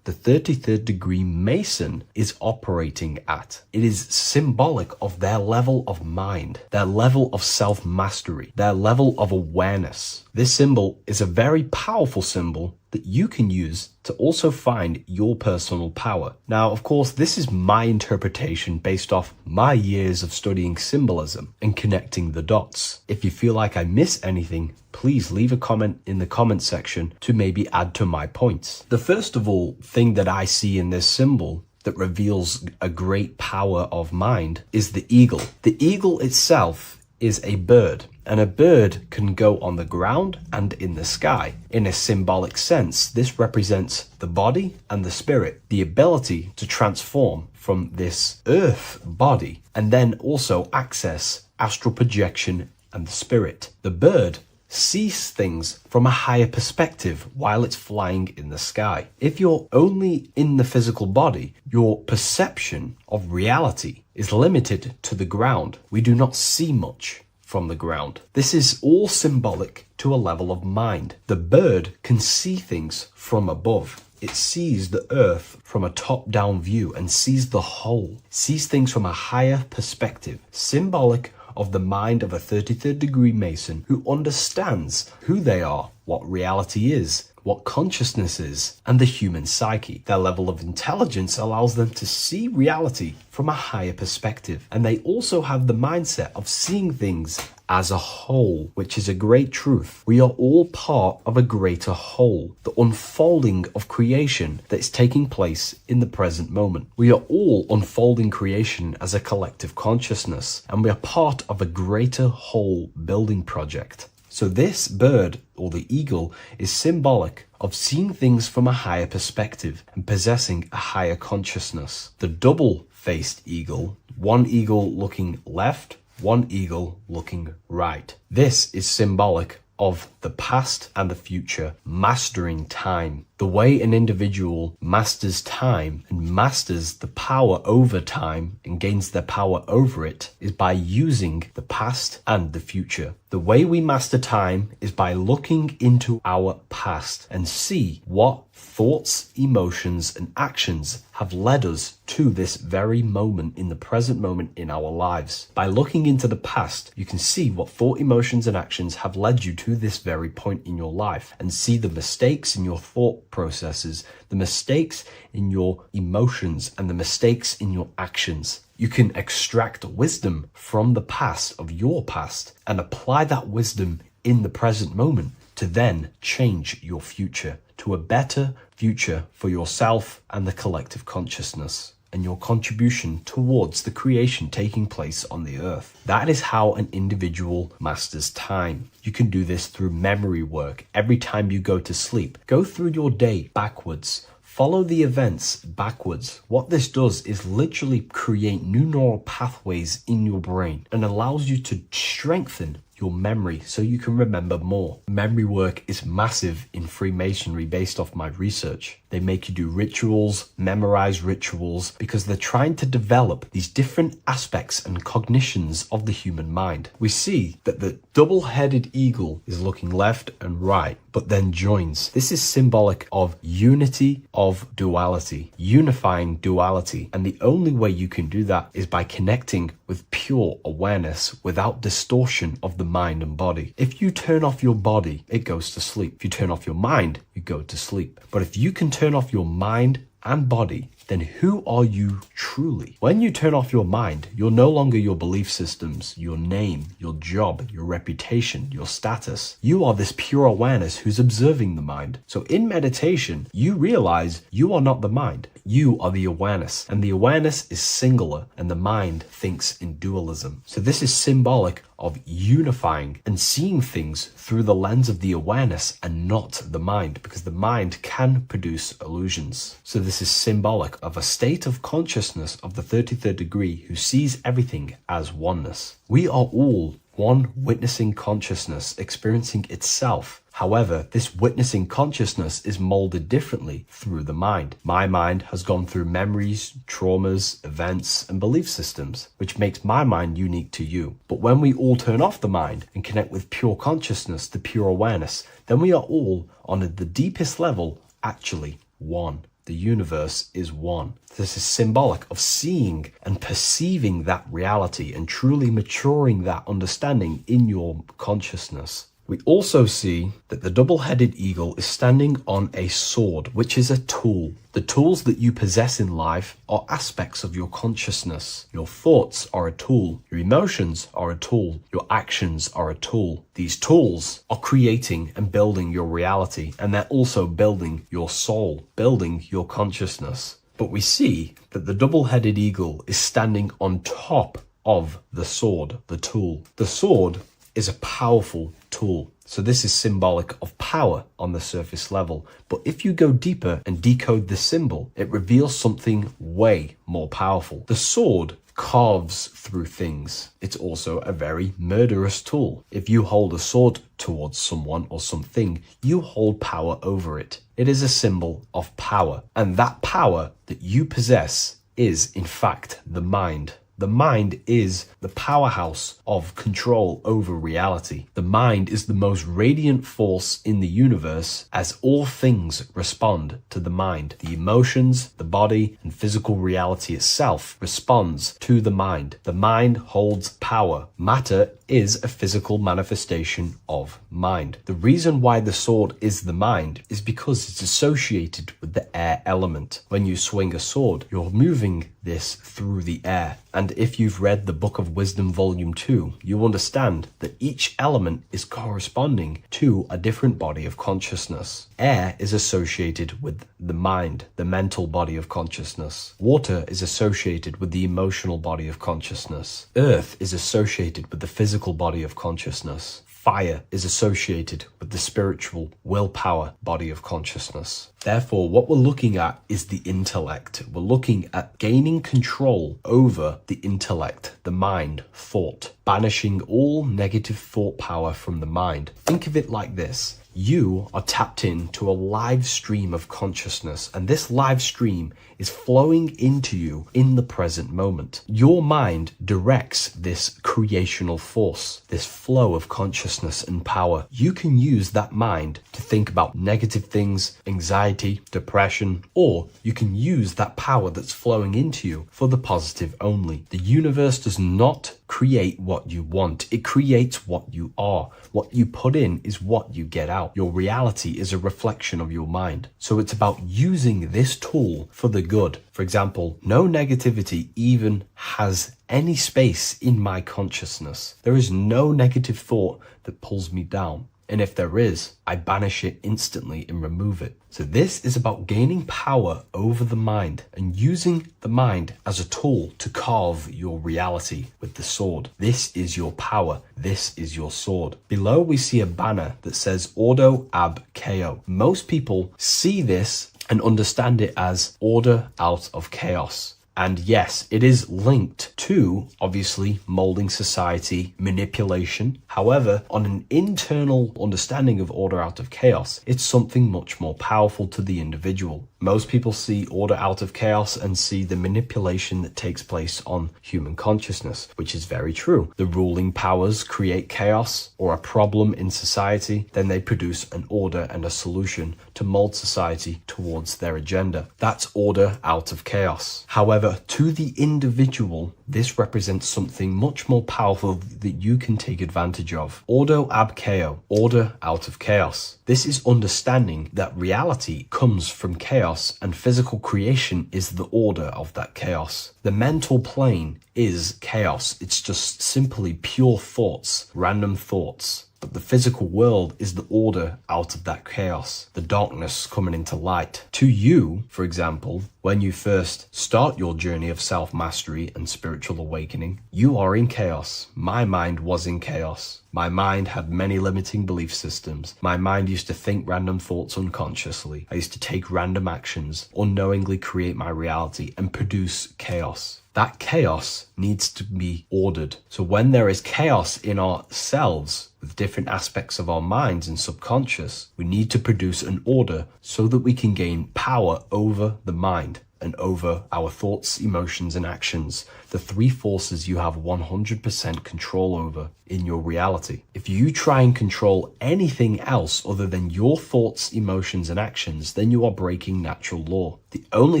the 33rd degree Mason is operating at. It is symbolic of their level of mind, their level of self-mastery, their level of awareness. This symbol is a very powerful symbol that you can use to also find your personal power. Now, of course, this is my interpretation based off my years of studying symbolism and connecting the dots. If you feel like I miss anything, please leave a comment in the comment section to maybe add to my points. The first of all thing that I see in this symbol that reveals a great power of mind is the eagle. The eagle itself is a bird, and a bird can go on the ground and in the sky. In a symbolic sense, this represents the body and the spirit, the ability to transform from this earth body and then also access astral projection and the spirit. The bird sees things from a higher perspective while it's flying in the sky. If you're only in the physical body, your perception of reality is limited to the ground. We do not see much from the ground. This is all symbolic to a level of mind. The bird can see things from above. It sees the earth from a top-down view and sees the whole, sees things from a higher perspective, symbolic of the mind of a 33rd degree Mason who understands who they are, what reality is, what consciousness is, and the human psyche. Their level of intelligence allows them to see reality from a higher perspective, and they also have the mindset of seeing things as a whole, which is a great truth. We are all part of a greater whole, the unfolding of creation that is taking place in the present moment. We are all unfolding creation as a collective consciousness, and we are part of a greater whole building project. So this bird, or the eagle, is symbolic of seeing things from a higher perspective and possessing a higher consciousness. The double-faced eagle, one eagle looking left, one eagle looking right. This is symbolic of the past and the future, mastering time. The way an individual masters time and masters the power over time and gains their power over it is by using the past and the future. The way we master time is by looking into our past and see what thoughts, emotions, and actions have led us to this very moment in the present moment in our lives. By looking into the past, you can see what thought, emotions, and actions have led you to this very point in your life and see the mistakes in your thought processes, the mistakes in your emotions, and the mistakes in your actions. You can extract wisdom from the past of your past and apply that wisdom in the present moment to then change your future to a better future for yourself and the collective consciousness and your contribution towards the creation taking place on the earth. That is how an individual masters time. You can do this through memory work. Every time you go to sleep, go through your day backwards. Follow the events backwards. What this does is literally create new neural pathways in your brain and allows you to strengthen your memory so you can remember more. Memory work is massive in Freemasonry based off my research. They make you do rituals, memorize rituals, because they're trying to develop these different aspects and cognitions of the human mind. We see that the double-headed eagle is looking left and right, but then joins. This is symbolic of unity of duality, unifying duality. And the only way you can do that is by connecting with pure awareness without distortion of the mind and body. If you turn off your body, it goes to sleep. If you turn off your mind, you go to sleep. But if you can turn off your mind and body, then who are you truly? When you turn off your mind, you're no longer your belief systems, your name, your job, your reputation, your status. You are this pure awareness who's observing the mind. So in meditation, you realize you are not the mind. You are the awareness, and the awareness is singular, and the mind thinks in dualism. So this is symbolic of unifying and seeing things through the lens of the awareness and not the mind, because the mind can produce illusions. So this is symbolic of a state of consciousness of the 33rd degree who sees everything as oneness. We are all one witnessing consciousness experiencing itself. However, this witnessing consciousness is molded differently through the mind. My mind has gone through memories, traumas, events, and belief systems, which makes my mind unique to you. But when we all turn off the mind and connect with pure consciousness, the pure awareness, then we are all, on the deepest level, actually one. The universe is one. This is symbolic of seeing and perceiving that reality and truly maturing that understanding in your consciousness. We also see that the double-headed eagle is standing on a sword, which is a tool. The tools that you possess in life are aspects of your consciousness. Your thoughts are a tool. Your emotions are a tool. Your actions are a tool. These tools are creating and building your reality, and they're also building your soul, building your consciousness. But we see that the double-headed eagle is standing on top of the sword, the tool. The sword is a powerful tool. So this is symbolic of power on the surface level. But if you go deeper and decode the symbol, it reveals something way more powerful. The sword carves through things. It's also a very murderous tool. If you hold a sword towards someone or something, you hold power over it. It is a symbol of power. And that power that you possess is, in fact, the mind. The mind is the powerhouse of control over reality. The mind is the most radiant force in the universe, as all things respond to the mind. The emotions, the body, and physical reality itself responds to the mind. The mind holds power. Matter is a physical manifestation of mind. The reason why the sword is the mind is because it's associated with the air element. When you swing a sword, you're moving this through the air. And if you've read the Book of Wisdom Volume 2, you understand that each element is corresponding to a different body of consciousness. Air is associated with the mind, the mental body of consciousness. Water is associated with the emotional body of consciousness. Earth is associated with the physical body of consciousness. Fire is associated with the spiritual willpower body of consciousness. Therefore, what we're looking at is the intellect. We're looking at gaining control over the intellect, the mind, thought, banishing all negative thought power from the mind. Think of it like this. You are tapped into a live stream of consciousness, and this live stream is flowing into you in the present moment. Your mind directs this creational force, this flow of consciousness and power. You can use that mind to think about negative things, anxiety, depression, or you can use that power that's flowing into you for the positive only. The universe does not create what you want. It creates what you are. What you put in is what you get out. Your reality is a reflection of your mind. So it's about using this tool for the good. For example, no negativity even has any space in my consciousness. There is no negative thought that pulls me down. And if there is, I banish it instantly and remove it. So this is about gaining power over the mind and using the mind as a tool to carve your reality with the sword. This is your power. This is your sword. Below we see a banner that says Ordo ab Chaos. Most people see this and understand it as order out of chaos. And yes, it is linked to, obviously, molding society, manipulation. However, on an internal understanding of order out of chaos, it's something much more powerful to the individual. Most people see order out of chaos and see the manipulation that takes place on human consciousness, which is very true. The ruling powers create chaos or a problem in society, then they produce an order and a solution to mold society towards their agenda. That's order out of chaos. However, to the individual, this represents something much more powerful that you can take advantage of. Ordo ab chao, order out of chaos. This is understanding that reality comes from chaos and physical creation is the order of that chaos. The mental plane is chaos. It's just simply pure thoughts, random thoughts. But the physical world is the order out of that chaos, the darkness coming into light. To you, for example, when you first start your journey of self-mastery and spiritual awakening, you are in chaos. My mind was in chaos. My mind had many limiting belief systems. My mind used to think random thoughts unconsciously. I used to take random actions, unknowingly create my reality, and produce chaos. That chaos needs to be ordered. So when there is chaos in ourselves, with different aspects of our minds and subconscious, we need to produce an order so that we can gain power over the mind and over our thoughts, emotions, and actions, the three forces you have 100% control over in your reality. If you try and control anything else other than your thoughts, emotions, and actions, then you are breaking natural law. The only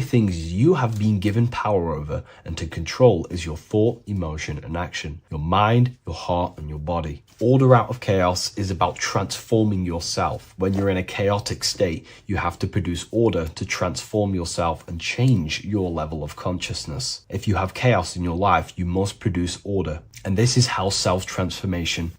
things you have been given power over and to control is your thought, emotion, and action, your mind, your heart, and your body. Order out of chaos is about transforming yourself. When you're in a chaotic state, you have to produce order to transform yourself and change your level of consciousness. If you have chaos in your life, you must produce order. And this is how self-transformation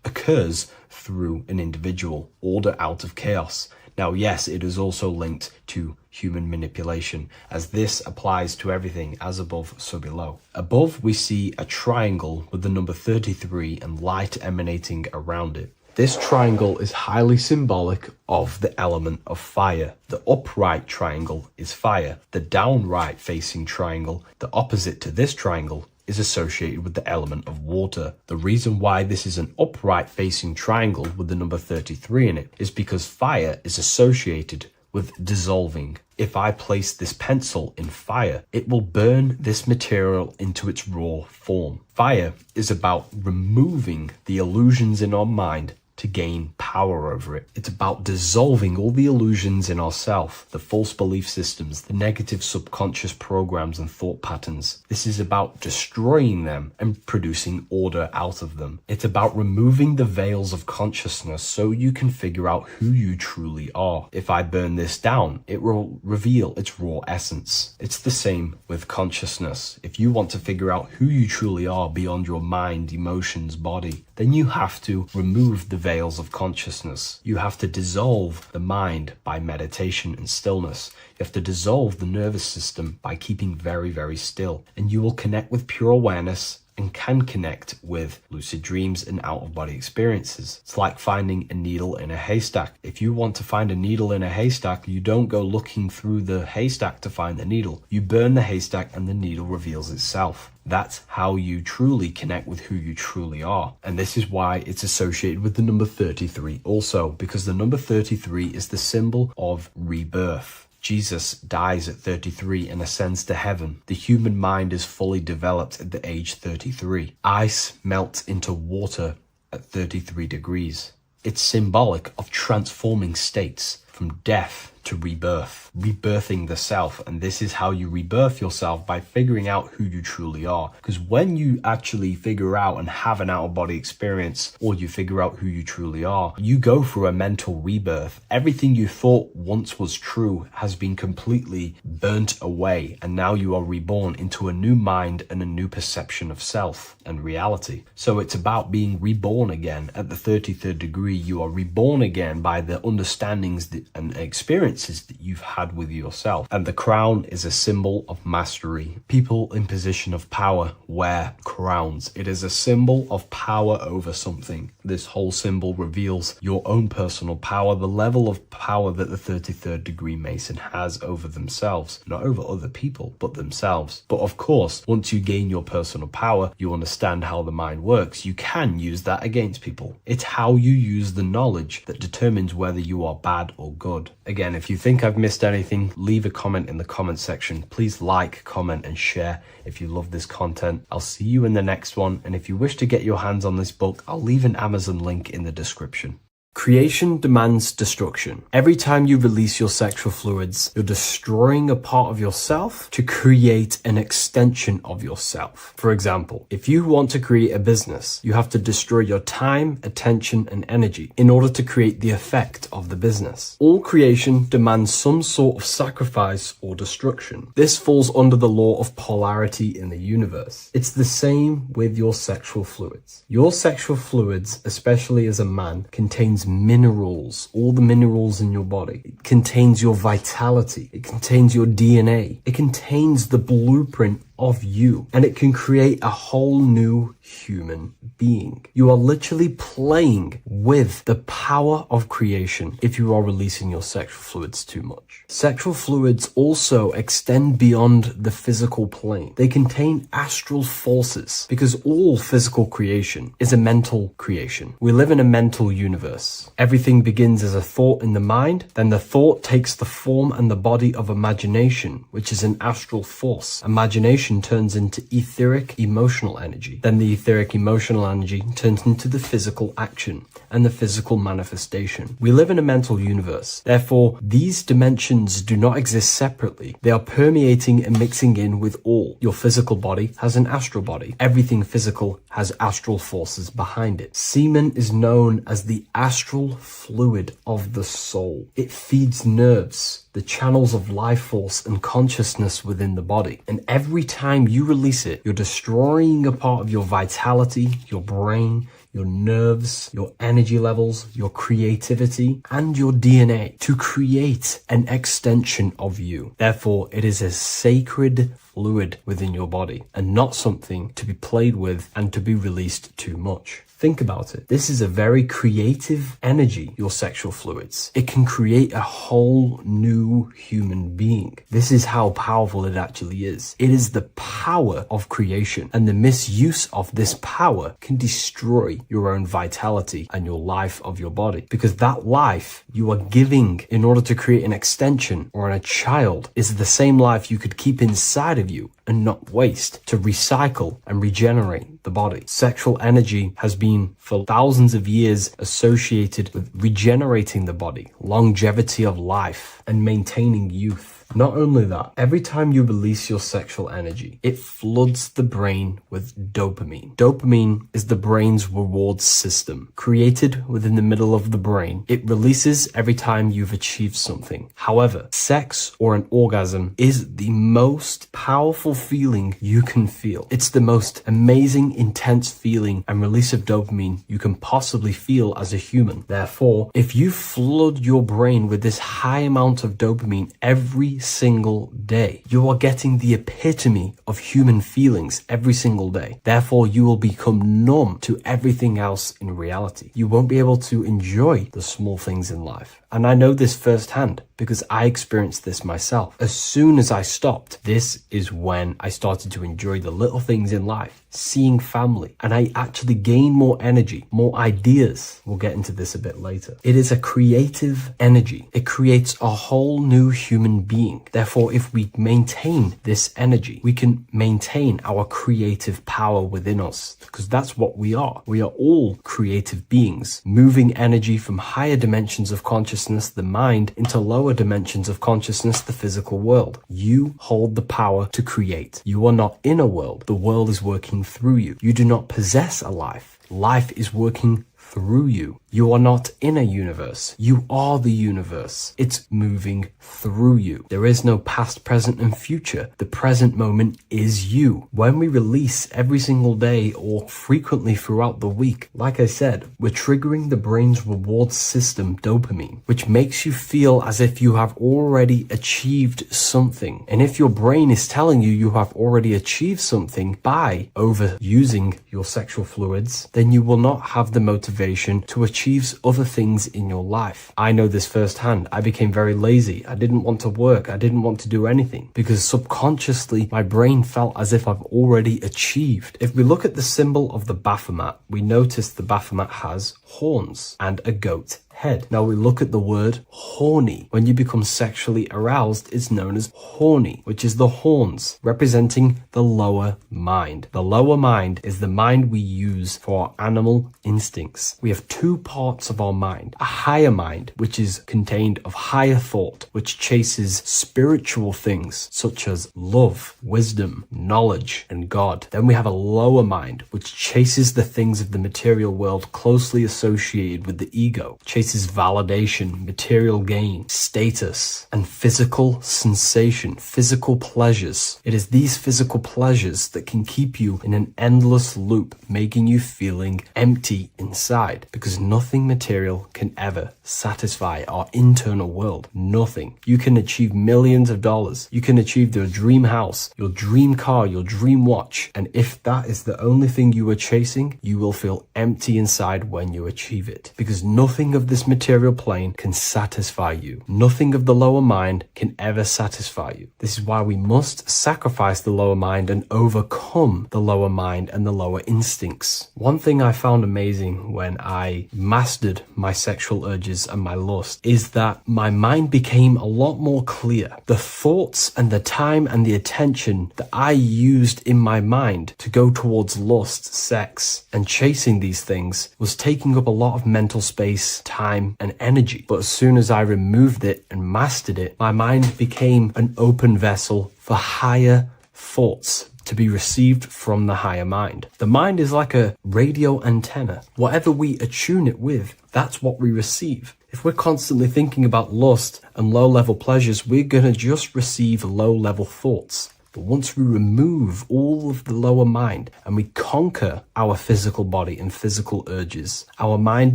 occurs through an individual. Order out of chaos. Now, yes, it is also linked to human manipulation, as this applies to everything as above, so below. Above, we see a triangle with the number 33 and light emanating around it. This triangle is highly symbolic of the element of fire. The upright triangle is fire. The downright facing triangle, the opposite to this triangle, is associated with the element of water. The reason why this is an upright facing triangle with the number 33 in it is because fire is associated with dissolving. If I place this pencil in fire, it will burn this material into its raw form. Fire is about removing the illusions in our mind to gain power over it. It's about dissolving all the illusions in ourself, the false belief systems, the negative subconscious programs and thought patterns. This is about destroying them and producing order out of them. It's about removing the veils of consciousness so you can figure out who you truly are. If I burn this down, it will reveal its raw essence. It's the same with consciousness. If you want to figure out who you truly are beyond your mind, emotions, body, then you have to remove the veils of consciousness. You have to dissolve the mind by meditation and stillness. You have to dissolve the nervous system by keeping very, very still. And you will connect with pure awareness and can connect with lucid dreams and out-of-body experiences. It's like finding a needle in a haystack. If you want to find a needle in a haystack, you don't go looking through the haystack to find the needle. You burn the haystack and the needle reveals itself. That's how you truly connect with who you truly are. And this is why it's associated with the number 33 also, because the number 33 is the symbol of rebirth. Jesus dies at 33 and ascends to heaven. The human mind is fully developed at the age 33. Ice melts into water at 33 degrees. It's symbolic of transforming states from death to rebirth, rebirthing the self. And this is how you rebirth yourself, by figuring out who you truly are. Because when you actually figure out and have an out-of-body experience, or you figure out who you truly are, you go through a mental rebirth. Everything you thought once was true has been completely burnt away, and now you are reborn into a new mind and a new perception of self and reality. So it's about being reborn again. At the 33rd degree, you are reborn again by the understandings and experiences that you've had with yourself. And the crown is a symbol of mastery. People in position of power wear crowns. It is a symbol of power over something. This whole symbol reveals your own personal power, the level of power that the 33rd degree Mason has over themselves, not over other people, but themselves. But of course, once you gain your personal power, you understand how the mind works. You can use that against people. It's how you use the knowledge that determines whether you are bad or all good. Again, if you think I've missed anything, leave a comment in the comment section. Please like, comment, and share if you love this content. I'll see you in the next one, and if you wish to get your hands on this book, I'll leave an Amazon link in the description. Creation demands destruction. Every time you release your sexual fluids, you're destroying a part of yourself to create an extension of yourself. For example, if you want to create a business, you have to destroy your time, attention, and energy in order to create the effect of the business. All creation demands some sort of sacrifice or destruction. This falls under the law of polarity in the universe. It's the same with your sexual fluids. Your sexual fluids, especially as a man, contains minerals, all the minerals in your body. It contains your vitality. It contains your DNA. It contains the blueprint of you, and it can create a whole new human being. You are literally playing with the power of creation if you are releasing your sexual fluids too much. Sexual fluids also extend beyond the physical plane. They contain astral forces because all physical creation is a mental creation. We live in a mental universe. Everything begins as a thought in the mind, then the thought takes the form and the body of imagination, which is an astral force. Imagination turns into etheric emotional energy. Then the etheric emotional energy turns into the physical action and the physical manifestation. We live in a mental universe. Therefore, these dimensions do not exist separately. They are permeating and mixing in with all. Your physical body has an astral body. Everything physical has astral forces behind it. Semen is known as the astral fluid of the soul. It feeds nerves, the channels of life force and consciousness within the body. And every time you release it, you're destroying a part of your vitality, your brain, your nerves, your energy levels, your creativity, and your DNA to create an extension of you. Therefore, it is a sacred fluid within your body and not something to be played with and to be released too much. Think about it. This is a very creative energy, your sexual fluids. It can create a whole new human being. This is how powerful it actually is. It is the power of creation, and the misuse of this power can destroy your own vitality and your life of your body. Because that life you are giving in order to create an extension or a child is the same life you could keep inside of you and not waste to recycle and regenerate the body. Sexual energy has been for thousands of years associated with regenerating the body, longevity of life, and maintaining youth. Not only that, every time you release your sexual energy, it floods the brain with dopamine. Dopamine is the brain's reward system, created within the middle of the brain. It releases every time you've achieved something. However, sex or an orgasm is the most powerful feeling you can feel. It's the most amazing, intense feeling and release of dopamine you can possibly feel as a human. Therefore, if you flood your brain with this high amount of dopamine every single day, you are getting the epitome of human feelings every single day. Therefore, you will become numb to everything else in reality. You won't be able to enjoy the small things in life. And I know this firsthand because I experienced this myself. As soon as I stopped, this is when I started to enjoy the little things in life, seeing family, and I actually gained more energy, more ideas. We'll get into this a bit later. It is a creative energy. It creates a whole new human being. Therefore, if we maintain this energy, we can maintain our creative power within us, because that's what we are. We are all creative beings, moving energy from higher dimensions of consciousness, the mind, into lower dimensions of consciousness, the physical world. You hold the power to create. You are not in a world. The world is working through you. You do not possess a life. Life is working through you. You are not in a universe. You are the universe. It's moving through you. There is no past, present, and future. The present moment is you. When we release every single day or frequently throughout the week, like I said, we're triggering the brain's reward system, dopamine, which makes you feel as if you have already achieved something. And if your brain is telling you you have already achieved something by overusing your sexual fluids, then you will not have the motivation to achieve other things in your life. I know this firsthand. I became very lazy. I didn't want to work. I didn't want to do anything because subconsciously my brain felt as if I've already achieved. If we look at the symbol of the Baphomet, we notice the Baphomet has horns and a goat head. Now we look at the word horny. When you become sexually aroused, it's known as horny, which is the horns, representing the lower mind. The lower mind is the mind we use for our animal instincts. We have two parts of our mind. A higher mind, which is contained of higher thought, which chases spiritual things such as love, wisdom, knowledge, and God. Then we have a lower mind, which chases the things of the material world closely associated with the ego, chases validation, material gain, status, and physical sensation, physical pleasures. It is these physical pleasures that can keep you in an endless loop, making you feeling empty inside, because nothing material can ever satisfy our internal world. Nothing. You can achieve millions of dollars. You can achieve your dream house, your dream car, your dream watch. And if that is the only thing you are chasing, you will feel empty inside when you achieve it, because nothing of this material plane can satisfy you. Nothing of the lower mind can ever satisfy you. This is why we must sacrifice the lower mind and overcome the lower mind and the lower instincts. One thing I found amazing when I mastered my sexual urges and my lust is that my mind became a lot more clear. The thoughts and the time and the attention that I used in my mind to go towards lust, sex, and chasing these things was taking up a lot of mental space, time, and energy. But as soon as I removed it and mastered it, my mind became an open vessel for higher thoughts to be received from the higher mind. The mind is like a radio antenna. Whatever we attune it with, that's what we receive. If we're constantly thinking about lust and low-level pleasures, we're going to just receive low-level thoughts. But once we remove all of the lower mind and we conquer our physical body and physical urges, our mind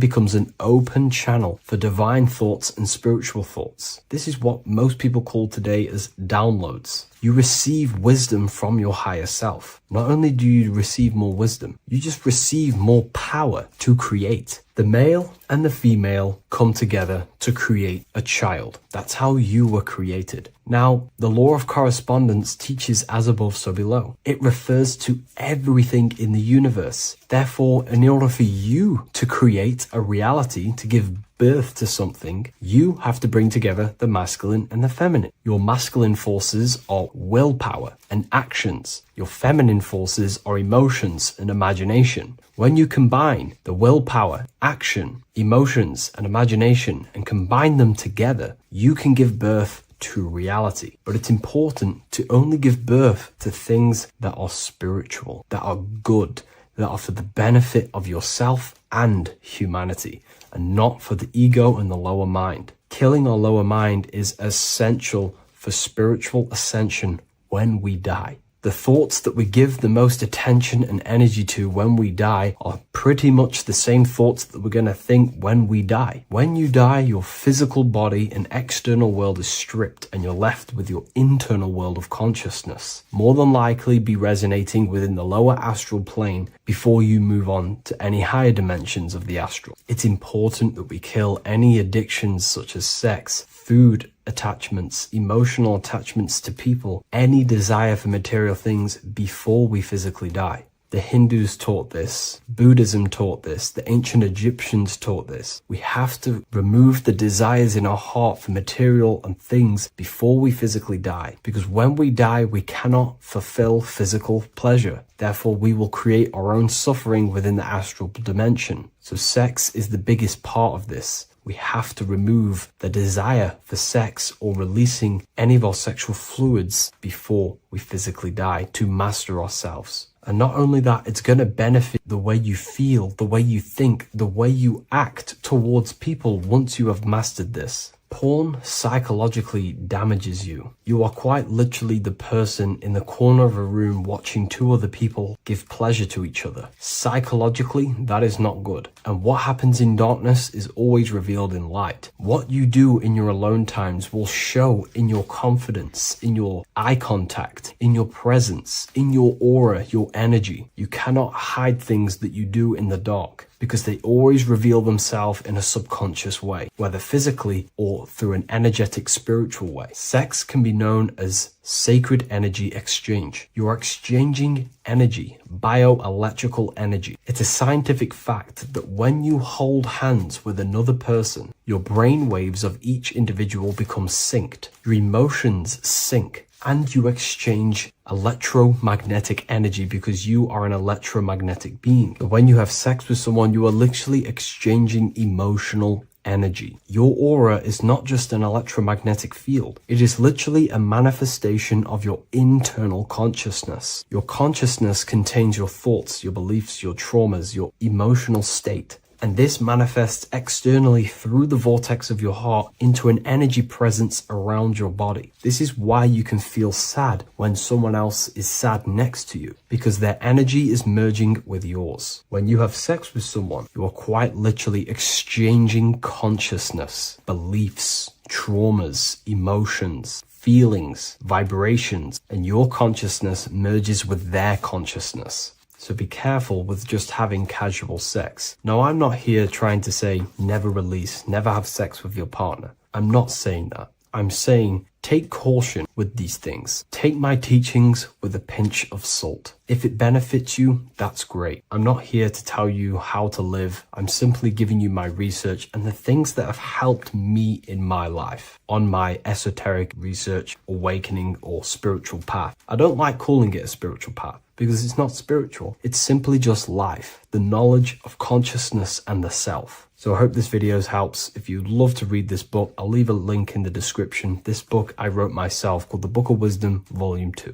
becomes an open channel for divine thoughts and spiritual thoughts. This is what most people call today as downloads. You receive wisdom from your higher self. Not only do you receive more wisdom, you just receive more power to create. The male and the female come together to create a child. That's how you were created. Now, the law of correspondence teaches as above, so below. It refers to everything in the universe. Therefore, in order for you to create a reality, to give birth to something, you have to bring together the masculine and the feminine. Your masculine forces are willpower and actions. Your feminine forces are emotions and imagination. When you combine the willpower, action, emotions, and imagination and combine them together, you can give birth to reality. But it's important to only give birth to things that are spiritual, that are good, that are for the benefit of yourself and humanity, and not for the ego and the lower mind. Killing our lower mind is essential for spiritual ascension when we die. The thoughts that we give the most attention and energy to when we die are pretty much the same thoughts that we're going to think when we die. When you die, your physical body and external world is stripped and you're left with your internal world of consciousness, more than likely be resonating within the lower astral plane before you move on to any higher dimensions of the astral. It's important that we kill any addictions such as sex, food, attachments, emotional attachments to people, any desire for material things before we physically die. The Hindus taught this, Buddhism taught this, the ancient Egyptians taught this. We have to remove the desires in our heart for material and things before we physically die, because when we die, we cannot fulfill physical pleasure. Therefore, we will create our own suffering within the astral dimension. So sex is the biggest part of this. We have to remove the desire for sex or releasing any of our sexual fluids before we physically die to master ourselves. And not only that, it's going to benefit the way you feel, the way you think, the way you act towards people once you have mastered this. Porn psychologically damages you. You are quite literally the person in the corner of a room watching two other people give pleasure to each other. Psychologically, that is not good. And what happens in darkness is always revealed in light. What you do in your alone times will show in your confidence, in your eye contact, in your presence, in your aura, your spiritual energy. You cannot hide things that you do in the dark because they always reveal themselves in a subconscious way, whether physically or through an energetic spiritual way. Sex can be known as sacred energy exchange. You are exchanging energy, bioelectrical energy. It's a scientific fact that when you hold hands with another person, your brain waves of each individual become synced. Your emotions sync. And you exchange electromagnetic energy because you are an electromagnetic being. When you have sex with someone, you are literally exchanging emotional energy. Your aura is not just an electromagnetic field. It is literally a manifestation of your internal consciousness. Your consciousness contains your thoughts, your beliefs, your traumas, your emotional state. And this manifests externally through the vortex of your heart into an energy presence around your body. This is why you can feel sad when someone else is sad next to you, because their energy is merging with yours. When you have sex with someone, you are quite literally exchanging consciousness, beliefs, traumas, emotions, feelings, vibrations, and your consciousness merges with their consciousness. So be careful with just having casual sex. Now, I'm not here trying to say never release, never have sex with your partner. I'm not saying that. I'm saying take caution with these things. Take my teachings with a pinch of salt. If it benefits you, that's great. I'm not here to tell you how to live. I'm simply giving you my research and the things that have helped me in my life on my esoteric research, awakening, or spiritual path. I don't like calling it a spiritual path, because it's not spiritual. It's simply just life, the knowledge of consciousness and the self. So I hope this video helps. If you'd love to read this book, I'll leave a link in the description. This book I wrote myself called The Book of Wisdom, Volume 2.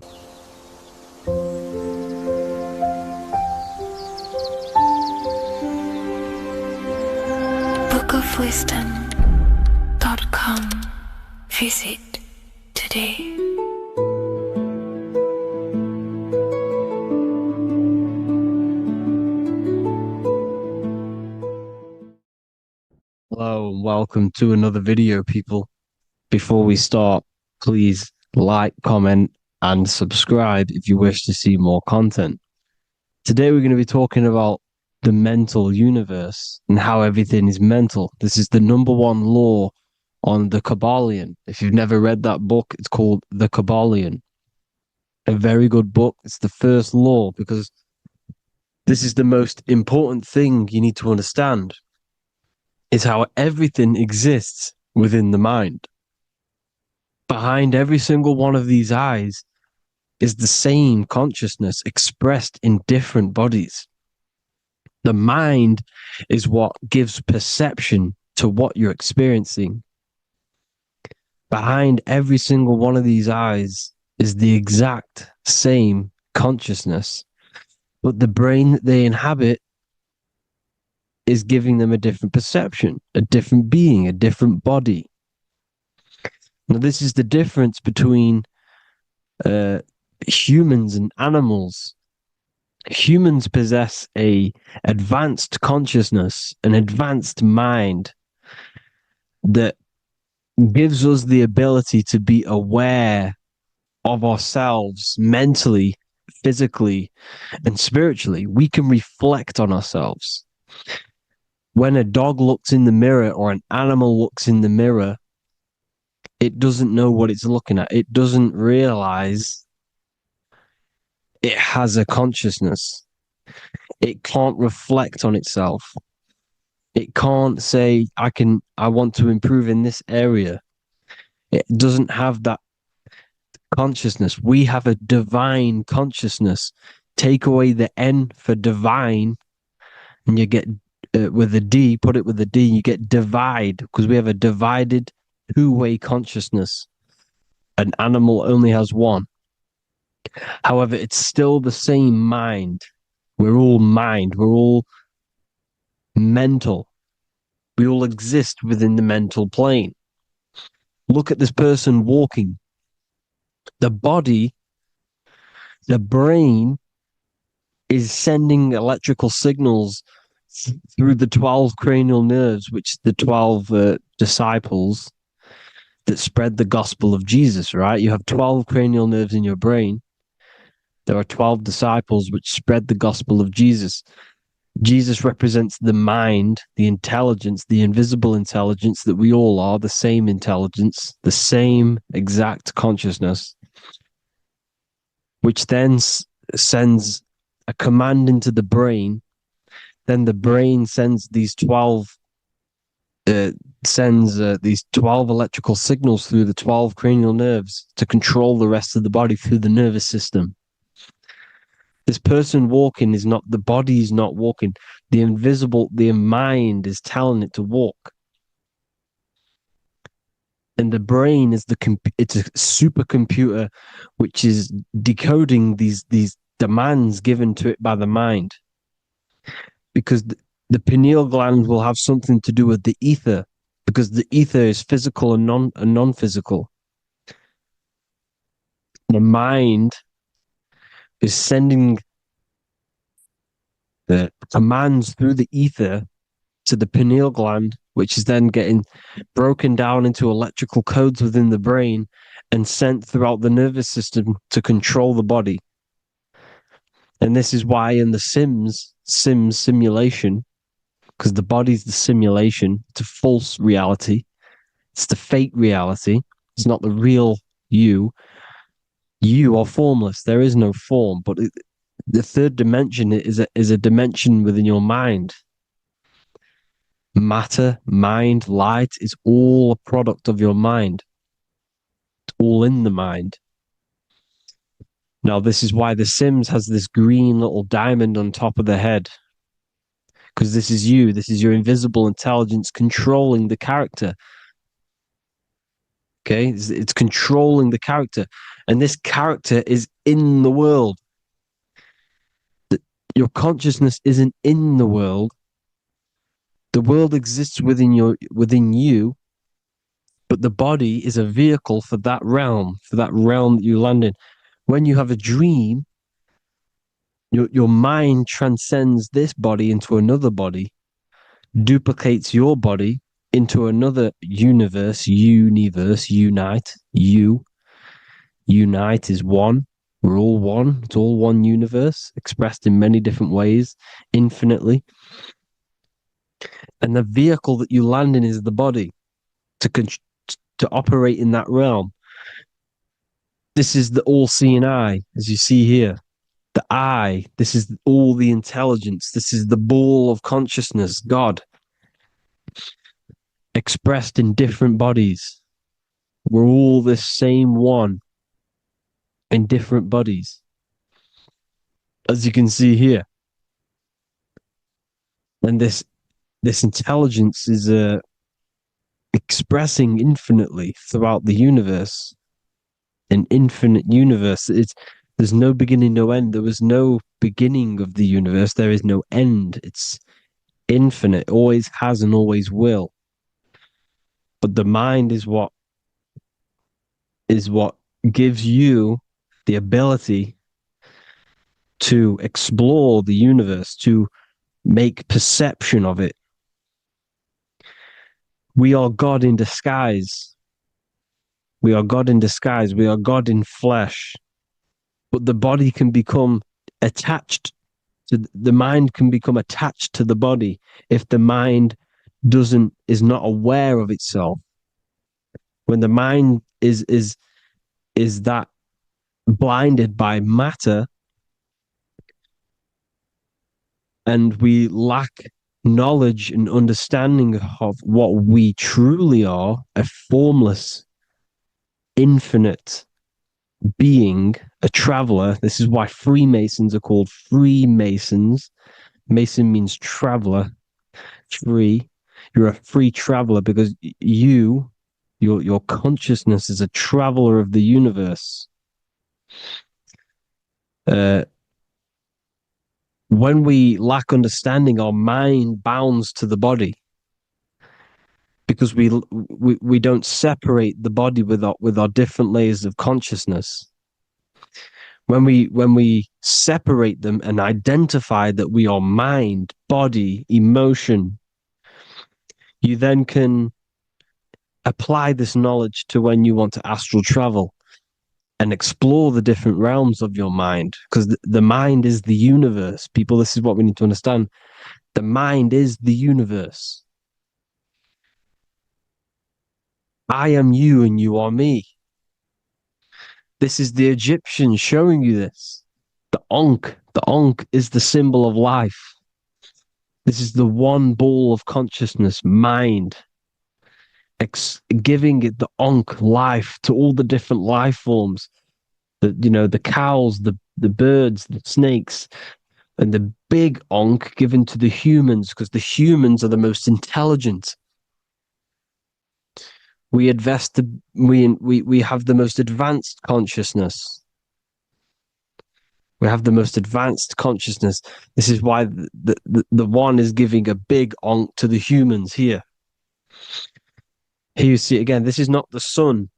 bookofwisdom.com. Visit today. Hello and welcome to another video, people. Before we start, please like, comment, and subscribe if you wish to see more content. Today we're going to be talking about the mental universe and how everything is mental. This is the #1 law on the Kybalion. If you've never read that book, it's called The Kybalion. A very good book. It's the first law because this is the most important thing you need to understand. Is how everything exists within the mind. Behind every single one of these eyes is the same consciousness expressed in different bodies. The mind is what gives perception to what you're experiencing. Behind every single one of these eyes is the exact same consciousness, but the brain that they inhabit is giving them a different perception, a different being, a different body. Now, this is the difference between humans and animals. Humans possess a advanced consciousness, an advanced mind that gives us the ability to be aware of ourselves mentally, physically, and spiritually. We can reflect on ourselves. When a dog looks in the mirror or an animal looks in the mirror, it doesn't know what it's looking at. It doesn't realize it has a consciousness. It can't reflect on itself. It can't say, I want to improve in this area. It doesn't have that consciousness. We have a divine consciousness. Take away the N for divine, and you get with a D, put it with a D, you get divide, because we have a divided two-way consciousness. An animal only has one. However, it's still the same mind. We're all mind. We're all mental. We all exist within the mental plane. Look at this person walking. The body, the brain is sending electrical signals through the 12 cranial nerves, which the 12 disciples that spread the gospel of Jesus, right? You have 12 cranial nerves in your brain. There are 12 disciples which spread the gospel of Jesus. Jesus represents the mind, the intelligence, the invisible intelligence that we all are, the same intelligence, the same exact consciousness, which then sends a command into the brain. Then the brain sends these 12 electrical signals through the 12 cranial nerves to control the rest of the body through the nervous system. This person walking is not, the body is not walking. The mind is telling it to walk. And the brain is it's a supercomputer which is decoding these demands given to it by the mind. Because the pineal gland will have something to do with the ether, because the ether is physical and non-physical. The mind is sending the commands through the ether to the pineal gland, which is then getting broken down into electrical codes within the brain and sent throughout the nervous system to control the body. And this is why in the Sims simulation, because the body's the simulation, it's a false reality. It's the fake reality. It's not the real you. You are formless. There is no form. But the third dimension is a dimension within your mind. Matter, mind, light is all a product of your mind. It's all in the mind. Now, this is why the Sims has this green little diamond on top of the head. Because this is you. This is your invisible intelligence controlling the character. Okay? It's controlling the character. And this character is in the world. Your consciousness isn't in the world. The world exists within you, but the body is a vehicle for that realm that you land in. When you have a dream, your mind transcends this body into another body, duplicates your body into another universe, unite. Unite is one. We're all one. It's all one universe, expressed in many different ways, infinitely. And the vehicle that you land in is the body to operate in that realm. This is the all-seeing eye, as you see here. The I, this is all the intelligence. This is the ball of consciousness, God, expressed in different bodies. We're all this same one in different bodies, as you can see here. And this intelligence is expressing infinitely throughout the universe, an infinite universe. There's no beginning, no end. There was no beginning of the universe. There is no end. It's infinite, always has and always will. But the mind is what gives you the ability to explore the universe, to make perception of it. We are God in disguise. We are God in disguise. We are God in flesh. But the body can become attached to the mind, can become attached to the body if the mind is not aware of itself. When the mind is that blinded by matter, and we lack knowledge and understanding of what we truly are, a formless, infinite being, a traveler. This is why Freemasons are called Freemasons. Mason means traveler. Free. You're a free traveler because your consciousness is a traveler of the universe. When we lack understanding, our mind bounds to the body because we don't separate the body with our different layers of consciousness. When we separate them and identify that we are mind, body, emotion, you then can apply this knowledge to when you want to astral travel. and explore the different realms of your mind, because the mind is the universe. People, this is what we need to understand. The mind is the universe. I am you and you are me. This is the Egyptians showing you this. The Ankh is the symbol of life. This is the one ball of consciousness, mind, giving it the Ankh life to all the different life forms. The cows, the birds, the snakes, and the big Ankh given to the humans, because the humans are the most intelligent. We have the most advanced consciousness. We have the most advanced consciousness. This is why the one is giving a big Ankh to the humans here. Here you see again, this is not the sun.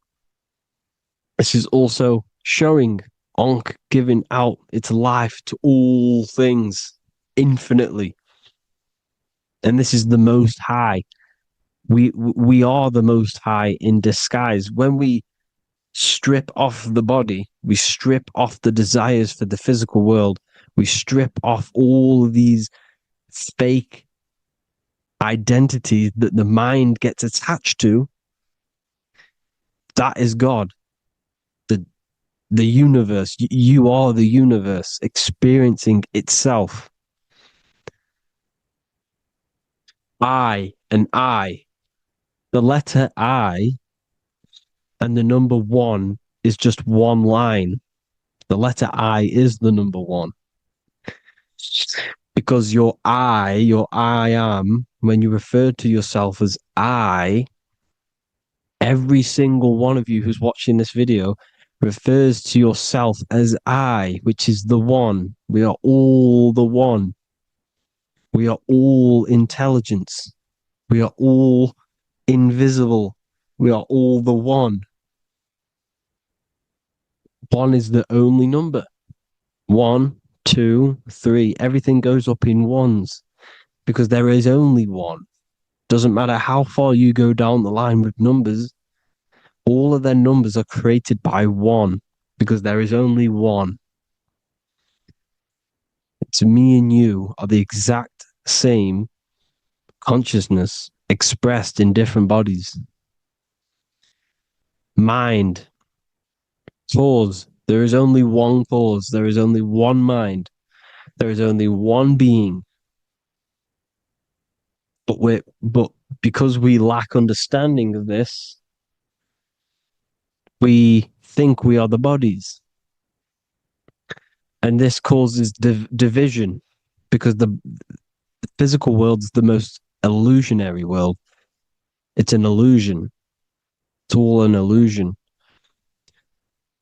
This is also showing Ankh giving out its life to all things infinitely. And this is the Most High. We are the Most High in disguise. When we strip off the body, we strip off the desires for the physical world, we strip off all these fake identities that the mind gets attached to. That is God. The universe. You are the universe experiencing itself. I and I. The letter I and the number 1 is just one line. The letter I is the number 1. Because your I am, when you refer to yourself as I, every single one of you who's watching this video refers to yourself as I, which is the one. We are all the one. We are all intelligence. We are all invisible. We are all the one. 1 is the only number. 1, 2, 3. Everything goes up in ones because there is only one. Doesn't matter how far you go down the line with numbers, all of their numbers are created by 1 because there is only one. It's me and you are the exact same consciousness expressed in different bodies. Mind. Cause. There is only one cause. There is only one mind. There is only one being. But because we lack understanding of this, we think we are the bodies. And this causes division, because the physical world is the most illusionary world. It's an illusion. It's all an illusion.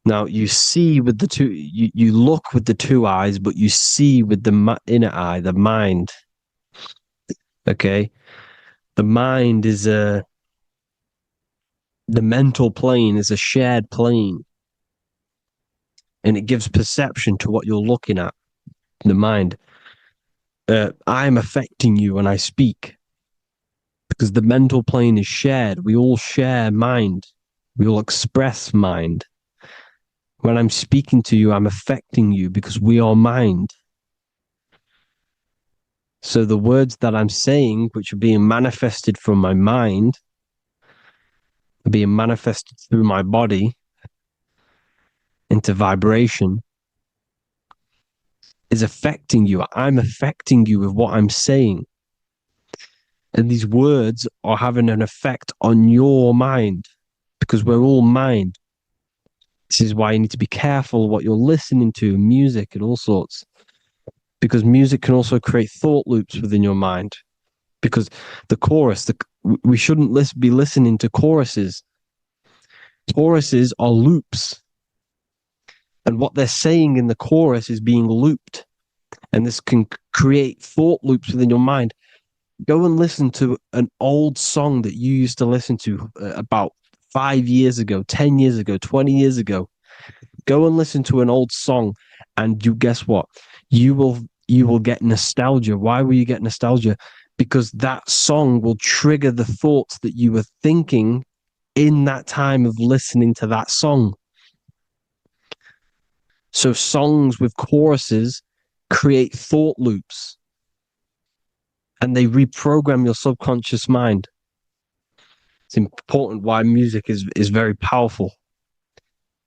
Now you see with the two, you look with the 2 eyes, but you see with the inner eye, the mind. Okay, the mind is the mental plane is a shared plane, and it gives perception to what you're looking at. The mind. I'm affecting you when I speak, because the mental plane is shared. We all share mind. We all express mind. When I'm speaking to you, I'm affecting you because we are mind. So the words that I'm saying, which are being manifested from my mind, are being manifested through my body into vibration, is affecting you. I'm affecting you with what I'm saying. And these words are having an effect on your mind, because we're all mind. This is why you need to be careful what you're listening to, music and all sorts. Because music can also create thought loops within your mind. Because the chorus, we shouldn't be listening to choruses. Choruses are loops. And what they're saying in the chorus is being looped. And this can create thought loops within your mind. Go and listen to an old song that you used to listen to about 5 years ago, 10 years ago, 20 years ago. Go and listen to an old song, and you guess what? You will get nostalgia. Why will you get nostalgia? Because that song will trigger the thoughts that you were thinking in that time of listening to that song. So songs with choruses create thought loops and they reprogram your subconscious mind. It's important why music is very powerful.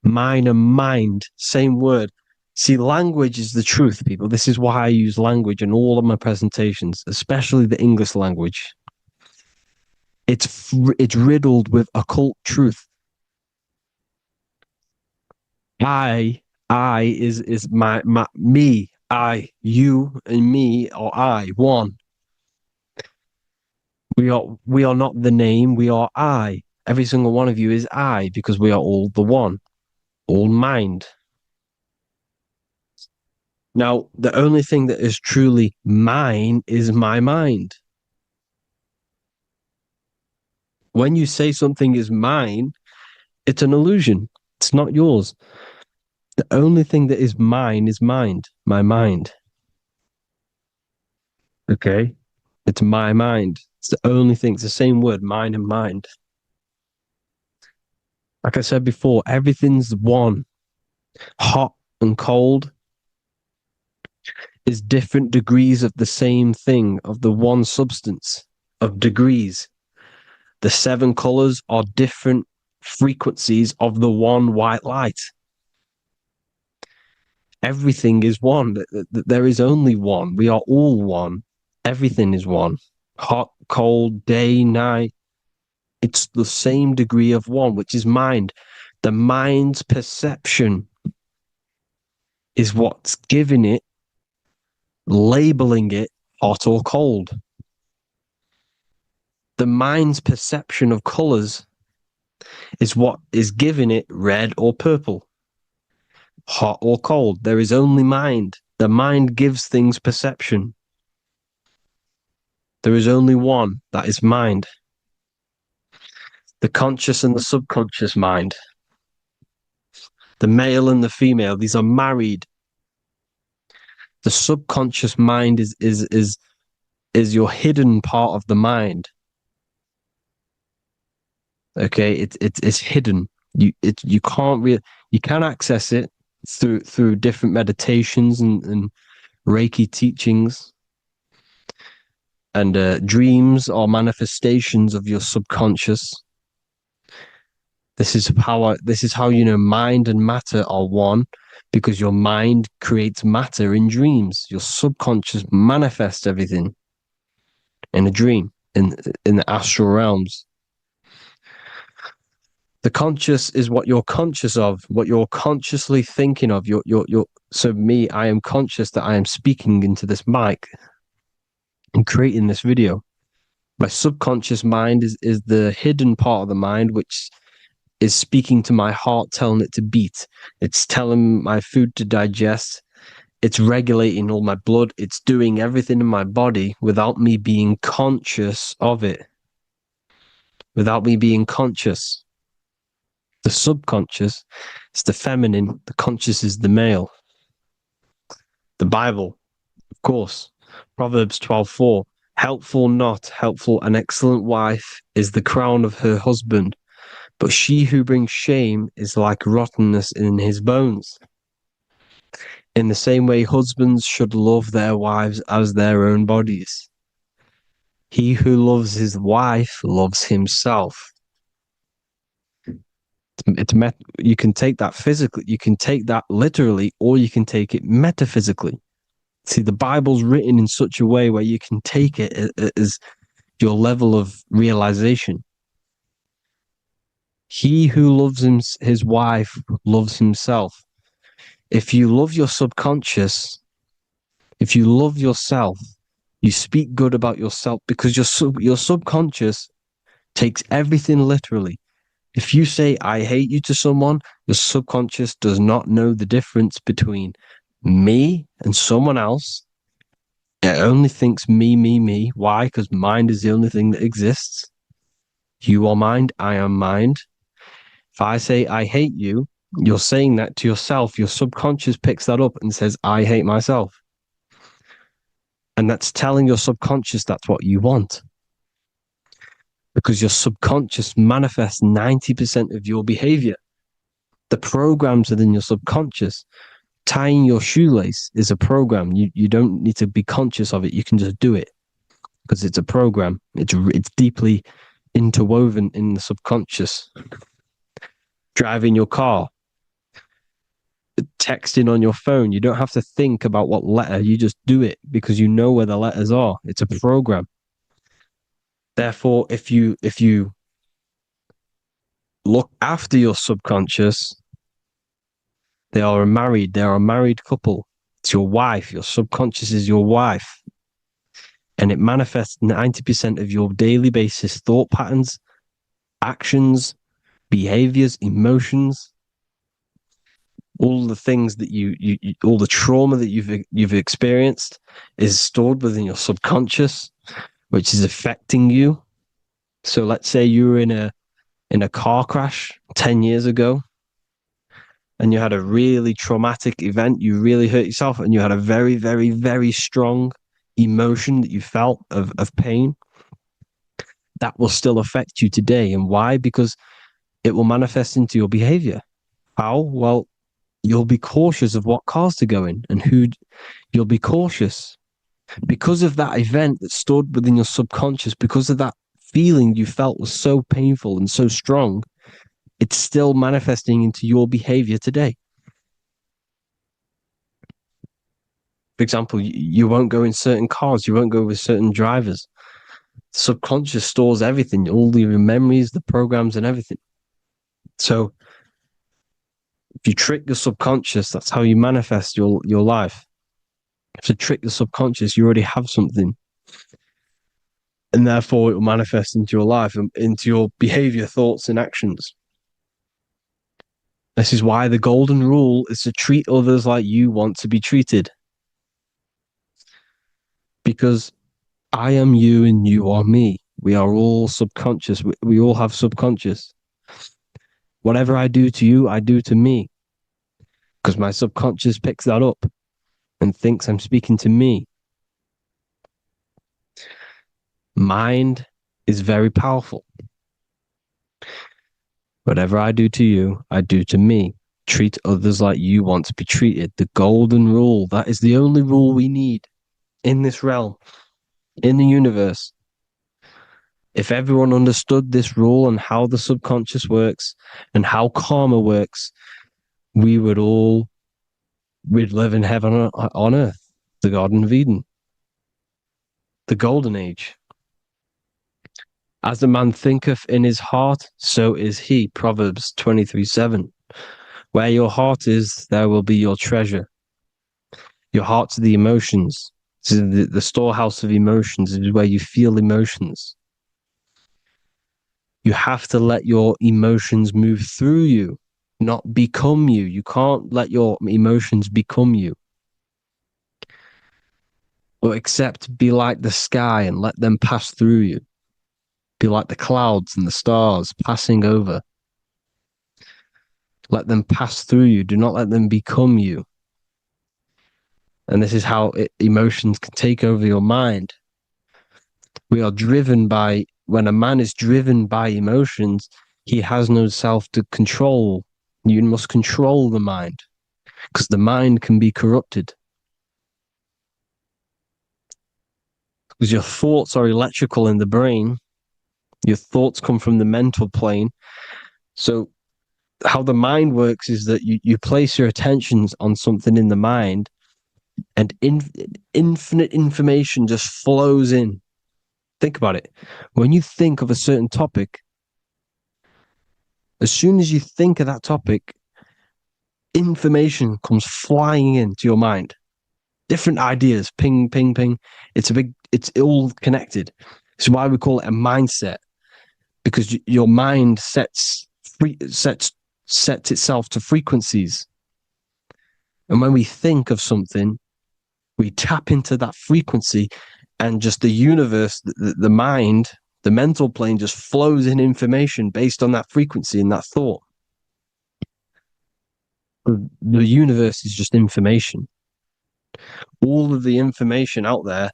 Mind and mind, same word. See, language is the truth, people. This is why I use language in all of my presentations, especially the English language. It's riddled with occult truth. I is my me, I, you, and me, or I, one. We are not the name, we are I. Every single one of you is I, because we are all the one, all mind. Now, the only thing that is truly mine is my mind. When you say something is mine, it's an illusion. It's not yours. The only thing that is mine is mind, my mind. Okay? It's my mind. It's the only thing. It's the same word, mind and mind. Like I said before, everything's one. Hot and cold is different degrees of the same thing, of the one substance, of degrees. The 7 colors are different frequencies of the one white light. Everything is one. There is only one. We are all one. Everything is one. Hot, cold, day, night. It's the same degree of one, which is mind. The mind's perception is what's giving it, labeling it hot or cold. The mind's perception of colors is what is giving it red or purple, hot or cold. There is only mind. The mind gives things perception. There is only one, that is mind. The conscious and the subconscious mind. The male and the female, these are married. The subconscious mind is your hidden part of the mind. Okay, it's hidden. You can access it through different meditations and Reiki teachings, and dreams or manifestations of your subconscious. This is how you know mind and matter are one, because your mind creates matter in dreams. Your subconscious manifests everything in a dream, in the astral realms. The conscious is what you're conscious of, what you're consciously thinking of. So me, I am conscious that I am speaking into this mic and creating this video. My subconscious mind is the hidden part of the mind, which is speaking to my heart, telling it to beat. It's telling my food to digest. It's regulating all my blood. It's doing everything in my body without me being conscious of it. Without me being conscious. The subconscious is the feminine. The conscious is the male. The Bible, of course. Proverbs 12:4. Helpful, not helpful, an excellent wife is the crown of her husband, but she who brings shame is like rottenness in his bones. In the same way, husbands should love their wives as their own bodies. He who loves his wife loves himself. You can take that physically, you can take that literally, or you can take it metaphysically. See, the Bible's written in such a way where you can take it as your level of realization. He who loves his wife loves himself. If you love your subconscious, if you love yourself, you speak good about yourself, because your subconscious takes everything literally. If you say, I hate you to someone, your subconscious does not know the difference between me and someone else. It only thinks me, me, me. Why? Because mind is the only thing that exists. You are mind, I am mind. If I say, I hate you, you're saying that to yourself. Your subconscious picks that up and says, I hate myself. And that's telling your subconscious that's what you want. Because your subconscious manifests 90% of your behavior. The programs within your subconscious tying your shoelace is a program. You don't need to be conscious of it. You can just do it because it's a program. It's deeply interwoven in the subconscious. Driving your car, texting on your phone, you don't have to think about what letter, you just do it because you know where the letters are. It's a program. Therefore, if you look after your subconscious, they are a married couple. It's your wife. Your subconscious is your wife. And it manifests 90% of your daily basis thought patterns, actions, behaviors, emotions, all the things that you all the trauma that you've experienced is stored within your subconscious, which is affecting you. So let's say you were in a car crash 10 years ago and you had a really traumatic event, you really hurt yourself, and you had a very, very, very strong emotion that you felt of pain. That will still affect you today. And why? Because it will manifest into your behavior. How? Well, you'll be cautious of what cars to go in and who. You'll be cautious because of that event that stored within your subconscious, because of that feeling you felt was so painful and so strong. It's still manifesting into your behavior today. For example, you won't go in certain cars, you won't go with certain drivers. The subconscious stores everything, all your memories, the programs, and everything. So if you trick your subconscious, that's how you manifest your life. To trick the subconscious, you already have something. And therefore it will manifest into your life, into your behavior, thoughts, and actions. This is why the golden rule is to treat others like you want to be treated. Because I am you and you are me. We are all subconscious. We all have subconscious. Whatever I do to you, I do to me. Because my subconscious picks that up and thinks I'm speaking to me. Mind is very powerful. Whatever I do to you, I do to me. Treat others like you want to be treated. The golden rule. That is the only rule we need in this realm, in the universe. If everyone understood this rule and how the subconscious works and how karma works, we'd live in heaven on earth, the Garden of Eden, the golden age. As a man thinketh in his heart, so is he. Proverbs 23:7. Where your heart is, there will be your treasure. Your heart's the emotions. This is the storehouse of emotions. It is where you feel emotions. You have to let your emotions move through you, not become you. You can't let your emotions become you. Or except be like the sky and let them pass through you. Be like the clouds and the stars passing over. Let them pass through you. Do not let them become you. And this is how emotions can take over your mind. We are driven by, when a man is driven by emotions, he has no self to control. You must control the mind because the mind can be corrupted. Because your thoughts are electrical in the brain. Your thoughts come from the mental plane. So how the mind works is that you place your attentions on something in the mind and infinite information just flows in. Think about it. When you think of a certain topic, as soon as you think of that topic, information comes flying into your mind. Different ideas, ping, ping, ping. It's all connected. It's why we call it a mindset. Because your mind sets itself to frequencies. And when we think of something, we tap into that frequency and just the universe, the mind, the mental plane just flows in information based on that frequency and that thought. The universe is just information. All of the information out there,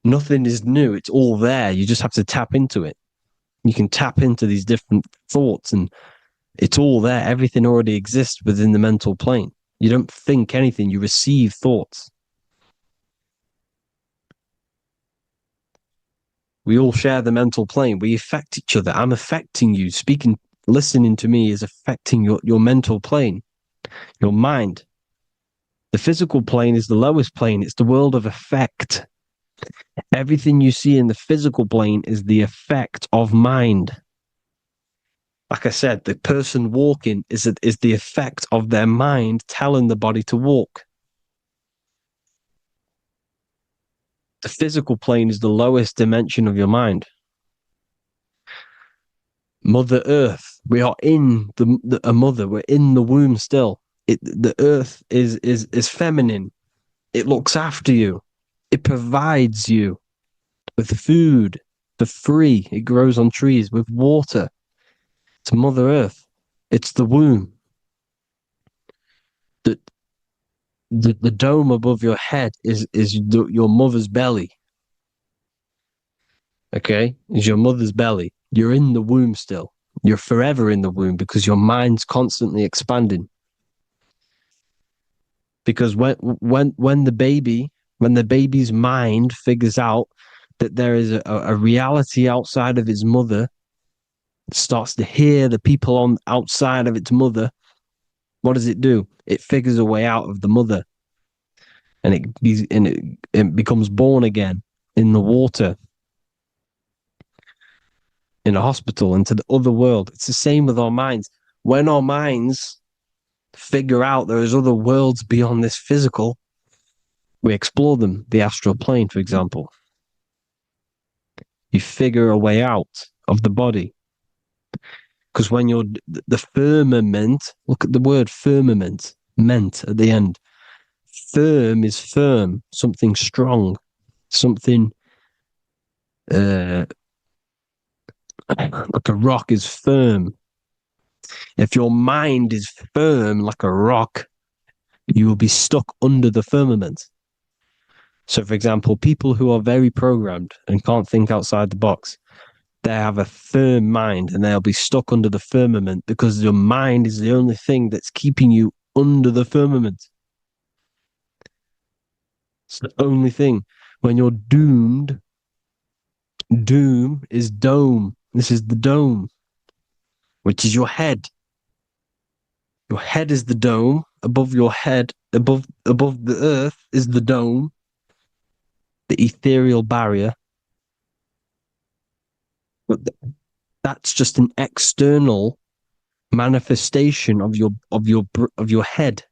nothing is new. It's all there. You just have to tap into it. You can tap into these different thoughts and it's all there. Everything already exists within the mental plane. You don't think anything, you receive thoughts. We all share the mental plane. We affect each other. I'm affecting you. Speaking, listening to me is affecting your mental plane, your mind. The physical plane is the lowest plane. It's the world of effect. Everything you see in the physical plane is the effect of mind. Like I said, the person walking is the effect of their mind telling the body to walk. The physical plane is the lowest dimension of your mind. Mother Earth, we are in a mother. We're in the womb still. The earth is feminine. It looks after you. It provides you with food for free. It grows on trees with water. It's Mother Earth. It's the womb. The dome above your head is your mother's belly. Okay, is your mother's belly. You're in the womb still. You're forever in the womb because your mind's constantly expanding. Because when the baby's mind figures out that there is a reality outside of its mother, it starts to hear the people on outside of its mother, what does it do? It figures a way out of the mother, and it becomes born again in the water, in a hospital, into the other world. It's the same with our minds. When our minds figure out there is other worlds beyond this physical, we explore them. The astral plane, for example. You figure a way out of the body. Because when you're the firmament, look at the word firmament, meant at the end. Firm is firm, something strong, something like a rock is firm. If your mind is firm like a rock, you will be stuck under the firmament. So, for example, people who are very programmed and can't think outside the box, they have a firm mind and they'll be stuck under the firmament because your mind is the only thing that's keeping you under the firmament. It's the only thing. When you're doomed, doom is dome. This is the dome, which is your head. Your head is the dome. Above your head, above the earth is the dome, the ethereal barrier. But that's just an external manifestation of your head.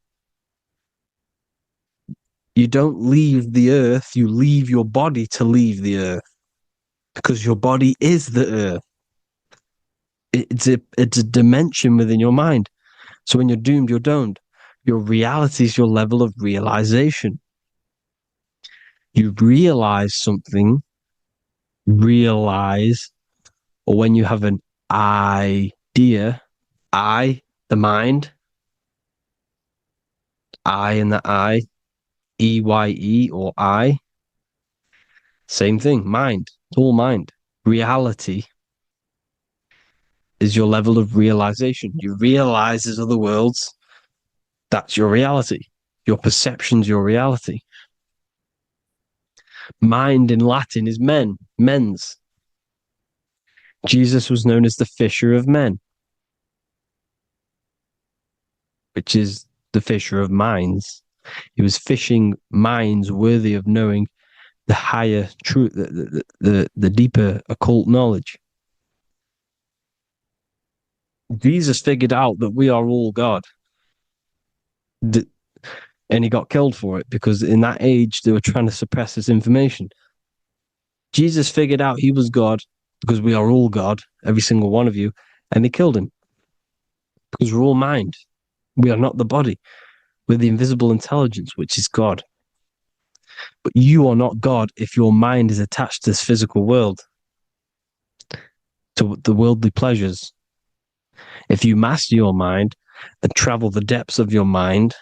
You don't leave the earth, you leave your body to leave the earth, because your body is the earth. It's a dimension within your mind. So when you're doomed, you're domed. Your reality is your level of realization. You realize something, or when you have an idea, the mind, and the EYE or I, same thing, mind, it's all mind. Reality is your level of realization. You realize there's other worlds. That's your reality. Your perception's your reality. Mind in Latin is mens. Jesus was known as the fisher of men, which is the fisher of minds. He was fishing minds worthy of knowing the higher truth, the deeper occult knowledge. Jesus figured out that we are all God. And he got killed for it because in that age they were trying to suppress this information. Jesus figured out he was God because we are all God, every single one of you, and they killed him because we're all mind. We are not the body. We're the invisible intelligence, which is God. But you are not God if your mind is attached to this physical world, to the worldly pleasures. If you master your mind and travel the depths of your mind,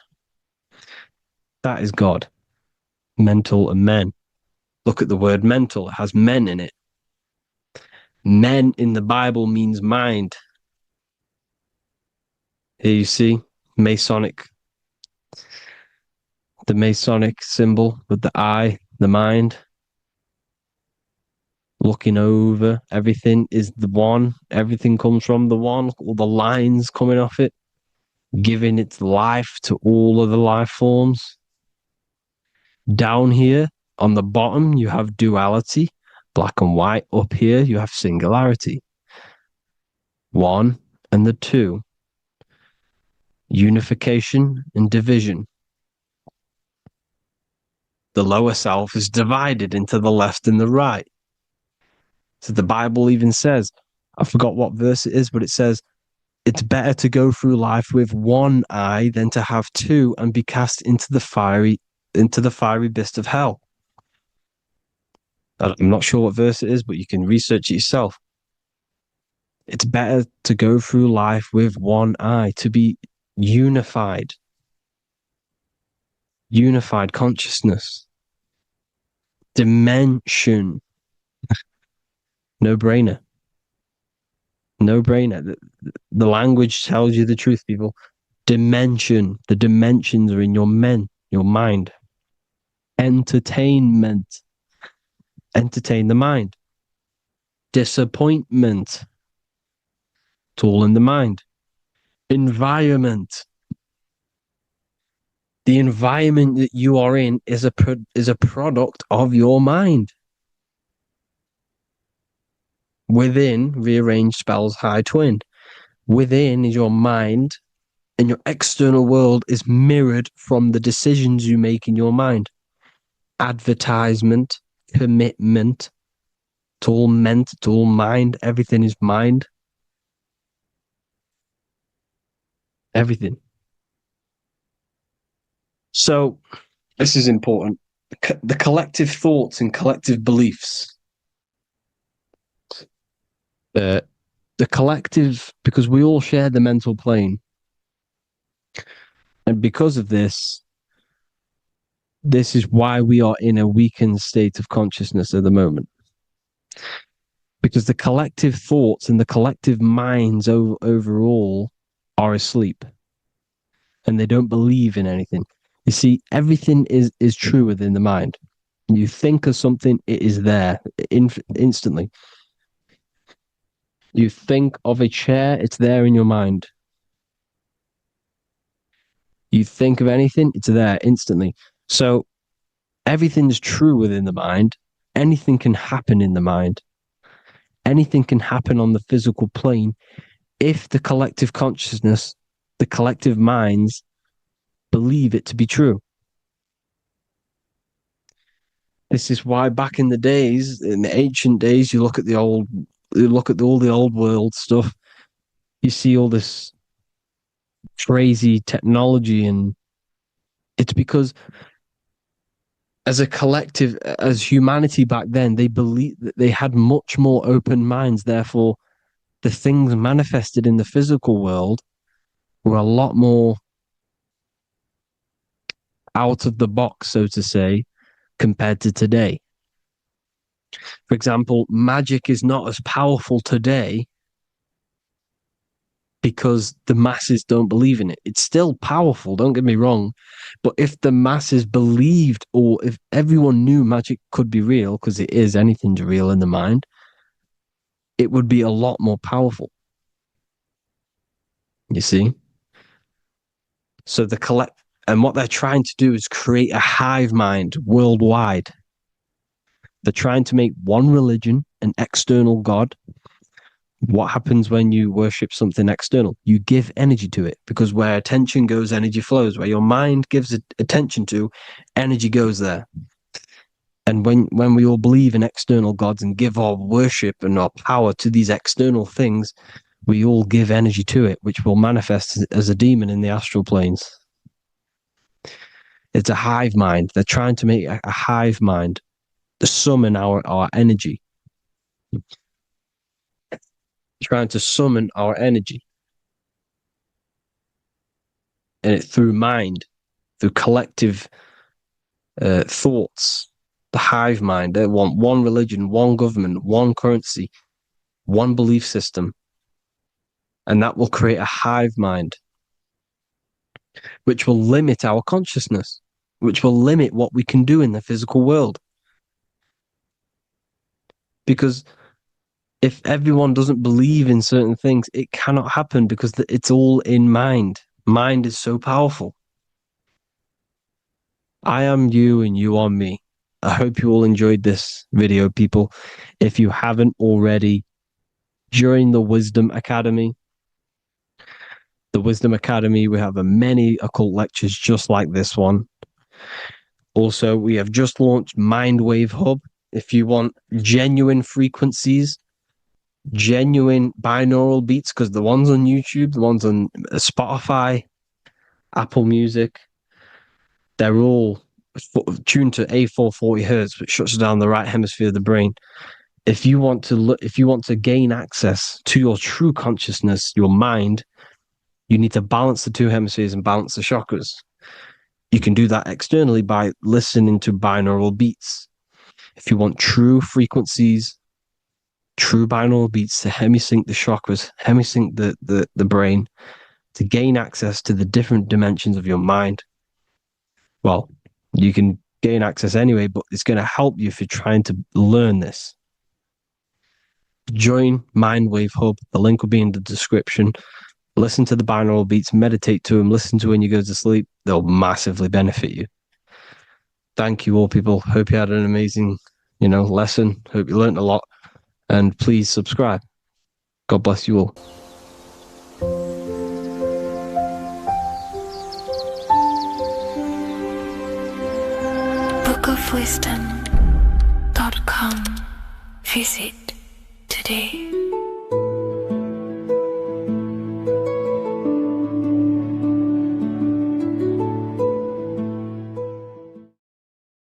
that is God. Mental and men. Look at the word mental. It has men in it. Men in the Bible means mind. Here you see Masonic The Masonic symbol with the eye, the mind, looking over everything is the one. Everything comes from the one, all the lines coming off it, giving its life to all of the life forms. Down here on the bottom, you have duality, black and white. Up here, you have singularity. One and the two. Unification and division. The lower self is divided into the left and the right. So the Bible even says, I forgot what verse it is, but it says, it's better to go through life with one eye than to have two and be cast into the fiery abyss of hell. I'm not sure what verse it is, but you can research it yourself. It's better to go through life with one eye, to be unified. Unified consciousness. Dimension. No brainer. No brainer. The language tells you the truth, people. Dimension. The dimensions are in your mind. Entertainment. Entertain the mind. Disappointment. It's all in the mind. Environment. The environment that you are in is a product of your mind. Within, rearranged spells high twin. Within is your mind, and your external world is mirrored from the decisions you make in your mind. Advertisement, commitment, it's all meant, it's all mind, everything is mind. Everything. So, this is important. The collective thoughts and collective beliefs. The collective, because we all share the mental plane. And because of this is why we are in a weakened state of consciousness at the moment. Because the collective thoughts and the collective minds overall are asleep. And they don't believe in anything. You see, everything is true within the mind. You think of something, it is there instantly. You think of a chair, it's there in your mind. You think of anything, it's there instantly. So everything is true within the mind. Anything can happen in the mind. Anything can happen on the physical plane if the collective consciousness, the collective minds, believe it to be true. This is why back in the days, in the ancient days, you look at all the old world stuff, you see all this crazy technology, and it's because as a collective, as humanity back then, they believed that they had much more open minds. Therefore, the things manifested in the physical world were a lot more out of the box, so to say, compared to today. For example, magic is not as powerful today because the masses don't believe in it. It's still powerful, don't get me wrong, but if the masses believed, or if everyone knew magic could be real, because it is, anything's real in the mind, it would be a lot more powerful. You see? So and what they're trying to do is create a hive mind worldwide. They're trying to make one religion, an external God. What happens when you worship something external? You give energy to it, because where attention goes, energy flows. Where your mind gives attention to, energy goes there. And when we all believe in external gods and give our worship and our power to these external things, we all give energy to it, which will manifest as a demon in the astral planes. It's a hive mind. They're trying to make a hive mind to summon our energy. Trying to summon our energy. And it through mind, through collective thoughts. The hive mind. They want one religion, one government, one currency, one belief system. And that will create a hive mind. which will limit our consciousness, which will limit what we can do in the physical world. Because if everyone doesn't believe in certain things, it cannot happen because it's all in mind. Mind is so powerful. I am you and you are me. I hope you all enjoyed this video, people. If you haven't already, join the Wisdom Academy. The Wisdom Academy, we have many occult lectures just like this one. Also, we have just launched Mindwave Hub. If you want genuine frequencies, genuine binaural beats, because the ones on YouTube, the ones on Spotify, Apple Music, they're all tuned to A440 hertz, which shuts down the right hemisphere of the brain. If you want to gain access to your true consciousness, your mind, you need to balance the two hemispheres and balance the chakras. You can do that externally by listening to binaural beats. If you want true frequencies, true binaural beats to hemisync the chakras, hemisync the brain, to gain access to the different dimensions of your mind, well, you can gain access anyway, but it's going to help you if you're trying to learn this. Join Mindwave Hub. The link will be in the description. Listen to the binaural beats, meditate to them, listen to when you go to sleep. They'll massively benefit you. Thank you all, people. Hope you had an amazing, lesson. Hope you learned a lot. And please subscribe. God bless you all. bookofwisdom.com. Visit today.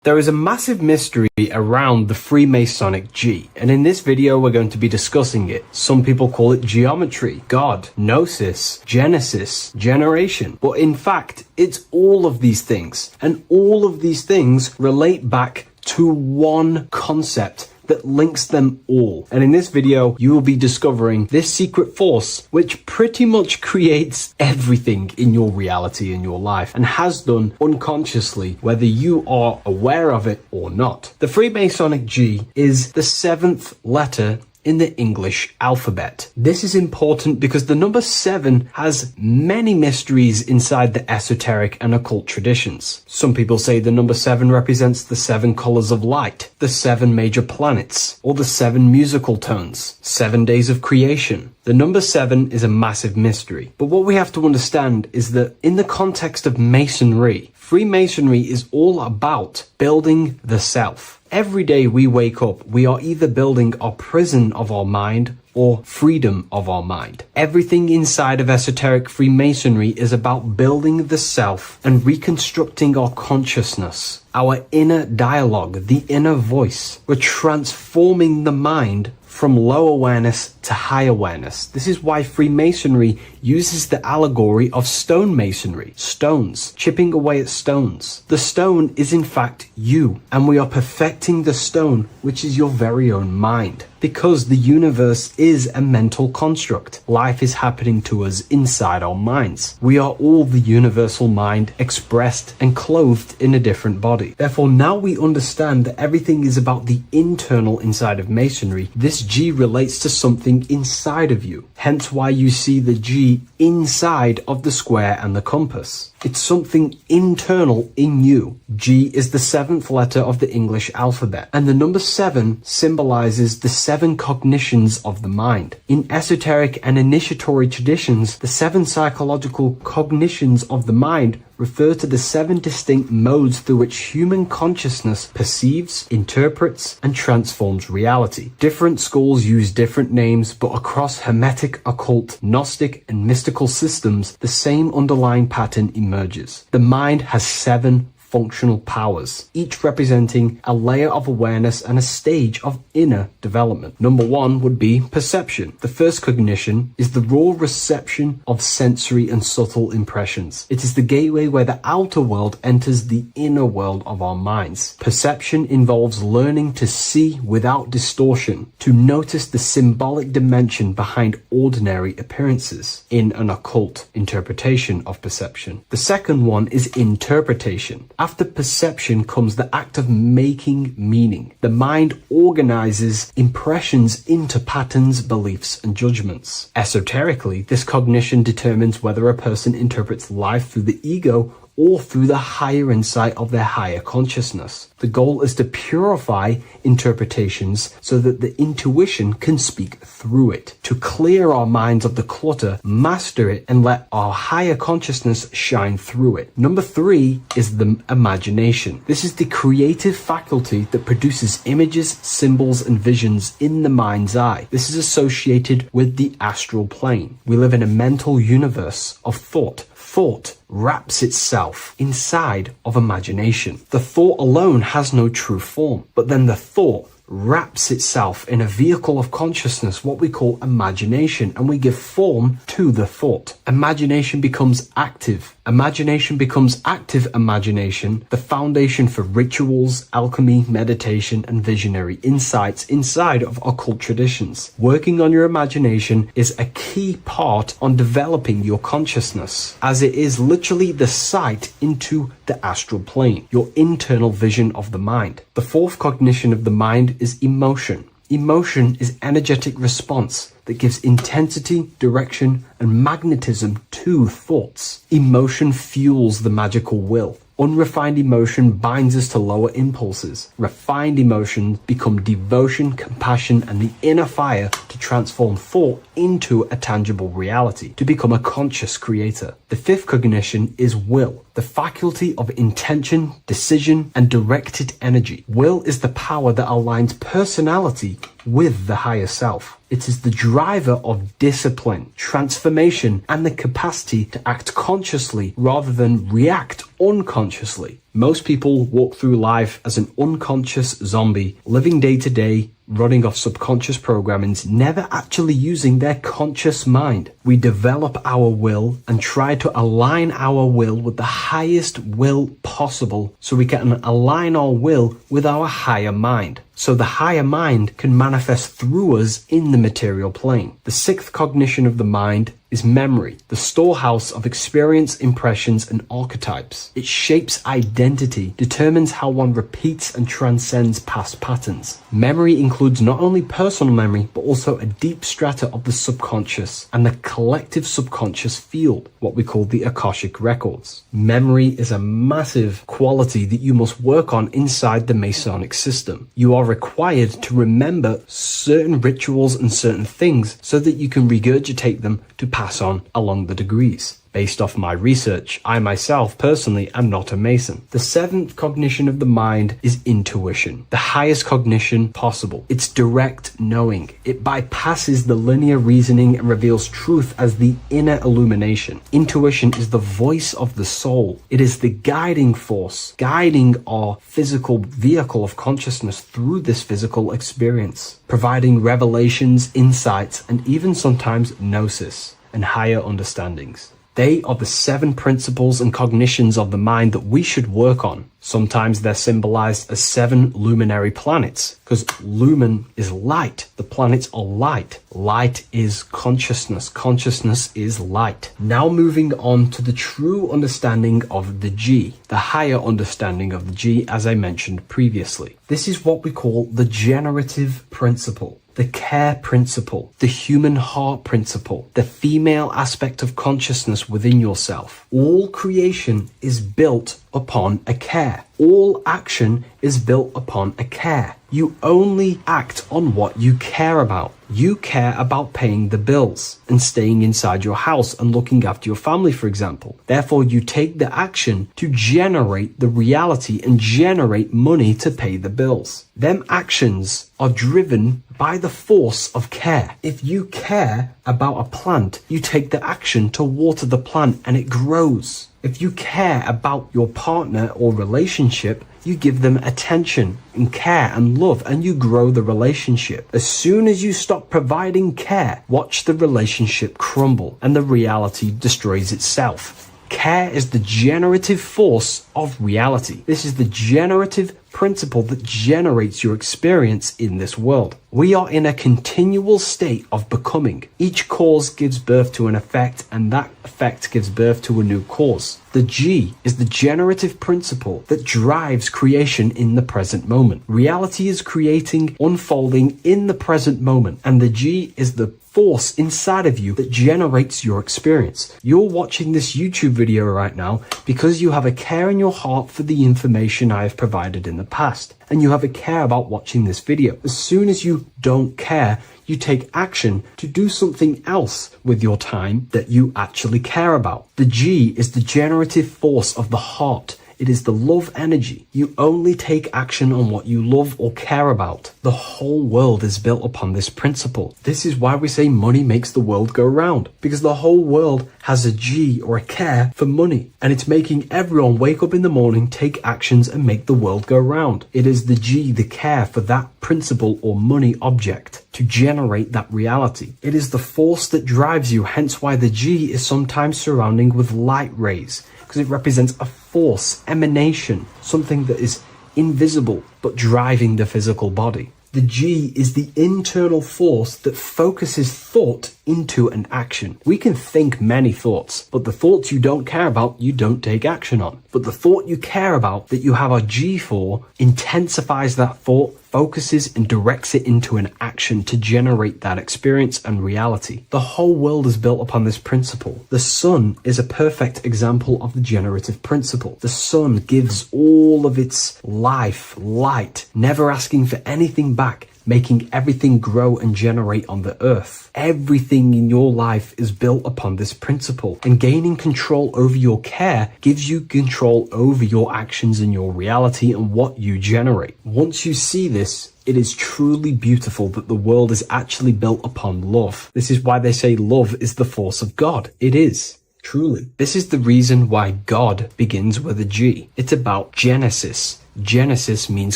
There is a massive mystery around the Freemasonic G, and in this video we're going to be discussing it. Some people call it geometry, God, gnosis, genesis, generation, but in fact it's all of these things, and all of these things relate back to one concept that links them all. And in this video, you will be discovering this secret force, which pretty much creates everything in your reality, in your life, and has done unconsciously, whether you are aware of it or not. The Freemasonic G is the 7th letter in the English alphabet. This is important because the number 7 has many mysteries inside the esoteric and occult traditions. Some people say the number 7 represents the 7 colors of light, the 7 major planets, or the 7 musical tones, 7 days of creation. The number 7 is a massive mystery. But what we have to understand is that in the context of Masonry, Freemasonry is all about building the self. Every day we wake up, we are either building our prison of our mind or freedom of our mind. Everything inside of esoteric Freemasonry is about building the self and reconstructing our consciousness, our inner dialogue, the inner voice. We're transforming the mind from low awareness to high awareness. This is why Freemasonry uses the allegory of stonemasonry, stones, chipping away at stones. The stone is in fact you, and we are perfecting the stone, which is your very own mind. Because the universe is a mental construct. Life is happening to us inside our minds. We are all the universal mind expressed and clothed in a different body. Therefore, now we understand that everything is about the internal inside of Masonry. This G relates to something inside of you. Hence why you see the G inside of the square and the compass. It's something internal in you. G is the 7th letter of the English alphabet, and the number 7 symbolizes the 7 cognitions of the mind. In esoteric and initiatory traditions, the 7 psychological cognitions of the mind refer to the 7 distinct modes through which human consciousness perceives, interprets, and transforms reality. Different schools use different names, but across Hermetic, occult, Gnostic, and mystical systems, the same underlying pattern emerges. The mind has 7 functional powers, each representing a layer of awareness and a stage of inner development. Number one would be perception. The first cognition is the raw reception of sensory and subtle impressions. It is the gateway where the outer world enters the inner world of our minds. Perception involves learning to see without distortion, to notice the symbolic dimension behind ordinary appearances in an occult interpretation of perception. The second one is interpretation. After perception comes the act of making meaning. The mind organizes impressions into patterns, beliefs, and judgments. Esoterically, this cognition determines whether a person interprets life through the ego or through the higher insight of their higher consciousness. The goal is to purify interpretations so that the intuition can speak through it, to clear our minds of the clutter, master it, and let our higher consciousness shine through it. Number three is the imagination. This is the creative faculty that produces images, symbols, and visions in the mind's eye. This is associated with the astral plane. We live in a mental universe of thought. Thought wraps itself inside of imagination. The thought alone has no true form, but then the thought wraps itself in a vehicle of consciousness, what we call imagination, and we give form to the thought. Imagination becomes active. Imagination becomes active imagination, the foundation for rituals, alchemy, meditation, and visionary insights inside of occult traditions. Working on your imagination is a key part on developing your consciousness, as it is literally the sight into the astral plane, your internal vision of the mind. The fourth cognition of the mind is emotion. Emotion is energetic response that gives intensity, direction, and magnetism to thoughts. Emotion fuels the magical will. Unrefined emotion binds us to lower impulses. Refined emotions become devotion, compassion, and the inner fire to transform thought into a tangible reality, to become a conscious creator. The fifth cognition is will, the faculty of intention, decision, and directed energy. Will is the power that aligns personality with the higher self. It is the driver of discipline, transformation, and the capacity to act consciously rather than react unconsciously. Most people walk through life as an unconscious zombie, living day to day, running off subconscious programmings, never actually using their conscious mind. We develop our will and try to align our will with the highest will possible so we can align our will with our higher mind, so the higher mind can manifest through us in the material plane. The sixth cognition of the mind is memory, the storehouse of experience, impressions, and archetypes. It shapes identity, determines how one repeats and transcends past patterns. Memory includes not only personal memory, but also a deep strata of the subconscious and the collective subconscious field, what we call the Akashic records. Memory is a massive quality that you must work on inside the Masonic system. You are required to remember certain rituals and certain things so that you can regurgitate them to pass on along the degrees. Based off my research, I myself personally am not a Mason. The seventh cognition of the mind is intuition, the highest cognition possible. It's direct knowing. It bypasses the linear reasoning and reveals truth as the inner illumination. Intuition is the voice of the soul. It is the guiding force, guiding our physical vehicle of consciousness through this physical experience, providing revelations, insights, and even sometimes gnosis and higher understandings. They are the 7 principles and cognitions of the mind that we should work on. Sometimes they're symbolized as 7 luminary planets, because lumen is light. The planets are light. Light is consciousness. Consciousness is light. Now moving on to the true understanding of the G, the higher understanding of the G, as I mentioned previously. This is what we call the generative principle, the care principle, the human heart principle, the female aspect of consciousness within yourself. All creation is built upon a care. All action is built upon a care. You only act on what you care about. You care about paying the bills and staying inside your house and looking after your family, for example. Therefore, you take the action to generate the reality and generate money to pay the bills. Them actions are driven by the force of care. If you care about a plant, you take the action to water the plant and it grows. If you care about your partner or relationship, you give them attention and care and love, and you grow the relationship. As soon as you stop providing care, watch the relationship crumble and the reality destroys itself. Care is the generative force of reality. This is the generative principle that generates your experience in this world. We are in a continual state of becoming. Each cause gives birth to an effect, and that effect gives birth to a new cause. The G is the generative principle that drives creation in the present moment. Reality is creating, unfolding in the present moment, and the G is the force inside of you that generates your experience. You're watching this YouTube video right now because you have a care in your heart for the information I have provided in the past, and you have a care about watching this video. As soon as you don't care, you take action to do something else with your time that you actually care about. The G is the generative force of the heart. It is the love energy. You only take action on what you love or care about. The whole world is built upon this principle. This is why we say money makes the world go round, because the whole world has a G or a care for money, and it's making everyone wake up in the morning, take actions, and make the world go round. It is the G, the care for that principle or money object to generate that reality. It is the force that drives you, hence why the G is sometimes surrounding with light rays, because it represents a force, emanation, something that is invisible but driving the physical body. The G is the internal force that focuses thought into an action. We can think many thoughts, but the thoughts you don't care about, you don't take action on. But the thought you care about, that you have a G for, intensifies that thought, focuses and directs it into an action to generate that experience and reality. The whole world is built upon this principle. The sun is a perfect example of the generative principle. The sun gives all of its life, light, never asking for anything back, making everything grow and generate on the earth. Everything in your life is built upon this principle, and gaining control over your care gives you control over your actions and your reality and what you generate. Once you see this, it is truly beautiful that the world is actually built upon love. This is why they say love is the force of God. It is. Truly. This is the reason why God begins with a G. It's about Genesis. Genesis means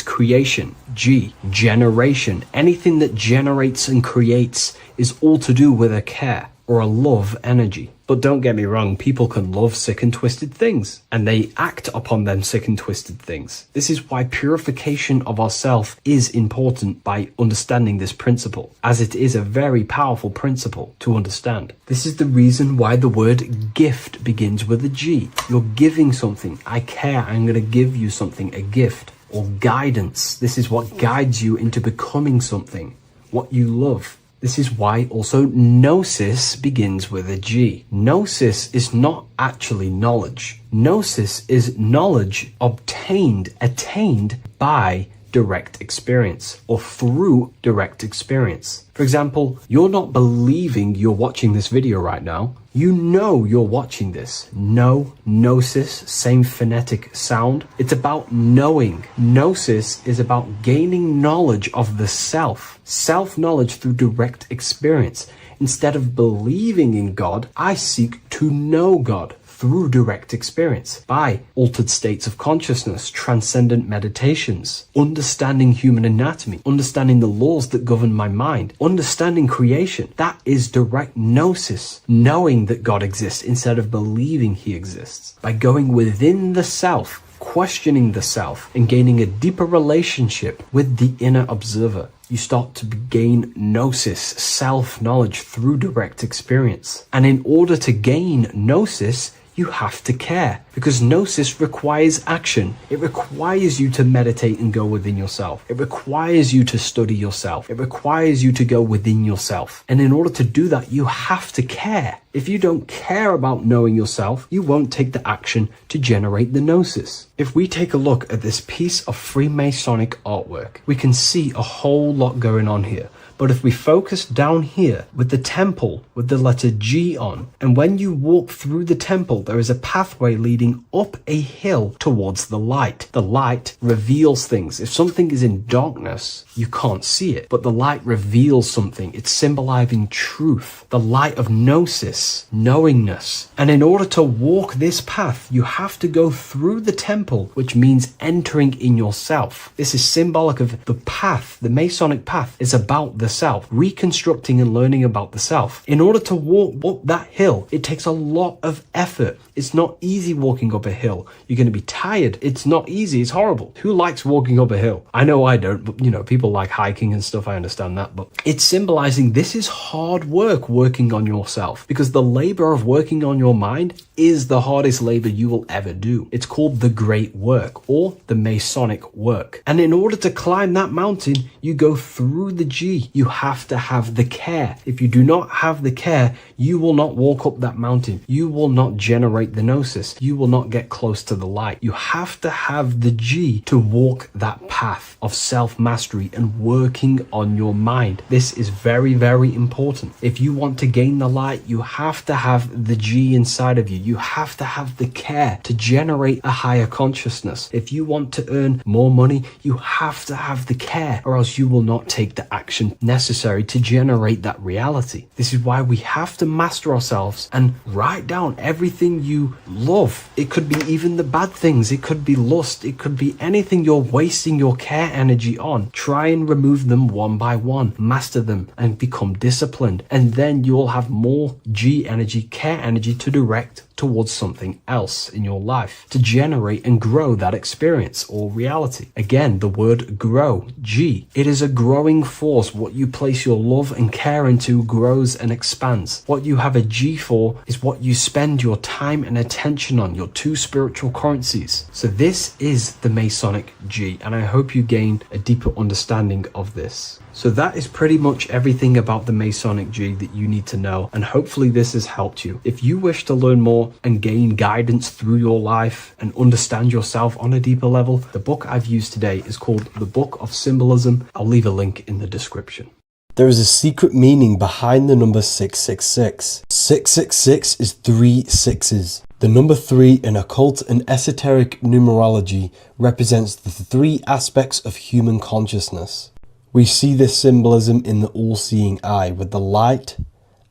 creation. G, generation. Anything that generates and creates is all to do with a care or a love energy. But don't get me wrong, people can love sick and twisted things, and they act upon them sick and twisted things. This is why purification of ourself is important by understanding this principle, as it is a very powerful principle to understand. This is the reason why the word gift begins with a G. You're giving something. I care, I'm going to give you something, a gift. Or guidance. This is what guides you into becoming something, what you love. This is why also gnosis begins with a G. Gnosis is not actually knowledge. Gnosis is knowledge obtained, attained by direct experience or through direct experience. For example, you're not believing you're watching this video right now. You know you're watching this. Know, gnosis, same phonetic sound. It's about knowing. Gnosis is about gaining knowledge of the self. Self-knowledge through direct experience. Instead of believing in God, I seek to know God through direct experience, by altered states of consciousness, transcendent meditations, understanding human anatomy, understanding the laws that govern my mind, understanding creation. That is direct gnosis, knowing that God exists instead of believing he exists. By going within the self, questioning the self, and gaining a deeper relationship with the inner observer, you start to gain gnosis, self-knowledge through direct experience. And in order to gain gnosis, you have to care, because Gnosis requires action. It requires you to meditate and go within yourself. It requires you to study yourself. It requires you to go within yourself. And in order to do that, you have to care. If you don't care about knowing yourself, you won't take the action to generate the Gnosis. If we take a look at this piece of Freemasonic artwork, we can see a whole lot going on here. But if we focus down here with the temple with the letter G on, and when you walk through the temple, there is a pathway leading up a hill towards the light. The light reveals things. If something is in darkness, you can't see it, but the light reveals something. It's symbolizing truth, the light of Gnosis, knowingness. And in order to walk this path, you have to go through the temple, which means entering in yourself. This is symbolic of the path. The Masonic path is about the self, reconstructing and learning about the self. In order to walk up that hill, it takes a lot of effort. It's not easy walking up a hill. You're going to be tired. It's not easy. It's horrible. Who likes walking up a hill? I know I don't, but people like hiking and stuff. I understand that, but it's symbolizing this is hard work, working on yourself, because the labor of working on your mind is the hardest labor you will ever do. It's called the great work, or the Masonic work. And in order to climb that mountain, you go through the G. You have to have the care. If you do not have the care, you will not walk up that mountain. You will not generate the Gnosis. You will not get close to the light. You have to have the G to walk that path of self-mastery and working on your mind. This is very, very important. If you want to gain the light, you have to have the G inside of you. You have to have the care to generate a higher consciousness. If you want to earn more money, you have to have the care, or else you will not take the action necessary to generate that reality. This is why we have to master ourselves and write down everything you love. It could be even the bad things. It could be lust. It could be anything you're wasting your care energy on. Try and remove them one by one. Master them and become disciplined. And then you'll have more G energy, care energy to direct towards something else in your life to generate and grow that experience or reality. Again, the word grow, G. It is a growing force. What you place your love and care into grows and expands. What you have a G for is what you spend your time and attention on, your two spiritual currencies. So this is the Masonic G, and I hope you gain a deeper understanding of this. So that is pretty much everything about the Masonic G that you need to know, and hopefully this has helped you. If you wish to learn more and gain guidance through your life and understand yourself on a deeper level, the book I've used today is called The Book of Symbolism. I'll leave a link in the description. There is a secret meaning behind the number 666. 666 is 3 sixes. The number 3 in occult and esoteric numerology represents the 3 aspects of human consciousness. We see this symbolism in the all-seeing eye with the light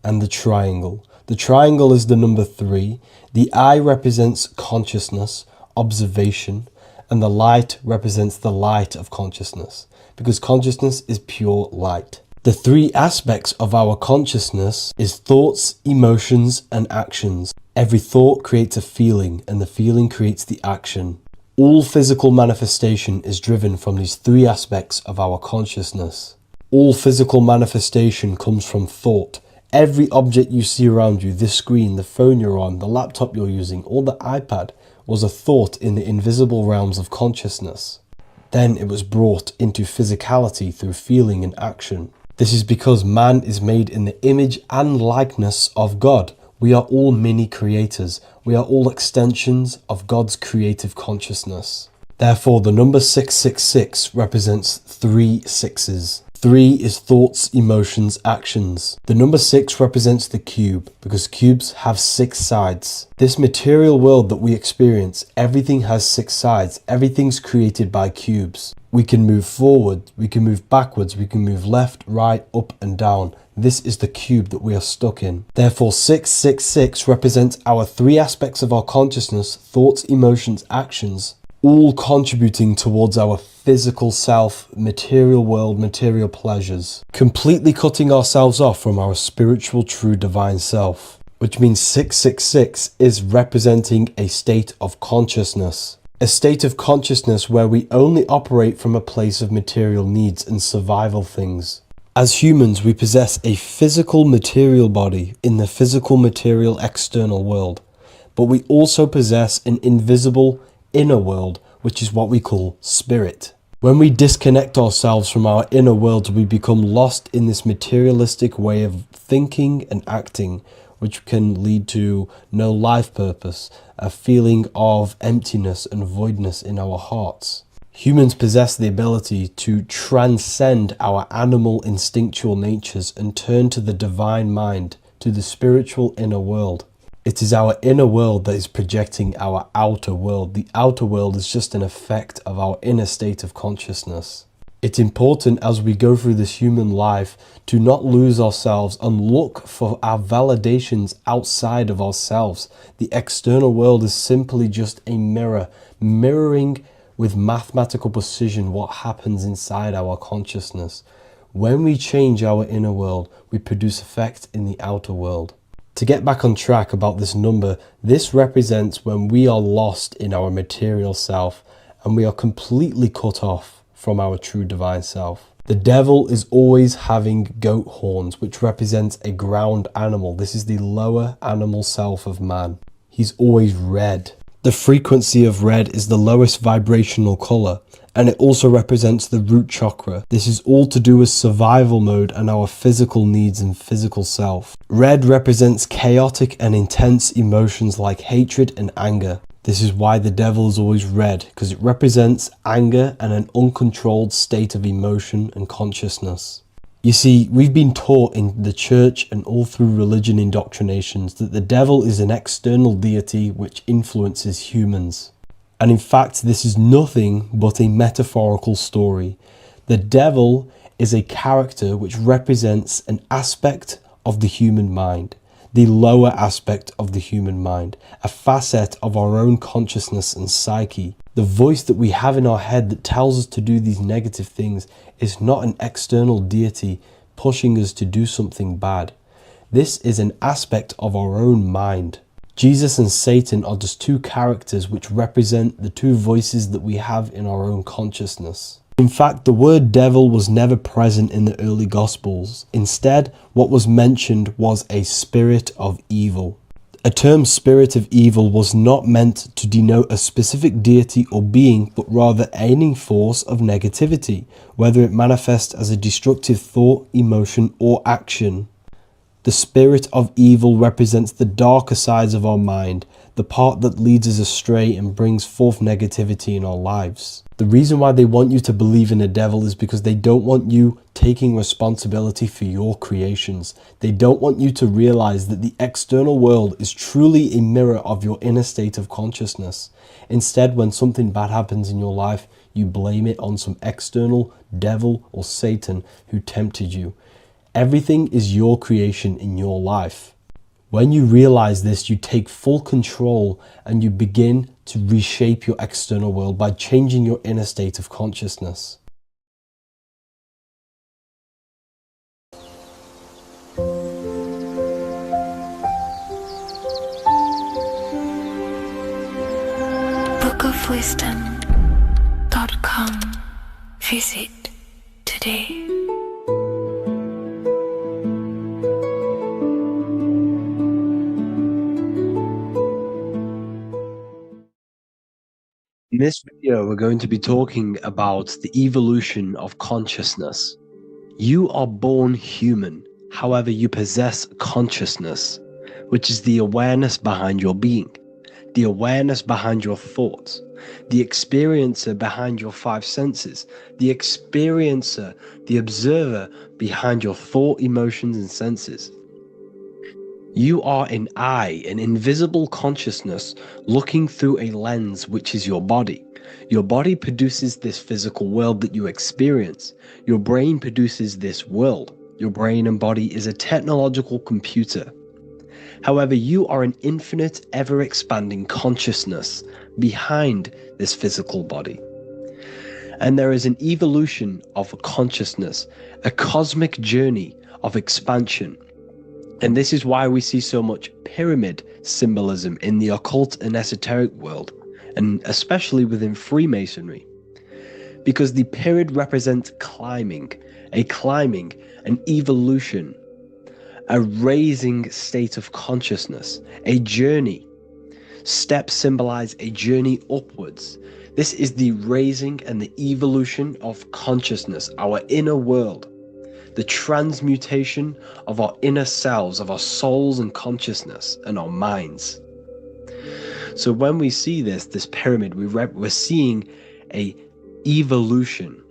and the triangle. The triangle is the number 3. The eye represents consciousness, observation, and the light represents the light of consciousness, because consciousness is pure light. The 3 aspects of our consciousness is thoughts, emotions, and actions. Every thought creates a feeling, and the feeling creates the action. All physical manifestation is driven from these 3 aspects of our consciousness. All physical manifestation comes from thought. Every object you see around you, this screen, the phone you're on, the laptop you're using, or the iPad, was a thought in the invisible realms of consciousness. Then it was brought into physicality through feeling and action. This is because man is made in the image and likeness of God. We are all mini creators. We are all extensions of God's creative consciousness. Therefore, the number 666 represents 3 sixes. 3 is thoughts, emotions, actions. The number 6 represents the cube, because cubes have 6 sides. This material world that we experience, everything has 6 sides. Everything's created by cubes. We can move forward, we can move backwards, we can move left, right, up and down. This is the cube that we are stuck in. Therefore, 666 represents our 3 aspects of our consciousness, thoughts, emotions, actions, all contributing towards our physical self, material world, material pleasures, completely cutting ourselves off from our spiritual, true, divine self, which means 666 is representing a state of consciousness. A state of consciousness where we only operate from a place of material needs and survival things. As humans, we possess a physical material body in the physical material external world. but we also possess an invisible inner world, which is what we call spirit. When we disconnect ourselves from our inner worlds, we become lost in this materialistic way of thinking and acting, which can lead to no life purpose, a feeling of emptiness and voidness in our hearts. Humans possess the ability to transcend our animal instinctual natures and turn to the divine mind, to the spiritual inner world. It is our inner world that is projecting our outer world. The outer world is just an effect of our inner state of consciousness. It's important as we go through this human life to not lose ourselves and look for our validations outside of ourselves. The external world is simply just a mirror, mirroring with mathematical precision what happens inside our consciousness. When we change our inner world, we produce effect in the outer world. To get back on track about this number, this represents when we are lost in our material self and we are completely cut off from our true divine self. The devil is always having goat horns, which represents a ground animal. This is the lower animal self of man. He's always red. The frequency of red is the lowest vibrational color, and it also represents the root chakra. This is all to do with survival mode and our physical needs and physical self. Red represents chaotic and intense emotions like hatred and anger. This is why the devil is always red, because it represents anger and an uncontrolled state of emotion and consciousness. You see, we've been taught in the church and all through religion indoctrinations that the devil is an external deity which influences humans. And in fact, this is nothing but a metaphorical story. The devil is a character which represents an aspect of the human mind, the lower aspect of the human mind, a facet of our own consciousness and psyche. The voice that we have in our head that tells us to do these negative things is not an external deity pushing us to do something bad. This is an aspect of our own mind. Jesus and Satan are just two characters which represent the two voices that we have in our own consciousness. In fact, the word devil was never present in the early Gospels. Instead, what was mentioned was a spirit of evil. A term spirit of evil was not meant to denote a specific deity or being, but rather any force of negativity, whether it manifests as a destructive thought, emotion, or action. The spirit of evil represents the darker sides of our mind, the part that leads us astray and brings forth negativity in our lives. The reason why they want you to believe in a devil is because they don't want you taking responsibility for your creations. They don't want you to realize that the external world is truly a mirror of your inner state of consciousness. Instead, when something bad happens in your life, you blame it on some external devil or Satan who tempted you. Everything is your creation in your life. When you realize this, you take full control and you begin to reshape your external world by changing your inner state of consciousness. bookofwisdom.com. Visit today. In this video, we're going to be talking about the evolution of consciousness. You are born human, however, you possess consciousness, which is the awareness behind your being, the awareness behind your thoughts, the experiencer behind your five senses, the experiencer, the observer behind your thought, emotions, and senses. You are an eye, an invisible consciousness looking through a lens which is your body. Your body produces this physical world that you experience. Your brain produces this world. Your brain and body is a technological computer. However, you are an infinite, ever-expanding consciousness behind this physical body. And there is an evolution of consciousness, a cosmic journey of expansion. And this is why we see so much pyramid symbolism in the occult and esoteric world, and especially within Freemasonry. Because the pyramid represents climbing, an evolution, a raising state of consciousness, a journey. Steps symbolize a journey upwards. This is the raising and the evolution of consciousness, our inner world. The transmutation of our inner selves, of our souls and consciousness and our minds. So when we see this pyramid, we're seeing a evolution,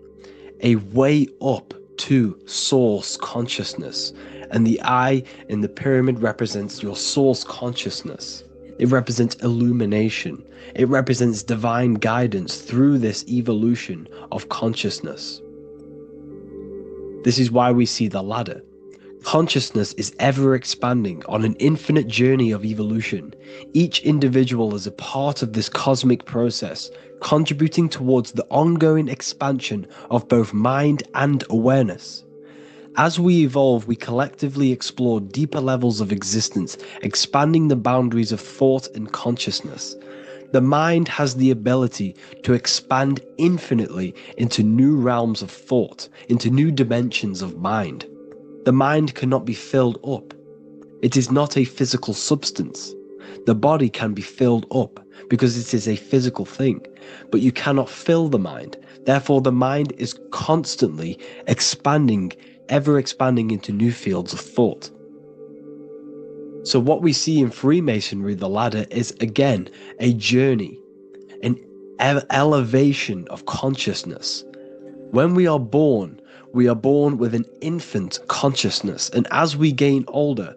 a way up to source consciousness. And the eye in the pyramid represents your source consciousness. It represents illumination. It represents divine guidance through this evolution of consciousness. This is why we see the ladder. Consciousness is ever expanding on an infinite journey of evolution. Each individual is a part of this cosmic process, contributing towards the ongoing expansion of both mind and awareness. As we evolve, we collectively explore deeper levels of existence, expanding the boundaries of thought and consciousness. The mind has the ability to expand infinitely into new realms of thought, into new dimensions of mind. The mind cannot be filled up. It is not a physical substance. The body can be filled up because it is a physical thing, but you cannot fill the mind. Therefore, the mind is constantly expanding, ever expanding into new fields of thought. So what we see in Freemasonry, the ladder, is again a journey, an elevation of consciousness. When we are born with an infant consciousness, and as we gain older,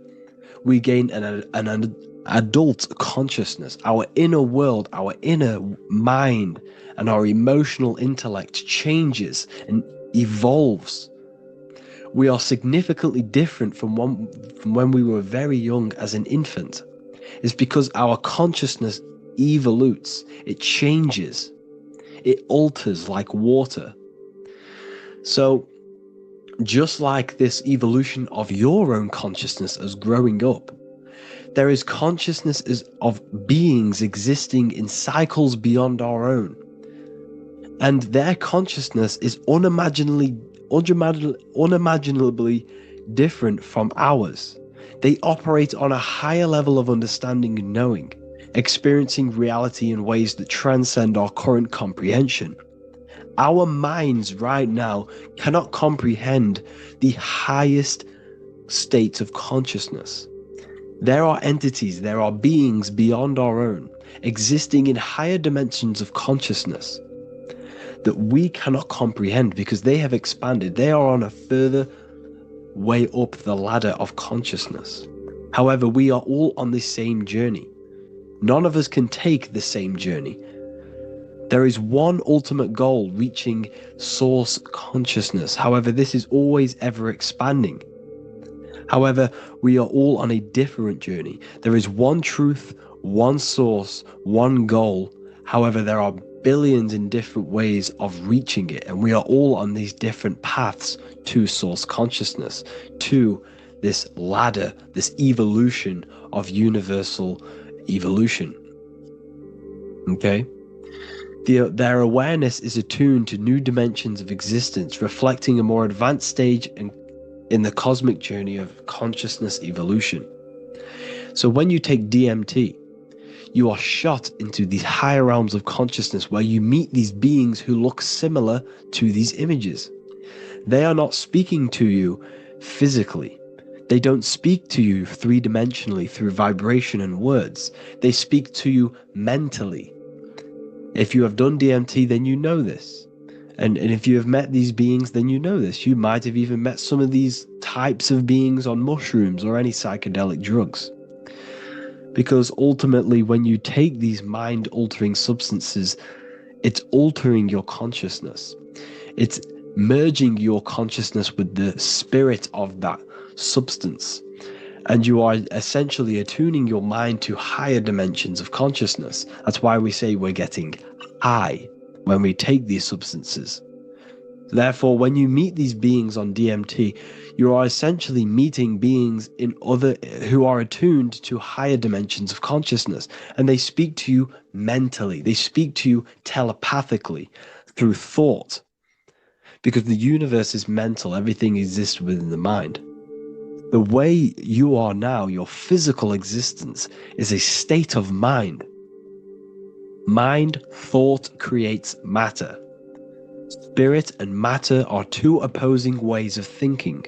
we gain an adult consciousness. Our inner world, our inner mind, and our emotional intellect changes and evolves. We are significantly different from when we were very young as an infant. It's because our consciousness evolutes, it changes, it alters like water. So, just like this evolution of your own consciousness as growing up, there is consciousness of beings existing in cycles beyond our own. And their consciousness is unimaginably different from ours. They operate on a higher level of understanding and knowing, experiencing reality in ways that transcend our current comprehension. Our minds right now cannot comprehend the highest states of consciousness. There are entities, there are beings beyond our own, existing in higher dimensions of consciousness that we cannot comprehend because they have expanded. They are on a further way up the ladder of consciousness. However, we are all on the same journey. None of us can take the same journey. There is one ultimate goal, reaching source consciousness. However, this is always ever expanding. However, we are all on a different journey. There is one truth, one source, one goal. However, there are billions in different ways of reaching it, and we are all on these different paths to source consciousness, to this ladder, this evolution of universal evolution. Okay? Their awareness is attuned to new dimensions of existence, reflecting a more advanced stage in the cosmic journey of consciousness evolution. So when you take DMT, you are shot into these higher realms of consciousness where you meet these beings who look similar to these images. They are not speaking to you physically. They don't speak to you three-dimensionally through vibration and words. They speak to you mentally. If you have done DMT, then you know this. And if you have met these beings, then you know this. You might have even met some of these types of beings on mushrooms or any psychedelic drugs. Because ultimately, when you take these mind-altering substances, it's altering your consciousness. It's merging your consciousness with the spirit of that substance. And you are essentially attuning your mind to higher dimensions of consciousness. That's why we say we're getting high when we take these substances. Therefore, when you meet these beings on DMT, you are essentially meeting beings who are attuned to higher dimensions of consciousness, and they speak to you mentally. They speak to you telepathically through thought, because the universe is mental. Everything exists within the mind. The way you are now, your physical existence, is a state of mind. Mind thought creates matter. Spirit and matter are two opposing ways of thinking.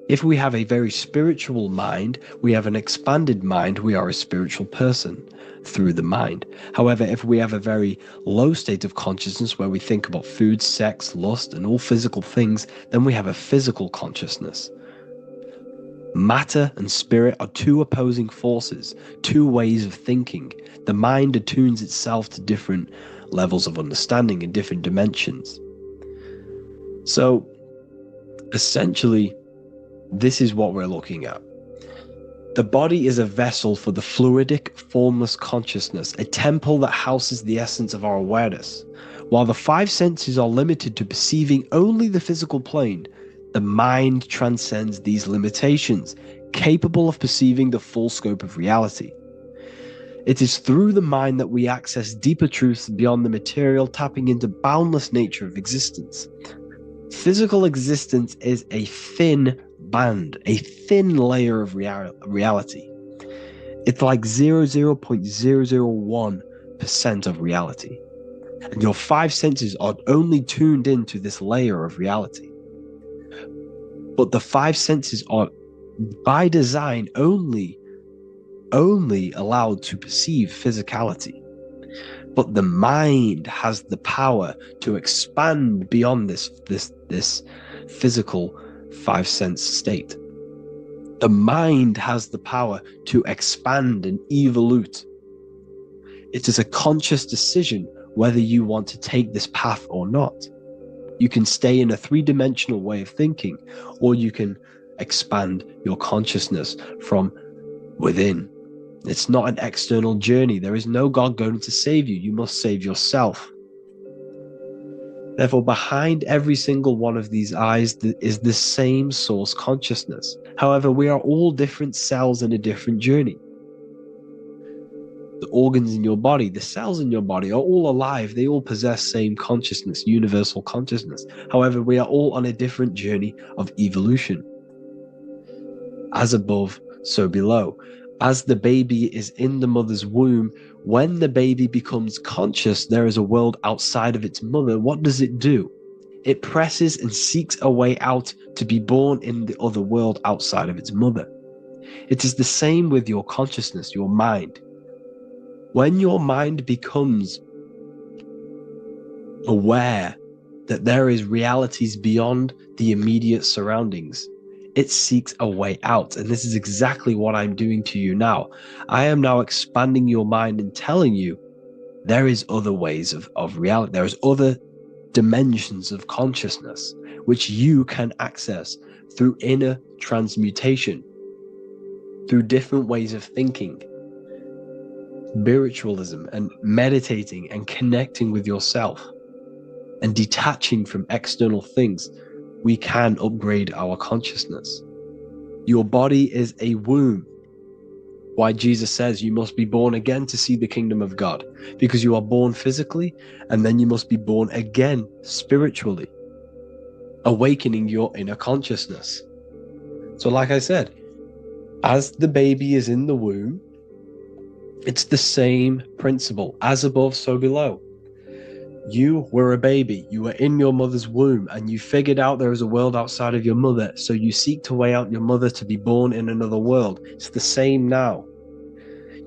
If we have a very spiritual mind, we have an expanded mind, we are a spiritual person through the mind. However, if we have a very low state of consciousness where we think about food, sex, lust, and all physical things, then we have a physical consciousness. Matter and spirit are two opposing forces, two ways of thinking. The mind attunes itself to different levels of understanding in different dimensions. So, essentially, this is what we're looking at. The body is a vessel for the fluidic, formless consciousness, a temple that houses the essence of our awareness. While the five senses are limited to perceiving only the physical plane, the mind transcends these limitations, capable of perceiving the full scope of reality. It is through the mind that we access deeper truths beyond the material, tapping into boundless nature of existence. Physical existence is a thin band, a thin layer of reality. It's like 0.001% of reality. And your five senses are only tuned into this layer of reality. But the five senses are, by design, only allowed to perceive physicality. But the mind has the power to expand beyond this physical five sense state. The mind has the power to expand and evolute. It is a conscious decision whether you want to take this path or not. You can stay in a three-dimensional way of thinking, or you can expand your consciousness from within. It's not an external journey. There is no God going to save you. You must save yourself. Therefore, behind every single one of these eyes is the same source consciousness. However, we are all different cells in a different journey. The organs in your body, the cells in your body are all alive. They all possess same consciousness, universal consciousness. However, we are all on a different journey of evolution. As above, so below. As the baby is in the mother's womb, when the baby becomes conscious there is a world outside of its mother, what does it do? It presses and seeks a way out to be born in the other world outside of its mother. It is the same with your consciousness, your mind. When your mind becomes aware that there is realities beyond the immediate surroundings, it seeks a way out. And this is exactly what I'm doing to you now. I am now expanding your mind and telling you there is other ways of reality. There is other dimensions of consciousness which you can access through inner transmutation, through different ways of thinking, spiritualism, and meditating and connecting with yourself and detaching from external things. We can upgrade our consciousness. Your body is a womb. Why Jesus says you must be born again to see the kingdom of God, because you are born physically and then you must be born again spiritually, awakening your inner consciousness. So like I said, as the baby is in the womb, it's the same principle. As above, so below. You were a baby, you were in your mother's womb, and you figured out there is a world outside of your mother, so you seek to way out your mother to be born in another world. It's the same now.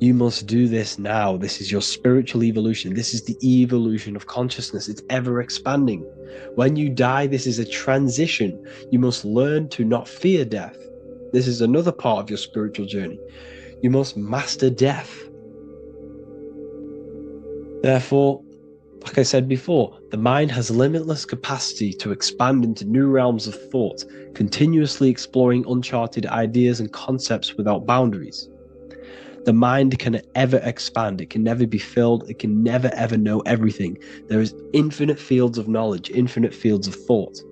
You must do this now. This is your spiritual evolution. This is the evolution of consciousness. It's ever expanding. When you die, this is a transition. You must learn to not fear death. This is another part of your spiritual journey. You must master death. Therefore, like I said before, the mind has limitless capacity to expand into new realms of thought, continuously exploring uncharted ideas and concepts without boundaries. The mind can ever expand. It can never be filled. It can never ever know everything. There is infinite fields of knowledge, infinite fields of thought.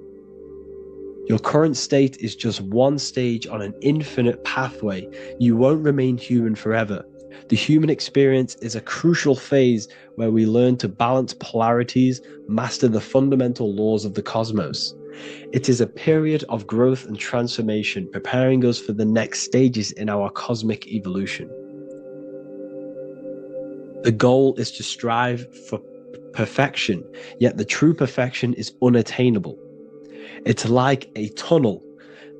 Your current state is just one stage on an infinite pathway. You won't remain human forever. The human experience is a crucial phase where we learn to balance polarities, master the fundamental laws of the cosmos. It is a period of growth and transformation, preparing us for the next stages in our cosmic evolution. The goal is to strive for perfection, yet the true perfection is unattainable. It's like a tunnel,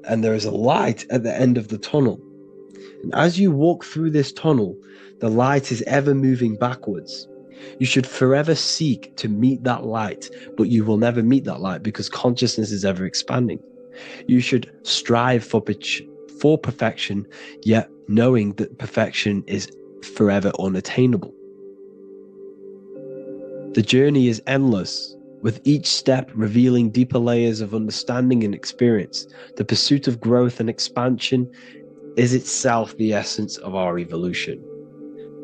and there is a light at the end of the tunnel. And as you walk through this tunnel, the light is ever moving backwards. You should forever seek to meet that light, but you will never meet that light because consciousness is ever expanding. You should strive for perfection, yet knowing that perfection is forever unattainable. The journey is endless, with each step revealing deeper layers of understanding and experience. The pursuit of growth and expansion is itself the essence of our evolution.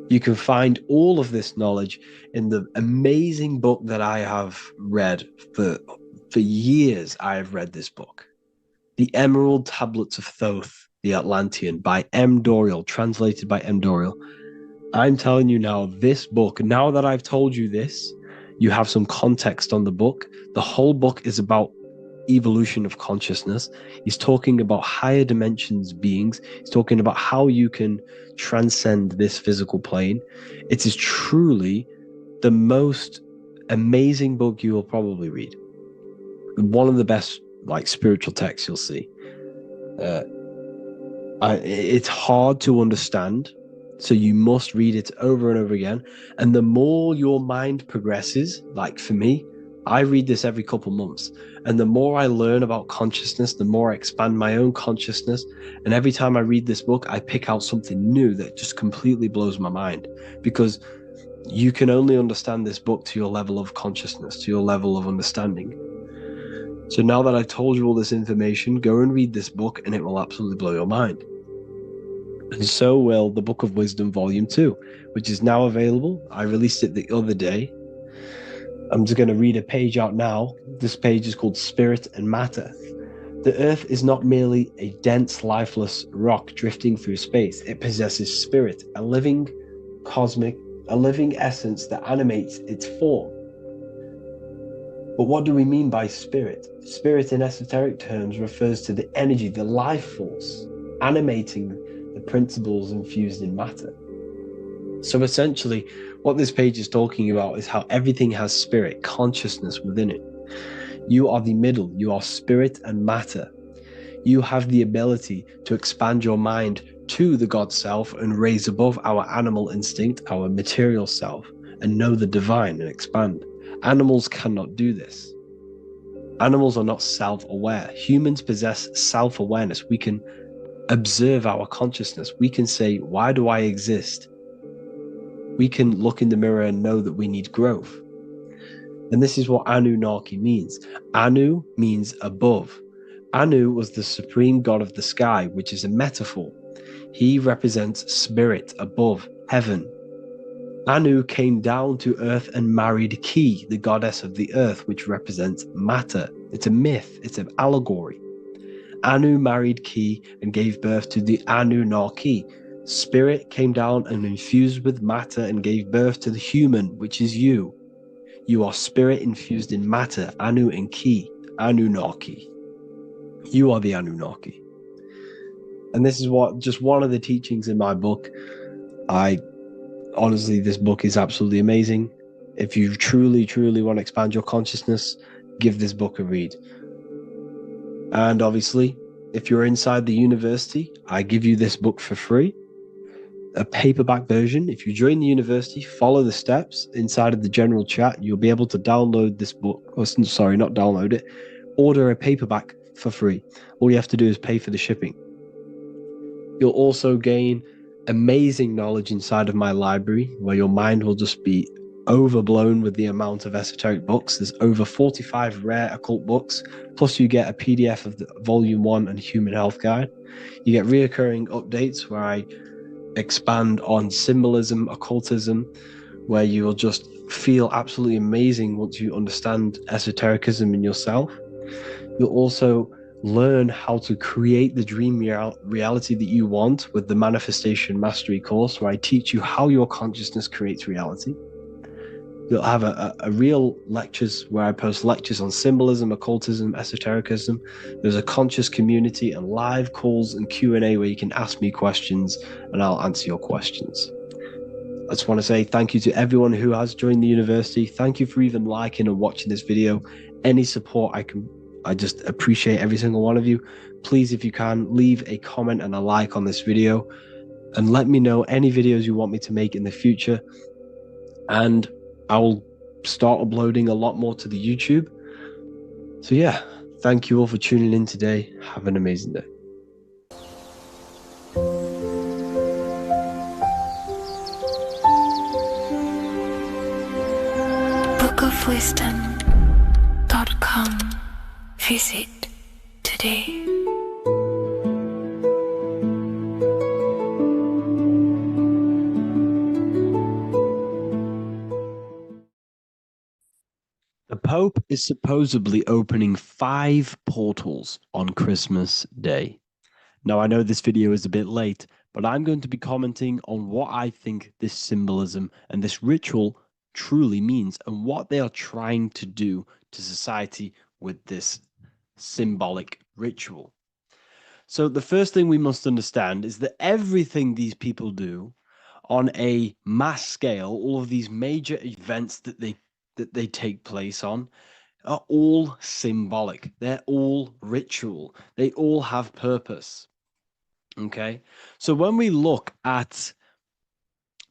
You can find all of this knowledge in the amazing book that I have read for years. I have read this book, The Emerald Tablets of Thoth, the Atlantean, by M. Dorial, translated by M. Dorial. I'm telling you now, this book, now that I've told you this, you have some context on the book. The whole book is about evolution of consciousness. He's talking about higher dimensions beings. He's talking about how you can transcend this physical plane. It is truly the most amazing book you will probably read. One of the best spiritual texts you'll see. It's hard to understand, so you must read it over and over again. And the more your mind progresses, like for me, I read this every couple months. And the more I learn about consciousness, the more I expand my own consciousness. And every time I read this book, I pick out something new that just completely blows my mind. Because you can only understand this book to your level of consciousness, to your level of understanding. So now that I've told you all this information, go and read this book and it will absolutely blow your mind. And so will the Book of Wisdom Volume 2, which is now available. I released it the other day. I'm just going to read a page out now. This page is called Spirit and Matter. The Earth is not merely a dense, lifeless rock drifting through space. It possesses spirit, a living essence that animates its form. But what do we mean by spirit? Spirit in esoteric terms refers to the energy, the life force, animating the principles infused in matter. So essentially, what this page is talking about is how everything has spirit, consciousness within it. You are the middle, you are spirit and matter. You have the ability to expand your mind to the God self and raise above our animal instinct, our material self, and know the divine and expand. Animals cannot do this. Animals are not self-aware. Humans possess self-awareness. We can observe our consciousness. We can say, why do I exist? We can look in the mirror and know that we need growth. And this is what Anunnaki means. Anu means above. Anu was the supreme god of the sky, which is a metaphor. He represents spirit above, heaven. Anu came down to earth and married Ki, the goddess of the earth, which represents matter. It's a myth, it's an allegory. Anu married Ki and gave birth to the Anunnaki. Spirit came down and infused with matter and gave birth to the human, which is you. You are spirit infused in matter, Anu and Ki, Anunnaki. You are the Anunnaki. And this is just one of the teachings in my book. Honestly, this book is absolutely amazing. If you truly, truly want to expand your consciousness, give this book a read. And obviously, if you're inside the university, I give you this book for free. A paperback version. If you join the university, follow the steps inside of the general chat. You'll be able to download this book. Sorry, not download it. Order a paperback for free. All you have to do is pay for the shipping. You'll also gain amazing knowledge inside of my library, where your mind will just be overblown with the amount of esoteric books. There's over 45 rare occult books, plus you get a PDF of the Volume 1 and Human Health Guide. You get reoccurring updates where I expand on symbolism, occultism, where you will just feel absolutely amazing once you understand esotericism in yourself. You'll also learn how to create the dream reality that you want with the Manifestation Mastery course, where I teach you how your consciousness creates reality. You'll have a real lectures where I post lectures on symbolism, occultism, esotericism. There's a conscious community and live calls and Q&A where you can ask me questions and I'll answer your questions. I just want to say thank you to everyone who has joined the university. Thank you for even liking and watching this video. Any support I just appreciate every single one of you. Please, if you can, leave a comment and a like on this video and let me know any videos you want me to make in the future. And I will start uploading a lot more to the YouTube. So yeah, thank you all for tuning in today. Have an amazing day. bookofwisdom.com. Visit today. The Pope is supposedly opening 5 portals on Christmas Day. Now, I know this video is a bit late, but I'm going to be commenting on what I think this symbolism and this ritual truly means and what they are trying to do to society with this symbolic ritual. So the first thing we must understand is that everything these people do on a mass scale, all of these major events that they take place on, are all symbolic. They're all ritual. They all have purpose. Okay? So when we look at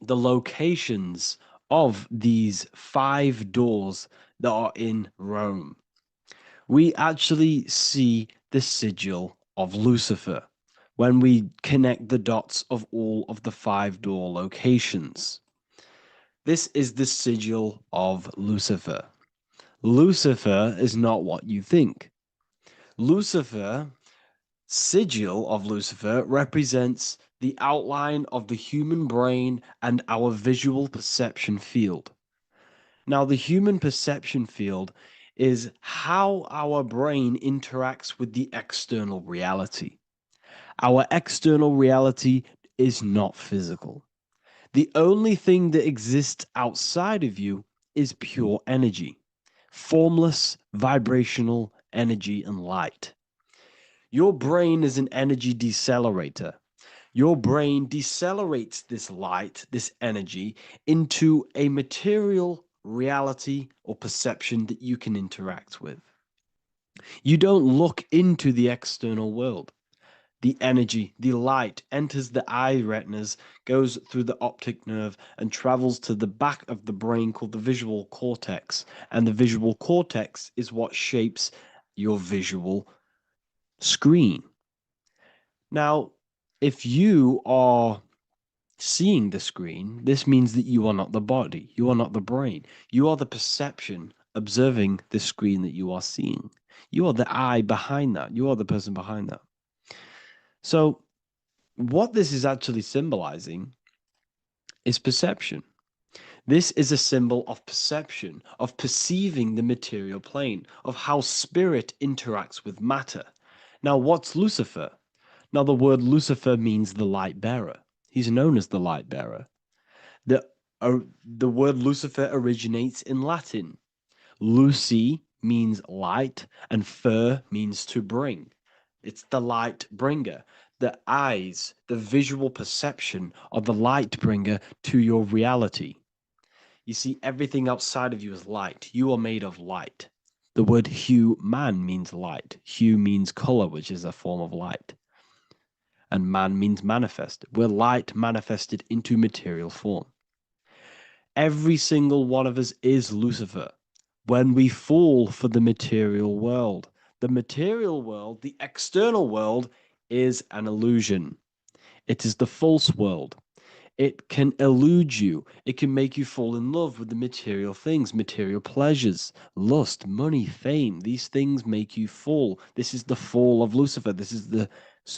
the locations of these 5 doors that are in Rome, we actually see the sigil of Lucifer when we connect the dots of all of the 5 door locations. This is the sigil of Lucifer. Lucifer is not what you think. Lucifer, sigil of Lucifer, represents the outline of the human brain and our visual perception field. Now, the human perception field is how our brain interacts with the external reality. Our external reality is not physical. The only thing that exists outside of you is pure energy, formless, vibrational energy and light. Your brain is an energy decelerator. Your brain decelerates this light, this energy, into a material reality or perception that you can interact with. You don't look into the external world. The energy, the light, enters the eye retinas, goes through the optic nerve, and travels to the back of the brain called the visual cortex. And the visual cortex is what shapes your visual screen. Now, if you are seeing the screen, this means that you are not the body, you are not the brain, you are the perception observing the screen that you are seeing. You are the eye behind that, you are the person behind that. So, what this is actually symbolizing is perception. This is a symbol of perception, of perceiving the material plane, of how spirit interacts with matter. Now, what's Lucifer? Now, the word Lucifer means the light bearer. He's known as the light bearer. The word Lucifer originates in Latin. Luci means light, and fer means to bring. It's the light bringer. The eyes, the visual perception of the light bringer to your reality. You see, everything outside of you is light. You are made of light. The word hue man means light. Hue means color, which is a form of light. And man means manifested. We're light manifested into material form. Every single one of us is Lucifer. When we fall for the material world, the external world, is an illusion. It is the false world. It can elude you. It can make you fall in love with the material things, material pleasures, lust, money, fame. These things make you fall. This is the fall of Lucifer. This is the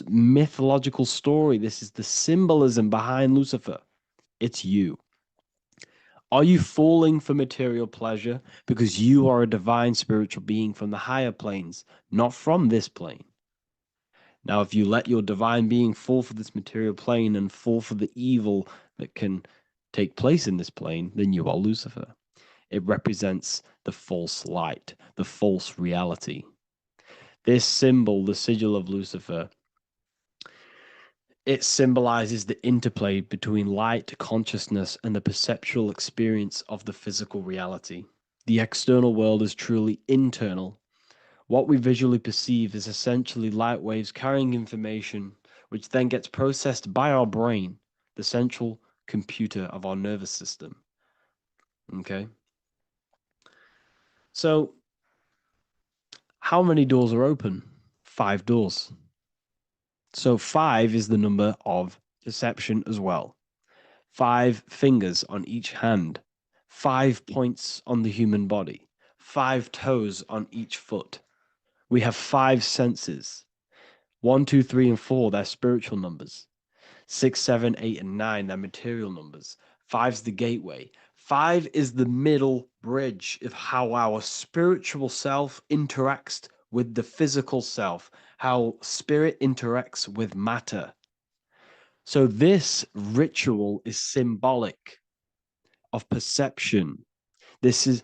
mythological story. This is the symbolism behind Lucifer. It's you. Are you falling for material pleasure because you are a divine spiritual being from the higher planes, not from this plane? Now, if you let your divine being fall for this material plane and fall for the evil that can take place in this plane, then you are Lucifer. It represents the false light, the false reality. This symbol, the sigil of Lucifer, It symbolizes the interplay between light, consciousness, and the perceptual experience of the physical reality. The external world is truly internal. What we visually perceive is essentially light waves carrying information, which then gets processed by our brain, the central computer of our nervous system. Okay? So, how many doors are open? 5 doors. So 5 is the number of perception as well. 5 fingers on each hand, 5 points on the human body, 5 toes on each foot. We have 5 senses. 1, 2, 3, and 4, they're spiritual numbers. 6, 7, 8, and 9, they're material numbers. 5's the gateway. 5 is the middle bridge of how our spiritual self interacts with the physical self, how spirit interacts with matter. So this ritual is symbolic of perception. This is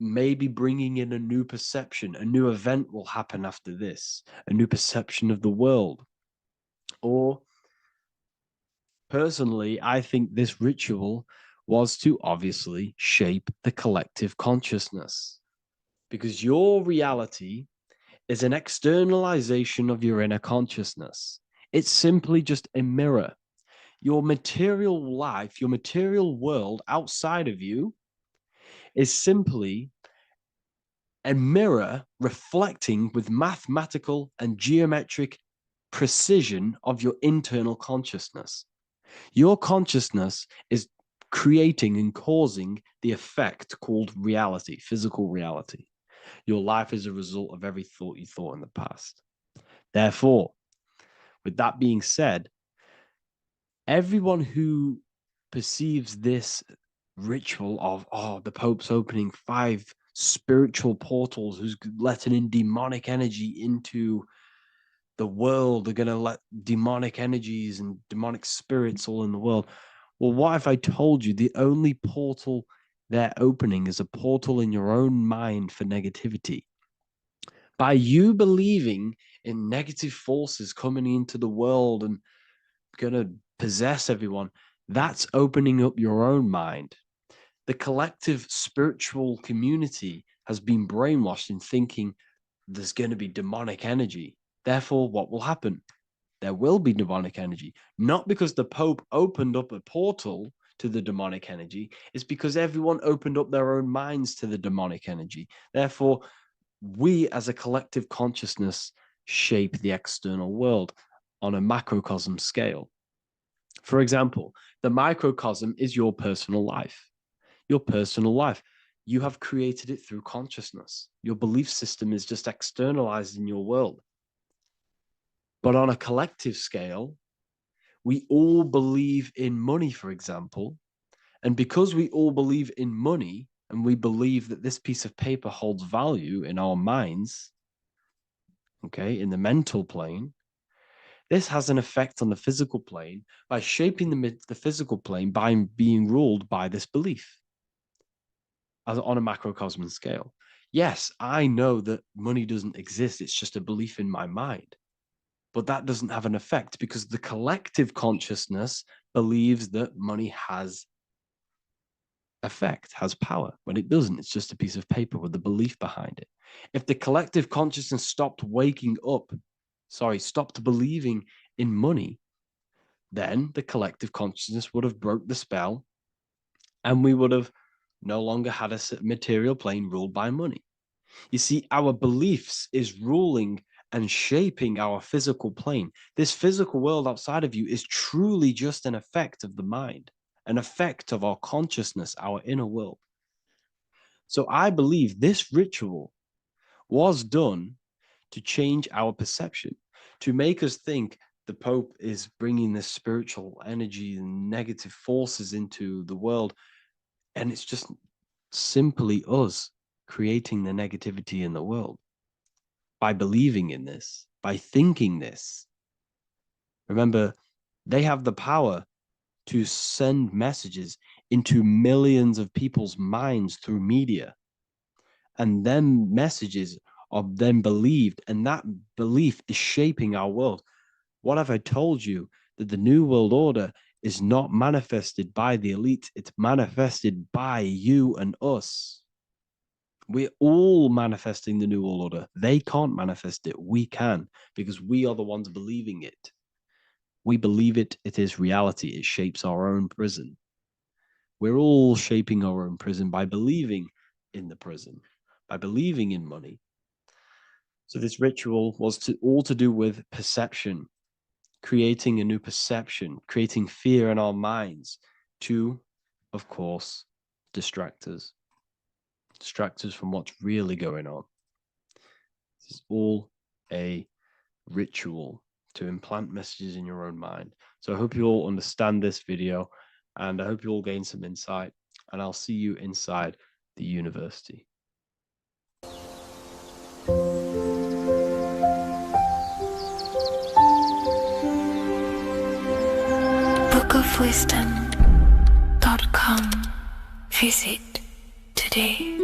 maybe bringing in a new perception. A new event will happen after this, a new perception of the world. Or personally, I think this ritual was to obviously shape the collective consciousness, because your reality is an externalization of your inner consciousness. It's simply just a mirror. Your material life, your material world outside of you is simply a mirror reflecting with mathematical and geometric precision of your internal consciousness. Your consciousness is creating and causing the effect called reality, physical reality. Your life is a result of every thought you thought in the past. Therefore, with that being said, everyone who perceives this ritual of, the Pope's opening 5 spiritual portals, who's letting in demonic energy into the world, they're going to let demonic energies and demonic spirits all in the world. Well, what if I told you the only portal they're opening is a portal in your own mind for negativity? By you believing in negative forces coming into the world and going to possess everyone, that's opening up your own mind. The collective spiritual community has been brainwashed in thinking there's going to be demonic energy. Therefore, what will happen? There will be demonic energy. Not because the Pope opened up a portal to the demonic energy, it's because everyone opened up their own minds to the demonic energy. Therefore, we as a collective consciousness shape the external world on a macrocosm scale. For example, the microcosm is your personal life. Your personal life. You have created it through consciousness. Your belief system is just externalized in your world. But on a collective scale, we all believe in money, for example. And because we all believe in money, and we believe that this piece of paper holds value in our minds, okay, in the mental plane, this has an effect on the physical plane by shaping the physical plane by being ruled by this belief as on a macrocosm scale. Yes, I know that money doesn't exist. It's just a belief in my mind. But that doesn't have an effect because the collective consciousness believes that money has effect, has power. When it doesn't, it's just a piece of paper with a belief behind it. If the collective consciousness stopped believing in money, then the collective consciousness would have broke the spell and we would have no longer had a material plane ruled by money. You see, our beliefs is ruling and shaping our physical plane. This physical world outside of you is truly just an effect of the mind, an effect of our consciousness, our inner world. So I believe this ritual was done to change our perception, to make us think the Pope is bringing this spiritual energy and negative forces into the world. And it's just simply us creating the negativity in the world by believing in this, by thinking this. Remember, they have the power to send messages into millions of people's minds through media. And then messages are then believed, and that belief is shaping our world. What have I told you? that the New World Order is not manifested by the elite, it's manifested by you and us. We're all manifesting the New World Order. They can't manifest it. We can, because we are the ones believing it. We believe it. It is reality. It shapes our own prison. We're all shaping our own prison by believing in the prison, by believing in money. So this ritual was all to do with perception, creating a new perception, creating fear in our minds to, of course, distract us from what's really going on. This is all a ritual to implant messages in your own mind. So I hope you all understand this video, and I hope you all gain some insight, and I'll see you inside the university. bookofwisdom.com. Visit today.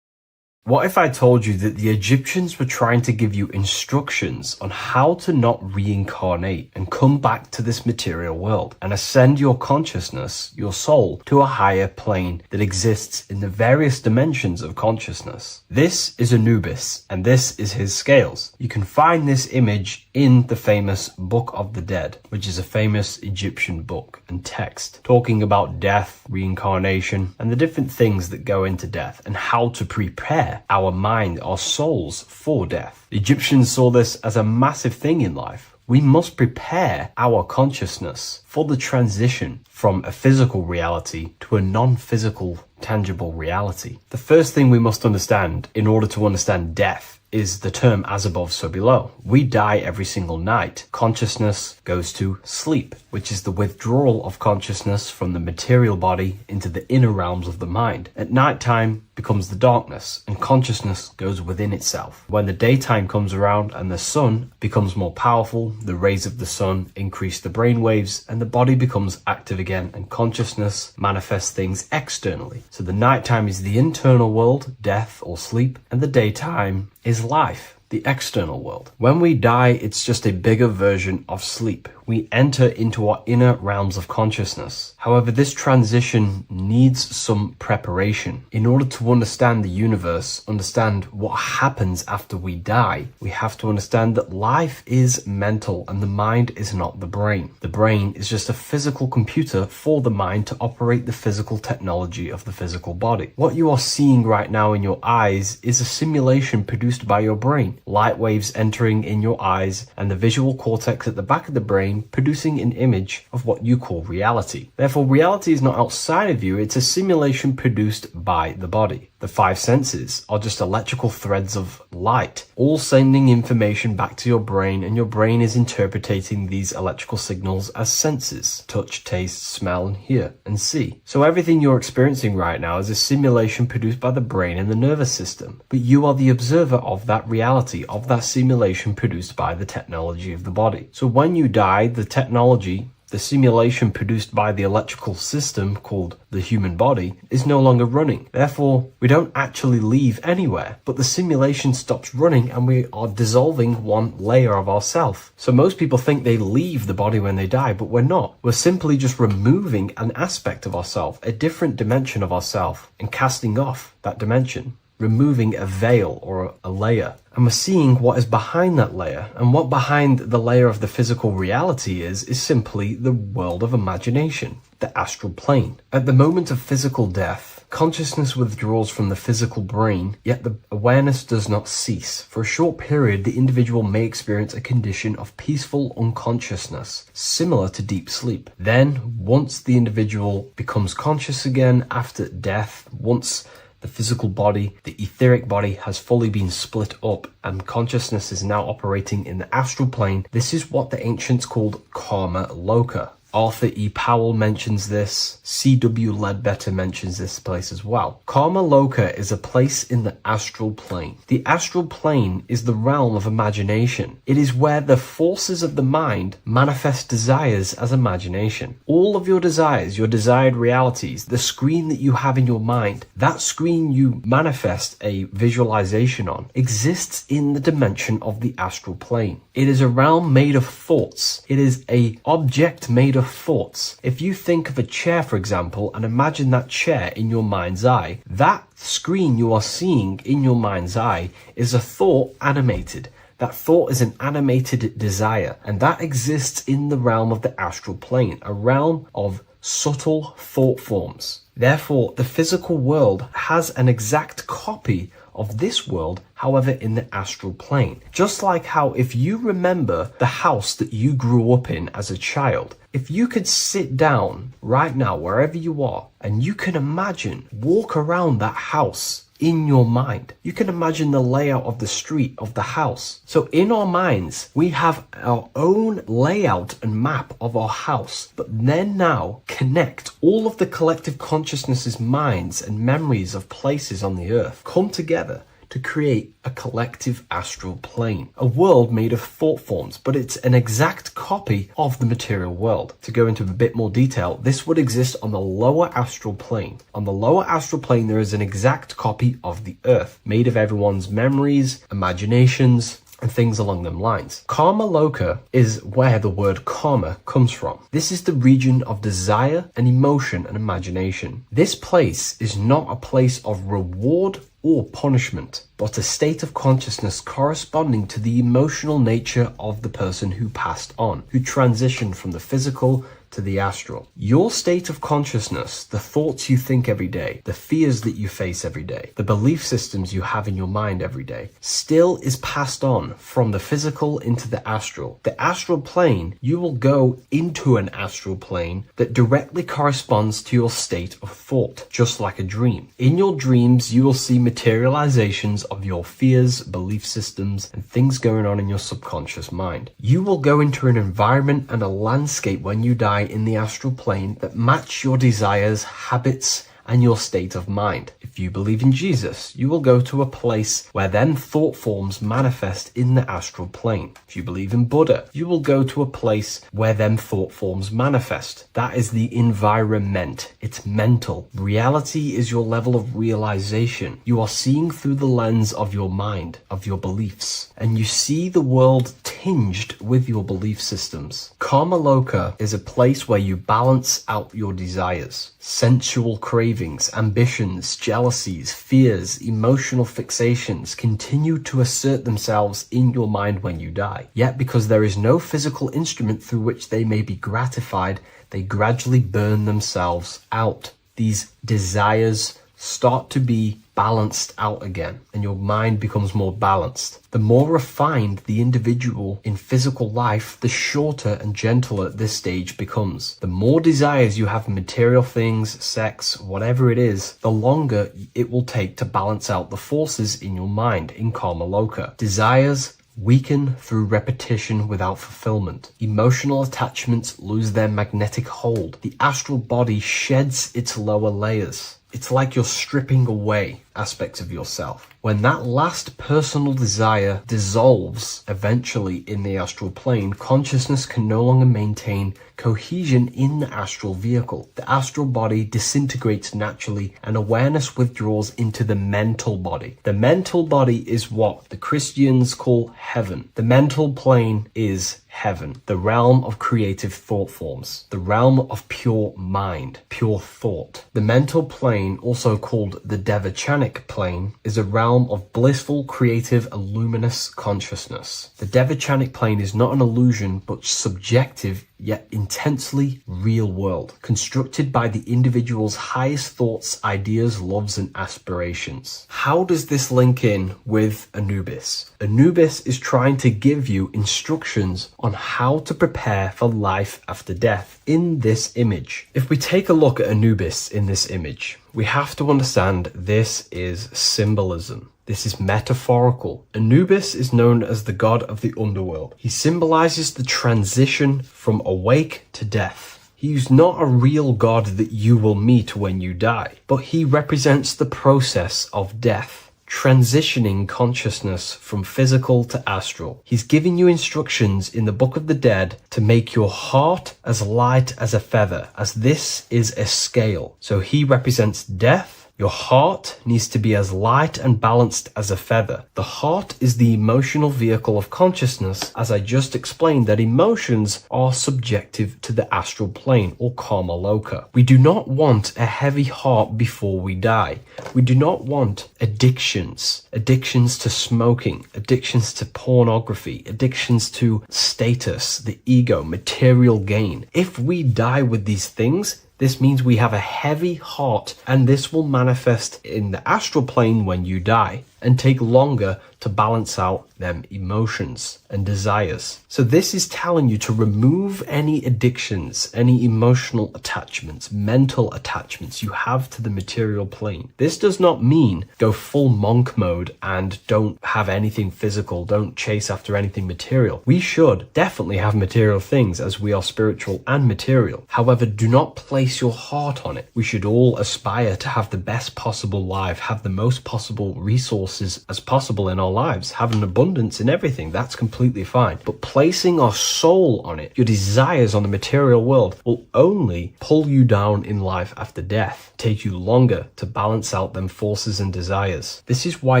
What if I told you that the Egyptians were trying to give you instructions on how to not reincarnate and come back to this material world and ascend your consciousness, your soul, to a higher plane that exists in the various dimensions of consciousness? This is Anubis, and this is his scales. You can find this image in the famous Book of the Dead, which is a famous Egyptian book and text talking about death, reincarnation, and the different things that go into death and how to prepare our mind, our souls for death. The Egyptians saw this as a massive thing in life. We must prepare our consciousness for the transition from a physical reality to a non-physical, tangible reality. The first thing we must understand in order to understand death is the term as above, so below. We die every single night. Consciousness goes to sleep, which is the withdrawal of consciousness from the material body into the inner realms of the mind. At nighttime becomes the darkness, and consciousness goes within itself. When the daytime comes around and the sun becomes more powerful, the rays of the sun increase the brain waves, and the body becomes active again, and consciousness manifests things externally. So the nighttime is the internal world, death or sleep, and the daytime is life, the external world. When we die, it's just a bigger version of sleep. We enter into our inner realms of consciousness. However, this transition needs some preparation. In order to understand the universe, understand what happens after we die, we have to understand that life is mental and the mind is not the brain. The brain is just a physical computer for the mind to operate the physical technology of the physical body. What you are seeing right now in your eyes is a simulation produced by your brain. Light waves entering in your eyes and the visual cortex at the back of the brain producing an image of what you call reality. Therefore, reality is not outside of you, it's a simulation produced by the body. The five senses are just electrical threads of light, all sending information back to your brain, and your brain is interpreting these electrical signals as senses: touch, taste, smell, and hear, and see. So everything you're experiencing right now is a simulation produced by the brain and the nervous system. But you are the observer of that reality, of that simulation produced by the technology of the body. So when you die, the technology, the simulation produced by the electrical system called the human body, is no longer running. Therefore, we don't actually leave anywhere, but the simulation stops running and we are dissolving one layer of ourself. So most people think they leave the body when they die, but we're not. We're simply just removing an aspect of ourself, a different dimension of ourself, and casting off that dimension, removing a veil or a layer. And we're seeing what is behind that layer. And what behind the layer of the physical reality is simply the world of imagination, the astral plane. At the moment of physical death, consciousness withdraws from the physical brain, yet the awareness does not cease. For a short period, the individual may experience a condition of peaceful unconsciousness, similar to deep sleep. Then, once the individual becomes conscious again after death, once the physical body, the etheric body, has fully been split up and consciousness is now operating in the astral plane, this is what the ancients called Karma Loka. Arthur E. Powell mentions this. C.W. Ledbetter mentions this place as well. Karma Loka is a place in the astral plane. The astral plane is the realm of imagination. It is where the forces of the mind manifest desires as imagination. All of your desires, your desired realities, the screen that you have in your mind, that screen you manifest a visualization on, exists in the dimension of the astral plane. It is a realm made of thoughts. It is an object made of thoughts. If you think of a chair, for example, and imagine that chair in your mind's eye, that screen you are seeing in your mind's eye is a thought animated. That thought is an animated desire, and that exists in the realm of the astral plane, a realm of subtle thought forms. Therefore, the physical world has an exact copy of this world, however, in the astral plane. Just like how if you remember the house that you grew up in as a child, if you could sit down right now, wherever you are, and you can imagine, walk around that house in your mind. You can imagine the layout of the street of the house. So in our minds, we have our own layout and map of our house, but then now connect all of the collective consciousness's minds and memories of places on the earth, come together to create a collective astral plane, a world made of thought forms, but it's an exact copy of the material world. To go into a bit more detail, this would exist on the lower astral plane. On the lower astral plane, there is an exact copy of the earth, made of everyone's memories, imaginations, and things along them lines. Karma Loka is where the word karma comes from. This is the region of desire and emotion and imagination. This place is not a place of reward or punishment, but a state of consciousness corresponding to the emotional nature of the person who passed on, who transitioned from the physical to the astral. Your state of consciousness, the thoughts you think every day, the fears that you face every day, the belief systems you have in your mind every day, still is passed on from the physical into the astral. The astral plane, you will go into an astral plane that directly corresponds to your state of thought, just like a dream. In your dreams, you will see materializations of your fears, belief systems, and things going on in your subconscious mind. You will go into an environment and a landscape when you die in the astral plane that match your desires, habits, and your state of mind. If you believe in Jesus, you will go to a place where then thought forms manifest in the astral plane. If you believe in Buddha, you will go to a place where then thought forms manifest. That is the environment. It's mental. Reality is your level of realization. You are seeing through the lens of your mind, of your beliefs, and you see the world tinged with your belief systems. Karma Loka is a place where you balance out your desires, sensual cravings, ambitions, jealousies, fears, emotional fixations continue to assert themselves in your mind when you die. Yet because there is no physical instrument through which they may be gratified, they gradually burn themselves out. These desires start to be balanced out again, and your mind becomes more balanced. The more refined the individual in physical life, the shorter and gentler this stage becomes. The more desires you have in material things, sex, whatever it is, the longer it will take to balance out the forces in your mind in Karma Loka. Desires weaken through repetition without fulfillment. Emotional attachments lose their magnetic hold. The astral body sheds its lower layers. It's like you're stripping away aspects of yourself. When that last personal desire dissolves eventually in the astral plane, consciousness can no longer maintain cohesion in the astral vehicle. The astral body disintegrates naturally and awareness withdraws into the mental body. The mental body is what the Christians call heaven. The mental plane is heaven, the realm of creative thought forms, the realm of pure mind, pure thought. The mental plane, also called the Devachanic plane, is a realm of blissful, creative, and luminous consciousness. The Devachanic plane is not an illusion, but subjective yet intensely real world, constructed by the individual's highest thoughts, ideas, loves, and aspirations. How does this link in with Anubis? Anubis is trying to give you instructions on how to prepare for life after death in this image. If we take a look at Anubis in this image, we have to understand this is symbolism. This is metaphorical. Anubis is known as the god of the underworld. He symbolizes the transition from awake to death. He's not a real God that you will meet when you die, but he represents the process of death, transitioning consciousness from physical to astral. He's giving you instructions in the Book of the Dead to make your heart as light as a feather, as this is a scale. So he represents death. Your heart needs to be as light and balanced as a feather. The heart is the emotional vehicle of consciousness, as I just explained that emotions are subjective to the astral plane or karma loka. We do not want a heavy heart before we die. We do not want addictions to smoking, addictions to pornography, addictions to status, the ego, material gain. If we die with these things, this means we have a heavy heart, and this will manifest in the astral plane when you die and take longer to balance out them emotions and desires. So this is telling you to remove any addictions, any emotional attachments, mental attachments you have to the material plane. This does not mean go full monk mode and don't have anything physical, don't chase after anything material. We should definitely have material things as we are spiritual and material. However, do not place your heart on it. We should all aspire to have the best possible life, have the most possible resources as possible in our lives, have an abundance in everything. That's completely fine. But placing our soul on it, your desires on the material world, will only pull you down in life after death, take you longer to balance out them forces and desires. This is why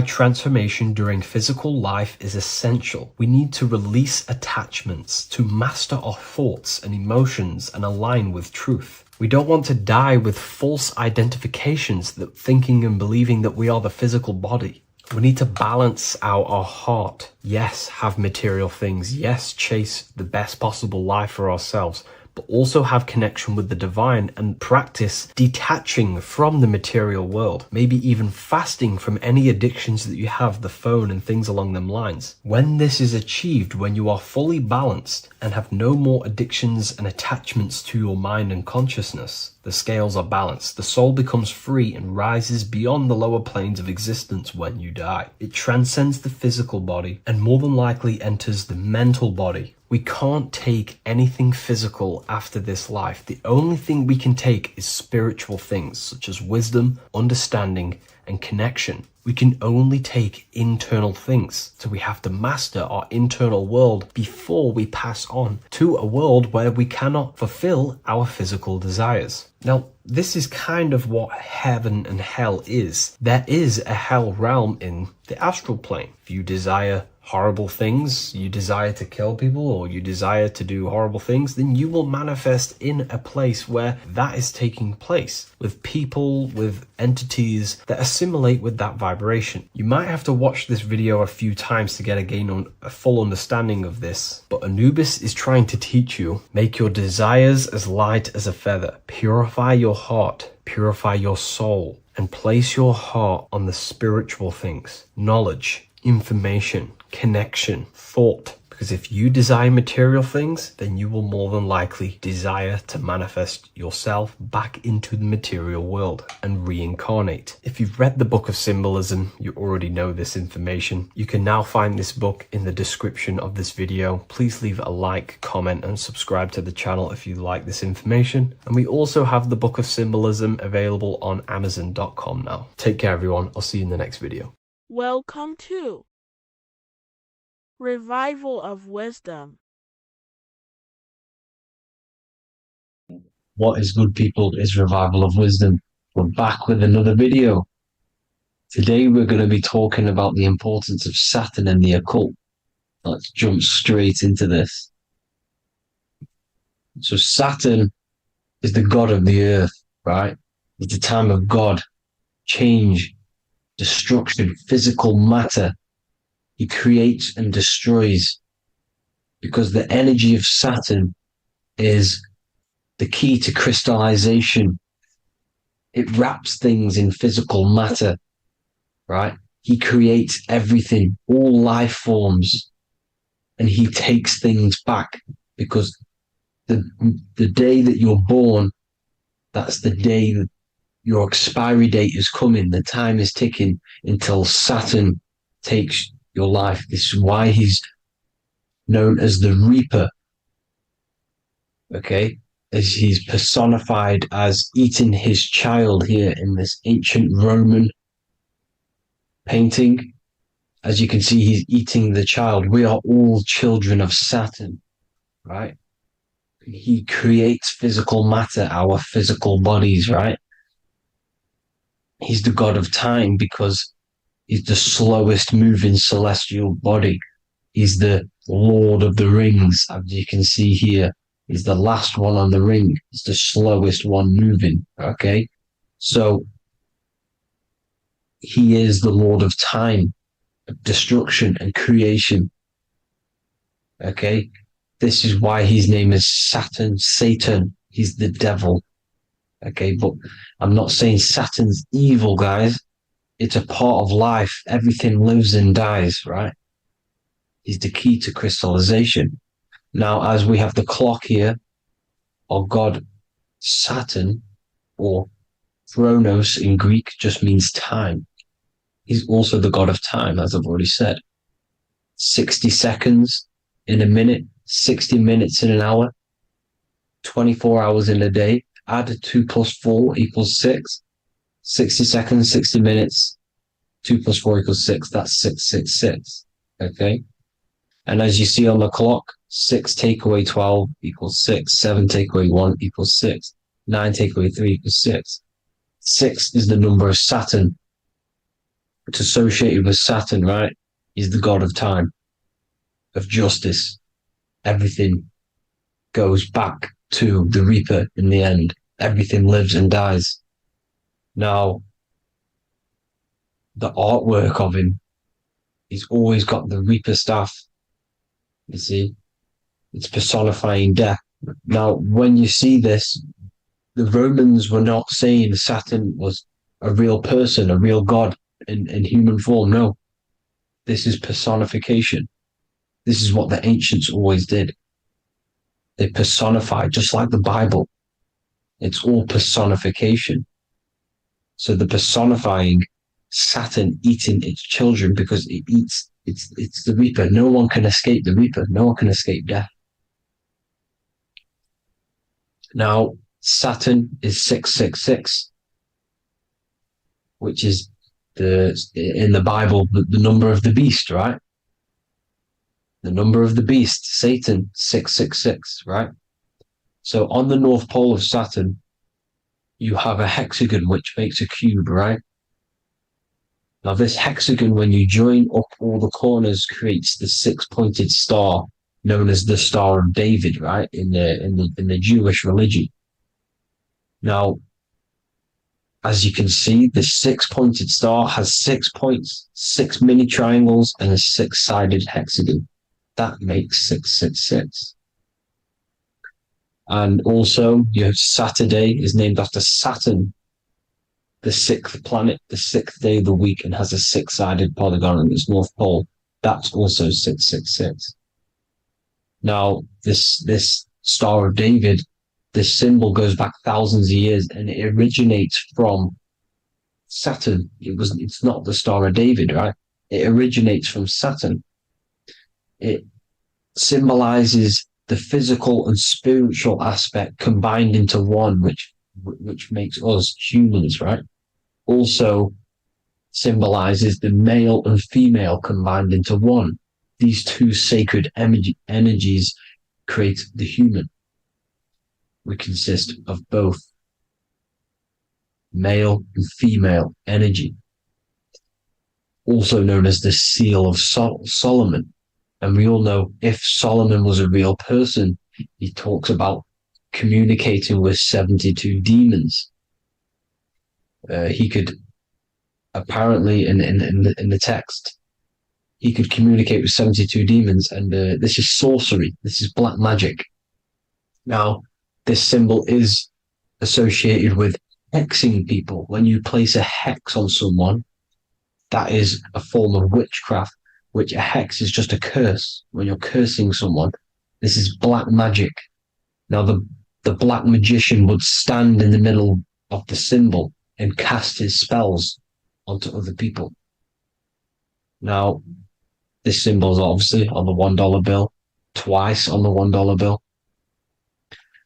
transformation during physical life is essential. We need to release attachments to master our thoughts and emotions and align with truth. We don't want to die with false identifications, that thinking and believing that we are the physical body. We need to balance out our heart. Yes, have material things. Yes, chase the best possible life for ourselves, but also have connection with the divine and practice detaching from the material world, maybe even fasting from any addictions that you have, the phone and things along them lines. When this is achieved, when you are fully balanced and have no more addictions and attachments to your mind and consciousness, the scales are balanced. The soul becomes free and rises beyond the lower planes of existence when you die. It transcends the physical body and more than likely enters the mental body. We can't take anything physical after this life. The only thing we can take is spiritual things such as wisdom, understanding, and connection. We can only take internal things. So we have to master our internal world before we pass on to a world where we cannot fulfill our physical desires. Now, this is kind of what heaven and hell is. There is a hell realm in the astral plane. If you desire horrible things, you desire to kill people, or you desire to do horrible things, then you will manifest in a place where that is taking place, with people, with entities that assimilate with that vibration. You might have to watch this video a few times to gain a full understanding of this, but Anubis is trying to teach you, make your desires as light as a feather, purify your heart, purify your soul, and place your heart on the spiritual things, knowledge, information, connection, thought. Because if you desire material things, then you will more than likely desire to manifest yourself back into the material world and reincarnate. If you've read the Book of Symbolism, you already know this information. You can now find this book in the description of this video. Please leave a like, comment, and subscribe to the channel if you like this information. And we also have the Book of Symbolism available on Amazon.com now. Take care, everyone. I'll see you in the next video. Welcome to Revival of Wisdom. What is good, people? Is Revival of Wisdom. We're back with another video. Today we're going to be talking about the importance of Saturn and the occult. Let's jump straight into this. So Saturn is the god of the earth, right? It's the time of God, change, destruction, physical matter. He creates and destroys, because the energy of Saturn is the key to crystallization. It wraps things in physical matter, right? He creates everything, all life forms, and he takes things back, because the day that you're born, that's the day that your expiry date is coming. The time is ticking until Saturn takes your life. This is why he's known as the Reaper. Okay? as he's personified as eating his child here in this ancient Roman painting. As you can see, he's eating the child. We are all children of Saturn, right? He creates physical matter, our physical bodies, right? He's the god of time because he's the slowest moving celestial body. He's the Lord of the Rings, as you can see here. He's the last one on the ring. He's the slowest one moving, okay? So he is the Lord of time, destruction and creation, okay? This is why his name is Saturn, Satan. He's the devil, okay? But I'm not saying Saturn's evil, guys. It's a part of life. Everything lives and dies, right? He's the key to crystallization. Now, as we have the clock here, our god Saturn, or Chronos in Greek, just means time. He's also the god of time, as I've already said. 60 seconds in a minute, 60 minutes in an hour, 24 hours in a day. Add 2 plus 4 equals 6. 60 seconds, 60 minutes, 2 plus 4 equals 6. That's 666. Okay? And as you see on the clock, 6 take away 12 equals 6. 7 take away 1 equals 6. 9 take away 3 equals 6. 6 is the number of Saturn. It's associated with Saturn, right? He's the god of time, of justice. Everything goes back to the Reaper in the end. Everything lives and dies. Now, the artwork of him, he's always got the Reaper staff. You see, it's personifying death. Now, when you see this, the Romans were not saying Saturn was a real person, a real god in human form. No, this is personification. This is what the ancients always did. They personified, just like the Bible. It's all personification. So the personifying Saturn eating its children because it eats, it's the Reaper. No one can escape the Reaper. No one can escape death. Now, Saturn is 666, which is in the Bible, the number of the beast, right? The number of the beast, Satan, 666, right? So on the North Pole of Saturn, you have a hexagon which makes a cube, right? Now this hexagon, when you join up all the corners, creates the 6-pointed star known as the Star of David, right? In the Jewish religion. Now, as you can see, the 6-pointed star has 6 points, 6 mini triangles, and a 6-sided hexagon. That makes 666. And also, you have Saturday is named after Saturn, the 6th planet, the 6th day of the week, and has a 6-sided polygon in its north pole. That's also 666. Now, this Star of David, this symbol goes back thousands of years, and it originates from Saturn. It's not the Star of David, right? It originates from Saturn. It symbolizes the physical and spiritual aspect combined into one, which makes us humans, right? Also symbolizes the male and female combined into one. These two sacred energies create the human. We consist of both male and female energy, also known as the Seal of Solomon. And we all know if Solomon was a real person, he talks about communicating with 72 demons. He could apparently, in the text, he could communicate with 72 demons, and this is sorcery. This is black magic. Now, this symbol is associated with hexing people. When you place a hex on someone, that is a form of witchcraft, which a hex is just a curse. When you're cursing someone, this is black magic. Now, the black magician would stand in the middle of the symbol and cast his spells onto other people. Now, this symbol is obviously on the $1 bill, twice on the $1 bill.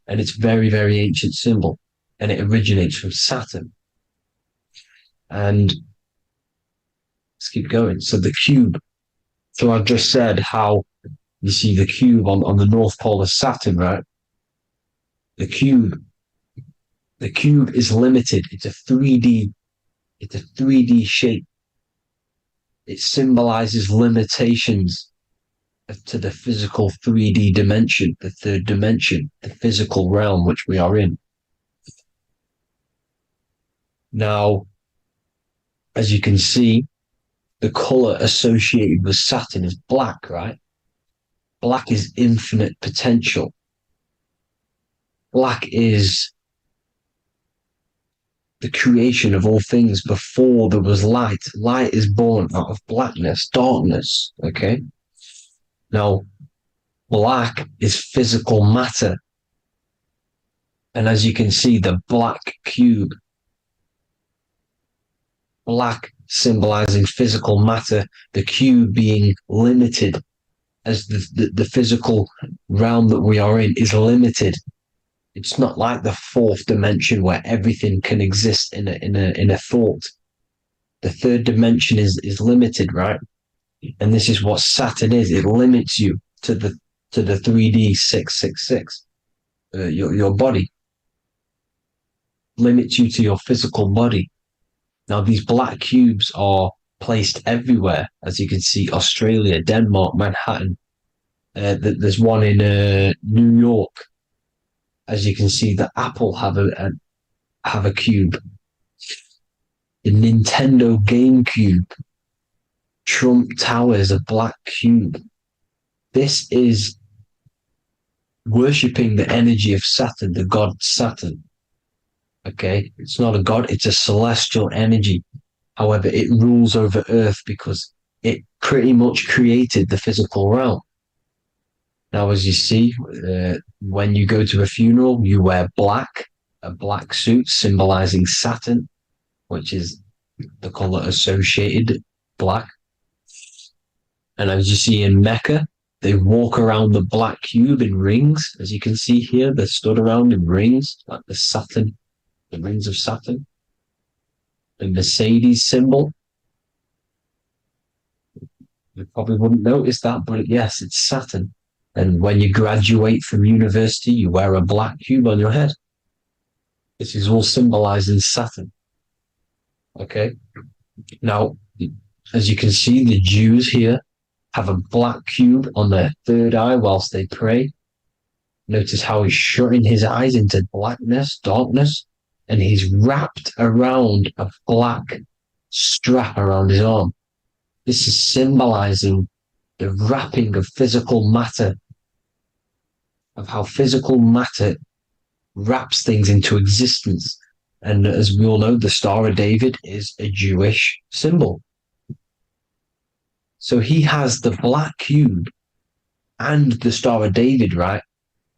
and it's very, very ancient symbol, and it originates from Saturn. And let's keep going. So the cube. So I've just said how you see the cube on the North Pole of Saturn, right? The cube is limited. It's a 3D shape. It symbolizes limitations to the physical 3D dimension, the third dimension, the physical realm which we are in. Now, as you can see, the color associated with Saturn is black, right? Black is infinite potential. Black is the creation of all things before there was light. Light is born out of blackness, darkness, okay? Now, black is physical matter. And as you can see, the black cube, black symbolizing physical matter, the cube being limited, as the physical realm that we are in is limited. It's not like the fourth dimension where everything can exist in a thought. The third dimension is limited, right? And this is what Saturn is. It limits you to the 3D 666. Your body limits you to your physical body. Now these black cubes are placed everywhere, as you can see: Australia, Denmark, Manhattan. There's one in New York. As you can see, the Apple have a cube. The Nintendo GameCube, Trump Tower is a black cube. This is worshipping the energy of Saturn, the god Saturn. Okay, it's not a god; it's a celestial energy. However, it rules over Earth because it pretty much created the physical realm. Now, as you see, when you go to a funeral, you wear black, a black suit symbolizing Saturn, which is the color associated, black. And as you see in Mecca, they walk around the black cube in rings. As you can see here, they're stood around in rings, like the Saturn, the rings of Saturn. The Mercedes symbol. You probably wouldn't notice that, but yes, it's Saturn. And when you graduate from university, you wear a black cube on your head. This is all symbolizing Saturn. Okay. Now, as you can see, the Jews here have a black cube on their third eye whilst they pray. Notice how he's shutting his eyes into blackness, darkness, and he's wrapped around a black strap around his arm. This is symbolizing the wrapping of physical matter, of how physical matter wraps things into existence. And as we all know, the Star of David is a Jewish symbol. So he has the black cube and the Star of David, right?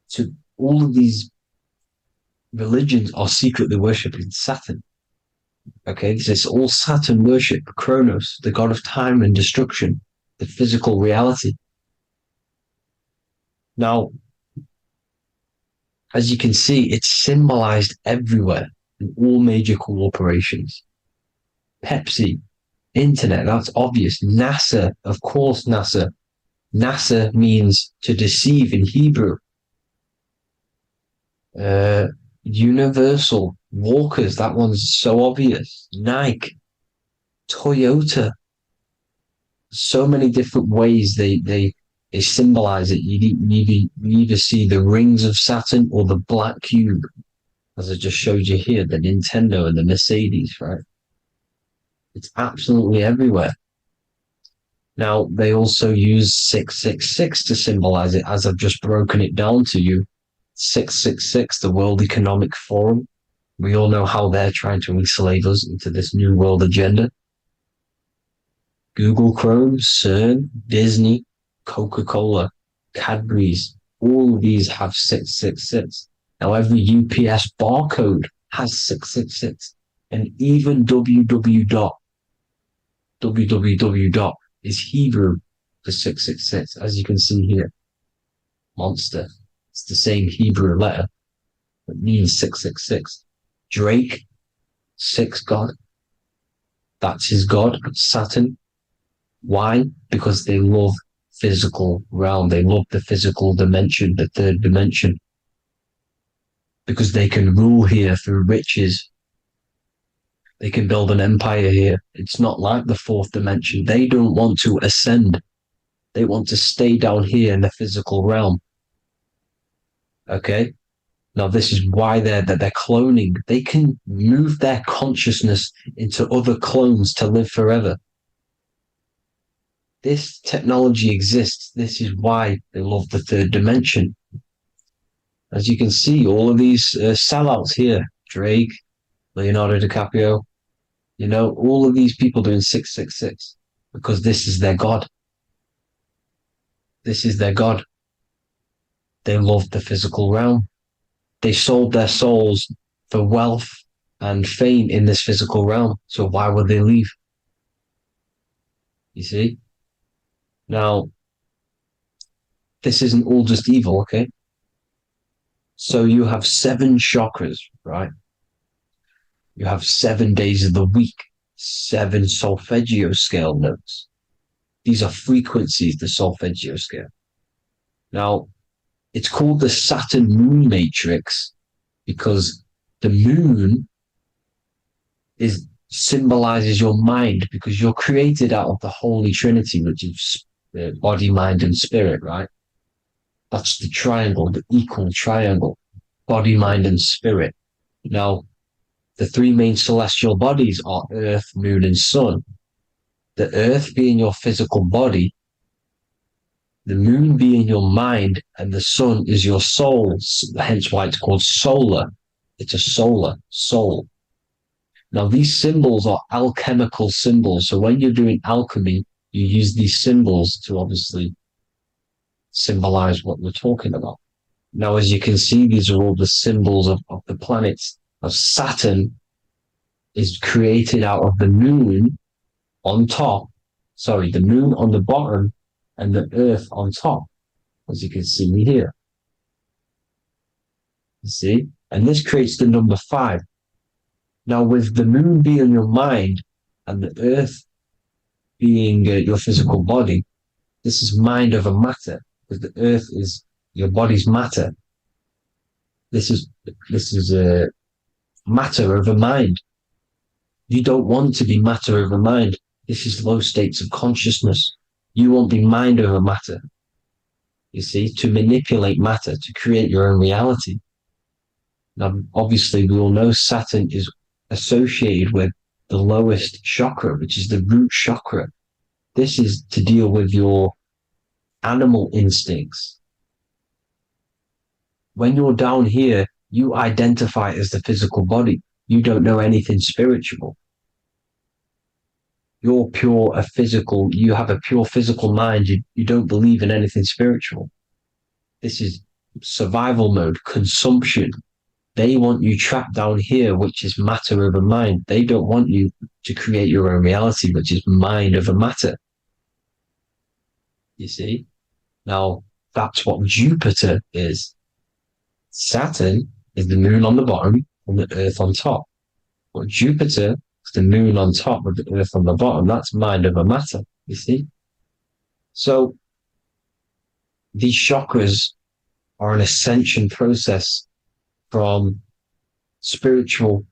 So all of these religions are secretly worshipping Saturn. Okay, this is all Saturn worship, Kronos, the god of time and destruction, the physical reality. Now, as you can see, it's symbolized everywhere in all major corporations. Pepsi, internet, that's obvious. NASA, of course, NASA. NASA means to deceive in Hebrew. Universal, Walkers, that one's so obvious. Nike, Toyota. So many different ways they symbolize it. You either see the rings of Saturn or the black cube, as I just showed you here, the Nintendo and the Mercedes, right? It's absolutely everywhere. Now, they also use 666 to symbolize it, as I've just broken it down to you. 666, the World Economic Forum. We all know how they're trying to enslave us into this new world agenda. Google Chrome, CERN, Disney, Coca-Cola, Cadbury's, all of these have 666. Now, every UPS barcode has 666. And even www. Is Hebrew for 666, as you can see here. Monster. It's the same Hebrew letter. It means 666. Drake, 6 God. That's his God, Saturn. Why? Because they love physical realm. They love the physical dimension, the third dimension. Because they can rule here through riches. They can build an empire here. It's not like the fourth dimension. They don't want to ascend. They want to stay down here in the physical realm. Okay? Now, this is why they're cloning. They can move their consciousness into other clones to live forever. This technology exists. This is why they love the third dimension. As you can see, all of these sellouts here, Drake, Leonardo DiCaprio, all of these people doing 666 because this is their God. This is their God. They love the physical realm. They sold their souls for wealth and fame in this physical realm. So why would they leave? You see? Now, this isn't all just evil, okay? So you have 7 chakras, right? You have 7 days of the week, 7 solfeggio scale notes. These are frequencies, the solfeggio scale. Now, it's called the Saturn Moon Matrix because the moon symbolizes your mind because you're created out of the Holy Trinity, which is body, mind, and spirit, right? That's the triangle, the equal triangle, body, mind, and spirit. Now, the 3 main celestial bodies are Earth, Moon, and Sun. The Earth being your physical body, the Moon being your mind, and the Sun is your soul, hence why it's called solar. It's a solar soul. Now, these symbols are alchemical symbols. So when you're doing alchemy, you use these symbols to obviously symbolize what we're talking about. Now, as you can see, these are all the symbols of the planets. Of Saturn is created out of the moon on top, the moon on the bottom and the earth on top, as you can see here. You see? And this creates the number 5. Now, with the moon being your mind and the earth being your physical body, this is mind over matter, because the earth is your body's matter. This is matter over mind. You don't want to be matter over mind. This is low states of consciousness. You want to be mind over matter. You see, to manipulate matter, to create your own reality. Now, obviously, we all know Saturn is associated with the lowest chakra, which is the root chakra. This is to deal with your animal instincts. When you're down here, you identify as the physical body. You don't know anything spiritual. You're pure physical. You have a pure physical mind. You don't believe in anything spiritual. This is survival mode, consumption. They want you trapped down here, which is matter over mind. They don't want you to create your own reality, which is mind over matter. You see? Now, that's what Jupiter is. Saturn is the moon on the bottom and the earth on top. But Jupiter is the moon on top with the earth on the bottom. That's mind over matter, you see? So these chakras are an ascension process from spiritual,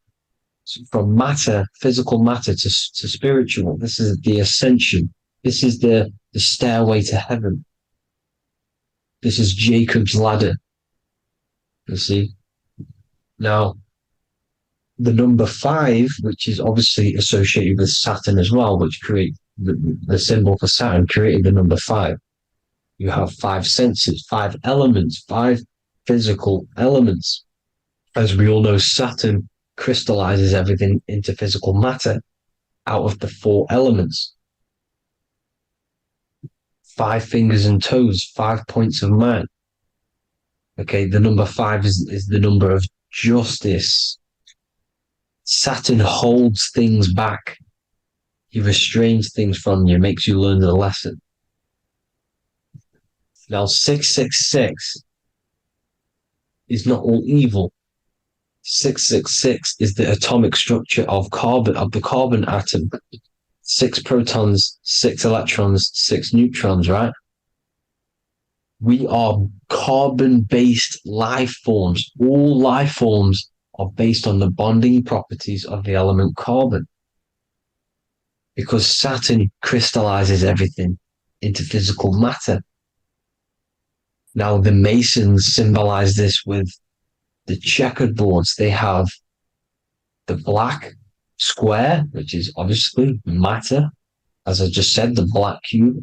from matter, physical matter to spiritual. This is the ascension. This is the stairway to heaven. This is Jacob's ladder. You see? Now, the number 5, which is obviously associated with Saturn as well, which create the symbol for Saturn, created the number 5. You have 5 senses, 5 elements, 5 physical elements. As we all know, Saturn crystallizes everything into physical matter out of the 4 elements. 5 fingers and toes, 5 points of man. Okay, the number 5 is the number of justice. Saturn holds things back. He restrains things from you, makes you learn the lesson. Now, 666 is not all evil. 666 is the atomic structure of the carbon atom. 6 protons, 6 electrons, 6 neutrons, right? We are carbon-based life forms. All life forms are based on the bonding properties of the element carbon. Because Saturn crystallizes everything into physical matter. Now, the Masons symbolize this with the checkered boards. They have the black square, which is obviously matter, as I just said, the black cube,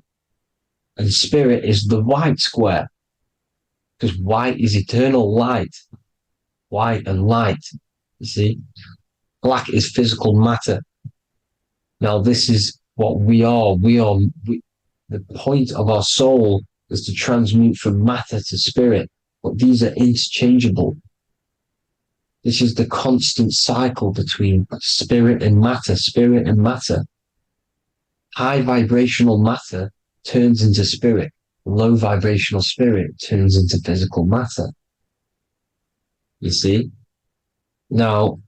and spirit is the white square, because white is eternal light. White and light, you see. Black is physical matter. Now, this is what we are. The point of our soul is to transmute from matter to spirit, but these are interchangeable. This is the constant cycle between spirit and matter, spirit and matter. High vibrational matter turns into spirit. Low vibrational spirit turns into physical matter. You see? Now,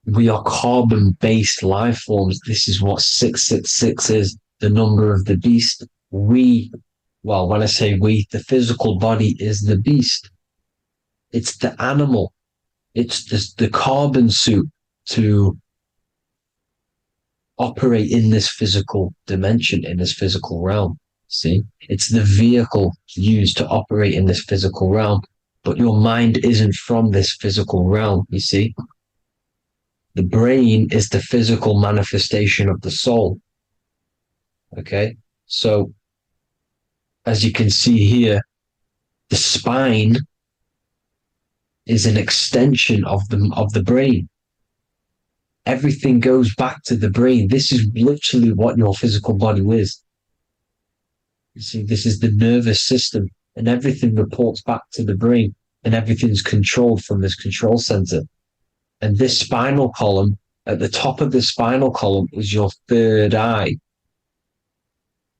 we are carbon-based life forms. This is what 666 is, the number of the beast. When I say we, the physical body is the beast. It's the animal. It's the carbon suit to operate in this physical dimension, in this physical realm. See? It's the vehicle used to operate in this physical realm. But your mind isn't from this physical realm, you see? The brain is the physical manifestation of the soul. Okay? So, as you can see here, the spine is an extension of the brain. Everything goes back to the brain. This is literally what your physical body is. You see, this is the nervous system, and everything reports back to the brain, and everything's controlled from this control center. And this spinal column, at the top of the spinal column, is your third eye,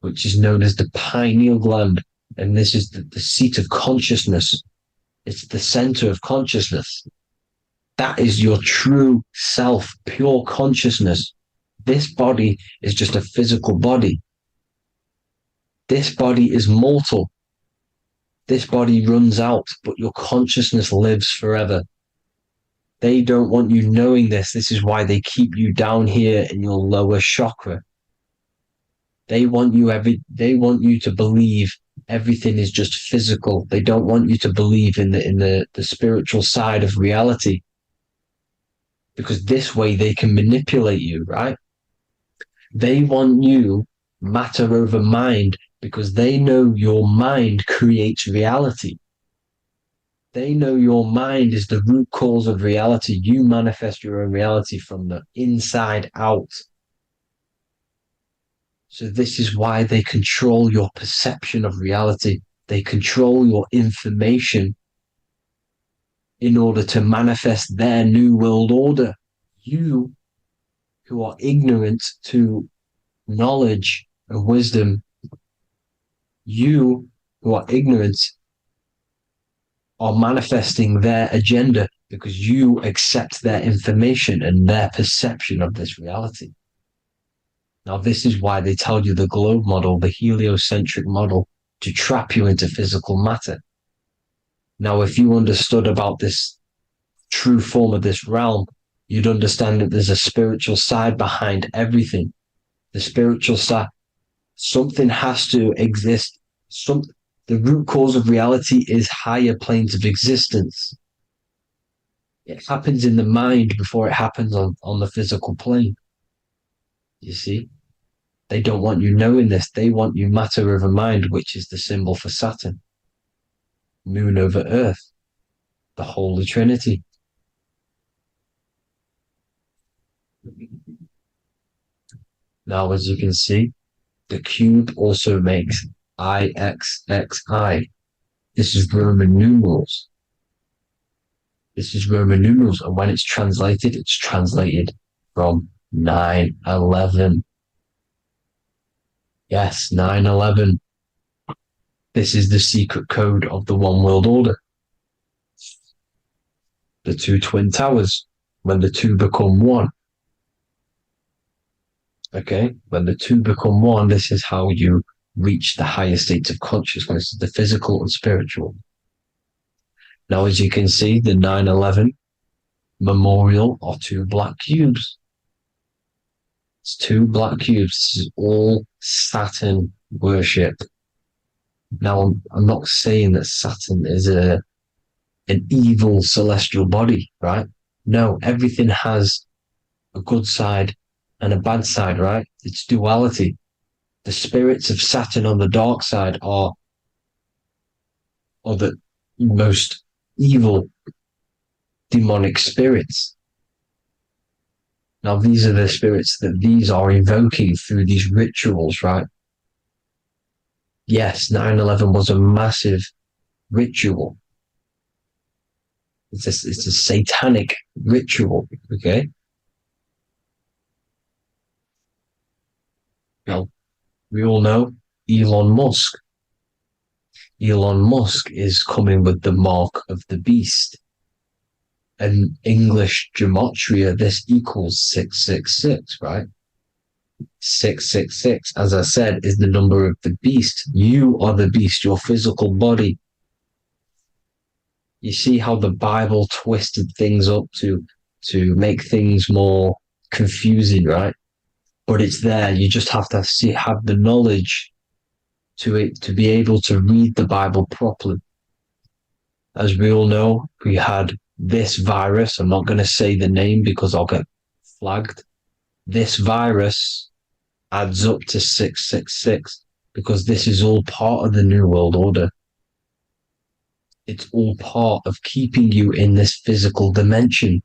which is known as the pineal gland. And this is the seat of consciousness. It's the center of consciousness. That is your true self, pure consciousness. This body is just a physical body. This body is mortal. This body runs out, but your consciousness lives forever. They don't want you knowing this. This is why they keep you down here in your lower chakra. They want you to believe everything is just physical. They don't want you to believe in the spiritual side of reality. Because this way they can manipulate you, right? They want you matter over mind because they know your mind creates reality. They know your mind is the root cause of reality. You manifest your own reality from the inside out. So this is why they control your perception of reality. They control your information in order to manifest their new world order. You, who are ignorant to knowledge and wisdom, you who are ignorant are manifesting their agenda because you accept their information and their perception of this reality. Now, this is why they tell you the globe model, the heliocentric model, to trap you into physical matter. Now, if you understood about this true form of this realm, you'd understand that there's a spiritual side behind everything. The spiritual side, something has to exist. The root cause of reality is higher planes of existence. It happens in the mind before it happens on the physical plane. You see? They don't want you knowing this. They want you matter over mind, which is the symbol for Saturn. Moon over Earth. The Holy Trinity. Now, as you can see, the cube also makes IXXI. This is Roman numerals. This is Roman numerals, and when it's translated from 9/11. Yes, 9/11. This is the secret code of the One World Order. the two twin towers, when the two become one. Okay, when the two become one, this is how you reach the higher states of consciousness, the physical and spiritual. Now, as you can see, the 9/11 memorial are two black cubes. It's two black cubes. This is all Saturn worship. Now, I'm not saying that Saturn is an evil celestial body, right? No, everything has a good side and a bad side, right? It's duality. The spirits of Saturn on the dark side are the most evil demonic spirits. Now, these are the spirits that these are invoking through these rituals, right? Yes, 9/11 was a massive ritual. It's a satanic ritual, okay? Now, we all know Elon Musk. Elon Musk is coming with the mark of the beast. In English gematria, this equals 666, right? 666, as I said, is the number of the beast. You are the beast, your physical body. You see how the Bible twisted things up to make things more confusing, right? But it's there. You just have to have the knowledge to be able to read the Bible properly. As we all know, we had this virus. I'm not going to say the name because I'll get flagged. This virus adds up to 666 because this is all part of the New World Order. It's all part of keeping you in this physical dimension.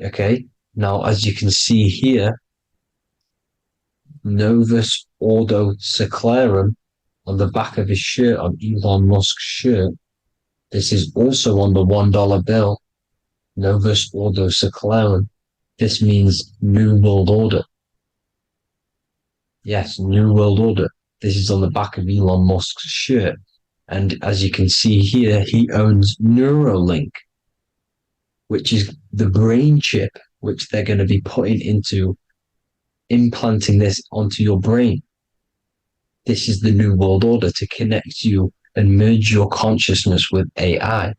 Okay? Now, as you can see here, Novus Ordo Seclorum on the back of his shirt, on Elon Musk's shirt, this is also on the $1 bill, Novus Ordo Seclorum. This means New World Order. Yes, New World Order. This is on the back of Elon Musk's shirt. And as you can see here, he owns Neuralink, which is the brain chip which they're going to be putting into implanting this onto your brain. This is the New World Order to connect you and merge your consciousness with AI.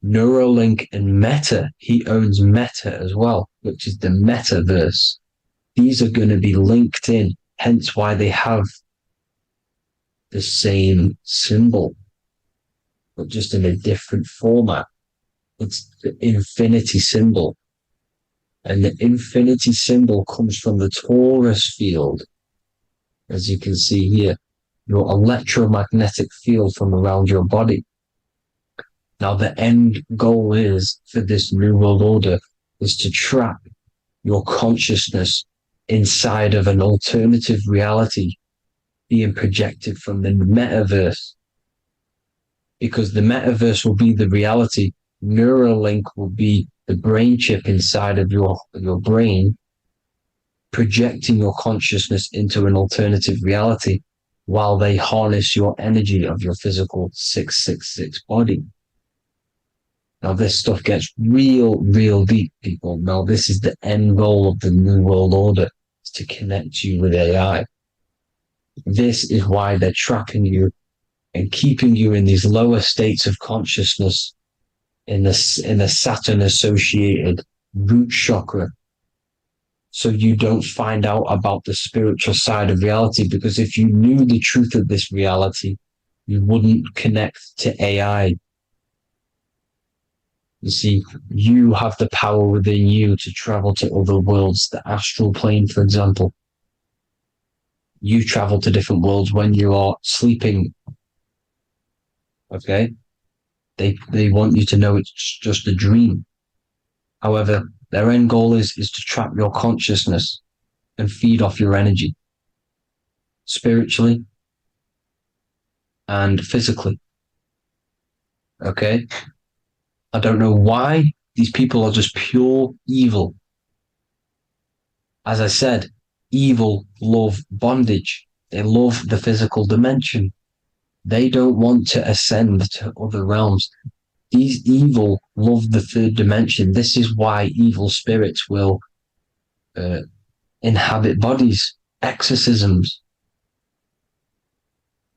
Neuralink and Meta, he owns Meta as well, which is the metaverse. These are going to be linked in, hence why they have the same symbol, but just in a different format. It's the infinity symbol. And the infinity symbol comes from the torus field, as you can see here, your electromagnetic field from around your body. Now, the end goal is for this New World Order is to trap your consciousness inside of an alternative reality being projected from the metaverse. Because the metaverse will be the reality. Neuralink will be the brain chip inside of your brain, projecting your consciousness into an alternative reality while they harness your energy of your physical 666 body. Now, this stuff gets real deep, people. Now, this is the end goal of the New World Order, is to connect you with AI. This is why they're trapping you and keeping you in these lower states of consciousness in the Saturn-associated root chakra, so you don't find out about the spiritual side of reality. Because if you knew the truth of this reality, you wouldn't connect to AI. You see, you have the power within you to travel to other worlds, the astral plane, for example. You travel to different worlds when you are sleeping. Okay? They want you to know it's just a dream. However, their end goal is to trap your consciousness and feed off your energy, spiritually and physically. Okay? I don't know why these people are just pure evil. As I said, evil love bondage. They love the physical dimension. They don't want to ascend to other realms. These evil love the third dimension. This is why evil spirits will inhabit bodies, exorcisms,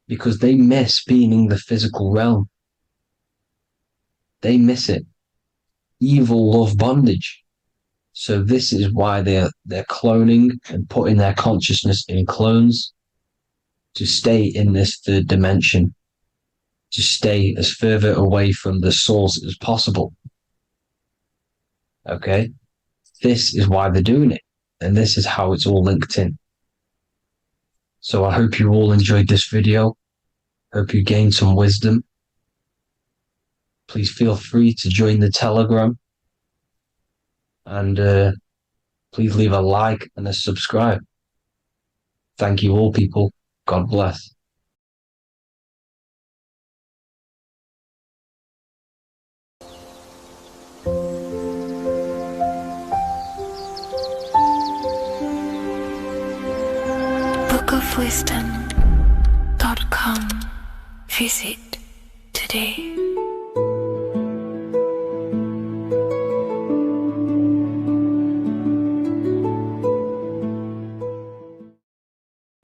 because they miss being in the physical realm. They miss it. Evil love bondage. So this is why they're cloning and putting their consciousness in clones to stay in this third dimension, to stay as further away from the source as possible. Okay? This is why they're doing it. And this is how it's all linked in. So I hope you all enjoyed this video. Hope you gained some wisdom. Please feel free to join the Telegram. And please leave a like and a subscribe. Thank you all, people. God bless. bookofwisdom.com. Visit today.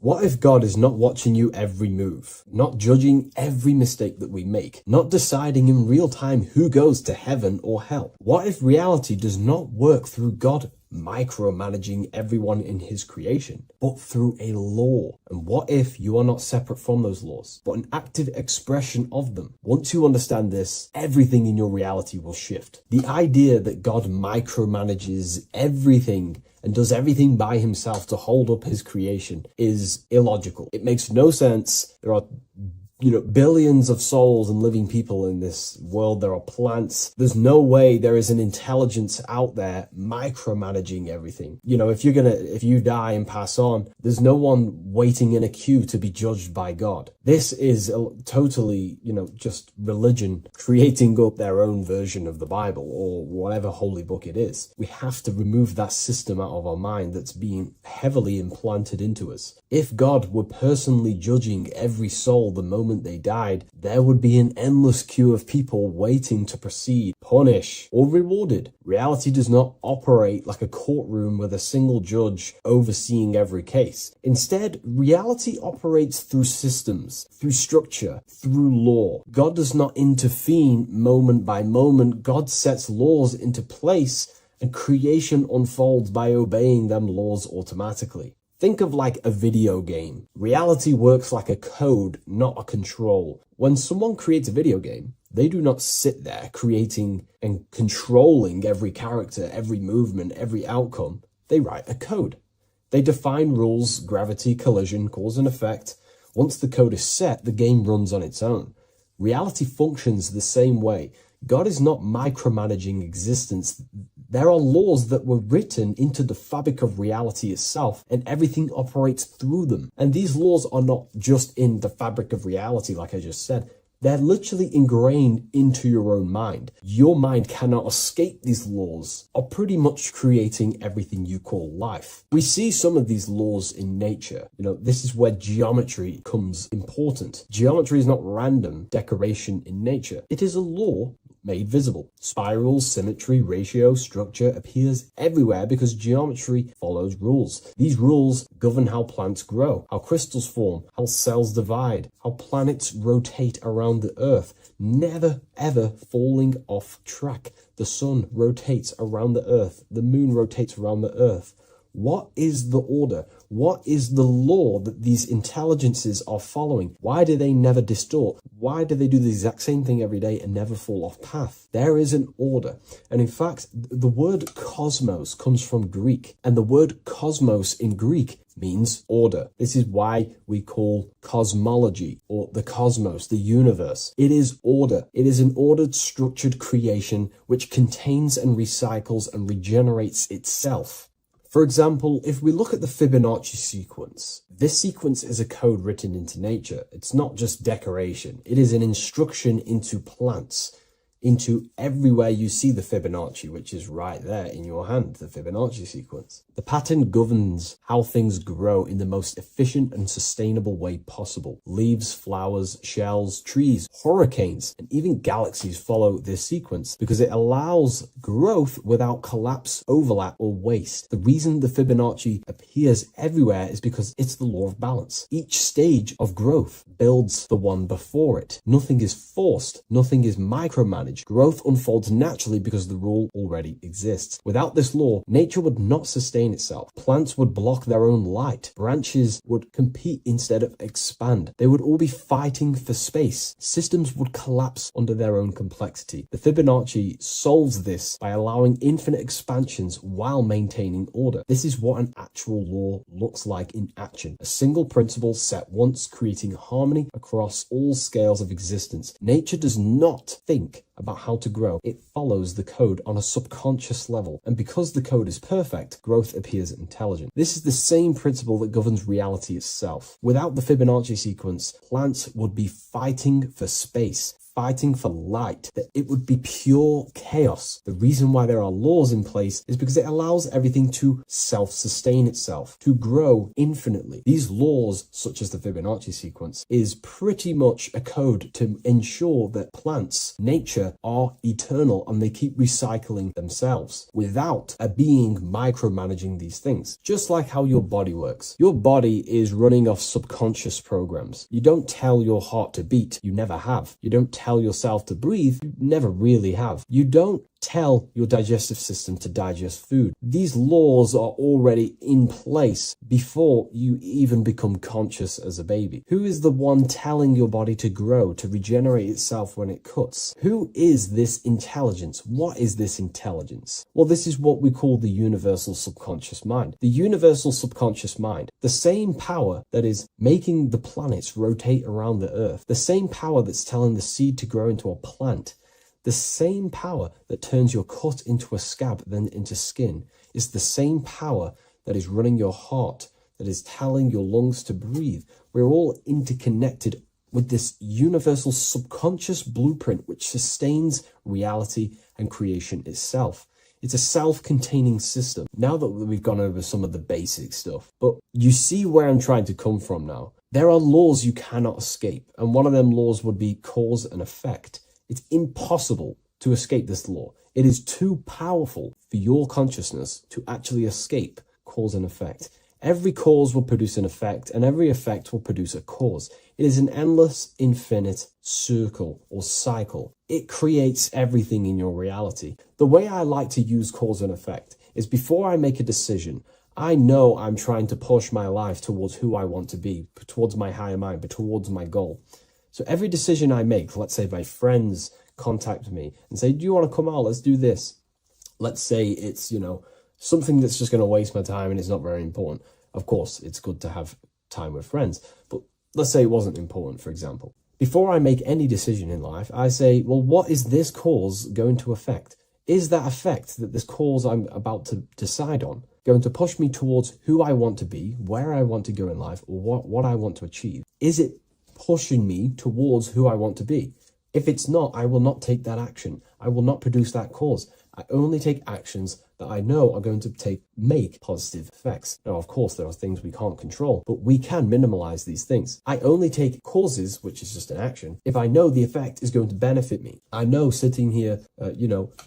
What if God is not watching you every move, not judging every mistake that we make, not deciding in real time who goes to heaven or hell? What if reality does not work through God micromanaging everyone in his creation, but through a law? And what if you are not separate from those laws, but an active expression of them? Once you understand this, everything in your reality will shift. The idea that God micromanages everything and does everything by himself to hold up his creation is illogical. It makes no sense. There are billions of souls and living people in this world. There are plants. There's no way there is an intelligence out there micromanaging everything. If you die and pass on, there's no one waiting in a queue to be judged by God. This is totally, just religion creating up their own version of the Bible or whatever holy book it is. We have to remove that system out of our mind that's being heavily implanted into us. If God were personally judging every soul the moment they died, there would be an endless queue of people waiting to proceed, punish, or rewarded. Reality does not operate like a courtroom with a single judge overseeing every case. Instead, reality operates through systems, through structure, through law. God does not intervene moment by moment. God sets laws into place, and creation unfolds by obeying them laws automatically. Think of like a video game. Reality works like a code, not a control. When someone creates a video game, they do not sit there creating and controlling every character, every movement, every outcome. They write a code. They define rules, gravity, collision, cause and effect. Once the code is set, the game runs on its own. Reality functions the same way. God is not micromanaging existence. There are laws that were written into the fabric of reality itself, and everything operates through them. And these laws are not just in the fabric of reality, like I just said. They're literally ingrained into your own mind. Your mind cannot escape these laws, are pretty much creating everything you call life. We see some of these laws in nature. This is where geometry comes important. Geometry is not random decoration in nature. It is a law made visible. Spirals, symmetry, ratio, structure appears everywhere because geometry follows rules. These rules govern how plants grow, how crystals form, how cells divide, how planets rotate around the Earth, never ever falling off track. The sun rotates around the Earth. The moon rotates around the Earth. What is the order? What is the law that these intelligences are following? Why do they never distort? Why do they do the exact same thing every day and never fall off path? There is an order. And in fact, the word cosmos comes from Greek, and the word cosmos in Greek means order. This is why we call cosmology or the cosmos, the universe. It is order. It is an ordered, structured creation which contains and recycles and regenerates itself. For example, if we look at the Fibonacci sequence, this sequence is a code written into nature. It's not just decoration. It is an instruction into plants. into everywhere you see the Fibonacci, which is right there in your hand, the Fibonacci sequence. The pattern governs how things grow in the most efficient and sustainable way possible. Leaves, flowers, shells, trees, hurricanes, and even galaxies follow this sequence because it allows growth without collapse, overlap, or waste. The reason the Fibonacci appears everywhere is because it's the law of balance. Each stage of growth builds the one before it. Nothing is forced, nothing is micromanaged. Growth unfolds naturally because the rule already exists. Without this law, nature would not sustain itself. Plants would block their own light. Branches would compete instead of expand. They would all be fighting for space. Systems would collapse under their own complexity. The Fibonacci solves this by allowing infinite expansions while maintaining order. This is what an actual law looks like in action. A single principle set once, creating harmony across all scales of existence. Nature does not think about how to grow. It follows the code on a subconscious level. And because the code is perfect, growth appears intelligent. This is the same principle that governs reality itself. Without the Fibonacci sequence, plants would be fighting for space, fighting for light, that it would be pure chaos. The reason why there are laws in place is because it allows everything to self-sustain itself, to grow infinitely. These laws, such as the Fibonacci sequence, is pretty much a code to ensure that plants, nature, are eternal and they keep recycling themselves without a being micromanaging these things. Just like how your body works. Your body is running off subconscious programs. You don't tell your heart to beat, you never have. You don't tell yourself to breathe, you never really have. You don't tell your digestive system to digest food. These laws are already in place before you even become conscious as a baby. Who is the one telling your body to grow, to regenerate itself when it cuts? Who is this intelligence? What is this intelligence? Well, this is what we call the universal subconscious mind. The universal subconscious mind, the same power that is making the planets rotate around the earth, the same power that's telling the seed to grow into a plant, the same power that turns your cut into a scab, then into skin, is the same power that is running your heart, that is telling your lungs to breathe. We're all interconnected with this universal subconscious blueprint which sustains reality and creation itself. It's a self-containing system. Now that we've gone over some of the basic stuff, but you see where I'm trying to come from now. There are laws you cannot escape, and one of them laws would be cause and effect. It's impossible to escape this law. It is too powerful for your consciousness to actually escape cause and effect. Every cause will produce an effect, and every effect will produce a cause. It is an endless, infinite circle or cycle. It creates everything in your reality. The way I like to use cause and effect is before I make a decision, I know I'm trying to push my life towards who I want to be, towards my higher mind, but towards my goal. So every decision I make, let's say my friends contact me and say, do you want to come out? Let's do this. Let's say it's, something that's just going to waste my time and it's not very important. Of course, it's good to have time with friends, but let's say it wasn't important, for example. Before I make any decision in life, I say, well, what is this cause going to affect? Is that effect that this cause I'm about to decide on going to push me towards who I want to be, where I want to go in life, or what I want to achieve? Is it pushing me towards who I want to be? If it's not, I will not take that action. I will not produce that cause. I only take actions that I know are going to make positive effects. Now, of course, there are things we can't control, but we can minimize these things. I only take causes, which is just an action, if I know the effect is going to benefit me. I know sitting here,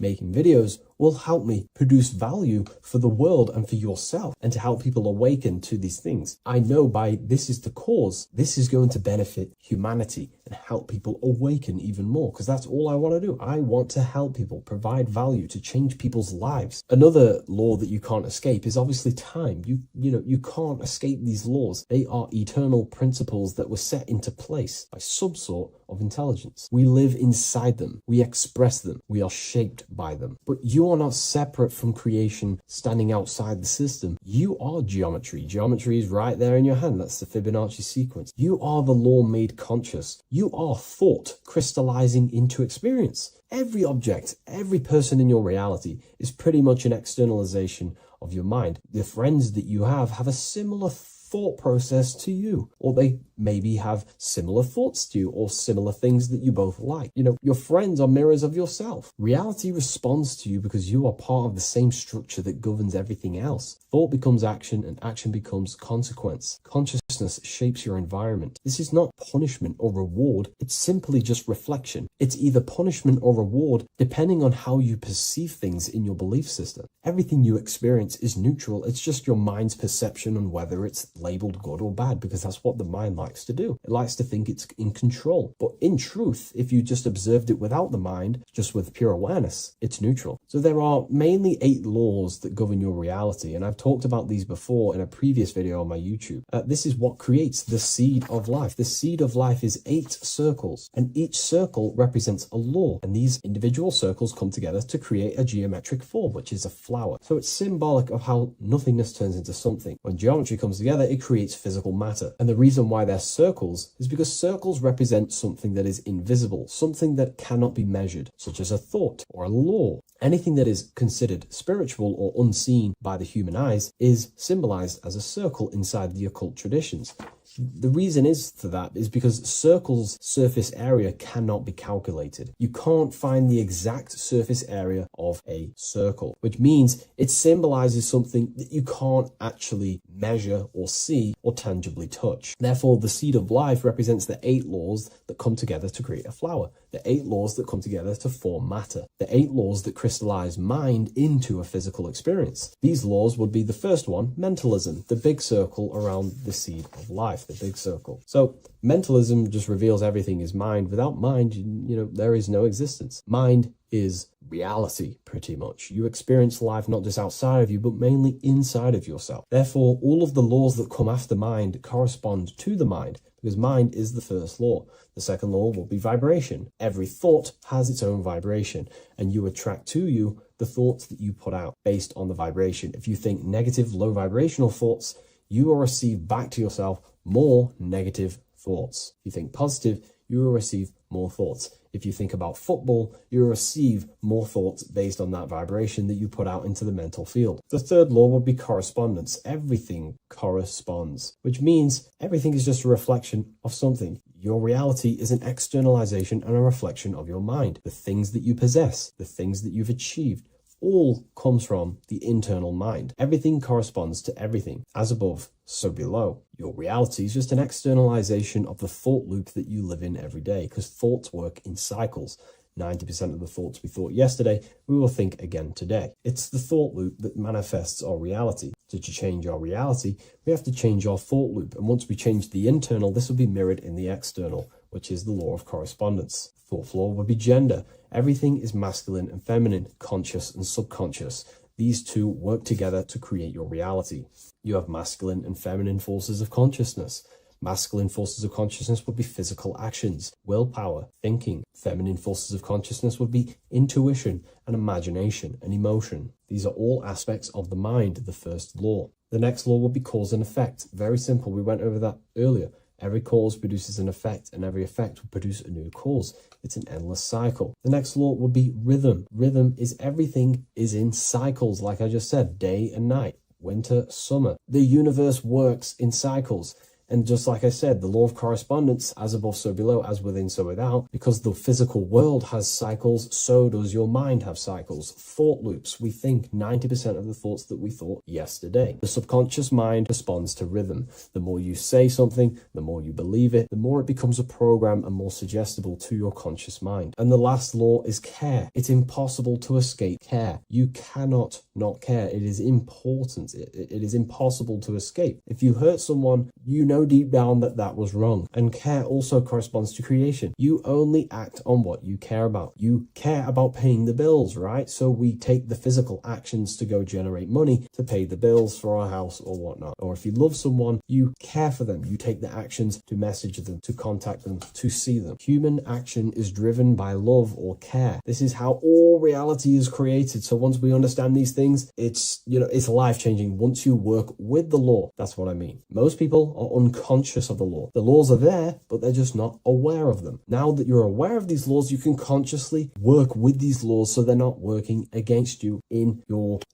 making videos will help me produce value for the world and for yourself and to help people awaken to these things. I know this is the cause, this is going to benefit humanity and help people awaken even more, because that's all I want to do. I want to help people, provide value, to change people's lives. Another law that you can't escape is obviously time. You can't escape these laws. They are eternal principles that were set into place by some sort of intelligence. We live inside them. We express them. We are shaped by them. But you are not separate from creation, standing outside the system. You are geometry. Geometry is right there in your hand. That's the Fibonacci sequence. You are the law made conscious. You are thought crystallizing into experience. Every object, every person in your reality is pretty much an externalization of your mind. The friends that you have a similar thought process to you, or they maybe have similar thoughts to you or similar things that you both like. You know, your friends are mirrors of yourself. Reality responds to you because you are part of the same structure that governs everything else. Thought becomes action and action becomes consequence. Consciousness shapes your environment. This is not punishment or reward. It's simply just reflection. It's either punishment or reward depending on how you perceive things in your belief system. Everything you experience is neutral. It's just your mind's perception on whether it's labeled good or bad, because that's what the mind likes to do. It likes to think it's in control. But in truth, if you just observed it without the mind, just with pure awareness, it's neutral. So there are mainly 8 laws that govern your reality, and I've talked about these before in a previous video on my YouTube. This is what creates the seed of life. The seed of life is 8 circles, and each circle represents a law, and these individual circles come together to create a geometric form, which is a flower. So it's symbolic of how nothingness turns into something. When geometry comes together, it creates physical matter. And the reason why they're circles is because circles represent something that is invisible, something that cannot be measured, such as a thought or a law. Anything that is considered spiritual or unseen by the human eyes is symbolized as a circle inside the occult traditions. The reason is for that is because circles' surface area cannot be calculated. You can't find the exact surface area of a circle, which means it symbolizes something that you can't actually measure or see or tangibly touch. Therefore, the seed of life represents the 8 laws that come together to create a flower, the 8 laws that come together to form matter, the 8 laws that crystallize mind into a physical experience. These laws would be the first one, mentalism, the big circle around the seed of life. The big circle. So mentalism just reveals everything is mind. Without mind, you know, there is no existence. Mind is reality, pretty much. You experience life not just outside of you, but mainly inside of yourself. Therefore, all of the laws that come after mind correspond to the mind, because mind is the first law. The second law will be vibration. Every thought has its own vibration, and you attract to you the thoughts that you put out based on the vibration. If you think negative, low vibrational thoughts, you will receive back to yourself more negative thoughts. If you think positive, you will receive more thoughts. If you think about football, you will receive more thoughts based on that vibration that you put out into the mental field. The third law would be correspondence. Everything corresponds, which means everything is just a reflection of something. Your reality is an externalization and a reflection of your mind. The things that you possess, the things that you've achieved, all comes from the internal mind. Everything corresponds to everything. As above, so below. Your reality is just an externalization of the thought loop that you live in every day, because thoughts work in cycles. 90% of the thoughts we thought yesterday, we will think again today. It's the thought loop that manifests our reality. To change our reality, we have to change our thought loop. And once we change the internal, this will be mirrored in the external, which is the law of correspondence. Fourth law would be gender. Everything is masculine and feminine, conscious and subconscious. These two work together to create your reality. You have masculine and feminine forces of consciousness. Masculine forces of consciousness would be physical actions, willpower, thinking. Feminine forces of consciousness would be intuition and imagination and emotion. These are all aspects of the mind, the first law. The next law would be cause and effect. Very simple. We went over that earlier. Every cause produces an effect, and every effect will produce a new cause. It's an endless cycle. The next law would be rhythm. Rhythm is everything is in cycles, like I just said, day and night, winter, summer. The universe works in cycles. And just like I said, the law of correspondence, as above, so below, as within, so without, because the physical world has cycles, so does your mind have cycles. Thought loops. We think 90% of the thoughts that we thought yesterday. The subconscious mind responds to rhythm. The more you say something, the more you believe it, the more it becomes a program and more suggestible to your conscious mind. And the last law is care. It's impossible to escape care. You cannot not care. It is important. It is impossible to escape. If you hurt someone, you know deep down that that was wrong. And care also corresponds to creation. You only act on what you care about. You care about paying the bills, right? So we take the physical actions to go generate money to pay the bills for our house or whatnot. Or if you love someone, you care for them. You take the actions to message them, to contact them, to see them. Human action is driven by love or care. This is how all reality is created. So once we understand these things, it's life-changing once you work with the law. That's what I mean. Most people are unconscious of the law. The laws are there, but they're just not aware of them. Now that you're aware of these laws, you can consciously work with these laws so they're not working against you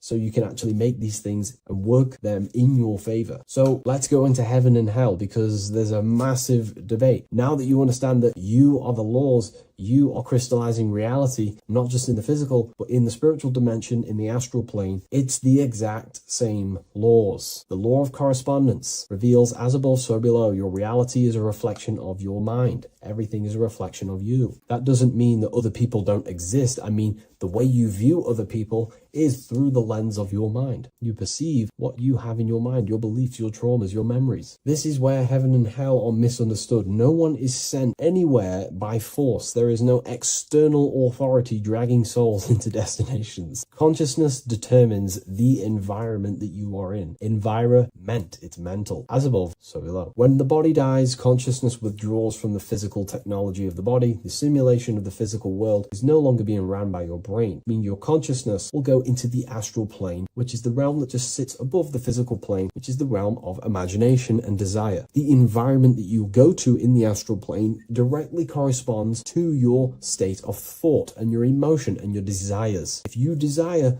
so you can actually make these things and work them in your favor. So let's go into heaven and hell, because there's a massive debate. Now that you understand that you are the laws, you are crystallizing reality, not just in the physical, but in the spiritual dimension, in the astral plane. It's the exact same laws. The law of correspondence reveals, as above, so below. Your reality is a reflection of your mind. Everything is a reflection of you. That doesn't mean that other people don't exist. I mean, the way you view other people is through the lens of your mind. You perceive what you have in your mind, your beliefs, your traumas, your memories. This is where heaven and hell are misunderstood. No one is sent anywhere by force. There is no external authority dragging souls into destinations. Consciousness determines the environment that you are in. Environment, it's mental. As above, so below. When the body dies, consciousness withdraws from the physical technology of the body. The simulation of the physical world is no longer being ran by your brain. I mean, your consciousness will go into the astral plane, which is the realm that just sits above the physical plane, which is the realm of imagination and desire. The environment that you go to in the astral plane directly corresponds to your state of thought and your emotion and your desires. If you desire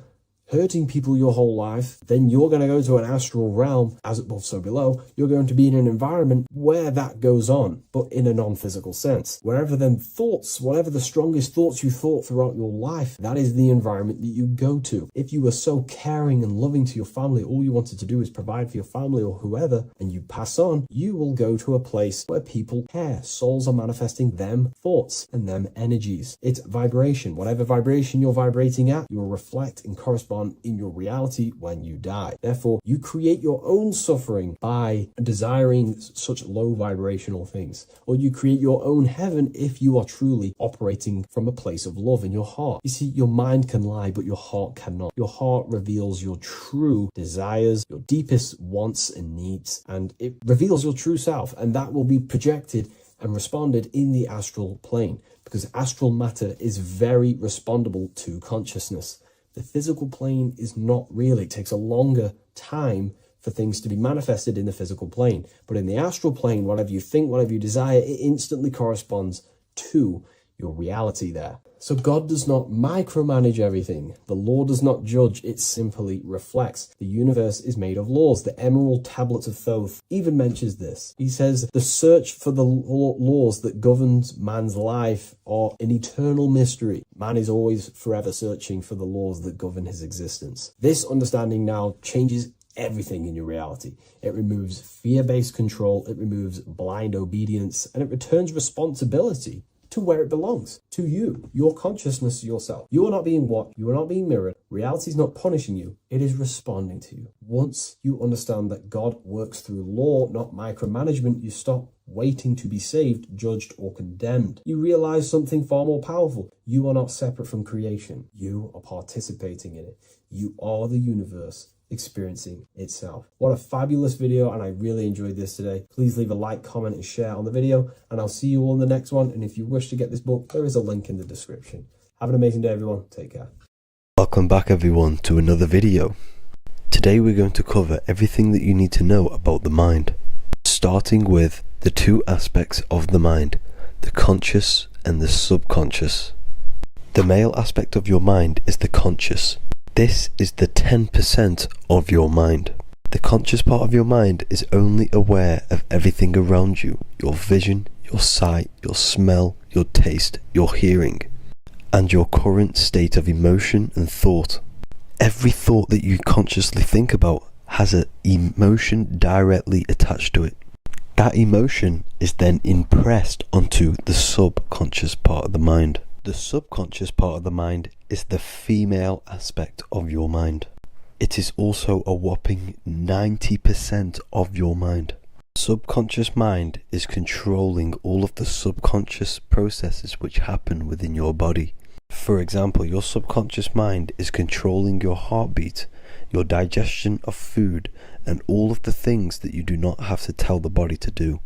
hurting people your whole life, then you're going to go to an astral realm, as above so below. You're going to be in an environment where that goes on, but in a non-physical sense. Wherever them thoughts, whatever the strongest thoughts you thought throughout your life, that is the environment that you go to. If you were so caring and loving to your family, all you wanted to do is provide for your family or whoever, and you pass on, you will go to a place where people care. Souls are manifesting them thoughts and them energies. It's vibration. Whatever vibration you're vibrating at, you will reflect and correspond in your reality when you die. Therefore, you create your own suffering by desiring such low vibrational things, or you create your own heaven if you are truly operating from a place of love in your heart. You see, your mind can lie, but your heart cannot. Your heart reveals your true desires, your deepest wants and needs, and it reveals your true self, and that will be projected and responded in the astral plane, because astral matter is very respondable to consciousness. The physical plane is not really. It takes a longer time for things to be manifested in the physical plane. But in the astral plane, whatever you think, whatever you desire, it instantly corresponds to your reality there. So God does not micromanage everything. The law does not judge, it simply reflects. The universe is made of laws. The Emerald Tablets of Thoth even mentions this. He says, the search for the laws that governs man's life are an eternal mystery. Man is always forever searching for the laws that govern his existence. This understanding now changes everything in your reality. It removes fear-based control, it removes blind obedience, and it returns responsibility to where it belongs, to you, your consciousness, yourself. You are not being watched, you are not being mirrored. Reality is not punishing you, it is responding to you. Once you understand that God works through law, not micromanagement, you stop waiting to be saved, judged, or condemned. You realize something far more powerful. You are not separate from creation. You are participating in it. You are the universe experiencing itself. What a fabulous video, and I really enjoyed this today. Please leave a like, comment, and share on the video, and I'll see you all in the next one. And if you wish to get this book, there is a link in the description. Have an amazing day, everyone. Take care. Welcome back, everyone, to another video. Today we're going to cover everything that you need to know about the mind, starting with the two aspects of the mind, the conscious and the subconscious. The male aspect of your mind is the conscious. This is the 10% of your mind. The conscious part of your mind is only aware of everything around you, your vision, your sight, your smell, your taste, your hearing, and your current state of emotion and thought. Every thought that you consciously think about has an emotion directly attached to it. That emotion is then impressed onto the subconscious part of the mind. The subconscious part of the mind is the female aspect of your mind. It is also a whopping 90% of your mind. Subconscious mind is controlling all of the subconscious processes which happen within your body. For example, your subconscious mind is controlling your heartbeat, your digestion of food, and all of the things that you do not have to tell the body to do.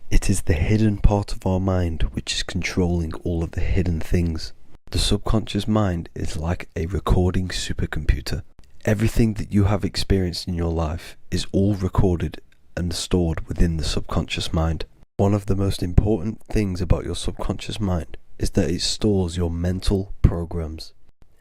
It is the hidden part of our mind which is controlling all of the hidden things. The subconscious mind is like a recording supercomputer. Everything that you have experienced in your life is all recorded and stored within the subconscious mind. One of the most important things about your subconscious mind is that it stores your mental programs.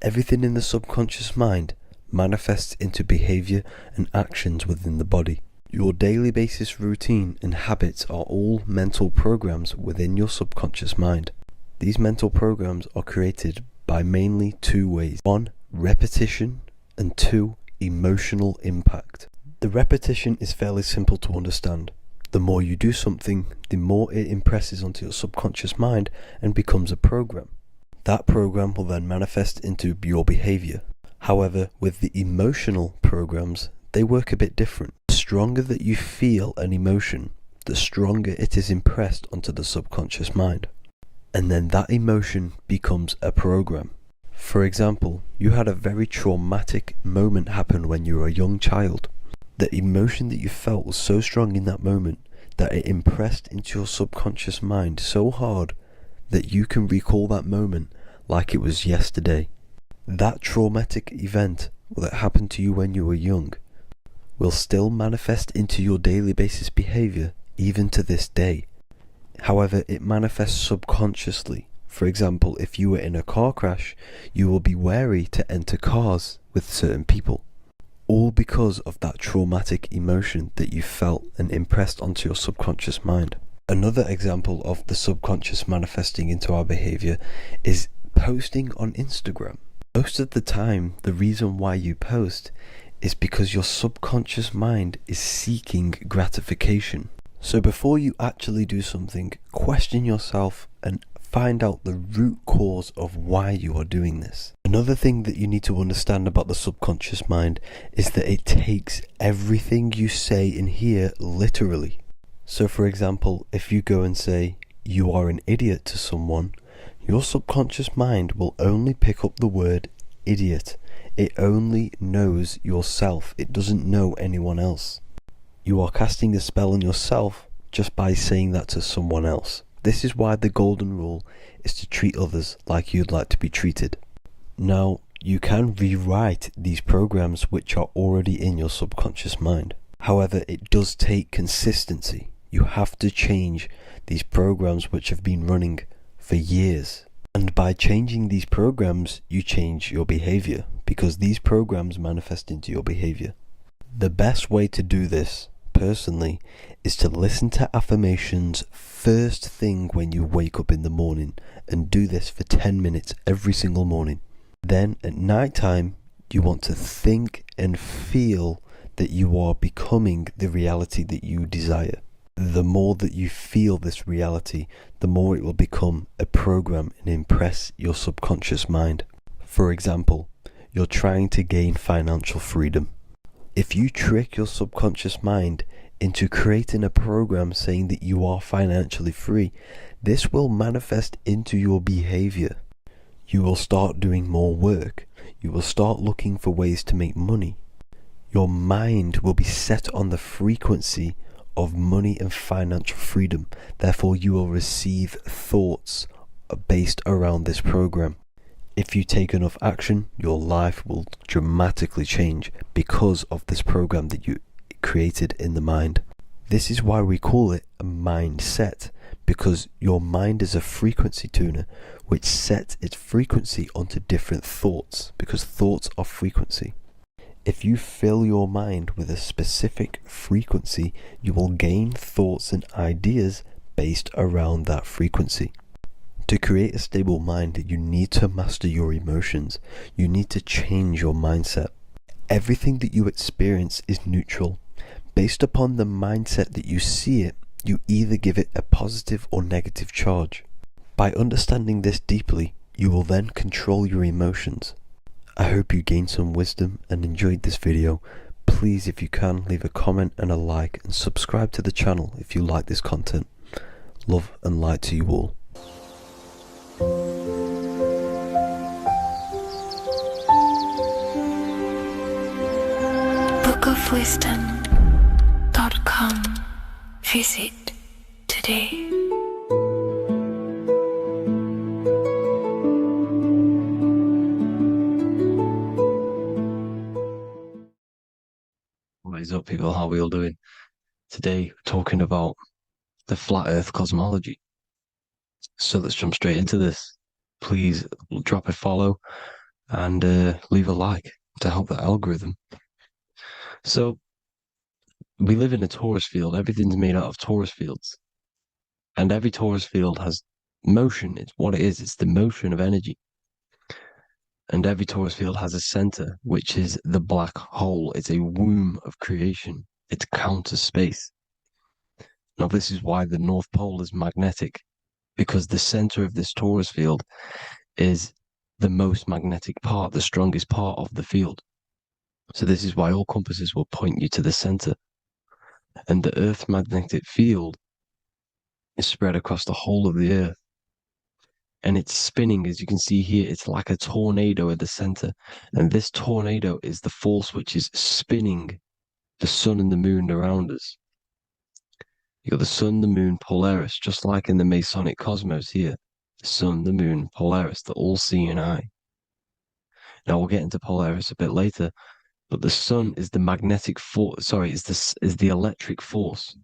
Everything in the subconscious mind manifests into behavior and actions within the body. Your daily basis routine and habits are all mental programs within your subconscious mind. These mental programs are created by mainly two ways. 1. Repetition, and 2. Emotional impact. The repetition is fairly simple to understand. The more you do something, the more it impresses onto your subconscious mind and becomes a program. That program will then manifest into your behavior. However, with the emotional programs, they work a bit different. The stronger that you feel an emotion, the stronger it is impressed onto the subconscious mind. And then that emotion becomes a program. For example, you had a very traumatic moment happen when you were a young child. The emotion that you felt was so strong in that moment that it impressed into your subconscious mind so hard that you can recall that moment like it was yesterday. That traumatic event that happened to you when you were young will still manifest into your daily basis behavior even to this day. However, it manifests subconsciously. For example, if you were in a car crash, you will be wary to enter cars with certain people. All because of that traumatic emotion that you felt and impressed onto your subconscious mind. Another example of the subconscious manifesting into our behavior is posting on Instagram. Most of the time, the reason why you post is because your subconscious mind is seeking gratification. So before you actually do something, question yourself and find out the root cause of why you are doing this. Another thing that you need to understand about the subconscious mind is that it takes everything you say and hear literally. So for example, if you go and say, "You are an idiot" to someone, your subconscious mind will only pick up the word idiot. It only knows yourself. It doesn't know anyone else. You are casting a spell on yourself just by saying that to someone else. This is why the golden rule is to treat others like you'd like to be treated. Now, you can rewrite these programs which are already in your subconscious mind. However, it does take consistency. You have to change these programs which have been running for years. And by changing these programs, you change your behavior, because these programs manifest into your behavior. The best way to do this, personally, is to listen to affirmations first thing when you wake up in the morning, and do this for 10 minutes every single morning. Then at night time, you want to think and feel that you are becoming the reality that you desire. The more that you feel this reality, the more it will become a program and impress your subconscious mind. For example, you're trying to gain financial freedom. If you trick your subconscious mind into creating a program saying that you are financially free, this will manifest into your behavior. You will start doing more work. You will start looking for ways to make money. Your mind will be set on the frequency of money and financial freedom. Therefore, you will receive thoughts based around this program. If you take enough action, your life will dramatically change because of this program that you created in the mind. This is why we call it a mindset, because your mind is a frequency tuner which sets its frequency onto different thoughts, because thoughts are frequency. If you fill your mind with a specific frequency, you will gain thoughts and ideas based around that frequency. To create a stable mind, you need to master your emotions. You need to change your mindset. Everything that you experience is neutral. Based upon the mindset that you see it, you either give it a positive or negative charge. By understanding this deeply, you will then control your emotions. I hope you gained some wisdom and enjoyed this video. Please, if you can, leave a comment and a like, and subscribe to the channel if you like this content. Love and light to you all. bookofwisdom.com. Visit today. What is up, people? How are we all doing? Today, we're talking about the flat earth cosmology. So let's jump straight into this. Please drop a follow and leave a like to help the algorithm. So we live in a torus field. Everything's made out of torus fields. And every torus field has motion. It's what it is. It's the motion of energy. And every torus field has a center, which is the black hole. It's a womb of creation. It's counter space. Now, this is why the North Pole is magnetic, because the center of this torus field is the most magnetic part, the strongest part of the field. So this is why all compasses will point you to the center. And the Earth's magnetic field is spread across the whole of the Earth. And it's spinning, as you can see here, it's like a tornado at the center. And this tornado is the force which is spinning the sun and the moon around us. You got the sun, the moon, Polaris, just like in the Masonic cosmos here. The sun, the moon, Polaris, the all-seeing eye. Now we'll get into Polaris a bit later, but the sun is the magnetic force. Sorry, is the electric force,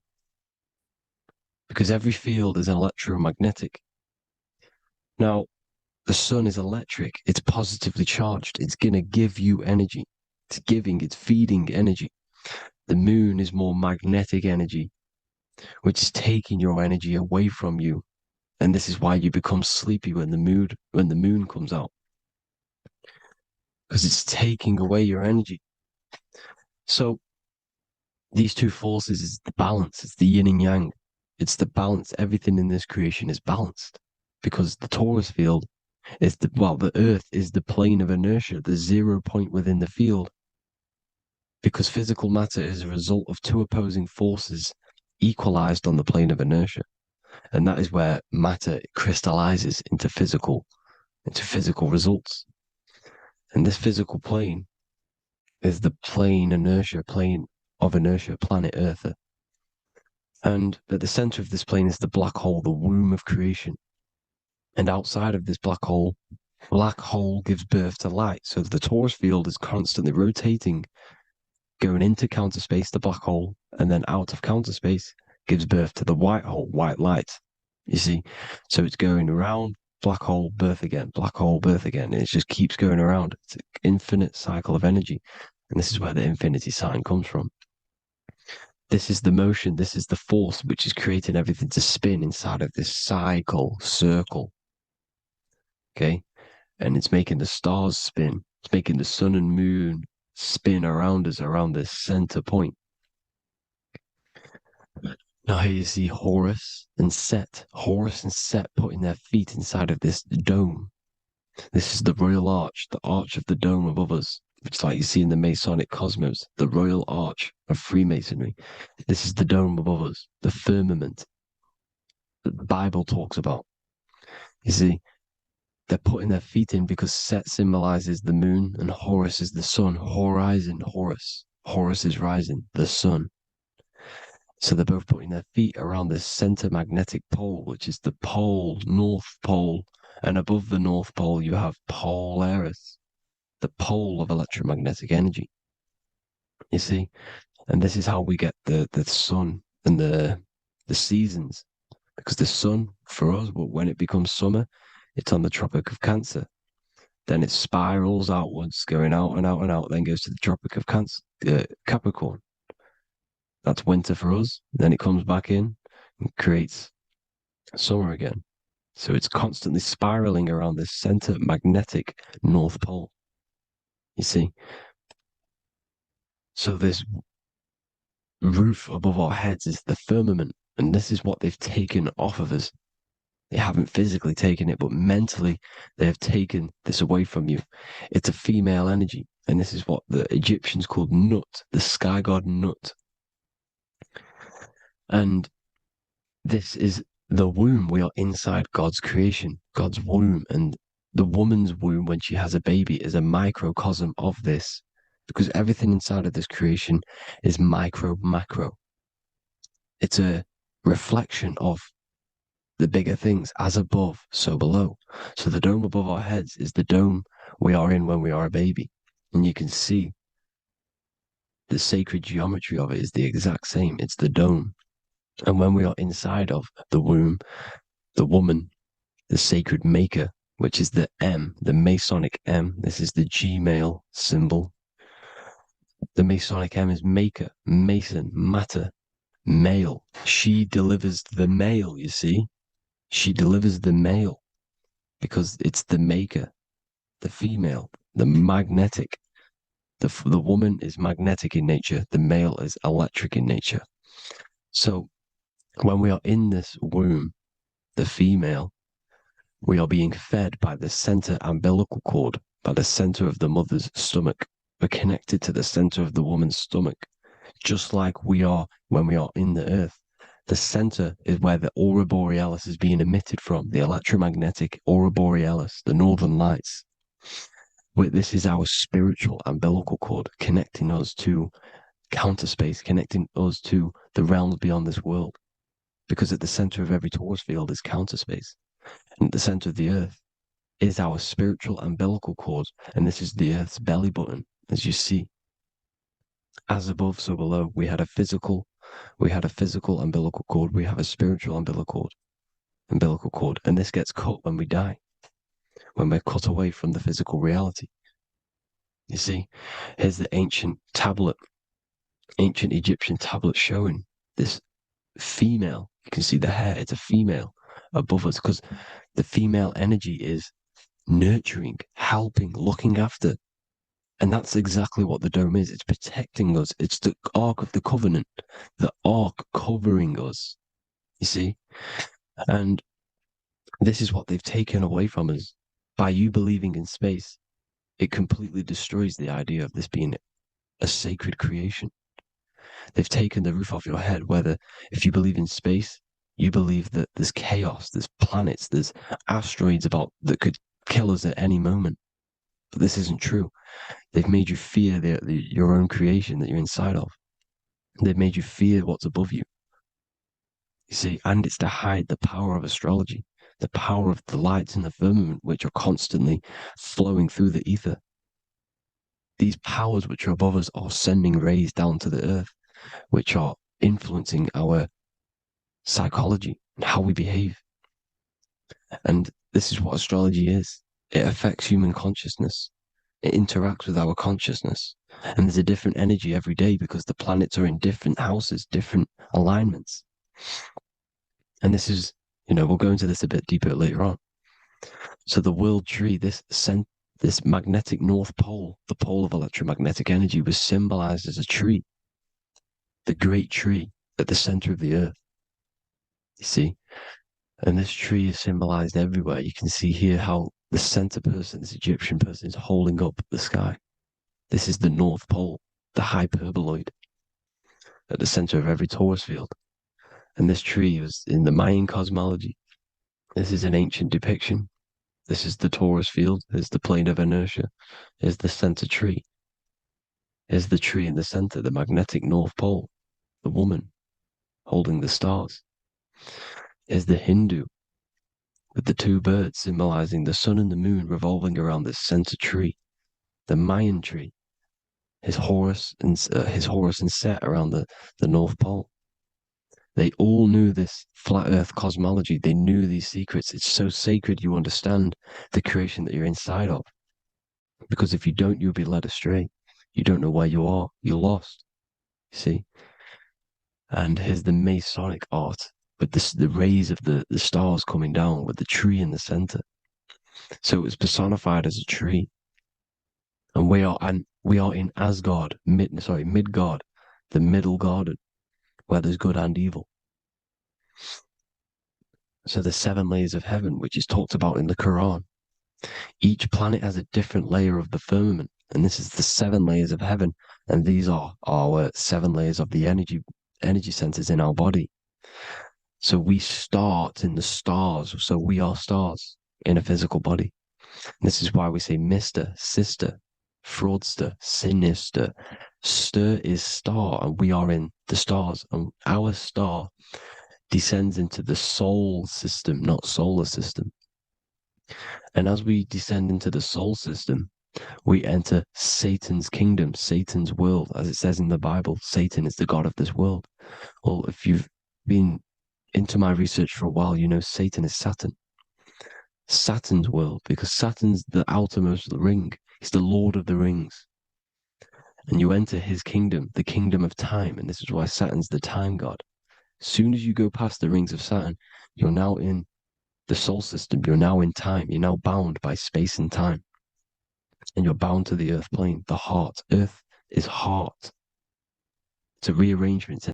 because every field is electromagnetic. Now, the sun is electric. It's positively charged. It's gonna give you energy. It's feeding energy. The moon is more magnetic energy, which is taking your energy away from you. And this is why you become sleepy when the moon comes out. Because it's taking away your energy. So these two forces is the balance. It's the yin and yang. It's the balance. Everything in this creation is balanced. Because the torus field is the Earth is the plane of inertia, the 0 point within the field. Because physical matter is a result of two opposing forces equalized on the plane of inertia. And that is where matter crystallizes into physical results. And this physical plane is the plane of inertia, planet Earth. And at the center of this plane is the black hole, the womb of creation. And outside of this black hole gives birth to light. So the torus field is constantly rotating, going into counter space, the black hole, and then out of counter space gives birth to the white hole, white light. You see? So it's going around, black hole, birth again, black hole, birth again. And it just keeps going around. It's an infinite cycle of energy. And this is where the infinity sign comes from. This is the motion, this is the force which is creating everything to spin inside of this circle. Okay? And it's making the stars spin. It's making the sun and moon spin around us, around this center point. Now here you see Horus and Set. Horus and Set putting their feet inside of this dome. This is the royal arch, the arch of the dome above us, which is like you see in the Masonic cosmos, the royal arch of Freemasonry. This is the dome above us, the firmament that the Bible talks about. You see, they're putting their feet in because Set symbolizes the moon and Horus is the sun. Horizon, Horus. Horus is rising, the sun. So they're both putting their feet around this center magnetic pole, which is the pole, North Pole. And above the North Pole, you have Polaris, the pole of electromagnetic energy. You see? And this is how we get the sun and the seasons. Because the sun, for us, when it becomes summer, it's on the Tropic of Cancer. Then it spirals outwards, going out and out and out, then goes to the Tropic of Capricorn. That's winter for us. Then it comes back in and creates summer again. So it's constantly spiraling around this center magnetic North Pole. You see? So this roof above our heads is the firmament. And this is what they've taken off of us. They haven't physically taken it, but mentally they have taken this away from you. It's a female energy. And this is what the Egyptians called Nut, the sky god Nut. And this is the womb. We are inside God's creation, God's womb. And the woman's womb, when she has a baby, is a microcosm of this. Because everything inside of this creation is macro. It's a reflection of the bigger things, as above, so below. So the dome above our heads is the dome we are in when we are a baby. And you can see the sacred geometry of it is the exact same. It's the dome. And when we are inside of the womb, the woman, the sacred maker, which is the M, the Masonic M, this is the G male symbol. The Masonic M is maker, mason, matter, male. She delivers the male, you see. She delivers the male because it's the maker, the female, the magnetic. The woman is magnetic in nature. The male is electric in nature. So when we are in this womb, the female, we are being fed by the center umbilical cord, by the center of the mother's stomach. We're connected to the center of the woman's stomach, just like we are when we are in the earth. The center is where the aurora borealis is being emitted from, the electromagnetic aurora borealis, the northern lights. This is our spiritual umbilical cord, connecting us to counter space, connecting us to the realms beyond this world. Because at the center of every Taurus field is counter space. And at the center of the earth is our spiritual umbilical cord. And this is the earth's belly button, as you see. As above, so below. We had a physical umbilical cord. We have a spiritual umbilical cord. And this gets cut when we die, when we're cut away from the physical reality. You see, here's the ancient Egyptian tablet showing this female. You can see the hair, it's a female above us, because the female energy is nurturing, helping, looking after. And that's exactly what the dome is. It's protecting us. It's the Ark of the Covenant, the Ark covering us, you see? And this is what they've taken away from us. By you believing in space, it completely destroys the idea of this being a sacred creation. They've taken the roof off your head, whether if you believe in space, you believe that there's chaos, there's planets, there's asteroids that could kill us at any moment. But this isn't true. They've made you fear your own creation that you're inside of. They've made you fear what's above you. You see, and it's to hide the power of astrology, the power of the lights in the firmament, which are constantly flowing through the ether. These powers which are above us are sending rays down to the earth, which are influencing our psychology and how we behave. And this is what astrology is. It affects human consciousness. It interacts with our consciousness. And there's a different energy every day because the planets are in different houses, different alignments. And this is, we'll go into this a bit deeper later on. So the world tree, this magnetic north pole, the pole of electromagnetic energy, was symbolized as a tree, the great tree at the center of the earth. You see? And this tree is symbolized everywhere. You can see here how the center person, this Egyptian person, is holding up the sky. This is the North Pole, the hyperboloid, at the center of every Taurus field. And this tree was in the Mayan cosmology. This is an ancient depiction. This is the Taurus field. There's the plane of inertia. Here's the center tree. Here's the tree in the center, the magnetic North Pole, the woman holding the stars. Here's the Hindu with the two birds symbolizing the sun and the moon revolving around this center tree. The Mayan tree, his Horus and Set around the North Pole. They all knew this flat earth cosmology. They knew these secrets. It's so sacred you understand the creation that you're inside of. Because if you don't, you'll be led astray. You don't know where you are. You're lost. You see? And here's the Masonic art with the rays of the stars coming down with the tree in the center. So it was personified as a tree. And we are in Asgard, Midgard, the middle garden, where there's good and evil. So the 7 layers of heaven, which is talked about in the Quran. Each planet has a different layer of the firmament, and this is the 7 layers of heaven, and these are our 7 layers of the energy centers in our body. So we start in the stars, so we are stars in a physical body. And this is why we say Mr., sister, fraudster, sinister. Stir is star, and we are in the stars, and our star descends into the soul system, not solar system. And as we descend into the soul system, We enter Satan's kingdom, Satan's world. As it says in the Bible, Satan is the god of this world. Well, if you've been into my research for a while, you know Satan is Saturn. Saturn's world, because Saturn's the outermost ring. He's the Lord of the Rings. And you enter his kingdom, the kingdom of time. And this is why Saturn's the time god. As soon as you go past the rings of Saturn, you're now in the solar system. You're now in time. You're now bound by space and time. And you're bound to the earth plane, the heart. Earth is heart. It's a rearrangement.